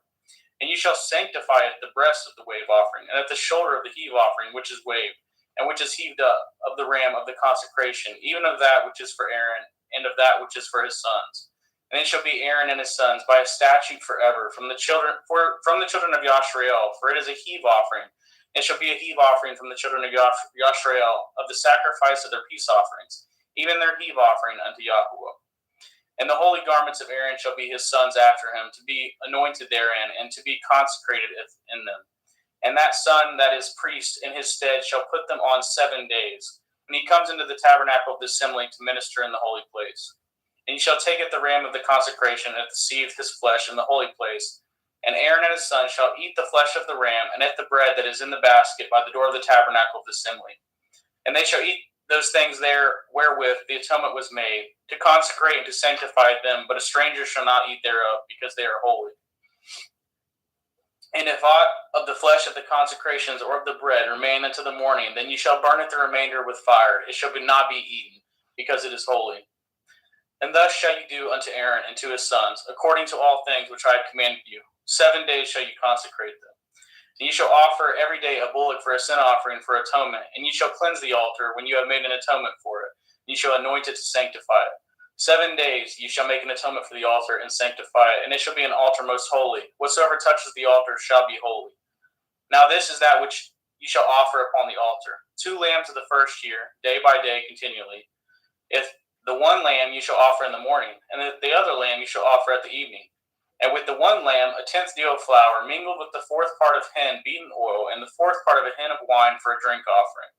And ye shall sanctify the breast of the wave offering, and at the shoulder of the heave offering which is waved, and which is heaved up, of the ram of the consecration, even of that which is for Aaron, and of that which is for his sons. And it shall be Aaron and his sons by a statute forever from the children of Yashrael, for it is a heave offering. It shall be a heave offering from the children of Yashrael of the sacrifice of their peace offerings, even their heave offering unto Yahweh. And the holy garments of Aaron shall be his sons after him, to be anointed therein, and to be consecrated in them. And that son that is priest in his stead shall put them on 7 days, when he comes into the tabernacle of the assembly to minister in the holy place. And ye shall take the ram of the consecration, and receive his flesh in the holy place. And Aaron and his sons shall eat the flesh of the ram, and eat the bread that is in the basket by the door of the tabernacle of the assembly. And they shall eat those things there wherewith the atonement was made, to consecrate and to sanctify them, but a stranger shall not eat thereof, because they are holy. And if aught of the flesh of the consecrations or of the bread remain unto the morning, then you shall burn it the remainder with fire. It shall not be eaten, because it is holy. And thus shall you do unto Aaron and to his sons, according to all things which I have commanded you. 7 days shall you consecrate them. And you shall offer every day a bullock for a sin offering for atonement, and you shall cleanse the altar when you have made an atonement for it. And you shall anoint it to sanctify it. 7 days you shall make an atonement for the altar and sanctify it, and it shall be an altar most holy. Whatsoever touches the altar shall be holy. Now this is that which you shall offer upon the altar: 2 lambs of the first year, day by day continually. If the one lamb you shall offer in the morning, and the other lamb you shall offer at the evening. And with the one lamb, a 10th deal of flour, mingled with the 4th part of hin beaten oil, and the 4th part of a hin of wine for a drink offering.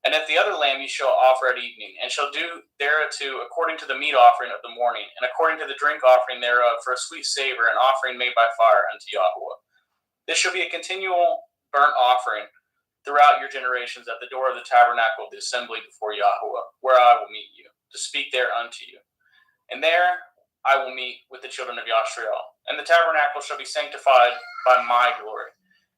And if the other lamb you shall offer at evening, and shall do thereto according to the meat offering of the morning, and according to the drink offering thereof for a sweet savor, an offering made by fire unto Yahweh. This shall be a continual burnt offering throughout your generations at the door of the tabernacle of the assembly before Yahweh, where I will meet you, to speak there unto you. And there I will meet with the children of Yashrael. And the tabernacle shall be sanctified by my glory.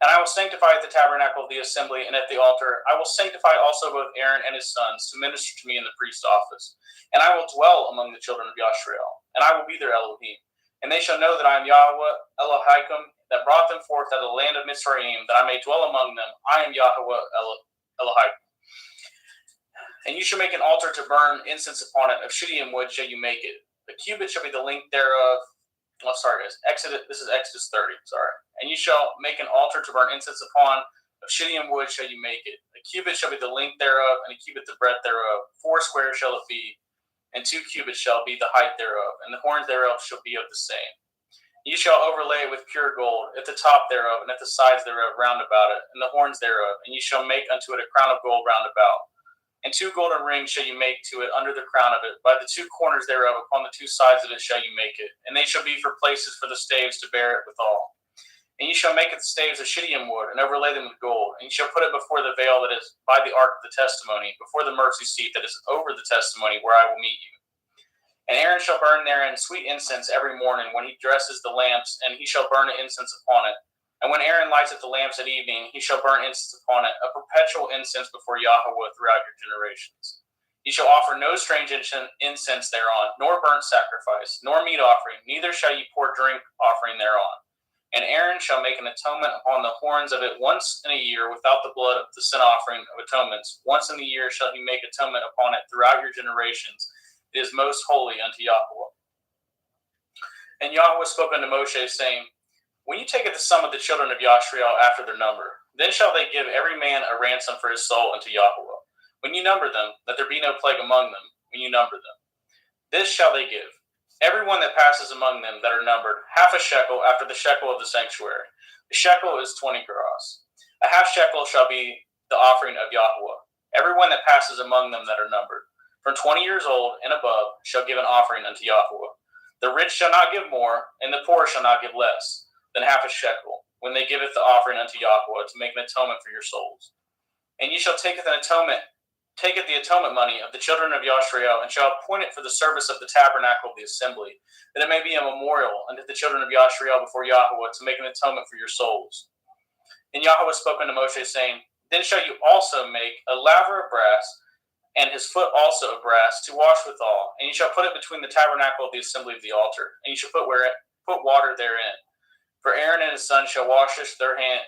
And I will sanctify at the tabernacle of the assembly and at the altar. I will sanctify also both Aaron and his sons to minister to me in the priest's office. And I will dwell among the children of Yashrael, and I will be their Elohim. And they shall know that I am Yahweh Elohim, that brought them forth out of the land of Mizraim, that I may dwell among them. I am Yahweh Elohim. And you shall make an altar to burn incense upon it. Of shittim wood shall you make it. The cubit shall be the length thereof. Oh, sorry, guys. This is Exodus 30. Sorry. And you shall make an altar to burn incense upon. Of shittim wood shall you make it. A cubit shall be the length thereof, and a cubit the breadth thereof. 4 squares shall it be, and 2 cubits shall be the height thereof, and the horns thereof shall be of the same. You shall overlay it with pure gold at the top thereof, and at the sides thereof round about it, and the horns thereof. And you shall make unto it a crown of gold round about. And 2 golden rings shall you make to it under the crown of it. By the 2 corners thereof upon the 2 sides of it shall you make it. And they shall be for places for the staves to bear it withal. And you shall make it the staves of shittim wood, and overlay them with gold. And you shall put it before the veil that is by the ark of the testimony, before the mercy seat that is over the testimony, where I will meet you. And Aaron shall burn therein sweet incense every morning when he dresses the lamps, and he shall burn incense upon it. And when Aaron lights up the lamps at evening, he shall burn incense upon it, a perpetual incense before Yahweh throughout your generations. He shall offer no strange incense thereon, nor burnt sacrifice, nor meat offering, neither shall ye pour drink offering thereon. And Aaron shall make an atonement upon the horns of it once in a year without the blood of the sin offering of atonements. Once in the year shall he make atonement upon it throughout your generations. It is most holy unto Yahweh. And Yahweh spoke unto Moshe, saying, When you take the sum of the children of Yashrael after their number, then shall they give every man a ransom for his soul unto Yahweh. When you number them, that there be no plague among them, when you number them. This shall they give. Every one that passes among them that are numbered, half a shekel after the shekel of the sanctuary. The shekel is 20 gerahs. A half shekel shall be the offering of Yahweh. Every one that passes among them that are numbered, from 20 years old and above, shall give an offering unto Yahweh. The rich shall not give more, and the poor shall not give less than half a shekel, when they giveth the offering unto Yahweh to make an atonement for your souls. And ye shall taketh the atonement money of the children of Yashrael, and shall appoint it for the service of the tabernacle of the assembly, that it may be a memorial unto the children of Yashrael before Yahweh to make an atonement for your souls. And Yahweh spoke unto Moshe, saying, Then shall you also make a laver of brass, and his foot also of brass, to wash withal. And you shall put it between the tabernacle of the assembly of the altar, and you shall put water therein. For Aaron and his sons shall washeth their hands,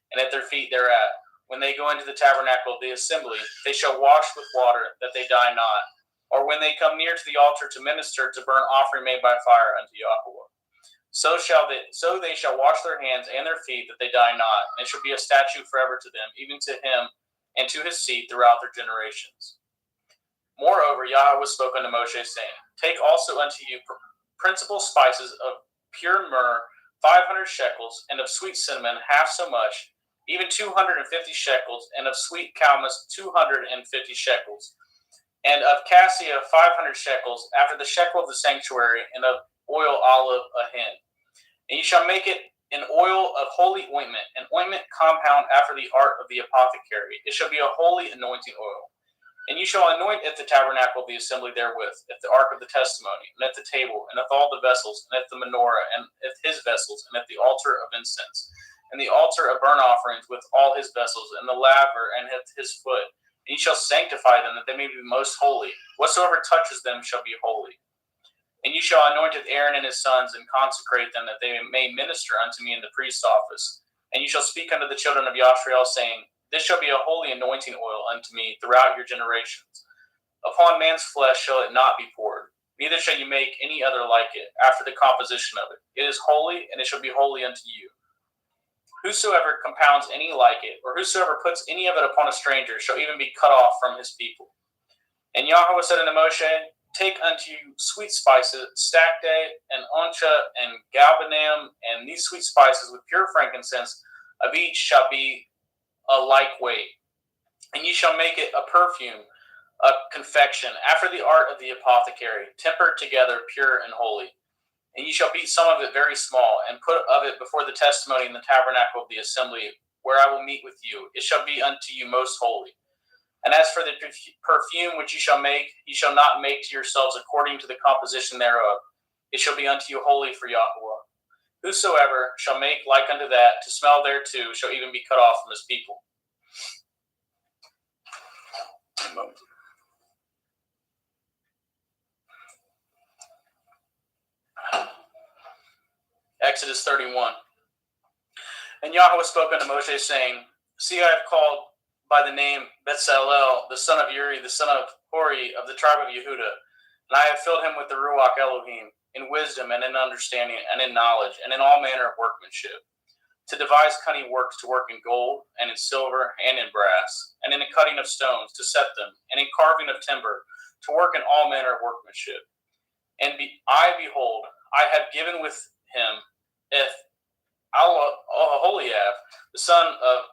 and at their feet thereat. When they go into the tabernacle of the assembly, they shall wash with water, that they die not. Or when they come near to the altar to minister to burnt offering made by fire unto Yahweh. So they shall wash their hands and their feet, that they die not. And it shall be a statute forever to them, even to him and to his seed throughout their generations. Moreover, Yahweh spoke unto Moshe, saying, Take also unto you principal spices of pure myrrh, 500 shekels, and of sweet cinnamon half so much, even 250 shekels, and of sweet calmus 250 shekels, and of cassia 500 shekels, after the shekel of the sanctuary, and of oil olive a hin. And you shall make it an oil of holy ointment, an ointment compound after the art of the apothecary. It shall be a holy anointing oil. And you shall anoint at the tabernacle of the assembly therewith, at the ark of the testimony, and at the table, and at all the vessels, and at the menorah, and at his vessels, and at the altar of incense, and the altar of burnt offerings with all his vessels, and the laver, and at his foot. And ye shall sanctify them, that they may be most holy. Whatsoever touches them shall be holy. And you shall anoint Aaron and his sons, and consecrate them, that they may minister unto me in the priest's office. And you shall speak unto the children of Yashrael, saying, This shall be a holy anointing oil unto me throughout your generations. Upon man's flesh shall it not be poured, neither shall you make any other like it, after the composition of it. It is holy, and it shall be holy unto you. Whosoever compounds any like it, or whosoever puts any of it upon a stranger, shall even be cut off from his people. And Yahweh said unto Moshe, Take unto you sweet spices, stacte, and oncha, and galbanum, and these sweet spices with pure frankincense of each shall be a like weight. And ye shall make it a perfume, a confection, after the art of the apothecary, tempered together, pure and holy. And ye shall beat some of it very small, and put of it before the testimony in the tabernacle of the assembly, where I will meet with you. It shall be unto you most holy. And as for the perfume which ye shall make, ye shall not make to yourselves according to the composition thereof. It shall be unto you holy for Yahweh. Whosoever shall make like unto that, to smell thereto, shall even be cut off from his people. Exodus 31. And Yahweh spoke unto Moshe, saying, See, I have called by the name Bezalel, the son of Uri, the son of Hori, of the tribe of Yehudah, and I have filled him with the Ruach Elohim, in wisdom and in understanding and in knowledge and in all manner of workmanship, to devise cunning works, to work in gold and in silver and in brass, and in the cutting of stones, to set them, and in carving of timber, to work in all manner of workmanship. And behold, I have given with him Aholiab, the son of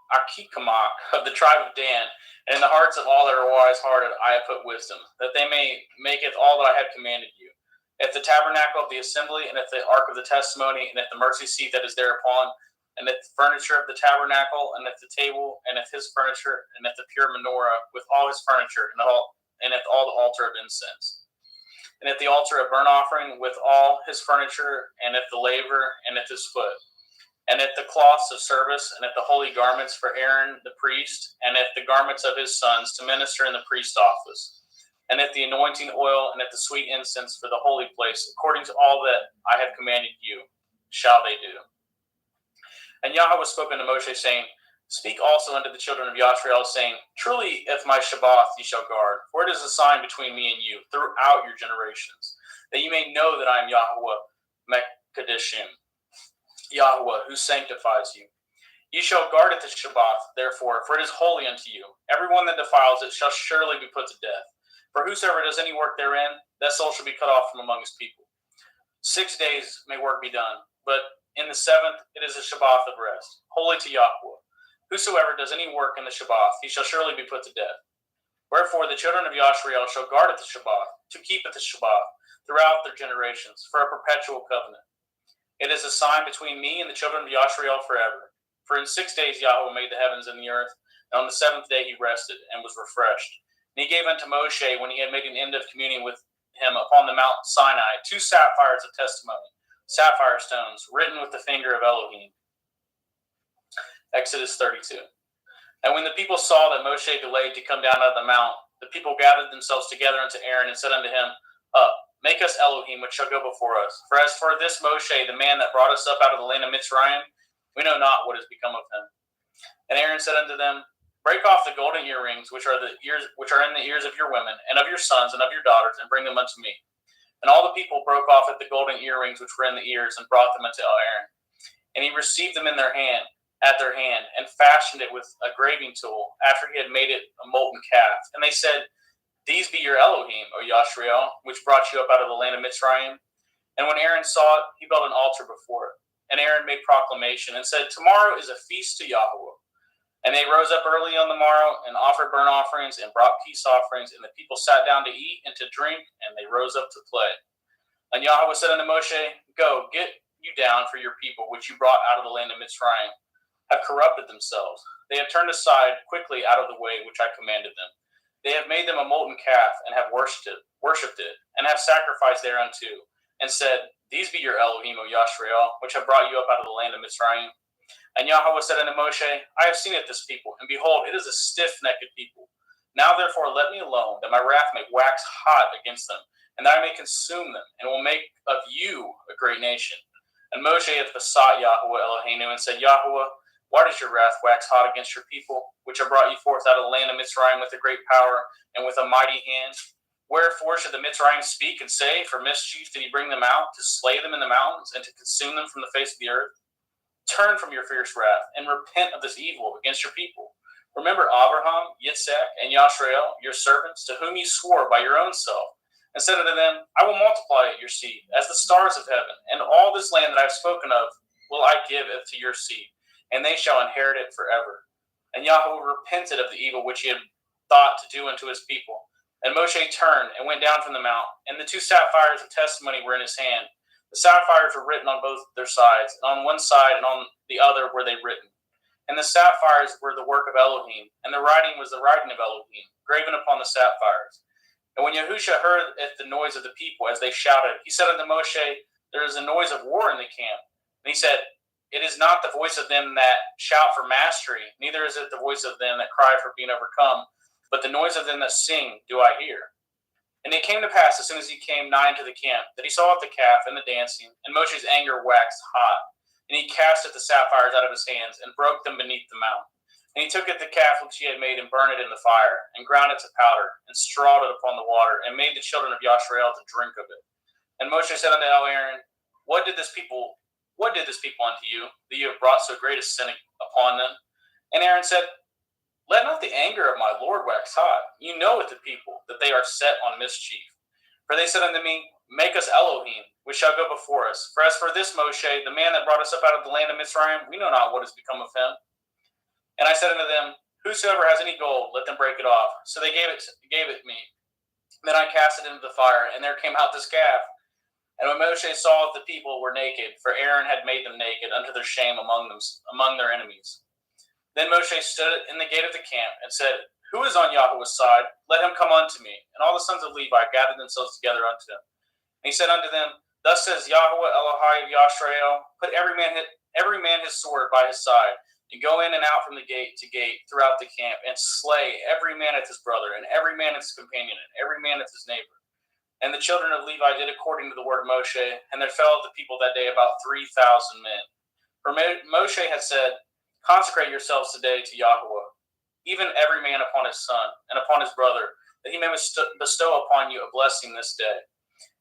Achikam of the tribe of Dan, and in the hearts of all that are wise-hearted I have put wisdom, that they may maketh all that I have commanded you. At the tabernacle of the assembly, and at the ark of the testimony, and at the mercy seat that is thereupon, and at the furniture of the tabernacle, and at the table, and at his furniture, and at the pure menorah, with all his furniture, and at all the altar of incense, and at the altar of burnt offering, with all his furniture, and at the laver, and at his foot, and at the cloths of service, and at the holy garments for Aaron the priest, and at the garments of his sons to minister in the priest's office, and at the anointing oil, and at the sweet incense for the holy place, according to all that I have commanded you, shall they do. And Yahweh spoke unto Moshe, saying, Speak also unto the children of Yashrael, saying, Truly if my Shabbath ye shall guard, for it is a sign between me and you throughout your generations, that ye may know that I am Yahweh Mekadishim, Yahweh, who sanctifies you. Ye shall guard it the Shabbath, therefore, for it is holy unto you. Every one that defiles it shall surely be put to death. For whosoever does any work therein, that soul shall be cut off from among his people. 6 days may work be done, but in the seventh it is a Shabbath of rest, holy to Yahweh. Whosoever does any work in the Shabbath, he shall surely be put to death. Wherefore the children of Yashrael shall guard it the Shabbath, to keep it the Shabbath, throughout their generations, for a perpetual covenant. It is a sign between me and the children of Yashrael forever. For in 6 days Yahweh made the heavens and the earth, and on the seventh day he rested, and was refreshed. And he gave unto Moshe, when he had made an end of communing with him upon the Mount Sinai, 2 sapphires of testimony, sapphire stones, written with the finger of Elohim. Exodus 32. And when the people saw that Moshe delayed to come down out of the mount, the people gathered themselves together unto Aaron, and said unto him, Up, make us Elohim, which shall go before us. For as for this Moshe, the man that brought us up out of the land of Mitzrayim, we know not what has become of him. And Aaron said unto them, Break off the golden earrings which are in the ears of your women, and of your sons, and of your daughters, and bring them unto me. And all the people broke off at the golden earrings which were in the ears, and brought them unto Aaron. And he received them at their hand, and fashioned it with a graving tool, after he had made it a molten calf. And they said, These be your Elohim, O Yashrael, which brought you up out of the land of Mitzrayim. And when Aaron saw it, he built an altar before it. And Aaron made proclamation, and said, Tomorrow is a feast to Yahweh. And they rose up early on the morrow, and offered burnt offerings, and brought peace offerings. And the people sat down to eat and to drink, and they rose up to play. And Yahweh said unto Moshe, Go, get you down, for your people, which you brought out of the land of Mitzrayim, have corrupted themselves. They have turned aside quickly out of the way which I commanded them. They have made them a molten calf, and have worshipped it, and have sacrificed thereunto, and said, These be your Elohim, O Yashrael, which have brought you up out of the land of Mitzrayim. And Yahweh said unto Moshe, I have seen it this people, and behold, it is a stiff-necked people. Now therefore let me alone, that my wrath may wax hot against them, and that I may consume them, and will make of you a great nation. And Moshe hath besought Yahweh Eloheinu, and said, Yahweh, why does your wrath wax hot against your people, which have brought you forth out of the land of Mitzrayim with a great power, and with a mighty hand? Wherefore should the Mitzrayim speak and say, For mischief did he bring them out, to slay them in the mountains, and to consume them from the face of the earth? Turn from your fierce wrath, and repent of this evil against your people. Remember Abraham, Yitzhak, and Yashrael, your servants, to whom you swore by your own self, and said unto them, I will multiply your seed as the stars of heaven, and all this land that I have spoken of will I give it to your seed, and they shall inherit it forever. And Yahweh repented of the evil which he had thought to do unto his people. And Moshe turned and went down from the mount, and the two sapphires of testimony were in his hand. The sapphires were written on both their sides, and on one side and on the other were they written. And the sapphires were the work of Elohim, and the writing was the writing of Elohim, graven upon the sapphires. And when Yahusha heard at the noise of the people as they shouted, he said unto Moshe, There is a noise of war in the camp. And he said, It is not the voice of them that shout for mastery, neither is it the voice of them that cry for being overcome, but the noise of them that sing do I hear. And it came to pass, as soon as he came nigh to the camp, that he saw the calf and the dancing, and Moshe's anger waxed hot. And he cast the sapphires out of his hands, and broke them beneath the mount. And he took the calf which he had made, and burned it in the fire, and ground it to powder, and strawed it upon the water, and made the children of Yashrael to drink of it. And Moshe said unto Aaron, What did this people unto you, that you have brought so great a sin upon them? And Aaron said, Let not the anger of my Lord wax hot. You know with the people that they are set on mischief. For they said unto me, Make us Elohim, which shall go before us. For as for this Moshe, the man that brought us up out of the land of Mitzrayim, we know not what has become of him. And I said unto them, Whosoever has any gold, let them break it off. So they gave it me. Then I cast it into the fire, and there came out this calf. And when Moshe saw that the people were naked, for Aaron had made them naked unto their shame among their enemies. Then Moshe stood in the gate of the camp and said, Who is on Yahweh's side? Let him come unto me. And all the sons of Levi gathered themselves together unto him. And he said unto them, Thus says Yahweh Elohai of Yashrael, Put every man his sword by his side, and go in and out from the gate to gate throughout the camp, and slay every man at hhis brother, and every man at his companion, and every man at his neighbor. And the children of Levi did according to the word of Moshe, and there fell of the people that day about 3,000 men. For Moshe had said, Consecrate yourselves today to Yahweh, even every man upon his son, and upon his brother, that he may bestow upon you a blessing this day.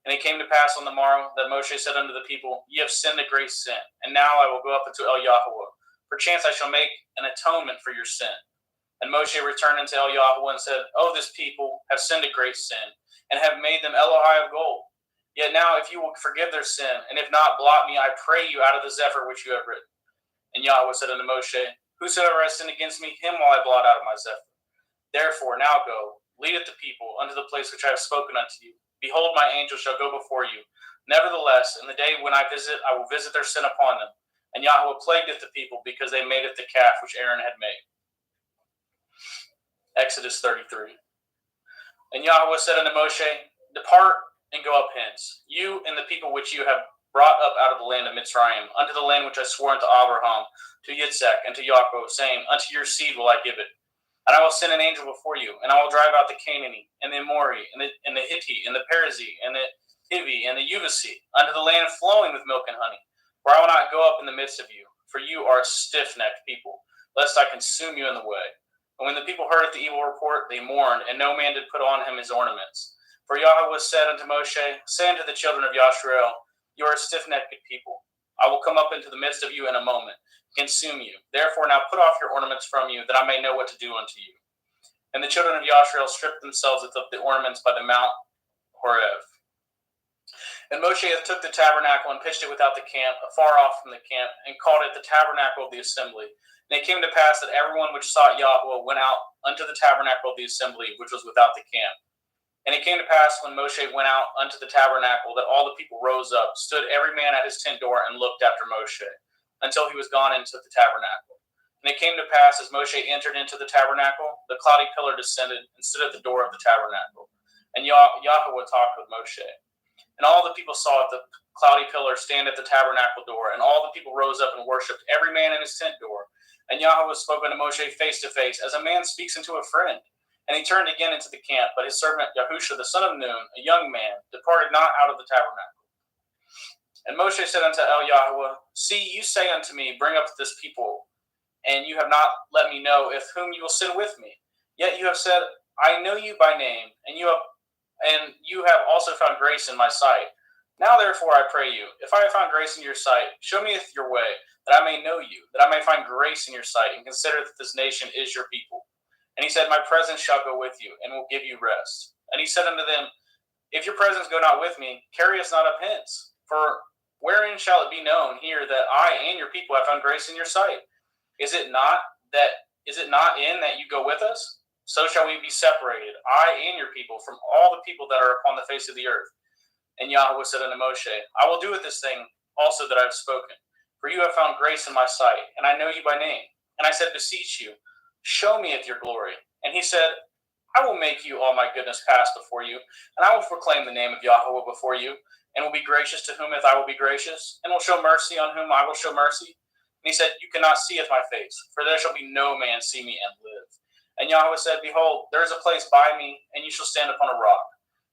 And it came to pass on the morrow that Moshe said unto the people, Ye have sinned a great sin, and now I will go up unto El Yahweh. Perchance I shall make an atonement for your sin. And Moshe returned unto El Yahweh and said, O this people have sinned a great sin, and have made them Elohai of gold. Yet now if you will forgive their sin, and if not, blot me, I pray you, out of the zephyr which you have written. And Yahweh said unto Moshe, Whosoever has sinned against me, him will I blot out of my zephyr. Therefore now go, leadeth the people unto the place which I have spoken unto you. Behold, my angel shall go before you. Nevertheless, in the day when I will visit their sin upon them. And Yahweh plagueth the people, because they made it the calf which Aaron had made. Exodus 33. And Yahweh said unto Moshe, Depart and go up hence, you and the people which you have brought up out of the land of Mitzrayim, unto the land which I swore unto Abraham, to Yitzhak, and to Yaakov, saying, Unto your seed will I give it. And I will send an angel before you, and I will drive out the Canaanite, and the Amori, and the Hittite, and the Perizzite, and the Hivi, and the Jebusite, unto the land flowing with milk and honey. For I will not go up in the midst of you, for you are a stiff-necked people, lest I consume you in the way. And when the people heard the evil report, they mourned, and no man did put on him his ornaments. For Yahweh said unto Moshe, Say unto the children of Yashrael, You are a stiff-necked people. I will come up into the midst of you in a moment, consume you. Therefore now put off your ornaments from you, that I may know what to do unto you. And the children of Yashrael stripped themselves of the ornaments by the Mount Horeb. And Moshe took the tabernacle and pitched it without the camp, afar off from the camp, and called it the tabernacle of the assembly. And it came to pass that everyone which sought Yahweh went out unto the tabernacle of the assembly, which was without the camp. And it came to pass when Moshe went out unto the tabernacle, that all the people rose up, stood every man at his tent door, and looked after Moshe, until he was gone into the tabernacle. And it came to pass, as Moshe entered into the tabernacle, the cloudy pillar descended and stood at the door of the tabernacle. And Yahweh talked with Moshe. And all the people saw the cloudy pillar stand at the tabernacle door, and all the people rose up and worshipped, every man in his tent door. And Yahweh spoke unto Moshe face to face, as a man speaks unto a friend. And he turned again into the camp, but his servant Yahusha, the son of Nun, a young man, departed not out of the tabernacle. And Moshe said unto Yahweh, See, you say unto me, Bring up this people, and you have not let me know if whom you will send with me. Yet you have said, I know you by name, and you have also found grace in my sight. Now therefore I pray you, if I have found grace in your sight, show me your way, that I may know you, that I may find grace in your sight, and consider that this nation is your people. And he said, My presence shall go with you, and will give you rest. And he said unto them, If your presence go not with me, carry us not up hence. For wherein shall it be known here that I and your people have found grace in your sight? Is it not in that you go with us? So shall we be separated, I and your people, from all the people that are upon the face of the earth. And Yahweh said unto Moshe, I will do with this thing also that I have spoken. For you have found grace in my sight, and I know you by name. And I said, Beseech you, show me your glory. And he said, I will make you all my goodness pass before you, and I will proclaim the name of Yahweh before you, and will be gracious to whom I will be gracious, and will show mercy on whom I will show mercy. And he said, You cannot seeth my face, for there shall be no man see me and live. And Yahweh said, Behold, there is a place by me, and you shall stand upon a rock.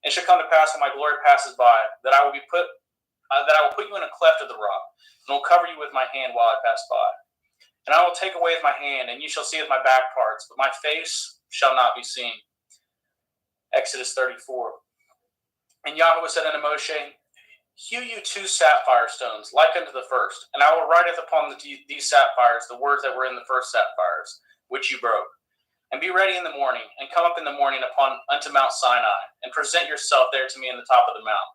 And it shall come to pass when my glory passes by, that I will put you in a cleft of the rock, and will cover you with my hand while I pass by. And I will take away with my hand, and you shall see with my back parts, but my face shall not be seen. Exodus 34. And Yahweh said unto Moshe, Hew you 2 sapphire stones, like unto the first, and I will write upon these sapphires the words that were in the first sapphires, which you broke. And be ready in the morning, and come up in the morning unto Mount Sinai, and present yourself there to me in the top of the mount.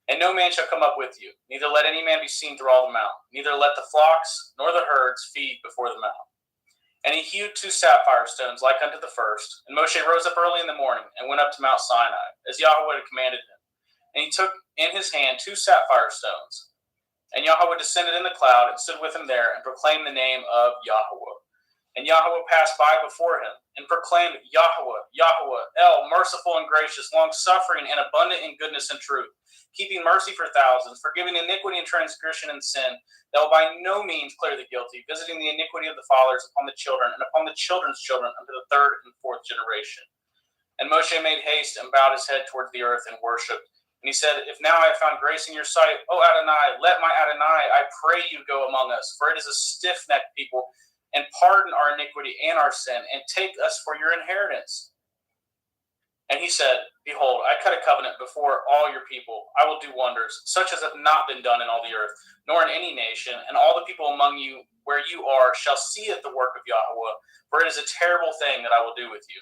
And no man shall come up with you, neither let any man be seen through all the mount, neither let the flocks nor the herds feed before the mount. And he hewed 2 sapphire stones like unto the first. And Moshe rose up early in the morning, and went up to Mount Sinai, as Yahweh had commanded him. And he took in his hand 2 sapphire stones. And Yahweh descended in the cloud, and stood with him there, and proclaimed the name of Yahweh. And Yahweh passed by before him, and proclaimed, Yahweh, Yahweh, El, merciful and gracious, long-suffering, and abundant in goodness and truth, keeping mercy for thousands, forgiving iniquity and transgression and sin, that will by no means clear the guilty, visiting the iniquity of the fathers upon the children, and upon the children's children unto the 3rd and 4th generation. And Moshe made haste, and bowed his head towards the earth, and worshipped. And he said, If now I have found grace in your sight, O Adonai, let my Adonai, I pray you, go among us, for it is a stiff-necked people, and pardon our iniquity and our sin, and take us for your inheritance. And he said, Behold, I cut a covenant before all your people. I will do wonders, such as have not been done in all the earth, nor in any nation, and all the people among you where you are shall see at the work of Yahweh, for it is a terrible thing that I will do with you.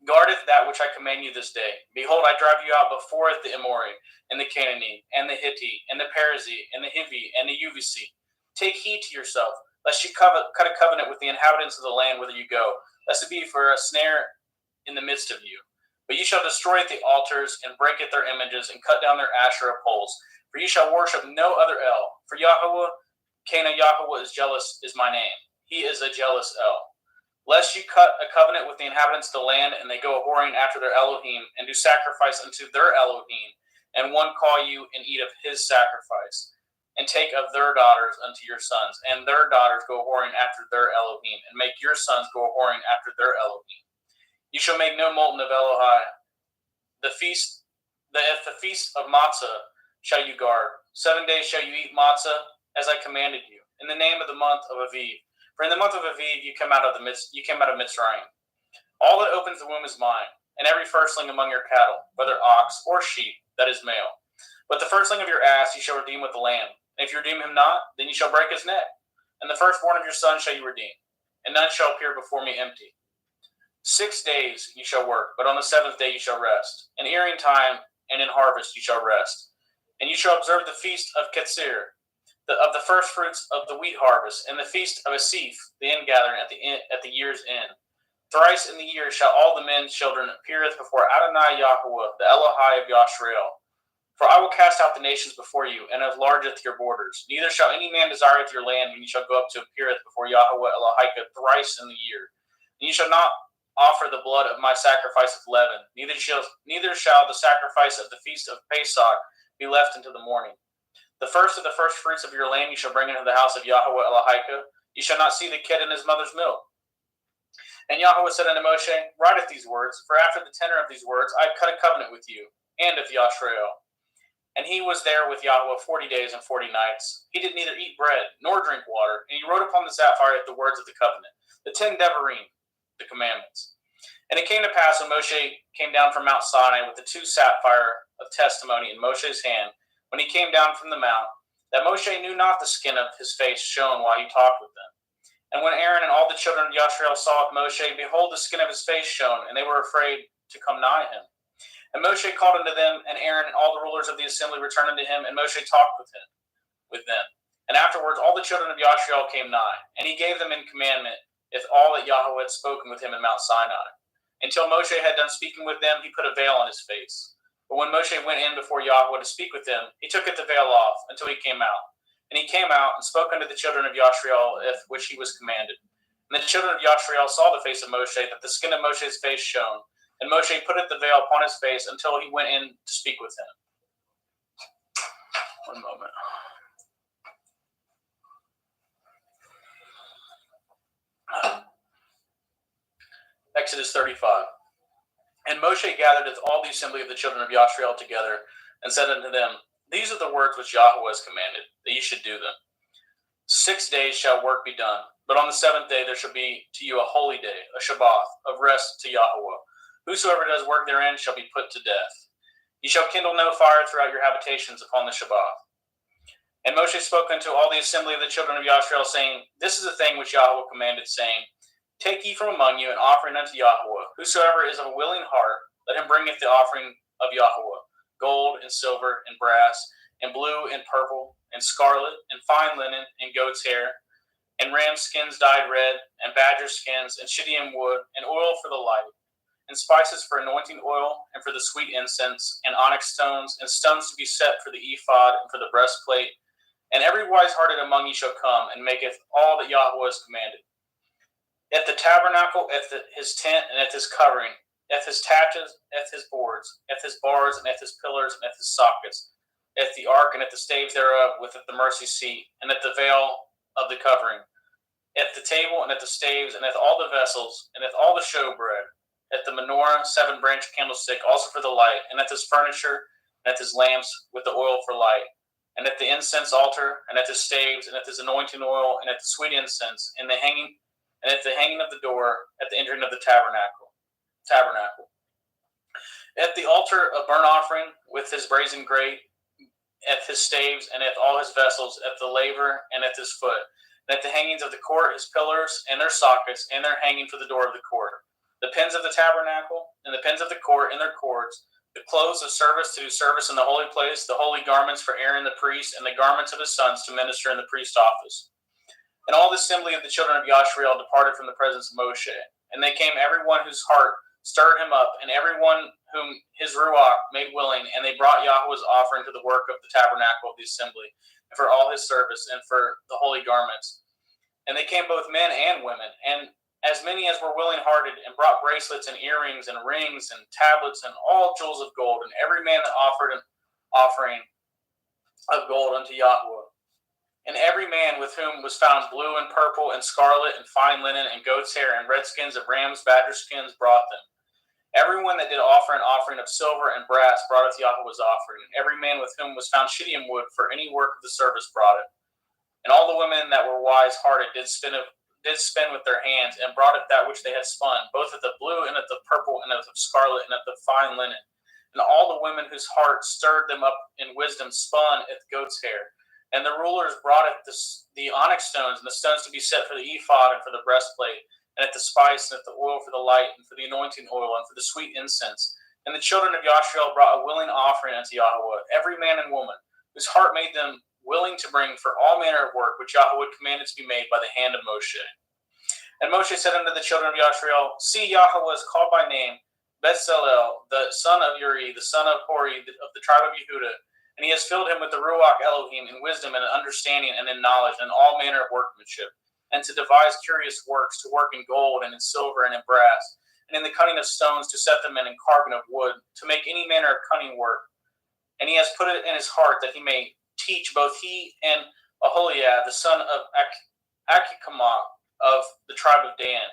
Guardeth that which I command you this day. Behold, I drive you out before the Amori, and the Canaanite, and the Hittite, and the Perizzite, and the Hivi, and the Jebusite. Take heed to yourself, lest you cut a covenant with the inhabitants of the land whither you go, lest it be for a snare in the midst of you. But you shall destroy the altars, and break at their images, and cut down their Asherah poles. For you shall worship no other El. For Yahweh, Cana Yahweh is jealous, is my name. He is a jealous El. Lest you cut a covenant with the inhabitants of the land, and they go whoring after their Elohim, and do sacrifice unto their Elohim, and one call you and eat of his sacrifice, and take of their daughters unto your sons, and their daughters go whoring after their Elohim, and make your sons go whoring after their Elohim. You shall make no molten of Elohai. The feast of matzah shall you guard. 7 days shall you eat matzah, as I commanded you, in the name of the month of Aviv. For in the month of Aviv you came out of Mitzrayim. All that opens the womb is mine, and every firstling among your cattle, whether ox or sheep, that is male. But the firstling of your ass you shall redeem with the lamb. And if you redeem him not, then you shall break his neck. And the firstborn of your son shall you redeem, and none shall appear before me empty. 6 days you shall work, but on the 7th day you shall rest. In earing time and in harvest you shall rest. And you shall observe the feast of Ketzir, of the first fruits of the wheat harvest, and the feast of Asif, the ingathering at the year's end. Thrice in the year shall all the men's children appeareth before Adonai Yahweh, the Elohai of Yashrael. For I will cast out the nations before you, and enlargeth your borders. Neither shall any man desireth your land when you shall go up to appeareth before Yahweh Elohika thrice in the year. And you shall not offer the blood of my sacrifice of leaven, neither shall the sacrifice of the feast of Pesach be left until the morning. The first of the first fruits of your land you shall bring into the house of Yahweh Elohika. You shall not see the kid in his mother's milk. And Yahweh said unto Moshe, Write these words, for after the tenor of these words I have cut a covenant with you, and with Yashrael. And he was there with Yahweh 40 days and 40 nights. He did neither eat bread nor drink water, and he wrote upon the sapphire the words of the covenant, the 10 devarim, the commandments. And it came to pass when Moshe came down from Mount Sinai with the 2 sapphire of testimony in Moshe's hand, when he came down from the mount, that Moshe knew not the skin of his face shone while he talked with them. And when Aaron and all the children of Yashrael saw Moshe, behold, the skin of his face shone, and they were afraid to come nigh him. And Moshe called unto them, and Aaron and all the rulers of the assembly returned unto him, and Moshe talked with them. And afterwards all the children of Yashrael came nigh, and he gave them in commandment if all that Yahweh had spoken with him in Mount Sinai. Until Moshe had done speaking with them, he put a veil on his face. But when Moshe went in before Yahweh to speak with him, he took the veil off until he came out. And he came out and spoke unto the children of Yashrael, which he was commanded. And the children of Yashrael saw the face of Moshe, that the skin of Moshe's face shone. And Moshe putteth the veil upon his face until he went in to speak with him. One moment. Exodus 35. And Moshe gathered all the assembly of the children of Yashrael together, and said unto them, These are the words which Yahweh has commanded, that ye should do them. 6 days shall work be done, but on the 7th day there shall be to you a holy day, a Shabbath, of rest to Yahweh. Whosoever does work therein shall be put to death. Ye shall kindle no fire throughout your habitations upon the Shabbath. And Moshe spoke unto all the assembly of the children of Yashrael, saying, This is the thing which Yahweh commanded, saying, Take ye from among you an offering unto Yahweh. Whosoever is of a willing heart, let him bringeth the offering of Yahweh, gold and silver and brass, and blue and purple, and scarlet, and fine linen, and goat's hair, and ram skins dyed red, and badger skins, and shittim wood, and oil for the light, and spices for anointing oil, and for the sweet incense, and onyx stones, and stones to be set for the ephod, and for the breastplate. And every wise-hearted among you shall come, and maketh all that Yahweh has commanded. At the tabernacle, at his tent, and at his covering, at his taches, at his boards, at his bars, and at his pillars, and at his sockets, at the ark, and at the staves thereof, with at the mercy seat, and at the veil of the covering, at the table, and at the staves, and at all the vessels, and at all the showbread, at the menorah, 7-branch candlestick, also for the light, and at his furniture, and at his lamps, with the oil for light, and at the incense altar, and at his staves, and at his anointing oil, and at the sweet incense, and at the hanging of the door, at the entering of the tabernacle. At the altar of burnt offering, with his brazen grate, at his staves, and at all his vessels, at the laver, and at his foot, and at the hangings of the court, his pillars, and their sockets, and their hanging for the door of the court, the pins of the tabernacle, and the pins of the court, and their cords, the clothes of service to do service in the holy place, the holy garments for Aaron the priest, and the garments of his sons to minister in the priest office. And all the assembly of the children of Yashrael departed from the presence of Moshe. And they came every one whose heart stirred him up, and every one whom his ruach made willing, and they brought Yahweh's offering to the work of the tabernacle of the assembly, and for all his service, and for the holy garments. And they came both men and women, and as many as were willing-hearted, and brought bracelets and earrings and rings and tablets and all jewels of gold, and every man that offered an offering of gold unto Yahweh. And every man with whom was found blue and purple and scarlet and fine linen and goat's hair and red skins of rams, badger skins brought them. Everyone that did offer an offering of silver and brass broughteth Yahweh's offering. And every man with whom was found shittim wood for any work of the service brought it. And all the women that were wise-hearted did spin with their hands, and brought it that which they had spun, both at the blue and at the purple and at the scarlet and at the fine linen. And all the women whose hearts stirred them up in wisdom spun at the goat's hair. And the rulers brought it the onyx stones, and the stones to be set for the ephod and for the breastplate, and at the spice, and at the oil for the light, and for the anointing oil, and for the sweet incense. And the children of Yashrael brought a willing offering unto Yahweh, every man and woman, whose heart made them willing to bring for all manner of work which Yahweh commanded to be made by the hand of Moshe. And Moshe said unto the children of Yashrael, See, Yahweh is called by name, Bezalel, the son of Uri, the son of Hori, of the tribe of Yehuda, and he has filled him with the Ruach Elohim in wisdom and understanding and in knowledge and all manner of workmanship, and to devise curious works, to work in gold and in silver and in brass, and in the cutting of stones, to set them in carving of wood, to make any manner of cunning work. And he has put it in his heart that he may teach both he and Aholiab, the son of Achikam of the tribe of Dan.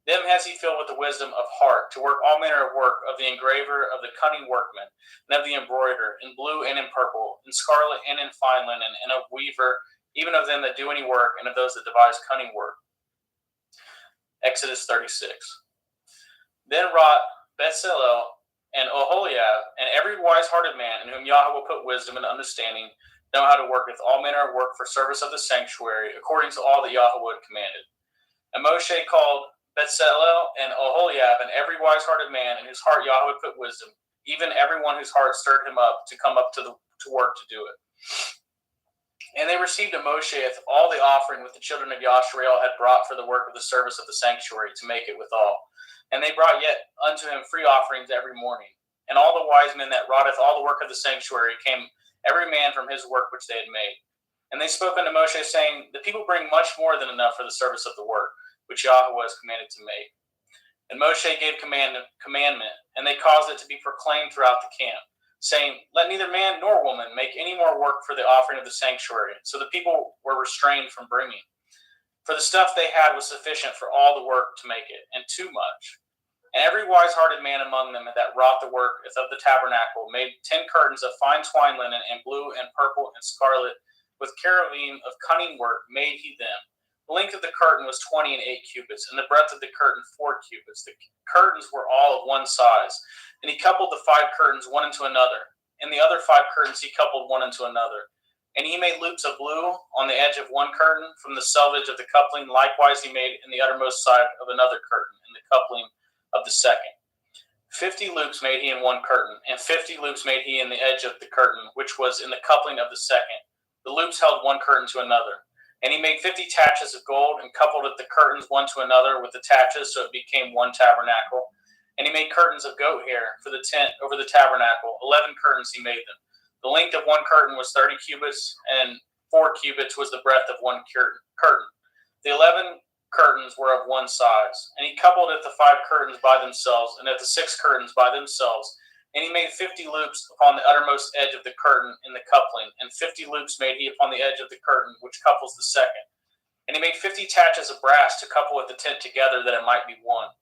Them has he filled with the wisdom of heart, to work all manner of work of the engraver, of the cunning workman, and of the embroiderer, in blue and in purple, in scarlet and in fine linen, and of weaver, even of them that do any work, and of those that devise cunning work. Exodus 36. Then wrought Bezalel and Oholiab, and every wise-hearted man in whom Yahweh will put wisdom and understanding, know how to work with all manner of work for service of the sanctuary, according to all that Yahweh had commanded. And Moshe called Bezalel and Oholiab, and every wise-hearted man in whose heart Yahweh put wisdom, even everyone whose heart stirred him up to come up to work to do it. And they received of Moshe all the offering which the children of Yashrael had brought for the work of the service of the sanctuary, to make it withal. And they brought yet unto him free offerings every morning. And all the wise men that wroughteth all the work of the sanctuary came every man from his work which they had made. And they spoke unto Moshe, saying, the people bring much more than enough for the service of the work which Yahweh was commanded to make. And Moshe gave commandment, and they caused it to be proclaimed throughout the camp, saying, let neither man nor woman make any more work for the offering of the sanctuary. So the people were restrained from bringing. For the stuff they had was sufficient for all the work to make it, and too much. And every wise-hearted man among them that wrought the work of the tabernacle made 10 curtains of fine twine linen, and blue and purple and scarlet, with cherubim of cunning work made he them. The length of the curtain was 20 and 8 cubits, and the breadth of the curtain 4 cubits. The curtains were all of one size. And he coupled the 5 curtains one into another, and the other 5 curtains he coupled one into another. And he made loops of blue on the edge of one curtain from the selvage of the coupling. Likewise he made in the uttermost side of another curtain in the coupling of the second. 50 loops made he in one curtain, and 50 loops made he in the edge of the curtain, which was in the coupling of the second. The loops held one curtain to another. And he made 50 taches of gold, and coupled the curtains one to another with the taches, so it became one tabernacle. And he made curtains of goat hair for the tent over the tabernacle. 11 curtains he made them. The length of one curtain was 30 cubits, and 4 cubits was the breadth of one curtain. The 11 curtains were of one size. And he coupled the 5 curtains by themselves, and the 6 curtains by themselves. And he made 50 loops upon the uttermost edge of the curtain in the coupling, and 50 loops made he upon the edge of the curtain which couples the second. And he made 50 taches of brass to couple with the tent together, that it might be one.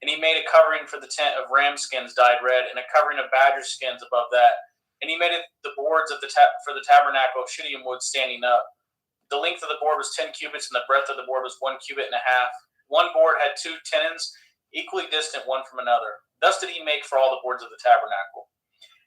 And he made a covering for the tent of ram skins dyed red, and a covering of badger skins above that. And he made the boards of for the tabernacle of shittim wood standing up. The length of the board was 10 cubits, and the breadth of the board was 1 cubit and a half. One board had 2 tenons, equally distant one from another. Thus did he make for all the boards of the tabernacle.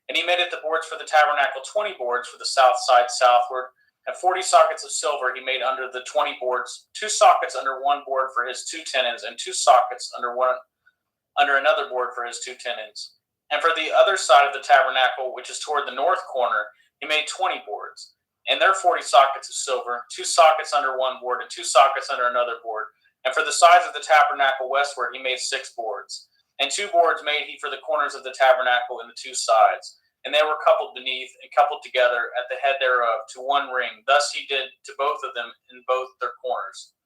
And he made the boards for the tabernacle 20 boards for the south side southward, and 40 sockets of silver he made under the 20 boards, 2 sockets under one board for his 2 tenons, and 2 sockets under another board for his 2 tenons. And for the other side of the tabernacle, which is toward the north corner, he made 20 boards, and there 40 sockets of silver, 2 sockets under one board, and 2 sockets under another board. And for the sides of the tabernacle westward, he made 6 boards. And 2 boards made he for the corners of the tabernacle in the 2 sides. And they were coupled beneath and coupled together at the head thereof to one ring. Thus he did to both of them in both their corners.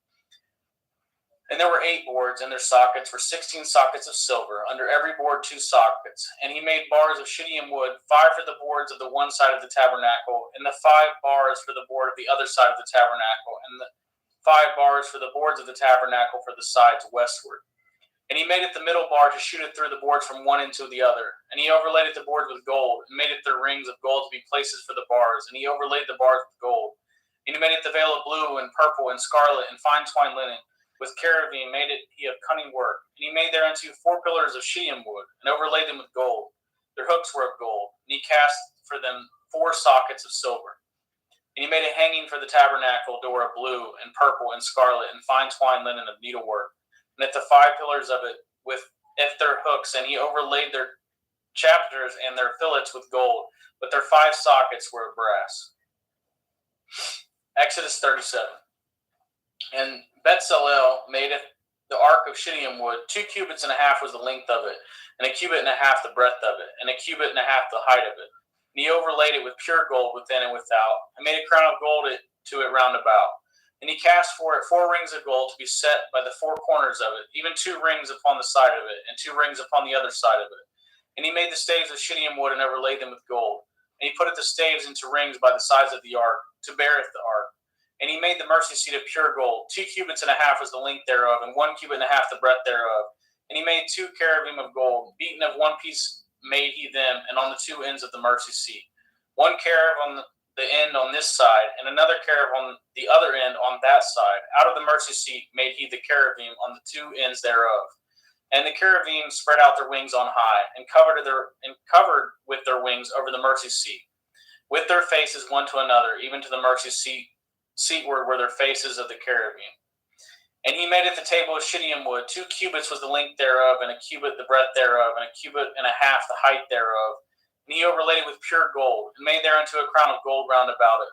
And there were 8 boards, and their sockets were 16 sockets of silver, under every board 2 sockets. And he made bars of shittim wood, 5 for the boards of the one side of the tabernacle, and the 5 bars for the board of the other side of the tabernacle, and the 5 bars for the boards of the tabernacle for the sides westward. And he made the middle bar to shoot it through the boards from one end to the other. And he overlaid the boards with gold, and made their rings of gold to be places for the bars. And he overlaid the bars with gold. And he made the veil of blue and purple and scarlet and fine twine linen. With cherubim made he of cunning work. And he made thereunto 4 pillars of shittim wood, and overlaid them with gold. Their hooks were of gold. And he cast for them 4 sockets of silver. And he made a hanging for the tabernacle door of blue and purple and scarlet and fine twine linen of needlework. And at the 5 pillars of it with their hooks, and he overlaid their chapters and their fillets with gold, but their 5 sockets were of brass. Exodus 37. And Bezalel made the ark of shittim wood. 2 cubits and a half was the length of it, and a cubit and a half the breadth of it, and a cubit and a half the height of it. And he overlaid it with pure gold within and without, and made a crown of gold to it round about. And he cast for it 4 rings of gold to be set by the 4 corners of it, even 2 rings upon the side of it, and 2 rings upon the other side of it. And he made the staves of shittim wood and overlaid them with gold. And he put the staves into rings by the sides of the ark, to beareth the ark. And he made the mercy seat of pure gold. 2 cubits and a half was the length thereof, and 1 cubit and a half the breadth thereof. And he made 2 cherubim of gold. Beaten of 1 piece made he them, and on the 2 ends of the mercy seat. 1 cherub on the end on this side, and another cherub on the other end on that side. Out of the mercy seat made he the cherubim on the 2 ends thereof. And the cherubim spread out their wings on high, and covered with their wings over the mercy seat, with their faces one to another, even to the mercy seatward were their faces of the cherubim. And he made it the table of shittim wood. 2 cubits was the length thereof, and a cubit the breadth thereof, and a cubit and a half the height thereof. And he overlaid it with pure gold, and made thereunto a crown of gold round about it.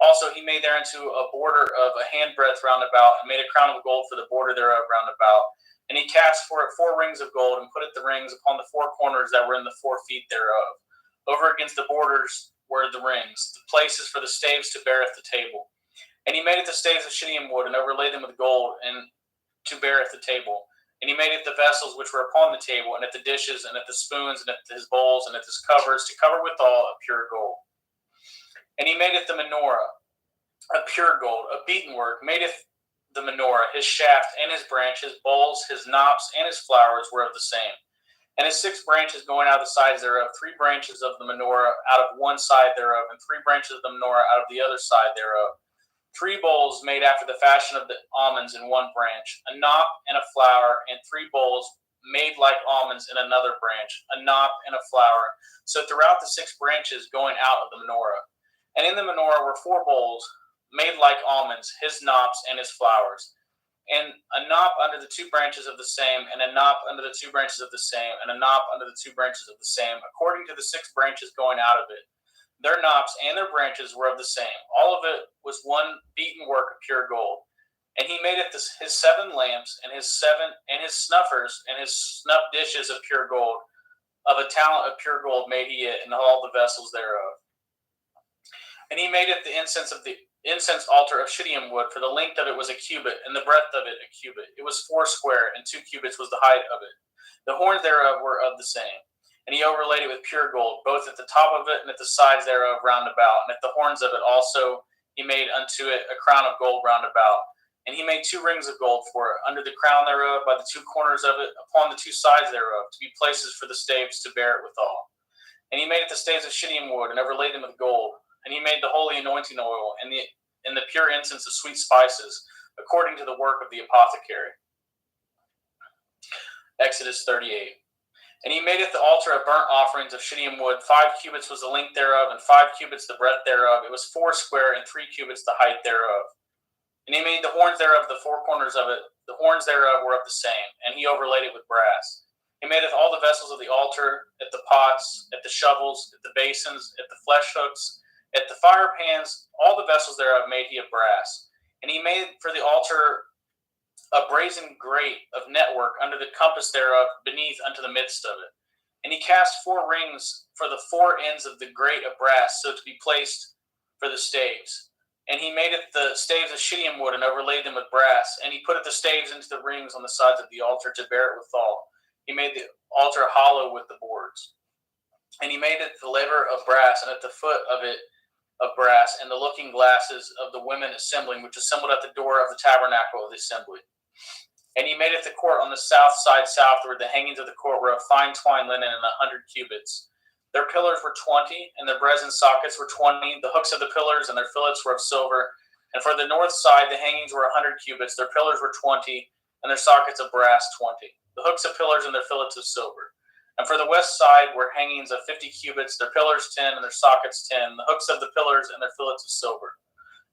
Also he made thereunto a border of a handbreadth round about, and made a crown of gold for the border thereof round about. And he cast for it 4 rings of gold, and put the rings upon the 4 corners that were in the 4 feet thereof. Over against the borders were the rings, the places for the staves to beareth the table. And he made it the staves of shittim wood, and overlaid them with gold, and to beareth the table. And he made it the vessels which were upon the table, and at the dishes, and at the spoons, and at his bowls, and at his covers, to cover withal of pure gold. And he made it the menorah of pure gold, of beaten work, madeth the menorah, his shaft, and his branch, his bowls, his knops, and his flowers were of the same. And his 6 branches going out of the sides thereof, 3 branches of the menorah out of one side thereof, and 3 branches of the menorah out of the other side thereof. 3 bowls made after the fashion of the almonds in one branch, a knop and a flower, and 3 bowls made like almonds in another branch, a knop and a flower. So throughout the 6 branches going out of the menorah. And in the menorah were 4 bowls made like almonds, his knops and his flowers. And a knop under the 2 branches of the same, and a knop under the 2 branches of the same, and a knop under the 2 branches of the same, according to the 6 branches going out of it. Their knops and their branches were of the same. All of it was one beaten work of pure gold. And he made it his 7 lamps, and his snuffers, and his snuff dishes of pure gold. Of a talent of pure gold made he it, and all the vessels thereof. And he made it the incense altar of shittim wood, for the length of it was a cubit, and the breadth of it a cubit. It was 4 square, and 2 cubits was the height of it. The horns thereof were of the same. And he overlaid it with pure gold, both at the top of it and at the sides thereof round about. And at the horns of it also he made unto it a crown of gold round about. And he made 2 rings of gold for it, under the crown thereof, by the 2 corners of it, upon the 2 sides thereof, to be places for the staves to bear it withal. And he made it the staves of shittim wood, and overlaid them with gold. And he made the holy anointing oil, and the pure incense of sweet spices, according to the work of the apothecary. Exodus 38. And he made it the altar of burnt offerings of shittim wood. 5 cubits was the length thereof, and 5 cubits the breadth thereof. It was 4 square, and 3 cubits the height thereof. And he made the horns thereof, the 4 corners of it. The horns thereof were of the same, and he overlaid it with brass. He made it all the vessels of the altar, at the pots, at the shovels, at the basins, at the flesh hooks, at the fire pans. All the vessels thereof made he of brass. And he made for the altar a brazen grate of network under the compass thereof, beneath unto the midst of it. And he cast 4 rings for the 4 ends of the grate of brass, so to be placed for the staves. And he made it the staves of shittim wood, and overlaid them with brass. And he put the staves into the rings on the sides of the altar, to bear it withal. He made the altar hollow with the boards. And he made it the laver of brass, and at the foot of it of brass, and the looking glasses of the women assembling, which assembled at the door of the tabernacle of the assembly. And he made it the court on the south side southward. The hangings of the court were of fine twined linen, and 100 cubits. Their pillars were 20, and their brazen sockets were 20. The hooks of the pillars and their fillets were of silver. And for the north side, the hangings were 100 cubits. Their pillars were 20, and their sockets of brass 20. The hooks of pillars and their fillets of silver. And for the west side were hangings of 50 cubits. Their pillars 10, and their sockets 10. The hooks of the pillars and their fillets of silver.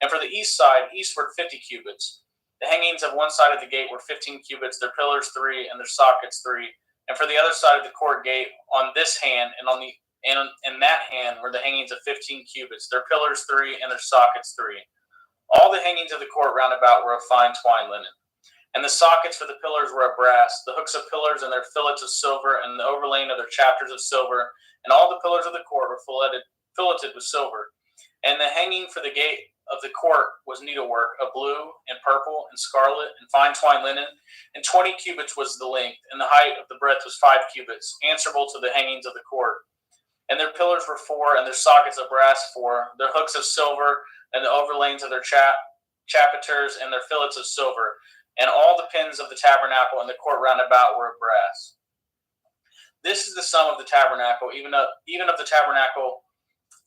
And for the east side, eastward 50 cubits. The hangings of one side of the gate were 15 cubits. Their pillars 3, and their sockets 3. And for the other side of the court gate, on this hand and on the and in that hand were the hangings of 15 cubits, their pillars 3, and their sockets 3. All the hangings of the court round about were of fine twined linen. And the sockets for the pillars were of brass, the hooks of pillars and their fillets of silver, and the overlaying of their chapters of silver. And all the pillars of the court were filleted with silver. And the hanging for the gate of the court was needlework of blue and purple and scarlet and fine twined linen, and 20 cubits was the length, and the height of the breadth was 5 cubits, answerable to the hangings of the court. And their pillars were 4, and their sockets of brass 4, their hooks of silver, and the overlayings of their chapiters, and their fillets of silver. And all the pins of the tabernacle and the court round about were of brass. This is the sum of the tabernacle, even of the tabernacle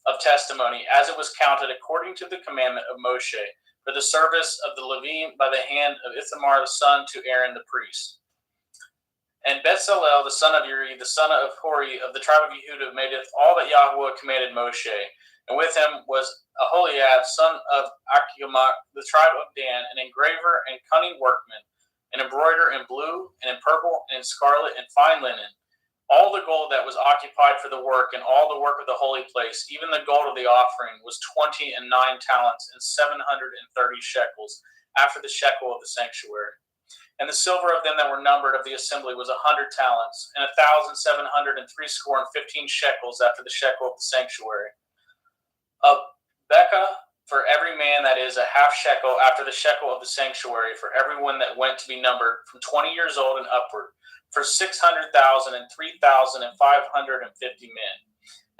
of testimony, as it was counted according to the commandment of Moshe, for the service of the Levim by the hand of Ithamar the son to Aaron the priest. And Bezalel the son of Uri, the son of Hori, of the tribe of Yehudah, madeth all that Yahweh commanded Moshe. And with him was Aholiab, son of Achimaach, the tribe of Dan, an engraver and cunning workman, an embroiderer in blue, and in purple, and in scarlet, and fine linen. All the gold that was occupied for the work, and all the work of the holy place, even the gold of the offering, was 29 talents and 730 shekels, after the shekel of the sanctuary. And the silver of them that were numbered of the assembly was 100 talents, and 1,760 shekels, after the shekel of the sanctuary. A bekah for every man, that is a half shekel, after the shekel of the sanctuary, for everyone that went to be numbered from 20 years old and upward, for 600,000 and 3,550 men.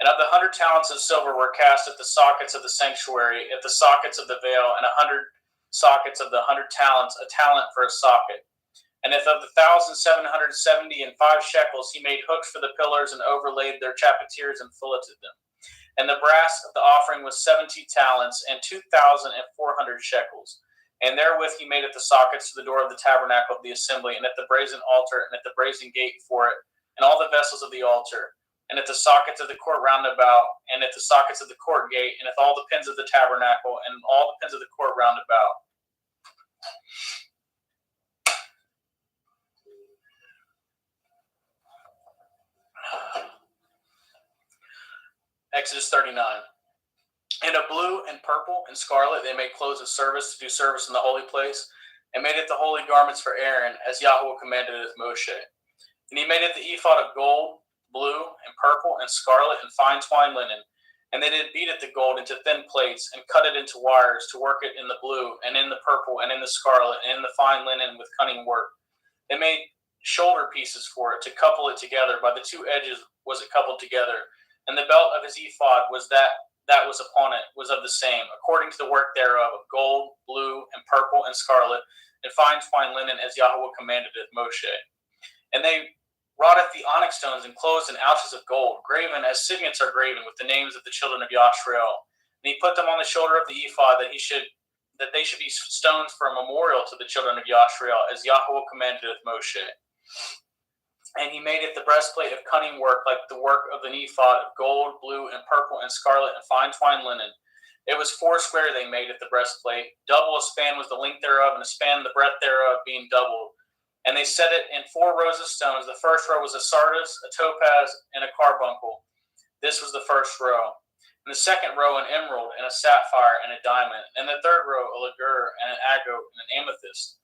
And of the 100 talents of silver were cast at the sockets of the sanctuary, at the sockets of the veil, and 100 sockets of the 100 talents, a talent for a socket. And if of the 1,770 and 5 shekels, he made hooks for the pillars and overlaid their chapiters and filleted them. And the brass of the offering was 70 talents and 2,400 shekels. And therewith he made at the sockets to the door of the tabernacle of the assembly, and at the brazen altar, and at the brazen gate for it, and all the vessels of the altar, and at the sockets of the court round about, and at the sockets of the court gate, and at all the pins of the tabernacle, and all the pins of the court round about. Exodus 39. And of blue and purple and scarlet they made clothes of service to do service in the holy place, and made it the holy garments for Aaron, as Yahweh commanded it Moshe. And he made it the ephod of gold, blue, and purple, and scarlet, and fine twined linen. And they did beat it the gold into thin plates, and cut it into wires, to work it in the blue, and in the purple, and in the scarlet, and in the fine linen with cunning work. They made shoulder pieces for it, to couple it together. By the 2 edges was it coupled together. And the belt of his ephod was that was upon it, was of the same, according to the work thereof, of gold, blue, and purple, and scarlet, and fine twined linen, as Yahweh commanded it Moshe. And they wrought the onyx stones enclosed in ouches of gold, graven as signets are graven with the names of the children of Yashrael. And he put them on the shoulder of the ephod, that they should be stones for a memorial to the children of Yashrael, as Yahweh commanded it Moshe. And he made it the breastplate of cunning work, like the work of an ephod, of gold, blue, and purple, and scarlet, and fine twined linen. It was 4 square they made it the breastplate. Double a span was the length thereof, and a span the breadth thereof, being doubled. And they set it in 4 rows of stones. The first row was a sardius, a topaz, and a carbuncle. This was the first row. And the second row an emerald, and a sapphire, and a diamond. And the third row a ligure, and an agate, and an amethyst.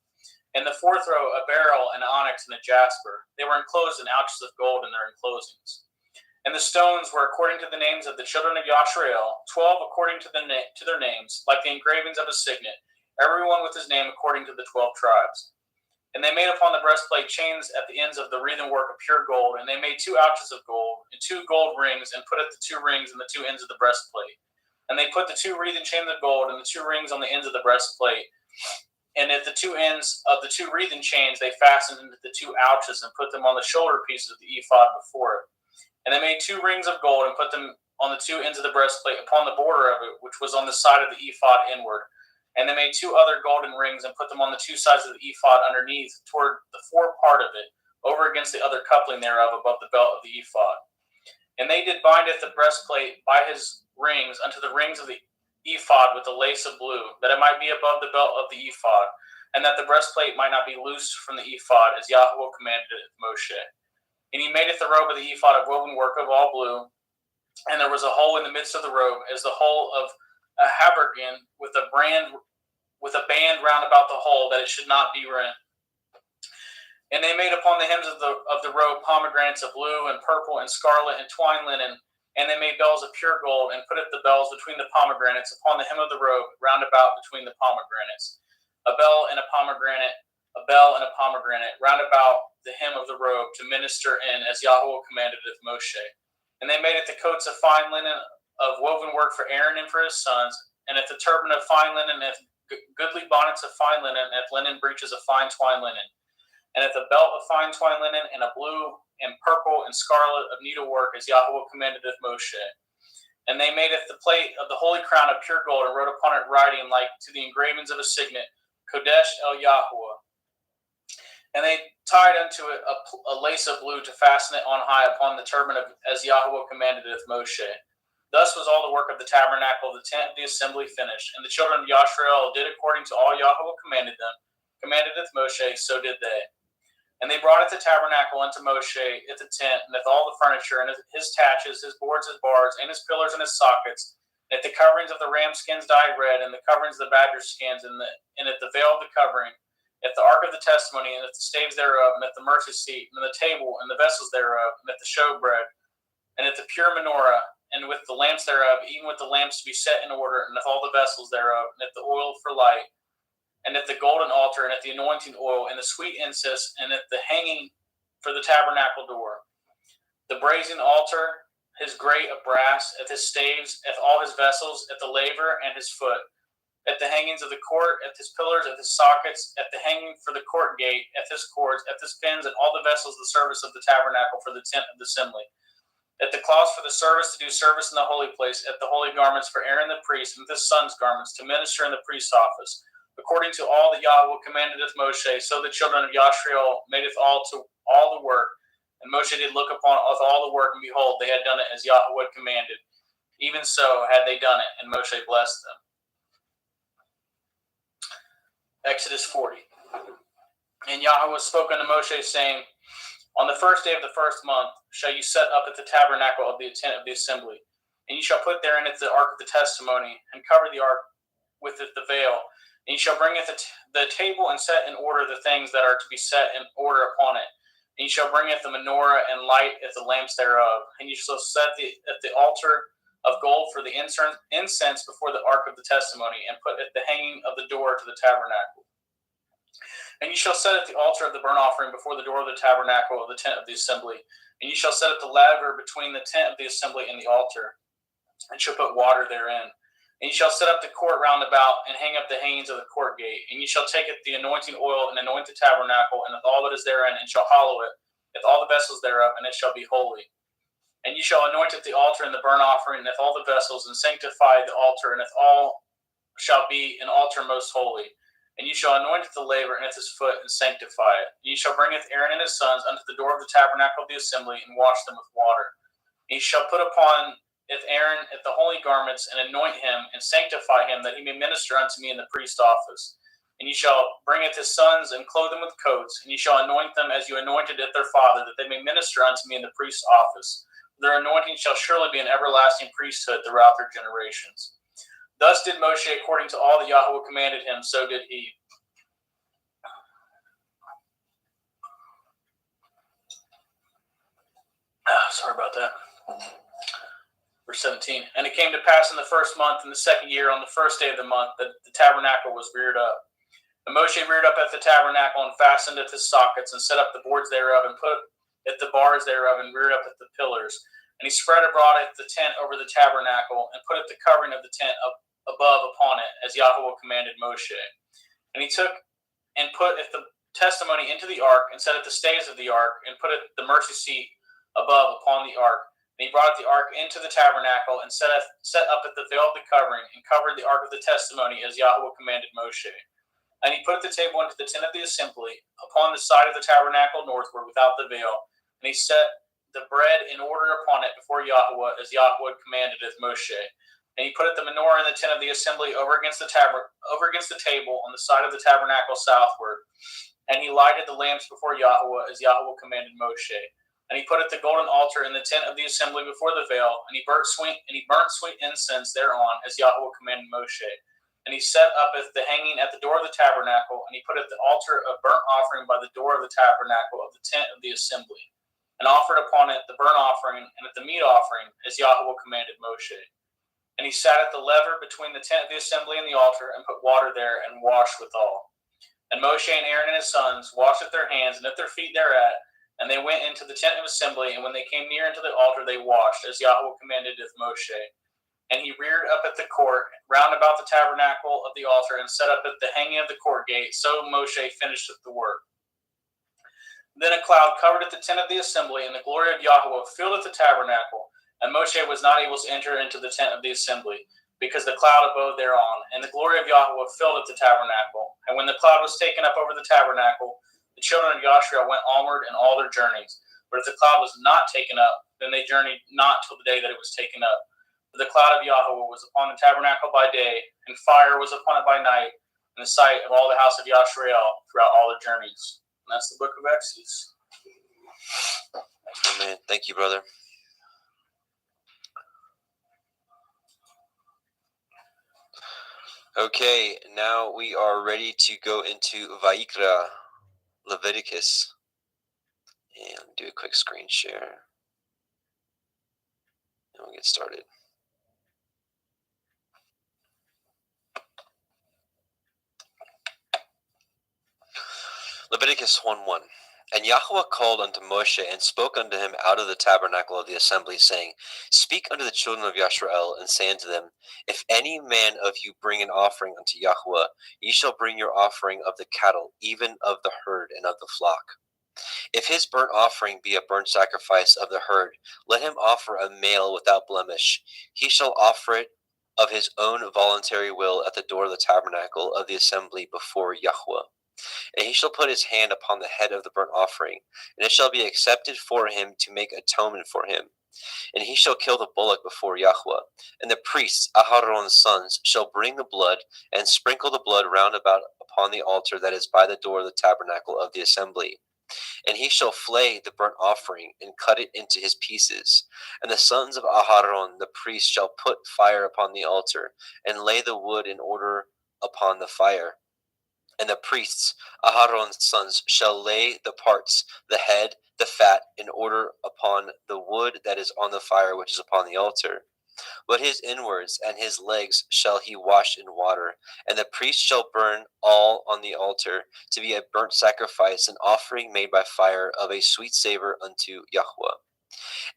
And the fourth row a beryl, an onyx, and a jasper. They were enclosed in ouches of gold in their enclosings. And the stones were according to the names of the children of Yashrael, 12 according to their names, like the engravings of a signet, everyone with his name according to the 12 tribes. And they made upon the breastplate chains at the ends of the wreathen work of pure gold, and they made 2 ouches of gold, and 2 gold rings, and put at the 2 rings in the 2 ends of the breastplate. And they put the 2 wreathen chains of gold, and the 2 rings on the ends of the breastplate. And at the 2 ends of the 2 wreathen chains, they fastened into the 2 ouches and put them on the shoulder pieces of the ephod before it. And they made 2 rings of gold and put them on the 2 ends of the breastplate upon the border of it, which was on the side of the ephod inward. And they made 2 other golden rings and put them on the 2 sides of the ephod underneath, toward the fore part of it, over against the other coupling thereof above the belt of the ephod. And they did bind at the breastplate by his rings unto the rings of the ephod with the lace of blue, that it might be above the belt of the ephod, and that the breastplate might not be loosed from the ephod, as Yahweh commanded it Moshe. And he made it the robe of the ephod of woven work of all blue, and there was a hole in the midst of the robe, as the hole of a habergeon, with a band round about the hole, that it should not be rent. And they made upon the hems of the robe pomegranates of blue and purple and scarlet and twine linen. And they made bells of pure gold, and put the bells between the pomegranates upon the hem of the robe, round about between the pomegranates. A bell and a pomegranate, round about the hem of the robe, to minister in, as Yahweh commanded of Moshe. And they made it the coats of fine linen of woven work for Aaron and for his sons, and at the turban of fine linen, and at goodly bonnets of fine linen, and at linen breeches of fine twine linen, and at the belt of fine twine linen, and a blue and purple and scarlet of needlework, as Yahweh commanded of Moshe. And they made it the plate of the holy crown of pure gold, and wrote upon it writing like to the engravings of a signet, Kodesh El Yahweh. And they tied unto it a lace of blue to fasten it on high upon the turban, as Yahweh commanded of Moshe. Thus was all the work of the tabernacle of the tent of the assembly finished. And the children of Yashrael did according to all Yahweh commanded them. Commanded of Moshe, so did they. And they brought it the tabernacle unto Moshe at the tent, and with all the furniture, and his taches, his boards, his bars, and his pillars, and his sockets, and at the coverings of the ram skins dyed red, and the coverings of the badger skins, and at the veil of the covering, at the ark of the testimony, and at the staves thereof, and at the mercy seat, and the table, and the vessels thereof, and at the showbread, and at the pure menorah, and with the lamps thereof, even with the lamps to be set in order, and with all the vessels thereof, and at the oil for light, and at the golden altar, and at the anointing oil, and the sweet incense, and at the hanging for the tabernacle door. The brazen altar, his grate of brass, at his staves, at all his vessels, at the laver and his foot, at the hangings of the court, at his pillars, at his sockets, at the hanging for the court gate, at his cords, at his pins, and all the vessels of the service of the tabernacle for the tent of the assembly. At the cloths for the service to do service in the holy place, at the holy garments for Aaron the priest, and with his son's garments to minister in the priest's office. According to all that Yahweh commandeth Moshe, so the children of Yashrael madeth all the work. And Moshe did look upon all the work, and behold, they had done it as Yahweh commanded. Even so had they done it, and Moshe blessed them. Exodus 40. And Yahweh spoke unto Moshe, saying, On the first day of the first month shall you set up at the tabernacle of the tent of the assembly, and you shall put therein the ark of the testimony, and cover the ark with it the veil. And you shall bring it the table, and set in order the things that are to be set in order upon it. And you shall bring it the menorah, and light at the lamps thereof. And you shall set at the altar of gold for the incense before the ark of the testimony, and put at the hanging of the door to the tabernacle. And you shall set at the altar of the burnt offering before the door of the tabernacle of the tent of the assembly. And you shall set up the laver between the tent of the assembly and the altar, and shall put water therein. And you shall set up the court round about, and hang up the hangings of the court gate. And you shall take it the anointing oil, and anoint the tabernacle, and with all that is therein, and shall hallow it, with all the vessels thereof, and it shall be holy. And you shall anoint it the altar and the burnt offering, and with all the vessels, and sanctify the altar, and with all shall be an altar most holy. And you shall anoint it the laver, and at his foot, and sanctify it. And you shall bring it Aaron and his sons unto the door of the tabernacle of the assembly, and wash them with water. And you shall put upon if Aaron at the holy garments, and anoint him, and sanctify him, that he may minister unto me in the priest's office. And you shall bring it his sons, and clothe them with coats, and you shall anoint them as you anointed it their father, that they may minister unto me in the priest's office. Their anointing shall surely be an everlasting priesthood throughout their generations. Thus did Moshe according to all that Yahweh commanded him, so did he. Sorry about that. Verse 17. And it came to pass in the first month, in the second year, on the first day of the month, that the tabernacle was reared up. And Moshe reared up at the tabernacle, and fastened at his sockets, and set up the boards thereof, and put at the bars thereof, and reared up at the pillars. And he spread abroad at the tent over the tabernacle, and put at the covering of the tent above upon it, as Yahweh commanded Moshe. And he took and put at the testimony into the ark, and set at the staves of the ark, and put at the mercy seat above upon the ark. And he brought the ark into the tabernacle, and set up at the veil of the covering, and covered the ark of the testimony, as Yahweh commanded Moshe. And he put the table into the tent of the assembly, upon the side of the tabernacle northward, without the veil. And he set the bread in order upon it before Yahweh, as Yahweh commanded Moshe. And he put the menorah in the tent of the assembly over against the table on the side of the tabernacle southward. And he lighted the lamps before Yahweh, as Yahweh commanded Moshe. And he put the golden altar in the tent of the assembly before the veil, and he burnt sweet incense thereon, as Yahweh commanded Moshe. And he set up the hanging at the door of the tabernacle, and he put at the altar a burnt offering by the door of the tabernacle of the tent of the assembly, and offered upon it the burnt offering and at the meat offering, as Yahweh commanded Moshe. And he sat at the lever between the tent of the assembly and the altar, and put water there, and washed withal. And Moshe and Aaron and his sons washed at their hands and at their feet thereat, and they went into the tent of assembly, and when they came near unto the altar, they washed, as Yahweh commanded Moshe. And he reared up at the court, round about the tabernacle of the altar, and set up at the hanging of the court gate. So Moshe finished the work. Then a cloud covered at the tent of the assembly, and the glory of Yahweh filled at the tabernacle. And Moshe was not able to enter into the tent of the assembly, because the cloud abode thereon. And the glory of Yahweh filled at the tabernacle. And when the cloud was taken up over the tabernacle, the children of Yashua went onward in all their journeys. But if the cloud was not taken up, then they journeyed not till the day that it was taken up. For the cloud of Yahweh was upon the tabernacle by day, and fire was upon it by night, in the sight of all the house of Yashrael throughout all their journeys. And that's the book of Exodus. Amen. Thank you, brother. Okay, now we are ready to go into Vayikra, Leviticus. And do a quick screen share. And we'll get started. Leviticus 1:1. And Yahweh called unto Moshe, and spoke unto him out of the tabernacle of the assembly, saying, Speak unto the children of Yashrael, and say unto them, If any man of you bring an offering unto Yahweh, ye shall bring your offering of the cattle, even of the herd and of the flock. If his burnt offering be a burnt sacrifice of the herd, let him offer a male without blemish. He shall offer it of his own voluntary will at the door of the tabernacle of the assembly before Yahweh. And he shall put his hand upon the head of the burnt offering, and it shall be accepted for him to make atonement for him. And he shall kill the bullock before Yahweh. And the priests, Aharon's sons, shall bring the blood, and sprinkle the blood round about upon the altar that is by the door of the tabernacle of the assembly. And he shall flay the burnt offering, and cut it into his pieces. And the sons of Aharon, the priest, shall put fire upon the altar, and lay the wood in order upon the fire. And the priests, Aharon's sons, shall lay the parts, the head, the fat, in order upon the wood that is on the fire which is upon the altar. But his inwards and his legs shall he wash in water, and the priest shall burn all on the altar, to be a burnt sacrifice, an offering made by fire of a sweet savor unto Yahweh.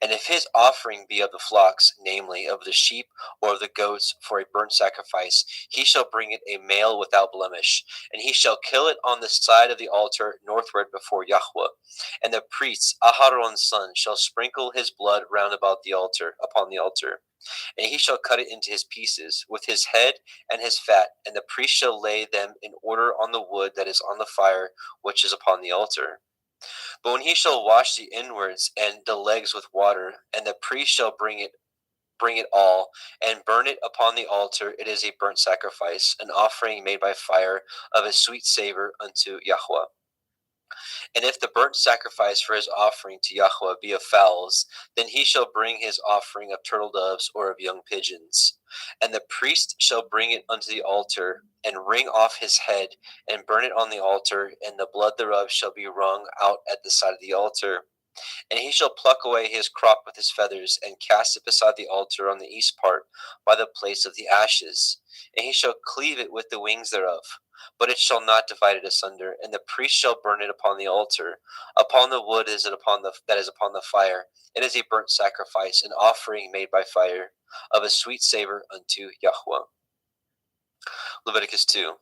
And if his offering be of the flocks, namely of the sheep or of the goats for a burnt sacrifice, he shall bring it a male without blemish, and he shall kill it on the side of the altar northward before Yahweh. And the priests, Aharon's son, shall sprinkle his blood round about the altar, upon the altar. And he shall cut it into his pieces, with his head and his fat, and the priest shall lay them in order on the wood that is on the fire which is upon the altar. But when he shall wash the inwards and the legs with water, and the priest shall bring it all, and burn it upon the altar, it is a burnt sacrifice, an offering made by fire of a sweet savor unto Yahweh. And if the burnt sacrifice for his offering to Yahweh be of fowls, then he shall bring his offering of turtle doves or of young pigeons. And the priest shall bring it unto the altar, and wring off his head, and burn it on the altar, and the blood thereof shall be wrung out at the side of the altar. And he shall pluck away his crop with his feathers, and cast it beside the altar on the east part, by the place of the ashes. And he shall cleave it with the wings thereof, but it shall not divide it asunder. And the priest shall burn it upon the altar. Upon the wood is it that is upon the fire. It is a burnt sacrifice, an offering made by fire, of a sweet savor unto Yahweh. Leviticus 2.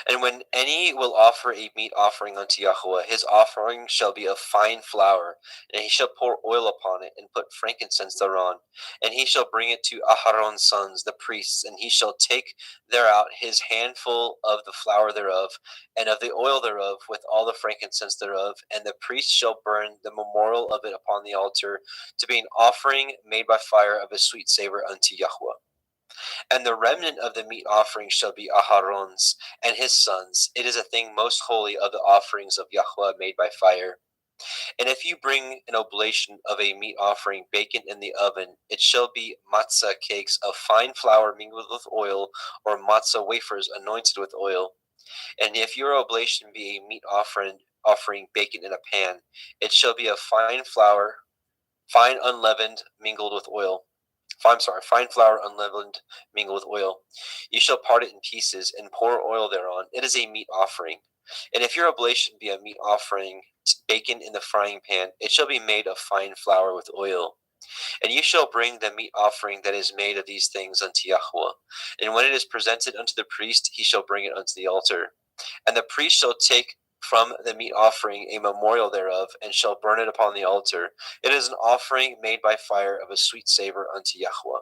And when any will offer a meat offering unto Yahweh, his offering shall be of fine flour, and he shall pour oil upon it, and put frankincense thereon. And he shall bring it to Aharon's sons, the priests, and he shall take thereout his handful of the flour thereof, and of the oil thereof, with all the frankincense thereof. And the priest shall burn the memorial of it upon the altar, to be an offering made by fire of a sweet savor unto Yahweh. And the remnant of the meat offering shall be Aharon's and his sons. It is a thing most holy of the offerings of Yahweh made by fire. And if you bring an oblation of a meat offering baken in the oven, it shall be matzah cakes of fine flour mingled with oil, or matzah wafers anointed with oil. And if your oblation be a meat offering baken in a pan, it shall be of fine flour, fine unleavened, mingled with oil. Fine flour unleavened, mingled with oil. You shall part it in pieces and pour oil thereon. It is a meat offering. And if your oblation be a meat offering baken in the frying pan, it shall be made of fine flour with oil. And you shall bring the meat offering that is made of these things unto Yahweh. And when it is presented unto the priest, he shall bring it unto the altar. And the priest shall take from the meat offering a memorial thereof, and shall burn it upon the altar. It is an offering made by fire of a sweet savor unto Yahweh.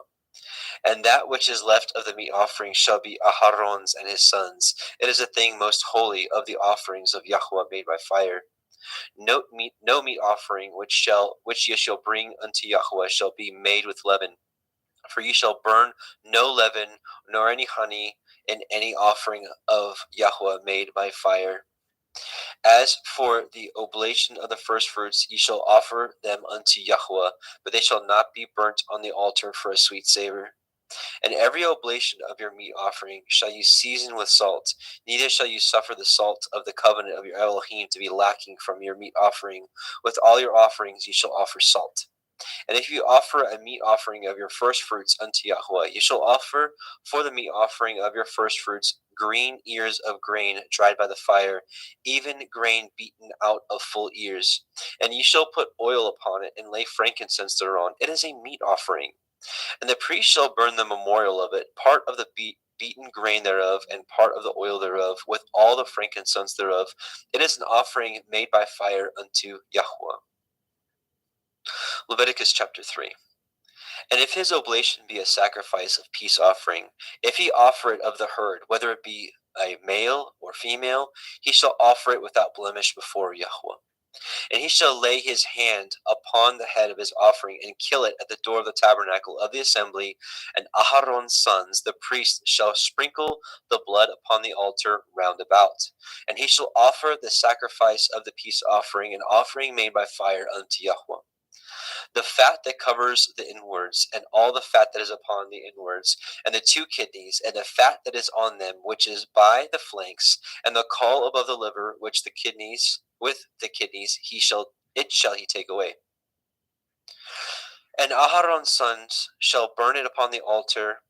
And that which is left of the meat offering shall be Aharon's and his sons. It is a thing most holy of the offerings of Yahweh made by fire. No meat offering which ye shall bring unto Yahweh shall be made with leaven. For ye shall burn no leaven, nor any honey, in any offering of Yahweh made by fire. As for the oblation of the firstfruits, ye shall offer them unto Yahweh, but they shall not be burnt on the altar for a sweet savor. And every oblation of your meat offering shall you season with salt, neither shall you suffer the salt of the covenant of your Elohim to be lacking from your meat offering. With all your offerings you shall offer salt. And if you offer a meat offering of your firstfruits unto Yahweh, you shall offer for the meat offering of your firstfruits green ears of grain dried by the fire, even grain beaten out of full ears. And you shall put oil upon it, and lay frankincense thereon. It is a meat offering. And the priest shall burn the memorial of it, part of the beaten grain thereof, and part of the oil thereof, with all the frankincense thereof. It is an offering made by fire unto Yahweh. Leviticus chapter 3. And if his oblation be a sacrifice of peace offering, if he offer it of the herd, whether it be a male or female, he shall offer it without blemish before Yahweh. And he shall lay his hand upon the head of his offering, and kill it at the door of the tabernacle of the assembly. And Aharon's sons, the priests, shall sprinkle the blood upon the altar round about. And he shall offer the sacrifice of the peace offering, an offering made by fire unto Yahweh. The fat that covers the inwards, and all the fat that is upon the inwards, and the two kidneys, and the fat that is on them, which is by the flanks, and the caul above the liver, which the kidneys, with the kidneys, he shall he take away. And Aharon's sons shall burn it upon the altar,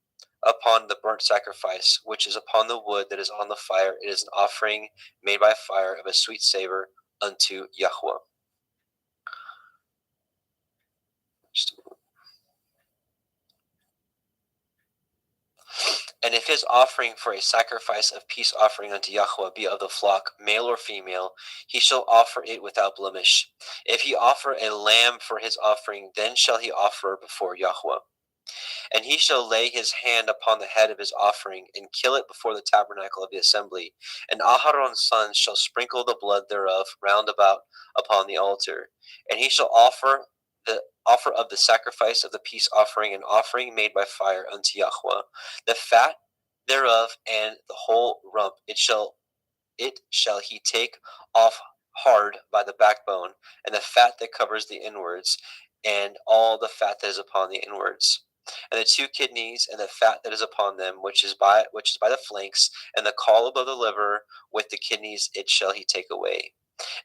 upon the burnt sacrifice, which is upon the wood that is on the fire. It is an offering made by fire of a sweet savor unto Yahweh. And if his offering for a sacrifice of peace offering unto Yahweh be of the flock, male or female, he shall offer it without blemish. If he offer a lamb for his offering, then shall he offer before Yahweh. And he shall lay his hand upon the head of his offering, and kill it before the tabernacle of the assembly. And Aharon's sons shall sprinkle the blood thereof round about upon the altar. And he shall offer of the sacrifice of the peace offering, an offering made by fire unto Yahweh. The fat thereof and the whole rump it shall he take off hard by the backbone, and the fat that covers the inwards, and all the fat that is upon the inwards, and the two kidneys, and the fat that is upon them, which is by the flanks, and the caul above the liver, with the kidneys it shall he take away.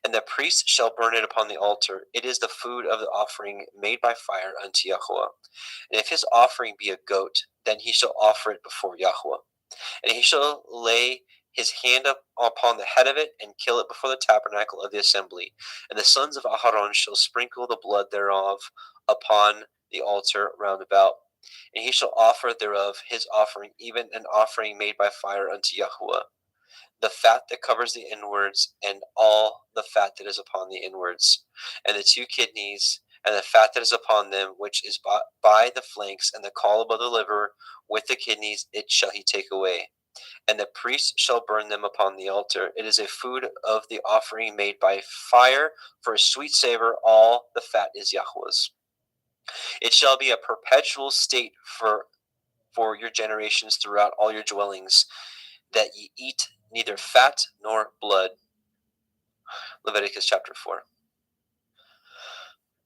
And the priest shall burn it upon the altar. It is the food of the offering made by fire unto Yahweh. And if his offering be a goat, then he shall offer it before Yahweh. And he shall lay his hand up upon the head of it, and kill it before the tabernacle of the assembly. And the sons of Aharon shall sprinkle the blood thereof upon the altar round about. And he shall offer thereof his offering, even an offering made by fire unto Yahweh. The fat that covers the inwards, and all the fat that is upon the inwards, and the two kidneys, and the fat that is upon them, which is by the flanks, and the caul above the liver, with the kidneys, it shall he take away. And the priest shall burn them upon the altar. It is a food of the offering made by fire for a sweet savor. All the fat is Yahweh's. It shall be a perpetual state for your generations throughout all your dwellings, that ye eat neither fat nor blood. Leviticus chapter 4.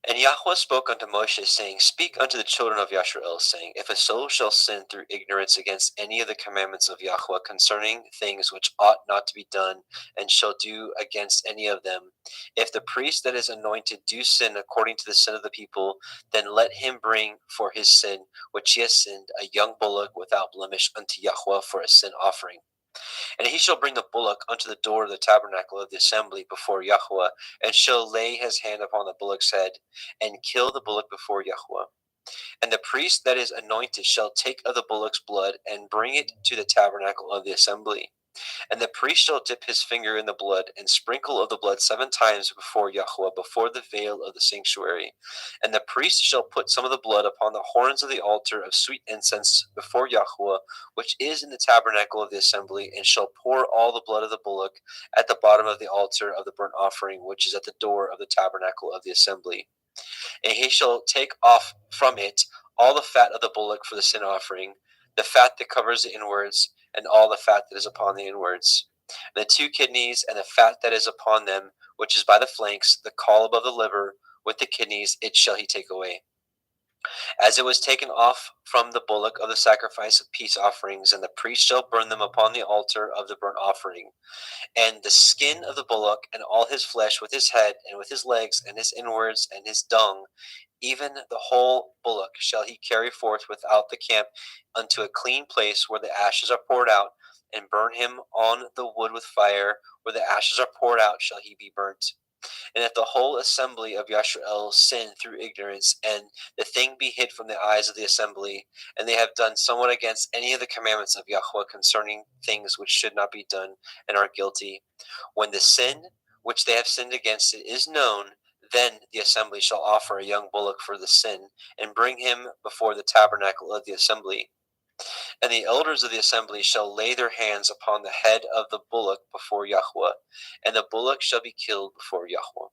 And Yahweh spoke unto Moshe, saying, Speak unto the children of Yisrael, saying, If a soul shall sin through ignorance against any of the commandments of Yahweh concerning things which ought not to be done, and shall do against any of them, if the priest that is anointed do sin according to the sin of the people, then let him bring for his sin which he has sinned a young bullock without blemish unto Yahweh for a sin offering. And he shall bring the bullock unto the door of the tabernacle of the assembly before Yahweh, and shall lay his hand upon the bullock's head, and kill the bullock before Yahweh. And the priest that is anointed shall take of the bullock's blood, and bring it to the tabernacle of the assembly. And the priest shall dip his finger in the blood, and sprinkle of the blood 7 times before Yahweh, before the veil of the sanctuary. And the priest shall put some of the blood upon the horns of the altar of sweet incense before Yahweh, which is in the tabernacle of the assembly, and shall pour all the blood of the bullock at the bottom of the altar of the burnt offering, which is at the door of the tabernacle of the assembly. And he shall take off from it all the fat of the bullock for the sin offering, the fat that covers the inwards, and all the fat that is upon the inwards, and the 2 kidneys, and the fat that is upon them, which is by the flanks, the caul above the liver, with the kidneys, it shall he take away. As it was taken off from the bullock of the sacrifice of peace offerings, and the priest shall burn them upon the altar of the burnt offering. And the skin of the bullock, and all his flesh, with his head, and with his legs, and his inwards, and his dung, even the whole bullock shall he carry forth without the camp unto a clean place where the ashes are poured out, and burn him on the wood with fire. Where the ashes are poured out shall he be burnt. And if the whole assembly of Yisrael sin through ignorance, and the thing be hid from the eyes of the assembly, and they have done somewhat against any of the commandments of Yahweh concerning things which should not be done, and are guilty, when the sin which they have sinned against it is known, then the assembly shall offer a young bullock for the sin, and bring him before the tabernacle of the assembly. And the elders of the assembly shall lay their hands upon the head of the bullock before Yahweh, and the bullock shall be killed before Yahweh.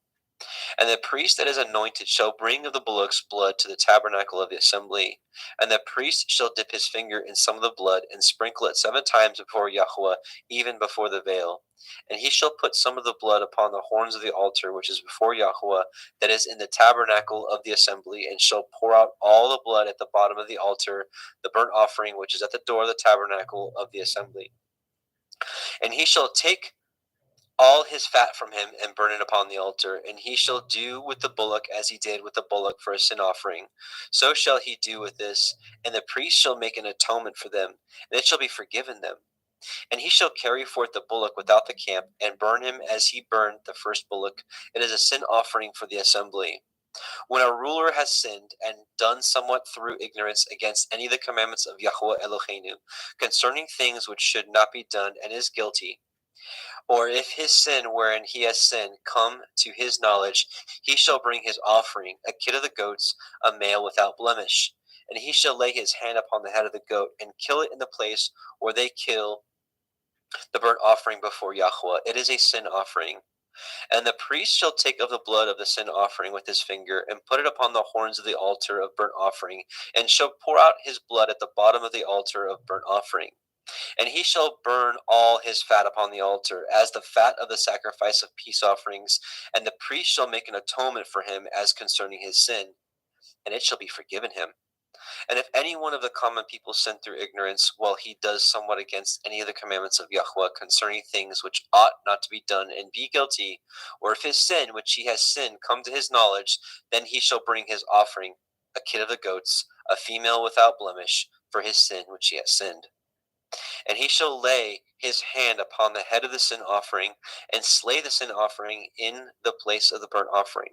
And the priest that is anointed shall bring of the bullock's blood to the tabernacle of the assembly. And the priest shall dip his finger in some of the blood, and sprinkle it 7 times before Yahweh, even before the veil. And he shall put some of the blood upon the horns of the altar, which is before Yahweh, that is in the tabernacle of the assembly, and shall pour out all the blood at the bottom of the altar, the burnt offering, which is at the door of the tabernacle of the assembly. And he shall take all his fat from him, and burn it upon the altar. And he shall do with the bullock as he did with the bullock for a sin offering. So shall he do with this. And the priest shall make an atonement for them, and it shall be forgiven them. And he shall carry forth the bullock without the camp, and burn him as he burned the first bullock. It is a sin offering for the assembly. When a ruler has sinned, and done somewhat through ignorance against any of the commandments of Yahweh Eloheinu, concerning things which should not be done, and is guilty, or if his sin wherein he has sinned come to his knowledge, he shall bring his offering, a kid of the goats, a male without blemish. And he shall lay his hand upon the head of the goat, and kill it in the place where they kill the burnt offering before Yahweh. It is a sin offering. And the priest shall take of the blood of the sin offering with his finger, and put it upon the horns of the altar of burnt offering, and shall pour out his blood at the bottom of the altar of burnt offering. And he shall burn all his fat upon the altar, as the fat of the sacrifice of peace offerings. And the priest shall make an atonement for him as concerning his sin, and it shall be forgiven him. And if any one of the common people sin through ignorance, while he does somewhat against any of the commandments of Yahweh concerning things which ought not to be done, and be guilty, or if his sin which he has sinned come to his knowledge, then he shall bring his offering, a kid of the goats, a female without blemish, for his sin which he has sinned. And he shall lay his hand upon the head of the sin offering, and slay the sin offering in the place of the burnt offering.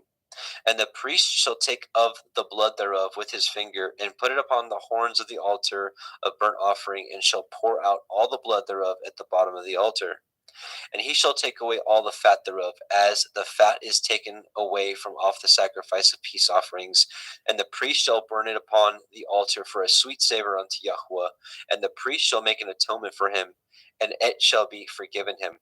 And the priest shall take of the blood thereof with his finger, and put it upon the horns of the altar of burnt offering, and shall pour out all the blood thereof at the bottom of the altar. And he shall take away all the fat thereof, as the fat is taken away from off the sacrifice of peace offerings. And the priest shall burn it upon the altar for a sweet savor unto Yahweh. And the priest shall make an atonement for him, and it shall be forgiven him.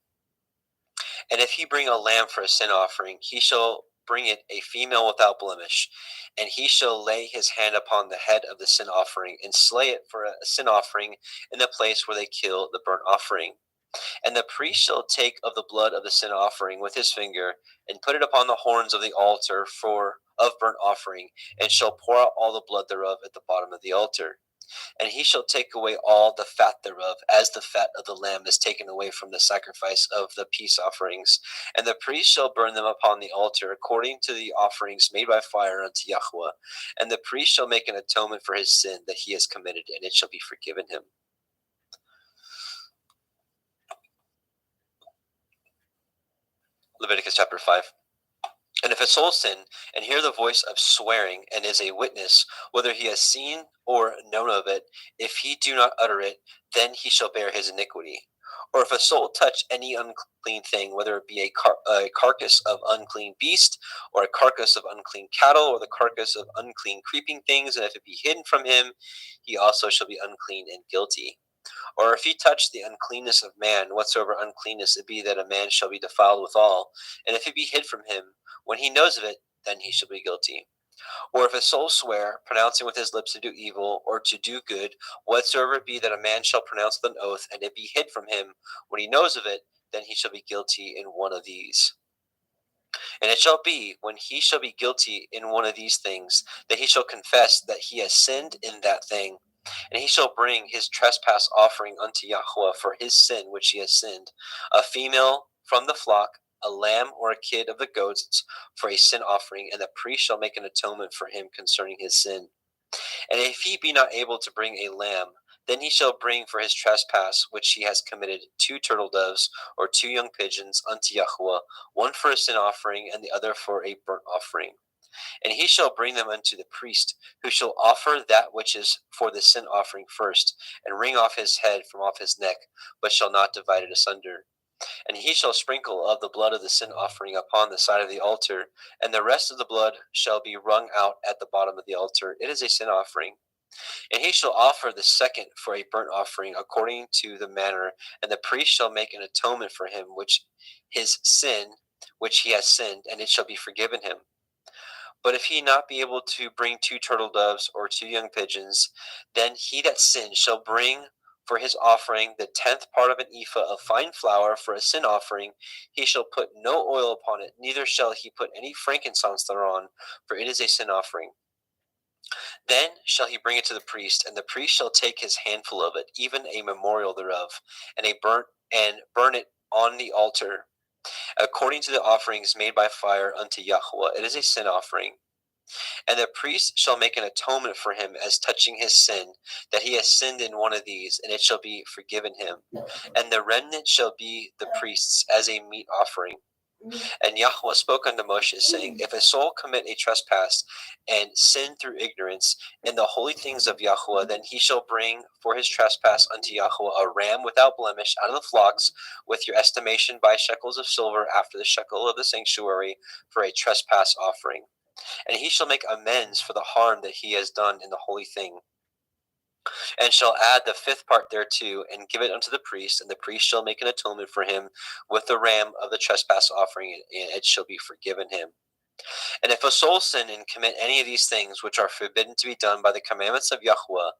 And if he bring a lamb for a sin offering, he shall bring it a female without blemish. And he shall lay his hand upon the head of the sin offering, and slay it for a sin offering in the place where they kill the burnt offering. And the priest shall take of the blood of the sin offering with his finger, and put it upon the horns of the altar of burnt offering, and shall pour out all the blood thereof at the bottom of the altar. And he shall take away all the fat thereof, as the fat of the lamb is taken away from the sacrifice of the peace offerings. And the priest shall burn them upon the altar, according to the offerings made by fire unto Yahweh. And the priest shall make an atonement for his sin that he has committed, and it shall be forgiven him. Leviticus chapter 5. And if a soul sin, and hear the voice of swearing, and is a witness, whether he has seen or known of it, if he do not utter it, then he shall bear his iniquity. Or if a soul touch any unclean thing, whether it be a carcass of unclean beast, or a carcass of unclean cattle, or the carcass of unclean creeping things, and if it be hidden from him, he also shall be unclean and guilty. Or if he touch the uncleanness of man, whatsoever uncleanness it be that a man shall be defiled withal, and if it be hid from him, when he knows of it, then he shall be guilty. Or if a soul swear, pronouncing with his lips to do evil, or to do good, whatsoever it be that a man shall pronounce with an oath, and it be hid from him, when he knows of it, then he shall be guilty in one of these. And it shall be, when he shall be guilty in one of these things, that he shall confess that he has sinned in that thing, and he shall bring his trespass offering unto Yahweh for his sin which he has sinned, a female from the flock, a lamb or a kid of the goats for a sin offering, and the priest shall make an atonement for him concerning his sin. And if he be not able to bring a lamb, then he shall bring for his trespass which he has committed 2 turtle doves or 2 young pigeons unto Yahweh, one for a sin offering and the other for a burnt offering. And he shall bring them unto the priest, who shall offer that which is for the sin offering first, and wring off his head from off his neck, but shall not divide it asunder. And he shall sprinkle of the blood of the sin offering upon the side of the altar, and the rest of the blood shall be wrung out at the bottom of the altar. It is a sin offering. And he shall offer the second for a burnt offering according to the manner, and the priest shall make an atonement for him which his sin which he has sinned, and it shall be forgiven him. But if he not be able to bring 2 turtle doves or 2 young pigeons, then he that sinned shall bring for his offering the 10th part of an ephah of fine flour for a sin offering. He shall put no oil upon it, neither shall he put any frankincense thereon, for it is a sin offering. Then shall he bring it to the priest, and the priest shall take his handful of it, even a memorial thereof, and burn it on the altar, according to the offerings made by fire unto Yahweh. It is a sin offering. And the priest shall make an atonement for him as touching his sin, that he has sinned in one of these, and it shall be forgiven him. And the remnant shall be the priest's as a meat offering. And Yahweh spoke unto Moshe, saying, if a soul commit a trespass and sin through ignorance in the holy things of Yahweh, then he shall bring for his trespass unto Yahweh a ram without blemish out of the flocks, with your estimation by shekels of silver after the shekel of the sanctuary, for a trespass offering. And he shall make amends for the harm that he has done in the holy thing, and shall add the 5th part thereto, and give it unto the priest, and the priest shall make an atonement for him with the ram of the trespass offering, and it shall be forgiven him. And if a soul sin and commit any of these things which are forbidden to be done by the commandments of Yahweh,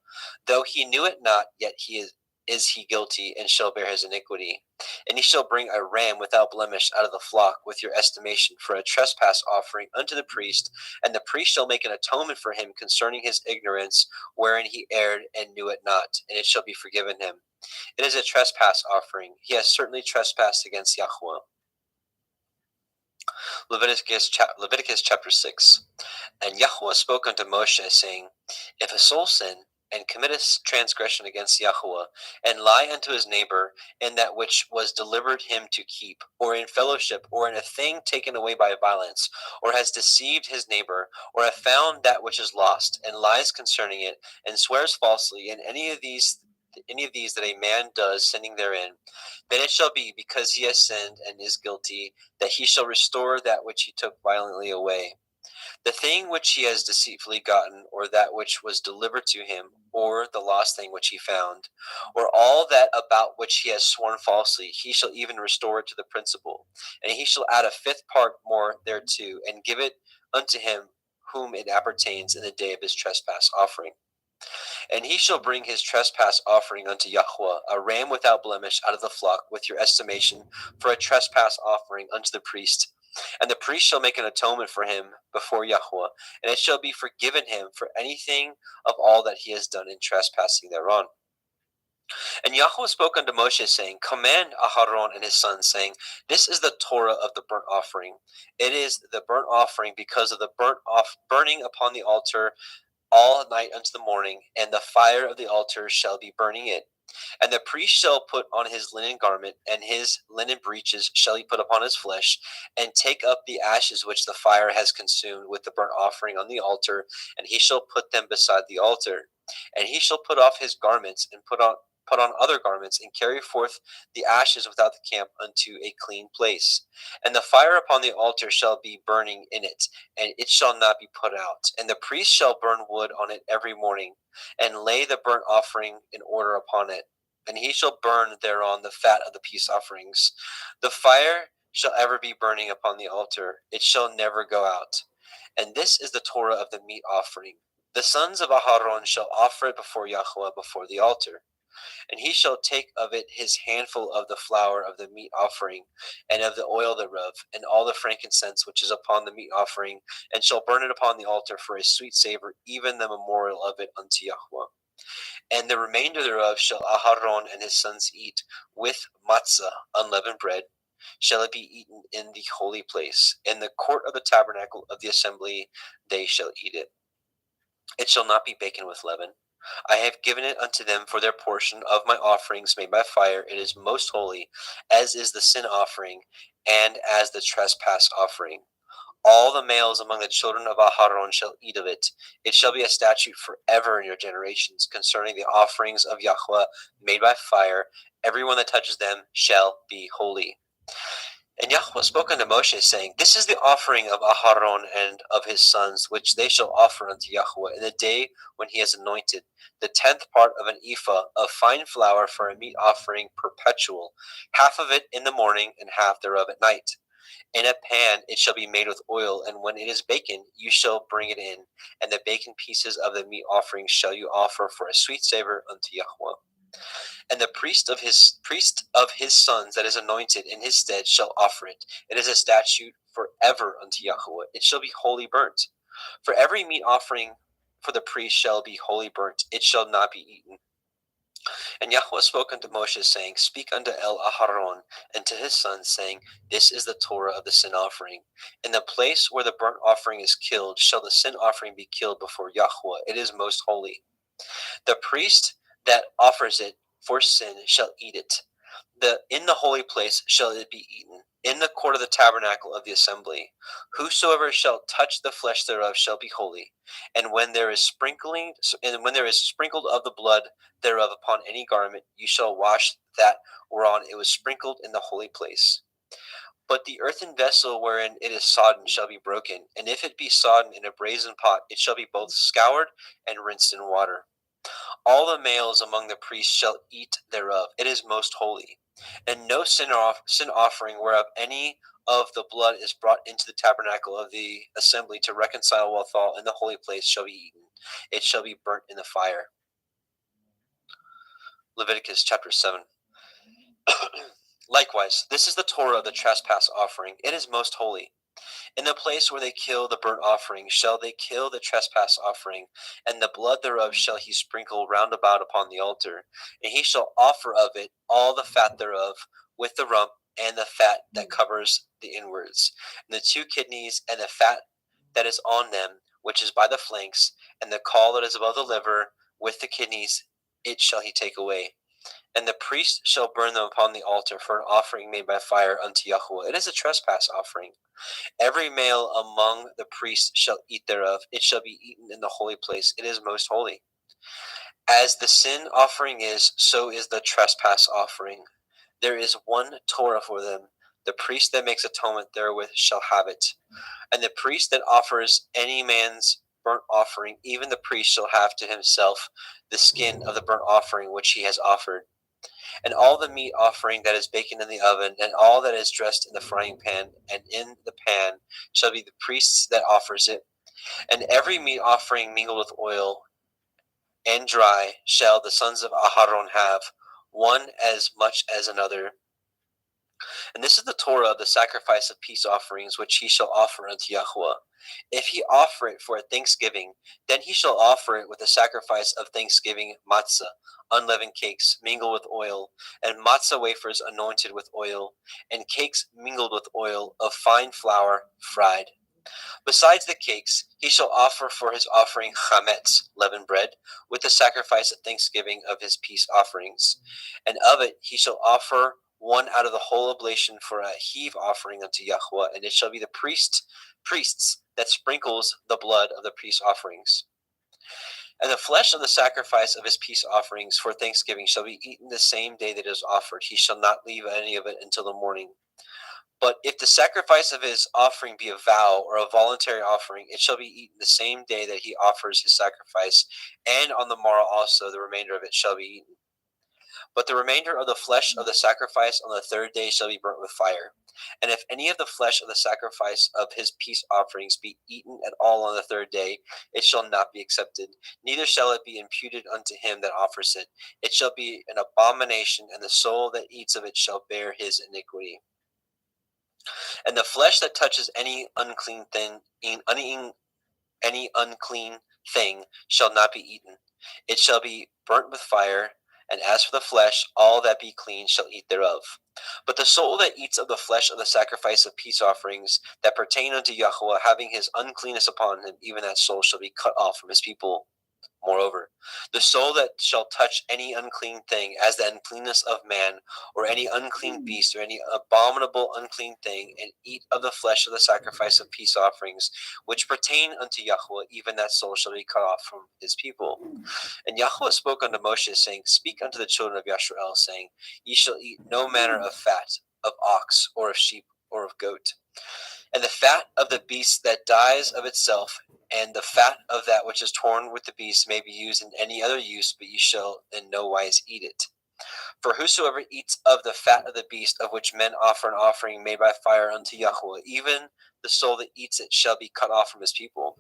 though he knew it not, yet is he guilty, and shall bear his iniquity. And he shall bring a ram without blemish out of the flock, with your estimation, for a trespass offering unto the priest, and the priest shall make an atonement for him concerning his ignorance, wherein he erred and knew it not, and it shall be forgiven him. It is a trespass offering. He has certainly trespassed against Yahweh. Leviticus chapter 6. And Yahweh spoke unto Moshe, saying, if a soul sin, and commit a transgression against Yahweh, and lie unto his neighbor in that which was delivered him to keep, or in fellowship, or in a thing taken away by violence, or has deceived his neighbor, or have found that which is lost, and lies concerning it, and swears falsely, in any of these that a man does, sinning therein, then it shall be, because he has sinned and is guilty, that he shall restore that which he took violently away. The thing which he has deceitfully gotten, or that which was delivered to him, or the lost thing which he found, or all that about which he has sworn falsely, he shall even restore it to the principal. And he shall add a 5th part more thereto, and give it unto him whom it appertains in the day of his trespass offering. And he shall bring his trespass offering unto Yahweh, a ram without blemish out of the flock, with your estimation, for a trespass offering unto the priest. And the priest shall make an atonement for him before Yahweh, and it shall be forgiven him for anything of all that he has done in trespassing thereon. And Yahweh spoke unto Moshe, saying, Command Aharon and his sons, saying, This is the Torah of the burnt offering. It is the burnt offering because of the burning upon the altar all night unto the morning, and the fire of the altar shall be burning it. And the priest shall put on his linen garment, and his linen breeches shall he put upon his flesh, and take up the ashes which the fire has consumed with the burnt offering on the altar, and he shall put them beside the altar. And he shall put off his garments, and put on other garments, and carry forth the ashes without the camp unto a clean place. And the fire upon the altar shall be burning in it, and it shall not be put out. And the priest shall burn wood on it every morning, and lay the burnt offering in order upon it. And he shall burn thereon the fat of the peace offerings. The fire shall ever be burning upon the altar, it shall never go out. And this is the Torah of the meat offering. The sons of Aharon shall offer it before Yahweh before the altar. And he shall take of it his handful of the flour of the meat offering, and of the oil thereof, and all the frankincense which is upon the meat offering, and shall burn it upon the altar for a sweet savor, even the memorial of it unto Yahweh. And the remainder thereof shall Aharon and his sons eat with matzah, unleavened bread. Shall it be eaten in the holy place. In the court of the tabernacle of the assembly they shall eat it. It shall not be baken with leaven. I have given it unto them for their portion of my offerings made by fire. It is most holy, as is the sin offering, and as the trespass offering. All the males among the children of Aharon shall eat of it. It shall be a statute forever in your generations concerning the offerings of Yahweh made by fire. Everyone that touches them shall be holy. And Yahweh spoke unto Moshe, saying, This is the offering of Aharon and of his sons, which they shall offer unto Yahweh in the day when he is anointed, the 10th part of an ephah of fine flour for a meat offering perpetual, half of it in the morning, and half thereof at night. In a pan it shall be made with oil, and when it is baken, you shall bring it in, and the baken pieces of the meat offering shall you offer for a sweet savor unto Yahweh. And the priest of his sons that is anointed in his stead shall offer it. It is a statute forever unto Yahweh. It shall be wholly burnt. For every meat offering for the priest shall be wholly burnt. It shall not be eaten. And Yahweh spoke unto Moshe, saying, Speak unto Aharon and to his sons, saying, This is the Torah of the sin offering. In the place where the burnt offering is killed shall the sin offering be killed before Yahweh. It is most holy. The priest that offers it for sin shall eat it. In the holy place shall it be eaten, in the court of the tabernacle of the assembly. Whosoever shall touch the flesh thereof shall be holy. And when there is sprinkled of the blood thereof upon any garment, you shall wash that whereon it was sprinkled in the holy place. But the earthen vessel wherein it is sodden shall be broken, and if it be sodden in a brazen pot, it shall be both scoured and rinsed in water. All the males among the priests shall eat thereof. It is most holy. And no sin offering whereof any of the blood is brought into the tabernacle of the assembly to reconcile withal in the holy place shall be eaten. It shall be burnt in the fire. Leviticus chapter 7. Likewise, this is the Torah of the trespass offering. It is most holy. In the place where they kill the burnt offering shall they kill the trespass offering, and the blood thereof shall he sprinkle round about upon the altar. And he shall offer of it all the fat thereof, with the rump and the fat that covers the inwards, and the 2 kidneys, and the fat that is on them, which is by the flanks, and the caul that is above the liver, with the kidneys, it shall he take away. And the priest shall burn them upon the altar for an offering made by fire unto Yahweh. It is a trespass offering. Every male among the priests shall eat thereof. It shall be eaten in the holy place. It is most holy. As the sin offering is, so is the trespass offering. There is one Torah for them. The priest that makes atonement therewith shall have it. And the priest that offers any man's burnt offering, even the priest shall have to himself the skin of the burnt offering which he has offered. And all the meat offering that is baken in the oven, and all that is dressed in the frying pan and in the pan, shall be the priest's that offers it. And every meat offering mingled with oil, and dry shall the sons of Aharon have, one as much as another. And this is the Torah of the sacrifice of peace offerings, which he shall offer unto Yahweh. If he offer it for a thanksgiving, then he shall offer it with a sacrifice of thanksgiving matzah, unleavened cakes mingled with oil, and matzah wafers anointed with oil, and cakes mingled with oil of fine flour fried. Besides the cakes, he shall offer for his offering chametz, leavened bread, with the sacrifice of thanksgiving of his peace offerings. And of it he shall offer one out of the whole oblation for a heave offering unto Yahweh, and it shall be the priests that sprinkles the blood of the peace offerings. And the flesh of the sacrifice of his peace offerings for thanksgiving shall be eaten the same day that it is offered. He shall not leave any of it until the morning. But if the sacrifice of his offering be a vow or a voluntary offering, it shall be eaten the same day that he offers his sacrifice, and on the morrow also the remainder of it shall be eaten. But the remainder of the flesh of the sacrifice on the third day shall be burnt with fire. And if any of the flesh of the sacrifice of his peace offerings be eaten at all on the third day, it shall not be accepted, neither shall it be imputed unto him that offers it. It shall be an abomination, and the soul that eats of it shall bear his iniquity. And the flesh that touches any unclean thing shall not be eaten. It shall be burnt with fire. And as for the flesh, all that be clean shall eat thereof. But the soul that eats of the flesh of the sacrifice of peace offerings that pertain unto Yahweh, having his uncleanness upon him, even that soul shall be cut off from his people. Moreover, the soul that shall touch any unclean thing, as the uncleanness of man, or any unclean beast, or any abominable unclean thing, and eat of the flesh of the sacrifice of peace offerings, which pertain unto Yahweh, even that soul shall be cut off from his people. And Yahweh spoke unto Moshe, saying, Speak unto the children of Yisrael, saying, Ye shall eat no manner of fat, of ox, or of sheep, or of goat. And the fat of the beast that dies of itself, and the fat of that which is torn with the beast may be used in any other use, but ye shall in no wise eat it. For whosoever eats of the fat of the beast, of which men offer an offering made by fire unto Yahweh, even the soul that eats it shall be cut off from his people.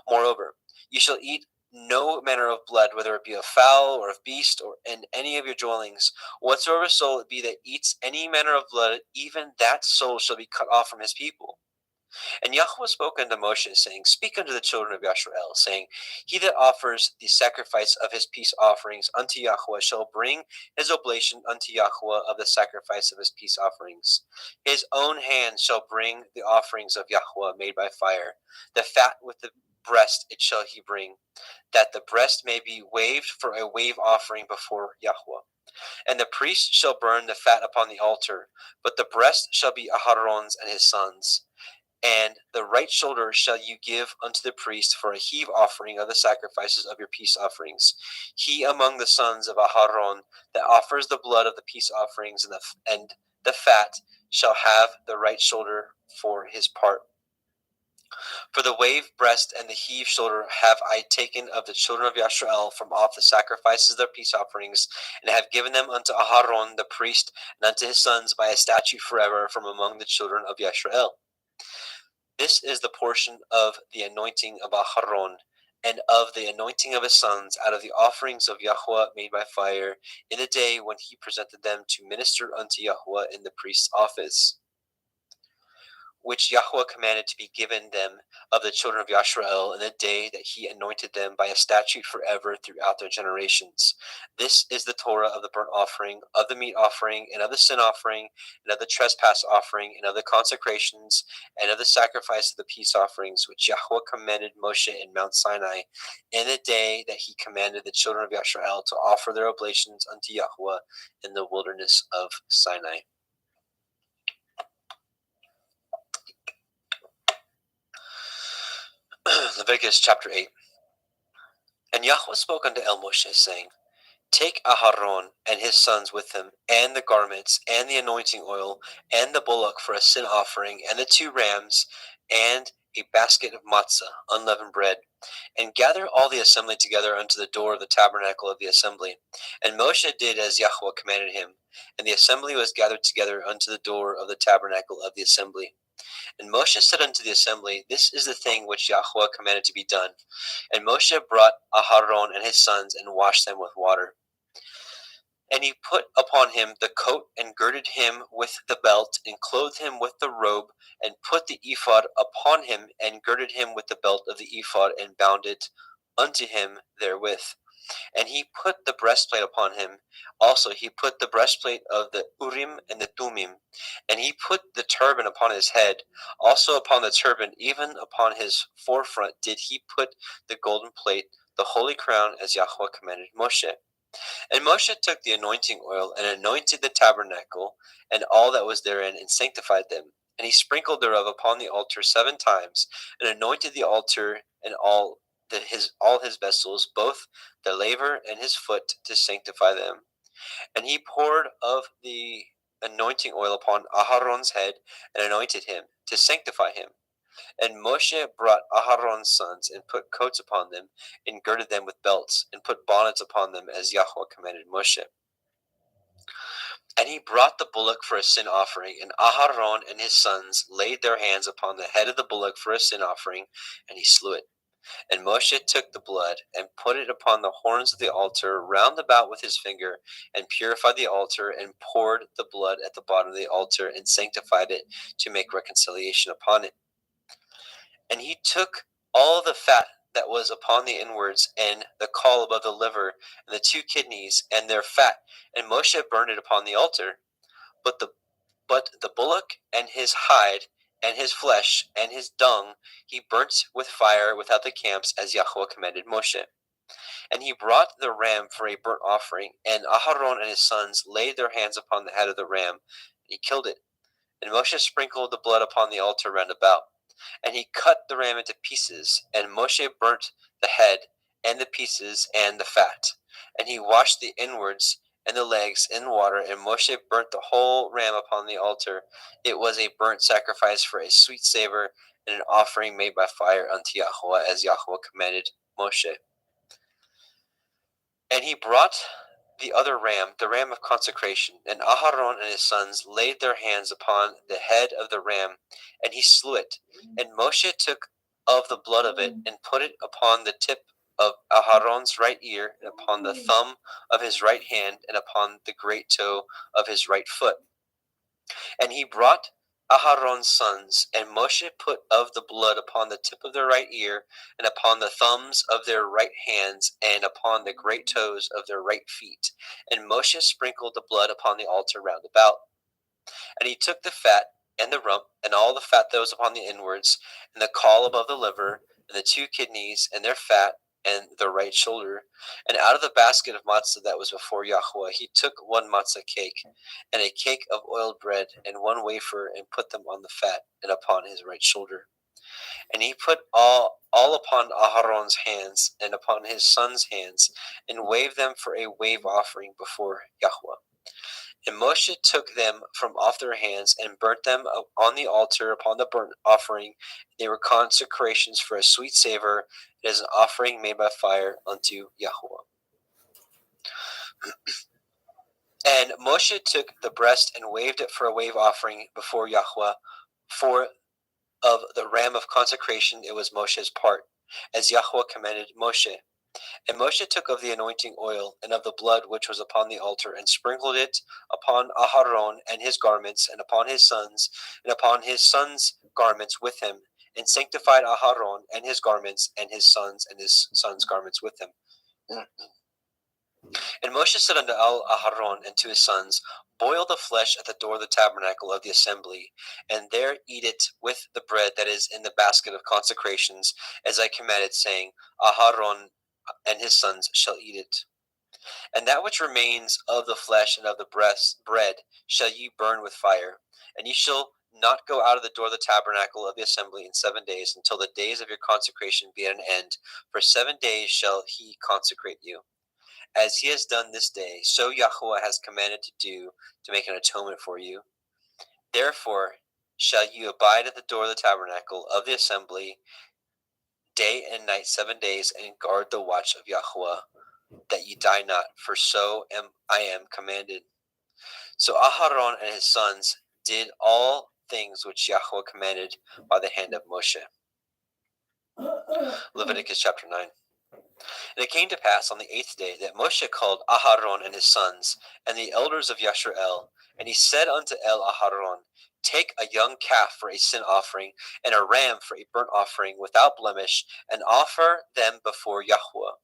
Moreover, ye shall eat no manner of blood, whether it be of fowl or of beast, or in any of your dwellings. Whatsoever soul it be that eats any manner of blood, even that soul shall be cut off from his people. And Yahweh spoke unto Moshe, saying, Speak unto the children of Yisrael, saying, He that offers the sacrifice of his peace offerings unto Yahweh shall bring his oblation unto Yahweh of the sacrifice of his peace offerings. His own hand shall bring the offerings of Yahweh made by fire. The fat with the breast it shall he bring, that the breast may be waved for a wave offering before Yahweh. And the priest shall burn the fat upon the altar, but the breast shall be Aharon's and his sons'. And the right shoulder shall you give unto the priest for a heave offering of the sacrifices of your peace offerings. He among the sons of Aharon that offers the blood of the peace offerings and the fat shall have the right shoulder for his part. For the wave breast and the heave shoulder have I taken of the children of Yisrael from off the sacrifices of their peace offerings, and have given them unto Aharon the priest and unto his sons by a statute forever from among the children of Yisrael. This is the portion of the anointing of Aharon, and of the anointing of his sons out of the offerings of Yahweh made by fire, in the day when he presented them to minister unto Yahweh in the priest's office, which Yahweh commanded to be given them of the children of Yisrael in the day that he anointed them by a statute forever throughout their generations. This is the Torah of the burnt offering, of the meat offering, and of the sin offering, and of the trespass offering, and of the consecrations, and of the sacrifice of the peace offerings, which Yahweh commanded Moshe in Mount Sinai, in the day that he commanded the children of Yisrael to offer their oblations unto Yahweh in the wilderness of Sinai. Leviticus chapter 8. And Yahweh spoke unto Moshe, saying, Take Aharon and his sons with him, and the garments, and the anointing oil, and the bullock for a sin offering, and the 2 rams, and a basket of matzah, unleavened bread, and gather all the assembly together unto the door of the tabernacle of the assembly. And Moshe did as Yahweh commanded him, and the assembly was gathered together unto the door of the tabernacle of the assembly. And Moshe said unto the assembly, This is the thing which Yahweh commanded to be done. And Moshe brought Aharon and his sons, and washed them with water. And he put upon him the coat, and girded him with the belt, and clothed him with the robe, and put the ephod upon him, and girded him with the belt of the ephod, and bound it unto him therewith. And he put the breastplate upon him. Also he put the breastplate of the Urim and the Thummim. And he put the turban upon his head. Also upon the turban, even upon his forefront, did he put the golden plate, the holy crown, as Yahweh commanded Moshe. And Moshe took the anointing oil, and anointed the tabernacle, and all that was therein, and sanctified them. And he sprinkled thereof upon the altar 7 times, and anointed the altar and all his vessels, both the laver and his foot, to sanctify them. And he poured of the anointing oil upon Aharon's head, and anointed him, to sanctify him. And Moshe brought Aharon's sons, and put coats upon them, and girded them with belts, and put bonnets upon them, as Yahweh commanded Moshe. And he brought the bullock for a sin offering, and Aharon and his sons laid their hands upon the head of the bullock for a sin offering, and he slew it. And Moshe took the blood, and put it upon the horns of the altar round about with his finger, and purified the altar, and poured the blood at the bottom of the altar, and sanctified it, to make reconciliation upon it. And he took all the fat that was upon the inwards, and the caul above the liver, and the 2 kidneys, and their fat, and Moshe burned it upon the altar. But the bullock, and his hide, and his flesh, and his dung, he burnt with fire without the camps, as Yahweh commanded Moshe. And he brought the ram for a burnt offering, and Aharon and his sons laid their hands upon the head of the ram, and he killed it. And Moshe sprinkled the blood upon the altar round about. And he cut the ram into pieces, and Moshe burnt the head, and the pieces, and the fat. And he washed the inwards and the legs in water, and Moshe burnt the whole ram upon the altar. It was a burnt sacrifice for a sweet savor, and an offering made by fire unto Yahweh, as Yahweh commanded Moshe. And he brought the other ram, the ram of consecration, and Aharon and his sons laid their hands upon the head of the ram, and he slew it. And Moshe took of the blood of it, and put it upon the tip of Aharon's right ear, and upon the thumb of his right hand, and upon the great toe of his right foot. And he brought Aharon's sons, and Moshe put of the blood upon the tip of their right ear, and upon the thumbs of their right hands, and upon the great toes of their right feet. And Moshe sprinkled the blood upon the altar round about. And he took the fat, and the rump, and all the fat that was upon the inwards, and the caul above the liver, and the 2 kidneys, and their fat, and the right shoulder. And out of the basket of matzah that was before Yahweh, he took 1 matzah cake, and a cake of oiled bread, and 1 wafer, and put them on the fat, and upon his right shoulder. And he put all upon Aharon's hands, and upon his sons' hands, and waved them for a wave offering before Yahweh. And Moshe took them from off their hands, and burnt them on the altar upon the burnt offering. They were consecrations for a sweet savor, and as an offering made by fire unto Yahweh. And Moshe took the breast, and waved it for a wave offering before Yahweh. For of the ram of consecration it was Moshe's part, as Yahweh commanded Moshe. And Moshe took of the anointing oil, and of the blood which was upon the altar, and sprinkled it upon Aharon and his garments, and upon his sons, and upon his sons' garments with him, and sanctified Aharon and his garments, and his sons' garments with him. And Moshe said unto Aharon and to his sons, Boil the flesh at the door of the tabernacle of the assembly, and there eat it with the bread that is in the basket of consecrations, as I commanded, saying, Aharon and his sons shall eat it. And that which remains of the flesh and of the bread shall ye burn with fire. And ye shall not go out of the door of the tabernacle of the assembly in 7 days, until the days of your consecration be at an end. For 7 days shall he consecrate you. As he has done this day, so Yahweh has commanded to do, to make an atonement for you. Therefore shall you abide at the door of the tabernacle of the assembly day and night 7 days, and guard the watch of Yahweh, that ye die not, for so I am commanded. So Aharon and his sons did all things which Yahweh commanded by the hand of Moshe. Leviticus chapter 9. And it came to pass on the 8th day that Moshe called Aharon and his sons, and the elders of Yashrael, and he said unto Aharon, Take a young calf for a sin offering, and a ram for a burnt offering without blemish, and offer them before Yahweh.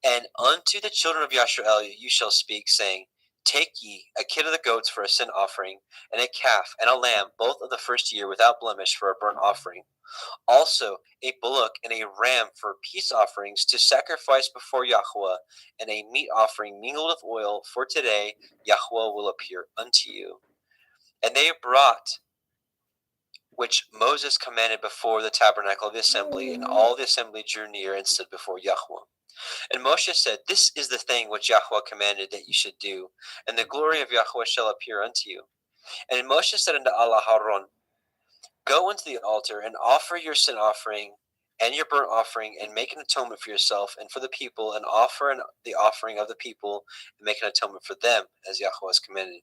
And unto the children of Yashrael you shall speak, saying, Take ye a kid of the goats for a sin offering, and a calf and a lamb, both of the first year, without blemish, for a burnt offering. Also a bullock and a ram for peace offerings to sacrifice before Yahweh, and a meat offering mingled with oil, for today Yahweh will appear unto you. And they brought which Moses commanded before the tabernacle of the assembly, and all the assembly drew near and stood before Yahweh. And Moshe said, This is the thing which Yahweh commanded that you should do, and the glory of Yahweh shall appear unto you. And Moshe said unto Aharon, Go unto the altar and offer your sin offering and your burnt offering, and make an atonement for yourself and for the people, and offer the offering of the people, and make an atonement for them, as Yahweh has commanded.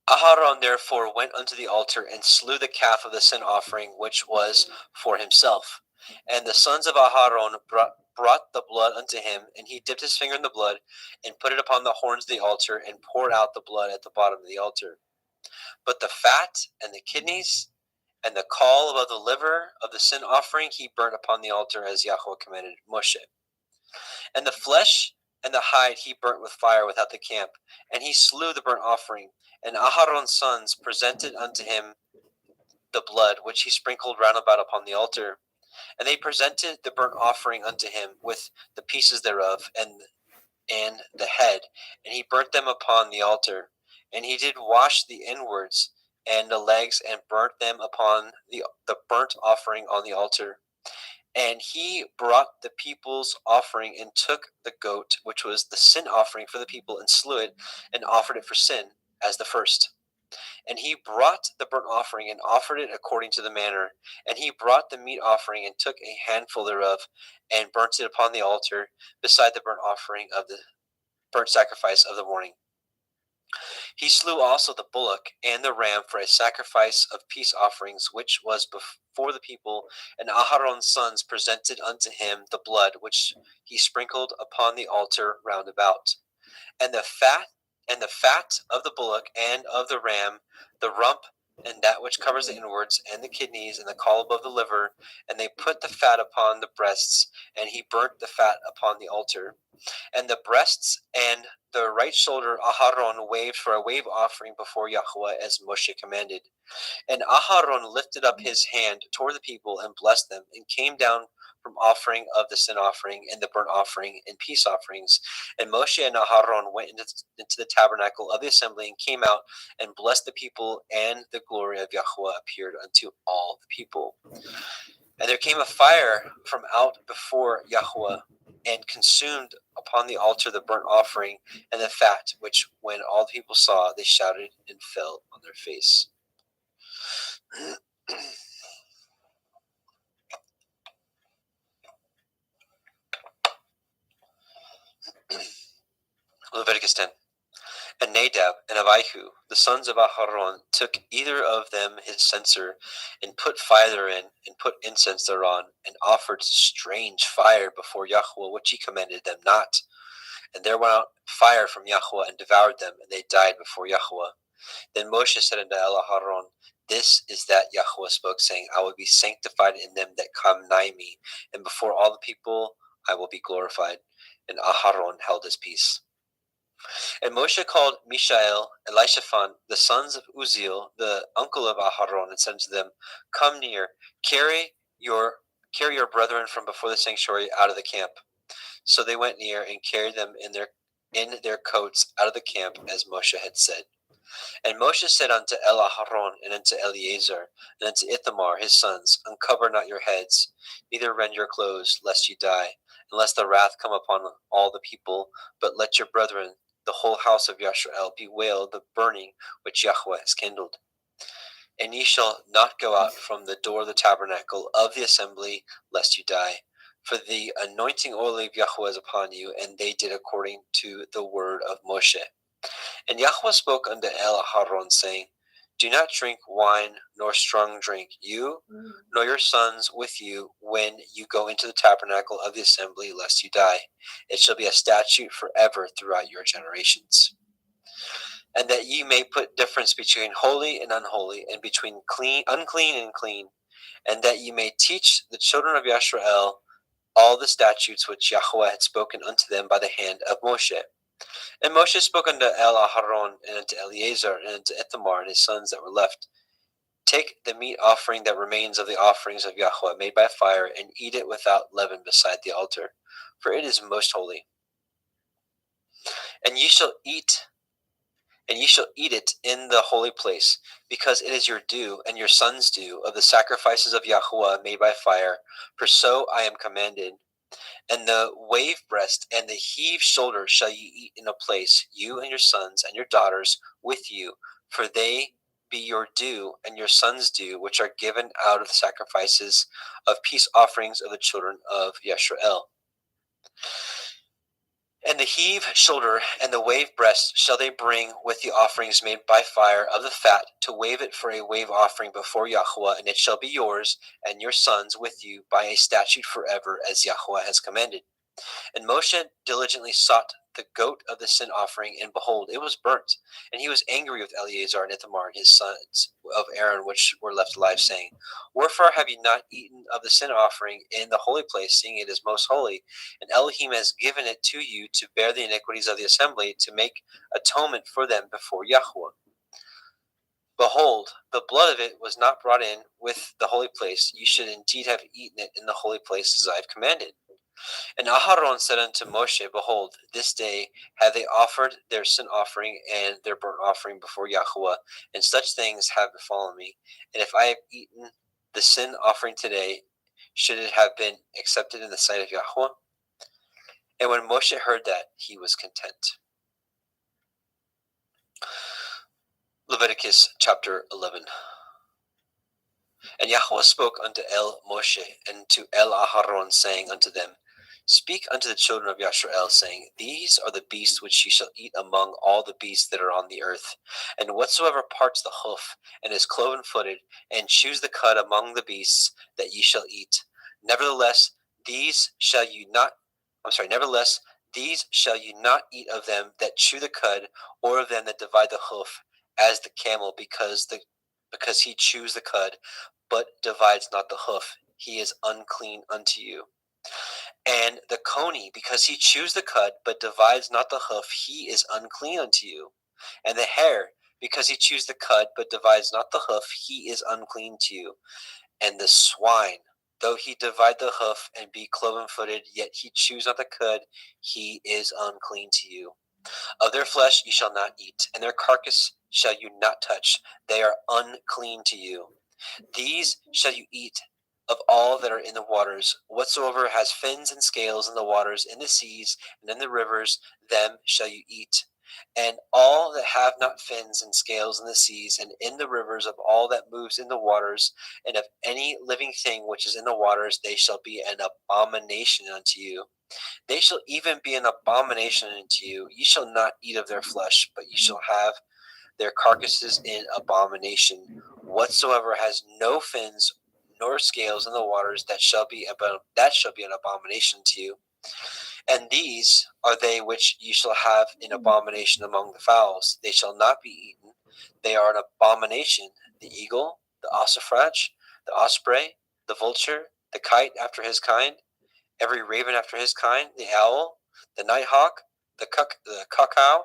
Aharon therefore went unto the altar and slew the calf of the sin offering, which was for himself. And the sons of Aharon brought the blood unto him, and he dipped his finger in the blood, and put it upon the horns of the altar, and poured out the blood at the bottom of the altar. But the fat and the kidneys and the caul above the liver of the sin offering he burnt upon the altar, as Yahweh commanded Moshe. And the flesh and the hide he burnt with fire without the camp, and he slew the burnt offering. And Aharon's sons presented unto him the blood, which he sprinkled round about upon the altar. And they presented the burnt offering unto him with the pieces thereof, and the head, and he burnt them upon the altar. And he did wash the inwards and the legs, and burnt them upon the burnt offering on the altar. And he brought the people's offering, and took the goat, which was the sin offering for the people, and slew it, and offered it for sin, as the first. And he brought the burnt offering, and offered it according to the manner. And he brought the meat offering, and took a handful thereof, and burnt it upon the altar, beside the burnt offering of the burnt sacrifice of the morning. He slew also the bullock and the ram for a sacrifice of peace offerings, which was before the people. And Aharon's sons presented unto him the blood, which he sprinkled upon the altar round about. And the fat of the bullock and of the ram, the rump, and that which covers the inwards, and the kidneys, and the caul above the liver. And they put the fat upon the breasts, and he burnt the fat upon the altar. And the breasts and the right shoulder Aharon waved for a wave offering before Yahweh, as Moshe commanded. And Aharon lifted up his hand toward the people, and blessed them, and came down from offering of the sin offering, and the burnt offering, and peace offerings. And Moshe and Aharon went into the tabernacle of the assembly, and came out, and blessed the people, and the glory of Yahweh appeared unto all the people. And there came a fire from out before Yahweh, and consumed upon the altar the burnt offering and the fat, which when all the people saw, they shouted and fell on their face. Leviticus 10. And Nadab and Abihu, the sons of Aharon, took either of them his censer, and put fire therein, and put incense thereon, and offered strange fire before Yahweh, which he commanded them not. And there went out fire from Yahweh, and devoured them, and they died before Yahweh. Then Moshe said unto Aharon, This is that Yahweh spoke, saying, I will be sanctified in them that come nigh me, and before all the people I will be glorified. And Aharon held his peace. And Moshe called Mishael and Elishaphan, the sons of Uzziel, the uncle of Aharon, and said unto them, Come near, carry your brethren from before the sanctuary out of the camp. So they went near, and carried them in their coats out of the camp, as Moshe had said. And Moshe said unto Aharon, and unto Eleazar, and unto Ithamar his sons, Uncover not your heads, neither rend your clothes, lest you die, and lest the wrath come upon all the people, but let your brethren, the whole house of Yashrael, bewail the burning which Yahweh has kindled. And ye shall not go out from the door of the tabernacle of the assembly, lest you die. For the anointing oil of Yahweh is upon you. And they did according to the word of Moshe. And Yahweh spoke unto Aharon, saying, Do not drink wine nor strong drink, you nor your sons with you, when you go into the tabernacle of the assembly, lest you die. It shall be a statute forever throughout your generations. And that ye may put difference between holy and unholy, and between unclean and clean, and that ye may teach the children of Yisrael all the statutes which Yahweh had spoken unto them by the hand of Moshe. And Moshe spoke unto Aharon, and unto Eleazar, and unto Ithamar, and his sons that were left, Take the meat offering that remains of the offerings of Yahweh made by fire, and eat it without leaven beside the altar, for it is most holy. And ye shall eat it in the holy place, because it is your due and your sons' due of the sacrifices of Yahweh made by fire, for so I am commanded. And the wave breast and the heave shoulder shall ye eat in a place, you and your sons and your daughters with you, for they be your due and your sons' due, which are given out of the sacrifices of peace offerings of the children of Yisrael. And the heave shoulder and the wave breast shall they bring with the offerings made by fire of the fat, to wave it for a wave offering before Yahweh, and it shall be yours and your sons with you by a statute forever, as Yahweh has commanded. And Moshe diligently sought the goat of the sin offering, and behold, it was burnt. And he was angry with Eleazar and Ithamar and his sons of Aaron, which were left alive, saying, Wherefore have ye not eaten of the sin offering in the holy place, seeing it is most holy? And Elohim has given it to you to bear the iniquities of the assembly, to make atonement for them before Yahweh. Behold, the blood of it was not brought in with the holy place. You should indeed have eaten it in the holy place, as I have commanded. And Aharon said unto Moshe, Behold, this day have they offered their sin offering and their burnt offering before Yahweh, and such things have befallen me. And if I have eaten the sin offering today, should it have been accepted in the sight of Yahweh? And when Moshe heard that, he was content. Leviticus chapter 11. And Yahweh spoke unto Moshe and to Aharon, saying unto them, Speak unto the children of Yisrael, saying, These are the beasts which ye shall eat among all the beasts that are on the earth. And whatsoever parts the hoof, and is cloven-footed, and chews the cud among the beasts, that ye shall eat. Nevertheless, these shall you not eat of them that chew the cud, or of them that divide the hoof, as the camel, because he chews the cud, but divides not the hoof, he is unclean unto you. And the coney, because he chews the cud, but divides not the hoof, he is unclean unto you. And the hare, because he chews the cud, but divides not the hoof, he is unclean to you. And the swine, though he divide the hoof, and be cloven-footed, yet he chews not the cud, he is unclean to you. Of their flesh ye shall not eat, and their carcass shall you not touch, they are unclean to you. These shall you eat of all that are in the waters. Whatsoever has fins and scales in the waters, in the seas, and in the rivers, them shall you eat. And all that have not fins and scales in the seas, and in the rivers, of all that moves in the waters, and of any living thing which is in the waters, they shall be an abomination unto you. They shall even be an abomination unto you. Ye shall not eat of their flesh, but ye shall have their carcasses in abomination. Whatsoever has no fins nor scales in the waters, that shall be an abomination to you. And these are they which ye shall have in abomination among the fowls. They shall not be eaten. They are an abomination: the eagle, the ossifrage, the osprey, the vulture, the kite after his kind, every raven after his kind, the owl, the nighthawk, the cuckoo,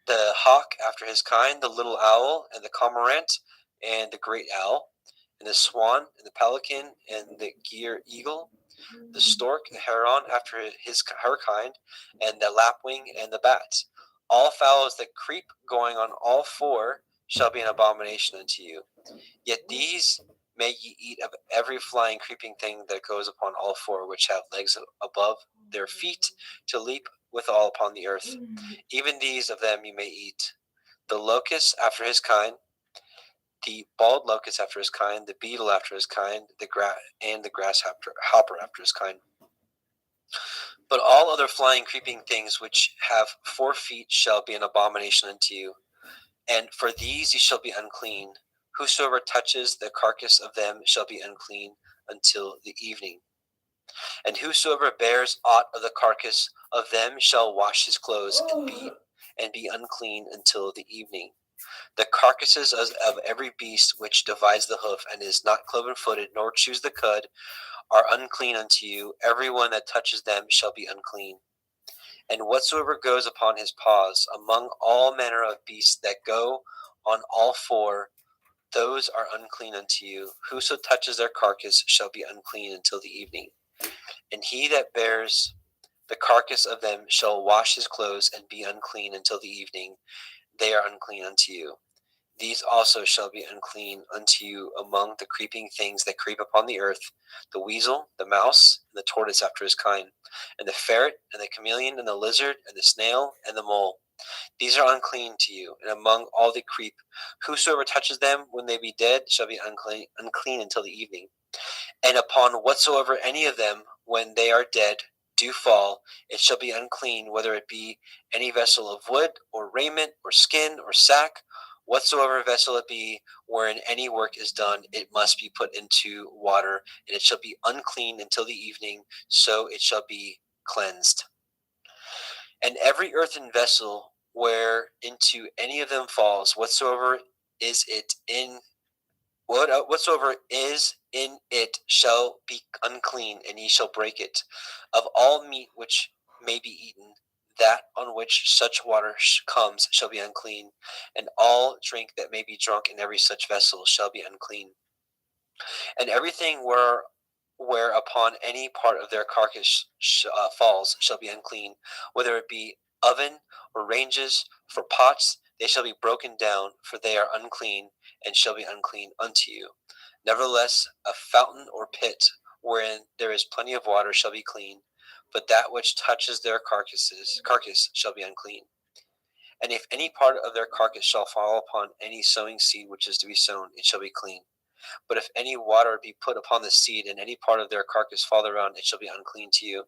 the hawk after his kind, the little owl, and the cormorant, and the great owl, and the swan, and the pelican, and the gier eagle, the stork, the heron after her kind, and the lapwing, and the bat. All fowls that creep going on all four shall be an abomination unto you. Yet these may ye eat of every flying creeping thing that goes upon all four, which have legs above their feet, to leap withal upon the earth. Even these of them you may eat: the locust after his kind, the bald locust after his kind, the beetle after his kind, the grasshopper after his kind. But all other flying creeping things which have 4 feet shall be an abomination unto you. And for these ye shall be unclean. Whosoever touches the carcass of them shall be unclean until the evening. And whosoever bears aught of the carcass of them shall wash his clothes and be unclean until the evening. The carcasses of every beast which divides the hoof and is not cloven-footed, nor chews the cud, are unclean unto you. Every one that touches them shall be unclean. And whatsoever goes upon his paws, among all manner of beasts that go on all four, those are unclean unto you. Whoso touches their carcass shall be unclean until the evening. And he that bears the carcass of them shall wash his clothes and be unclean until the evening. They are unclean unto you. These also shall be unclean unto you among the creeping things that creep upon the earth, the weasel, the mouse, and the tortoise after his kind, and the ferret, and the chameleon, and the lizard, and the snail, and the mole. These are unclean to you, and among all that creep, whosoever touches them when they be dead shall be unclean until the evening. And upon whatsoever any of them, when they are dead, do fall, it shall be unclean, whether it be any vessel of wood, or raiment, or skin, or sack. Whatsoever vessel it be, wherein any work is done, it must be put into water, and it shall be unclean until the evening, so it shall be cleansed. And every earthen vessel where into any of them falls, whatsoever is in it shall be unclean, and ye shall break it. Of all meat which may be eaten, that on which such water comes shall be unclean, and all drink that may be drunk in every such vessel shall be unclean. And everything whereupon any part of their carcass falls shall be unclean, whether it be oven or ranges for pots, they shall be broken down, for they are unclean, and shall be unclean unto you. Nevertheless, a fountain or pit wherein there is plenty of water shall be clean, but that which touches their carcass shall be unclean. And if any part of their carcass shall fall upon any sowing seed which is to be sown, it shall be clean. But if any water be put upon the seed, and any part of their carcass fall thereon, it shall be unclean to you.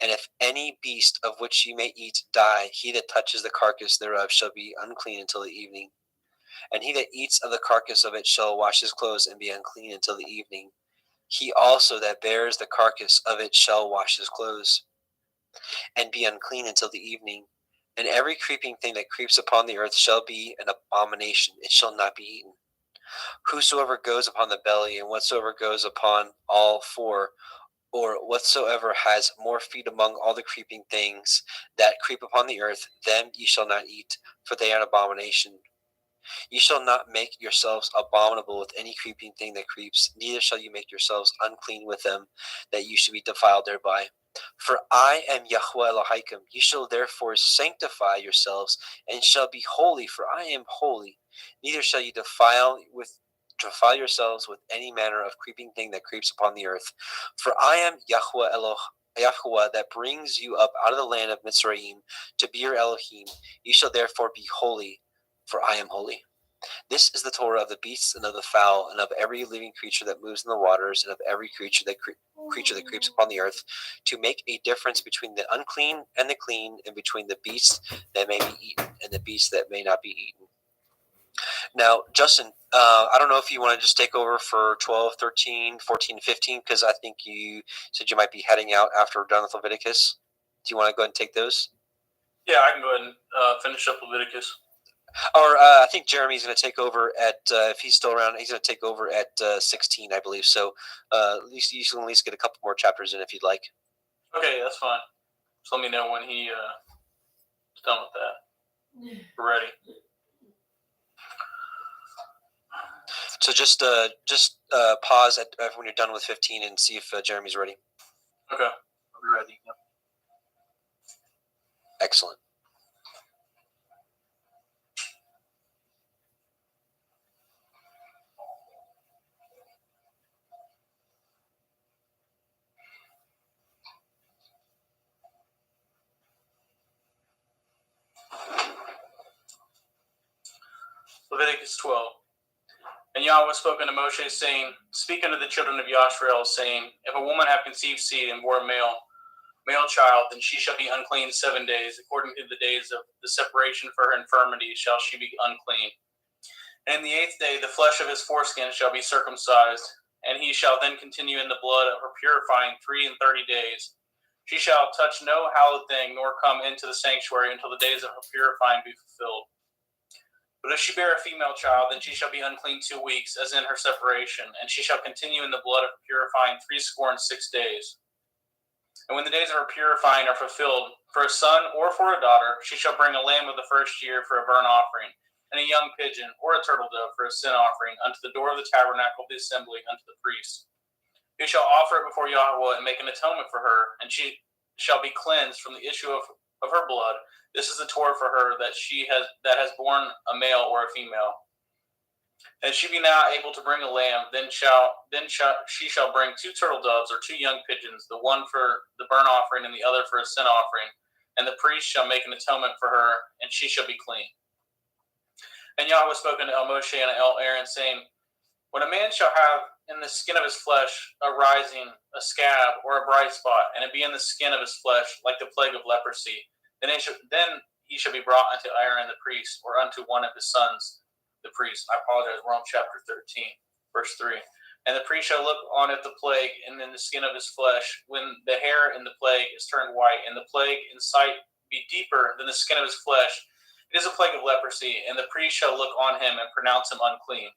And if any beast of which ye may eat die, he that touches the carcass thereof shall be unclean until the evening. And he that eats of the carcass of it shall wash his clothes and be unclean until the evening. He also that bears the carcass of it shall wash his clothes and be unclean until the evening. And every creeping thing that creeps upon the earth shall be an abomination, it shall not be eaten. Whosoever goes upon the belly, and whatsoever goes upon all four, or whatsoever has more feet among all the creeping things that creep upon the earth, them ye shall not eat, for they are an abomination. Ye shall not make yourselves abominable with any creeping thing that creeps, neither shall you make yourselves unclean with them, that you should be defiled thereby. For I am Yahweh Elohim. Ye shall therefore sanctify yourselves, and shall be holy, for I am holy. Neither shall you defile yourselves with any manner of creeping thing that creeps upon the earth. For I am Yahweh that brings you up out of the land of Mitzrayim to be your Elohim. You shall therefore be holy, for I am holy. This is the Torah of the beasts and of the fowl and of every living creature that moves in the waters and of every creature that creeps upon the earth, to make a difference between the unclean and the clean, and between the beasts that may be eaten and the beasts that may not be eaten. Now, Justin, I don't know if you want to just take over for 12, 13, 14, 15, because I think you said you might be heading out after we're done with Leviticus. Do you want to go ahead and take those? Yeah, I can go ahead and finish up Leviticus. Or I think Jeremy's going to take over at, if he's still around, he's going to take over at 16, I believe. So at least you can at least get a couple more chapters in if you'd like. Okay, that's fine. Just let me know when he is done with that. We're ready. So just pause when you're done with 15 and see if Jeremy's ready. Okay, I'll be ready. Yep. Excellent. Leviticus 12. And Yahweh spoke unto Moshe, saying, Speak unto the children of Yashrael, saying, If a woman have conceived seed and bore a male, male child, then she shall be unclean 7 days. According to the days of the separation for her infirmity shall she be unclean. And in the 8th day the flesh of his foreskin shall be circumcised, and he shall then continue in the blood of her purifying 33 days. She shall touch no hallowed thing, nor come into the sanctuary until the days of her purifying be fulfilled. But if she bear a female child, then she shall be unclean 2 weeks, as in her separation, and she shall continue in the blood of her purifying 66 days. And when the days of her purifying are fulfilled, for a son or for a daughter, she shall bring a lamb of the first year for a burnt offering, and a young pigeon or a turtle dove for a sin offering unto the door of the tabernacle of the assembly unto the priest. He shall offer it before Yahweh and make an atonement for her, and she shall be cleansed from the issue of her blood. This is the Torah for her that has borne a male or a female. And she be not able to bring a lamb, then she shall bring 2 turtle doves or 2 young pigeons, the one for the burnt offering and the other for a sin offering. And the priest shall make an atonement for her, and she shall be clean. And Yahweh spoke unto Moshe and Aaron, saying, when a man shall have in the skin of his flesh a rising, a scab, or a bright spot, and it be in the skin of his flesh, like the plague of leprosy, then he shall be brought unto Aaron the priest, or unto one of his sons, the priest. I apologize, we're on chapter 13, verse 3. And the priest shall look on at the plague and in the skin of his flesh, when the hair in the plague is turned white, and the plague in sight be deeper than the skin of his flesh. It is a plague of leprosy, and the priest shall look on him and pronounce him unclean.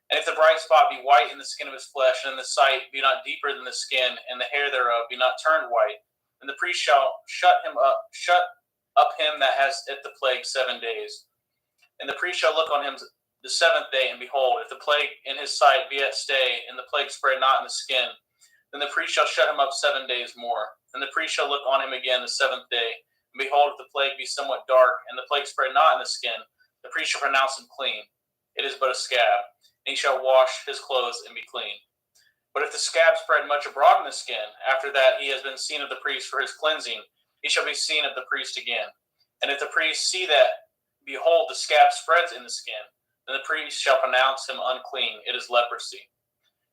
And if the bright spot be white in the skin of his flesh, and the sight be not deeper than the skin, and the hair thereof be not turned white, then the priest shall shut up him that has it the plague 7 days. And the priest shall look on him the 7th day, and behold, if the plague in his sight be at stay, and the plague spread not in the skin, then the priest shall shut him up 7 days more. And the priest shall look on him again the 7th day, and behold, if the plague be somewhat dark, and the plague spread not in the skin, the priest shall pronounce him clean. It is but a scab, and he shall wash his clothes and be clean. But if the scab spread much abroad in the skin, after that he has been seen of the priest for his cleansing, he shall be seen of the priest again. And if the priest see that, behold, the scab spreads in the skin, then the priest shall pronounce him unclean. It is leprosy.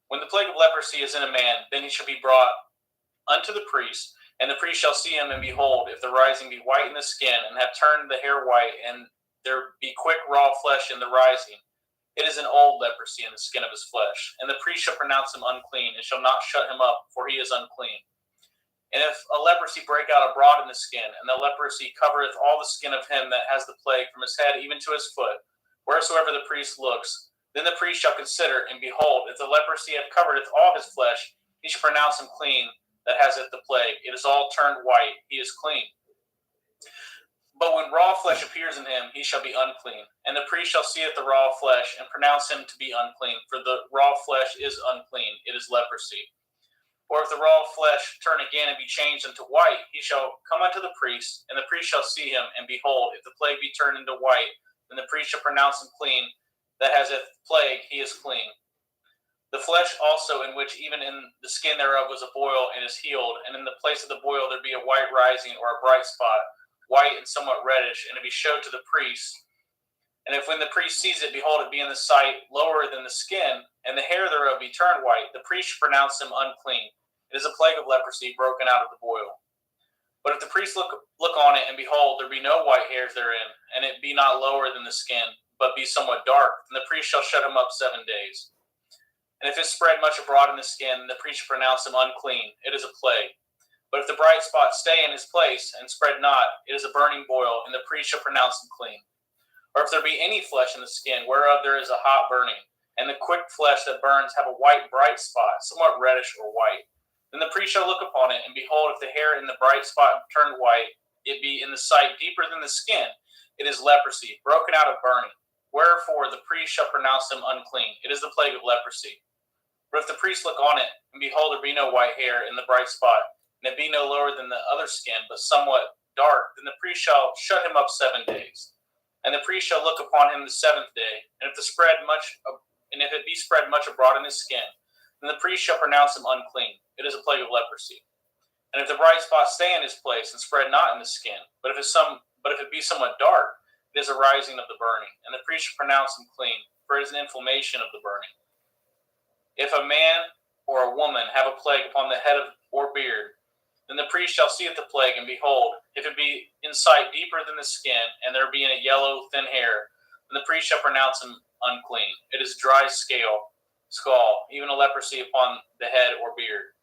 When the plague of leprosy is in a man, then he shall be brought unto the priest, and the priest shall see him, and behold, if the rising be white in the skin, and have turned the hair white, and there be quick raw flesh in the rising, it is an old leprosy in the skin of his flesh. And the priest shall pronounce him unclean, and shall not shut him up, for he is unclean. And if a leprosy break out abroad in the skin, and the leprosy covereth all the skin of him that has the plague, from his head even to his foot, wheresoever the priest looks, then the priest shall consider, and behold, if the leprosy have covereth all his flesh, he shall pronounce him clean that has it the plague. It is all turned white, he is clean. But when raw flesh appears in him, he shall be unclean. And the priest shall see at the raw flesh, and pronounce him to be unclean, for the raw flesh is unclean, it is leprosy. Or if the raw flesh turn again and be changed into white, he shall come unto the priest, and the priest shall see him, and behold, if the plague be turned into white, then the priest shall pronounce him clean, that has it plague, he is clean. The flesh also, in which even in the skin thereof was a boil, and is healed, and in the place of the boil there be a white rising, or a bright spot, white and somewhat reddish, and it be showed to the priest. And if when the priest sees it, behold, it be in the sight lower than the skin, and the hair thereof be turned white, the priest shall pronounce him unclean. It is a plague of leprosy broken out of the boil. But if the priest look on it, and behold, there be no white hairs therein, and it be not lower than the skin, but be somewhat dark, then the priest shall shut him up 7 days. And if it spread much abroad in the skin, the priest shall pronounce him unclean. It is a plague. But if the bright spot stay in his place, and spread not, it is a burning boil, and the priest shall pronounce him clean. Or if there be any flesh in the skin, whereof there is a hot burning, and the quick flesh that burns have a white bright spot, somewhat reddish or white, then the priest shall look upon it, and behold, if the hair in the bright spot turn white, it be in the sight deeper than the skin, it is leprosy, broken out of burning. Wherefore the priest shall pronounce him unclean. It is the plague of leprosy. But if the priest look on it, and behold, there be no white hair in the bright spot, and it be no lower than the other skin, but somewhat dark, then the priest shall shut him up 7 days. And the priest shall look upon him the 7th day, and if it be spread much abroad in his skin, then the priest shall pronounce him unclean. It is a plague of leprosy. And if the bright spot stay in his place, and spread not in the skin, but if it be somewhat dark, it is a rising of the burning, and the priest shall pronounce him clean, for it is an inflammation of the burning. If a man or a woman have a plague upon the head or beard, Then the priest shall see at the plague, and behold, if it be in sight deeper than the skin, and there be in it yellow, thin hair, then the priest shall pronounce him unclean. It is dry skull, even a leprosy upon the head or beard.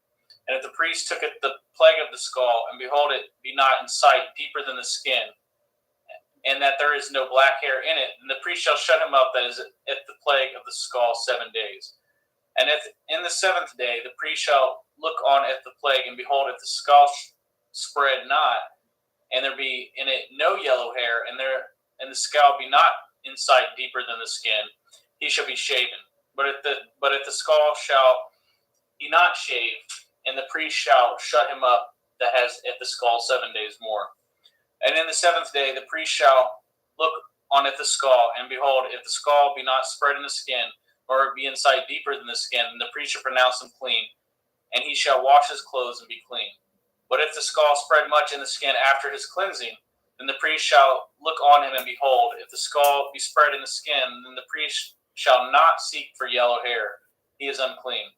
And if the priest took at the plague of the skull, and behold, it be not in sight deeper than the skin, and that there is no black hair in it, then the priest shall shut him up that is at the plague of the skull 7 days. And if in the 7th day the priest shall look on at the plague, and behold, if the skull spread not, and there be in it no yellow hair, and the skull be not in sight deeper than the skin, he shall be shaven. But if the skull shall be not shaved, and the priest shall shut him up that has at the skull 7 days more. And in the 7th day the priest shall look on at the skull, and behold, if the skull be not spread in the skin, or be in sight deeper than the skin, then the priest shall pronounce him clean, and he shall wash his clothes and be clean. But if the skull spread much in the skin after his cleansing, then the priest shall look on him, and behold, if the skull be spread in the skin, then the priest shall not seek for yellow hair, he is unclean.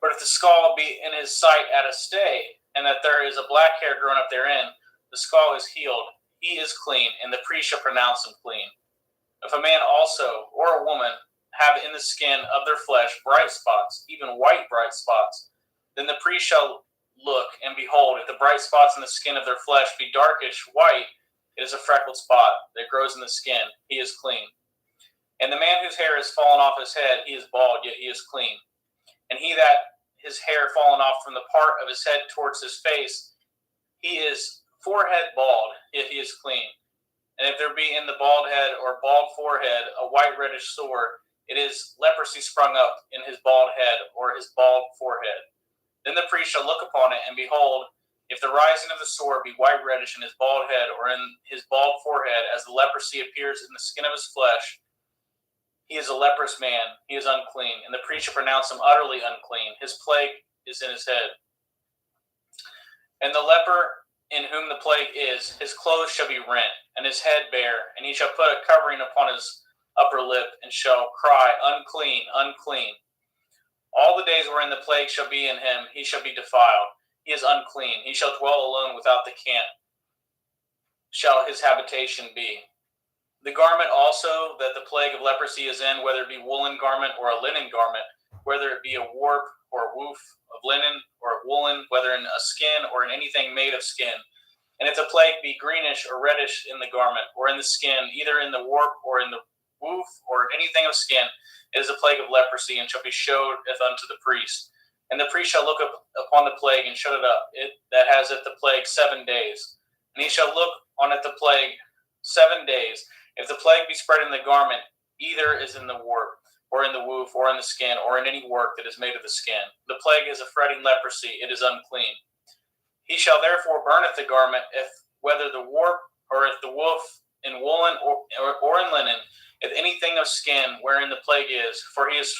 But if the skull be in his sight at a stay, and that there is a black hair grown up therein, the skull is healed, he is clean, and the priest shall pronounce him clean. If a man also, or a woman, have in the skin of their flesh bright spots, even white bright spots, then the priest shall look, and behold, if the bright spots in the skin of their flesh be darkish white, it is a freckled spot that grows in the skin, he is clean. And the man whose hair is fallen off his head, he is bald, yet he is clean. And he that his hair fallen off from the part of his head towards his face, he is forehead bald, yet he is clean. And if there be in the bald head or bald forehead a white reddish sore, it is leprosy sprung up in his bald head or his bald forehead. Then the priest shall look upon it, and behold, if the rising of the sore be white reddish in his bald head or in his bald forehead, as the leprosy appears in the skin of his flesh, he is a leprous man, he is unclean, and the priest shall pronounce him utterly unclean. His plague is in his head. And the leper in whom the plague is, his clothes shall be rent, and his head bare, and he shall put a covering upon his upper lip, and shall cry, unclean, unclean. All the days wherein the plague shall be in him, he shall be defiled. He is unclean. He shall dwell alone without the camp, shall his habitation be. The garment also that the plague of leprosy is in, whether it be woolen garment or a linen garment, whether it be a warp or a woof of linen or of woolen, whether in a skin or in anything made of skin. And if the plague be greenish or reddish in the garment or in the skin, either in the warp or in the woof or anything of skin, it is a plague of leprosy, and shall be showed unto the priest. And the priest shall look upon the plague and shut it up, it that has it the plague 7 days. And he shall look on it the plague 7 days. If the plague be spread in the garment, either is in the warp, or in the woof, or in the skin, or in any work that is made of the skin, the plague is a fretting leprosy, it is unclean. He shall therefore burneth the garment, if whether the warp, or if the woof, in woolen or in linen, if anything of skin wherein the plague is, for he is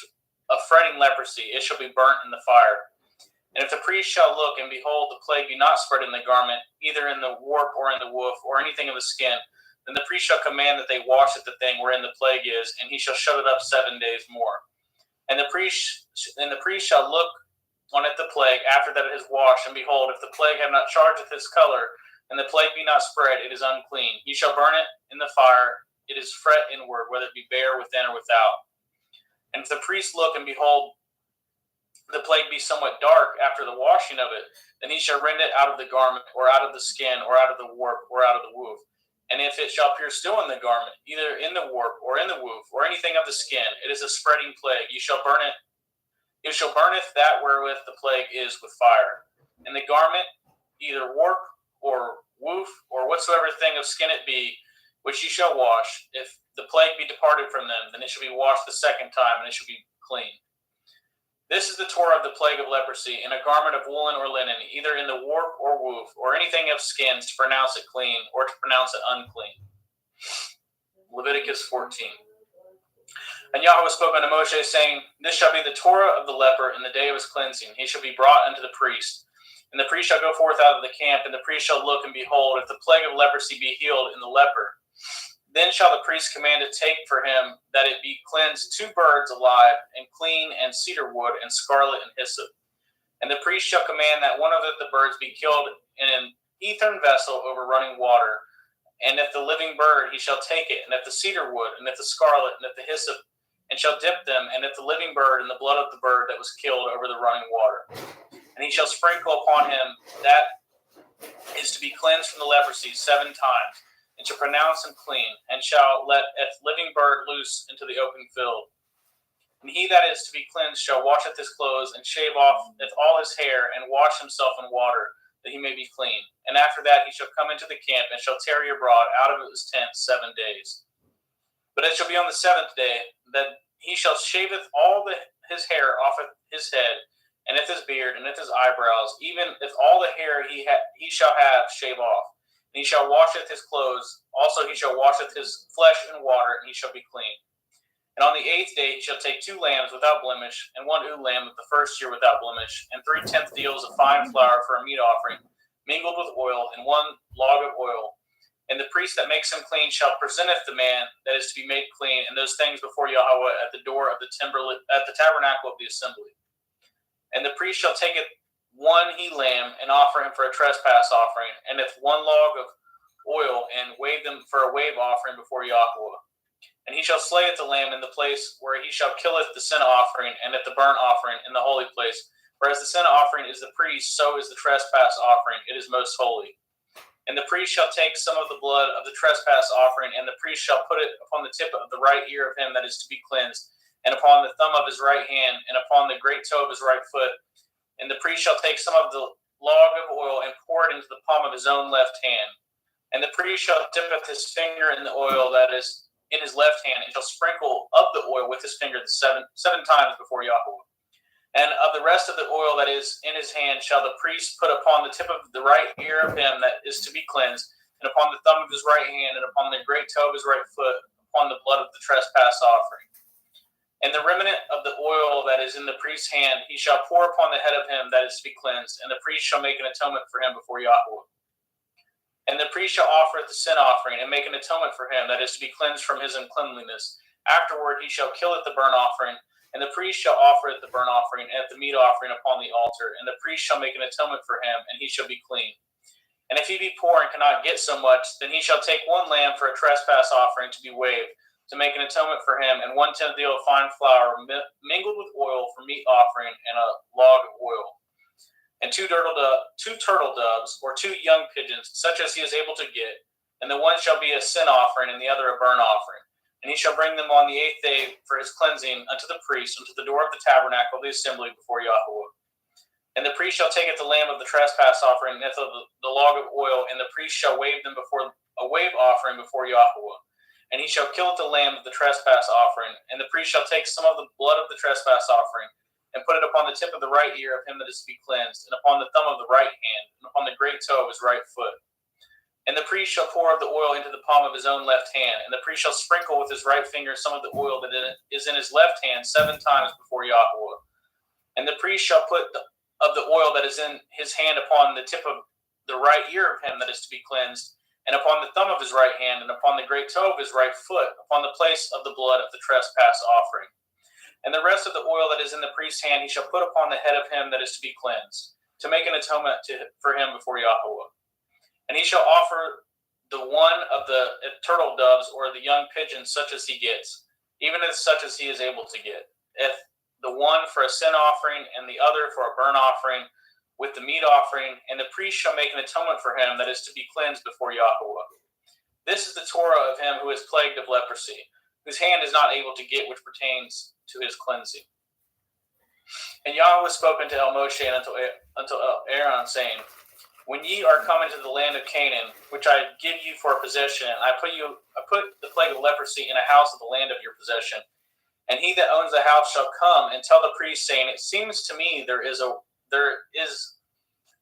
a fretting leprosy, it shall be burnt in the fire. And if the priest shall look, and behold, the plague be not spread in the garment, either in the warp or in the woof, or anything of the skin, then the priest shall command that they wash at the thing wherein the plague is, and he shall shut it up 7 days more. And the priest shall look on it the plague after that it is washed, and behold, if the plague have not charged with its color, and the plague be not spread, it is unclean. He shall burn it in the fire. It is fret inward, whether it be bare within or without. And if the priest look, and behold, the plague be somewhat dark after the washing of it, then he shall rend it out of the garment, or out of the skin, or out of the warp, or out of the woof. And if it shall appear still in the garment, either in the warp, or in the woof, or anything of the skin, it is a spreading plague. You shall burn it. It shall burneth that wherewith the plague is with fire. And the garment, either warp, or woof, or whatsoever thing of skin it be, which ye shall wash, if the plague be departed from them, then it shall be washed the 2nd time, and it shall be clean. This is the Torah of the plague of leprosy, in a garment of woolen or linen, either in the warp or woof, or anything of skins, to pronounce it clean, or to pronounce it unclean. Leviticus 14. And Yahweh spoke unto Moshe, saying, This shall be the Torah of the leper in the day of his cleansing. He shall be brought unto the priest. And the priest shall go forth out of the camp, and the priest shall look, and behold, if the plague of leprosy be healed in the leper, then shall the priest command to take for him that it be cleansed 2 birds alive, and clean, and cedar wood, and scarlet, and hyssop. And the priest shall command that one of the birds be killed in an earthen vessel over running water. And if the living bird, he shall take it, and if the cedar wood, and if the scarlet, and if the hyssop, and shall dip them, and if the living bird, and the blood of the bird that was killed over the running water. And he shall sprinkle upon him that is to be cleansed from the leprosy 7 times, and shall pronounce him clean, and shall let a living bird loose into the open field. And he that is to be cleansed shall washeth his clothes, and shave off all his hair, and wash himself in water, that he may be clean. And after that he shall come into the camp, and shall tarry abroad out of his tent 7 days. But it shall be on the 7th day that he shall shaveth all his hair off of his head, and if his beard, and if his eyebrows, even if all the hair he shall have shave off. And he shall washeth his clothes, also he shall washeth his flesh in water, and he shall be clean. And on the 8th day he shall take 2 lambs without blemish, and 1 ewe lamb of the first year without blemish, and 3/10 deals of fine flour for a meat offering, mingled with oil, and 1 log of oil. And the priest that makes him clean shall presenteth the man that is to be made clean, and those things before Yahweh at the door of the tabernacle of the assembly. And the priest shall take it 1 he lamb, and offer him for a trespass offering, and if 1 log of oil, and wave them for a wave offering before Yahweh. And he shall slay at the lamb in the place where he shall killeth the sin offering, and at the burnt offering in the holy place. For as the sin offering is the priest, so is the trespass offering, it is most holy. And the priest shall take some of the blood of the trespass offering, and the priest shall put it upon the tip of the right ear of him that is to be cleansed, and upon the thumb of his right hand, and upon the great toe of his right foot. And the priest shall take some of the log of oil, and pour it into the palm of his own left hand. And the priest shall dip his finger in the oil that is in his left hand, and shall sprinkle up the oil with his finger seven times before Yahweh. And of the rest of the oil that is in his hand shall the priest put upon the tip of the right ear of him that is to be cleansed, and upon the thumb of his right hand, and upon the great toe of his right foot, upon the blood of the trespass offering. And the remnant of the oil that is in the priest's hand he shall pour upon the head of him that is to be cleansed, and the priest shall make an atonement for him before Yahweh. And the priest shall offer the sin offering, and make an atonement for him that is to be cleansed from his uncleanliness. Afterward he shall kill at the burnt offering, and the priest shall offer at the burnt offering and at the meat offering upon the altar, and the priest shall make an atonement for him, and he shall be clean. And if he be poor and cannot get so much, then he shall take 1 lamb for a trespass offering to be waved, to make an atonement for him, and 1/10 deal of fine flour mingled with oil for meat offering, and a log of oil. And 2 turtle doves, or 2 young pigeons, such as he is able to get, and the one shall be a sin offering, and the other a burnt offering. And he shall bring them on the 8th day for his cleansing unto the priest, unto the door of the tabernacle of the assembly before Yahweh. And the priest shall take at the lamb of the trespass offering, and the log of oil, and the priest shall wave them before a wave offering before Yahweh. And he shall kill at the lamb of the trespass offering, and the priest shall take some of the blood of the trespass offering, and put it upon the tip of the right ear of him that is to be cleansed, and upon the thumb of the right hand, and upon the great toe of his right foot. And the priest shall pour of the oil into the palm of his own left hand, and the priest shall sprinkle with his right finger some of the oil that is in his left hand 7 times before Yahweh. And the priest shall put of the oil that is in his hand upon the tip of the right ear of him that is to be cleansed, and upon the thumb of his right hand, and upon the great toe of his right foot, upon the place of the blood of the trespass offering. And the rest of the oil that is in the priest's hand he shall put upon the head of him that is to be cleansed, to make an atonement for him before Yahweh. And he shall offer the one of the turtle doves or the young pigeons such as he gets, even as such as he is able to get. If the one for a sin offering, and the other for a burnt offering, with the meat offering, and the priest shall make an atonement for him that is to be cleansed before Yahweh. This is the Torah of him who is plagued of leprosy, whose hand is not able to get which pertains to his cleansing. And Yahweh spoke unto Moshe and unto Aaron, saying, When ye are come into the land of Canaan, which I give you for a possession, I put the plague of leprosy in a house of the land of your possession. And he that owns the house shall come and tell the priest, saying, It seems to me there is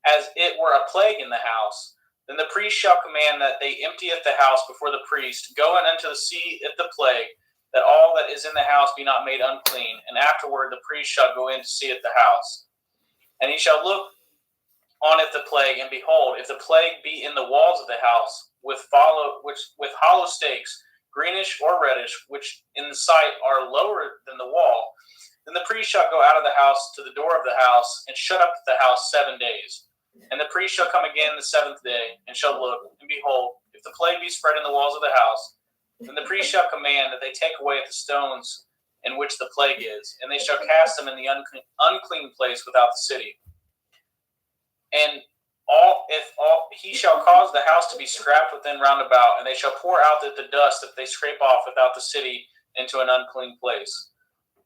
as it were a plague in the house. Then the priest shall command that they emptieth the house before the priest, go in unto the sea at the plague, that all that is in the house be not made unclean. And afterward the priest shall go in to see at the house. And he shall look on it the plague, and behold, if the plague be in the walls of the house, with hollow stakes, greenish or reddish, which in the sight are lower than the wall, Then the priest shall go out of the house to the door of the house, and shut up the house 7 days. And the priest shall come again the 7th day, and shall look, and behold, if the plague be spread in the walls of the house, then the priest shall command that they take away the stones in which the plague is, and they shall cast them in the unclean place without the city. And he shall cause the house to be scrapped within round about, and they shall pour out the dust that they scrape off without the city into an unclean place.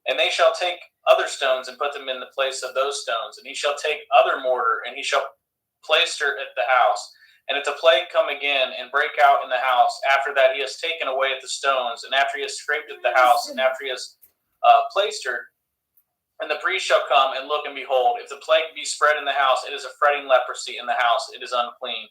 And they shall take other stones and put them in the place of those stones, and he shall take other mortar, and he shall plaister at the house. And if the plague come again and break out in the house, after that he has taken away the stones, and after he has scraped at the house, and after he has plaistered, and the priest shall come and look, and behold, if the plague be spread in the house, it is a fretting leprosy in the house, it is unclean.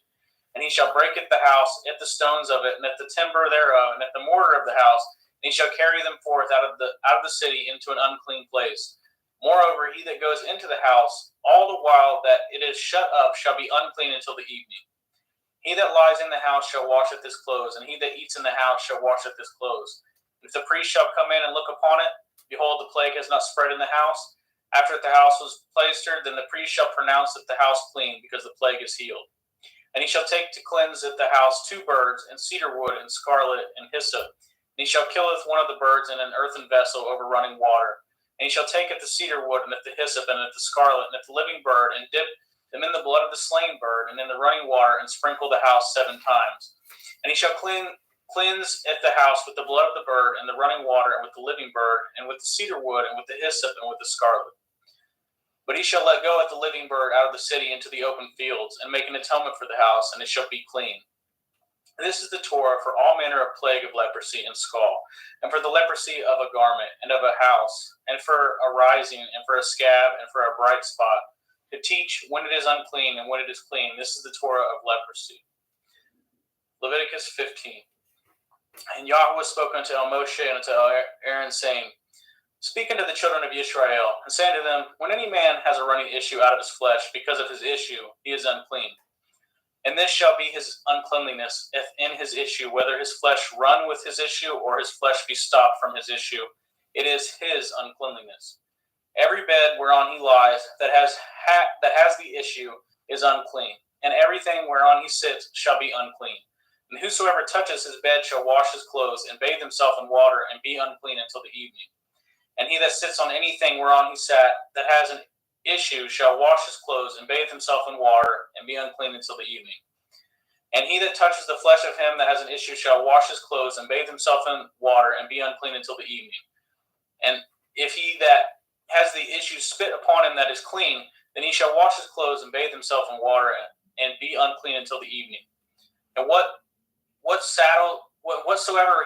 And he shall break at the house, at the stones of it, and at the timber thereof, and at the mortar of the house, and he shall carry them forth out of the city into an unclean place. Moreover, he that goes into the house, all the while that it is shut up, shall be unclean until the evening. He that lies in the house shall washeth his clothes, and he that eats in the house shall washeth his clothes. If the priest shall come in and look upon it, behold, the plague has not spread in the house. After the house was plaistered, then the priest shall pronounce that the house clean, because the plague is healed. And he shall take to cleanse at the house 2 birds, and cedar wood, and scarlet, and hyssop. And he shall killeth one of the birds in an earthen vessel over running water. And he shall take at the cedar wood, and at the hyssop, and at the scarlet, and at the living bird, and dip them in the blood of the slain bird, and in the running water, and sprinkle the house 7 times. And he shall cleanse at the house with the blood of the bird, and the running water, and with the living bird, and with the cedar wood, and with the hyssop, and with the scarlet. But he shall let go at the living bird out of the city into the open fields, and make an atonement for the house, and it shall be clean. And this is the Torah for all manner of plague of leprosy and scall, and for the leprosy of a garment, and of a house, and for a rising, and for a scab, and for a bright spot, to teach when it is unclean and when it is clean. This is the Torah of leprosy. Leviticus 15. And Yahweh spoke unto Moshe and unto Aaron, saying, Speak unto the children of Israel, and say unto them, When any man has a running issue out of his flesh, because of his issue, he is unclean. And this shall be his uncleanliness if in his issue, whether his flesh run with his issue, or his flesh be stopped from his issue, it is his uncleanliness. Every bed whereon he lies that has the issue is unclean, and everything whereon he sits shall be unclean. And whosoever touches his bed shall wash his clothes, and bathe himself in water, and be unclean until the evening. And he that sits on anything whereon he sat that has an issue shall wash his clothes, and bathe himself in water, and be unclean until the evening. And he that touches the flesh of him that has an issue shall wash his clothes, and bathe himself in water, and be unclean until the evening. And if he that has the issue spit upon him that is clean, then he shall wash his clothes, and bathe himself in water, and be unclean until the evening. And whatsoever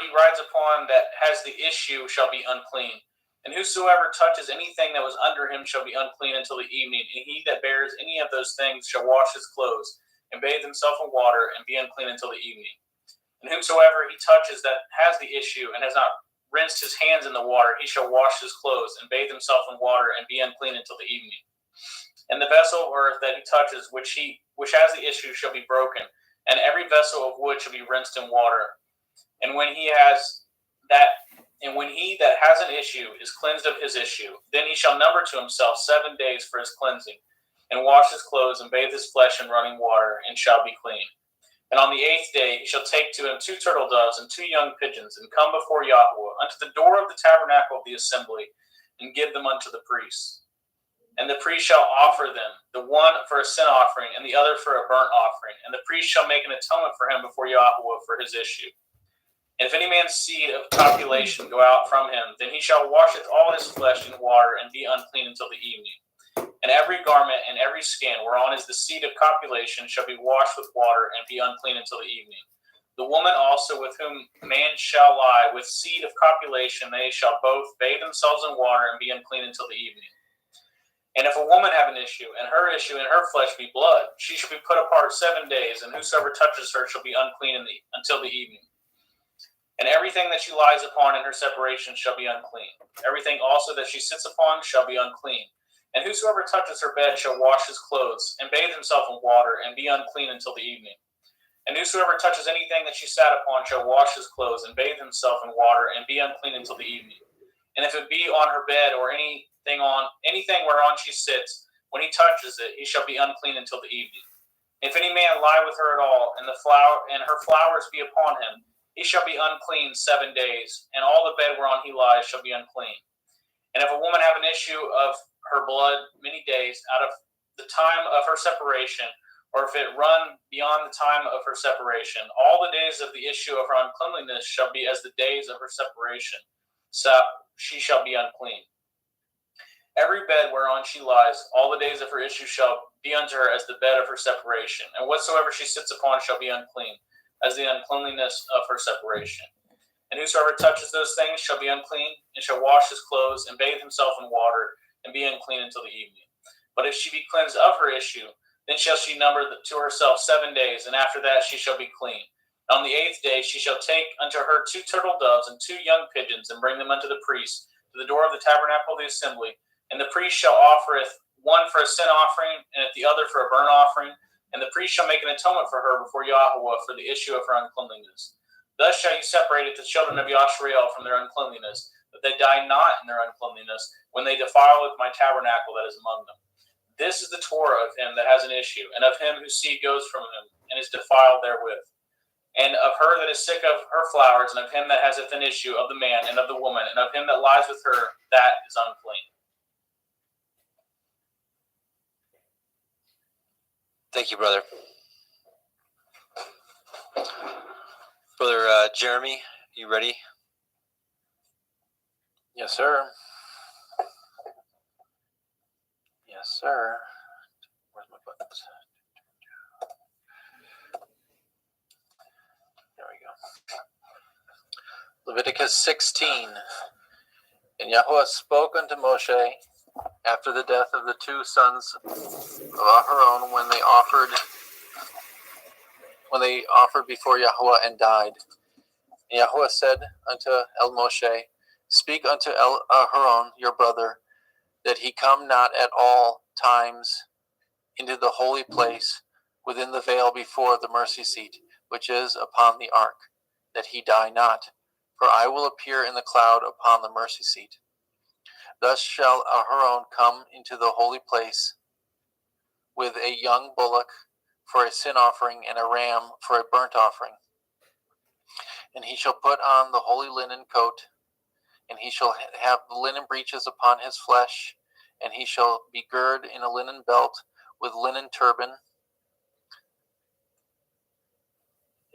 he rides upon that has the issue shall be unclean. And whosoever touches anything that was under him shall be unclean until the evening. And he that bears any of those things shall wash his clothes, and bathe himself in water, and be unclean until the evening. And whomsoever he touches that has the issue, and has not rinsed his hands in the water, he shall wash his clothes, and bathe himself in water, and be unclean until the evening. And the vessel of earth that he touches, which has the issue, shall be broken, and every vessel of wood shall be rinsed in water. And when he that has an issue is cleansed of his issue, then he shall number to himself 7 days for his cleansing, and wash his clothes, and bathe his flesh in running water, and shall be clean. And on the 8th day he shall take to him 2 turtle doves and 2 young pigeons, and come before Yahweh unto the door of the tabernacle of the assembly, and give them unto the priests. And the priest shall offer them, the one for a sin offering, and the other for a burnt offering. And the priest shall make an atonement for him before Yahweh for his issue. And if any man's seed of copulation go out from him, then he shall washeth all his flesh in water, and be unclean until the evening. And every garment and every skin whereon is the seed of copulation shall be washed with water, and be unclean until the evening. The woman also with whom man shall lie with seed of copulation, they shall both bathe themselves in water, and be unclean until the evening. And if a woman have an issue, and her issue in her flesh be blood, she shall be put apart 7 days, and whosoever touches her shall be unclean until the evening. And everything that she lies upon in her separation shall be unclean. Everything also that she sits upon shall be unclean. And whosoever touches her bed shall wash his clothes, and bathe himself in water, and be unclean until the evening. And whosoever touches anything that she sat upon shall wash his clothes, and bathe himself in water, and be unclean until the evening. And if it be on her bed or anything whereon she sits, when he touches it, he shall be unclean until the evening. If any man lie with her at all, and her flowers be upon him, he shall be unclean 7 days, and all the bed whereon he lies shall be unclean. And if a woman have an issue of her blood many days out of the time of her separation, or if it run beyond the time of her separation, all the days of the issue of her uncleanliness shall be as the days of her separation. So she shall be unclean. Every bed whereon she lies, all the days of her issue shall be unto her as the bed of her separation. And whatsoever she sits upon shall be unclean, as the uncleanliness of her separation. And whosoever touches those things shall be unclean, and shall wash his clothes, and bathe himself in water, and be unclean until the evening. But if she be cleansed of her issue, then shall she number to herself 7 days, and after that she shall be clean. And on the 8th day she shall take unto her 2 turtle doves and 2 young pigeons, and bring them unto the priest to the door of the tabernacle of the assembly. And the priest shall offereth one for a sin offering, and the other for a burnt offering. And the priest shall make an atonement for her before Yahweh for the issue of her uncleanliness. Thus shall you separate the children of Yashrael from their uncleanliness, that they die not in their uncleanliness when they defile with my tabernacle that is among them. This is the Torah of him that has an issue, and of him whose seed goes from him, and is defiled therewith. And of her that is sick of her flowers, and of him that haseth an issue, of the man, and of the woman, and of him that lies with her, that is unclean. Thank you, brother. Brother Jeremy, you ready? Yes, sir. Yes, sir. Where's my buttons? There we go. Leviticus 16. And Yahweh spoke unto Moshe after the death of the 2 sons of Aharon when they offered before Yahweh and died. And Yahweh said unto El Moshe, Speak unto El Aharon your brother, that he come not at all times into the holy place within the veil before the mercy seat, which is upon the ark, that he die not. For I will appear in the cloud upon the mercy seat. Thus shall Aharon come into the holy place with a young bullock for a sin offering, and a ram for a burnt offering. And he shall put on the holy linen coat, and he shall have linen breeches upon his flesh, and he shall be girded in a linen belt with linen turban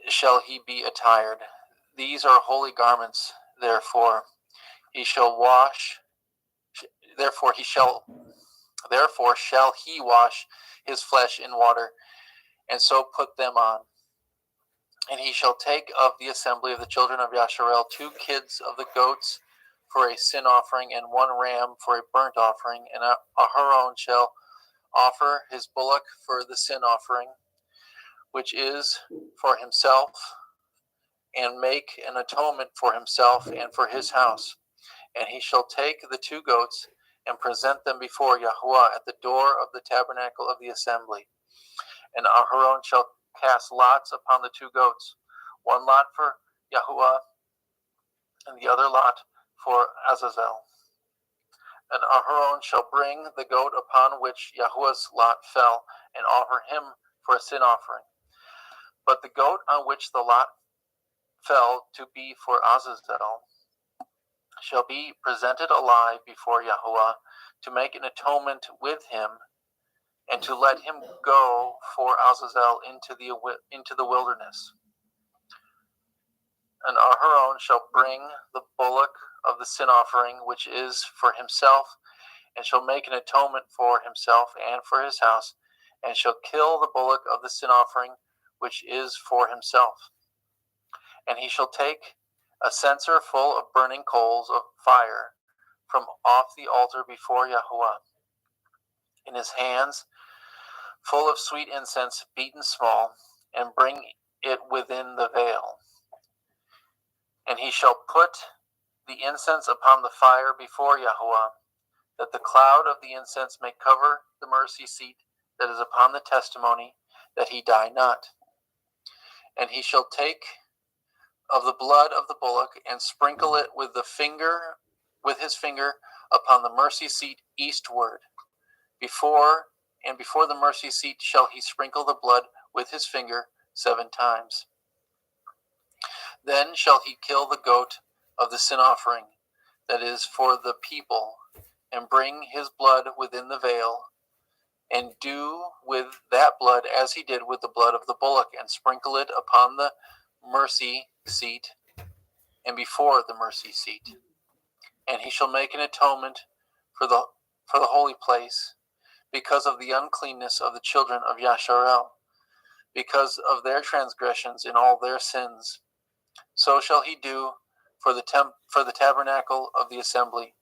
shall he be attired. These are holy garments, therefore shall he wash his flesh in water, and so put them on. And he shall take of the assembly of the children of Yasharel 2 kids of the goats for a sin offering, and 1 ram for a burnt offering. And Aharon shall offer his bullock for the sin offering, which is for himself, and make an atonement for himself and for his house. And he shall take the 2 goats and present them before Yahweh at the door of the tabernacle of the assembly. And Aharon shall cast lots upon the 2 goats, 1 lot for Yahweh, and the other lot for Azazel. And Aharon shall bring the goat upon which Yahweh's lot fell, and offer him for a sin offering. But the goat on which the lot fell to be for Azazel shall be presented alive before Yahweh, to make an atonement with him, and to let him go for Azazel into the wilderness. And Aharon shall bring the bullock of the sin offering, which is for himself, and shall make an atonement for himself and for his house, and shall kill the bullock of the sin offering, which is for himself. And he shall take a censer full of burning coals of fire from off the altar before Yahweh, in his hands full of sweet incense beaten small, and bring it within the veil. And he shall put the incense upon the fire before Yahweh, that the cloud of the incense may cover the mercy seat that is upon the testimony, that he die not. And he shall take of the blood of the bullock, and sprinkle it with the finger with his finger upon the mercy seat eastward. Before the mercy seat shall he sprinkle the blood with his finger 7 times. Then shall he kill the goat of the sin offering, that is for the people, and bring his blood within the veil, and do with that blood as he did with the blood of the bullock, and sprinkle it upon the mercy seat and before the mercy seat. And he shall make an atonement for the holy place, because of the uncleanness of the children of Yasharel, because of their transgressions in all their sins. So shall he do for the tabernacle of the assembly,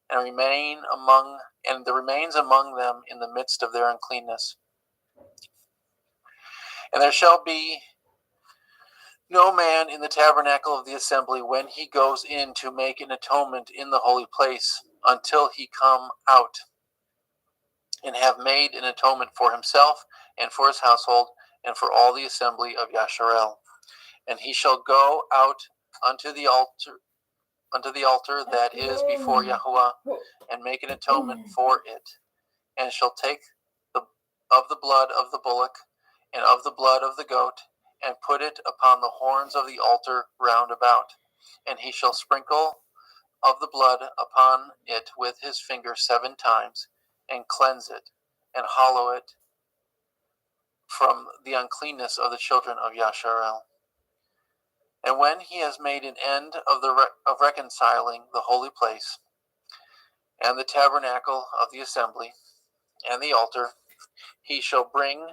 and the remains among them in the midst of their uncleanness. And there shall be no man in the tabernacle of the assembly when he goes in to make an atonement in the holy place, until he come out and have made an atonement for himself and for his household and for all the assembly of Yasharel. And he shall go out unto the altar that is before Yahuwah, and make an atonement for it, and shall take of the blood of the bullock and of the blood of the goat, and put it upon the horns of the altar round about. And he shall sprinkle of the blood upon it with his finger 7 times, and cleanse it, and hallow it from the uncleanness of the children of Yasharel. And when he has made an end of reconciling the holy place, and the tabernacle of the assembly, and the altar, he shall bring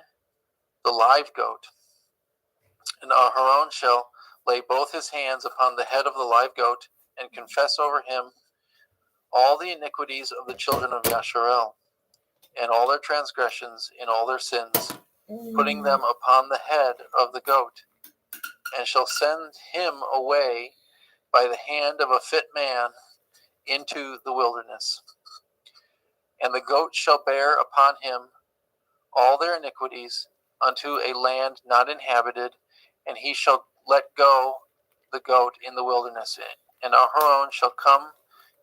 the live goat, and Aharon shall lay both his hands upon the head of the live goat, and confess over him all the iniquities of the children of Yasharel, and all their transgressions in all their sins, putting them upon the head of the goat, and shall send him away by the hand of a fit man into the wilderness. And the goat shall bear upon him all their iniquities unto a land not inhabited, and he shall let go the goat in the wilderness. And Aharon shall come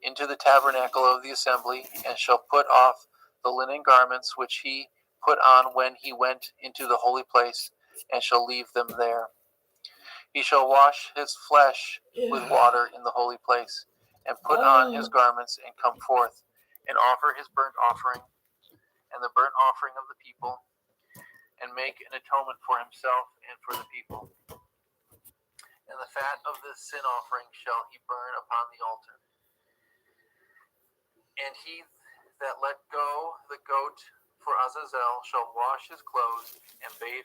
into the tabernacle of the assembly, and shall put off the linen garments which he put on when he went into the holy place, and shall leave them there. He shall wash his flesh with water in the holy place, and put on his garments, and come forth, and offer his burnt offering, and the burnt offering of the people, and make an atonement for himself and for the people. And the fat of the sin offering shall he burn upon the altar. And he that let go the goat for Azazel shall wash his clothes, and bathe